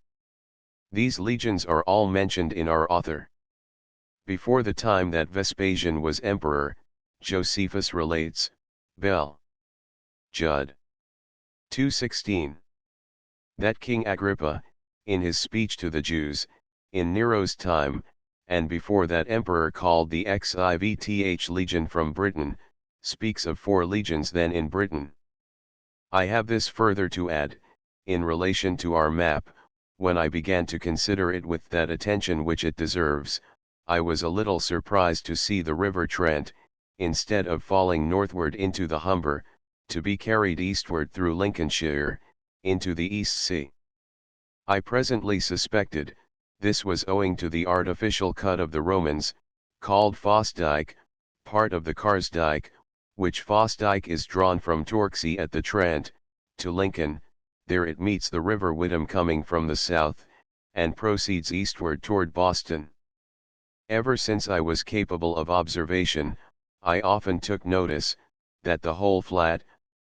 These legions are all mentioned in our author. Before the time that Vespasian was emperor, Josephus relates, Bell. Judd. 2:16. That King Agrippa, in his speech to the Jews, in Nero's time, and before that emperor called the Xivth legion from Britain, speaks of 4 legions then in Britain. I have this further to add, in relation to our map, when I began to consider it with that attention which it deserves, I was a little surprised to see the river Trent, instead of falling northward into the Humber, to be carried eastward through Lincolnshire, into the East Sea. I presently suspected, this was owing to the artificial cut of the Romans, called Fosdyke, part of the Karsdyke, which Fosdyke is drawn from Torksey at the Trent, to Lincoln. There it meets the river Witham coming from the south, and proceeds eastward toward Boston. Ever since I was capable of observation, I often took notice, that the whole flat,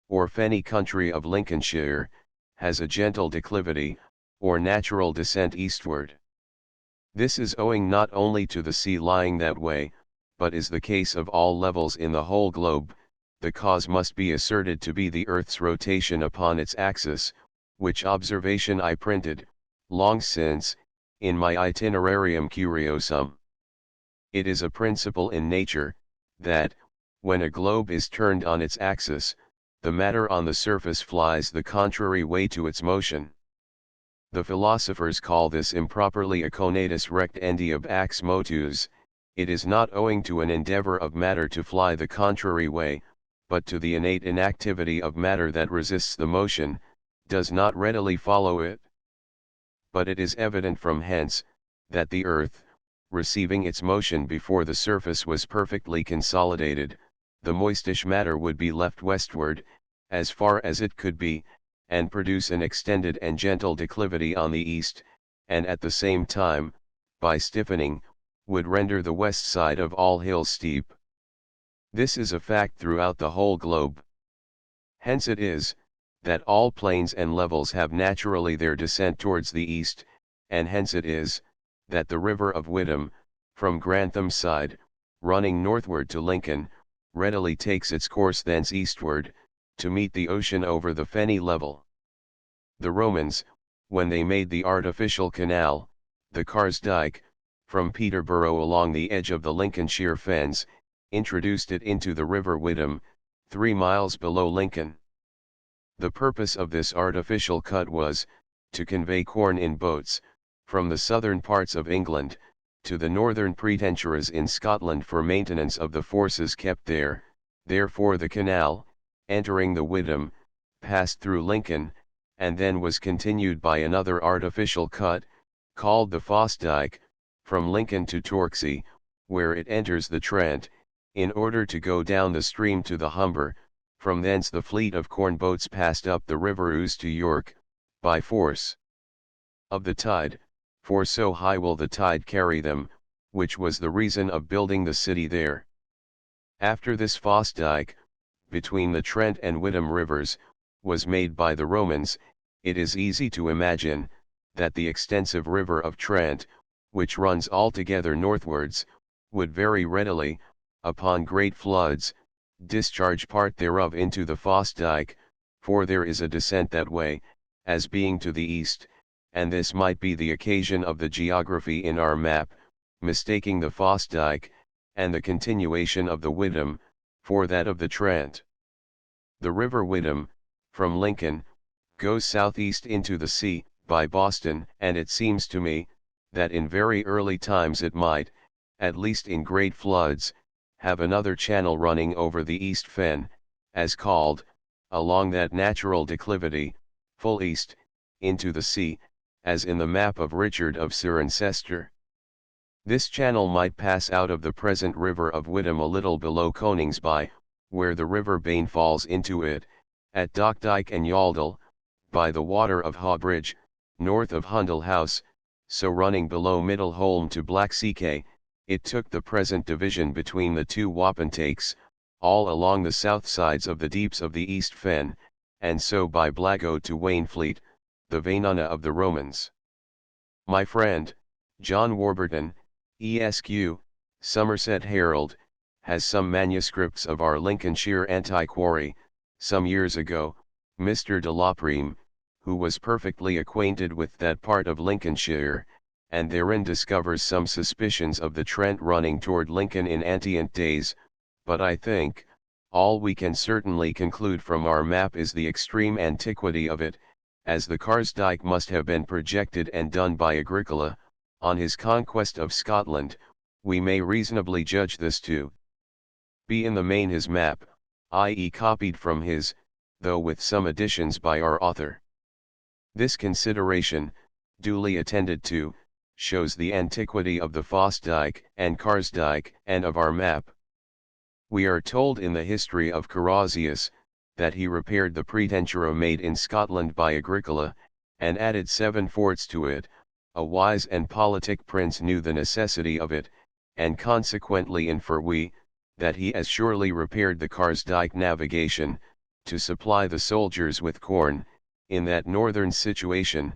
or fenny country of Lincolnshire, has a gentle declivity, or natural descent eastward. This is owing not only to the sea lying that way, but is the case of all levels in the whole globe. The cause must be asserted to be the earth's rotation upon its axis, which observation I printed, long since, in my Itinerarium curiosum. It is a principle in nature, that, when a globe is turned on its axis, the matter on the surface flies the contrary way to its motion. The philosophers call this improperly a conatus rectendi ab ax motus. It is not owing to an endeavor of matter to fly the contrary way, but to the innate inactivity of matter that resists the motion, does not readily follow it. But it is evident from hence, that the earth, receiving its motion before the surface was perfectly consolidated, the moistish matter would be left westward, as far as it could be, and produce an extended and gentle declivity on the east, and at the same time, by stiffening, would render the west side of all hills steep. This is a fact throughout the whole globe. Hence it is, that all plains and levels have naturally their descent towards the east, and hence it is, that the river of Witham, from Grantham side, running northward to Lincoln, readily takes its course thence eastward, to meet the ocean over the fenny level. The Romans, when they made the artificial canal, the Karsdyke, from Peterborough along the edge of the Lincolnshire fens, introduced it into the river Witham, 3 miles below Lincoln. The purpose of this artificial cut was, to convey corn in boats, from the southern parts of England, to the northern pretenturas in Scotland for maintenance of the forces kept there. Therefore the canal, entering the Witham, passed through Lincoln, and then was continued by another artificial cut, called the Fosdyke, from Lincoln to Torksey, where it enters the Trent, in order to go down the stream to the Humber. From thence the fleet of corn boats passed up the river Ouse to York, by force of the tide, for so high will the tide carry them, which was the reason of building the city there. After this Fosdyke, between the Trent and Witham rivers, was made by the Romans, it is easy to imagine, that the extensive river of Trent, which runs altogether northwards, would very readily, upon great floods, discharge part thereof into the Fosdyke, for there is a descent that way, as being to the east, and this might be the occasion of the geography in our map, mistaking the Fosdyke, and the continuation of the Witham, for that of the Trent. The river Witham, from Lincoln, goes southeast into the sea, by Boston, and it seems to me, that in very early times it might, at least in great floods, have another channel running over the East Fen, as called, along that natural declivity, full east, into the sea, as in the map of Richard of Cirencester. This channel might pass out of the present river of Whittam a little below Koningsby, where the river Bane falls into it, at Dokdijk and Yaldel, by the water of Hawbridge, north of Hundel House, so running below Middleholm to Blacksea. It took the present division between the two wapentakes, all along the south sides of the deeps of the East Fen, and so by Blago to Wainfleet, the Vainuna of the Romans. My friend, John Warburton, Esq., Somerset Herald, has some manuscripts of our Lincolnshire antiquary. Some years ago, Mr. de Loprime, who was perfectly acquainted with that part of Lincolnshire, and therein discovers some suspicions of the Trent running toward Lincoln in antient days, but I think, all we can certainly conclude from our map is the extreme antiquity of it, as the Carsdyke must have been projected and done by Agricola, on his conquest of Scotland. We may reasonably judge this to be in the main his map, i.e. copied from his, though with some additions by our author. This consideration, duly attended to, shows the antiquity of the Fosdyke and Carsdyke and of our map. We are told in the history of Carausius, that he repaired the Praetentura made in Scotland by Agricola, and added 7 forts to it. A wise and politic prince knew the necessity of it, and consequently infer we, that he as surely repaired the Carsdyke navigation, to supply the soldiers with corn, in that northern situation,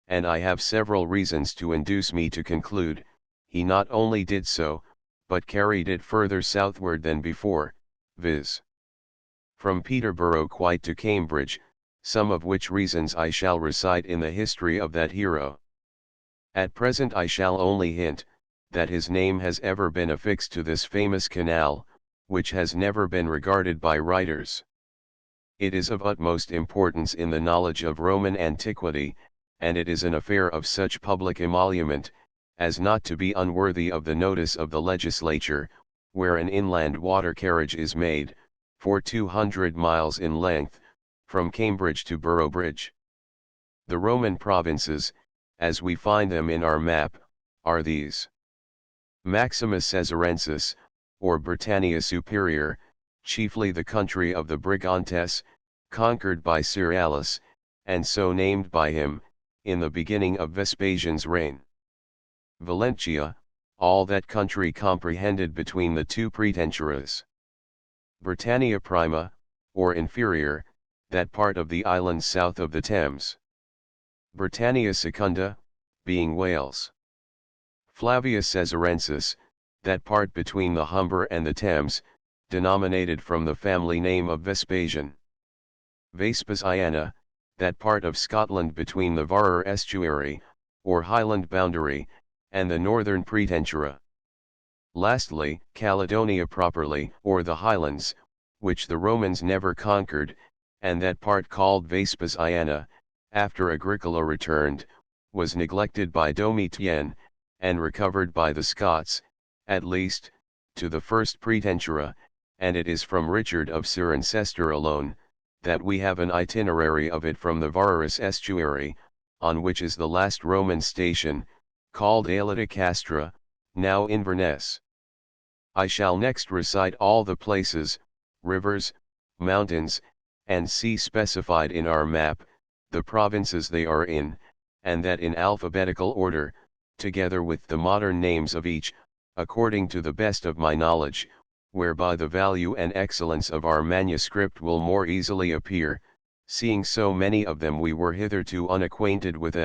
and I have several reasons to induce me to conclude, he not only did so, but carried it further southward than before, viz. from Peterborough quite to Cambridge, some of which reasons I shall recite in the history of that hero. At present I shall only hint, that his name has ever been affixed to this famous canal, which has never been regarded by writers. It is of utmost importance in the knowledge of Roman antiquity, and it is an affair of such public emolument, as not to be unworthy of the notice of the legislature, where an inland water carriage is made, for 200 miles in length, from Cambridge to Boroughbridge. The Roman provinces, as we find them in our map, are these: Maximus Caesarensis, or Britannia Superior, chiefly the country of the Brigantes, conquered by Cerealis, and so named by him, in the beginning of Vespasian's reign. Valentia, all that country comprehended between the two Praetenturas. Britannia Prima, or Inferior, that part of the islands south of the Thames. Britannia Secunda, being Wales. Flavia Caesarensis, that part between the Humber and the Thames, denominated from the family name of Vespasian. Vespasiana, that part of Scotland between the Varur estuary, or highland boundary, and the northern Praetentura. Lastly, Caledonia properly, or the highlands, which the Romans never conquered, and that part called Vespasiana, after Agricola returned, was neglected by Domitian, and recovered by the Scots, at least, to the first Praetentura, and it is from Richard of Cirencester alone, that we have an itinerary of it from the Varus estuary, on which is the last Roman station, called Aelita Castra, now Inverness. I shall next recite all the places, rivers, mountains, and sea specified in our map, the provinces they are in, and that in alphabetical order, together with the modern names of each, according to the best of my knowledge, whereby the value and excellence of our manuscript will more easily appear, seeing so many of them we were hitherto unacquainted with,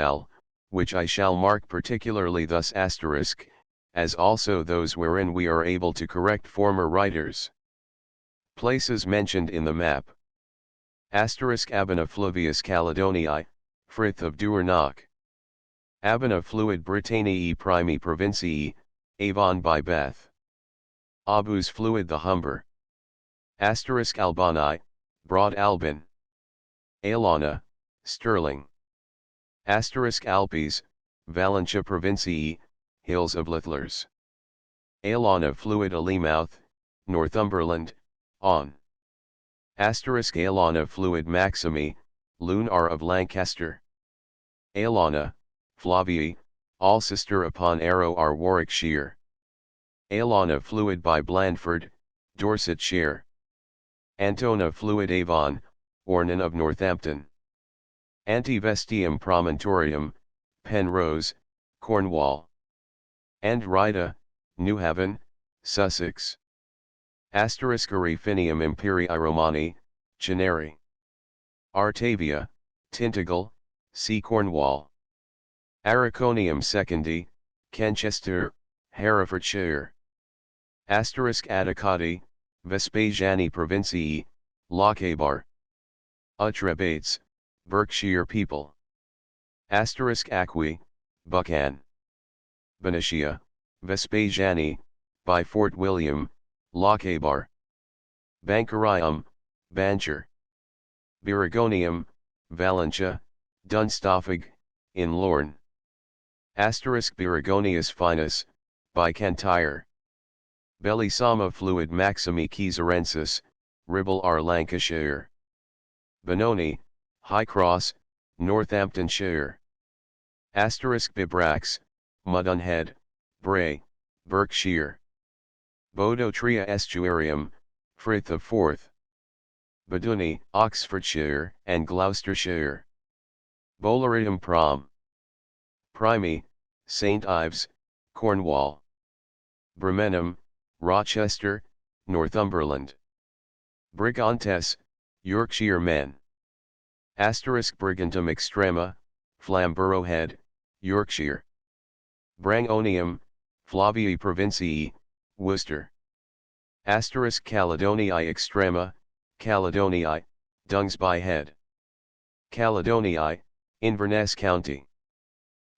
which I shall mark particularly thus asterisk, as also those wherein we are able to correct former writers. Places mentioned in the map. Asterisk Abana Fluvius Caledoniae, Frith of Duernock. Abana Fluid Britanniae Primi Provincii, Avon by Beth. Abus Fluid the Humber. Asterisk Albani, Broad Alban. Aelana, Stirling. Asterisk Alpes, Valentia Provincii, Hills of Lithlers. Aelana Fluid Alemouth, Northumberland, on. Asterisk Aelana Fluid Maximi, Lunar of Lancaster. Aelana, Flavii, Alcester upon Arrow are Warwickshire. Aelona fluid by Blandford, Dorsetshire. Antona fluid Avon, Ornon of Northampton. Antivestium promontorium, Penrose, Cornwall. Andrida, Newhaven, Sussex. Aurifinium imperii Romani, Chineri. Artavia, Tintagel, C. Cornwall. Araconium secundi, Kenchester, Herefordshire. Atticati, Vespasiani Provincii, Lochaber. Utrebates, Berkshire people. Acqui, Buchan. Benicia, Vespasiani, by Fort William, Lochaber. Bancarium, Bancher. Birigonium, Valentia, Dunstafig, in Lorne. Birigonius finus, by Cantyre. Bellisama fluid Maximi Keyserensis, Ribble R. Lancashire. Benoni, High Cross, Northamptonshire. Bibrax, Mudunhead, Bray, Berkshire. Bodotria Estuarium, Frith of Forth. Beduni, Oxfordshire and Gloucestershire. Bolarium Prom. Primy, St. Ives, Cornwall. Bremenum, Rochester, Northumberland. Brigantes, Yorkshire men. Brigantum extrema, Flamborough Head, Yorkshire. Brangonium, Flavii Provincii, Worcester. Caledonii extrema, Caledonii, Dungsby Head. Caledonii, Inverness County.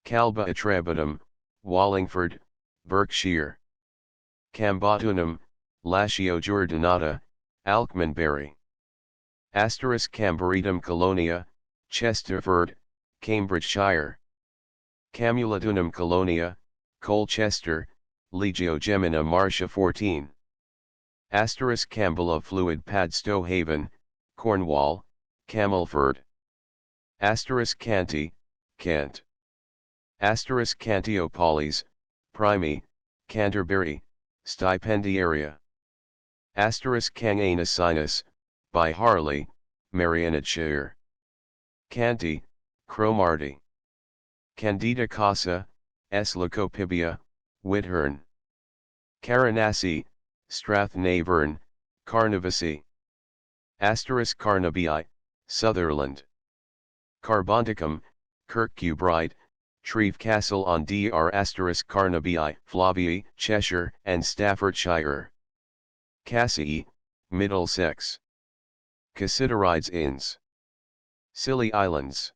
Calba Atrebatum, Wallingford, Berkshire. Cambotunum, Latio Jordinata, Alkmanbury. Cambaritum Colonia, Chesterford, Cambridgeshire. Camulatunum Colonia, Colchester, Legio Gemina Marcia 14. Cambula fluid Padstow Haven, Cornwall, Camelford. Canty, Kent. Cantiopolis, Primy, Canterbury, Stipendiaria. Cangana Sinus, by Harley, Marianetshire. Canty, Cromarty. Candida Casa, S. Leucopibia, Whithurn. Caranassi, Strathnavern, Carnavacy. Carnabii, Sutherland. Carbonticum, Kirkcudbright, Treve Castle on Dr. Carnabii, Flavii, Cheshire and Staffordshire. Cassii, Middlesex. Cassiderides Inns. Scilly Islands.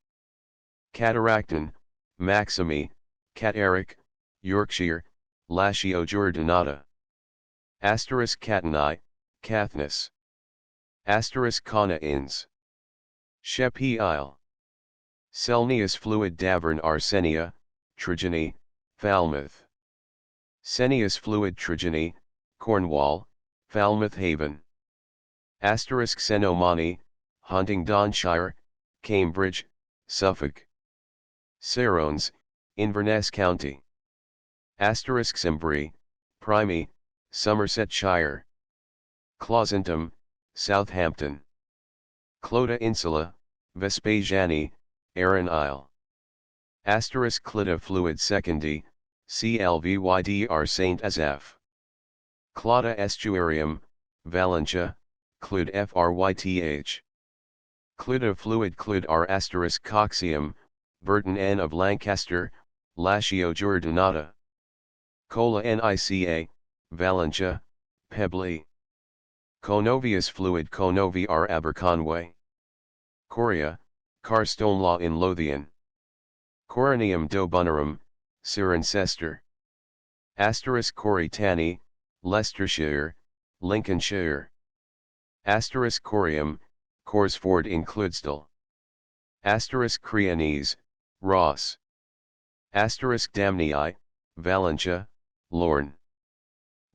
Cataracton, Maximi, Catterick, Yorkshire, Latio Jordinata. Catani, Caithness. Cana Inns. Sheppey Isle. Selnius fluid Davern Arsenia, Trigeny, Falmouth. Senius fluid Trigeny, Cornwall, Falmouth Haven. Xenomani, Huntingdonshire, Cambridge, Suffolk. Cerones, Inverness County. Cimbri, Primy, Somersetshire. Clausentum, Southampton. Clota Insula, Vespasiani, Arran Isle. Clita fluid secundi, Clvydr Saint Asaph. Clauda Estuarium, Valentia, Clud Fryth. Cluda fluid Clud R Coxium, Burton N of Lancaster, Latio Jordinata. Cola Nica, Valentia, Pebley. Conovius fluid Conovi R Aberconway. Coria, Carstonelaw in Lothian. Coronium Dobunarum, Cirencester. Coritani, Leicestershire, Lincolnshire. Corium, Corsford in Clydesdale. Creanese, Ross. Damnii, Valentia, Lorne.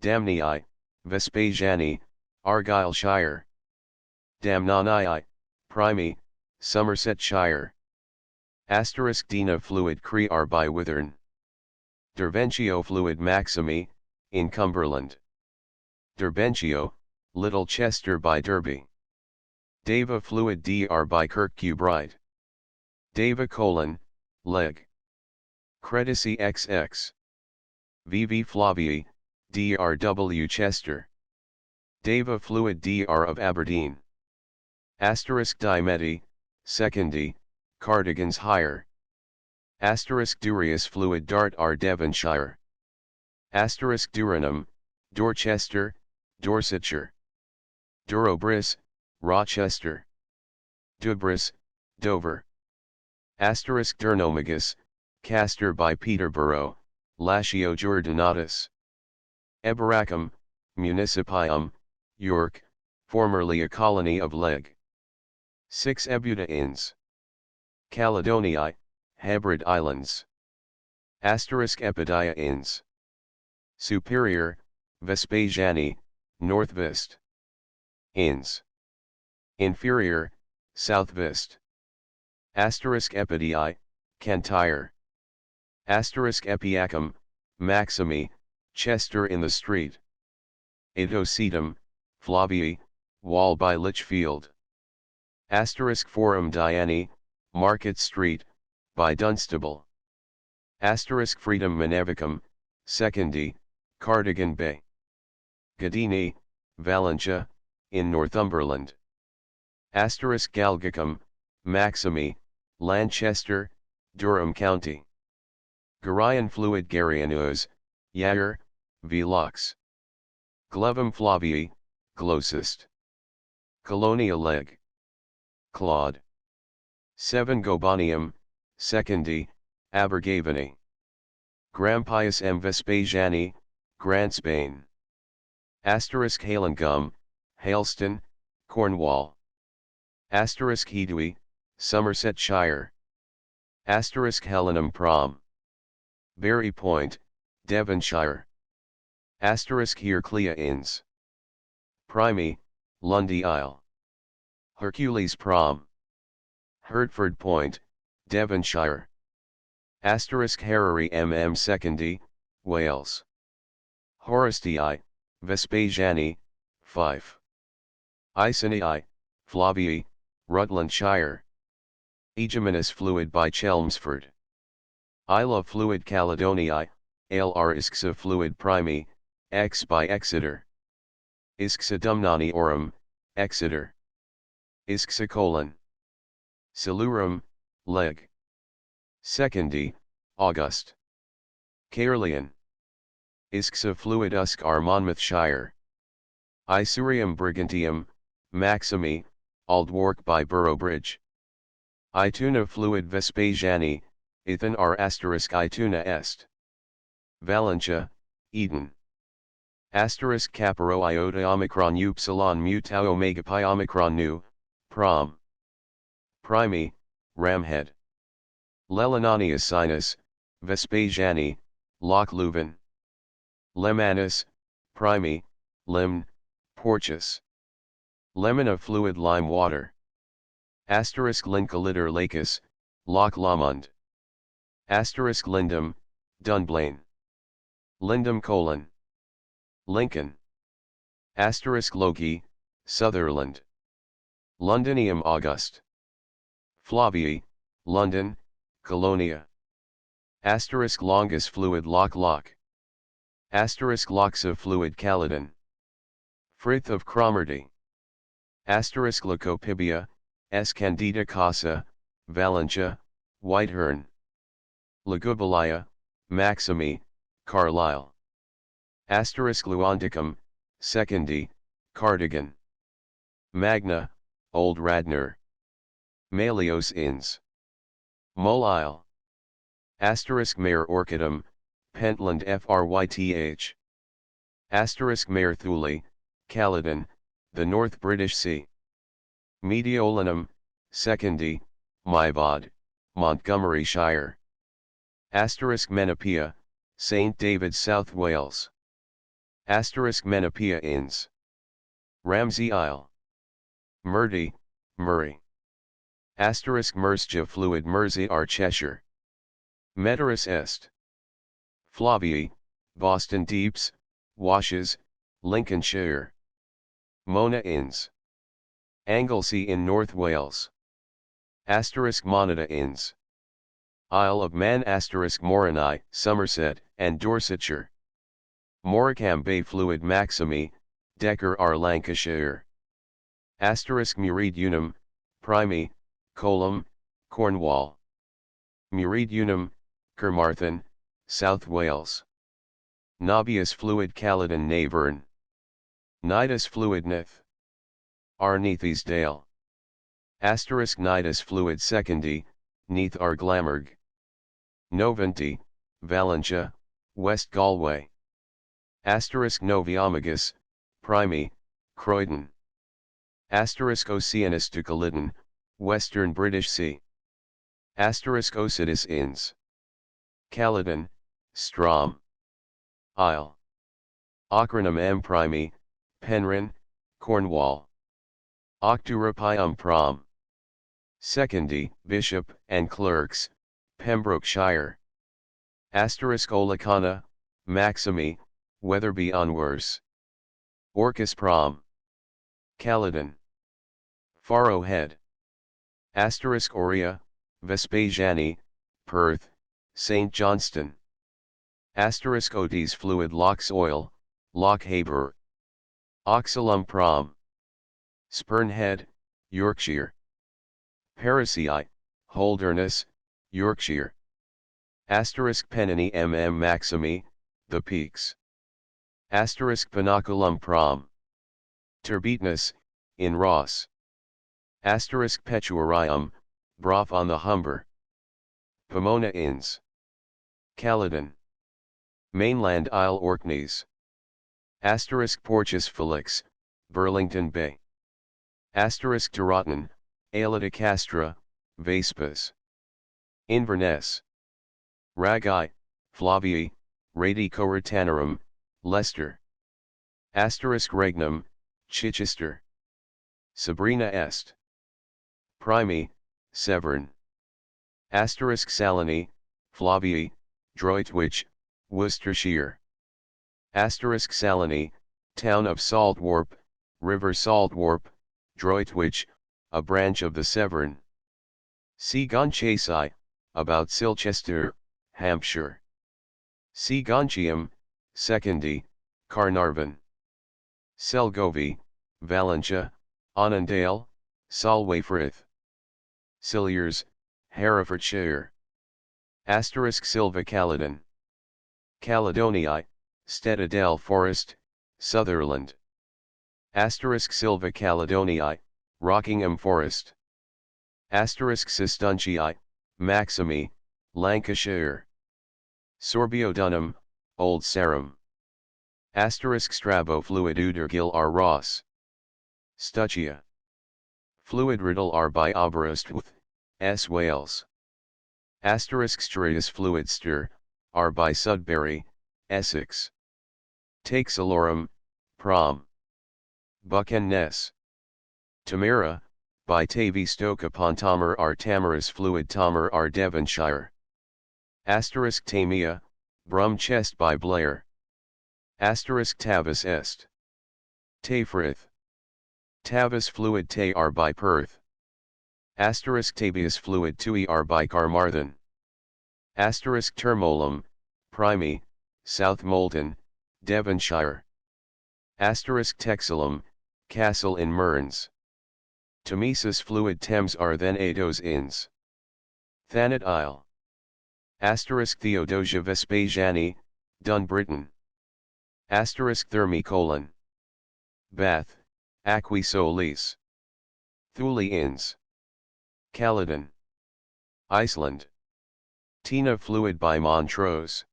Damnii, Vespasiani, Argyllshire. Damnonii, Primy, Somersetshire. Dina fluid Crear by Withern. Derventio fluid Maximi, in Cumberland. Derbencio, Little Chester by Derby. Deva fluid Dr by Kirkcudbright. Deva : leg. Credici XX. VV Flavii, Drw Chester. Deva fluid Dr of Aberdeen. Asterisk Diomede, Secondi, Cardigans higher. Asterisk Durius fluid Dart R Devonshire. Asterisk Duranum, Dorchester, Dorsetshire. Durobris, Rochester. Dubris, Dover. Asterisk Durnomagus, Castor by Peterborough, Latio Jordanatus. Eboracum, Municipium, York, formerly a colony of Leg. 6 Ebuda Inns. Caledoniae, Hebrides Islands. Asterisk Epidia Inns. Superior, Vespasiani, North Vist. Inns. Inferior, South Vist. Asterisk Epidii, Cantyre. Asterisk Epiacum, Maximi, Chester in the Street. Itocetum, Flavii, Wall by Lichfield. Asterisk Forum Diani, Market Street, by Dunstable. Asterisk Freedom Menevicum, Secondi, Cardigan Bay. Gadini, Valentia, in Northumberland. Asterisk Galgacum, Maximi, Lanchester, Durham County. Garian fluid Garianus, Yair, Velux. Glevum Flavii, Glossist. Colonia Leg. Claude. 7 Gobanium, Secondi, Abergavenny. Grampius M. Vespasiani, Grant Spain. Asterisk Halingum, Haleston, Cornwall. Asterisk Hedui, Somersetshire. Asterisk Helenum Prom. Berry Point, Devonshire. Asterisk Herclea Inns. Primy, Lundy Isle. Hercules Prom. Hertford Point, Devonshire. Asterisk Harary MM Secondi, Wales. Horistii, Vespasiani, Fife. Iceni, Flavii, Rutlandshire. Egeminus fluid by Chelmsford. Isla fluid Caledonii, Lr Isxa fluid Primi, X by Exeter. Isxa Dumnani Orum, Exeter. Isxa : Silurum, Leg. Secondi, August. Caerleon. Isxa fluid Uskar Monmouthshire. Isurium Brigantium, Maximi, Aldwark by Boroughbridge. Ituna fluid Vespasiani, Ithan R asterisk Ituna est. Valentia, Eden. Asterisk Caparo iota omicron upsilon mu tau omega pi omicron nu, prom. Primi, Ramhead. Lelanani Sinus, Vespasiani, Loch Leuven. Lemanus, Primi, Limn, Porchus. Lemon fluid lime water. Asterisk Lincolitter Lacus, Loch Lomond. Asterisk Lindum, Dunblane. Lindum : Lincoln. Asterisk Loki, Sutherland. Londinium August. Flavii, London, Colonia. Asterisk Longus fluid Loch. Asterisk Loxa fluid Caledon. Frith of Cromarty. Asterisk Leucopibia, S. Candida Casa, Valentia, Whitehern. Legubalia, Maximi, Carlisle. Asterisk Luandicum, Secondi, Cardigan. Magna, Old Radnor. Malios Inns. Mull Isle. Asterisk Mare Orchidum, Pentland Fryth. Asterisk Mare Thule, Caledon, the North British Sea. Mediolanum, Secondi, Myvod, Montgomeryshire. Asterisk Menopia, St. David's South Wales. Asterisk Menopia Inns. Ramsey Isle. Murdy, Murray. Asterisk Mersja fluid Mersey R Cheshire. Meteorus est. Flavii, Boston Deeps, Washes, Lincolnshire. Mona Inns. Anglesey in North Wales. Monada Inns. Isle of Man Morinai, Somerset, and Dorsetshire. Morecambe Bay Fluid Maximi, Decker R. Lancashire. Muridunum, Primi, Colum, Cornwall. Muridunum, Carmarthen, South Wales. Nobius Fluid Caledon Navern. Nidus Fluid Nith. Arneathesdale. Nidus Fluid Secondi, Neath R. Glamorg. Noventi, Valentia, West Galway. Noviamagus, Primi, Croydon. Oceanus to Culloden, Western British Sea. Ocidus Inns. Caledon, Strom. Isle. Ochranum M. Primi, Penryn, Cornwall. Octurapium Prom. Secondi, Bishop, and Clerks, Pembrokeshire. Olicana, Maximi, Wetherby on Wers. Orcus Prom. Caledon. Faro Head. Aurea, Vespasiani, Perth, St. Johnston. Odes Fluid Lochs Oil, Lochaber. Oxalum Prom. Spurn Head, Yorkshire. Parisii, Holderness, Yorkshire. Pennany MM Maximi, The Peaks. Pinoculum Prom. Turbidness, in Ross. Petuarium, Brough on the Humber. Pomona Inns. Caledon. Mainland Isle Orkneys. Portus Felix, Burlington Bay. Taroton, Aelita Castra, Vespas. Inverness. Ragi, Flavii, Radicoritanarum, Leicester. Regnum, Chichester. Sabrina Est. Primi, Severn. Saloni, Flavii, Droitwich, Worcestershire. Saloni, town of Saltwarp, River Saltwarp, Droitwich, a branch of the Severn. Gonchasai, about Silchester, Hampshire. Gonchium, Secondi, Carnarvon. Selgovi, Valentia, Annandale, Solwayfrith. Cilliers, Herefordshire. Silva Caledon. Caledonii, Stettadale Forest, Sutherland. Silva Caledonii, Rockingham Forest. Sistuncii, Maximi, Lancashire. Sorbiodunum, Old Sarum. Strabo Fluid Udergil R. Ross. Stuccia. Fluid Riddle R. by Aberystwyth, S. Wales. Stratus Fluid Stir, R. by Sudbury, Essex. Taxalorum, Prom. Buchan Ness. Tamara, by Tavistoke upon Tamar R. Tamaris Fluid Tamar R. Devonshire. Tamia, Brum Chest by Blair. Tavis Est. Tafrith. Tavis Fluid Tay R. by Perth. Tabius Fluid Tui R. by Carmarthen. Termolum, Primi, South Molton, Devonshire. Texilum, Castle in Mearns. Tomesis Fluid Thames R. then Ados Inns. Thanet Isle. Theodosia Vespasiani, Dun Britain. Thermi : Bath, Aquae Solis. Thule Inns. Caledon. Iceland. Tina Fluid by Montrose.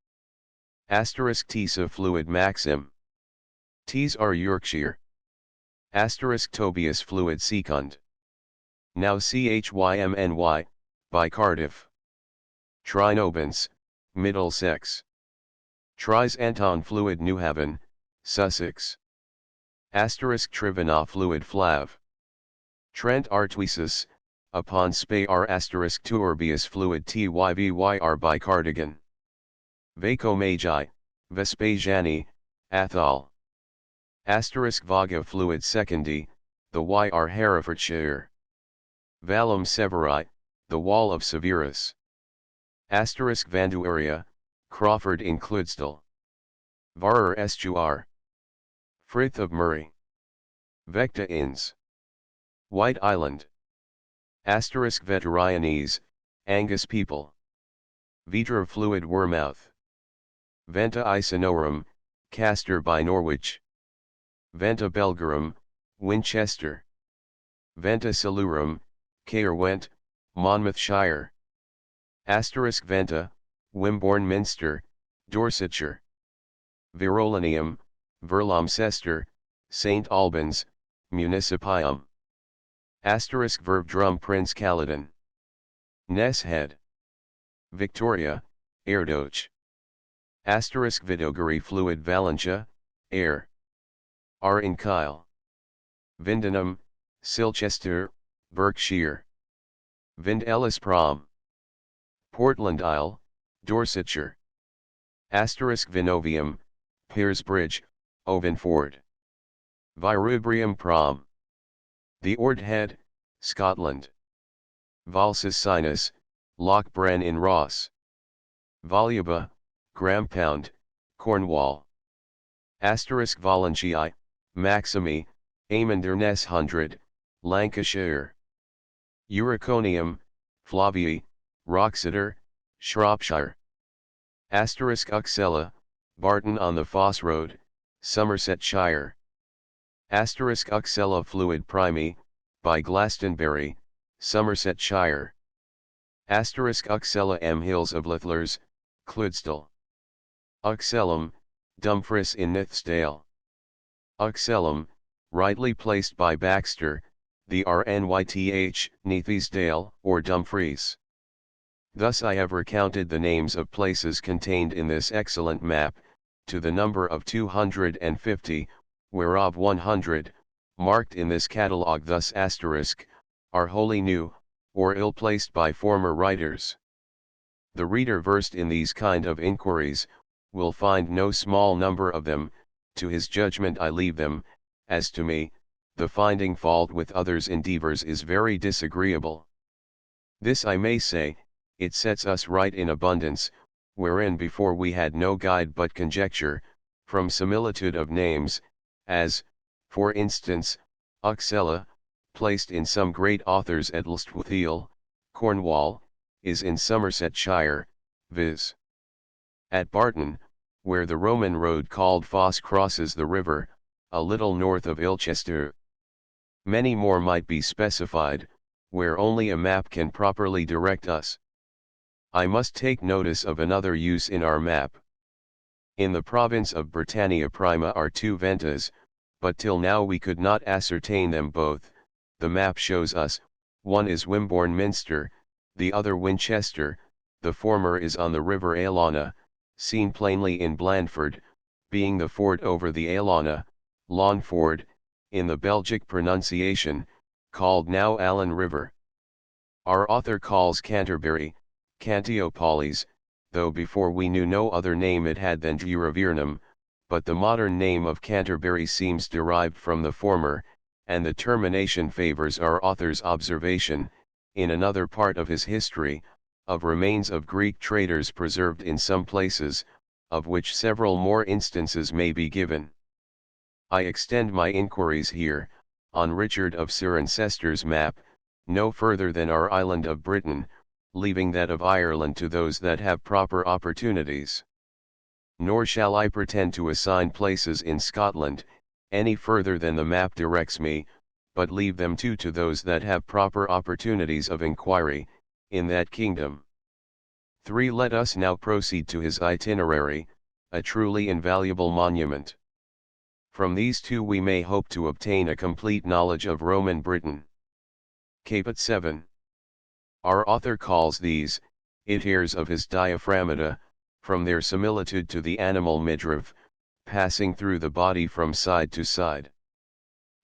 Tisa Fluid Maxim. Tees are Yorkshire. Tobias Fluid Secund. Now Chymny, by Cardiff. Trinobens, Middlesex. Tris Anton Fluid Newhaven, Sussex. Trivana Fluid Flav. Trent Artuisus, upon Spey R Turbius Fluid Tyvyr by Cardigan. Vaco Magi, Vespasiani, Athol. Asterisk Vaga fluid secundi, the yr Herefordshire. Valum Severi, the wall of Severus. Asterisk Vanduaria, Crawford in Clydesdale. Varer Estuar. Frith of Murray. Vecta Inns. White Island. Asterisk Veterionese, Angus people. Vidra fluid Wormouth. Venta Icenorum, Castor by Norwich. Venta Belgarum, Winchester. Venta Silurum, Caerwent, Monmouthshire. Asterisk Venta, Wimborne Minster, Dorsetshire. Verolinium, Verlomcester, St. Albans, Municipium. Asterisk Verve Drum Prince Caledon. Ness Head. Victoria, Erdoch. Asterisk Vidogary fluid Valentia, Air. R in Kyle. Vindenham, Silchester, Berkshire. Vind Ellis Prom. Portland Isle, Dorsetshire. Asterisk Vinovium, Piersbridge, Ovenford. Virubrium Prom. The Ord Head, Scotland. Valsis Sinus, Lochbren in Ross. Voluba, Grampound, Cornwall. Asterisk Valentii, Maximi, Amonderness 100, Lancashire. Uriconium, Flavii, Wroxeter, Shropshire. Asterisk Uxella, Barton on the Foss Road, Somersetshire. Asterisk Uxella fluid Primi, by Glastonbury, Somersetshire. Asterisk Uxella M Hills of Lithlers, Clydesdale. Uxellum, Dumfries in Nithsdale. Uxellum, rightly placed by Baxter, the Rnyth, Neathesdale, or Dumfries. Thus I have recounted the names of places contained in this excellent map, to the number of 250, whereof 100, marked in this catalogue thus asterisk, are wholly new, or ill-placed by former writers. The reader versed in these kind of inquiries, will find no small number of them, to his judgment I leave them, as to me, the finding fault with others' endeavors is very disagreeable. This I may say, it sets us right in abundance, wherein before we had no guide but conjecture, from similitude of names, as, for instance, Uxella, placed in some great authors at Lstwthiel, Cornwall, is in Somersetshire, viz. At Barton, where the Roman road called Foss crosses the river, a little north of Ilchester. Many more might be specified, where only a map can properly direct us. I must take notice of another use in our map. In the province of Britannia Prima are two ventas, but till now we could not ascertain them both. The map shows us, one is Wimborne Minster, the other Winchester, the former is on the river Alana, seen plainly in Blandford, being the ford over the Alana, Lawnford, in the Belgic pronunciation, called now Allan River. Our author calls Canterbury, Cantiopolis, though before we knew no other name it had than Duravernum, but the modern name of Canterbury seems derived from the former, and the termination favors our author's observation, in another part of his history, of remains of Greek traders preserved in some places, of which several more instances may be given. I extend my inquiries here, on Richard of Cirencester's map, no further than our island of Britain, leaving that of Ireland to those that have proper opportunities. Nor shall I pretend to assign places in Scotland, any further than the map directs me, but leave them too to those that have proper opportunities of inquiry, in that kingdom. 3. Let us now proceed to his itinerary, a truly invaluable monument. From these two we may hope to obtain a complete knowledge of Roman Britain. Caput 7. Our author calls these, itiers of his diaphragmata, from their similitude to the animal midriff, passing through the body from side to side.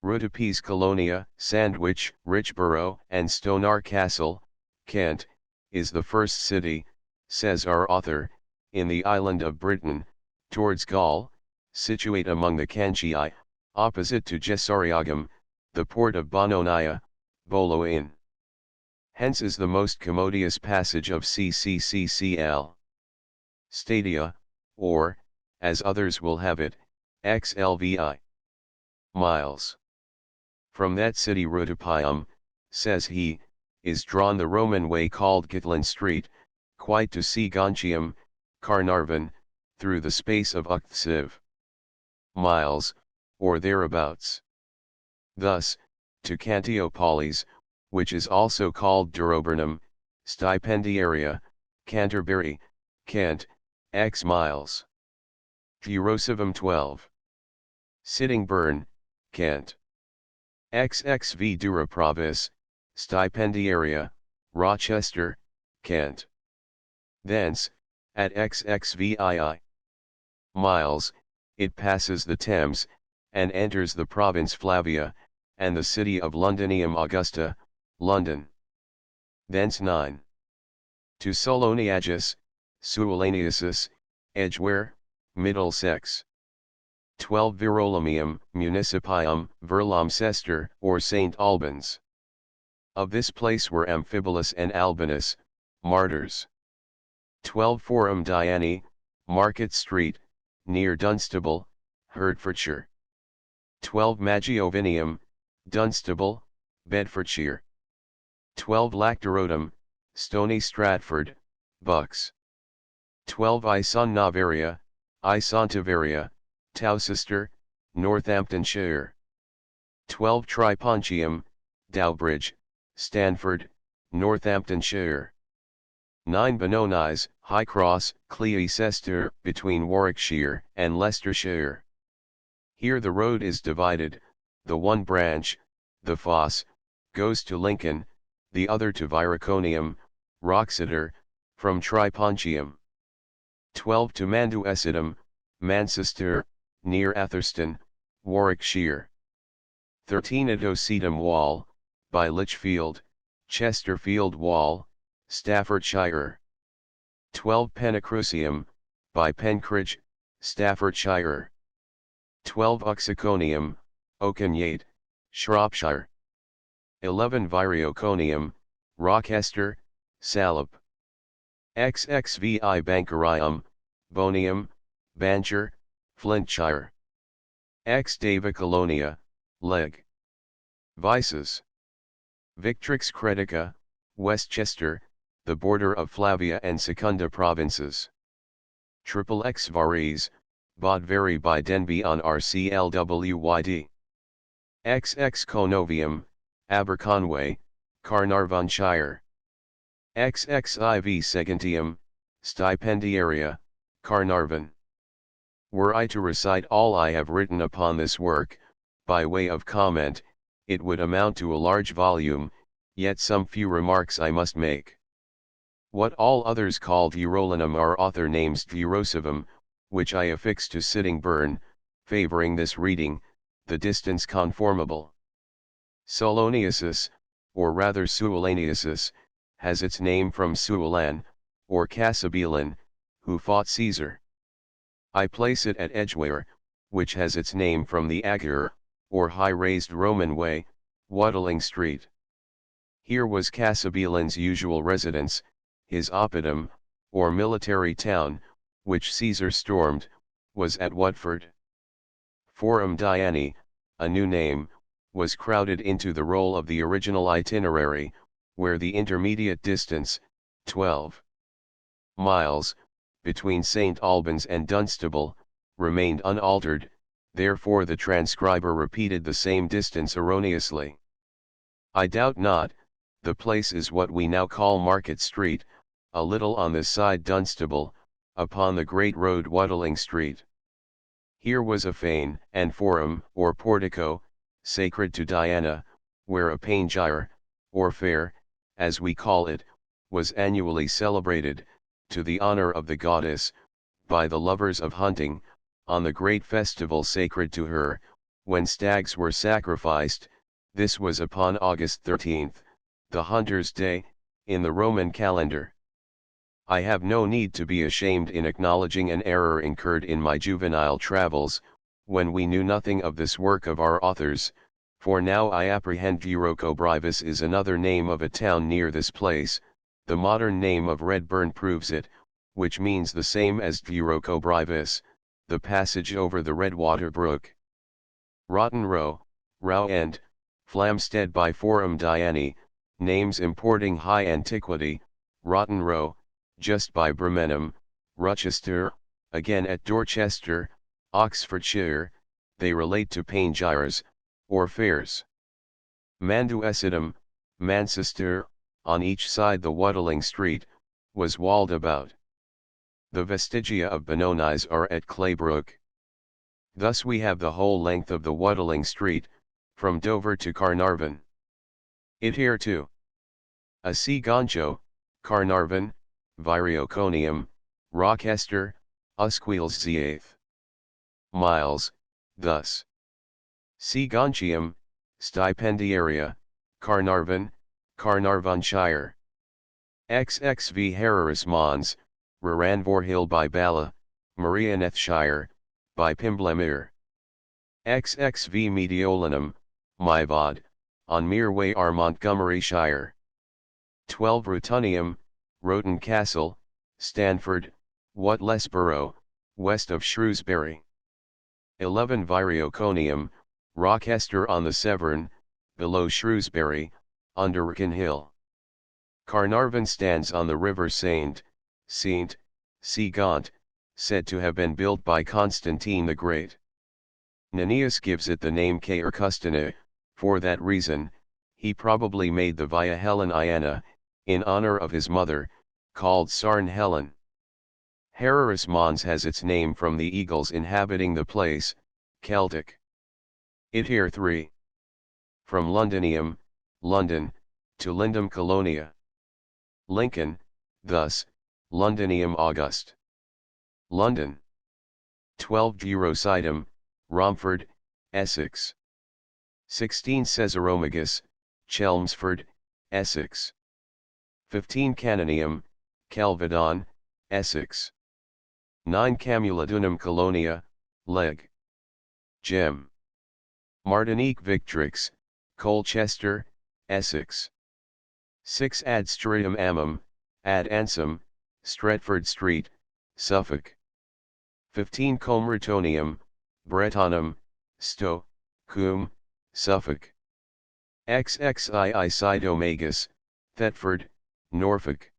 Rudapes Colonia, Sandwich, Richborough, and Stonar Castle, Kent, is the first city, says our author, in the island of Britain, towards Gaul, situate among the Canchii, opposite to Gessariagum, the port of Bononia, Boloin. Hence is the most commodious passage of CCCCL. Stadia, or, as others will have it, XLVI. Miles. From that city Rutipium, says he, is drawn the Roman way called Gitlin Street, quite to see Gontium, Carnarvon, through the space of Uctsiv. Miles, or thereabouts. Thus, to Cantiopolis, which is also called Duroburnum, Stipendiaria, Canterbury, Kent, X miles. Curiosum 12. Sittingbourne, Kent. XXV Duraprovis, Stipendiaria, Rochester, Kent. Thence, at XXVII miles, it passes the Thames, and enters the province Flavia, and the city of Londinium Augusta, London. Thence 9. To Soloniagus, Suolaniasis, Edgware, Middlesex. 12 Virolamium, Municipium, Verlomcester, or St. Albans. Of this place were Amphibolus and Albinus, martyrs. 12 Forum Diani, Market Street, near Dunstable, Hertfordshire. 12 Magiovinium, Dunstable, Bedfordshire. 12 Lactorotum, Stony Stratford, Bucks. 12 Isonnovaria, Isontivaria, Towcester, Northamptonshire. 12 Tripontium, Dowbridge, Stanford, Northamptonshire. 9 Benonies, High Cross, Cleicester, between Warwickshire and Leicestershire. Here the road is divided, the one branch, the Foss, goes to Lincoln, the other to Viraconium, Wroxeter, from Tripontium. 12 to Manduesidum, Manchester, near Atherstone, Warwickshire. 13 at Osedum Wall, by Lichfield, Chesterfield Wall, Staffordshire. 12 Penacrucium, by Penkridge, Staffordshire. 12 Uxiconium, Oakanyate, Shropshire. 11 Virioconium, Rochester, Salop. XXVI Bankerium, Bonium, Bancher, Flintshire. X Davicolonia, Leg. Vices. Victrix Cretica, Westchester, the border of Flavia and Secunda provinces. Triple X Varies, Bodveri by Denby on RCLWYD. XX Conovium, Aberconway, Carnarvonshire. XXIV Seguntium, Stipendiaria, Carnarvon. Were I to recite all I have written upon this work, by way of comment, it would amount to a large volume, yet some few remarks I must make. What all others call Durolinum are author names Durosivum, which I affix to Sittingbourne, favoring this reading, the distance conformable. Soloniasis, or rather Suolaniasis, has its name from Suolan, or Cassibelan, who fought Caesar. I place it at Edgware, which has its name from the Ager, or high-raised Roman way, Watling Street. Here was Cassibelan's usual residence, his oppidum, or military town, which Caesar stormed, was at Watford. Forum Diani, a new name, was crowded into the roll of the original itinerary, where the intermediate distance, 12 miles, between St. Albans and Dunstable, remained unaltered, therefore the transcriber repeated the same distance erroneously. I doubt not, the place is what we now call Market Street, a little on this side Dunstable, upon the great road Watling Street. Here was a fane and forum, or portico, sacred to Diana, where a panegyre, or fair, as we call it, was annually celebrated, to the honor of the goddess, by the lovers of hunting, on the great festival sacred to her, when stags were sacrificed. This was upon August 13th, the Hunter's Day, in the Roman calendar. I have no need to be ashamed in acknowledging an error incurred in my juvenile travels, when we knew nothing of this work of our authors, for now I apprehend Durocobrivis is another name of a town near this place, the modern name of Redburn proves it, which means the same as Durocobrivis, the passage over the Redwater Brook. Rotten Row, Row End, Flamstead by Forum Diani, names importing high antiquity, Rotten Row, just by Bremenham, Rochester, again at Dorchester, Oxfordshire, they relate to Panegyres, or fairs. Manduesidum, Manchester, on each side the Waddling Street, was walled about. The vestigia of Benonies are at Claybrook. Thus we have the whole length of the Waddling Street, from Dover to Carnarvon. It here too. A C. Goncho, Carnarvon, Virioconium, Rochester, Usqueils miles, thus. C. Gonchium, Stipendiaria, Carnarvon, Carnarvonshire. XXV Heraris Mons, Raranvorhill by Bala, Marianethshire, by Pimblemere. XXV Mediolanum, Myvod, on Mereway are Montgomeryshire. 12 Rutunium, Roton Castle, Stanford, Watlesborough, west of Shrewsbury. 11 Virioconium, Rochester on the Severn, below Shrewsbury, under Wrekin Hill. Carnarvon stands on the river Saint, C. Gaunt, said to have been built by Constantine the Great. Nennius gives it the name Caercustine, for that reason, he probably made the Via Heleniana, in honor of his mother, called Sarn Helen. Heraris Mons has its name from the eagles inhabiting the place, Celtic. It here 3. From Londinium, London, to Lindum Colonia. Lincoln, thus, Londinium August. London. 12 Durocidum, Romford, Essex. 16 Caesaromagus, Chelmsford, Essex. 15 Canonium, Kelvedon, Essex. 9 Camuladunum Colonia, Leg. Gem. Martinique Victrix, Colchester, Essex. 6 Ad Strium Amum, Ad Ansum, Stretford Street, Suffolk. 15 Comratonium, Bretonum, Stow, Coombe, Suffolk. XXII Cytomagus, Thetford, Norfolk.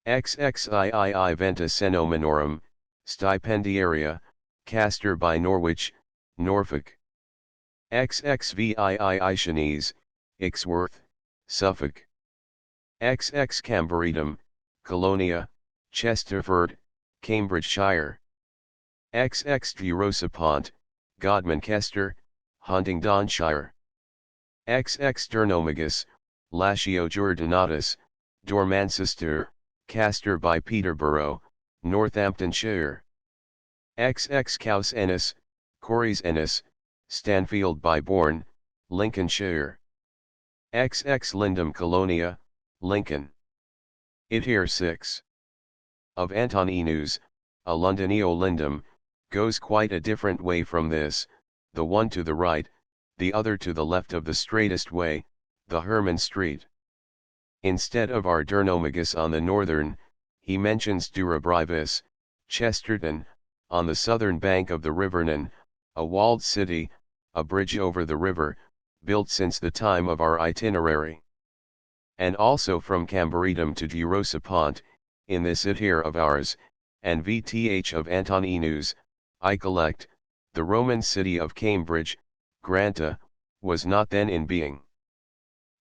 XXII Venta Cenomanorum, Stipendiaria, Castor by Norwich, Norfolk. XXVII Ishanese, Ixworth, Suffolk. XX Camberidum, Colonia, Chesterford, Cambridgeshire. XX Durosapont, Godmankester, Huntingdonshire. XX Durnomagus, Latio Jordaнаtus, Dormanchester, Castor by Peterborough, Northamptonshire. XX Caus Ennis, Corries Ennis, Stanfield by Bourne, Lincolnshire. XX Lindum Colonia, Lincoln. It here 6. Of Antoninus, a Londonio Lindum, goes quite a different way from this, the one to the right, the other to the left of the straightest way, the Herman Street. Instead of our Durnomagus on the northern, he mentions Durabrivis, Chesterton, on the southern bank of the River Nan, a walled city, a bridge over the river, built since the time of our itinerary. And also from Camberidum to Durosapont, in this it here of ours, and VTH of Antoninus, I collect, the Roman city of Cambridge, Granta, was not then in being.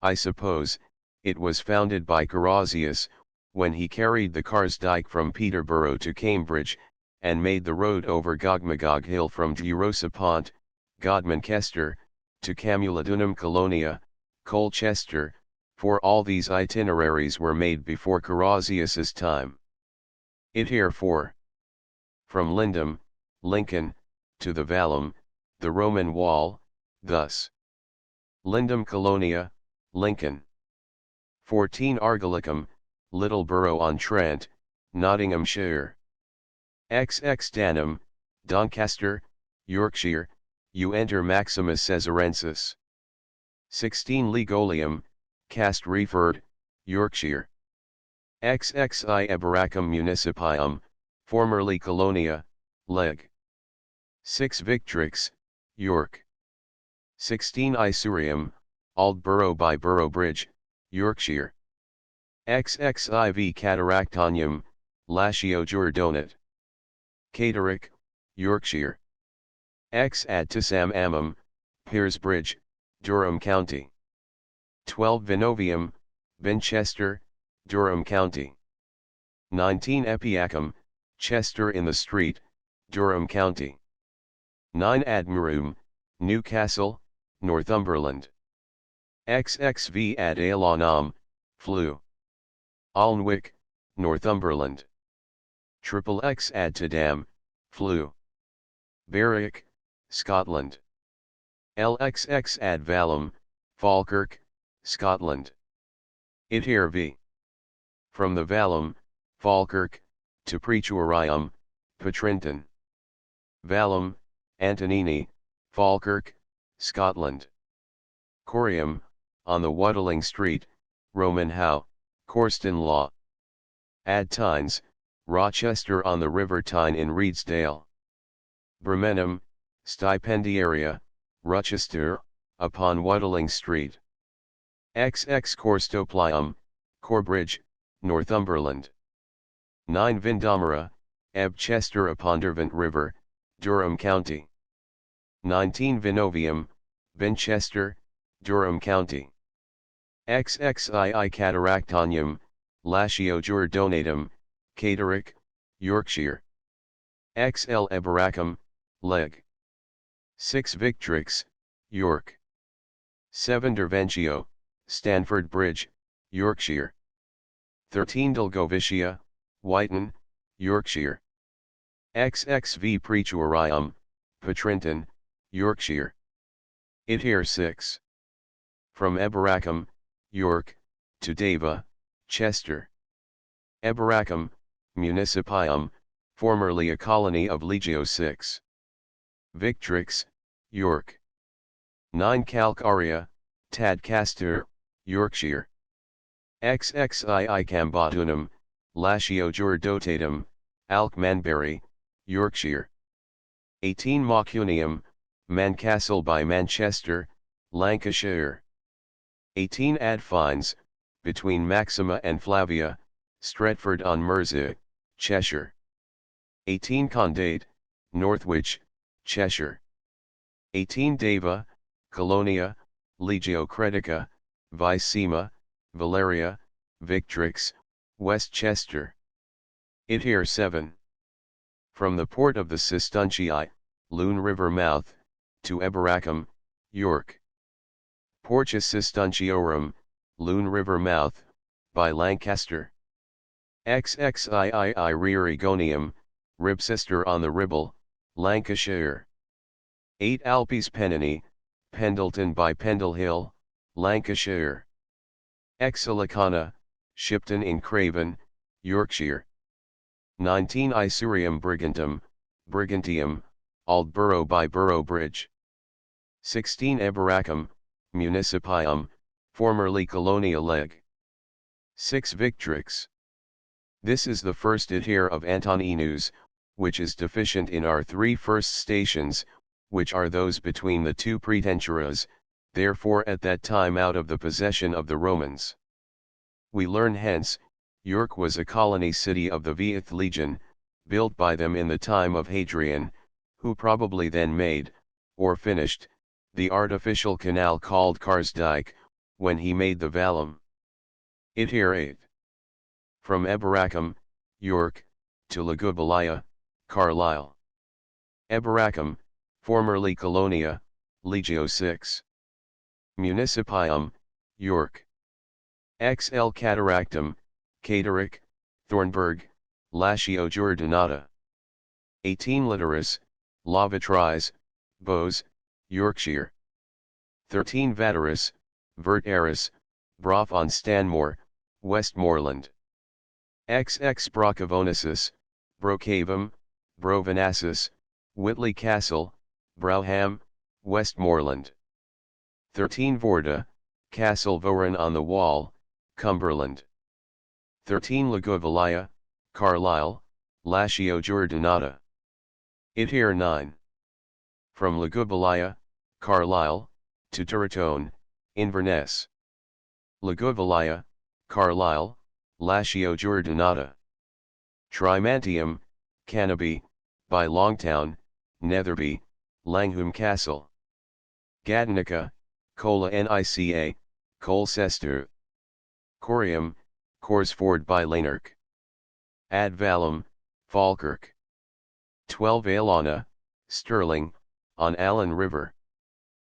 I suppose, it was founded by Carausius, when he carried the Karsdyke from Peterborough to Cambridge, and made the road over Gogmagog Hill from Durosapont, Godmankester, to Camuladunum Colonia, Colchester, for all these itineraries were made before Carausius's time. It here 4. From Lindum, Lincoln, to the Vallum, the Roman wall, thus. Lindum Colonia, Lincoln. 14 Argalicum, Littleborough on Trent, Nottinghamshire. XX Danham, Doncaster, Yorkshire, you enter Maximus Caesarensis. 16 Legolium, Cast Reford, Yorkshire. XXI Eboracum Municipium, formerly Colonia, Leg. 6 Victrix, York. 16 Isurium, Aldborough by Boroughbridge, Yorkshire. XXIV Cataractonium, Latio Jourdonat. Catterick, Yorkshire. X ad Tisam Amum, Pearsbridge, Durham County. 12 Vinovium, Binchester, Durham County. 19 Epiacum, Chester in the Street, Durham County. 9 Admirum, Newcastle, Northumberland. XXV ad Ailonam, Flew. Alnwick, Northumberland. XXX ad Tadam, Flew. Berwick, Scotland. LXX ad Valum, Falkirk, Scotland. Itinerarium v. From the Valum, Falkirk, to Praetorium, Patrenton. Valum, Antonini, Falkirk, Scotland. Corium, on the Waddling Street, Roman How, Corston Law. Ad Tynes, Rochester on the River Tyne in Redesdale. Bremenum, Stipendiaria, Rochester, upon Waddling Street. XX Corstoplium, Corbridge, Northumberland. 9 Vindamara, Ebchester upon Derwent River, Durham County. 19 Vinovium, Binchester, Durham County. XXII Cataractonium, Latio Jourdonatum, Catterick, Yorkshire. XL Eboracum, Leg. 6 Victrix, York. 7 Derventio, Stanford Bridge, Yorkshire. 13 Delgovitia, Whiton, Yorkshire. XXV Praetorium, Patrenton, Yorkshire. Itinerarium 6. From Eboracum, York, to Deva, Chester. Eboracum, Municipium, formerly a colony of Legio 6. Victrix, York. 9 Calcaria, Tadcaster, Yorkshire. XXII Cambotunum, Latio Jourdotatum, Alkmanbury, Yorkshire. 18 Maucunium, Mancastle by Manchester, Lancashire. 18 Adfines, between Maxima and Flavia, Stretford-on-Mersey, Cheshire. 18 Condate, Northwich, Cheshire. 18 Deva, Colonia, Legio Cretica, Vicema, Valeria, Victrix, Westchester. Itinerarium 7. From the port of the Cistuncii, Lune River mouth, to Eboracum, York. Portus Cistunciorum, Lune River mouth, by Lancaster. XXII Rierigonium, Ribsister on the Ribble, Lancashire. 8 Alpes Pennini, Pendleton by Pendle Hill, Lancashire. Exilicana, Shipton in Craven, Yorkshire. 19 Isurium Brigantium, Brigantium, Aldborough by Boroughbridge. 16 Eboracum, Municipium, formerly Colonia Leg. 6 Victrix. This is the first itinerary of Antoninus, which is deficient in our 3 first stations, which are those between the 2 praetenturas, therefore at that time out of the possession of the Romans. We learn hence, York was a colony city of the Vth legion, built by them in the time of Hadrian, who probably then made, or finished, the artificial canal called Karsdyke, when he made the Valum. Itinerarium 8. From Eboracum, York, to Legubalia, Carlisle. Eboracum, formerly Colonia, Legio 6. Municipium, York. XL Cataractum, Catterick, Thornburg, Latio Jourdonata. 18 Literis, Lavitries, Bowes, Yorkshire. 13 Vateris, Vertaris, Brough on Stanmore, Westmoreland. XX Brocavonesis, Brocavum, Brovanassus, Whitley Castle, Browham, Westmoreland. 13 Vorda, Castle Voren on the Wall, Cumberland. 13 Lagovalia, Carlisle, Latio Giordinata. Itinerarium 9. From Lagovalia, Carlisle, to Turatone, Inverness. Lagovalia, Carlisle, Latio Giordinata. Trimantium, Canopy, by Longtown, Netherby, Langham Castle. Gadanica, Cola Nica, Colcester. Corium, Corsford by Lanark. Ad Valum, Falkirk. 12 Aelana, Stirling, on Allen River.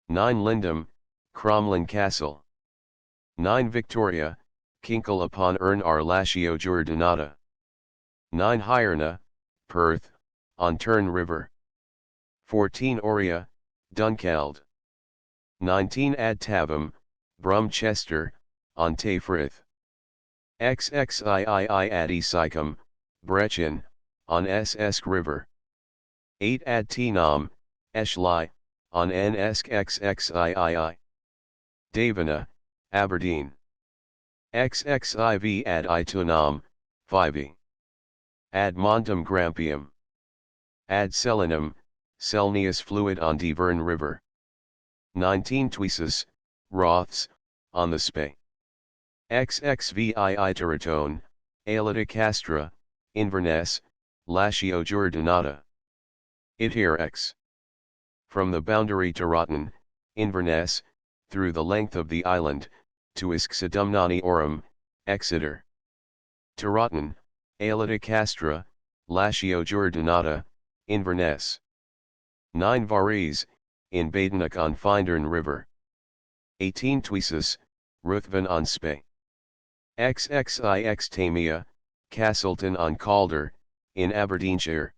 9 Lindum, Cromlin Castle. 9 Victoria, Kinkle upon Erne ar Latio Giordinata. 9 Hierna, Perth, on Tern River. 14 Oria, Dunkeld. 19 Ad Tavum, Brumchester, on Tafrith. XXIII Ad Esicum, Brechin, on Esk River. 8 Ad Tenam, Eshley, on Nskxxii. Davina, Aberdeen. XXIV Ad Itunam, Five. Ad Montum Grampium. Ad Selinum, Selnius Fluid on Deverne River. 19 Tuisus, Roths, on the Spey. XXVII Turatone, Aelita Castra, Inverness, Latio Giordinata. Itier X. From the boundary to Rotten, Inverness, through the length of the island, to Isxadumnani Orum, Exeter. To Rotten, Aelita Castra, Latio Giordinata, Inverness. 9 Vares, in Badenoch on Findern River. 18 Tuisus, Ruthven on Spey. XXIX Tamia, Castleton on Calder, in Aberdeenshire.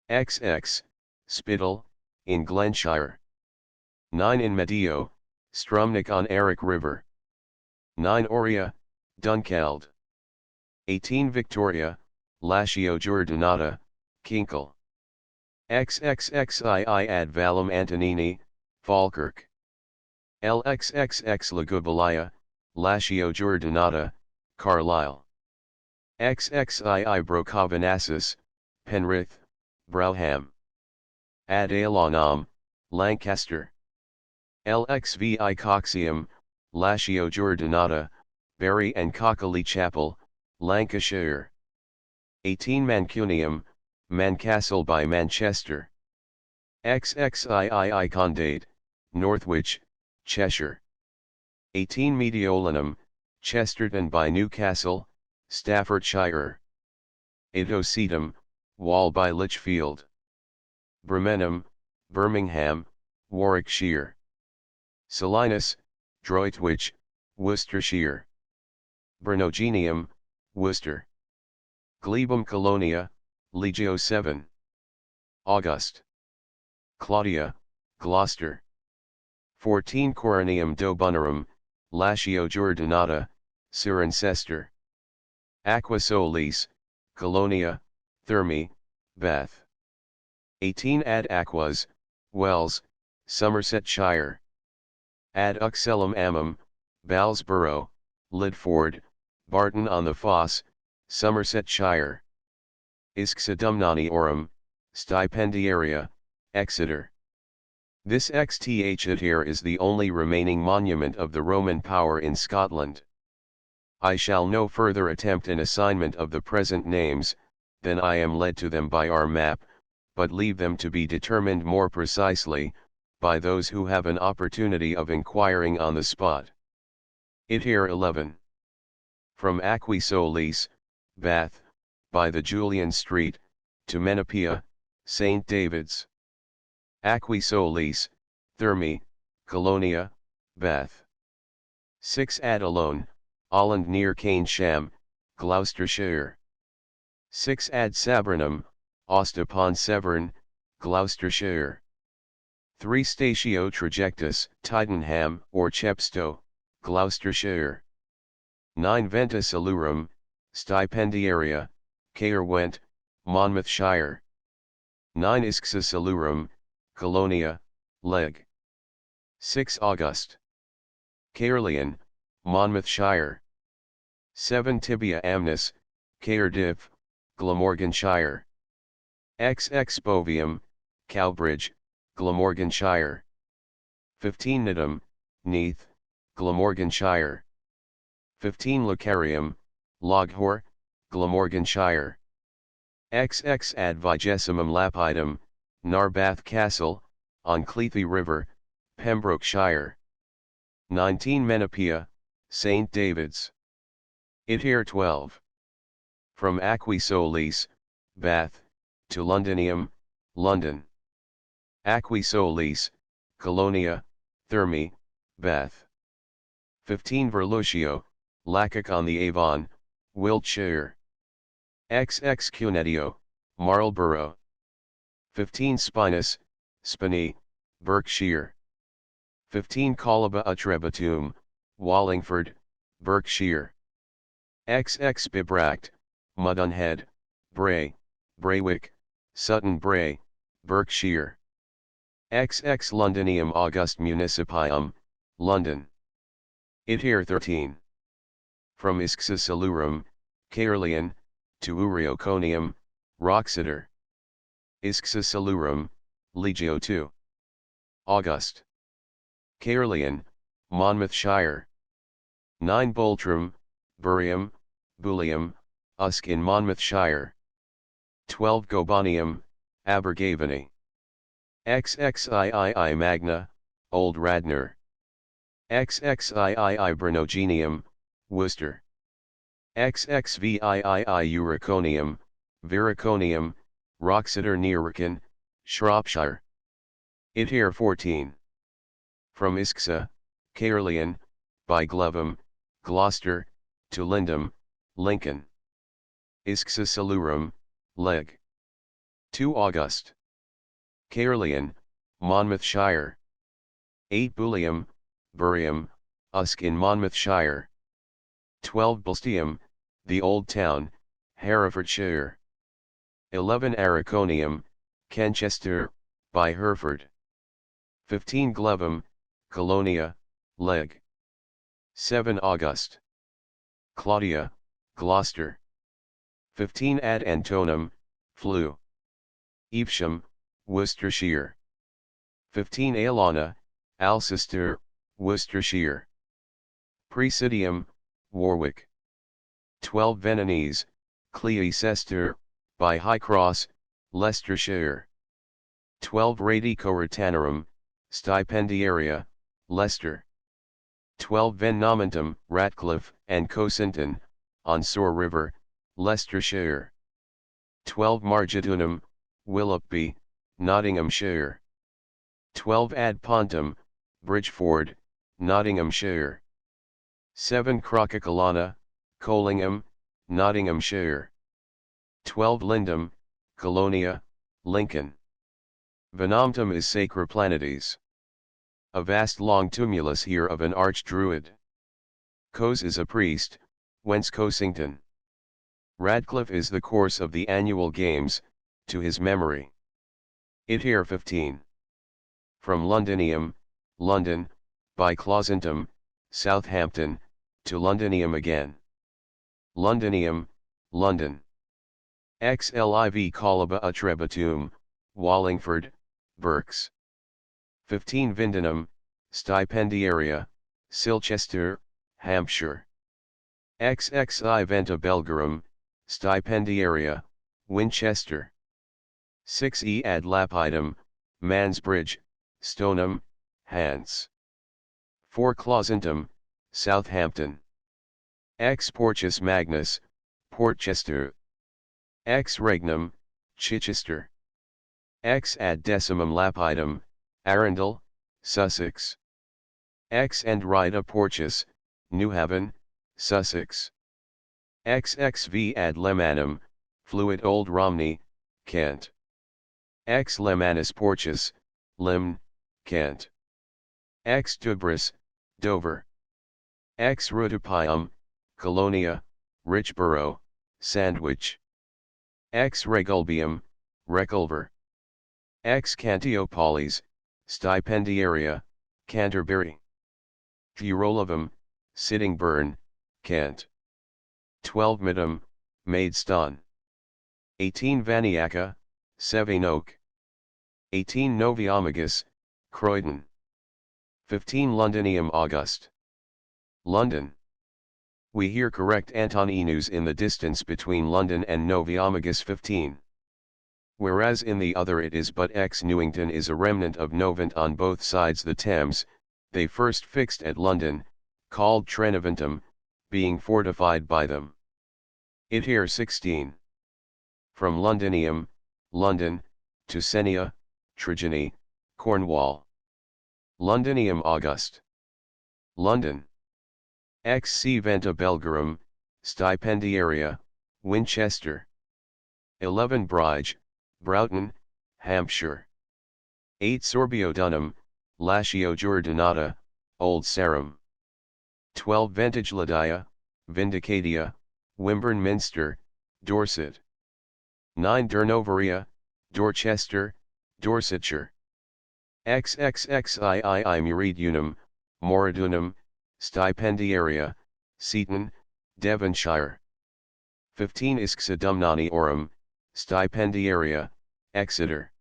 XX, Spittal, in Glenshire. 9 in Medio, Strumnock on Eric River. 9 Oria, Dunkeld. 18 Victoria, Latio Giordinata, Kinkle. XXXII Ad Valum Antonini, Falkirk. LXXX Lagovalia, Latio Giordinata, Carlisle. XXII Brocavonassus, Penrith, Browham. Ad Aelonam, Lancaster. LXVI Coxium, Latio Giordinata, Bury and Cockley Chapel, Lancashire. 18 Mancunium, Mancastle by Manchester. XXII Condade, Northwich, Cheshire. 18 Mediolanum, Chesterton by Newcastle, Staffordshire. 8 Ocetum, Wall by Lichfield. Bremenham, Birmingham, Warwickshire. Salinus, Droitwich, Worcestershire. Bernogenium, Worcester. Glebum Colonia, Legio 7. August. Claudia, Gloucester. 14 Coronium Dobunnarum, Latio Giordinata, Cirencester. Aqua Solis, Colonia, Thermi, Bath. 18 Ad Aquas, Wells, Somersetshire. Ad Uxellum Ammum, Ballsborough, Lidford, Barton on the Foss, Somersetshire. Isxadumnani Orum, Stipendiaria, Exeter. This XTH here is the only remaining monument of the Roman power in Scotland. I shall no further attempt an assignment of the present names, than I am led to them by our map, but leave them to be determined more precisely, by those who have an opportunity of inquiring on the spot. Itinerarium 11. From Aquae Solis, Bath, by the Julian Street, to Menipia, St. David's. Aquae Solis, Thermi, Colonia, Bath. 6 Ad Alone, Holland near Cainsham, Gloucestershire. 6 Ad Sabernum, Ost upon Severn, Gloucestershire. 3 Statio Trajectus, Tydenham or Chepstow, Gloucestershire. 9 Venta Salurum, Stipendiaria, Caerwent, Monmouthshire. 9 Isxasilurum, Colonia, Leg. 6 August. Caerleon, Monmouthshire. 7 Tibia Amnis, Caerdiff, Glamorganshire. XX Bovium, Cowbridge, Glamorganshire. 15 Needham, Neath, Glamorganshire. 15 Lucarium, Loghor, Glamorganshire. XX Ad Vigessimum Lapidum, Narbath Castle, on Cleathy River, Pembrokeshire. 19 Menipia, St. David's. Itinerarium 12. From Aquisolis, Bath, to Londinium, London. Aquisolis, Colonia, Thermi, Bath. 15 Verlutio, Lacock on the Avon, Wiltshire. XX Cunetio, Marlborough. 15 Spinus, Spinney, Berkshire. 15 Colaba Atrebatum, Wallingford, Berkshire. XX Bibract, Mudunhead, Bray, Braywick, Sutton Bray, Berkshire. XX Londinium Auguste Municipium, London. Itinerarium 13. From Isxasilurum, Caerleon, to Urioconium, Wroxeter. Isxasilurum, Legio 2. August. Caerleon, Monmouthshire. 9 Boltram, Buriam, Bulliam, Usk in Monmouthshire. 12 Gobanium, Abergavenny. XXIII Magna, Old Radnor. XXIII Bernogenium, Worcester. XXVIII Uriconium, Viriconium, Wroxeter near Wrexham, Shropshire. Itinerarium 14. From Isxa, Caerleon, by Gloveham, Gloucester, to Lindham, Lincoln. Isxasilurum, Leg. 2 August. Caerleon, Monmouthshire. 8 Bulliam, Buriam, Usk in Monmouthshire. 12 Bulstium, the Old Town, Herefordshire. 11 Ariconium, Kenchester, by Hereford. 15 Gloveham, Colonia, Leg. 7 August. Claudia, Gloucester. 15 Ad Antonum, Flew. Evesham, Worcestershire. 15 Aelana, Alcester, Worcestershire. Presidium, Warwick. 12 Venanese, Cleicester, by High Cross, Leicestershire. 12 Radicoritanorum, Stipendiaria, Leicester. 12 Venomentum, Ratcliffe and Cosentin, on Soar River, Leicestershire. 12 Margitunum, Willoughby, Nottinghamshire. 12 Ad Pontum, Bridgeford, Nottinghamshire. 7 Crococolana, Collingham, Nottinghamshire. 12 Lindham, Colonia, Lincoln. Venomtum is Sacroplanides. A vast long tumulus here of an archdruid. Cos is a priest, whence Cosington. Radcliffe is the course of the annual games, to his memory. Itinerarium 15. From Londinium, London, by Clausentum, Southampton, to Londinium again. Londinium, London. XLIV Colaba Atrebatum, Wallingford, Berks. 15 Vindenham, Stipendiaria, Silchester, Hampshire. XXI Venta Belgarum, Stipendiaria, Winchester. 6 E Ad Lapidum, Mansbridge, Stoneham, Hants. 4 Clausentum, Southampton. Ex Porcius Magnus, Portchester. Ex Regnum, Chichester. Ex Ad Decimum Lapidum, Arundel, Sussex. Ex and Rita Porcius, Newhaven, Sussex. XXV Ad Lemanum, Fluid Old Romney, Kent. Ex Lemanus Porcius, Limn, Kent. Ex Tubris, Dover. Ex Rutupium, Colonia, Richborough, sandwich. Ex Regulbium, Reculver. Ex Cantiopolis, Stipendiaria, Canterbury. Therolovum, Sitting Burn, Kent. 12 Midam, Maidstone. 18 Vaniaca, Sevenoak. 18 Noviomagus, Croydon. 15 Londinium August. London. We hear correct Antoninus in the distance between London and Noviomagus 15. Whereas in the other it is but ex Newington is a remnant of Novant on both sides the Thames, they first fixed at London, called Treneventum, being fortified by them. It here 16. From Londinium, London, to Senia, Trigeny, Cornwall. Londinium August. London. Ex C Venta Belgarum, Stipendiaria, Winchester. 11 Brige, Broughton, Hampshire. 8 Sorbiodunum, Latio Jordinata, Old Sarum. 12 Vintage Ladia, Vindicatia, Wimborne Minster, Dorset. 9 Durnovaria, Dorchester, Dorsetshire. XXXII Muridunum, Moridunum, Stipendiaria, Seaton, Devonshire. 15 Isxidumnani Orum, Stipendiaria, Exeter.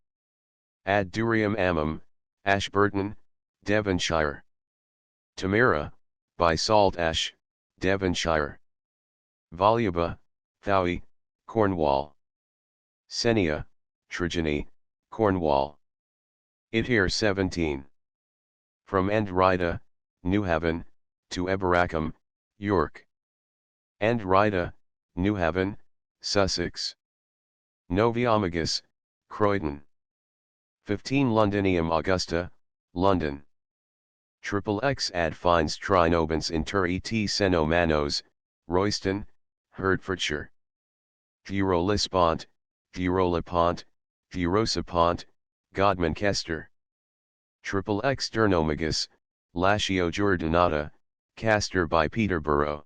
Ad Durium Amum, Ashburton, Devonshire. Tamira, by Salt Ash, Devonshire. Voluba, Thowy, Cornwall. Senia, Trigeny, Cornwall. It here 17. From Endrida, Newhaven, to Eberacum, York. Endrida, Newhaven, Sussex. Noviomagus, Croydon. 15 Londinium Augusta, London. XXX ad fines trinobans inter et senomanos, Royston, Hertfordshire. Thurolispont, Thurolipont, Thurosipont, Godmankester. XXX Durnomagus, Latio Jordinata, Castor by Peterborough.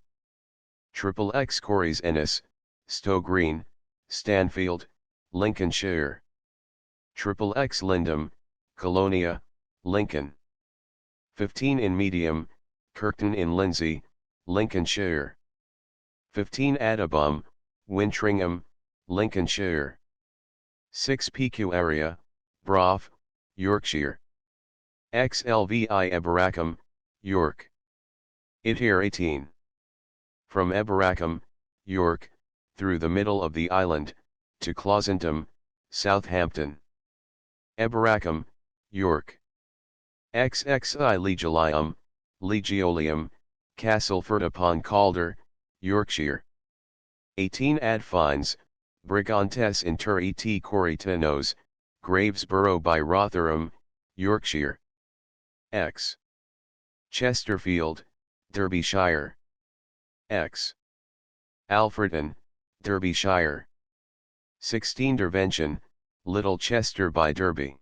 XXX Corries Ennis, Stow Green, Stanfield, Lincolnshire. XXX Lindum, Colonia, Lincoln. 15 in Medium, Kirkton in Lindsey, Lincolnshire. 15 Adabum, Wintringham, Lincolnshire. 6 PQ Area, Brough, Yorkshire. XLVI Eberacum, York. It here 18. From Eberacum, York, through the middle of the island, to Clausentum, Southampton. Eberacum, York. XXI Legilium, Legiolium, Castleford upon Calder, Yorkshire. 18 Ad fines, Brigantes inter et Corritanos, Gravesborough by Rotherham, Yorkshire. X. Chesterfield, Derbyshire. X. Alfreton, Derbyshire. 16 Dervention, Little Chester by Derby.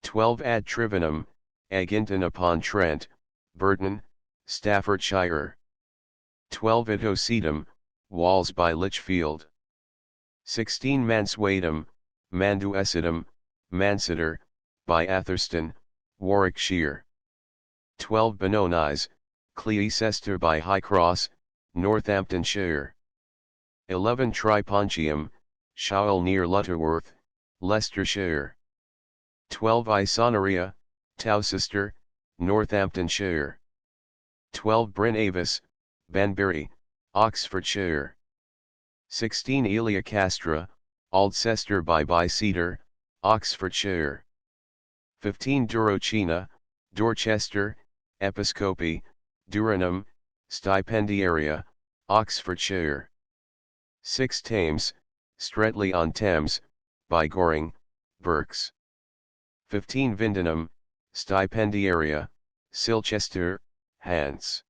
12 Ad Trivenum, Egginton upon Trent, Burton, Staffordshire. 12 Itosedum, Walls by Lichfield. 16 Manswadum, Manduesidum, Manchester, by Atherstone, Warwickshire. 12 Benonies, Cleicester by Highcross, Northamptonshire. 11 Tripontium, Showell near Lutterworth, Leicestershire. 12 Isonaria, Towcester, Northamptonshire. 12 Bryn Avis, Banbury, Oxfordshire. 16 Elia Castra, Alcester by Bicester, Oxfordshire. 15 Durochina, Dorchester, Episcopi, Duranum, Stipendiaria, Oxfordshire. 6 Thames, Streatley-on-Thames, by Goring, Berks. 15 Vindenham, Stipendiaria, Silchester, Hants.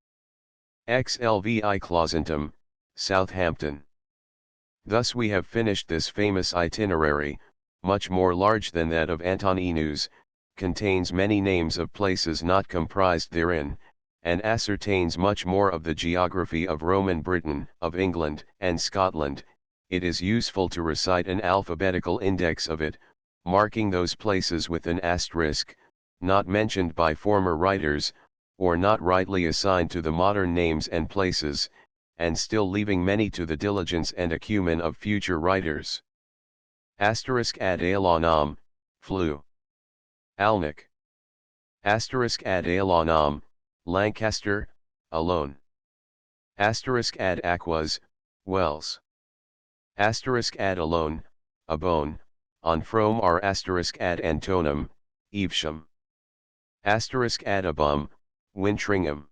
XLVI Clausentum, Southampton. Thus we have finished this famous itinerary, much more large than that of Antoninus, contains many names of places not comprised therein, and ascertains much more of the geography of Roman Britain, of England, and Scotland, it is useful to recite an alphabetical index of it, marking those places with an asterisk, not mentioned by former writers, or not rightly assigned to the modern names and places, and still leaving many to the diligence and acumen of future writers. Asterisk ad Aelonam, flew. Alnwick. Asterisk ad Aelonam, Lancaster, alone. Asterisk ad Aquas, Wells. Asterisk ad alone, abone, on from r asterisk ad Antonum, Evesham. Asterisk ad abum, Wintringham.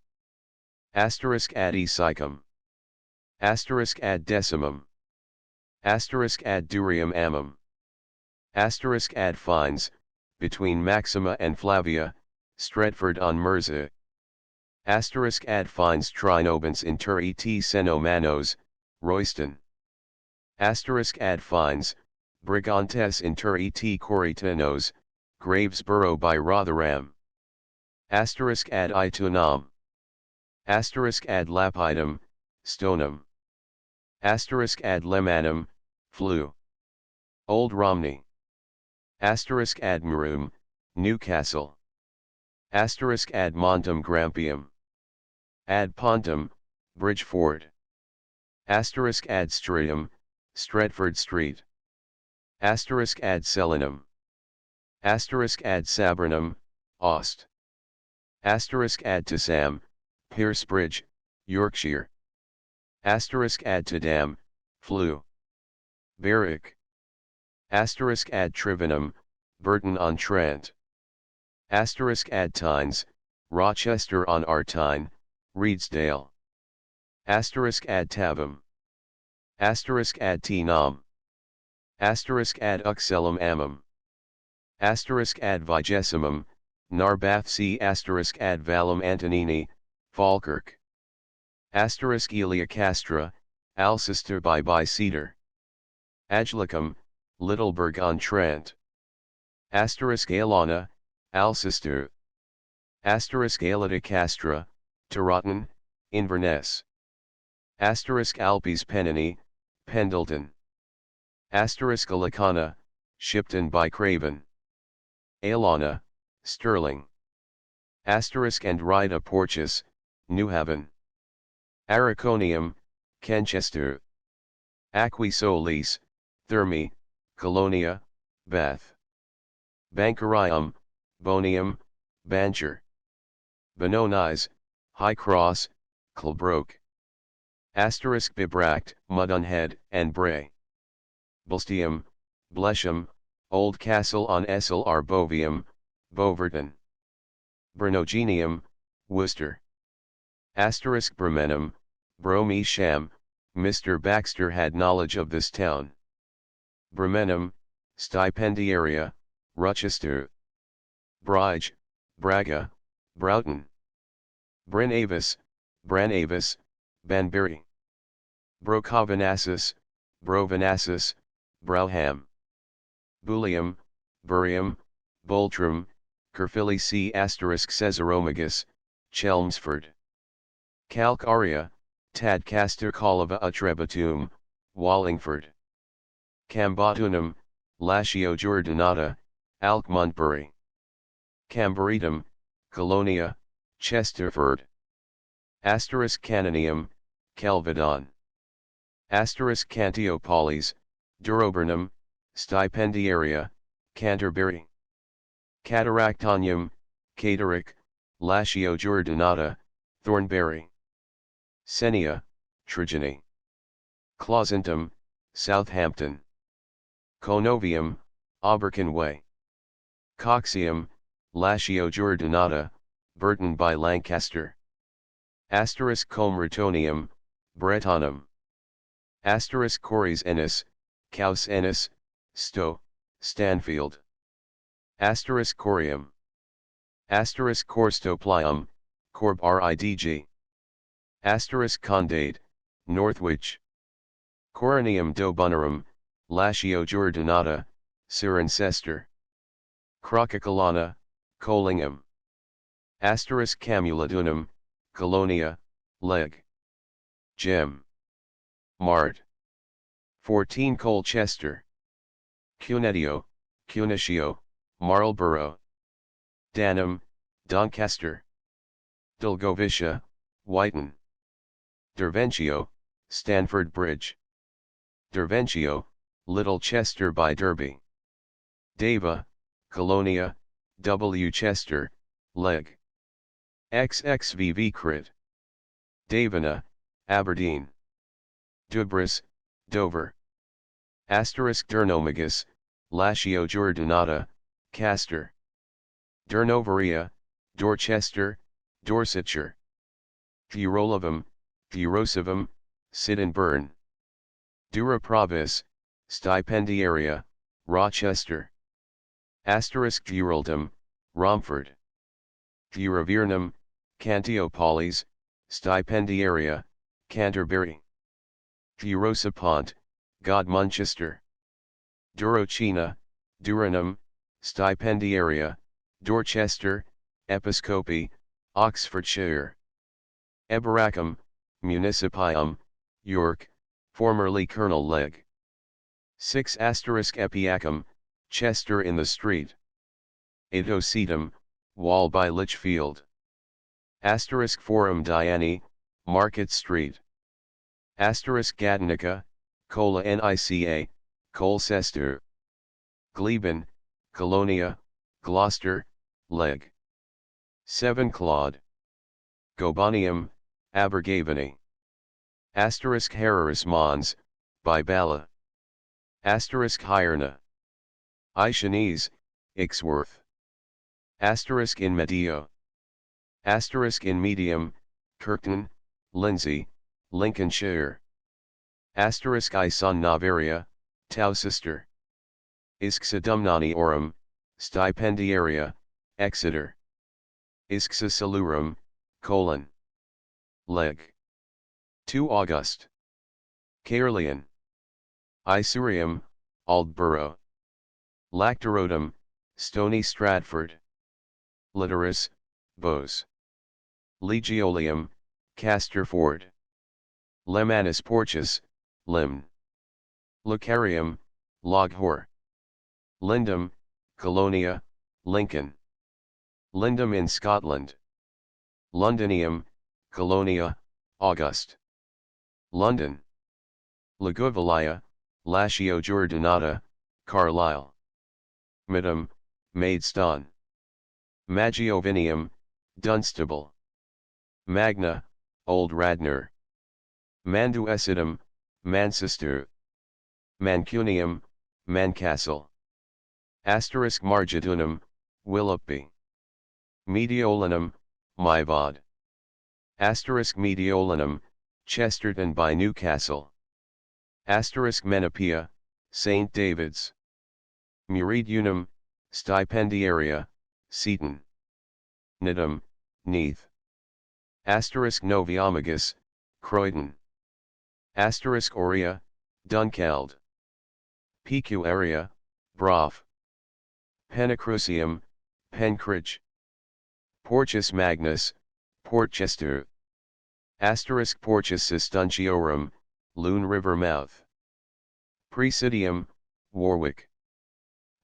Asterisk ad Esicum. Asterisk ad decimum. Asterisk ad durium amum. Asterisk ad fines, between Maxima and Flavia, Stretford on Mersey. Asterisk ad fines trinobens inter et seno manos, Royston. Asterisk ad fines, brigantes inter et corritanos, Gravesborough by Rotherham. Asterisk ad itunam. Asterisk ad lapidum, Stoneham. Asterisk ad lemanum, flew. Old Romney. Asterisk ad Murum, Newcastle. Asterisk ad Montum Grampium. Ad Pontum, Bridgeford. Asterisk ad Streatham, Stretford Street. Asterisk ad Selinum. Asterisk ad Sabernum, Aust. Asterisk ad Tissam, Piercebridge, Yorkshire. Asterisk ad Tadam, flew. Berwick. Asterisk ad Trivenum, Burton-on-Trent. Asterisk ad Tynes, Rochester-on-Artyne, Reedsdale. Asterisk ad Tavum. Asterisk ad Tinam. Asterisk ad Uxellum Amum. Asterisk ad Vigessimum, Narbathsea. Asterisk ad Valum Antonini, Falkirk. Asterisk Elia Castra, Alcester by Cedar. Aglicum, Littleburg-on-Trent. Asterisk Aelana, Alcester. Asterisk Aelita Castra, Taroton, Inverness. Asterisk Alpes Pennini, Pendleton. Asterisk Alicana, Shipton by Craven. Aelana, Stirling. Asterisk and Rida Porchus, Newhaven. Araconium, Kenchester. Aquae Solis, Thermi, Colonia, Bath. Bancarium, Bonium, Bancher. Benonies, High Cross, Kilbroke. Asterisk Bibract, Mudunhead, and Bray. Bulstium, Blesham, Old Castle on Essel Arbovium, Boverton. Bernogenium, Worcester. Asterisk Bremenum, Bromesham, Mr. Baxter had knowledge of this town. Bremenum, Stipendiaria, Rochester. Brige, Braga, Broughton. Brenavis, Branavis, Banbury. Brocovenassus, Brovenassus, Browham. Bullium, Burium, Boltram, Caerphilly asterisk Caesaromagus, Chelmsford. Calcaria, Tadcaster Collava Atrebatum, Wallingford. Cambotunum, Latio Jordinata, Alkmuntbury. Cambaritum, Colonia, Chesterford. Asterisk Canonium, Kelvedon. Asterisk Cantiopolis, Duroburnum, Stipendiaria, Canterbury. Cataractonium, Catarac, Latio Jordinata, Thornbury. Senia, Trigeny. Clausentum, Southampton. Conovium, Auberkin Way. Coxium, Latio Jordinata, Burton by Lancaster. Asterisk Comratonium, Bretonum. Asterisk Cories Ennis, Caus Ennis, Stow, Stanfield. Asterisk Corium. Asterisk Corstoplium, Corb Ridg. Asterisk Condade, Northwich. Coronium Dobunnarum, Latio Jordinata, Cirencester. Crococolana, Collingham. Asterisk Camuladunum, Colonia, Leg. Gem. Mart. 14 Colchester. Cunetio, Cunetio, Marlborough. Danham, Doncaster. Dulgovicia, Whiten. Derventio, Stanford Bridge. Derventio, Little Chester by Derby. Deva, Colonia, W. Chester, Leg. XXVV Crit. Davina, Aberdeen. Dubris, Dover. Dernomagus, Latio Jordinata, Castor. Durnovaria, Dorchester, Dorsetshire. Therolovum, Therossivum, Sidonburn. Durapravis, Stipendiaria, Rochester. Thuraldum, Romford. Thuravernum, Cantiopolis, Stipendiaria, Canterbury. Thurosipont, Godmanchester. Durochina, Duranum, Stipendiaria, Dorchester, Episcopi, Oxfordshire. Eboracum, Municipium, York, formerly Colonel Leg. 6 Epiacum, Chester in the Street. Itocetum, Wall by Lichfield. Forum Diani, Market Street. Gadanica, Cola Nica, Colcester. Gleben, Colonia, Gloucester, Leg. 7 Claude. Gobanium, Abergavenny. Harris Mons, by Bala. Hierna. Ishanese, Ixworth. In Medio. In Medium, Kirkton, Lindsay, Lincolnshire. Ison Navaria, Towcester. Isxadumnaniorum, Stipendiaria, Exeter. Isxa Salurum, Leg. 2 August. Caerleon. Isurium, Aldborough. Lactorotum, Stony Stratford. Literis, Bose. Legioleum, Casterford. Lemanus Porcius, Limn. Lucarium, Loghor. Lindum, Colonia, Lincoln. Lindum in Scotland. Londinium, Colonia, August. London. Laguvalia, Latio Jordinata, Carlisle. Midham, Maidstone. Magiovinium, Dunstable. Magna, Old Radnor. Manduecidum, Manchester. Mancunium, Mancastle. Margidunum, Willoughby. Mediolanum, Myvod. Mediolanum, Chesterton by Newcastle. Menipia, St. David's. Muridunum, Stipendiaria, Seaton. Nidum, Neath. Noviomagus, Croydon. Aurea, Dunkeld. Pecuaria, Brough. Penacrucium, Penkridge. Porcius Magnus, Portchester. Porcius Sistunciorum, Loon River mouth. Presidium, Warwick.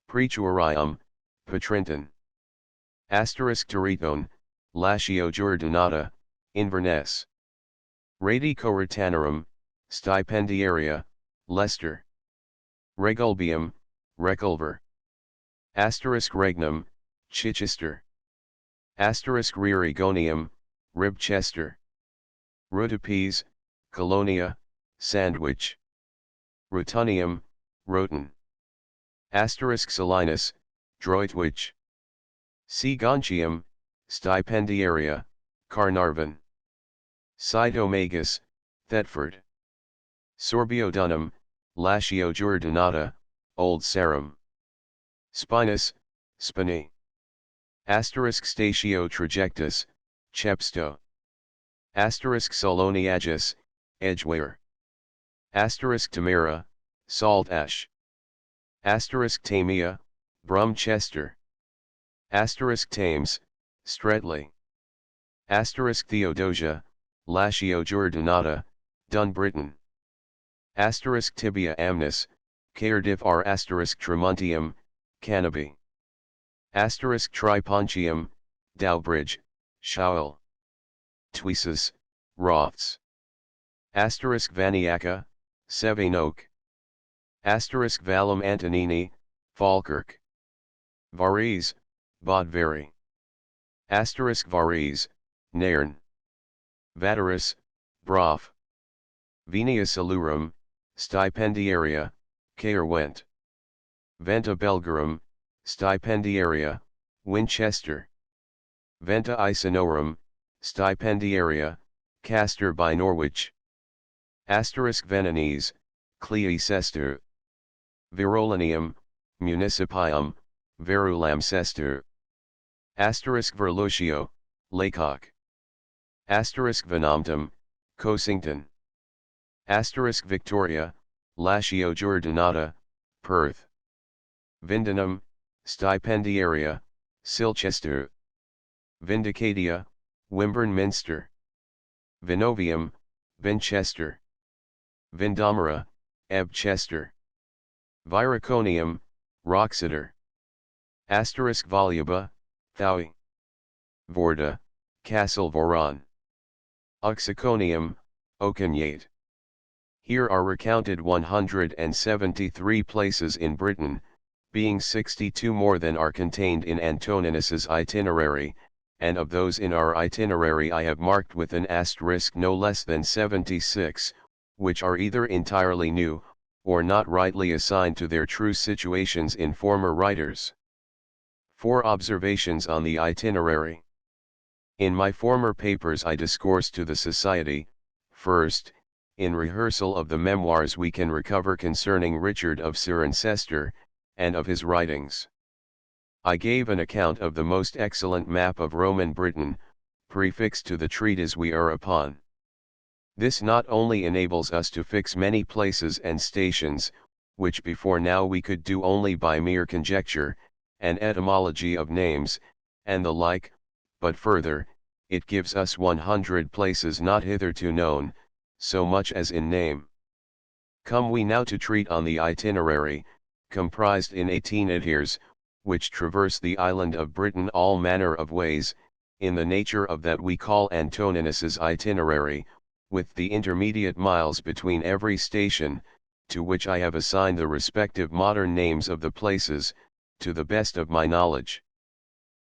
Praetorium, Patrinton. Teritone, Latio Jordinata, Inverness. Radicoritanorum, Stipendiaria, Leicester. Regulbium, Reculver. Regnum, Chichester. Rerigonium, Ribchester. Rutipes, Colonia, Sandwich. Rutonium, Roten. Salinus, Droitwich. Segontium, Stipendiaria, Carnarvon. Cytomagus, Thetford. Sorbiodunum, Latio Jordinata, Old Sarum. Spinus, Spiny. Statio Trajectus, Chepstow. Soloniagus, Edgware. Tamara, Saltash. Tamia, Brumchester. Thames, Streatley. Theodosia, Latio Jordinata, Dun Britain. Tibia amnis, Caerdif R Tremontium, Cannabis. Tripontium, Dowbridge, Shaul. Tweesus, Roths. Vaniaca, Sevenoak. Valum Antonini, Falkirk. Varese, Bodveri. Varese, Nairn. Vaterus, Brof. Venia Salurum, Stipendiaria, Caerwent. Venta Belgarum, Stipendiaria, Winchester. Venta Icenorum, Stipendiaria, Castor by Norwich. Venonese, Cleicester. Virolinium, Municipium, Verulam Cester. Verlutio, Laycock. Venantum, Cossington. Victoria, Latio Jordinata, Perth. Vindenum, Stipendiaria, Silchester. Vindicatia, Wimborne Minster. Vinovium, Vinchester. Vindamara, Ebchester. Viraconium, Roxeter. Voluba, Thaui. Vorda, Castle Voron. Oxiconium, Ocenyate. Here are recounted 173 places in Britain, being 62 more than are contained in Antoninus's itinerary, and of those in our itinerary I have marked with an asterisk no less than 76, which are either entirely new, or not rightly assigned to their true situations in former writers. 4 observations on the itinerary. In my former papers I discoursed to the Society, first, in rehearsal of the memoirs we can recover concerning Richard of Cirencester, and of his writings. I gave an account of the most excellent map of Roman Britain, prefixed to the treatise we are upon. This not only enables us to fix many places and stations, which before now we could do only by mere conjecture, and etymology of names, and the like, but further, it gives us 100 places not hitherto known, so much as in name. Come we now to treat on the itinerary, comprised in 18 itiers, which traverse the island of Britain all manner of ways, in the nature of that we call Antoninus's itinerary, with the intermediate miles between every station, to which I have assigned the respective modern names of the places, to the best of my knowledge.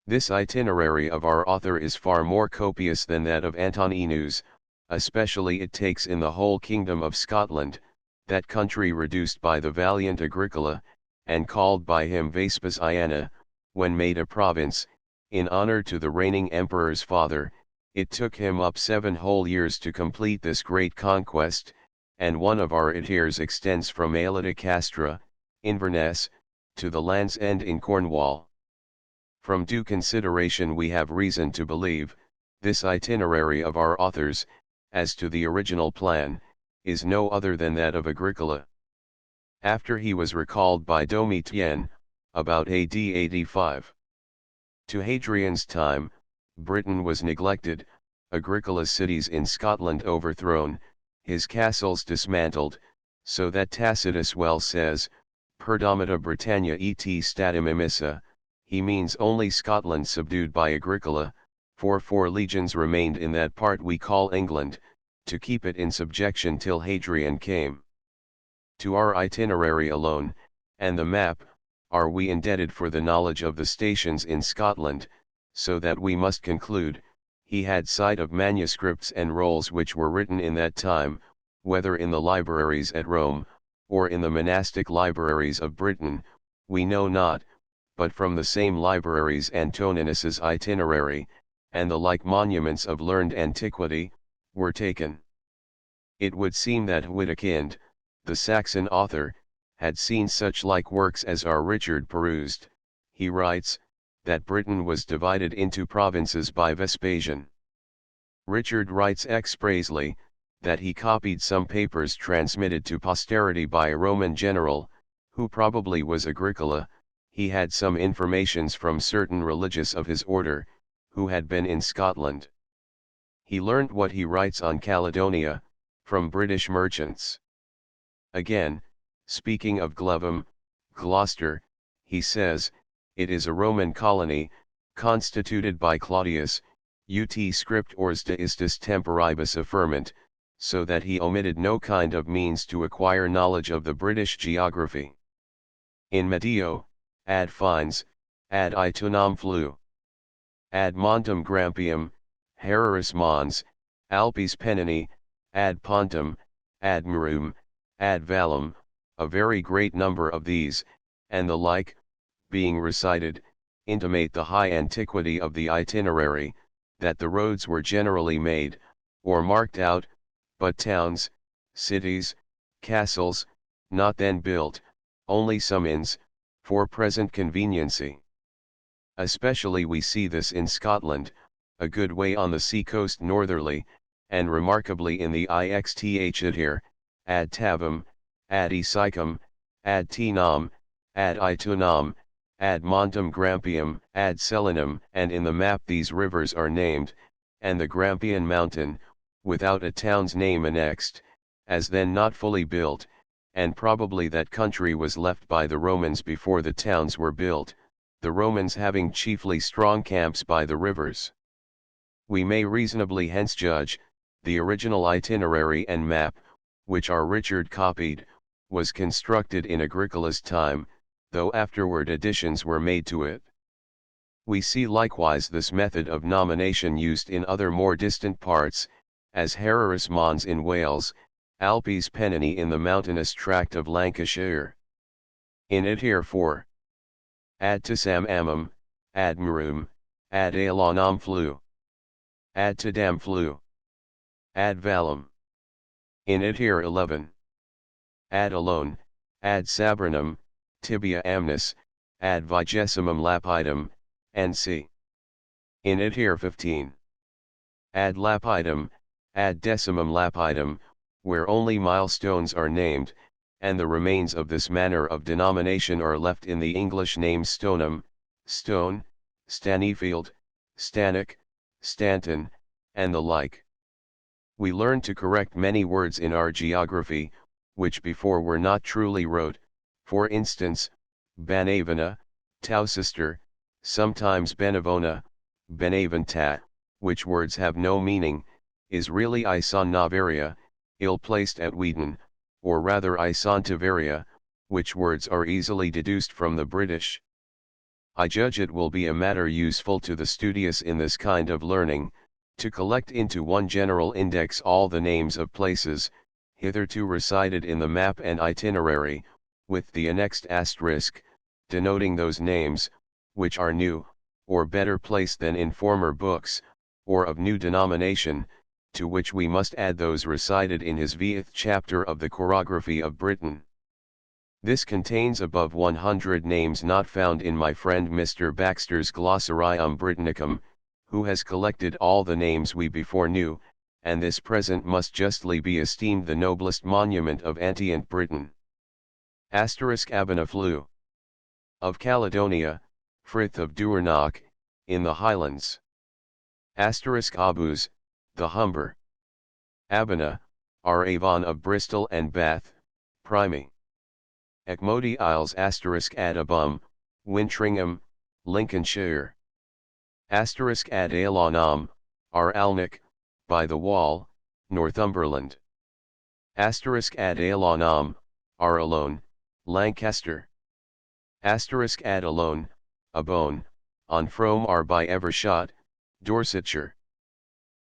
This itinerary of our author is far more copious than that of Antoninus, especially it takes in the whole kingdom of Scotland, that country reduced by the valiant Agricola, and called by him Vespasiana, when made a province, in honor to the reigning emperor's father. It took him up 7 whole years to complete this great conquest, and one of our itiers extends from Aella to Castra, Inverness, to the Land's End in Cornwall. From due consideration we have reason to believe, this itinerary of our authors, as to the original plan, is no other than that of Agricola. After he was recalled by Domitian, about AD 85. To Hadrian's time, Britain was neglected, Agricola's cities in Scotland overthrown, his castles dismantled, so that Tacitus well says, Perdomita Britannia et statum emissa, he means only Scotland subdued by Agricola, for 4 legions remained in that part we call England, to keep it in subjection till Hadrian came. To our itinerary alone, and the map, are we indebted for the knowledge of the stations in Scotland, so that we must conclude, he had sight of manuscripts and rolls which were written in that time, whether in the libraries at Rome, or in the monastic libraries of Britain, we know not, but from the same libraries Antoninus's itinerary, and the like monuments of learned antiquity, were taken. It would seem that Wittekind, the Saxon author, had seen such like works as our Richard perused. He writes, that Britain was divided into provinces by Vespasian. Richard writes expressly, that he copied some papers transmitted to posterity by a Roman general, who probably was Agricola. He had some informations from certain religious of his order, who had been in Scotland. He learnt what he writes on Caledonia, from British merchants. Again, speaking of Glovum, Gloucester, he says, it is a Roman colony, constituted by Claudius, ut script ors de istis temporibus afferment, so that he omitted no kind of means to acquire knowledge of the British geography. In Medio, ad fines, ad itunam flu. Ad montem Grampium, Heraris Mons, Alpes Pennini, ad Pontum, ad Murum, ad Valum, a very great number of these, and the like, being recited, intimate the high antiquity of the itinerary, that the roads were generally made, or marked out, but towns, cities, castles, not then built, only some inns, for present conveniency. Especially we see this in Scotland, a good way on the sea coast northerly, and remarkably in the Ixthr, ad Tavum, ad Icicum, ad Tinam, ad Itunam, ad Montem Grampium, ad Selinum, and in the map these rivers are named, and the Grampian mountain, without a town's name annexed, as then not fully built, and probably that country was left by the Romans before the towns were built, the Romans having chiefly strong camps by the rivers. We may reasonably hence judge, the original itinerary and map, which our Richard copied, was constructed in Agricola's time, though afterward additions were made to it. We see likewise this method of nomination used in other more distant parts, as Heraris Mons in Wales, Alpes Pennini in the mountainous tract of Lancashire. In it herefore, ad Tisam Amum, ad Murum, ad Aelonam flu, ad Tadam flu, ad Valum. In it here 11. Ad Alone, ad Sabrinum, Tibia Amnis, ad Vigesimum Lapidum, NC. In it here 15. Ad Lapidum, ad Decimum Lapidum, where only milestones are named, and the remains of this manner of denomination are left in the English names Stoneham, Stone, Stanyfield, Stannock, Stanton, and the like. We learn to correct many words in our geography, which before were not truly wrote, for instance, Banavana, Towcester, sometimes Benavona, Benaventa, which words have no meaning, is really Ison Navaria, ill-placed at Wheaton, or rather Isontivaria, which words are easily deduced from the British. I judge it will be a matter useful to the studious in this kind of learning, to collect into one general index all the names of places, hitherto recited in the map and itinerary, with the annexed asterisk, denoting those names, which are new, or better placed than in former books, or of new denomination, to which we must add those recited in his 20th chapter of the Chorography of Britain. This contains above 100 names not found in my friend Mr. Baxter's Glossarium Britannicum, who has collected all the names we before knew, and this present must justly be esteemed the noblest monument of antient Britain. Abana flu. Of Caledonia, Frith of Duernock, in the Highlands. Abus, the Humber. Abana, are Avon of Bristol and Bath, Primy. Ecmodi Isles ad Abum, Wintringham, Lincolnshire. Ad Aelonam, are Alnwick, by the Wall, Northumberland. Ad Aelonam, are Alone, Lancaster. Ad Alone, Abone, on Frome are by Evershot, Dorsetshire.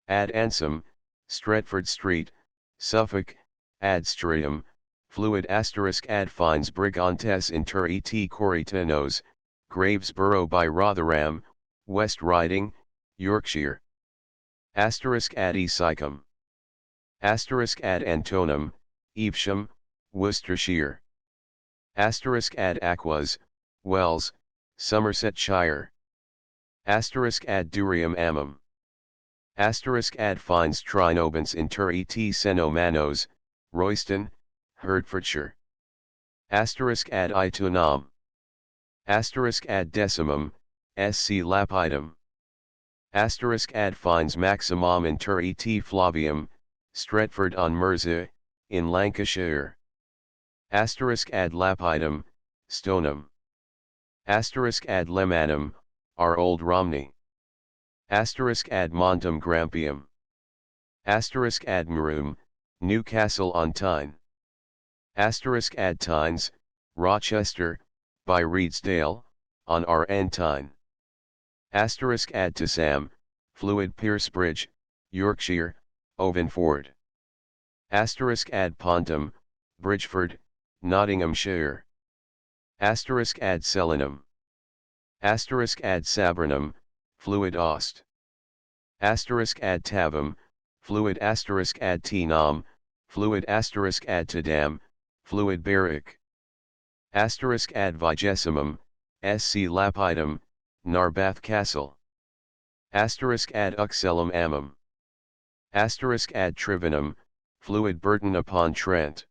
Ad Ansum, Stretford Street, Suffolk, ad Strium, fluid ad fines Brigantes inter et Corritanos, Gravesborough by Rotherham, West Riding, Yorkshire. Ad Icicum. Ad Antonum, Evesham, Worcestershire. Ad Aquas, Wells, Somersetshire. Ad Durium Amum. Ad fines Trinobans inter et Senomanos, Royston, Hertfordshire. Ad Itunam. Ad Decimum, sc Lapidum. Asterisk ad fines maximum inter et Flavium, Stretford on Mersey, in Lancashire. Asterisk ad lapidem, Stoneham. Asterisk ad Lemanum, our old Romney. Asterisk ad Montem Grampium. Asterisk ad Marum, Newcastle on Tyne. Asterisk ad Tynes, Rochester, by Reedsdale, on RN Tyne. Asterisk ad Tisam, Fluid Piercebridge, Yorkshire, Ovenford. Asterisk ad Pontum, Bridgeford, Nottinghamshire. Asterisk ad Selinum. Asterisk ad Sabernum, Fluid Ost. Asterisk ad Tavum, Fluid asterisk ad Tinam, Fluid asterisk ad Tadam, Fluid Berwick. Asterisk ad Vigessimum, SC Lapidum, Narbath Castle. Asterisk ad Uxellum Amum. Asterisk ad Trivinum, Fluid Burton upon Trent.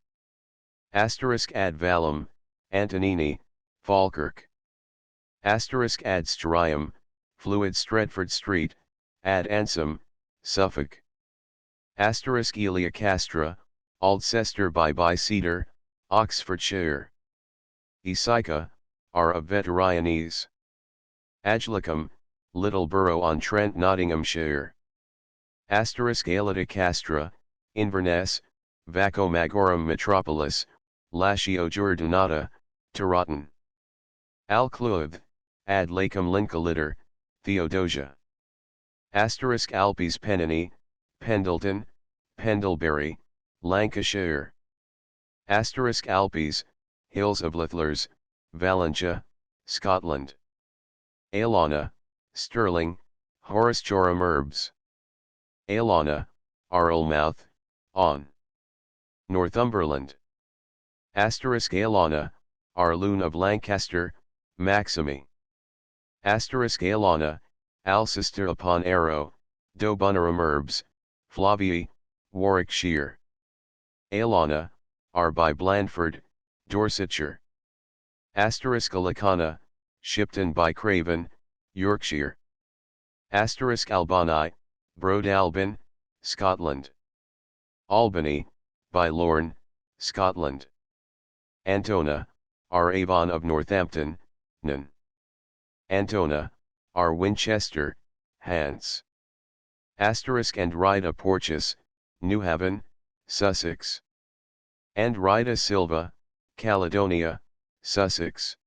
Asterisk ad Valum, Antonini, Falkirk. Asterisk ad Strium, Fluid Stretford Street, ad Ansum, Suffolk. Asterisk Elia Castra, Alcester by Cedar, Oxfordshire. Icica, are of Veterionese. Aglicum, Little Borough on Trent, Nottinghamshire. Asterisk Alita Castra, Inverness, Vaco Magorum Metropolis, Latio Giordinata, Taroton. Alcluth, ad Lacum Lincolitter, Theodosia. Asterisk Alpes Pennany, Pendleton, Pendlebury, Lancashire. Asterisk Alpes, Hills of Lithlers, Valentia, Scotland. Aelana, Stirling, Horace Joram Herbs. Aelana, Arlmouth, on Northumberland. Asterisk Aelana, Arlune of Lancaster, Maximy. Asterisk Aelana, Alcester upon Arrow, Dobunnerum Herbs, Flavii, Warwickshire. Aelana, are by Blandford, Dorsetshire. Asterisk Alicana, Shipton by Craven, Yorkshire. Asterisk Albani, Broadalbin, Scotland. Albany, by Lorne, Scotland. Antona, are Avon of Northampton, Nan. Antona, are Winchester, Hants. Asterisk and Rida Porchus, Newhaven, Sussex. And Rida Silva, Caledonia, Sussex.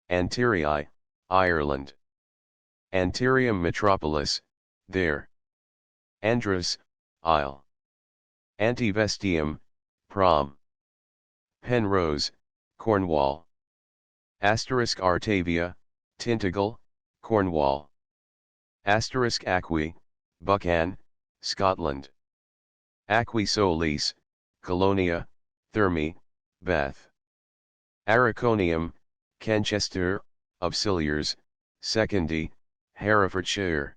Antirii, Ireland. Antirium Metropolis, there. Andros, Isle. Antivestium, Prom. Penrose, Cornwall. Asterisk Artavia, Tintagel, Cornwall. Asterisk Acqui, Buchan, Scotland. Acqui Solis, Colonia, Thermi, Bath. Araconium, Kenchester, of Cilliers, Secondi, Herefordshire.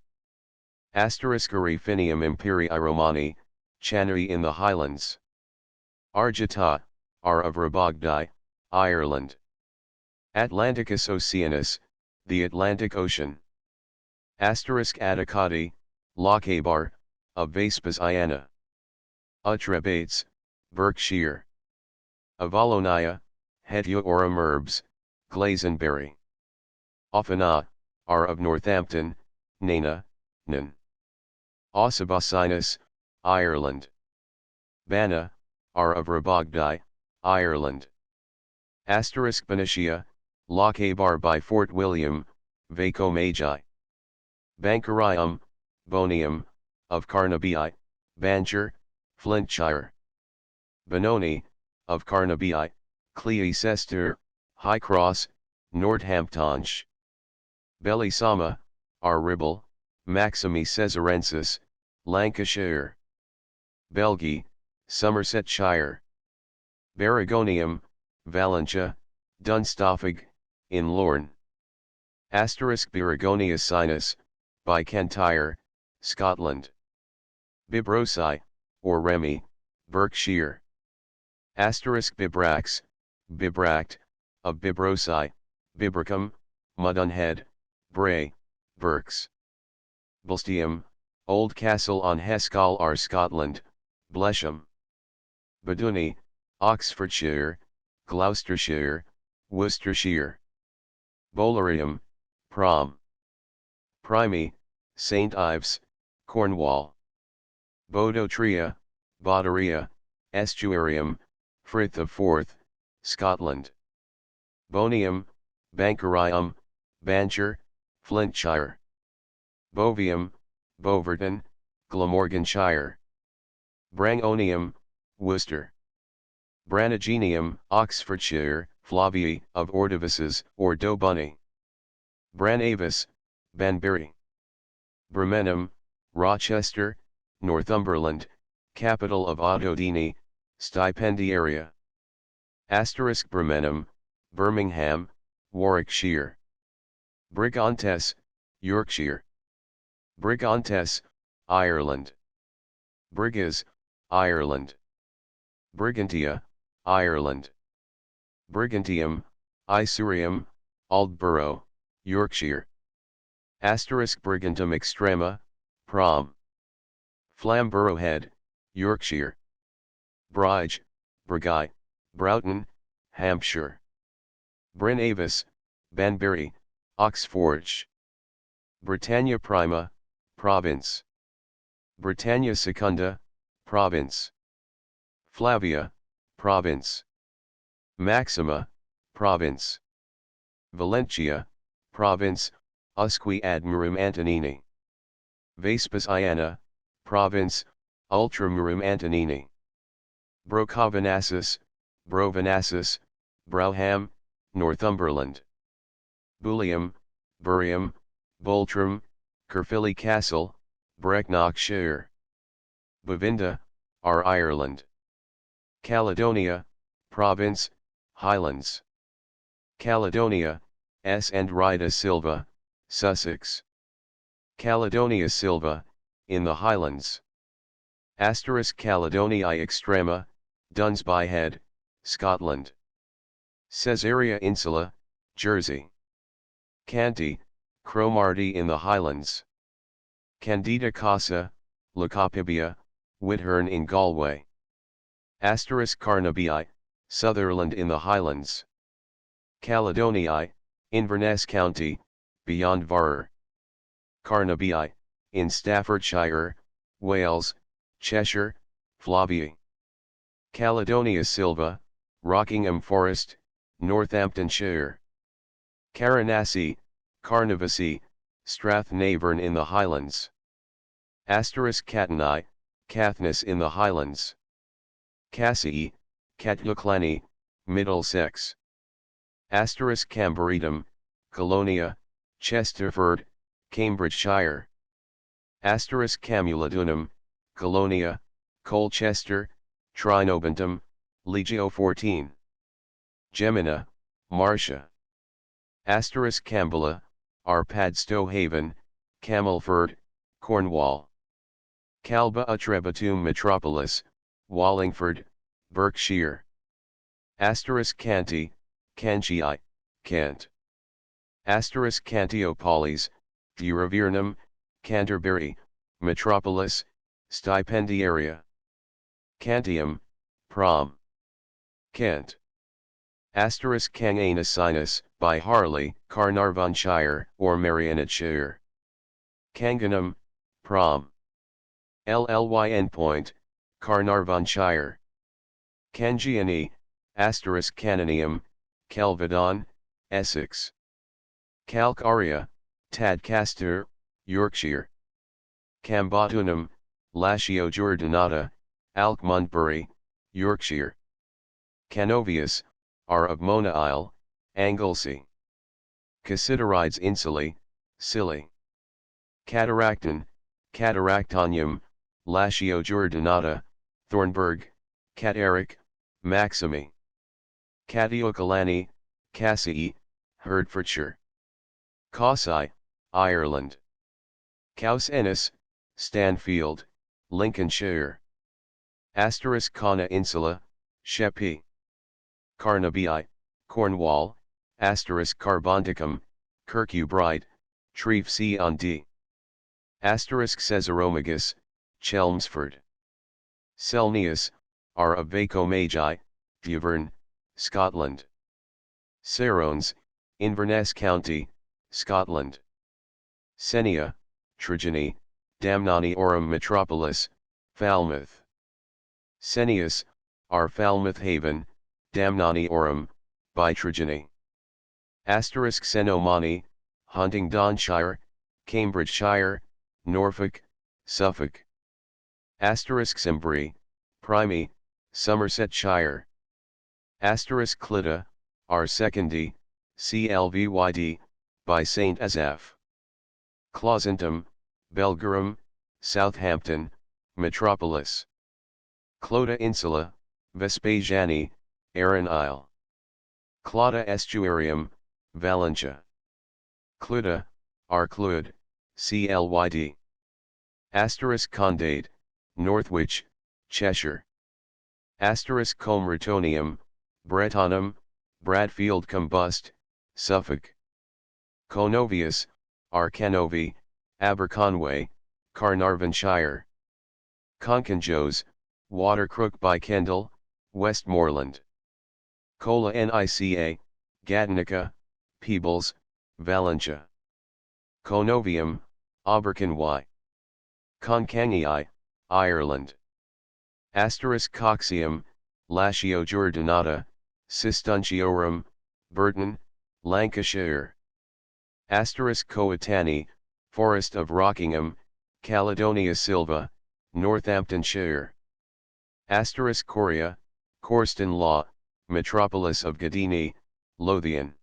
Asterisk Arifinium Imperii Romani, Channery in the Highlands. Argita, are of Rabogdi, Ireland. Atlanticus Oceanus, the Atlantic Ocean. Asterisk Atticati, Lochaber, of Vespas Iana. Utrebates, Berkshire. Avalonia, Hetiorum Herbs, Glazenberry. Offana, are of Northampton, Nana, Nan. Ossabacinus, Ireland. Bana, are of Rabogdi, Ireland. Asterisk Benicia, Lochaber by Fort William, Vaco Magi. Bankerium, Bonium, of Carnabii, Banjer, Flintshire. Benoni, of Carnabii, Cleicester, High Cross, Northamptonshire. Belisama, are Ribble, Maximi Caesarensis, Lancashire. Belgi, Somersetshire. Baragonium, Valentia, Dunstafig, in Lorne. Asterisk Biragonia Sinus, by Cantyre, Scotland. Bibrosi, or Remy, Berkshire. Asterisk Bibrax, Bibract, of Bibrosi, Bibracum, Mudunhead, Bray, Berks. Bulstium, Old Castle on Heskall R. Scotland, Blesham. Baduni, Oxfordshire, Gloucestershire, Worcestershire. Bolarium, Prom. Primy, St. Ives, Cornwall. Bodotria, Bodaria, Estuarium, Frith of Forth, Scotland. Bonium, Bankerium, Bancher, Flintshire. Bovium, Boverton, Glamorganshire. Brangonium, Worcester. Branaginium, Oxfordshire, Flavii, of Ordovices, or Dobunny. Branavis, Banbury. Bremenum, Rochester, Northumberland, capital of Ottodini, Stipendiaria. Bremenum, Birmingham, Warwickshire. Brigantes, Yorkshire. Brigantes, Ireland. Brigas, Ireland. Brigantia, Ireland. Brigantium, Isurium, Aldborough, Yorkshire. Brigantum extrema, Prom. Flamborough Head, Yorkshire. Brige, Brigay, Broughton, Hampshire. Bryn Avis, Banbury, Oxfordshire. Britannia Prima, Province. Britannia Secunda, Province. Flavia, Province. Maxima, Province. Valentia, Province, Usque Admirum Antonini. Vespasiana, Province, Ultramurum Antonini. Brocovenassus, Brovenassus, Browham, Northumberland. Bullium, Buriam, Boltram, Caerphilly Castle, Brecknockshire. Bovinda, R. Ireland. Caledonia, Province, Highlands. Caledonia, S. and Rida Silva, Sussex. Caledonia Silva, in the Highlands. Caledoniae Extrema, Dunsby Head, Scotland. Caesarea Insula, Jersey. Canty, Cromarty in the Highlands. Candida Casa, Locopibia, Whithurn in Galway. Carnabii, Sutherland in the Highlands. Caledoniae, Inverness County, beyond Varur. Carnabii, in Staffordshire, Wales, Cheshire, Flavii. Caledonia Silva, Rockingham Forest, Northamptonshire. Caranassy, Carnavassy, Strathnavern in the Highlands. Catanae, Caithness in the Highlands. Cassii, Catluclani, Middlesex. Camberidum, Colonia, Chesterford, Cambridgeshire. Camuladunum, Colonia, Colchester, Trinobantum, Legio 14. Gemina, Marcia. Cambula, Arpadstow Haven, Camelford, Cornwall. Calba Atrebatum Metropolis, Wallingford, Berkshire. Canty, Canchii, Kent. Cantiopolis, Duravernum, Canterbury, Metropolis, Stipendiaria. Cantium, Prom. Kent. Canganus, by Harley, Carnarvonshire, or Merionethshire. Kanganum, Prom. Llyn Point, Carnarvonshire. Cangiani, Canonium, Kelvedon, Essex. Calcaria, Tadcaster, Yorkshire. Cambotunum, Latio Jordinata, Alkmundbury, Yorkshire. Canovius, R. of Mona Isle, Anglesey. Cassiterides insulae, Scilly. Cataracton, Cataractonium, Latio Jordinata, Thornburg, Cataric, Maximi. Catiocolani, Cassii, Hertfordshire. Causai, Ireland. Caus Ennis, Stanfield, Lincolnshire. Cana Insula, Sheppey. Carnabii, Cornwall, Carbonticum, Kirkcudbright, Treef on D. Caesaromagus, Chelmsford. Selnius, R. of Vaco Magi, Duverne, Scotland. Cerones, Inverness County, Scotland. Senia, Trigeny, Damnaniorum Metropolis, Falmouth. Senius, R. Falmouth Haven, Damnaniorum, by Trigeny. Xenomani, Huntingdonshire, Cambridgeshire, Norfolk, Suffolk. Cimbri, Primi, Somersetshire. Clita, R. Secondi, Clvyd, by St. Asaph. Clausentum, Belgarum, Southampton, Metropolis. Clota Insula, Vespasiani, Aran Isle. Clauda Estuarium, Valentia. Cluda, R. Clud, Clyd. Condade, Northwich, Cheshire. Comratonium, Bretonum, Bradfield Combust, Suffolk. Conovius, R. Canovi, Aberconway, Carnarvonshire. Concanjos, Watercrook by Kendal, Westmoreland. Cola Nica, Gatanica, Peebles, Valentia. Conovium, Aberconwy. Concangii, Ireland. Coxium, Latio Jordinata, Cistunciorum, Burton, Lancashire. Coetani, Forest of Rockingham, Caledonia Silva, Northamptonshire. Coria, Corston Law, Metropolis of Gadini, Lothian.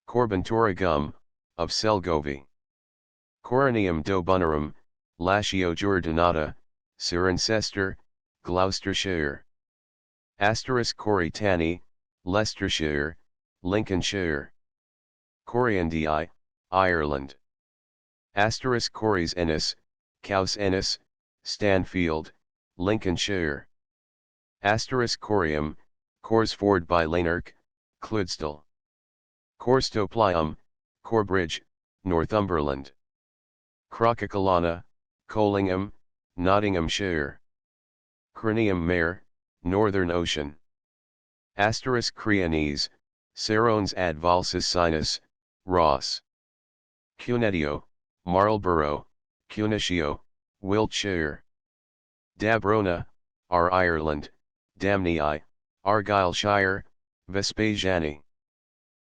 Corbantorigum, of Selgovie. Coronium Dobunarum, Latio Jordinata, Cirencester, Gloucestershire. Coritani, Leicestershire, Lincolnshire. Coriandii, Ireland. Cories Ennis, Cowes Ennis, Stanfield, Lincolnshire. Corium, Corsford by Lanark, Clydesdale. Corstoplium, Corbridge, Northumberland. Crococalana, Colingham, Nottinghamshire. Cranium Mare, Northern Ocean. Creanes, Cerones ad valsis sinus, Ross. Cunetio, Marlborough, Cunetio, Wiltshire. Dabrona, R. Ireland, Damnii, Argyllshire, Vespasiani.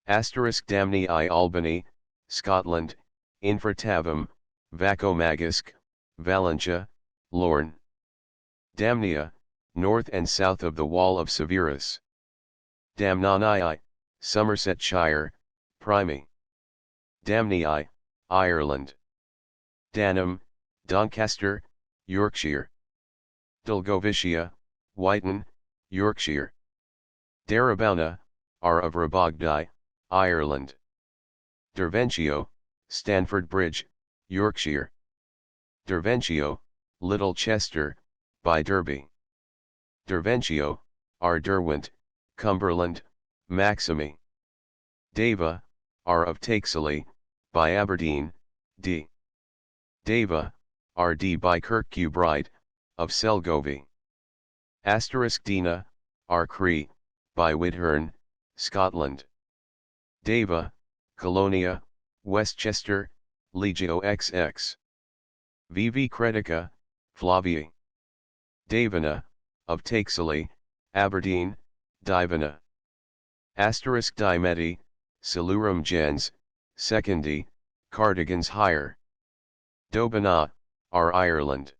Damnii Albany, Scotland, Infratavum, Vacomagisk, Valentia, Lorne. Damnia, north and south of the wall of Severus. Damnanii, Somersetshire, Primi. Damnii, Ireland. Danum, Doncaster, Yorkshire. Dulgovitia, Whiton, Yorkshire. Darabona, R. of Rabogdi, Ireland. Derventio, Stanford Bridge, Yorkshire. Derventio, Little Chester, by Derby. Derventio, R. Derwent, Cumberland, Maximy. Deva, R. of Takesley, by Aberdeen, D. Deva, R. D. by Kirkcudbright, of Selgovie. Dina, R. Cree, by Whithurn, Scotland. Deva, Colonia, Westchester, Legio XX. Vivi Cretica, Flavii. Davina, of Takesley, Aberdeen, Divina. Dimeti, Silurum gens, Secondi, Cardigans hire. Dobana, R. Ireland.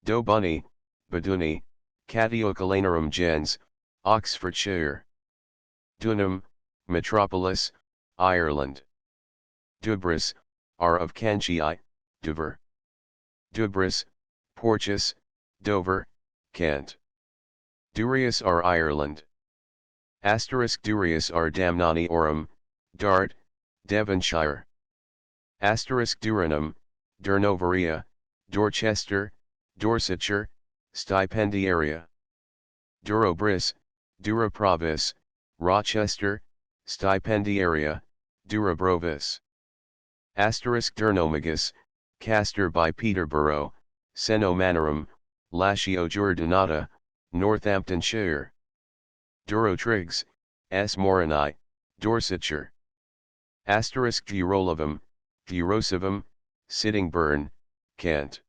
Dobunny, Baduni, Catiocalanerum gens, Oxfordshire. Dunham, Metropolis, Ireland. Dubris, R. of Canchii, Dover. Dubris, Porteous, Dover, Kent. Durius R. Ireland. Durius R. Damnaniorum, Dart, Devonshire. Duranum, Durnovaria, Dorchester, Dorsetshire, Stipendiaria. Durobris, Duraprovis, Rochester, Stipendiaria, Durabrovis. Durnomagus, Castor by Peterborough, Seno Lashio Jordanata, Northamptonshire. Durotriggs, S. Morini, Dorsetshire. Durolovum, Durosivum, Sittingbourne, Kent.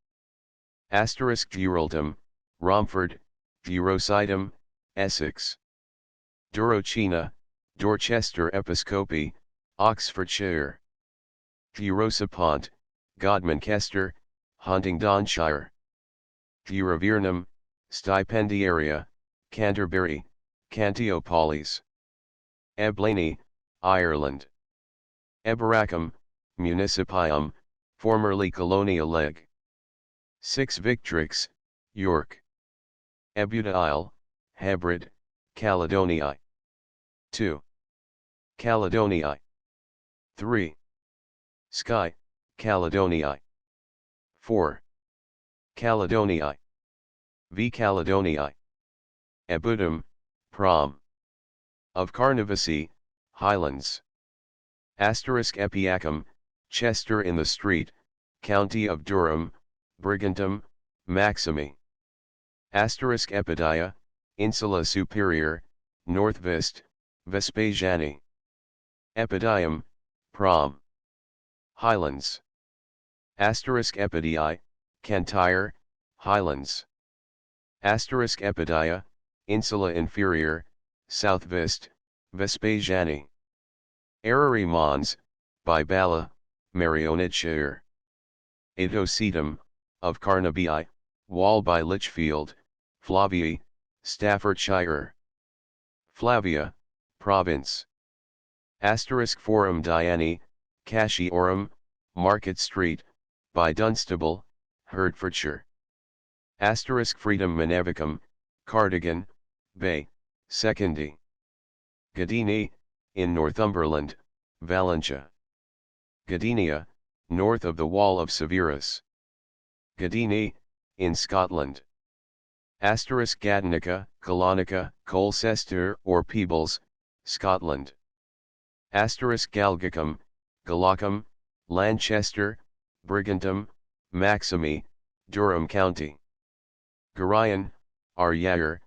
Duraldum, Romford, Durocidum, Essex. Durochina, Dorchester Episcopi, Oxfordshire. Durosapont, Godmankester, Huntingdonshire. Duravernum, Stipendiaria, Canterbury, Cantiopolis. Eblaney, Ireland. Eboracum, Municipium, formerly Colonia Leg. 6 Victrix, York. Ebutile, Hebrid, Caledonii. 2. Caledonii. 3. Skye, Caledonii. 4. Caledonii. V. Caledonii. Ebudum, Prom. Of Carnavacy, Highlands. Epiacum, Chester in the Street, County of Durham, Brigantum, Maximi. Epidia, Insula Superior, North Vist, Vespasiani. Epidium, Prom. Highlands. Epidii, Cantyre, Highlands. Epidia, Insula Inferior, South Vist, Vespasiani. Arary Mons, by Bala, Marionetshire. Adocetum, of Carnaby, Wall by Lichfield, Flavii, Staffordshire. Flavia, Province. Forum Diani, Cashiorum, Market Street, by Dunstable, Hertfordshire. Freedom Menevicum, Cardigan, Bay, Secondy. Gadini, in Northumberland, Valentia. Gadinia, north of the Wall of Severus. Gadini, in Scotland. Gadanica, Colonica, Colchester or Peebles, Scotland. Galgacum, Galacum, Lanchester, Brigantum, Maximi, Durham County. Garayan, Aryair,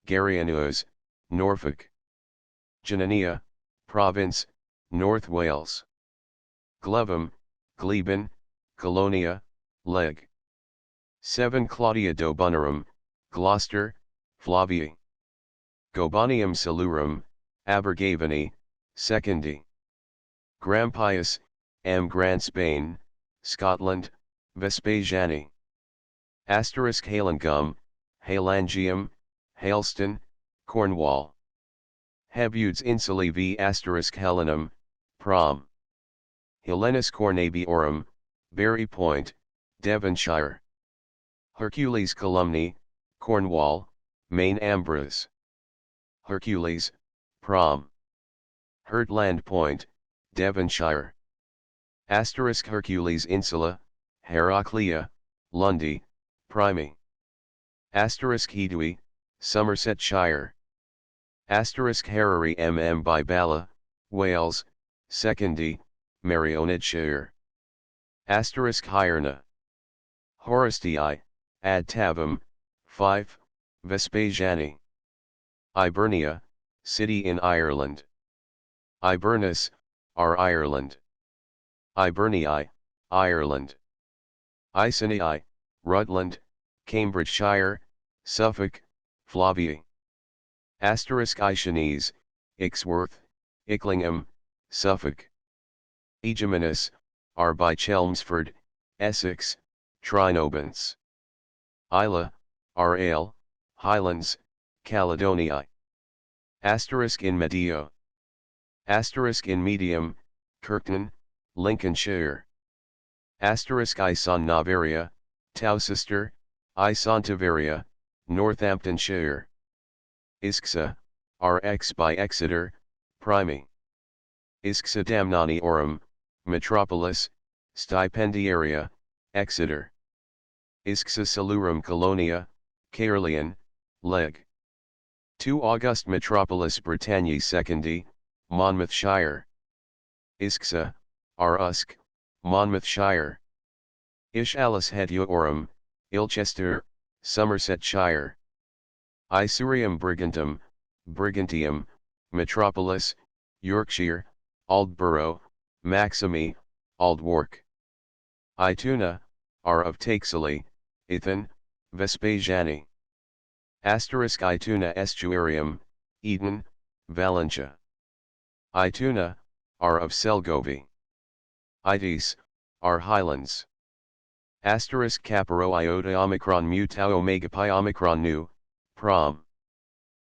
Garianus, Norfolk. Janania, Province, North Wales. Glevum, Gleben, Colonia, Leg. 7 Claudia Dobunarum, Gloucester, Flavii. Gobanium Salurum, Abergavenny, Secondy. Grampius, M. Grand Spain, Scotland, Vespasiani. Halangum, Halangium, Hailston, Cornwall. Hebudes Insulae v Helenum, Prom. Hellenis Cornabiorum, Berry Point, Devonshire. Hercules Columni, Cornwall, Main Ambrose. Hercules, Prom. Hertland Point, Devonshire. Hercules Insula, Heraclea, Lundy, Primi. Hedui, Somersetshire. Harari by Bala, Wales, Secondy, Marionetshire. Hierna. Horistii, ad Tavum, 5, Vespasiani. Ibernia, city in Ireland. Ibernus, Ireland. Ibernii, Ireland. Iceni, Rutland, Cambridgeshire, Suffolk, Flavii. Ichenese, Ixworth, Icklingham, Suffolk. Egeminus, by Chelmsford, Essex, Trinobants. Isla, Ale, Highlands, Caledonii. In Medio. In Medium, Kirkton, Lincolnshire. Ison Navaria, Towcester, Isontivaria, Northamptonshire. Isxa, Rx by Exeter, Primi. Isxa Damnaniorum, Metropolis, Stipendiaria, Exeter. Isxa Salurum Colonia, Caerleon, Leg. 2 August Metropolis Britanniae Secondy, Monmouthshire. Isxa, Usk, Monmouthshire. Ishalis Hediorum, Ilchester, Somersetshire. Isurium Brigantium, Metropolis, Yorkshire, Aldborough, Maximy, Aldwark. Ituna, are of Taxily, Ithan, Vespasiani. Ituna Estuarium, Eden, Valentia. Ituna, are of Selgovi. Itis, are highlands. Caparo iota omicron mu tau omega pi omicron nu, prom.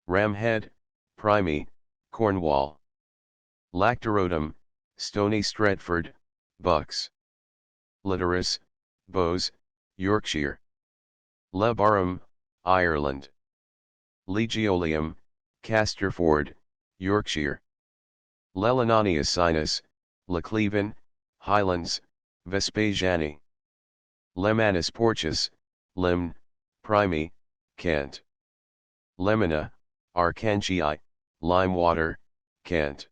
Ramhead, Primy, Cornwall. Lactarotum, Stony Stretford, Bucks. Literis, Bowes, Yorkshire. Lebarum, Ireland. Legioleum, Casterford, Yorkshire. Lelinonius sinus, Lecleven, Highlands, Vespasiani. Lemanus porcius, Limn, Primy, Kent. Lemina, Arcangii, Limewater, Kent.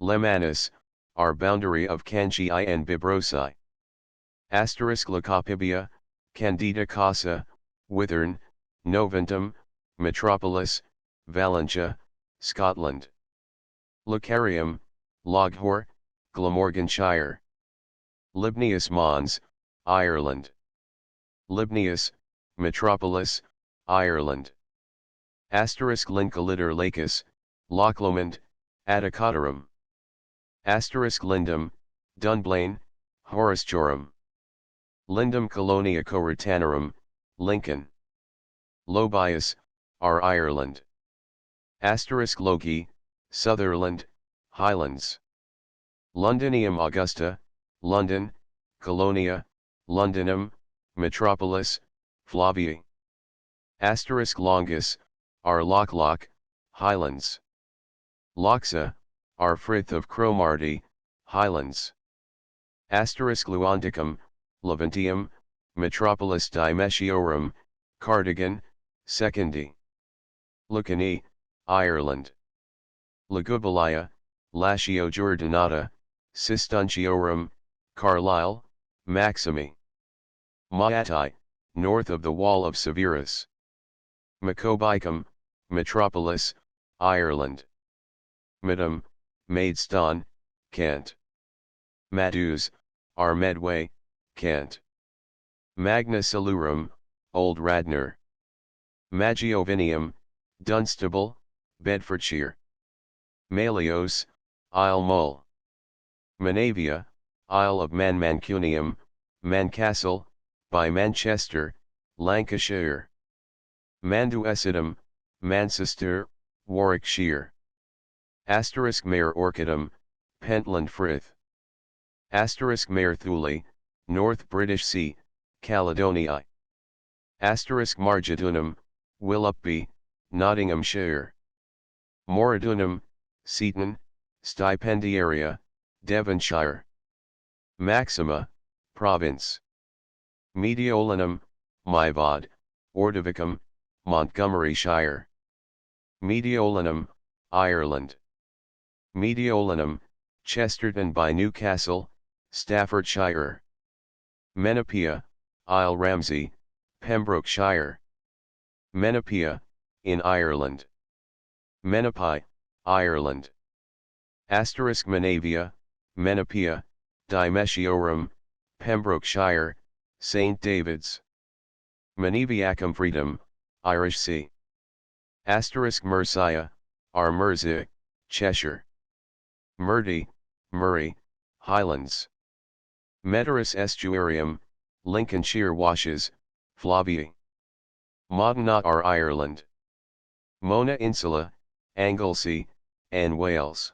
Lemanus, are boundary of Cangii and Bibrosi. Leucopibia, Candida Casa, Withern, Noventum, Metropolis, Valentia, Scotland. Lucarium, Loghor, Glamorganshire. Libnius Mons, Ireland. Libnius, Metropolis, Ireland. Lincolider Lacus, Lochlomond, Atticotarum. Lindum, Dunblane, Horusjorum. Lindum Colonia Coritanarum, Lincoln. Lobius, are Ireland. Loki, Sutherland, Highlands. Londinium Augusta, London, Colonia, Londinum, Metropolis, Flavii. Longus, are Lochlock, Highlands. Loxa, are Frith of Cromarty, Highlands. Luandicum, Levantium, Metropolis Dimetiorum, Cardigan, Secundi. Lucani, Ireland. Legubilia, Latio Jordinata, Cistunciorum, Carlisle, Maximy. Maatai, north of the wall of Severus. Macobicum, Metropolis, Ireland. Midham, Maidstone, Kent. Madus, are Medway, Kent. Magna Silurum, Old Radnor. Magiovinium, Dunstable, Bedfordshire. Malios, Isle Mull. Manavia, Isle of Mancunium, Mancastle, by Manchester, Lancashire. Manduecidum, Manchester, Warwickshire. Mare Orchidum, Pentland Frith. Mare Thule, North British Sea, Caledonia. Margidunum, Willoughby, Nottinghamshire. Moridunum, Seaton, Stipendiaria, Devonshire. Maxima, Province. Mediolanum, Myvod, Ordovicum, Montgomeryshire. Mediolanum, Ireland. Mediolanum, Chesterton by Newcastle, Staffordshire. Menipia, Isle Ramsey, Pembrokeshire. Menipia, in Ireland. Menipie, Ireland. Menavia, Menipia, Dimetiorum, Pembrokeshire, St. David's. Meneviacum Freedom, Irish Sea. Mercia, are Mersey, Cheshire. Murdy, Murray, Highlands. Meteris Estuarium, Lincolnshire Washes, Flavii. Modena are Ireland. Mona Insula, Anglesey, and Wales.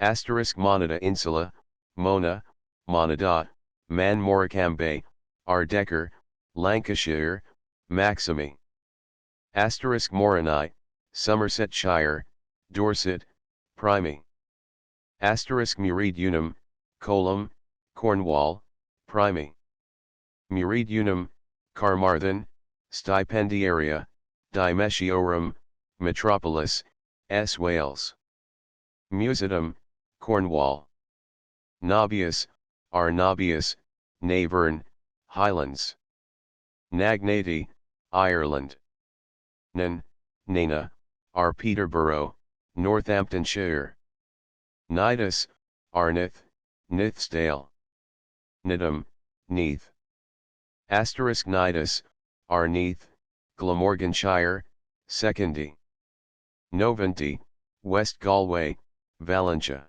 Monada Insula, Mona, Monada, Man Morecambe, Ardecker, Lancashire, Maximy. Morini, Somersetshire, Dorset, Primy. Muridunum, Colum, Cornwall, Primy. Muridunum, Carmarthen, Stipendiaria, Dimetiorum, Metropolis, S. Wales. Musidum, Cornwall. Nabius, are Nabius, Navern, Highlands. Nagnati, Ireland. Nan, Nana, R. Peterborough, Northamptonshire. Nidus, Arnith, Nithsdale. Nidham, Neath. Asterisk Nidus, Arneath, Glamorganshire, Secondie. Noventy, West Galway, Valentia.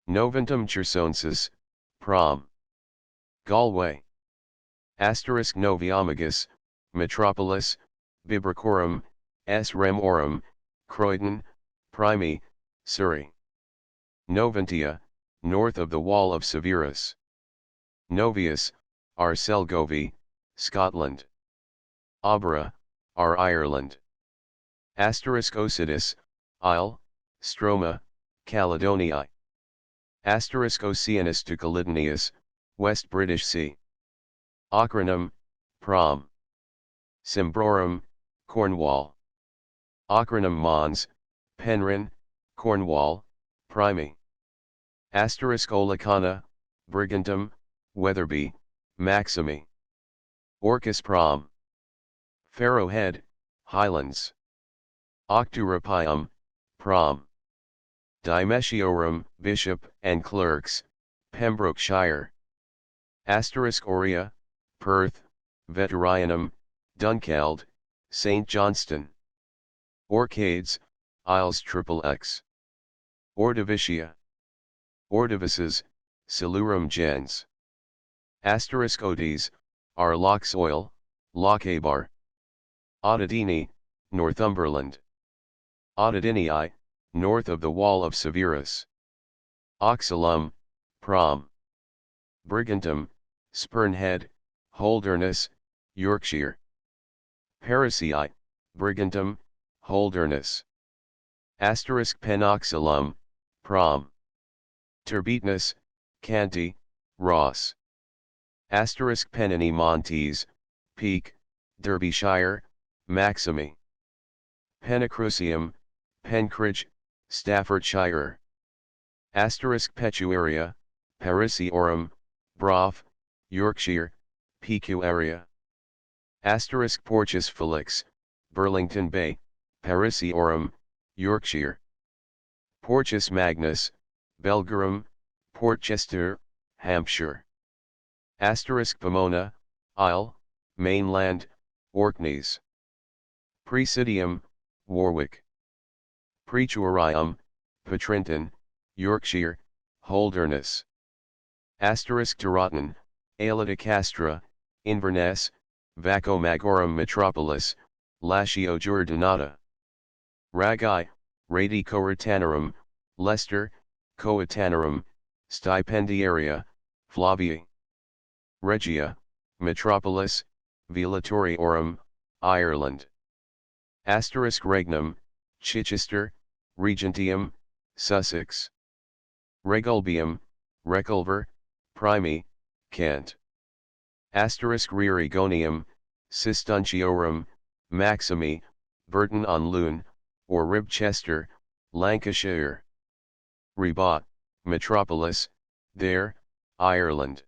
Noventum Chersonensis, Prom. Galway. Asterisk Noviomagus, Metropolis, Bibricorum, S. Remorum, Croydon, Primi, Surrey. Noventia, north of the Wall of Severus. Novius, R. Selgovie, Scotland. Abra, R. Ireland. Asterisk Ocidus, Isle, Stroma, Caledonia. Asterisk Oceanus to Caledonius, West British Sea. Ocranum, Prom. Cimbrorum, Cornwall. Ocranum Mons, Penryn, Cornwall, Primi. Asterisk Olicana, Brigantum, Wetherby, Maximi. Orcus Prom. Farrowhead, Highlands. Octurapium, Prom. Dimetiorum, Bishop and Clerks, Pembrokeshire. Asterisk Aurea, Perth, Veterianum, Dunkeld, St. Johnston. Orcades, Isles XXX. Ordovicia. Ordovices, Silurum gens. Asterisk Odes, R. Lochsoil, Lochaber. Ottadini, Northumberland. Ottadinii, north of the Wall of Severus. Oxalum, Prom. Brigantum, Spurnhead, Holderness, Yorkshire. Parisii, Brigantum, Holderness. Asterisk Penoxalum, Prom. Terbetenus, Canty, Ross. Asterisk Pennany Montes, Peak, Derbyshire, Maximi. Penacrucium, Penkridge, Staffordshire. Asterisk Petuaria, Parisiorum, Brough, Yorkshire, Pecuaria. Asterisk Portus Felix, Burlington Bay, Parisiorum, Yorkshire. Portus Magnus, Belgarum, Portchester, Hampshire. Asterisk Pomona, Isle, Mainland, Orkneys. Presidium, Warwick. Praetorium, Patrenton, Yorkshire, Holderness. Asterisk Taroton, Aelita Castra, Inverness, Vacomagorum Metropolis, Latio Giordinata. Ragi, Radi Coetanarum, Leicester, Coetanarum, Stipendiaria, Flavii. Regia, Metropolis, Vilatoriorum, Ireland. Asterisk Regnum, Chichester, Regentium, Sussex. Regulbium, Reculver, Primi, Kent. Asterisk Rerigonium, Cistunciorum, Maximi, Burton on Lune, or Ribchester, Lancashire. Rebot, Metropolis, there, Ireland.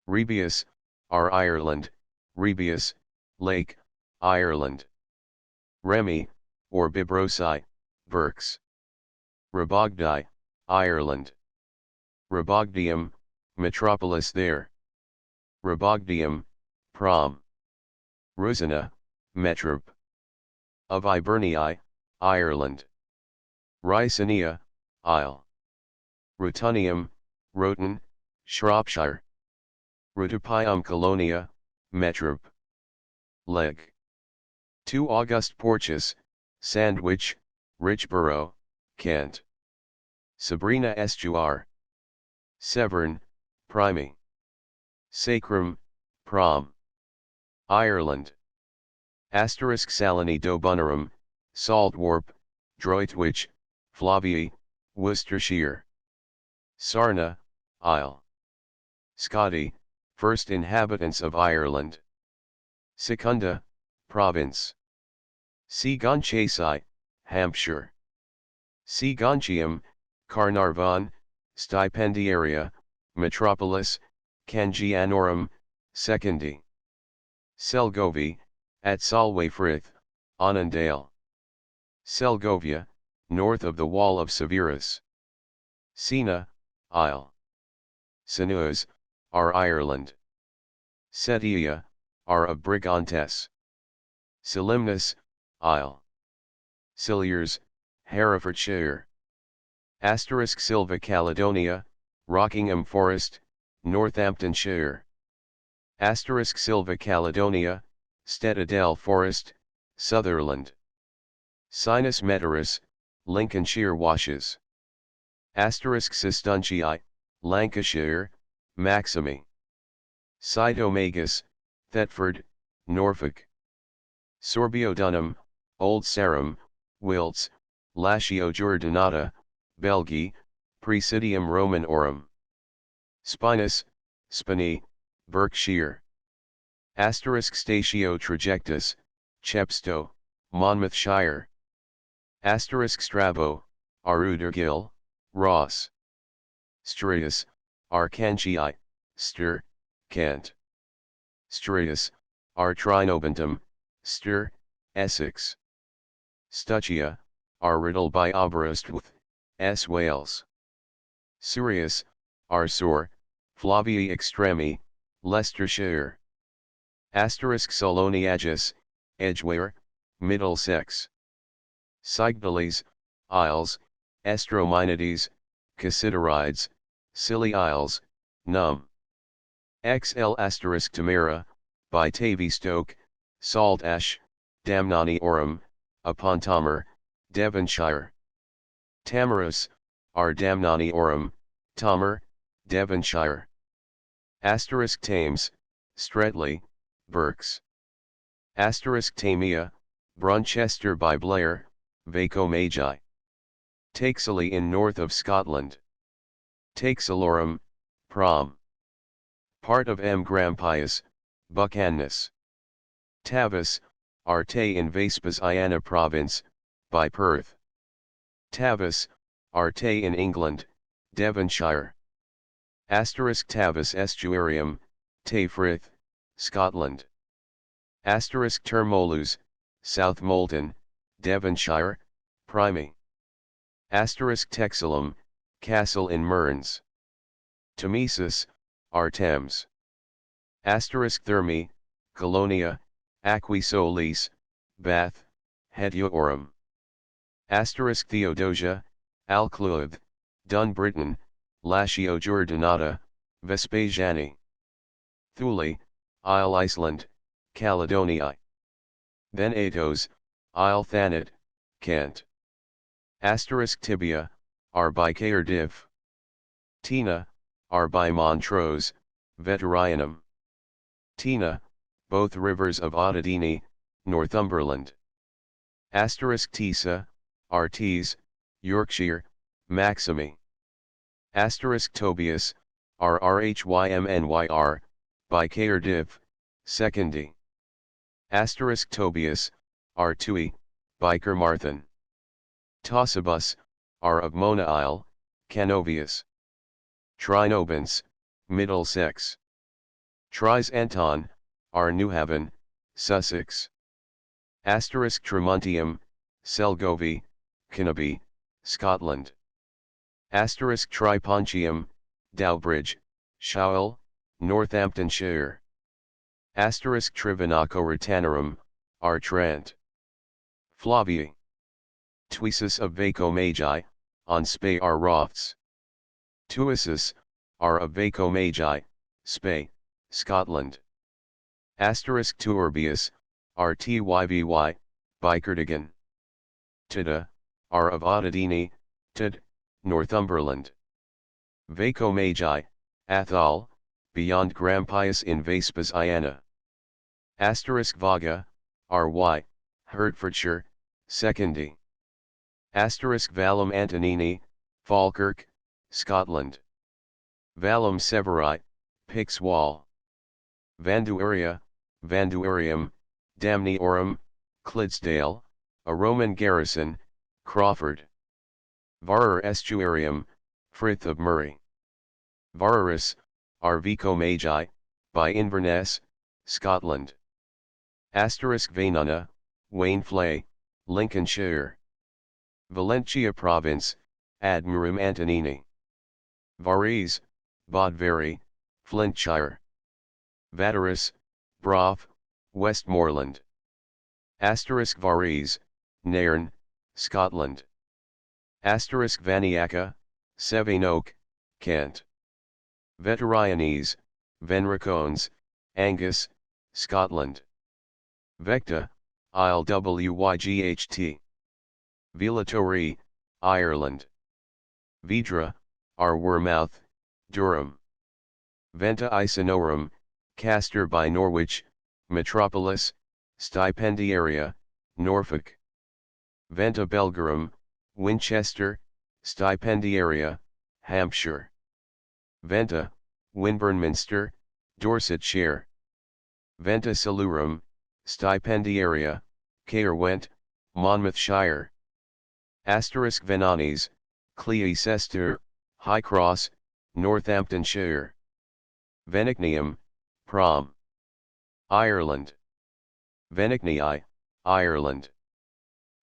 Rebius, R. Ireland, Rebius, Lake, Ireland. Remy, or Bibrosi, Berks. Rabogdi, Ireland. Rabogdium, Metropolis there. Rabogdium, Prom. Rusina, Metrop. Of Ibernii, Ireland. Ricinia, Isle. Rutunium, Roten, Shropshire. Rutupium Colonia, Metrop. Leg. 2 August Porches, Sandwich, Richborough, Kent. Sabrina Estuar. Severn, Primi. Sacrum, Prom. Ireland. Asterisk Salini do Bunarum, Saltwarp, Droitwich, Flavii, Worcestershire. Sarna, Isle. Scotty, first inhabitants of Ireland. Secunda, Province. Segonchasi, Hampshire. Segonchium, Carnarvon, Stipendiaria, Metropolis, Cangianorum, Secondi. Selgovi, at Solway Frith, Annandale. Selgovia, north of the wall of Severus. Sena, Isle. Seneus, are Ireland. Setia, are of Brigantes. Selimnus, Isle. Silliers, Herefordshire. Asterisk Silva Caledonia, Rockingham Forest, Northamptonshire. Asterisk Silva Caledonia, Stettadale Forest, Sutherland. Sinus Meteorus, Lincolnshire Washes. Asterisk Sistuntii, Lancashire, Maximi. Cytomagus, Thetford, Norfolk. Sorbiodunum, Old Sarum, Wilts, Latio Jordinata, Belgi, Presidium Romanorum. Spinus, Spiny, Berkshire. Asterisk Statio Trajectus, Chepstow, Monmouthshire. Asterisk Strabo, Arudergill, Ross. Strius, Arcantii, Ster, Kent. Strius, Trinobantum, Ster, Essex. Stuccia, Riddle by Aberystwyth, S. Wales. Surius, Sor, Flavii Extremi, Leicestershire. Asterisk Soloniagus, Edgware, Middlesex. Sigdales, Isles, Estrominides, Cassiderides, Scilly Isles, Num. XL asterisk Tamara, by Tavistoke, Salt Ash, Damnani Orum, Apontomer, Devonshire. Tamarus, Damnani Orum, Tomer, Devonshire. Asterisk Thames, Streatley, Berks. Asterisk Tamia, Brunchester by Blair, Vaco Magi. Taxilly in north of Scotland. Taxillorum, Prom. Part of M. Grampius, Buchanus. Tavis, Arte in Vespas Iana province, by Perth. Tavis, Arte in England, Devonshire. Asterisk Tavis Estuarium, Tayfrith, Scotland. Asterisk Termolus, South Molton, Devonshire, Primy. Asterisk Texilum, Castle in Mearns. Temesis, Thames. Asterisk Thermi, Colonia, Aquisolis, Bath, Hediorum. Asterisk Theodosia, Alcluith, Dunbritain, Latio Jordinata, Vespasiani. Thule, Isle Iceland, Caledonia. Then Atos, Isle Thanet, Kent. Asterisk Tibia, by Cardiff. Tina, by Montrose, Veteranium. Tina, both rivers of Ottadini, Northumberland. Asterisk Tisa, Tees, Yorkshire, Maximi. Asterisk Tobias, Rhymnyr, by Cardiff, Secondi. Asterisk Tobias, Tui, by Carmarthen. Tossibus, of Mona Isle, Canovius. Trinobans, Middlesex. Tris Anton, Newhaven, Sussex. Asterisk Tremontium, Selgovie, Cannobie, Scotland. Asterisk Tripontium, Dowbridge, Showell, Northamptonshire. Asterisk Trivinaco Trent. Flavii. Tuisus of Vaco Magi, on Spey Rofts. Tuisus, of Vaco Magi, Spey, Scotland. Asterisk Tuorbius, Rtyvy, by Cardigan. Tida, of Ottadini, Tid, Northumberland. Vaco Magi, Athol, beyond Grampius in Vespas Iana. Asterisk Vaga, Ry, Hertfordshire, Secondi. Asterisk Valum Antonini, Falkirk, Scotland. Valum Severi, Pixwall. Vanduaria, Vanduarium, Damniorum, Clydesdale, a Roman garrison, Crawford. Varar Estuarium, Frith of Murray. Vararis, Vico Magi, by Inverness, Scotland. Vainuna, Wainflay, Lincolnshire. Valentia Province, Admirum Antonini. Varese, Bodvery, Flintshire. Vaterus, Brough, Westmoreland. Varese, Nairn, Scotland. Vaniaca, Sevenoak, Kent. Veterionese, Venricones, Angus, Scotland. Vecta, Isle Wyght. Velatory, Ireland. Vedra, Arwermouth, Durham. Venta Icenorum, Castor by Norwich, Metropolis, Stipendiaria, Norfolk. Venta Belgarum, Winchester, Stipendiaria, Hampshire. Venta, Winburnminster, Dorsetshire. Venta Salurum, Stipendiaria, Caerwent, Monmouthshire. Venanes, Cleicester, High Cross, Northamptonshire. Venignium, Prom. Ireland. Venignii, Ireland.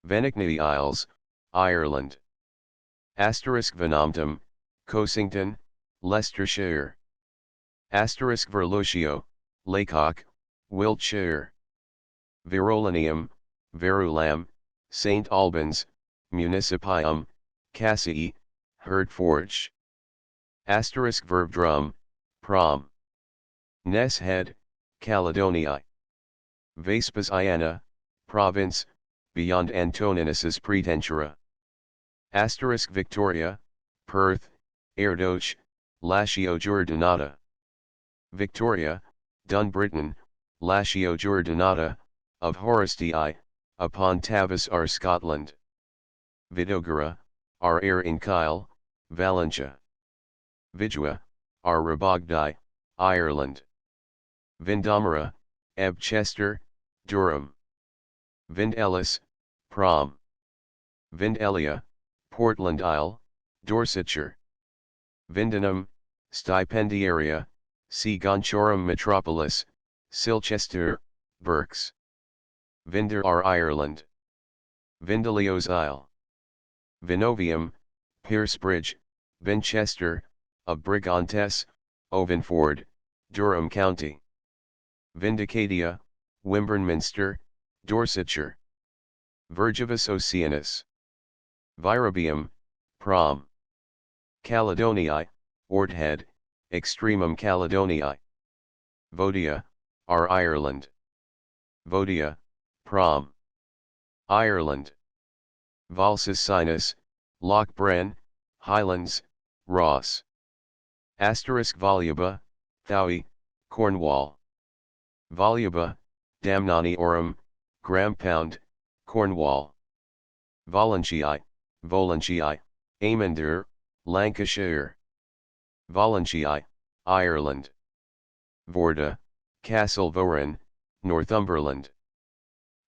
Venigni Isles, Ireland. Venantum, Cossington, Leicestershire. Verlutio, Laycock, Wiltshire. Verulinium, Verulam, St. Albans, Municipium, Cassii, Hertfordshire. Verdrum, Prom. Ness Head, Caledonia. Vespasiana, Province, beyond Antoninus's Praetentura. Victoria, Perth, Erdoch, Latio Giordinata. Victoria, Dunbritain, Latio Giordinata, of Horistii, upon Tavis R. Scotland. Vidogara, R. in Kyle, Valentia. Vidua, R. Rabogdi, Ireland. Vindamara, Ebchester, Durham. Vindelis, Prom. Vindelia, Portland Isle, Dorsetshire. Vindenum, Stipendiaria, C. Gonchorum Metropolis, Silchester, Berks. Vinder R. Ireland. Vindelios Isle. Vinovium, Piercebridge, Vinchester, of Brigantes, Ovenford, Durham County. Vindicatia, Wimburnminster, Dorsetshire. Virgivus Oceanus. Virabium, Prom. Caledonii, Orthead, Extremum Caledonii. Vodia, R. Ireland. Vodia, Prom. Ireland. Valsis Sinus, Lochbren, Highlands, Ross. Voluba, Thowie, Cornwall. Voluba, Damnaniorum, Grampound, Cornwall. Valentii, Amender, Lancashire. Valentii, Ireland. Vorda, Castlevouran, Northumberland.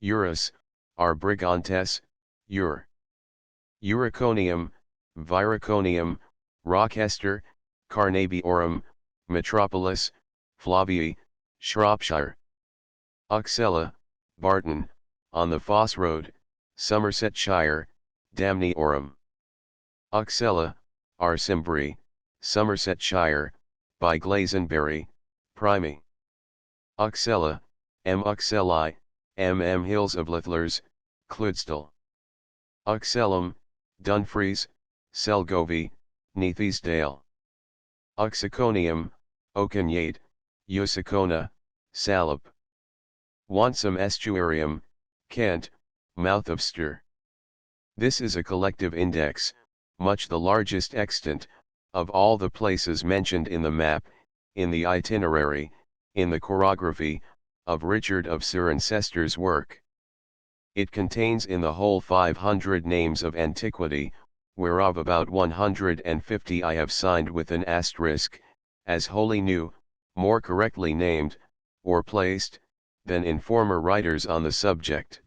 Eurus, R. Brigantes, Uriconium, Viriconium, Rochester, Carnabiorum, Metropolis, Flavii, Shropshire. Uxella, Barton, on the Foss Road, Somersetshire, Damniorum. Uxella, R. Cimbri, Somersetshire, by Glazenbury, Primy. Uxella, M. Uxelli, M. Hills of Lithlers, Clydesdale. Uxellum, Dumfries, Selgovie, Neathesdale. Uxiconium, Oceanyate, Usicona, Salop. Wansum Estuarium, Kent, mouth of Ster. This is a collective index, much the largest extant, of all the places mentioned in the map, in the itinerary, in the chorography, of Richard of Cirencester's work. It contains in the whole 500 names of antiquity, whereof about 150 I have signed with an asterisk, as wholly new, more correctly named, or placed, than in former writers on the subject.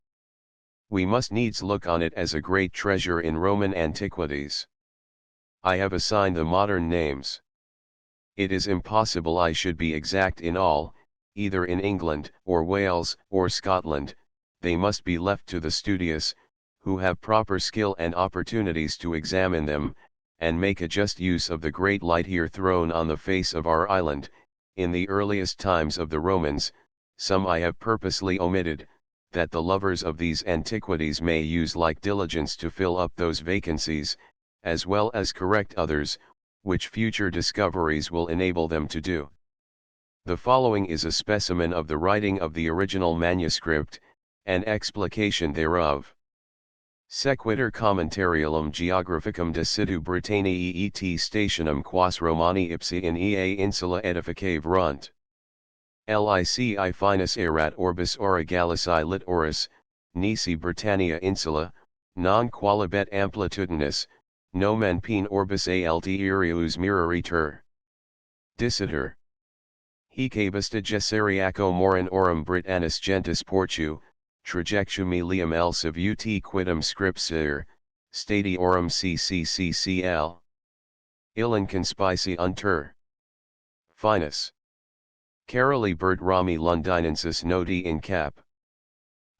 We must needs look on it as a great treasure in Roman antiquities. I have assigned the modern names. It is impossible I should be exact in all, either in England, or Wales, or Scotland. They must be left to the studious, who have proper skill and opportunities to examine them, and make a just use of the great light here thrown on the face of our island. In the earliest times of the Romans, some I have purposely omitted, that the lovers of these antiquities may use like diligence to fill up those vacancies, as well as correct others, which future discoveries will enable them to do. The following is a specimen of the writing of the original manuscript, and explication thereof. Sequitur commentarium geographicum de situ Britanniae et stationum quas Romani ipsi in ea insula edificave runt. Lici finus erat orbis ora Gallici lit oris, nisi Britannia insula, non qualibet amplitudinis, nomen pene orbis altierius miraritur. Dicitur. Hic abista gesseriaco morin orum Britannis gentis portu, trajectumi liam elsiv ut quidem scripsir, stati orum cccccl. Illan conspici unter. Finus. Caroli Bert Rami Londinensis noti in cap.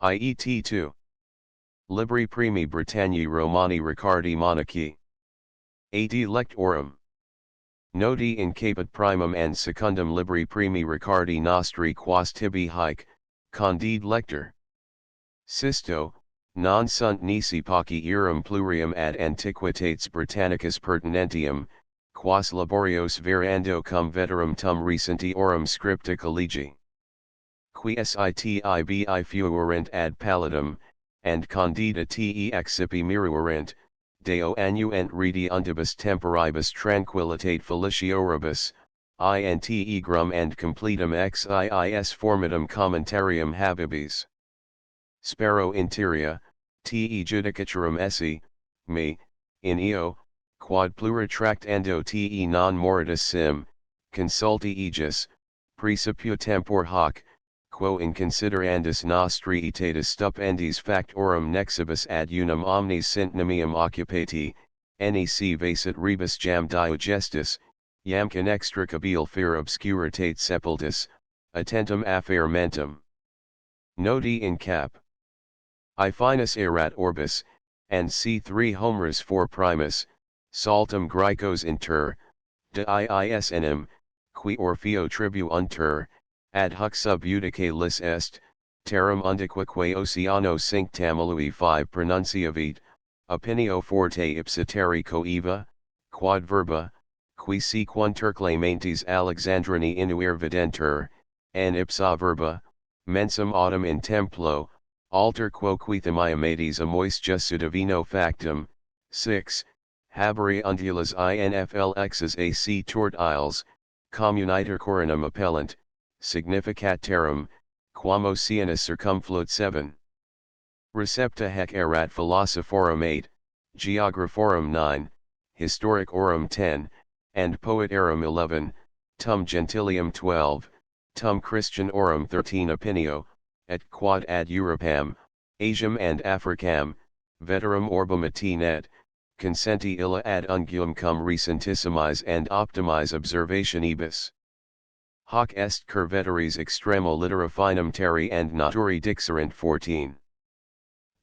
Iet 2. Libri primi Britanniae Romani Ricardi Monarchi. Ad lectorum. Noti in caput primum and secundum libri primi Ricardi nostri quas tibi haec, condide lector. Sisto, non sunt nisi poci eram plurium ad antiquitates Britannicus pertinentium, quas laborios verando cum veterum tum recenti orum scripta collegi. Qui sitibi fuerent ad pallidum, and condida te excipi miruerent, deo annuent redi undibus temporibus tranquillitate felicioribus, int egrum and completum xiis formatum commentarium habibis. Spero interia, te judicaturum esse, me, in eo, quod pluritractando te non moritus sim, consulti aegis, praecipiu tempor hoc, quo in considerandis nostri itatis stupendis factorum nexibus ad unum omnes sint nimium occupati, nec vasit rebus jam digestis, iam conextricabile fer obscuritate sepultus, attentum affaire mentum. Noti in cap. I finus erat orbis, and C3 Homerus 4 primus, saltum Graecos inter, de iisnem, qui Orfeo tribu unter, ad hoc sub judice lis est, terram undiquaque oceano cinctam lui 5 pronunciavit, opinio forte ipsiteri coeva, quod verba, qui sequunterclamantes Alexandrini inuere videnter, an ipsa verba, mensum autumn in templo, alter quoque themiamates amoistus sudivino factum. 6. Haberi undulas inflexes ac tort isles, communiter coronum appellant, significat terram, quam oceanus circumfluit. 7. Recepta hec erat philosophorum 8, geographorum 9, historicorum 10, and poetarum 11, tum gentilium 12, tum Christianorum 13 opinio, et quod ad Europam, Asiam and Africam, veterum orbum atinet, consenti illa ad unguum cum recentissimis and optimis observationibus. Hoc est curveteris extremo litera finum terri and naturi dixerent. 14.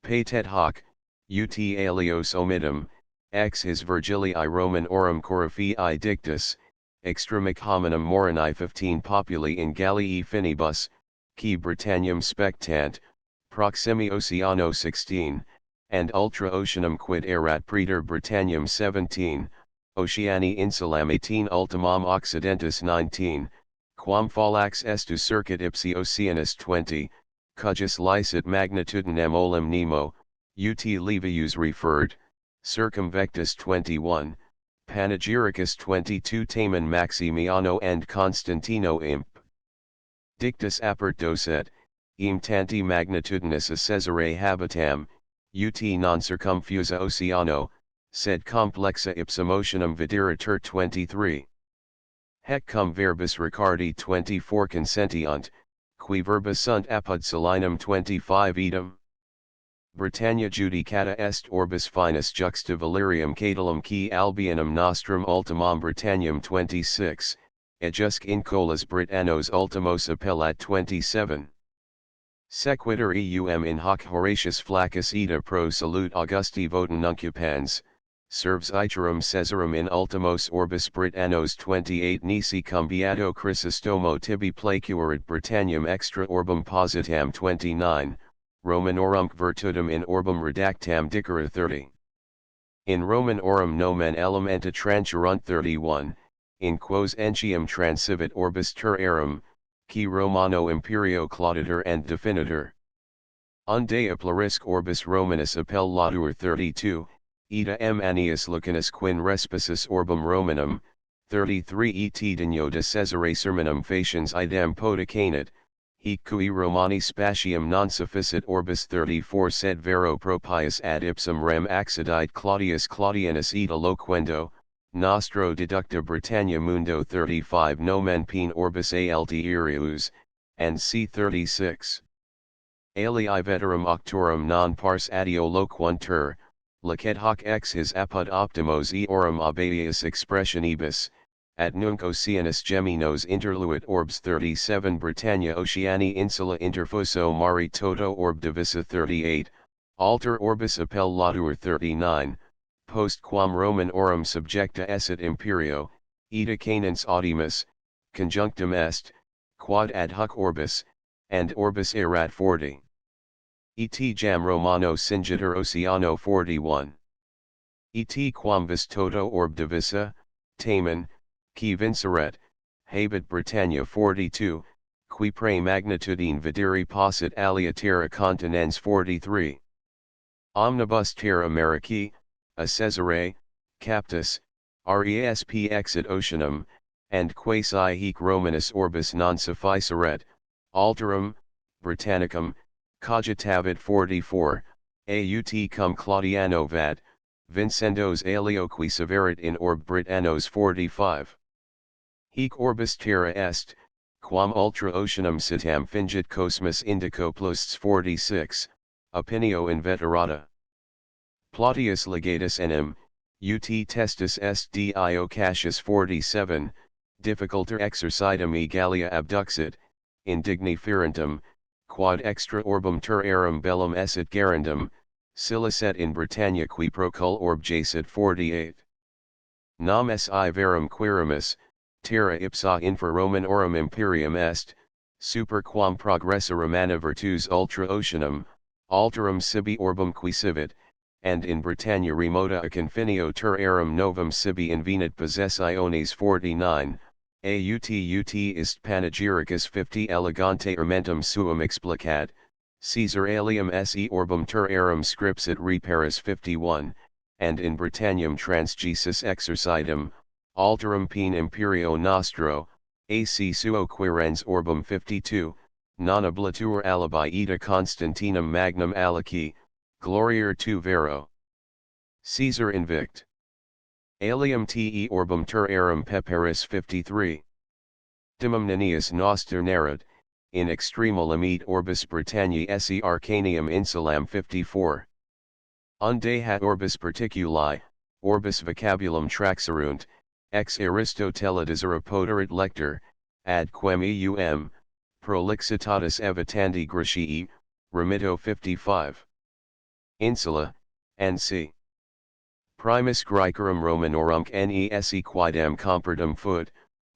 Patet hoc, ut alios omitum, ex his Virgilii Roman orum coryphaei dictus, extremic hominum moroni 15 populi in Gallii finibus, qui Britanniam spectant, proximi Oceano 16, and ultra oceanum quid erat praeter Britanniam 17, Oceani insulam 18 ultimam occidentis 19, quam fallax estu circuit ipsi Oceanus 20, cujus licet magnitudinem olim nemo, ut Livius referred, circumvectus 21, panegyricus 22 tamen Maximiano and Constantino imp. Dictus apert docet, im tanti magnitudinis a Caesare habitam, ut non circumfusa Oceano, sed complexa ipsum oceanum videritur. 23. Hec cum verbis Ricardi 24 consentiunt, qui verba sunt apud Salinum 25 idem. Britannia judicata est orbis finus juxta Valerium Catullum qui Albionum nostrum ultimam Britanniam 26, ejusque in colas Britannos ultimos appellat 27. Sequitur eum in hoc Horatius Flaccus ita pro salute Augusti votum nuncupans, serves iterum Caesarum in ultimos orbis Britannos 28 nisi cum beato Chrysostomo tibi placuerit Britannium extra orbum positam 29, Romanorum virtutum in orbum redactam dicere 30. In Romanorum nomen elementa transurunt 31, in quos entium transivit orbis terrarum, qui Romano imperio clauditor and definitor. Unde applarisque orbis Romanus appel laudur 32, ita m annius lucanus quin respicis orbum Romanum, 33 et digno de Caesare sermonum faciens idem poticanit, hic cui Romani spatium non sufficit orbis 34 sed vero propius ad ipsum rem accidite Claudius Claudianus ita loquendo, nostro deducta Britannia mundo 35 nomen pene orbis Altierius, and c. 36. Alii veterum octorum non pars adio loquuntur, licet hoc ex his apud optimos eorum abaeus expressionibus, at nunc Oceanus geminos interluit orbs 37 Britannia Oceani insula interfuso mari toto orb divisa 38, alter orbis appel laudur 39, post quam Roman orum subjecta esset imperio, ita canens audimus, conjunctum est, quod ad hoc orbis, and orbis erat 40. Et jam Romano cingitur Oceano 41. Et quam vis toto orb divisa, tamen, qui vinceret, habet Britannia 42, qui pre magnitudine videri possit alia terra continens 43. Omnibus terra Americi, a Caesare, captus, resp exit oceanum, and quasi hic Romanus orbis non sufficeret, alterum, Britannicum, cogitavit 44, aut cum Claudiano vat, vincendos alio qui severit in orb Britannos 45. Hic orbis terra est, quam ultra oceanum citam fingit cosmos indico plus 46, opinio inveterata. Plautius legatus enim, ut testis est dio Cassius 47, difficulter exercitum e Gallia abduxit, indigni ferentum, quod extra orbum terrarum bellum esset gerundum, silicet in Britannia qui procul orb jacet 48. Nam si verum quirimus, terra ipsa infra Romanorum imperium est, super quam progressa Romana virtus ultra oceanum, alterum sibi orbum qui civit, and in Britannia remota a confinio terrarum novum sibi invenit possessiones 49, aut ist panegyricus 50 elegante ermentum suum explicat, Caesar alium se orbum terrarum scripsit reparis 51, and in Britannium transgesis exercitum, alterum pene imperio nostro, ac suo quirens orbum 52, non oblitur alibi ita Constantinum magnum alici, gloriae tu vero. Caesar invict. Alium te orbum terrarum peperis 53. Dimum Ninius noster narrat, in extremo limite orbis Britanniae esse arcanium insulam 54. Unde hat orbis particuli, orbis vocabulum traxerunt, ex Aristotelides poterit lector, ad quem eum, prolixitatis evitandi Graecii, remito 55. Insula, nc. Primus Graecorum Romanorum nesse quidem compertum fut,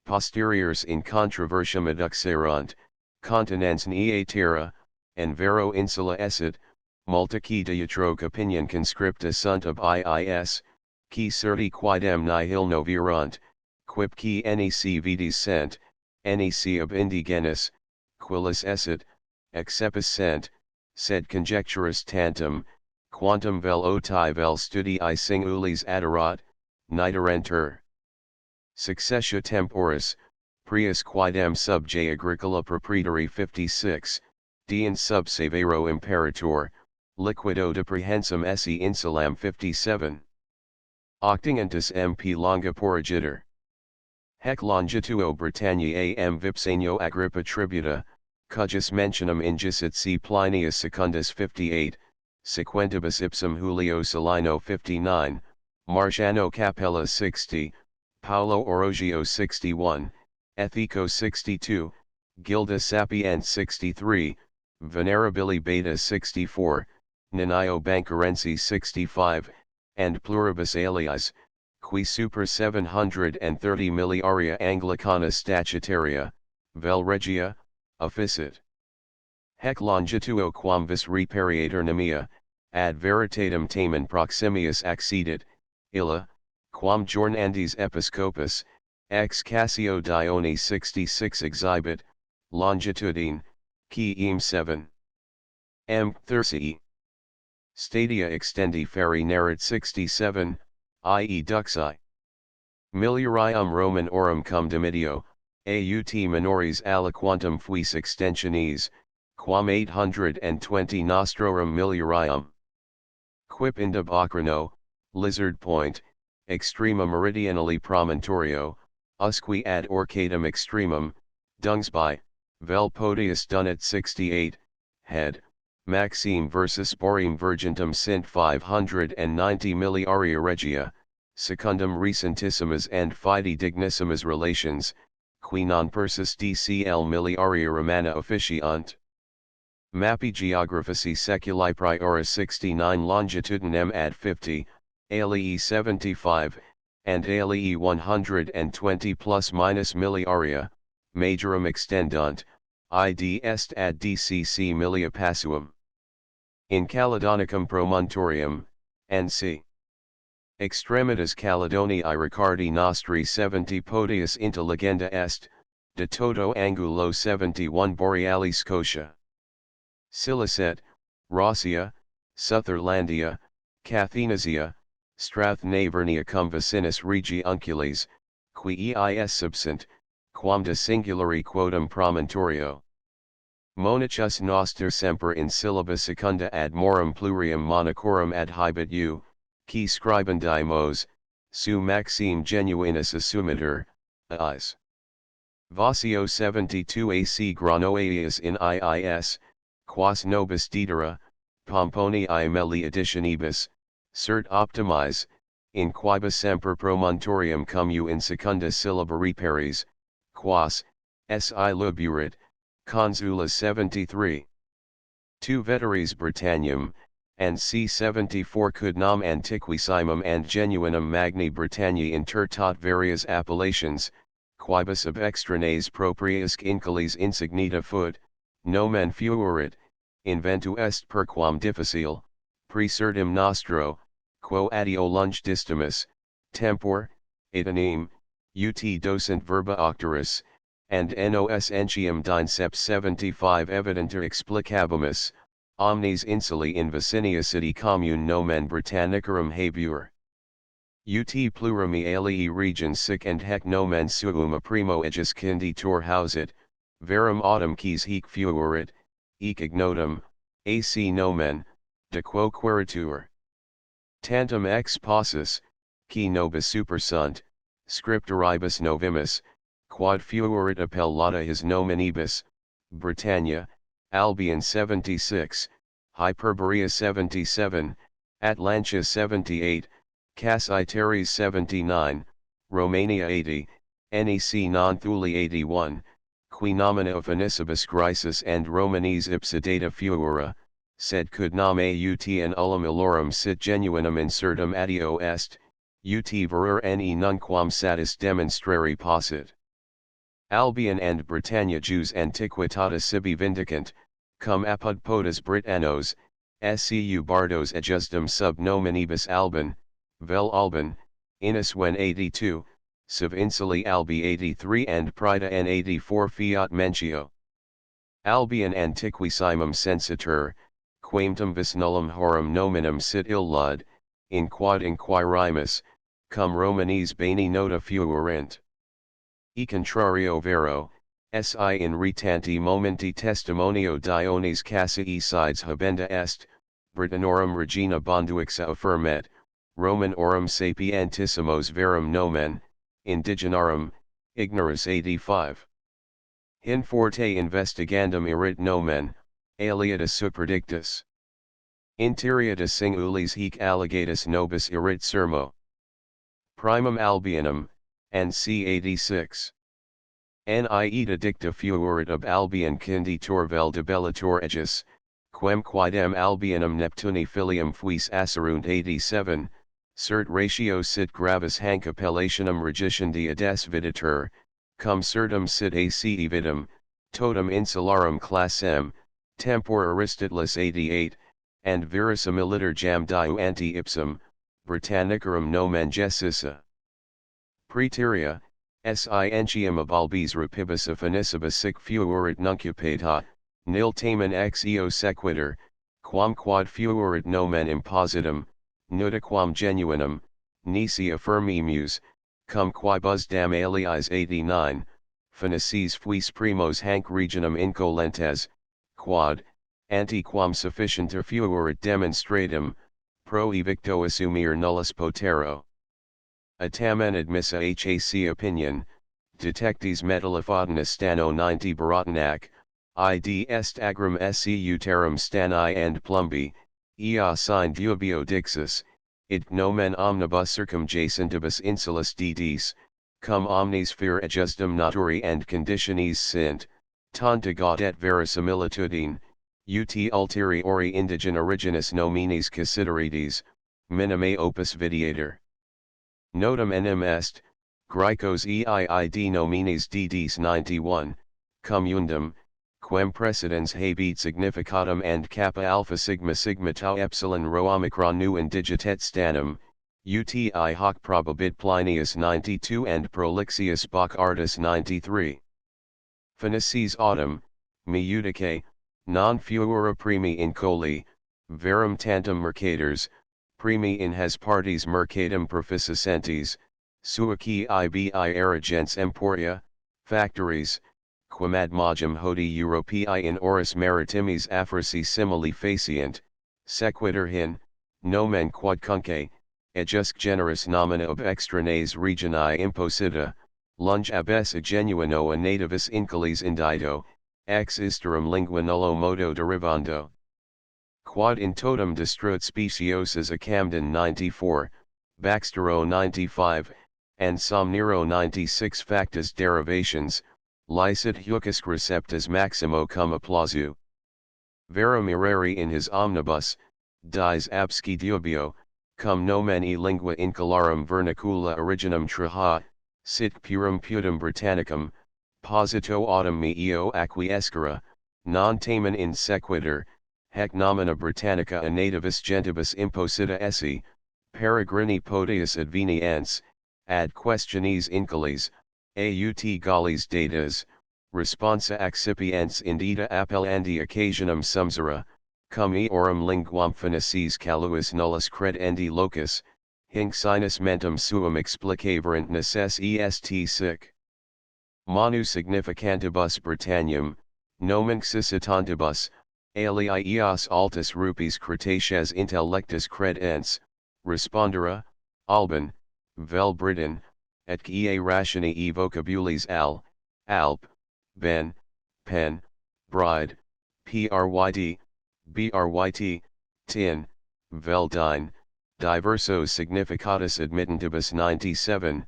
posteriors in controversiam adduxerunt, continens nie terra, and vero insula esset, multici diatroque opinion conscripta sunt ab iis, qui certi quidem nihil novirunt, quip qui nec vides sent, nec ab indigenis, quillis esset, excepis sent, sed conjecturis tantum, quantum vel oti vel studii singulis aderat, niterenter. Successio temporis, prius quidem sub J agricola proprietari 56, dien sub severo imperator, liquido deprehensum esse insulam 57. Octingentus MP longa porrigitur. Hec longituo Britanniae am vipsanio Agrippa tributa, cujus mentionum ingisit C. Plinius Secundus 58, sequentibus ipsum Julio Salino 59, Marciano Capella 60, Paolo Orogio 61, Ethico 62, Gilda sapiens 63, Venerabili beta 64, Nanaio bancarensis 65, and pluribus aliis, qui super 730 milliaria Anglicana statutaria, vel regia, officit. Hec longitudo quam vis repariator nemia, ad veritatem tamen proximius accedit, illa, quam jornandis episcopus, ex Cassio Dione 66 exhibit, longitudine, qui 7. M. Thursii. Stadia extendi ferri nerit 67, i.e. duxi. Miliarium Roman orum cum dimitio, aut minoris aliquantum fuis extensionis, quam 820 nostrorum miliarium. Quip inda Bacrano, Lizard Point, extrema meridionali promontorio, usque ad orcatum extremum, Dungsby, vel podius dunet 68, head, Maxime versus Boream Virgentum sint 590 milliaria regia, secundum recentissimas and fide dignissimas relations, qui non persis DCL milliaria romana officiant. Mappi geographici seculi priora 69 longitudinem ad 50, alii 75, and alii 120 plus minus milliaria, majorum extendunt, id est ad DCC millia passuum. In Caledonicum promontorium, NC. Extremitas Caledoniae Ricardi nostri 70 podius intelligenda est, de toto angulo 71 boreali Scotia. Silicet, Rossia, Sutherlandia, Cathenasia, Strathnavernia cum vicinus regi uncules, qui eis subsint, quam de singulari quotum promontorio. Monachus noster semper in syllaba secunda ad morum plurium monacorum adhibit u, qui scribendi mos, su maxime genuinus assumitur, ais. Vossio 72 ac Granoaeus in iis, quas nobis didera, Pomponii melli editionibus, cert optimize, in quibus semper promontorium cum u in secunda syllaba reparis, quas, si luburit, Consulas 73. 2 Veteris Britannium, and c. 74 quid nam antiquissimum and genuinum magni Britanniae intertat varias appellations, quibus ab extranes propriusque inculis insignita fut, nomen fuerit, inventu est perquam difficile, praesertim nostro, quo addio lunge distimus, tempor, itanem, ut docent verba octoris, and nos entium dinceps 75 evidenter explicabimus, omnes insuli in vicinia city commune nomen Britannicarum habuer. Ut plurimi alii regions sic and hec nomen suum a primo ejus cinditur hausit, verum autem quis hic fuerit, ec ignotum, ac nomen, de quo queritur. Tantum ex possis, qui nobis supersunt, scripturibus novimus, quod fuerit appellata his nominibus, Britannia, Albion 76, Hyperborea 77, Atlantia 78, Cassiteres 79, Romania 80, Nec non Thuli 81, qui nomina officibus Grisis and Romanes ipsa data fuera, sed quid nam aut and ullum illorum sit genuinum insertum addio est, ut verur ne nunquam satis demonstrari possit. Albion and Britannia Jews antiquitatis sibi vindicant, cum apud podas Britannos, scu bardos ejusdem sub nominibus Alban, vel Alban, Inniswen 82, sub insuli Albi 83 and Prida n 84 fiat mentio. Albion antiquissimum sensitur, quamtum vis nullum horum nominum sit illud, in quod inquirimus, cum Romanes bene nota fuerint. E contrario vero, si in retanti momenti testimonio Dionis Cassii sides habenda est, Britannorum regina bonduixa affirmet, Roman orum sapientissimos verum nomen, indigenarum, ignoris 85. In forte investigandum erit nomen, aliatus superdictus. Interiatus singulis hic alligatus nobis erit sermo. Primum Albionum, and c. 86. Ita dicta fuerit ab Albion conditor vel debellator aegis, quem quidem Albionum Neptuni filium fuis asserunt 87, cert ratio sit gravis hanc appellationum regicendi ades videtur, cum certum sit ace vidum, totum insularum classem, tempor Aristotelis 88, and verisimiliter jam diu anti ipsum, Britannicarum nomen gessissa. Praeterea, scientium ab albis rapibus affinicibus sic fuerit nuncupata, nil tamen ex eo sequitur, quam quod fuerit nomen impositum, nudaquam genuinum, nisi affirmimus, cum quibus dam aliis 89, finices fuis primos hanc regionum incolentes, quod, antiquam sufficienter fuerit demonstratum, pro evicto assumere nullus potero. A tamen admissa hac opinion, detectis metallophotinus stano 90 barotanac, id est agram sc uterum stani and plumbi, ea sine duobio dixus, id nomen omnibus circumjacentibus insulis didis, cum omnes fer adjustum naturi and conditionis sint, tanta gaudet verisimilitudine, ut ulteriori indigen originis nominis considerides, minime opus videator. Notum enim est, Graecos eiid nominis ddis 91, cum undum, quem precedens habet significatum and kappa alpha sigma sigma tau epsilon rho omicron nu indigitet stanum, uti hoc probabit Plinius 92 and Prolixius Bacardus 93. Finices autumn, me udice, non fuera primi in coli, verum tantum mercators, primi in hes partes mercatum proficicentes, suaci ibi erigents emporia, factories, quamad magum hodi Europei in oris maritimis africi simili facient, sequitur hin, nomen quodcunque, ejusc generis nomina ob extranes regionae imposita, lunge abes genuino a nativis incolis indito, ex isterum lingua nullo modo derivando. Quod in totum destruit speciosis a Camden 94, Baxtero 95, and Somnero 96 factus derivations, licet hucus receptus maximo cum applausu. Vera mirari in his omnibus, dies absci duobio, cum nomen e lingua incolarum vernicula originum traha, sit purum putum Britannicum, posito autumn me eo acquiescere, non tamen in sequitur, hac nomina Britannica a nativis gentibus imposita esse, peregrini potius adveniens, ad questiones incolis, aut gallis datas, responsa accipiens indita appellandi occasionum sumsera, cum eorum linguam finices caluis nullus credendi locus, hinc sinus mentum suum explicaverant necess est sic. Manu significantibus Britannium, nomen cessitantibus, alii eos altus rupes cretaceas intellectus credens, respondera, Alban, vel Britain, et quiae rationi e vocabulis alp, ben, pen, bride, pryt, bryt, tin, vel dine, diversos significatus admittentibus 97,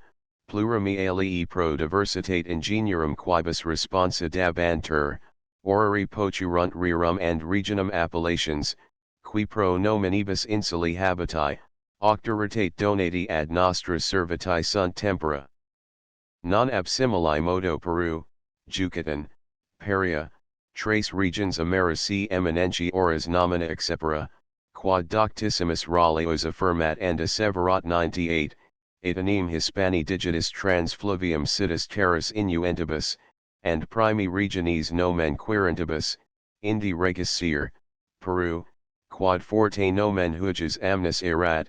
plurimi alii pro diversitate ingeniorum quibus responsa dabantur, orari poturunt rerum and regionum appellations, qui pro nominibus insuli habitae, octoritate donati ad nostra servitae sunt tempora. Non ab simili modo Peru, Yucatan, Paria, trace regions Americi eminenti oras nomina excepera, quod doctissimus Raleos affirmat and asseverat 98, itanem Hispani digitis trans fluvium situs terras innuentibus, and primi regiones nomen quirentibus, indi regisir, Peru, quod forte nomen huges amnis erat,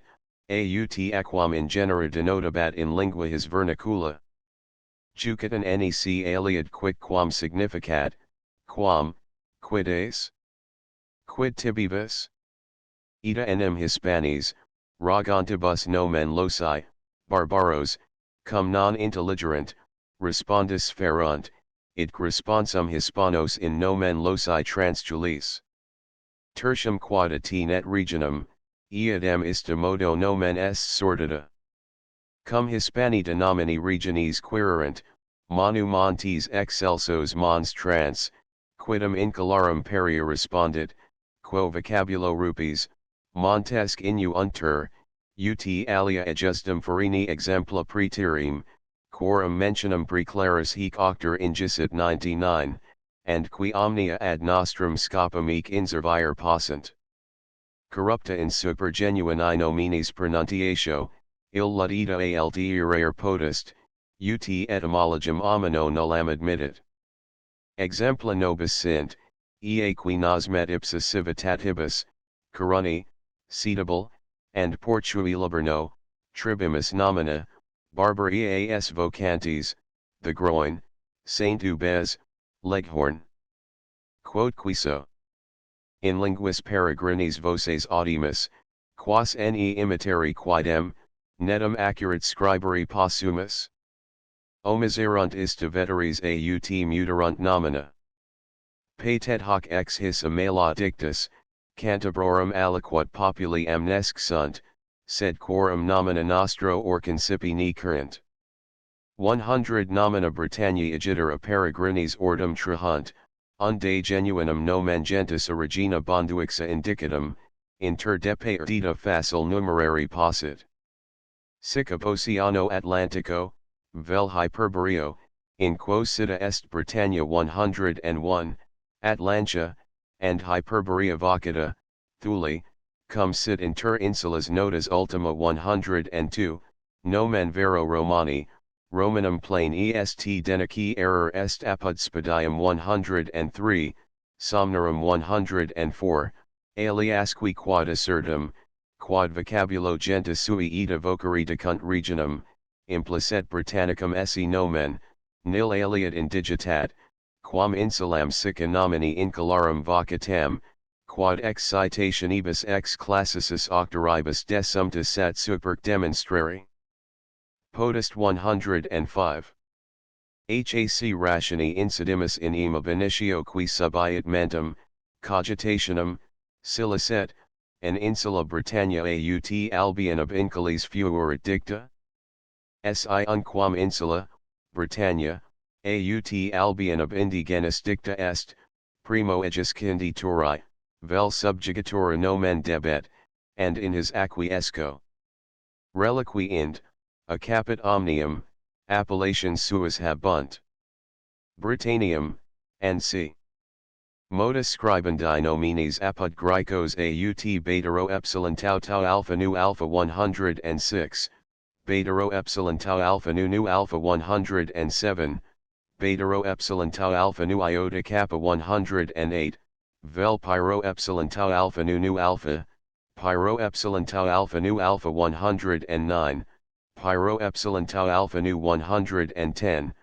aut aquam in genera denotabat in lingua his vernicula. Jucatan nec aliad quid quam significat, quam, quides? Quid tibibus? Ita enim Hispanis, rogantibus nomen loci, barbaros, cum non intelligerant, respondus ferunt, id responsum Hispanos in nomen loci transjulis. Tertium quod ati net regionum, iadem ista modo nomen est sordida. Cum Hispani denomini regiones quirerant, monumentis excelsos monstrans, quidem incolarum peria respondit, quo vocabulo rupes, montesc inu unter, ut alia adjustum farini exempla praeterim, quorum mentionum preclaris hic octor ingisit 99, and qui omnia ad nostrum scopum ec inservire possent. Corrupta in super genuine nominis pronunciatio, il ludita alterare potest, ut etymologum omino nullam admittit. Exempla nobis sint, ea qui nosmet ipsa civitatibus, coroni, citable, and portui liberno, tribimus nomina, barbarias vocantes, the groin, Saint Ubez, Leghorn. Quod quiso. In linguis peregrinis voces audimus, quas ne imitari quidem, netum accurat scriberi possumus. Omiserunt ista veteres aut muterunt nomina. Patet hoc ex his amela dictus, cantabrorum aliquot populi amnesc sunt, sed quorum nomina nostro or concipi ne current. 100 nomina Britanniae agitera peregrinis ordum trahunt, unde genuinum nomen gentis origina bonduixa indicatum, inter depe ardita facile numerari possit. Sic ab Oceano Atlantico, vel Hyperboreo, in quo sita est Britannia 101, Atlantia, and Hyperborea vocata, Thule, cum sit inter insulas notas ultima 102, nomen vero Romani, Romanum plane est denici error est apud spadium 103, somnorum 104, aliasqui quad assertum, quad vocabulo gentis sui ita vocari decunt regionum, implicet Britannicum esse nomen, nil aliat indigitat, quam insulam sica nomini incolarum vocatam, quad ex citationibus ex classicis octoribus desumtus sat superc demonstrari. Potest 105. Hac rationi incidimus in em ab initio qui subiat mentem, cogitationem, silicet, an insula Britannia aut Albion ab inculis fuerit dicta? Si unquam insula, Britannia, aut Albion ab indigenis dicta est, primo ejus condituri, vel subjugatura nomen debet, and in his acquiesco. Reliqui int, a caput omnium, appellations suis habunt. Britannium, and c. Modus scribendi nominis apud Graecos aut betaro epsilon tau tau alpha nu alpha 106, betaro epsilon tau alpha nu alpha 107, betaro epsilon tau alpha nu iota kappa 108, vel pyro epsilon tau alpha nu alpha, pyro epsilon tau alpha nu alpha 109, pyro epsilon tau alpha nu 110,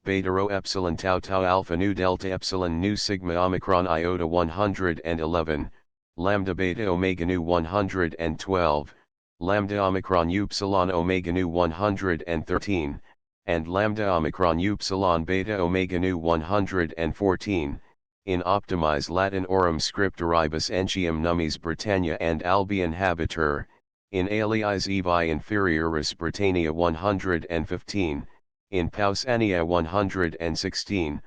betaro epsilon tau tau alpha nu delta epsilon nu sigma omicron iota 111, lambda beta omega nu 112, lambda omicron upsilon omega nu 113, and lambda omicron upsilon beta omega nu 114, in optimize Latin orum scripturibus entium nummis Britannia and Albion habiter, in aliis evi inferioris Britannia 115, in Pausania 116,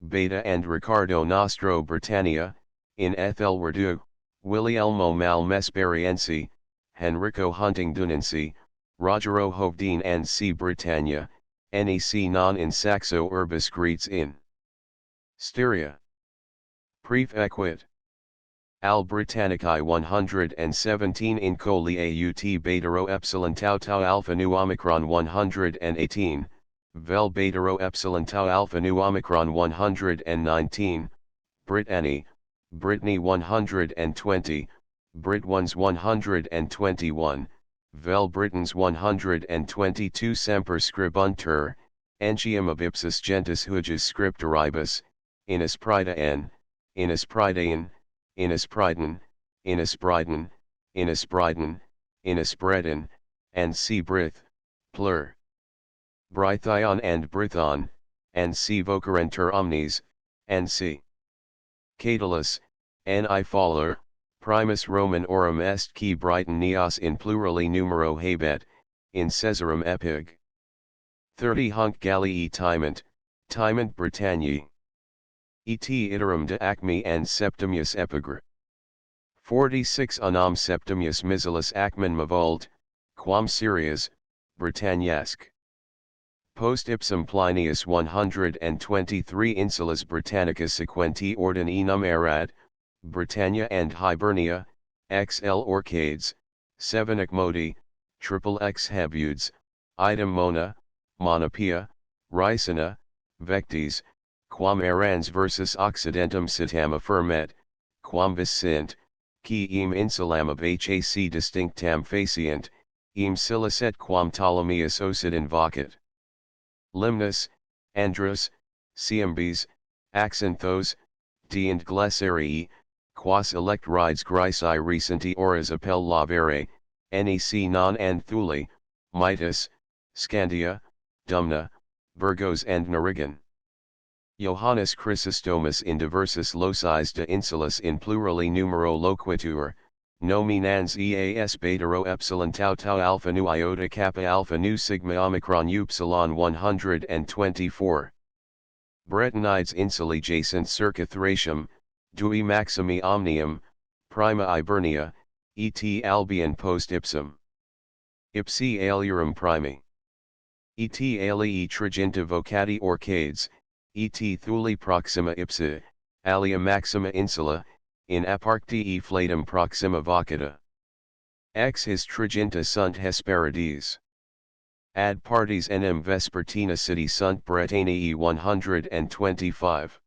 Beta and Ricardo Nostro Britannia, in Ethelredu, Guglielmo Malmesperiensi, Henrico Huntingdonensi, Rogero Hovdine and C. Britannia, nec non in Saxo urbis Greets in Styria. Prefequit. Al Britannicae 117 in coli aut betaro epsilon tau tau alpha nu omicron 118, vel betaro epsilon tau alpha nu omicron 119, Britanny, Brittany 120, Brit ones 121, vel Britons 122 semper scribuntur, entium ab ipsis gentis hujus scripturibus, inus prida n, inus pridaean, inus priden, inus briden, inus briden, inus breden, and c. Brith, plur. Brythion and Brithon, and c. vocarenter omnes, and c. Catullus, ni faller, primus Roman orum est qui Britannias in plurali numero habet, in Caesarem epig. 30 Hunc Gallii timent, Timant Britanniae. Et iterum de acme and septimius epigr. 46 Unam septimius missilis acmen mavult, quam Syrias, Britanniasque. Post ipsum Plinius 123 Insulas Britannicas sequenti ordin enum erat, Britannia and Hibernia, XL Orcades, 7 Acmodi, triple X Hebudes, idem Mona, Monopia, Ricina, Vectes, quam erans versus Occidentum citam affirmet, quam vis sint, qui eam insulam of hac distinctam facient, eam silicet quam Ptolemeus ocid invocet. Limnus, Andros, Siambes, Axanthos, D and Glessarii, quas elect rides Grisae recenti oras appel lavere, nec non and Thuli, Mitus, Scandia, Dumna, Burgos and Narigan. Johannes Chrysostomus in diversis locis de insulas in plurali numero loquitur, nominans eas beta rho epsilon tau tau alpha nu iota kappa alpha nu sigma omicron upsilon 124. Bretonides insuli jacent circa Thracium, dui maximi omnium, prima Ibernia, et Albion post ipsum. Ipsi aliarum primi. Et alii triginta vocati orcades, et Thuli proxima ipsa, alia maxima insula, in aparcti flatum proxima vocata. Ex his triginta sunt Hesperides. Ad partes enim vespertina city sunt Britanniae 125.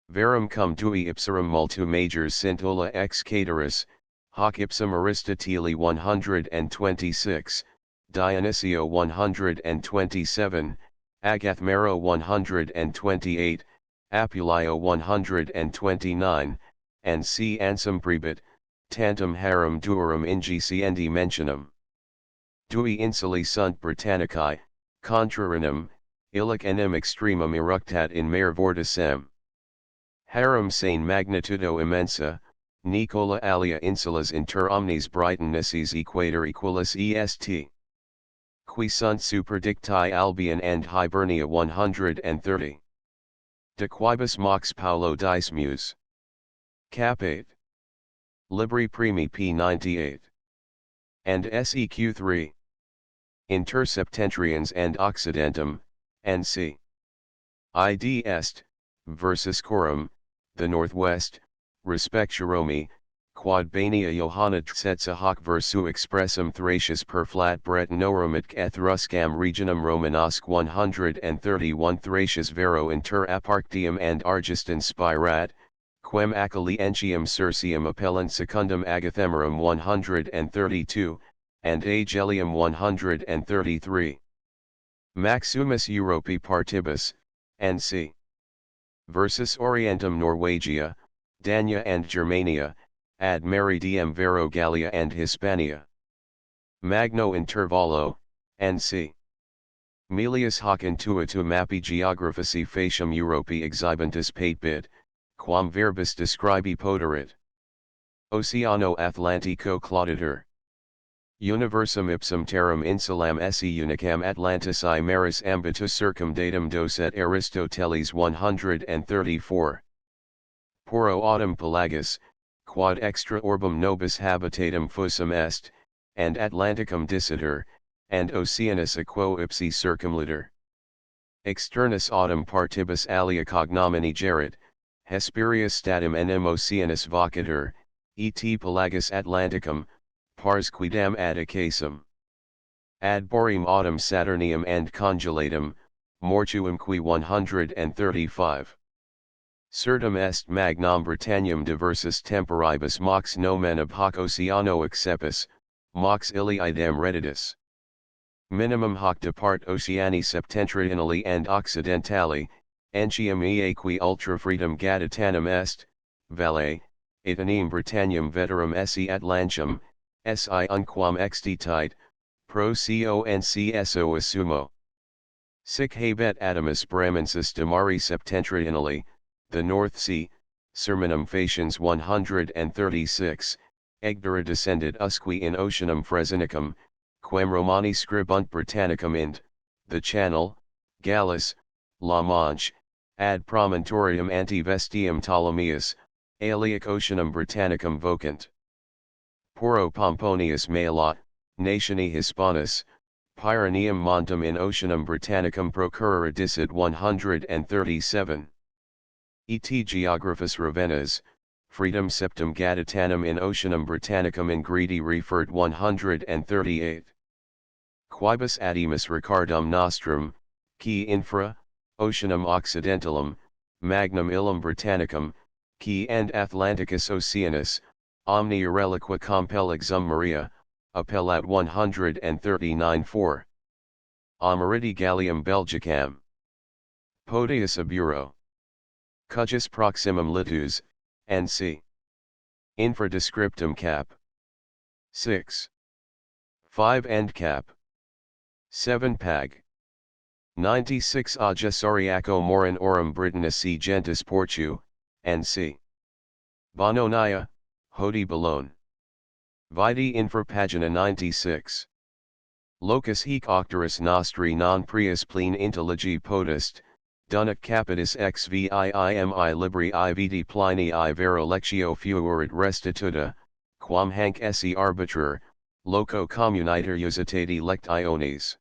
Verum cum dui ipsarum multu majors sint ulla ex cateris, hoc ipsum Aristoteli 126, Dionysio 127, Agathmero 128, Apulio 129, and C. ansum prebit, tantum harum duorum ingesiendi mentionum. Dui insuli sunt Britannicae, contrarinum, illic enim extremum eructat in mare vorticem. Harum sane magnitudo immensa, Nicola alia insulas inter omnes Britannices equator equalis est. Qui sunt superdicti Albion and Hibernia 130. De quibus mox Paulo Dismus. Cap 8. Libri primi p. 98. And seq 3. Inter Septentrians and Occidentum, and c. Id est, versus Corum, the northwest, respecturomi, quod Bania Johanna tsetsa hoc versu expressum Thracias per flat Bretanorum et Ethruscam regionum Romanosque 131 Thracias vero inter Aparctium and Argiston spirat, quem acali entium Circium appellant secundum Agathemerum 132, and Agelium 133. Maximus Europae partibus, and c. Versus Orientum Norvegia, Dania and Germania, ad meridiem vero Gallia and Hispania. Magno intervallo, and c. Melius hoc intuitu mapi geographici facium Europae exhibentus patebit, quam verbis describi poterit. Oceano Atlantico clauditur. Universum ipsum terram insulam esse unicam Atlantici maris ambitus circumdatum docet Aristoteles 134. Poro autem pelagus, quod extra orbum nobis habitatum fusum est, and Atlanticum dissiter, and Oceanus aquo ipsi circumliter. Externus autumn partibus alia cognomini gerit, Hesperius statum enim Oceanus vocator, et pelagus Atlanticum, pars quidam ad Acasum. Ad boream autumn Saturnium and congelatum, mortuum qui 135. Certum est magnam Britannium diversus temporibus mox nomen ab hoc Oceano accepus, mox illi idem redditus. Minimum hoc depart Oceani septentrionali and occidentali, entium eaqui ultra freedom gadatanum est, valle, itanem Britannium veterum esse Atlantium, si unquam extitit, pro concso assumo. Sic habet adamus Bramensis de mari septentrionali, the North Sea, Sermonum faciens 136, Egdera descended usque in Oceanum Fresenicum, quem Romani scribunt Britannicum int, the Channel, Gallus, La Manche, ad promontorium antivestium Ptolemeus, aliac Oceanum Britannicum vocant. Poro Pomponius Maela, natione Hispanus, Pyreneum montum in Oceanum Britannicum procurere dicit 137. Et Geographus Ravennas, freedom septum Gaditanum in Oceanum Britannicum ingredi referred 138. Quibus adimus Ricardum nostrum, qui infra, Oceanum Occidentalum, magnum illum Britannicum, qui and Atlanticus Oceanus, omnia reliqua compel exum Maria, appellat 139-4. Ameriti Gallium Belgicam. Podius Aburo. Cujus proximum litus, N.C. Infra descriptum cap. 6. 5 end cap. 7 pag. 96 a Gesoriaco morin orum Britannici gentis portu, N.C. Bononia, Hodi Bologna. Vidi infra pagina 96. Locus hic octorus nostri non prius plene intelligi potest, Dunac capitis ex viimi libri I vidi Plinii vero lectio fuerit restituta, quam hanc esse arbiter, loco communiter usitati lectiones.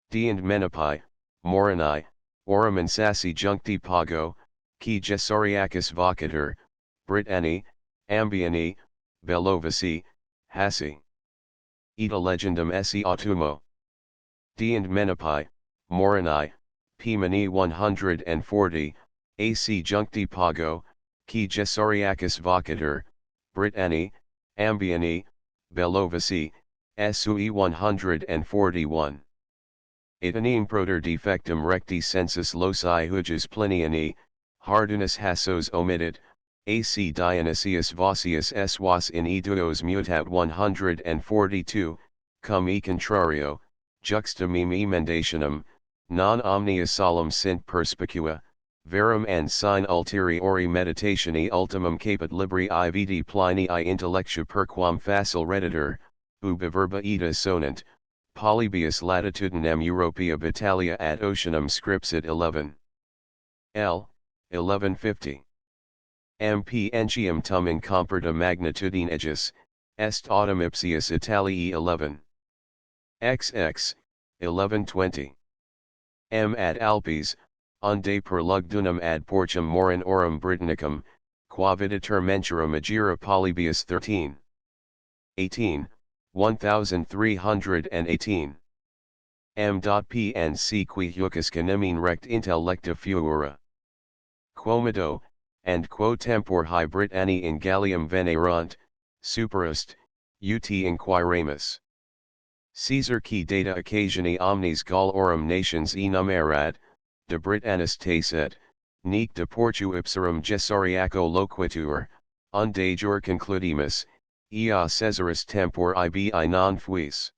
Deend menopai, morini, orum insassi juncti pago, qui Gesoriacus vocator, Britanni, Ambiani, Bellovaci, Hassi. Ita legendum esse autumo. Deend menopai, morini, Pimani 140, AC juncti pago, qui Gesoriacus vocator, Britanni, Ambiani, Bellovaci, Sui 141. Itanem proter defectum recti census loci huges Pliniani, Hardunus Hassos omitted, AC Dionysius Vossius S. was in eduos mutat 142, cum e contrario, juxtamem emendationem, non omnia solum sint perspicua, verum and sine ulteriori meditationi ultimum capit libri I vidi Plinii intellectu perquam facile redditor, ubi verba ita sonant, Polybius latitudinem Europea Battalia ad Oceanum scripsit 11. L. 1150. MP entium tum incomperta magnitudine aegis, est autumn ipsius Italii 11. XX, 1120. M. ad Alpes, unde per lugdunum ad portum morin orum Britannicum, qua viditer mentura magira Polybius 13. 18, 1318. M.P.N.C. qui hucus canemine rect intellecta fuera. Quomodo, and quo tempor hi Britanni in Gallium venerunt, superest, ut inquiramus. Caesar qui data occasioni omnes Gallorum nations enumerat, de Britannis tacet, nec de portu ipsarum Gesoriaco loquitur, unde jur concludimus, ea Caesaris tempor ibi non fuis.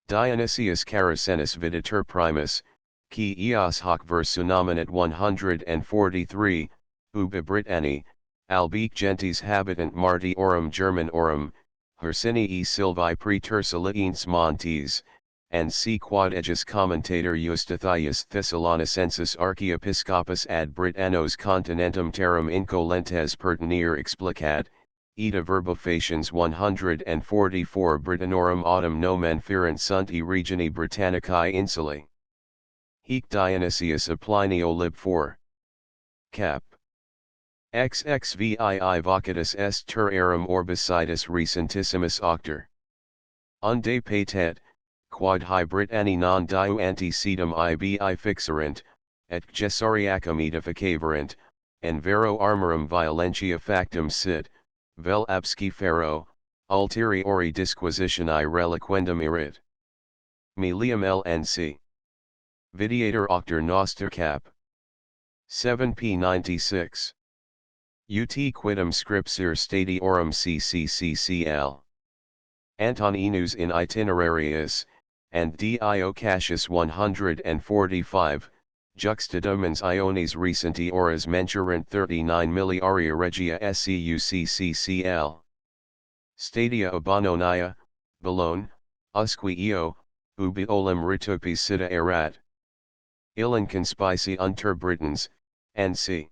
Dionysius Caracenus viditur primus, qui eos hoc versu nominat 143, ubi Britanni, albique gentes habitant Marti orum German orum, Hercinii Silvae pretersalines montes, and si quod aegis commentator Eustathius Thessalonicensis archiepiscopus ad Britannos continentum terram incolentes pertinere explicat, ita verba faciens 144 Britannorum autumn nomen ferent sunt e regioni Britannicae insulae. Hic Dionysius a Plinio lib 4. Cap. XXVII vocatus est terrarum orbicidus recentissimus octor. Unde patet, quod hi Britanni non diu antecedum ibi fixerent, et Gesoriacum edificaverent, and vero armorum violentia factum sit, vel absci ferro, ulteriori disquisitioni reliquendum erit. Milium LNC. Videator octor noster cap. 7p96. Ut quidem scripsir stadiorum cccccl. Antoninus in Itinerarius, and Dio Cassius 145, juxtadomens Iones recenti horas menturant 39 milliaria regia scuccl. Stadia Abononia, Bologna, usque eo, ubi olim ritupis sita erat. Illan conspici unter Britons, N.C.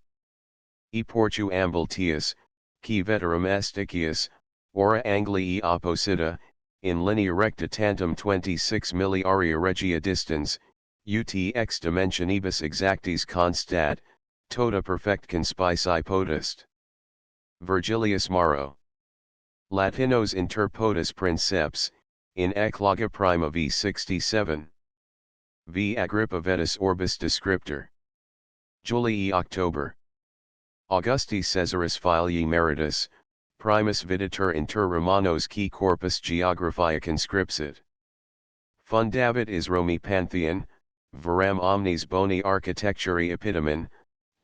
E portu ambultius, qui veterum esticius, ora Anglii opposita, in linea recta tantum 26 milliaria regia distans, ut ex dimensionibus exactis constat, tota perfect conspici potest. Virgilius Maro. Latinos inter potus princeps, in ecloga prima v 67. V Agrippa vetus orbis descriptor. Julii October. Augusti Caesaris filii meritus, primus videtur inter Romanos qui corpus geographia conscripsit. Fundavit is Romi Pantheon, veram omnes boni architecturi epitomen,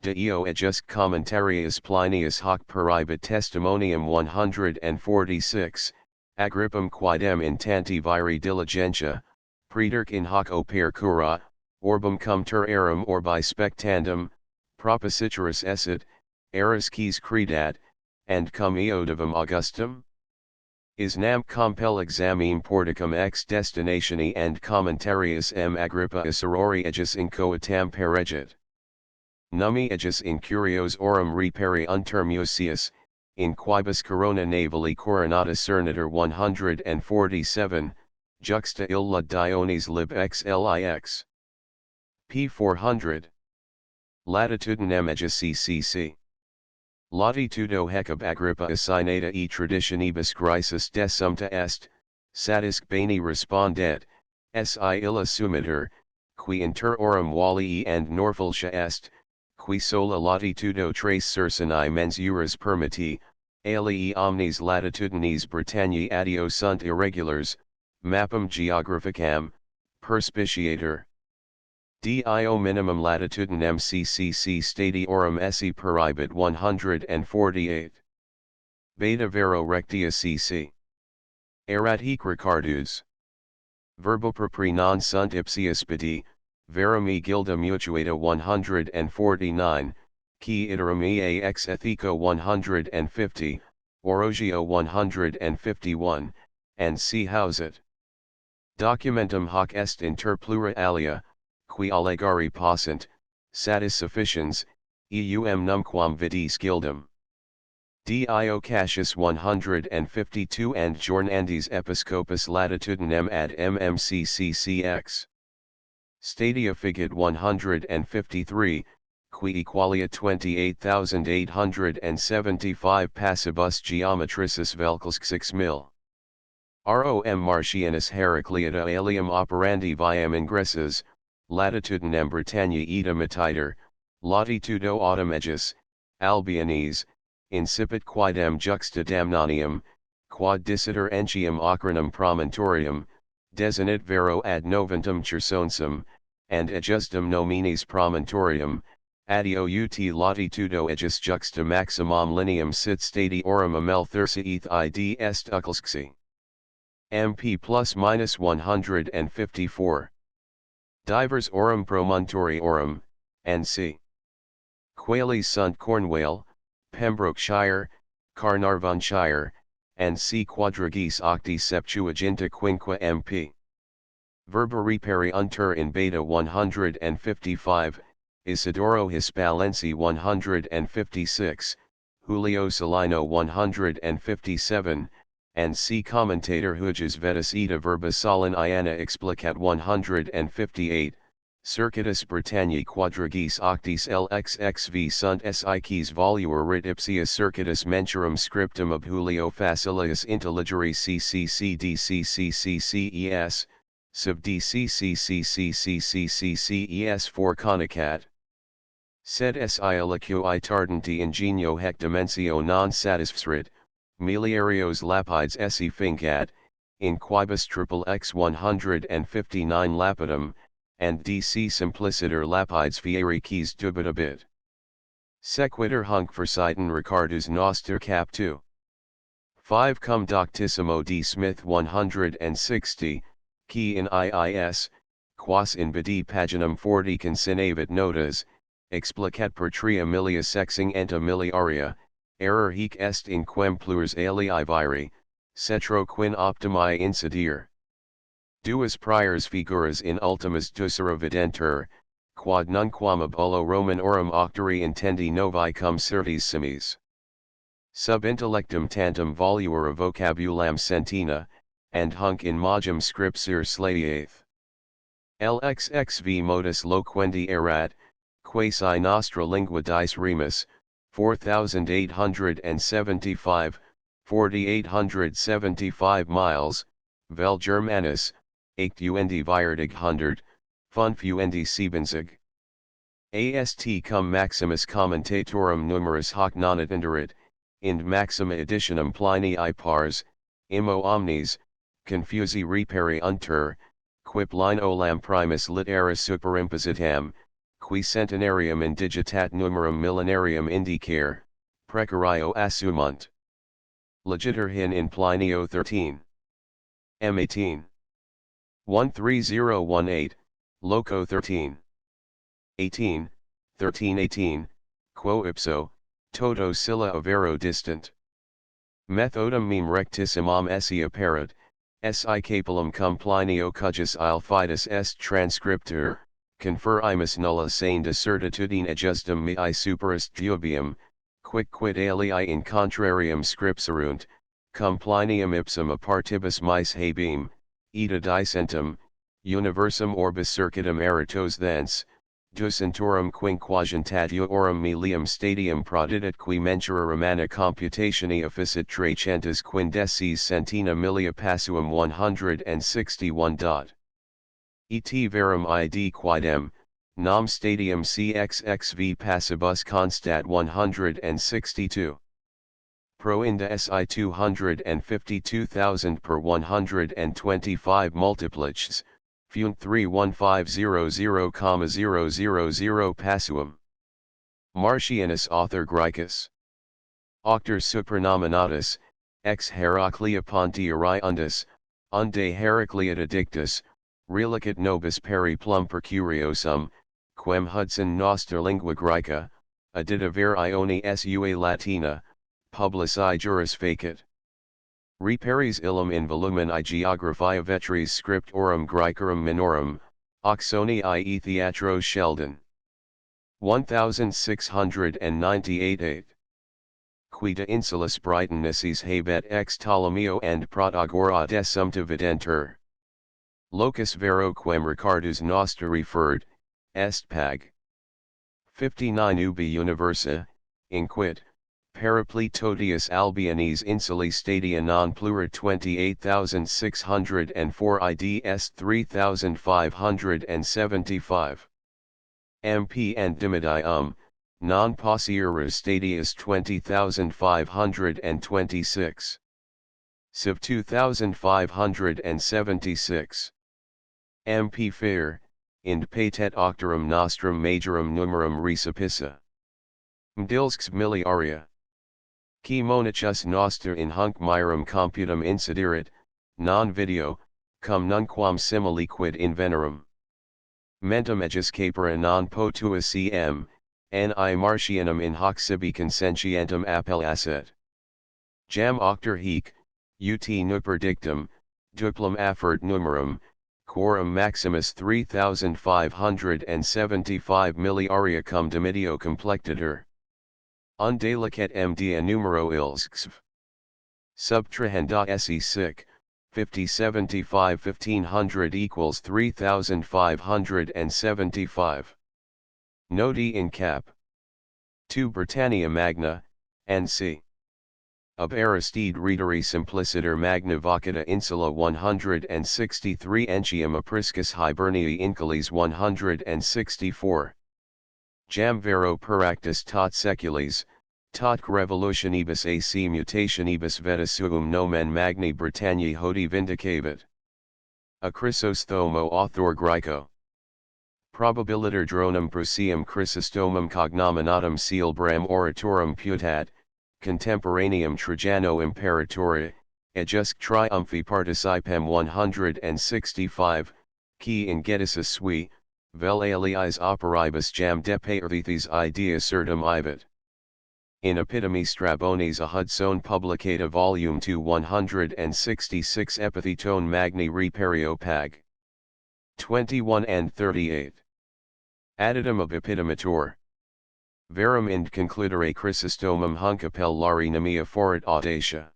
de eo ejusque commentarius Plinius hoc peribit testimonium 146, Agrippam quidem in tanti viri diligentia, praeterque in hoc opere cura, orbum cum terrarum orbi spectandum, propositoris esset, eris quis credat, and cum eodivum Augustum? Is nam compel examine porticum ex destinationi and commentarius m Agrippa Acerori ejus in coetam peregit. Nummi ejus in curios orum reperi unter Mucius, in quibus corona navali coronata cernitor 147, juxta illa Dionis lib x lix. p. 400. Latitudinem ejus ccc. Latitudo hecab Agrippa assignata e traditionibus crisis desumta est, satisc bene respondet, si illa sumitur, qui inter orum Wallii and Norfolcia est, qui sola latitudo tres Circini mens juris permitti, alii omnes latitudines Britanniae adio sunt irregulars, mappum geographicam, perspiciator. Dio minimum latitudinem ccc stadiorum esse peribit 148. Beta vero rectia cc. Erat hic Ricardus. Verbo propri non sunt ipsius pedi, verum e gilda mutuata 149, qui iterum ea ex ethico 150, orogio 151, and see houset. Documentum hoc est inter plura alia, qui allegari possent, satis sufficiens, eum numquam vidis gildum. Dio Cassius 152 and Jornandis Episcopus latitudinem ad mmccx. Stadia figit 153, qui equalia 28,875 passibus geometricis velcus 6 mil. Rom Martianus Heracliata alium operandi viam ingressus, latitudinem Britanniae ita mititer, latitudo autem ejus, Albionese, incipit quidem juxta damnanium, quod dissiter entium ocrinum promontorium, desinit vero ad noventum chersonsum, and ejusdem nominis promontorium, adio ut latitudo ejus juxta maximum lineam sit stadiorum amel thursieth id est uclsxi. MP plus minus 154. Divers orum promontoriorum, NC. Qualis sunt Cornwall, Pembrokeshire, Carnarvonshire, and C. Quadrigis octi septuaginta quinqua MP. Verba reperi unter in beta 155, Isidoro Hispalensi 156, Julio Salino 157, and C. Commentator Huges Vetus Ita Verba Saliniana explicat 158, Circuitus Britanniae Quadrigis octis LXXV sunt SICs voluer writ ipsius Circuitus menturum scriptum ob Julio Facilius intelligere CCCDCCCCES, sub DCCCCCCCES for conicat. Sed si aliqui tardanti ingenio hec dimensio non satisfrit, miliarios lapides esse fincat, in quibus XXX 159 lapidum, and DC simpliciter lapides fieri quis dubitabit. Sequitur hunc versiten Ricardus noster cap 2. 5 cum doctissimo D. Smith 160, qui in IIS, quas in bidi paginum 40 consinavit notas, explicat per tria milia sexing enta miliaria, error hic est in quem plurs alii viri, cetro quin optimi insidir. Duas priors figuras in ultimas dusera videnter, quod nunquam ab ullo Romanorum auctori intendi novi cum certissimis. Sub intellectum tantum voluere vocabulam centina, and hunc in magem scripsir slaeath. LXXV modus loquendi erat, quasi nostra lingua dice remus, 4875, 4875 miles, vel Germanus, 8 vierdig 100, 5 Ast cum maximus commentatorum numerus hoc non attenderit, ind maxima editionem Plinii pars, immo omnes, confusi reperi unter, quip line olam primus litera superimpositam, qui centenarium indigitat numerum millenarium indicare, precario assumunt. Legiter hin in Plinio 13. M18. 13018, loco 13. 18, 1318, quo ipso, toto silla avero distant. Methodum meme rectissimam esse apparat, si capillum cum Plinio cujus il fidus est transcriptor, conferimus nulla sane discertitudine adjustum mihi superest dubium, quicquid alii in contrarium scripserunt, cum Plinium ipsum a partibus mais habim, ita dicentum, universum orbis circuitum eritos thence, ducentorum quinquagentatiorum milium stadium prodidit qui mentura romana computationi officit trecentas quindecies centina millia passuum 161. Et verum id quidem, nam stadium cxxv passibus constat 162. Proinda si 252,000 per 125 multiplics, funt 31500,000 passuum. Martianus author Graecus. Auctor supranominatus, ex Heraclea Pontieri undus, unde Heracleata dictus, relicit nobis periplum per curiosum, quem Hudson noster lingua Graeca, addita ver Ioni sua Latina, publici juris facit. Reperis illum in volumen I geographia vetris scriptorum Graecorum minorum, Oxoni I Theatros Sheldon. 1698 8. Quita insulis Britannices habet ex Ptolomeo and Protagora desumta videnter. Locus vero quem Ricardus noster referred, est pag. 59 ubi universi, inquit. Peripli totius Albionis insuli stadia non plura 28,604 ids 3,575. MP and dimidi non possieres stadius 20,526. Civ 2,576. MP fair, ind patet octorum nostrum majorum numerum recipissa. Mdilsks miliaria. Qui monachus noster in hunc mirum computum insiderit, non video, cum nunquam simili quid in venerum. Mentum ejus capere non potua cm, ni Martianum in hoc sibi consentientum appellasset. Jam octor hic, ut nuper dictum, duplum affert numerum, quorum maximus 3,575 milliaria cum dimitio complectator. Unde licet md numero ilsxv. Subtrahenda se sic, 5075 1500 equals 3575. Noti in cap. 2 Britannia Magna, N.C. Ab Aristide Readeri Simpliciter Magna Vocata Insula 163 Entium Apriscus Hibernii Inculis 164. Jam vero peractus tot seculis, tot revolutionibus ac mutationibus veta suum nomen magni Britanniae hodi vindicavit. A Chrysostomos author Graeco. Probabiliter dronum Prusium Chrysostomum cognominatum Ceelbram oratorum putat, contemporaneum Trajano imperatori, ejusque triumphi participem 165, qui in Getissus sui, vel aliis operibus jam depaerthes idea certum ibit. In Epitome Strabonis a Hudson publicata volume 2 166 Epithetone magni reperio pag. 21 and 38. Addendum of epitomator. Verum ind concludere Chrysostomum hunc appellari nemia foret audacia.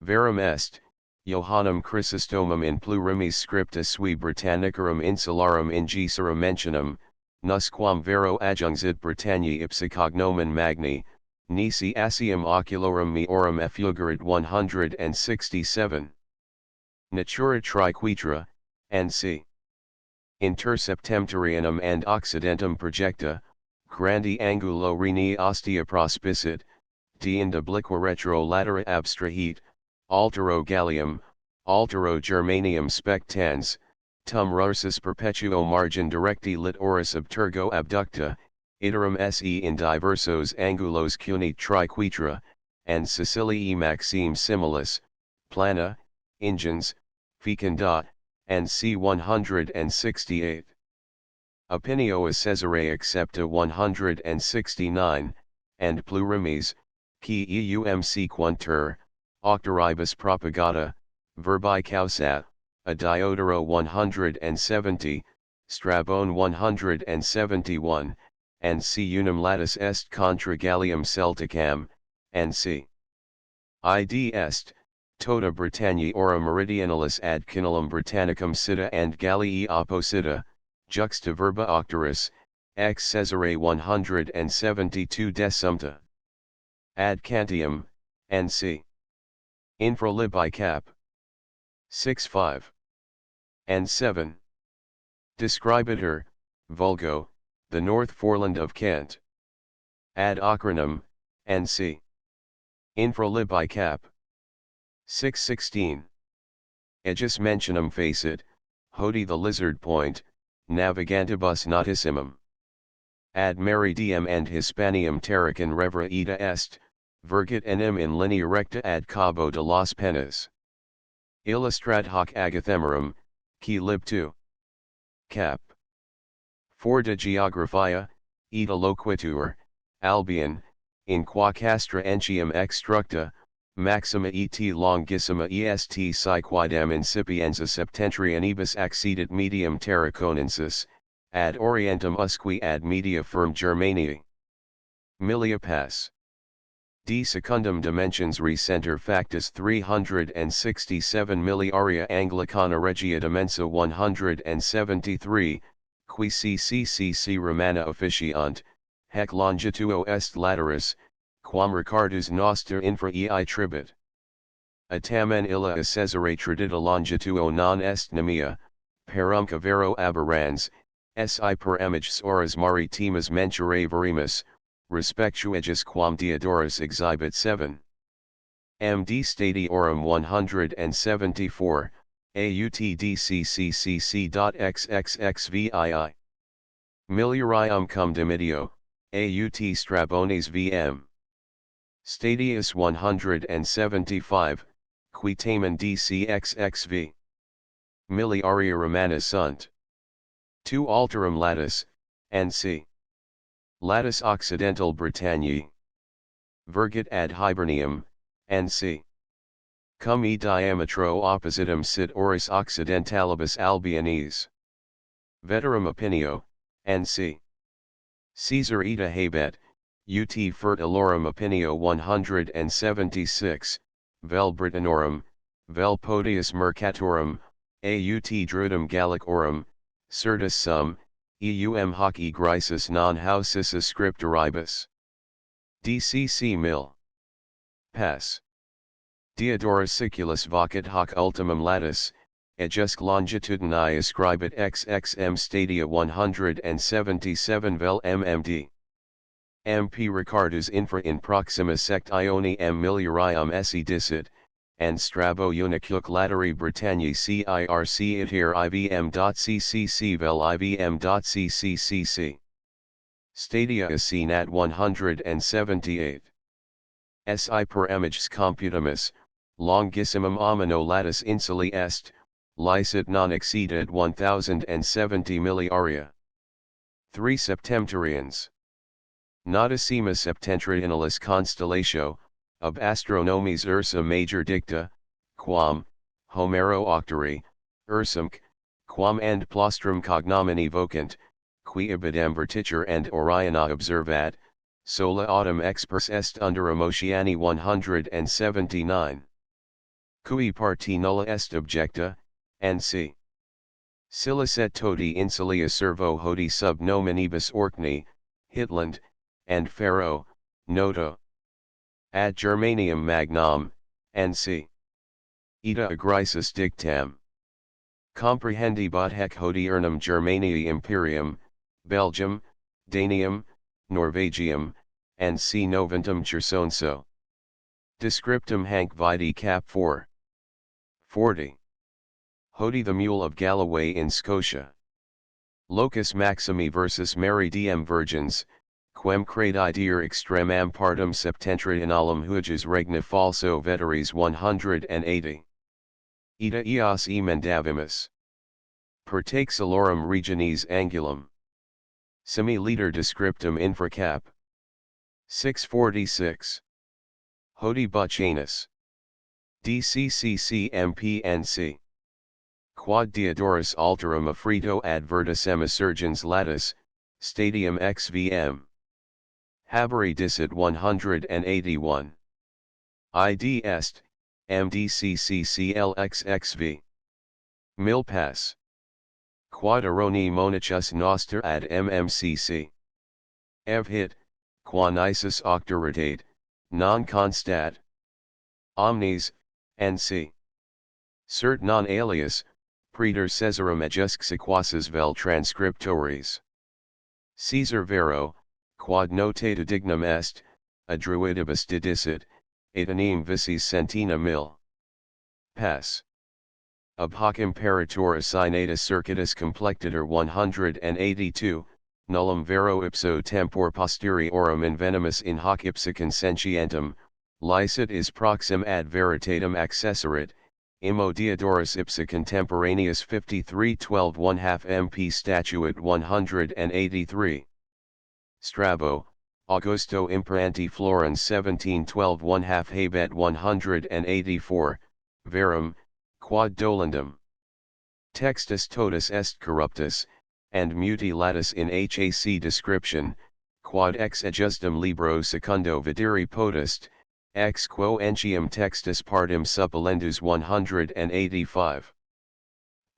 Verum est, Johannum Chrysostomum in plurimis scripta sui Britannicarum insularum ingesere mentionum, nusquam vero adjungit Britanniae ipsa cognomen magni, nisi asium oculorum meorum effugerit 167. Natura triquetra, and c. Inter septemtorianum and occidentum projecta, grandi angulo rini ostia prospicit, dient obliqua retro latera abstrahit, altero gallium, altero germanium spectans, tum rursus perpetuo margin directi lit oris obturgo abducta, iterum se in diversos angulos cunit triquetra, and Sicilii maxime similis, plana, ingens, fecunda, and c. 168. Opinio is Caesare accepta 169, and plurimis, qui eum sequuntur, octoribus propagata, verbi causat, a Diodoro 170, Strabone 171, and c. unum latus est contra Gallium Celticam, and c. id est, tota Britanniae ora meridionalis ad Cinellum Britannicum sita and Gallii opposita, juxta verba octoris, ex Caesare 172 decimta. Ad Cantium, and c. Infra libi cap. 6-5. And 7. Describitur, vulgo, the North Foreland of Kent. Ad Ochranum, and c. Infra libi cap. 6-16. Ejus mentionum facit, hodi the lizard point, navigantibus nautissimum. Ad Meridium and Hispanium terracum revra ida est, vergit enim in linea recta ad Cabo de las Penas. Illustrat hoc agathemerum, qui lib 2. Cap. 4 de Geographia, ida loquitur, Albion, in qua castra entium exstructa, maxima et longissima est sequidam incipienza septentrionibus accedit medium tarraconensis, ad orientem usque ad media firm Germaniae. Millia pass. D secundum dimensions recenter factus 367 milliaria Anglicana regia dimensa 173, qui ccc romana officiant, hec longitudo est lateris, quam Ricardus noster infra ei tribut. A tamen illa a Caesare tradita longitudo non est nemia, perumque vero aberrans, si per images horas maritimas menture verimus, respectuagus quam Diodorus exhibit 7. MD stati orum 174, autdccccc.xxxvii. Miliarium cum dimitio, aut Strabones vm. Stadius 175, qui tamen dcxxv. Miliaria romana sunt. 2 alterum latus, and c. Latus occidental Britanniae. Vergit ad Hibernium, and c. Cum e diametro oppositum sit oris occidentalibus Albionese. Veterum opinio, and c. Caesar ita habet, ut fertilorum opinio 176, vel Britannorum, vel podius mercatorum, aut drudum Gallicorum, certus sum, eum hoc egrisus non hausis scripturibus. DCC Mill. Pass. Diodorus Siculus vocit hoc ultimum latus, ejusque longitudinai ascribit xxm stadia 177 vel mmd. MP Ricardus infra in proxima sect Ioni m miliarium esse dicit, and Strabo unicuc lateri Britanniae circ itir ivm.ccc vel ivm.cccc. Stadia is seen at 178. Si per images computamus, longissimum omino latus insuli est, licet non exceeded 1070 milliaria. 3 Septemtorians. Notissima septentrionalis constellatio, ob astronomis ursa major dicta, quam, Homero octori, ursumque, quam and plastrum cognomini vocant, qui ibidem vertitur and Oriona observat, sola autumn expers est under oceani 179. Cui parti nulla est objecta, and c. Silicet toti insulia servo hodi sub nominibus Orkney, Hitland, and Faroe, nota. Ad Germanium magnam, and c. Ita agrisis dictam. Comprehendibot hec hodiernum Germaniae imperium, Belgium, Danium, Norvegium, and c. noventum Chersonso. Descriptum hanc vidi cap 4. 40. Hodi the mule of Galloway in Scotia. Locus maximi versus Mary diem virgins, quem credidir extremam partum septentrionalum huiges regna falso veteris 180. Ita eos emendavimus. Per taxolorum regionis angulum. Semi liter descriptum infracap. 646. Hodi Buchanus. DCCCMPNC. Quod Diodorus alterum affrito advertus emisurgens latus, stadium XVM. Haberi dicit 181. Id est, MDCCCLXXV. Milpas. Quod eroni monachus noster ad MMCC. Evhit, qua nisus octoritate, non constat. Omnes, NC. Cert non alias, praeter Caesarum ejusque sequaces vel transcriptores. Caesar vero, quod notata dignum est, a druidibus didicit, etenim vicis centina mil. Pass. Ab hoc imperator assignatus circuitus complectator 182, nullum vero ipso tempore posteriorum invenimus in hoc ipsa consentientum, licet is proxim ad veritatem accessorit, Imo Diodorus ipsa contemporaneous 5312 1/2 MP statuit 183. Strabo, Augusto imperanti Florens 1712 1/2 habet 184, verum, quad dolendum. Textus totus est corruptus, and muti latus in hac description, quad ex ejusdem libro secundo videri potest, ex quo entium textus partem suppellendus 185.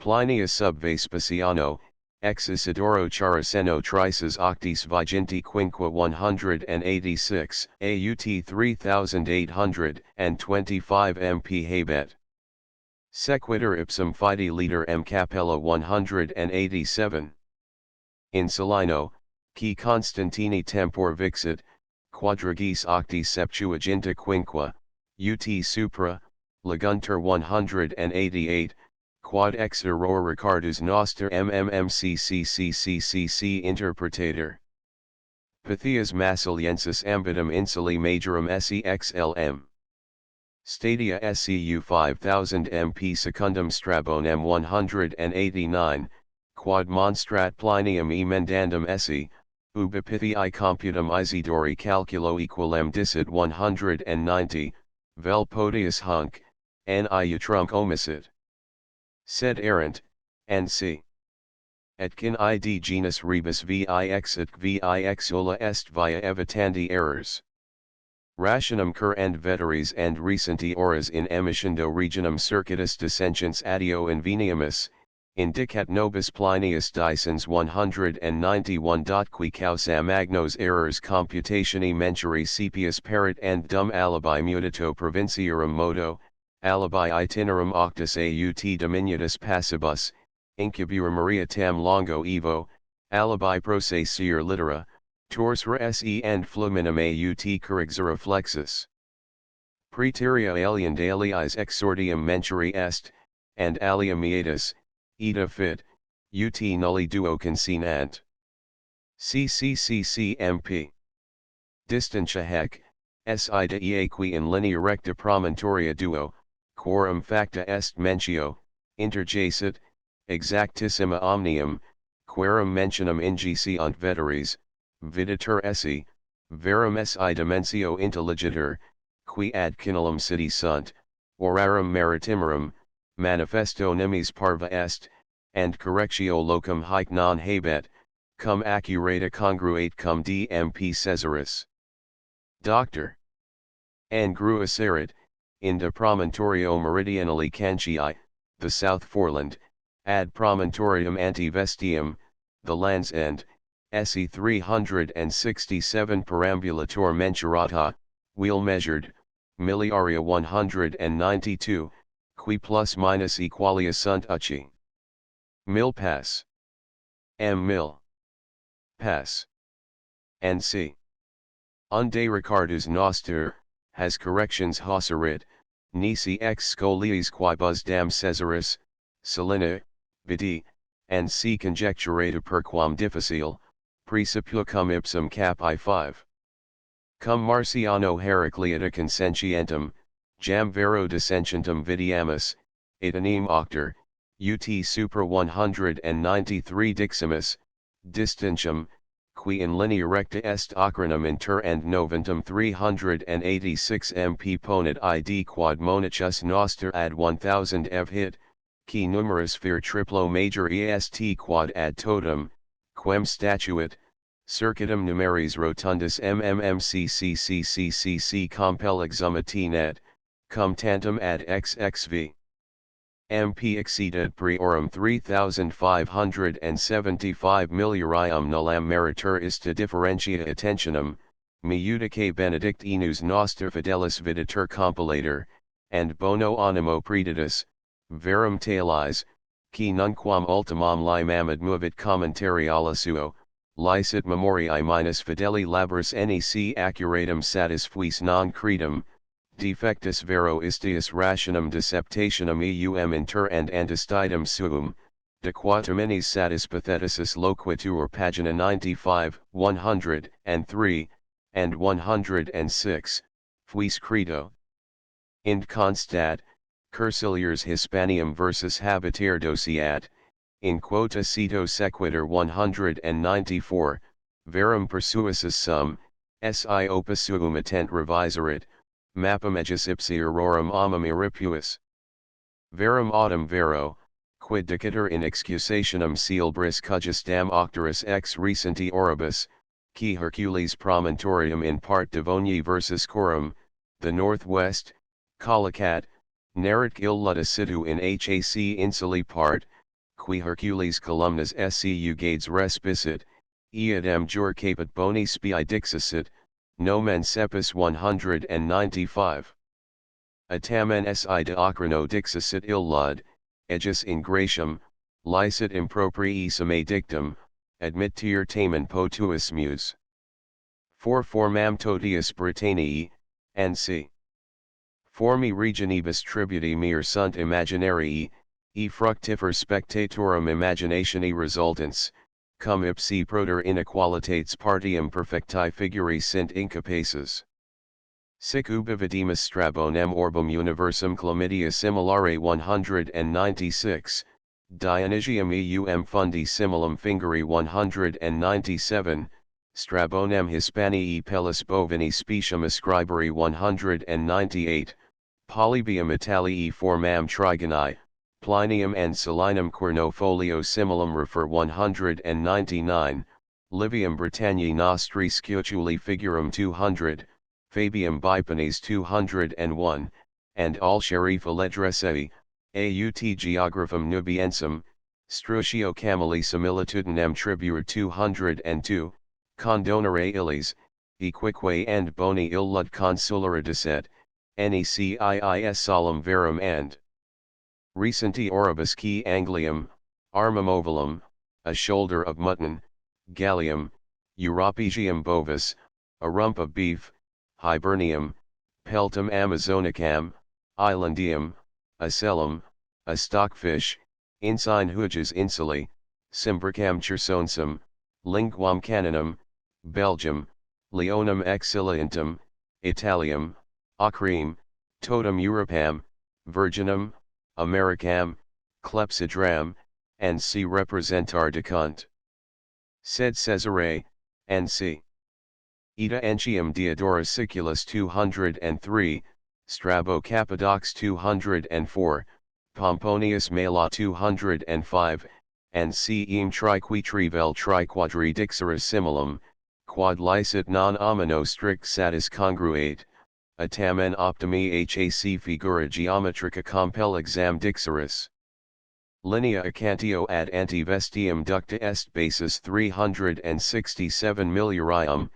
Plinius sub Vespasiano, ex Isidoro Characeno trices octis viginti quinqua 186, AUT 3825 MP habet. Sequitur ipsum fide liter M capella 187. In Salino, qui Constantini tempor vixit, quadragis octi septuaginta quinqua, ut supra, leguntur 188, quod ex error Ricardus noster MMMCCCCCC interpretator. Pythias Massiliensis ambidum insuli majorum SEXLM. Stadia SCU 5000 MP secundum Strabon M 189, quad monstrat Plinium emendandum esse, ubi Pythii computum Isidori calculo equalem dicit 190, vel podius hunc, ni utrunc omissit. Sed errant, nc. Etkin id genus rebus vi exit vi exula est via evitandi errors. Rationum cur and veteris and recenti horas in emiscendo regionum circuitus descentiens addio inveniamus, indicat nobis Plinius Dicens 191. Qui causa magnos errors computationi menturi sepius parit and dum alibi mudito provinciarum modo, alibi itinerum octus aut diminutus passibus, incubura Maria tam longo evo, alibi prosae seer litera, torsra se and fluminum aut corrigera flexus. Praeterea aliend aliis exordium menturi est, and alia mietis, ita fit, ut nulli duo consinant. CCCCMP. Distantia hec, si de eaqui in linea recta promontoria duo, quorum facta est mentio, interjacet, exactissima omnium, querum mentionum ingesiant veteris, viditur esse, verum si dimensio intelligitur, qui ad cinellum citi sunt, orarum maritimarum, manifesto nimis parva est, and correctio locum haec non habet, cum accurata congruate cum DMP Caesaris. Dr. N. Gruiserit, in de promontorio meridionali Canchii, the South Foreland, ad promontorium antivestium, the Land's End, SE 367 perambulator mensurata, wheel measured, milliaria 192, qui plus minus equalia sunt uci. Mil pass. M. Mil. Pass. NC. Unde Ricardus noster, has corrections hauserit, nisi ex scholiis quibus dam Caesaris, Selina, vidi, and si conjecturata perquam difficile, praecipua cum ipsum cap I5. Cum Marciano Heracleata consentientum, jam vero dissentientum vidiamus, itanem octor, ut supra 193 diximus, distintium, qui in linea recta est acronum inter and noventum 386 mp ponit id quad monachus noster ad 1000 ev hit, qui numerus vir triplo major est quad ad totem, quem statuit, circuitum numeris rotundus mmccccccc compel exumati net, cum tantum ad xxv. MP exceeded priorum 3575 milliarium nullam meriter ista differentia attentionum, me judice benedict enus noster fidelis videtur compilator, and bono animo preditus, verum talis, qui nunquam ultimam limam admovit commentariala suo, licit memoriae minus fideli labris nec accuratum satis fuis non credum, defectus vero istius rationum deceptationum eum inter and antistidum suum, de quataminis satis patheticis loquitur pagina 95, 103, and 106, fuis credo. Int constat, Cursiliers Hispanium versus Habitare Dociat, in quota cito sequitur 194, verum persuasis sum, si opus suum attent revisorit, mappum ejus ipsi aurorum amum iripuus. Verum autem vero, quid dicitur in excusationum ceelbris cujusdam octorus ex recenti oribus, qui Hercules promontorium in part Devoniae versus Corum, the northwest, Colicat, narrat illud situ in hac insuli part, qui Hercules columnas scu gades respisit, eadem jur caput boni spii dixicit, nomen sepis 195. Atamen si de acrono dixicit illud, ejus ingratium, licit improprii summe dictum, admittir tamen potuus mus. For formam totius Britanniae, nc. Formi regionibus tributi mir sunt imaginarii, e fructifer spectatorum imaginationi resultants, cum ipsi proter inequalitates partium perfecti figuri sint incapaces. Sic ubi videmus Strabonem orbum universum chlamydia similare 196, Dionysium eum fundi similum fingeri 197, Strabonem Hispanii pellis bovini specium ascriberi 198, Polybium Italii formam trigoni, Plinium and Solinum quernofolio similum refer 199, Livium Britanniae nostri scioculi figurum 200, Fabium Bipones 201, and al Sharifa Ledressae, aut Geographum Nubiensum, Strutio Cameli similitudinem tribuer 202, Condonere illis, equique and boni illud consulare disset, neciis solemn verum and recenti oribus qui Anglium, armum ovulum, a shoulder of mutton, Gallium, Europegium bovis, a rump of beef, Hibernium, Peltum Amazonicam, Islandium, Acellum, a stockfish, Insine huges insuli, Simbricam chersonsum, Linguam caninum, Belgium, Leonum exilientum, Italium, Acreme, Totem Europam, Virginum, Americam, Clepsydram, and C. representar decunt. Sed Caesare, and C. Ita Entium Diodorus Siculus 203, Strabo Cappadox 204, Pomponius Mela 205, and C. Eam triqui trivel triquadri dixeris similum, quod licet non omino strict satis congruate, a tamen optimi hac figura geometrica compel exam dixeris. Linea acantio ad antivestium ducta est basis 367 milliarium,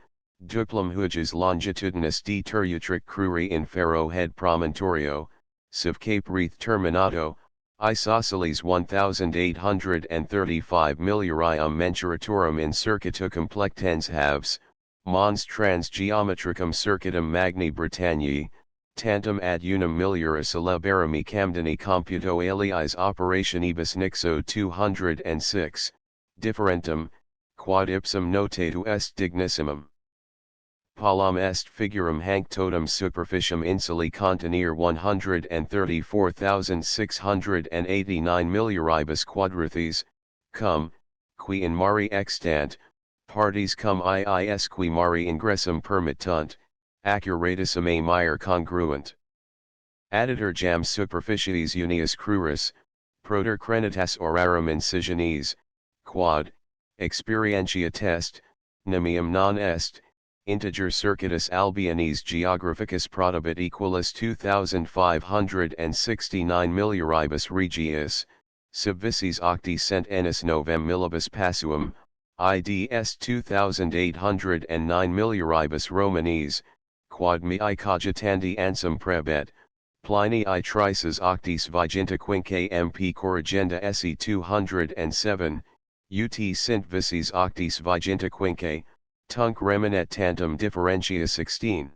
duplum huges longitudinus d tertiutric cruri in ferro head promontorio, siv cape wreath terminato, isosceles 1835 milliarium mensuratorum in circuito complectens halves, mons trans geometricum circuitum magni Britanniae, tantum ad unum miliaris elaborami camdeni computo aliis operationibus nixo 206, differentum, quod ipsum notatu est dignissimum. Palam est figurum hanc totum superficium insuli contenere 134,689 miliaribus quadrices, cum, qui in mari extant, parties cum iis qui mari ingressum permittunt, accuratissim a mire congruent. Additor jam superficies unius cruris, proter crenitas orarum incisiones, quad, experientia test, nemium non est, integer circuitus albionis geographicus prodabit equalis 2569 miliaribus regius, sub vices octi cent ennis novem millibus passuum, ids 2809 miliaribus romanes, quod mihi cogitandi ansum prebet, Pliny trices octis viginta quinque mp corrigenda se 207, ut sint vices octis viginta quinque, tunc reminet tantum differentia 16.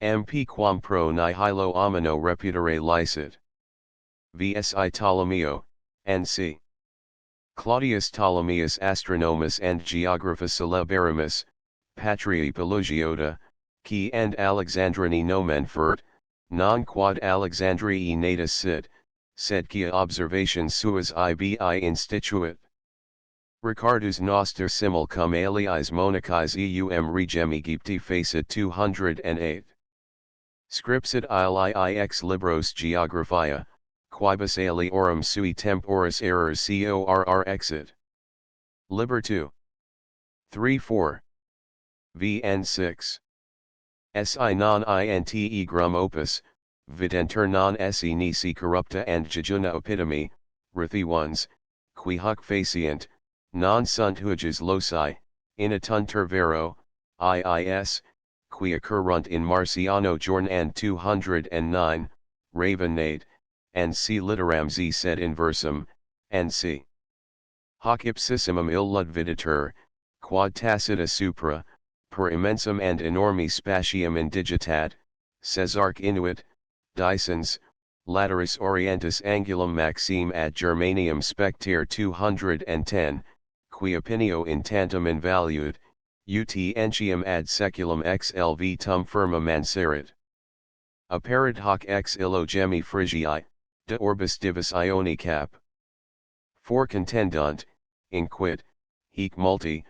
MP quam pro nihilo omino reputare licet. Vsi Ptolomeo, N.C. Claudius Ptolemaeus Astronomus and Geographus Celeberimus, Patriae Pelogiota, qui and Alexandrini nomen fert, non quod Alexandrii natus sit, sed quia observations suas ibi instituit. Ricardus noster simul cum aliis monachis eum regem Egypti facit 208. Scripsit ili ex libros geographia, quibus aliorum sui temporis errors corr exit. Liber 2. 3-4. Vn 6. Si non inte grum opus, videnter non se nisi corrupta and jejuna epitome, rithi ones, qui huc facient, non sunt huges loci, inatunter vero, iis, qui occurrunt in Marciano Jorn 209, Ravenade, and c litteram z sed inversum, and c. Hoc ipsissimum illud videtur, quad tacita supra, per immensum and enormi spatium indigitat, Caesarch inuit, Dicens, lateris orientis angulum maxime ad Germanium spectere 210, qui opinio in tantum invalued, ut entium ad seculum ex lv tum firma manserit. Apparit hoc ex illo gemi Phrygiae, de orbis divis Ioni cap. For contendunt, inquit, hic multi,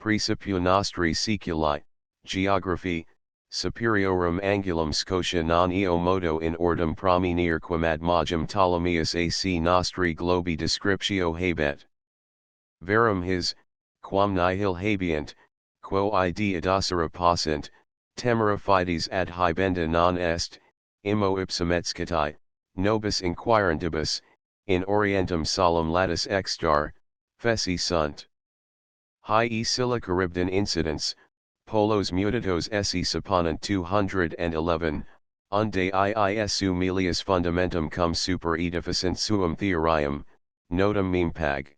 praecipio nostri seculi, geography, superiorum angulum Scotia non eo modo in ordem prominere quam ad magem Ptolemeus ac nostri globi descriptio habet. Verum his, quam nihil habient, quo id adocera passant, temera fides ad hibenda non est, immo ipsum excitae, nobis inquirentibus, in orientem solum latus extar, feci sunt. Hie silla Charybdon incidents, polos mutatos esse supponent 211, unde iisu melius fundamentum cum super edificent suum theorium, notum mempag.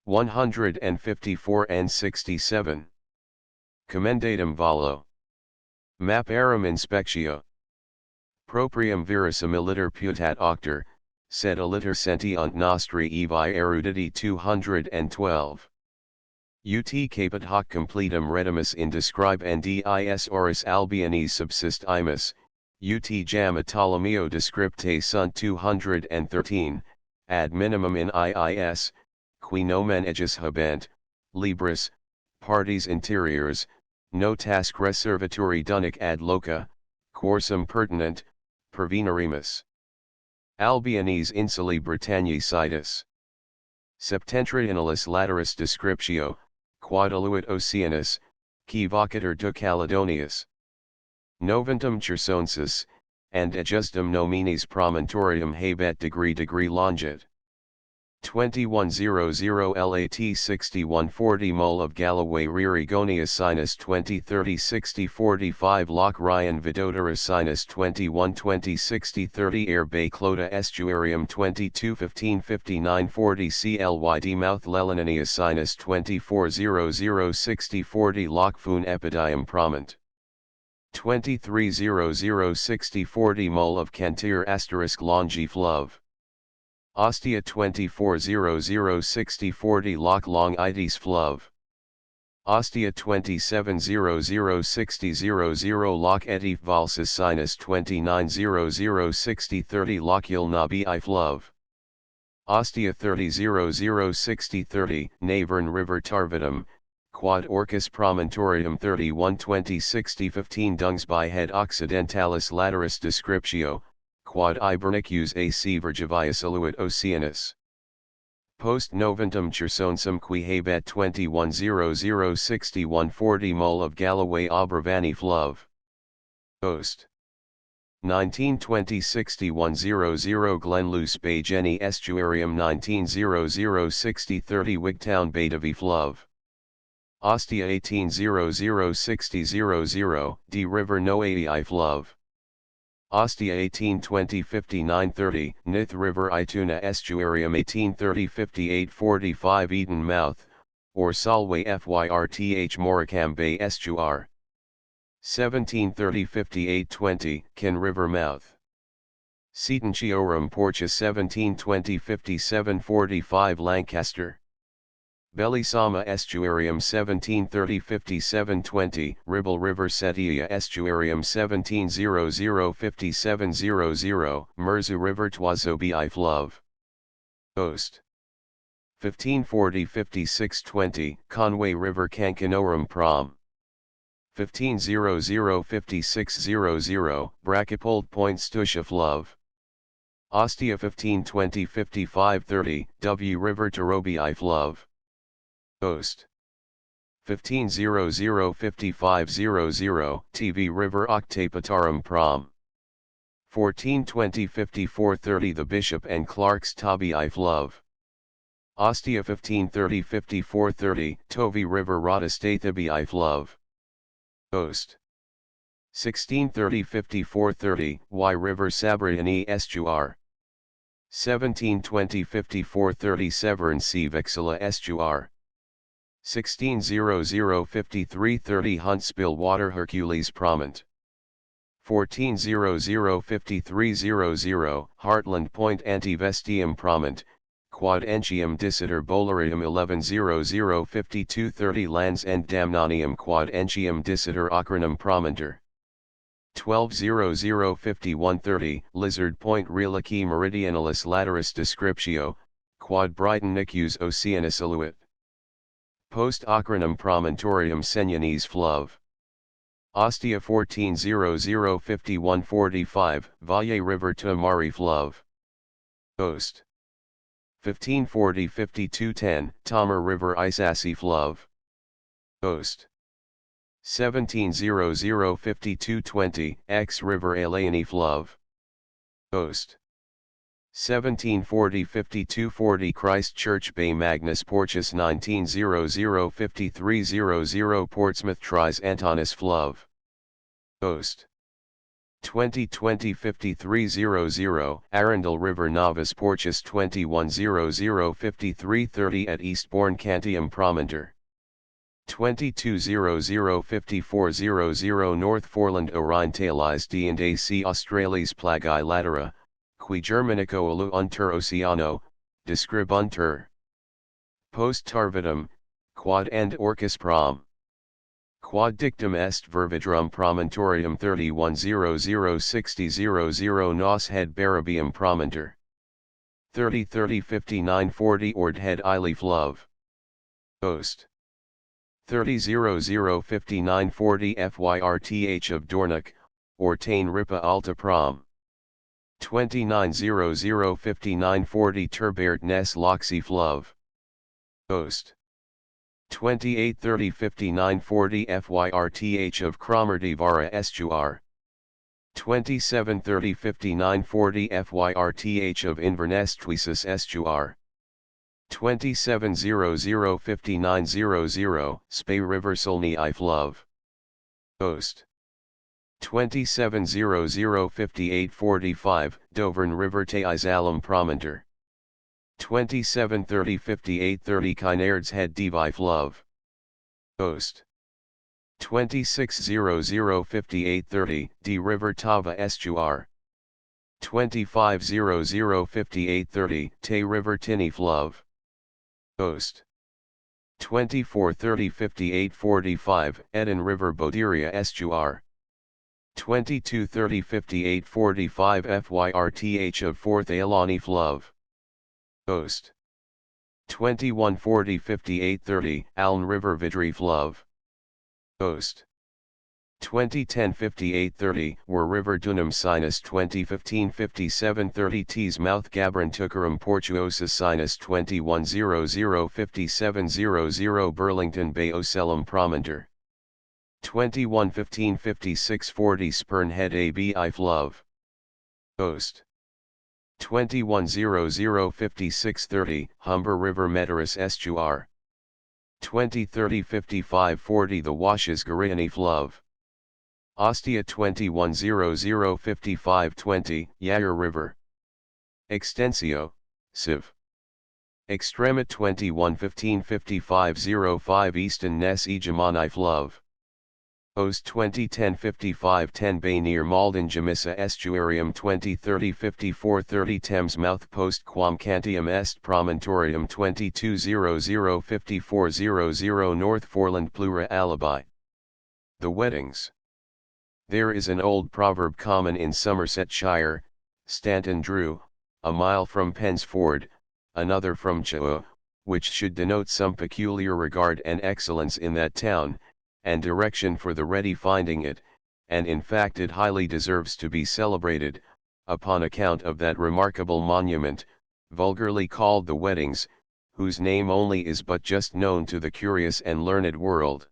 154 and 67. Commendatum valo. Maparum inspectio. Proprium verisimiliter putat octor, sed aliter sentiunt nostri evi eruditi 212. Ut capit hoc completum redimus in describe and dis oris albionis subsist imus, ut jam Ptolomeo descripte sunt 213, ad minimum in iis, qui nomen aegis habent, libris, parties interiors, no task reservaturi dunic ad loca, quorsum pertinent, pervenerimus. Albionis insuli Britanniae situs. Septentrionalis lateris descriptio, quod aluit Oceanus, qui vocator de Caledonius. Noventum Chersonensis, and adjustum nominis promontorium habet degree longit. 2100 lat 6140 mole of Galloway Ririgonia sinus 2030 60 45 Loch Ryan Vidodara sinus 2120 60 30 Air Bay Clota Estuarium 22 15 59 40 CLYD Mouth Lelinania sinus 2400 60 40 Loch Foon Epidium Promont 2300 60 40 mole of Cantir * Longiflove. Ostia 2400 60 40 Loch Long Ides Fluve. Ostia 2700 60 00 Loch Edif Valsis sinus 2900 60 30 Loch Yulnabi I Fluve. Ostia 3000 60 30 Navern River Tarvidum, quad Orcus Promontorium 3120 60 15 Dungs by Head Occidentalis Lateris Descriptio, quad Ibernicus ac Virgivius aluit Oceanus. Post noventum Chersonsum qui habet 2100 60 140 mole of Galloway Abravani Fluve. Ost. 1920 60 100 Glenluce Bay Jenny Estuarium 1900 60 30 Wigtown Betavi Fluve. Ostia 1800 60 00 D River Noai Fluve. Ostia 1820 59 30 Nith River Ituna Estuarium 1830 58 45 Eden Mouth, or Solway Fyrth Moricam Bay Estuar. 1730 58 20 Ken River Mouth. Seatonchiorum Portus 1720 57 45 Lancaster. Belisama Estuarium 1730 57 20 Ribble River Setia Estuarium 1700 57 00 Mersey River Toisobi I Fluve. Ost. 1540 56 20 Conway River Cancanorum Prom. 1500 56 00 Brachypold Point Stusha Fluve. Ostia 1520 55 30 W River Tarobi I Fluve. Ost. 1500 55 00 TV River Octapatarum Prom. 1420 54 30 The Bishop and Clark's Tabi I Fluve. Ostia 1530 54 30 Tovi River Rodastathabi I Fluve. Ost. 1630 54 30 Y River Sabriani Estuar. 1720 54 30 Severn Sea Vexilla Estuar. 1600 53 30 Huntsville Water Hercules Promont. 1400 53 00 Heartland Point Antivestium Promont, Quad Entium Dicitor Bolarium 1100 52 30 Lands End Damnanium Quad Entium Dicitor Acronum Promontor. 1200 51 30 Lizard Point Relici Meridionalis Lateris Descriptio, Quad Brighton Nicus Oceanus Aluit. Post Acronum Promontorium Seniones Fluve. Ostia 1400 51 45 Valle River Tamari Fluve. Ost. 1540 52 10 Tamar River Isassi Fluve. Ost. 1700 52 20 X River Alaini Fluve. Ost. 1740 52 40 Christchurch Bay Magnus Portus 1900 53 00 Portsmouth Tris Antonis Fluve. Ost. 2020 53 00 Arundel River Novus Portus 2100 53 30 at Eastbourne Cantium Promontor. 2200 54 00 North Foreland Orientalis D and AC Australis Plagi Latera, qui Germanico alu unter Oceano, describ unter. Post Tarvidum, quad and Orcus Prom. Quad dictum est Vervidrum Promontorium 3100 60 00 Nos Head Barabium Promontor. 30 30 59 40 Ord Head Ili Fluve. Ost. 3000 59 40 Fyrth of Dornoch, Ortain Ripa Alta Prom. 2900 59 40 Turbert Ness Loxy Fluve. Ost. 28 30 59 40 Fyrth of Cromarty-Vara Estuar. 27 30 59 40 Fyrth of Inverness-Tuises Estuar. 2700 5900 Spey River Solney Love. Ost. 2700 5845 Dovern River Teizalem Promontor. 2730 5830 Kinaird's Head Devife Love. Ost. 2600 5830 D River Tava Estuar. 2500 5830 Tay River Tinnief Love. Ost. 2430 5845 Eden River Bodiria Estuar. 2230 5845 Fyrth of Fourth Aelanif Love. Ost. 2140 5830 Aln River Vidrief Love. Ost. 2010 5830 Were River Dunham Sinus 2015 5730 Tees Mouth Gabron Tukaram Portuosa Sinus 2100 5700 Burlington Bay Ocelum Promontor. 2115 5640 Spurn Head AB Ife Love. Ost. 2100 5630 Humber River Meteris Estuar. 2030 5540 The Washes Garianif Love. Ostia 2100 5520 Yair River. Extensio, Civ. Extrema 2115 5505 Easton Ness Egemonif Love. Ost 2010 5510 Bay near Malden Jamissa Estuarium 2030 5430 Thames Mouth Post Quam Cantium Est Promontorium 2200 5400 North Foreland Plura Alibi. The Weddings. There is an old proverb common in Somersetshire, Stanton Drew, a mile from Pensford, another from Chua, which should denote some peculiar regard and excellence in that town, and direction for the ready finding it, and in fact it highly deserves to be celebrated, upon account of that remarkable monument, vulgarly called the Weddings, whose name only is but just known to the curious and learned world.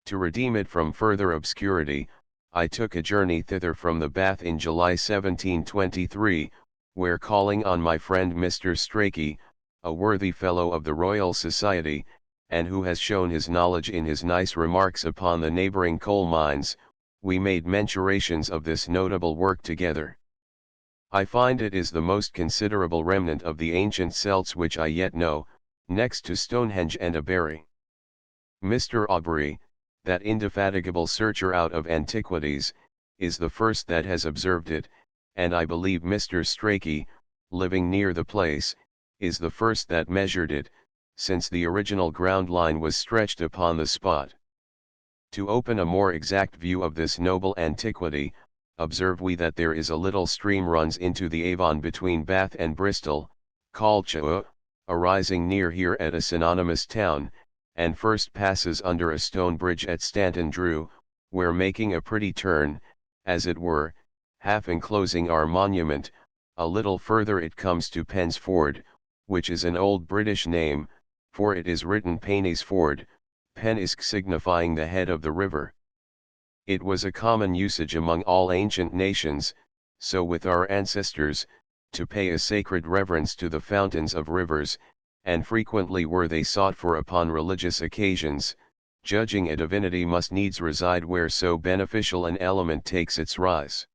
To redeem it from further obscurity, I took a journey thither from the Bath in July 1723, where calling on my friend Mr. Stukeley, a worthy fellow of the Royal Society, and who has shown his knowledge in his nice remarks upon the neighboring coal mines, we made mensurations of this notable work together. I find it is the most considerable remnant of the ancient Celts which I yet know, next to Stonehenge and Abery. Mr. Aubrey, that indefatigable searcher out of antiquities, is the first that has observed it, and I believe Mr. Stukeley, living near the place, is the first that measured it, since the original ground line was stretched upon the spot. To open a more exact view of this noble antiquity, observe we that there is a little stream runs into the Avon between Bath and Bristol, called Chua, arising near here at a synonymous town, and first passes under a stone bridge at Stanton Drew, where making a pretty turn, as it were, half enclosing our monument, a little further it comes to Pensford, which is an old British name, for it is written Penies Ford, Penisk signifying the head of the river. It was a common usage among all ancient nations, so with our ancestors, to pay a sacred reverence to the fountains of rivers, and frequently were they sought for upon religious occasions, judging a divinity must needs reside where so beneficial an element takes its rise.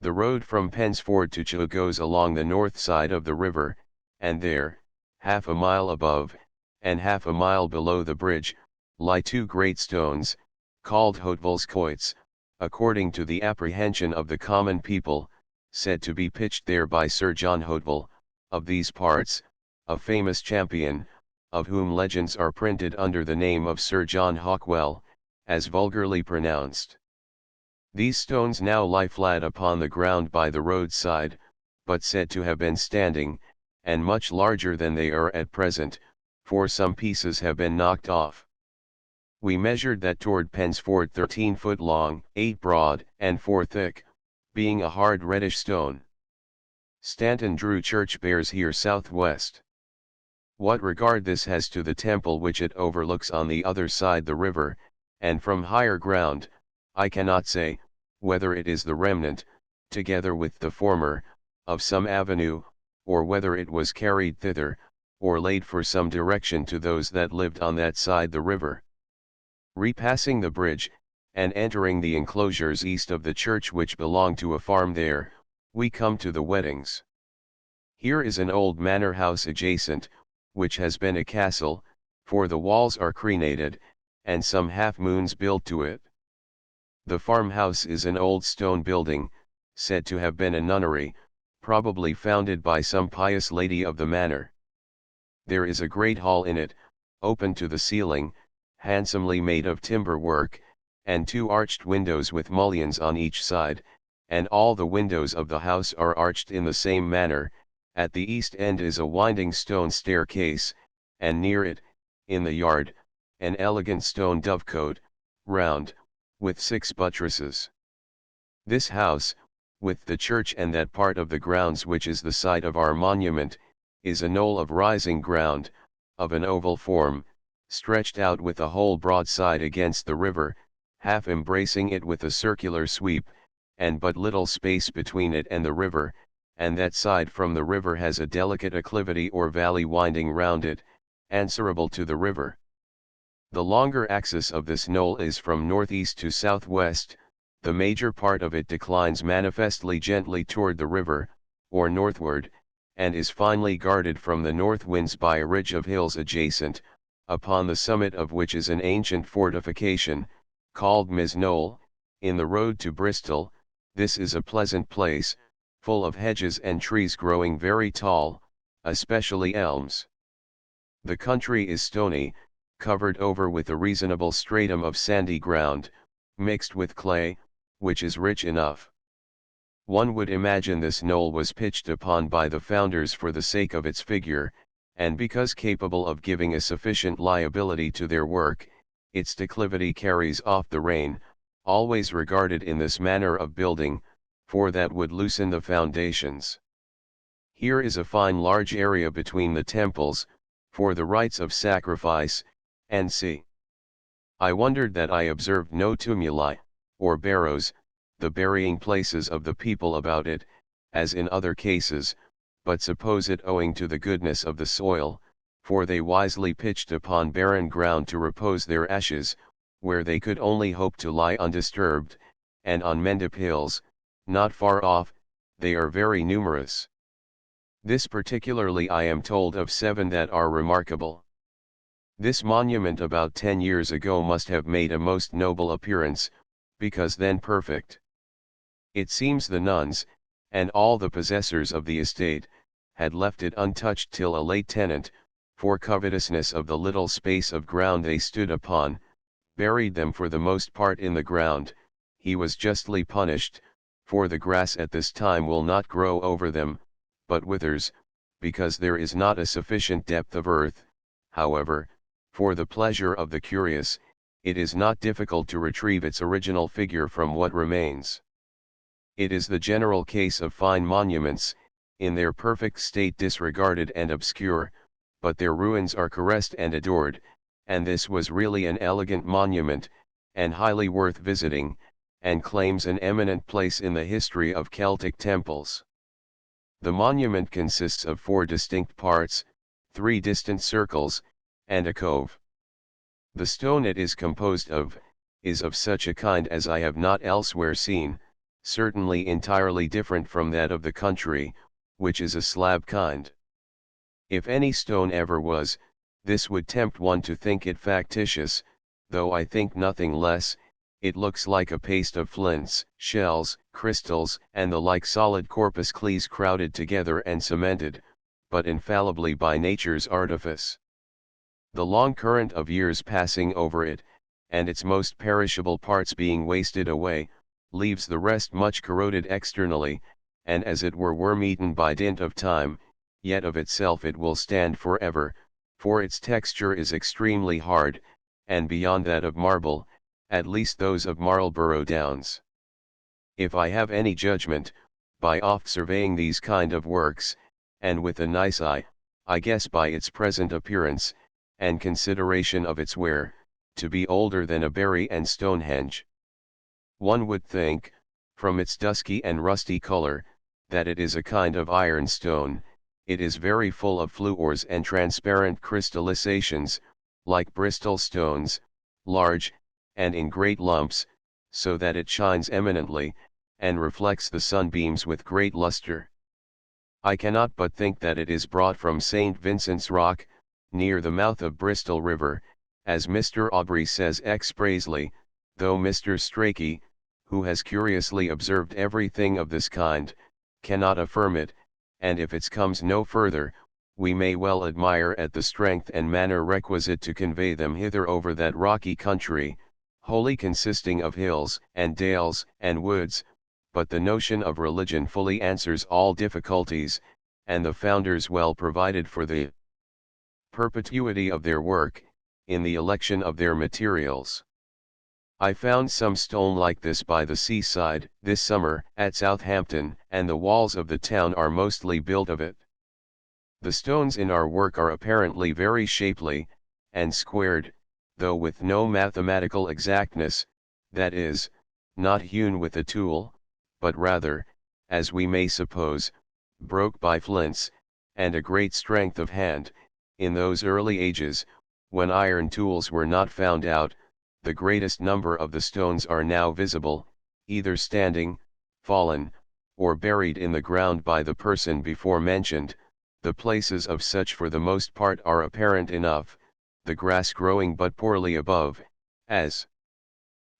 The road from Pensford to Chua goes along the north side of the river, and there, half a mile above, and half a mile below the bridge, lie two great stones, called Hotevulskoits, according to the apprehension of the common people, said to be pitched there by Sir John Hotevel, of these parts, a famous champion, of whom legends are printed under the name of Sir John Hawkwell, as vulgarly pronounced. These stones now lie flat upon the ground by the roadside, but said to have been standing, and much larger than they are at present, for some pieces have been knocked off. We measured that toward Pensford 13 foot long, 8 broad, and 4 thick, being a hard reddish stone. Stanton Drew Church bears here southwest. What regard this has to the temple which it overlooks on the other side the river, and from higher ground, I cannot say, whether it is the remnant, together with the former, of some avenue, or whether it was carried thither, or laid for some direction to those that lived on that side the river. Repassing the bridge, and entering the enclosures east of the church which belonged to a farm there, we come to the weddings. Here is an old manor house adjacent, which has been a castle, for the walls are crenated, and some half-moons built to it. The farmhouse is an old stone building, said to have been a nunnery, probably founded by some pious lady of the manor. There is a great hall in it, open to the ceiling, handsomely made of timber work, and 2 arched windows with mullions on each side, and all the windows of the house are arched in the same manner. At the east end is a winding stone staircase, and near it, in the yard, an elegant stone dovecote, round, with 6 buttresses. This house, with the church and that part of the grounds which is the site of our monument, is a knoll of rising ground, of an oval form, stretched out with the whole broad side against the river, half embracing it with a circular sweep, and but little space between it and the river, and that side from the river has a delicate acclivity or valley winding round it, answerable to the river. The longer axis of this knoll is from northeast to southwest, the major part of it declines manifestly gently toward the river, or northward, and is finely guarded from the north winds by a ridge of hills adjacent, upon the summit of which is an ancient fortification, called Miz Knoll. In the road to Bristol, this is a pleasant place, full of hedges and trees growing very tall, especially elms. The country is stony, covered over with a reasonable stratum of sandy ground, mixed with clay, which is rich enough. One would imagine this knoll was pitched upon by the founders for the sake of its figure, and because capable of giving a sufficient liability to their work. Its declivity carries off the rain, always regarded in this manner of building, for that would loosen the foundations. Here is a fine large area between the temples, for the rites of sacrifice, and c. I wondered that I observed no tumuli, or barrows, the burying places of the people about it, as in other cases, but suppose it owing to the goodness of the soil, for they wisely pitched upon barren ground to repose their ashes, where they could only hope to lie undisturbed, and on Mendip hills, not far off, they are very numerous. This particularly I am told of 7 that are remarkable. This monument about 10 years ago must have made a most noble appearance, because then perfect. It seems the nuns, and all the possessors of the estate, had left it untouched till a late tenant, for covetousness of the little space of ground they stood upon, buried them for the most part in the ground. He was justly punished, for the grass at this time will not grow over them, but withers, because there is not a sufficient depth of earth. However, for the pleasure of the curious, it is not difficult to retrieve its original figure from what remains. It is the general case of fine monuments, in their perfect state disregarded and obscure, but their ruins are caressed and adored, and this was really an elegant monument, and highly worth visiting, and claims an eminent place in the history of Celtic temples. The monument consists of 4 distinct parts, 3 distant circles, and a cove. The stone it is composed of, is of such a kind as I have not elsewhere seen, certainly entirely different from that of the country, which is a slab kind. If any stone ever was, this would tempt one to think it factitious, though I think nothing less. It looks like a paste of flints, shells, crystals, and the like solid corpuscles crowded together and cemented, but infallibly by nature's artifice. The long current of years passing over it, and its most perishable parts being wasted away, leaves the rest much corroded externally, and as it were worm-eaten by dint of time, yet of itself it will stand forever, for its texture is extremely hard, and beyond that of marble, at least those of Marlborough Downs. If I have any judgment, by oft surveying these kind of works, and with a nice eye, I guess by its present appearance, and consideration of its wear, to be older than a Bury and Stonehenge. One would think, from its dusky and rusty color, that it is a kind of iron stone. It is very full of fluors and transparent crystallizations, like Bristol stones, large, and in great lumps, so that it shines eminently, and reflects the sunbeams with great luster. I cannot but think that it is brought from St. Vincent's Rock, near the mouth of Bristol River, as Mr. Aubrey says expressly, though Mr. Strachey, who has curiously observed everything of this kind, cannot affirm it, and if it comes no further, we may well admire at the strength and manner requisite to convey them hither over that rocky country, wholly consisting of hills, and dales, and woods, but the notion of religion fully answers all difficulties, and the founders well provided for the perpetuity of their work, in the election of their materials. I found some stone like this by the seaside, this summer, at Southampton, and the walls of the town are mostly built of it. The stones in our work are apparently very shapely, and squared, though with no mathematical exactness, that is, not hewn with a tool, but rather, as we may suppose, broke by flints, and a great strength of hand. In those early ages, when iron tools were not found out, the greatest number of the stones are now visible, either standing, fallen, or buried in the ground by the person before mentioned. The places of such for the most part are apparent enough, the grass growing but poorly above, as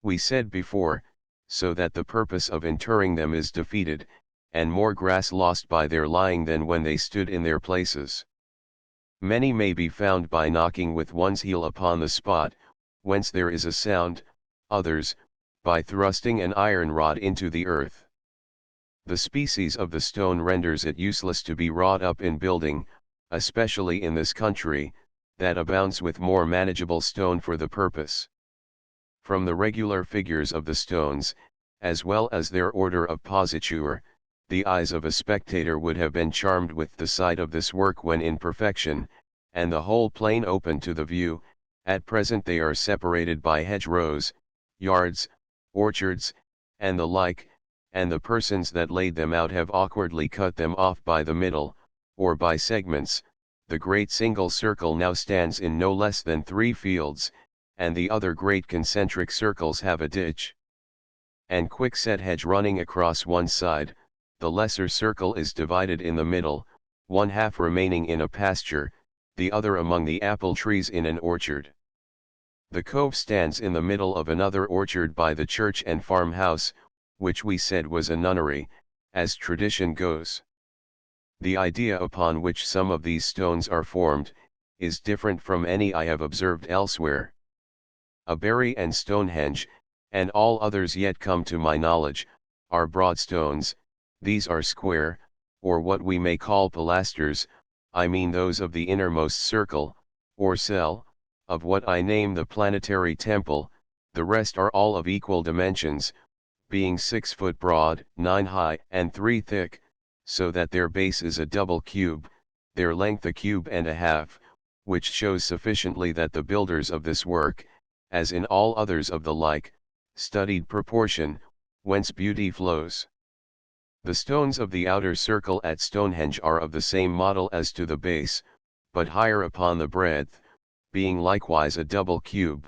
we said before, so that the purpose of interring them is defeated, and more grass lost by their lying than when they stood in their places. Many may be found by knocking with one's heel upon the spot, whence there is a sound, others, by thrusting an iron rod into the earth. The species of the stone renders it useless to be wrought up in building, especially in this country, that abounds with more manageable stone for the purpose. From the regular figures of the stones, as well as their order of positure, the eyes of a spectator would have been charmed with the sight of this work when in perfection, and the whole plain open to the view. At present they are separated by hedgerows, yards, orchards, and the like, and the persons that laid them out have awkwardly cut them off by the middle, or by segments. The great single circle now stands in no less than 3 fields, and the other great concentric circles have a ditch and quickset hedge running across one side. The lesser circle is divided in the middle, one half remaining in a pasture, the other among the apple trees in an orchard. The cove stands in the middle of another orchard by the church and farmhouse, which we said was a nunnery, as tradition goes. The idea upon which some of these stones are formed, is different from any I have observed elsewhere. A Bury and Stonehenge, and all others yet come to my knowledge, are broad stones. These are square, or what we may call pilasters, I mean those of the innermost circle, or cell, of what I name the planetary temple. The rest are all of equal dimensions, being 6 foot broad, 9 high, and 3 thick, so that their base is a double cube, their length a cube and a half, which shows sufficiently that the builders of this work, as in all others of the like, studied proportion, whence beauty flows. The stones of the outer circle at Stonehenge are of the same model as to the base, but higher upon the breadth, being likewise a double cube.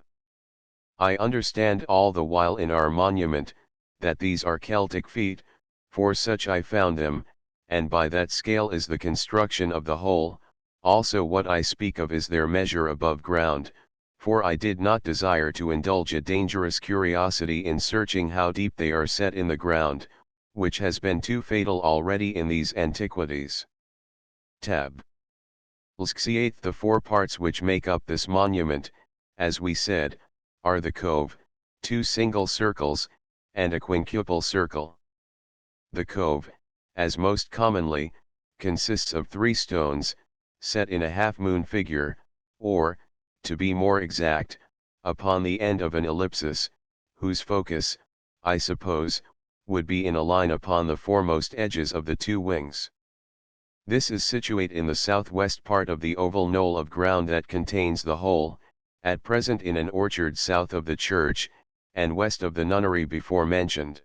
I understand all the while in our monument, that these are Celtic feet, for such I found them, and by that scale is the construction of the whole. Also what I speak of is their measure above ground, for I did not desire to indulge a dangerous curiosity in searching how deep they are set in the ground, which has been too fatal already in these antiquities. Tab. The 4 parts which make up this monument, as we said, are the cove, 2 single circles, and a quintuple circle. The cove, as most commonly, consists of 3 stones, set in a half-moon figure, or, to be more exact, upon the end of an ellipsis, whose focus, I suppose, would be in a line upon the foremost edges of the 2 wings. This is situate in the southwest part of the oval knoll of ground that contains the whole, at present in an orchard south of the church, and west of the nunnery before mentioned.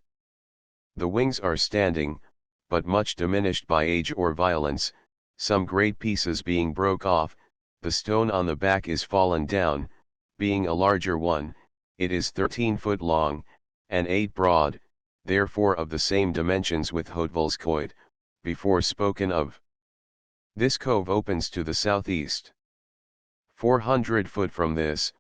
The wings are standing, but much diminished by age or violence, some great pieces being broke off. The stone on the back is fallen down, being a larger one. It is 13 foot long, and 8 broad, therefore of the same dimensions with Hotevill's before spoken of. This cove opens to the southeast. 400 foot from this,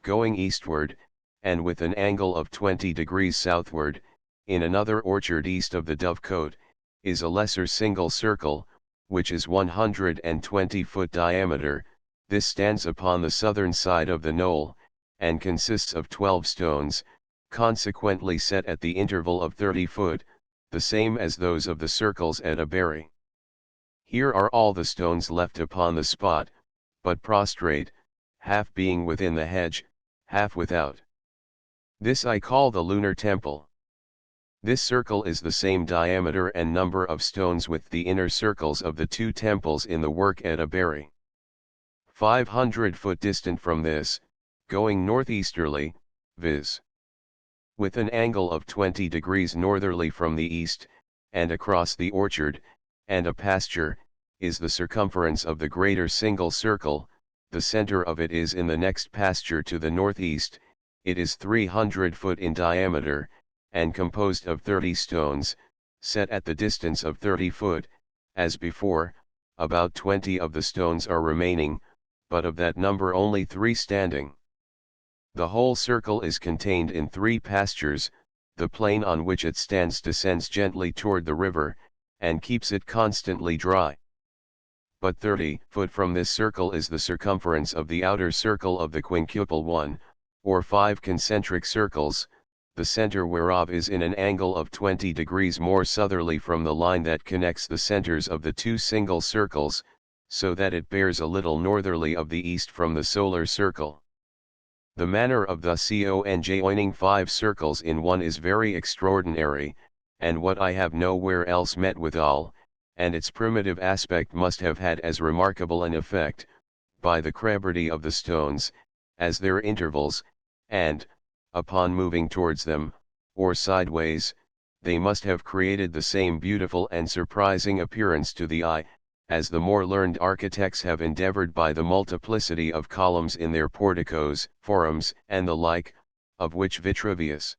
going eastward, and with an angle of 20 degrees southward, in another orchard east of the Dovecote, is a lesser single circle, which is 120 foot diameter. This stands upon the southern side of the knoll, and consists of 12 stones, consequently set at the interval of 30 foot, the same as those of the circles at Aberry. Here are all the stones left upon the spot, but prostrate, half being within the hedge, half without. This I call the lunar temple. This circle is the same diameter and number of stones with the inner circles of the two temples in the work at Aberry. 500 foot distant from this, going northeasterly, viz. with an angle of 20 degrees northerly from the east, and across the orchard, and a pasture, is the circumference of the greater single circle. The center of it is in the next pasture to the northeast. It is 300 foot in diameter, and composed of 30 stones, set at the distance of 30 foot, as before. About 20 of the stones are remaining, but of that number only 3 standing. The whole circle is contained in 3 pastures. The plain on which it stands descends gently toward the river, and keeps it constantly dry. But 30 foot from this circle is the circumference of the outer circle of the quintuple one, or 5 concentric circles, the center whereof is in an angle of 20 degrees more southerly from the line that connects the centers of the 2 single circles, so that it bears a little northerly of the east from the solar circle. The manner of thus conjoining 5 circles in one is very extraordinary, and what I have nowhere else met withal, and its primitive aspect must have had as remarkable an effect, by the credibility of the stones, as their intervals, and, upon moving towards them, or sideways, they must have created the same beautiful and surprising appearance to the eye, as the more learned architects have endeavored by the multiplicity of columns in their porticos, forums, and the like, of which Vitruvius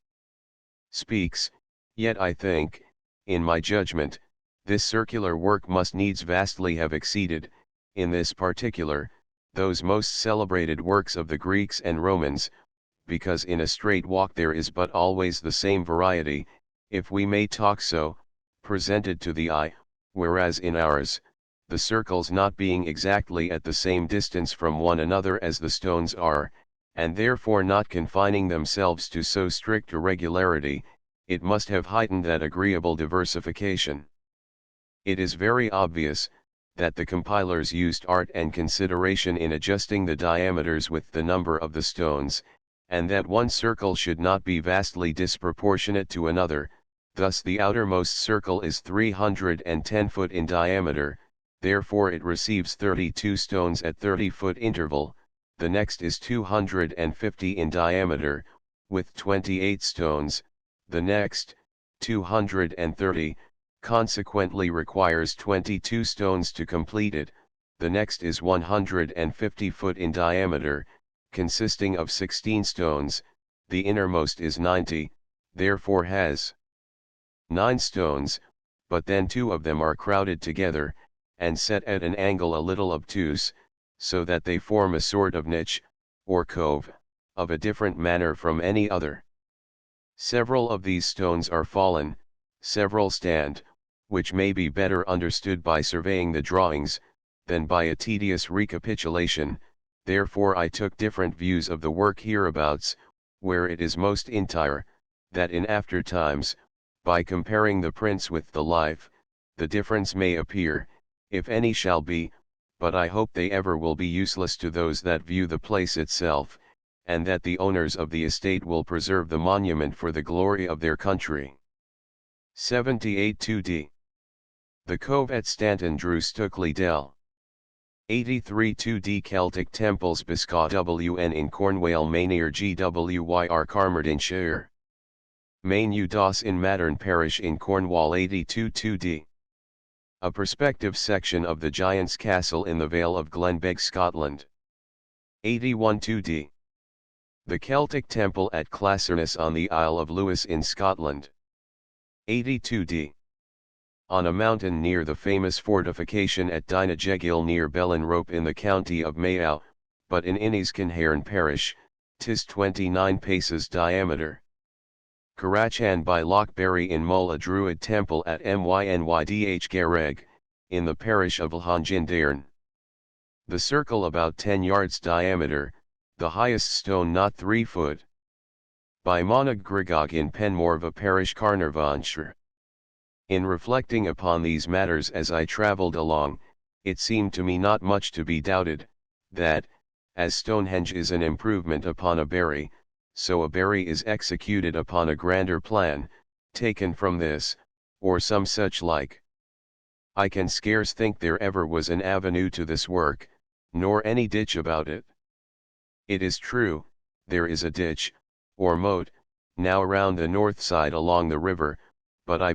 speaks. Yet I think, in my judgment, this circular work must needs vastly have exceeded, in this particular, those most celebrated works of the Greeks and Romans, because in a straight walk there is but always the same variety, if we may talk so, presented to the eye, whereas in ours, the circles not being exactly at the same distance from one another as the stones are, and therefore not confining themselves to so strict a regularity, it must have heightened that agreeable diversification. It is very obvious, that the compilers used art and consideration in adjusting the diameters with the number of the stones, and that one circle should not be vastly disproportionate to another. Thus the outermost circle is 310 foot in diameter, therefore it receives 32 stones at 30 foot interval. The next is 250 in diameter, with 28 stones. The next, 230, consequently requires 22 stones to complete it. The next is 150 foot in diameter, consisting of 16 stones. The innermost is 90, therefore has 9 stones, but then 2 of them are crowded together, and set at an angle a little obtuse, so that they form a sort of niche, or cove, of a different manner from any other. Several of these stones are fallen, several stand, which may be better understood by surveying the drawings, than by a tedious recapitulation. Therefore I took different views of the work hereabouts, where it is most entire, that in after times, by comparing the prints with the life, the difference may appear, if any shall be, but I hope they ever will be useless to those that view the place itself, and that the owners of the estate will preserve the monument for the glory of their country. 78 2d. The Cove at Stanton Drew Stukeley Dell. 83 2D Celtic Temples Biscaw WN in Cornwall Maynir GWYR Carmarthenshire. Main Udas in Mattern Parish in Cornwall 82 2D. A perspective section of the Giant's Castle in the Vale of Glenbeigh, Scotland. 81 2D. The Celtic Temple at Classerness on the Isle of Lewis in Scotland. 82D. On a mountain near the famous fortification at Dynajegill near Bellenrope in the county of Mayo, but in Inniskinhairn parish, 'tis 29 paces diameter. Carachan by Lochberry in Mulla Druid Temple at Mynydh Gareg, in the parish of Lhanjindairn. The circle about 10 yards diameter, the highest stone not 3 foot. By Monag Grigog in Penmorva parish Carnarvonshire. In reflecting upon these matters as I travelled along, it seemed to me not much to be doubted, that, as Stonehenge is an improvement upon a Bury, so a Bury is executed upon a grander plan, taken from this, or some such like. I can scarce think there ever was an avenue to this work, nor any ditch about it. It is true, there is a ditch, or moat, now round the north side along the river, but I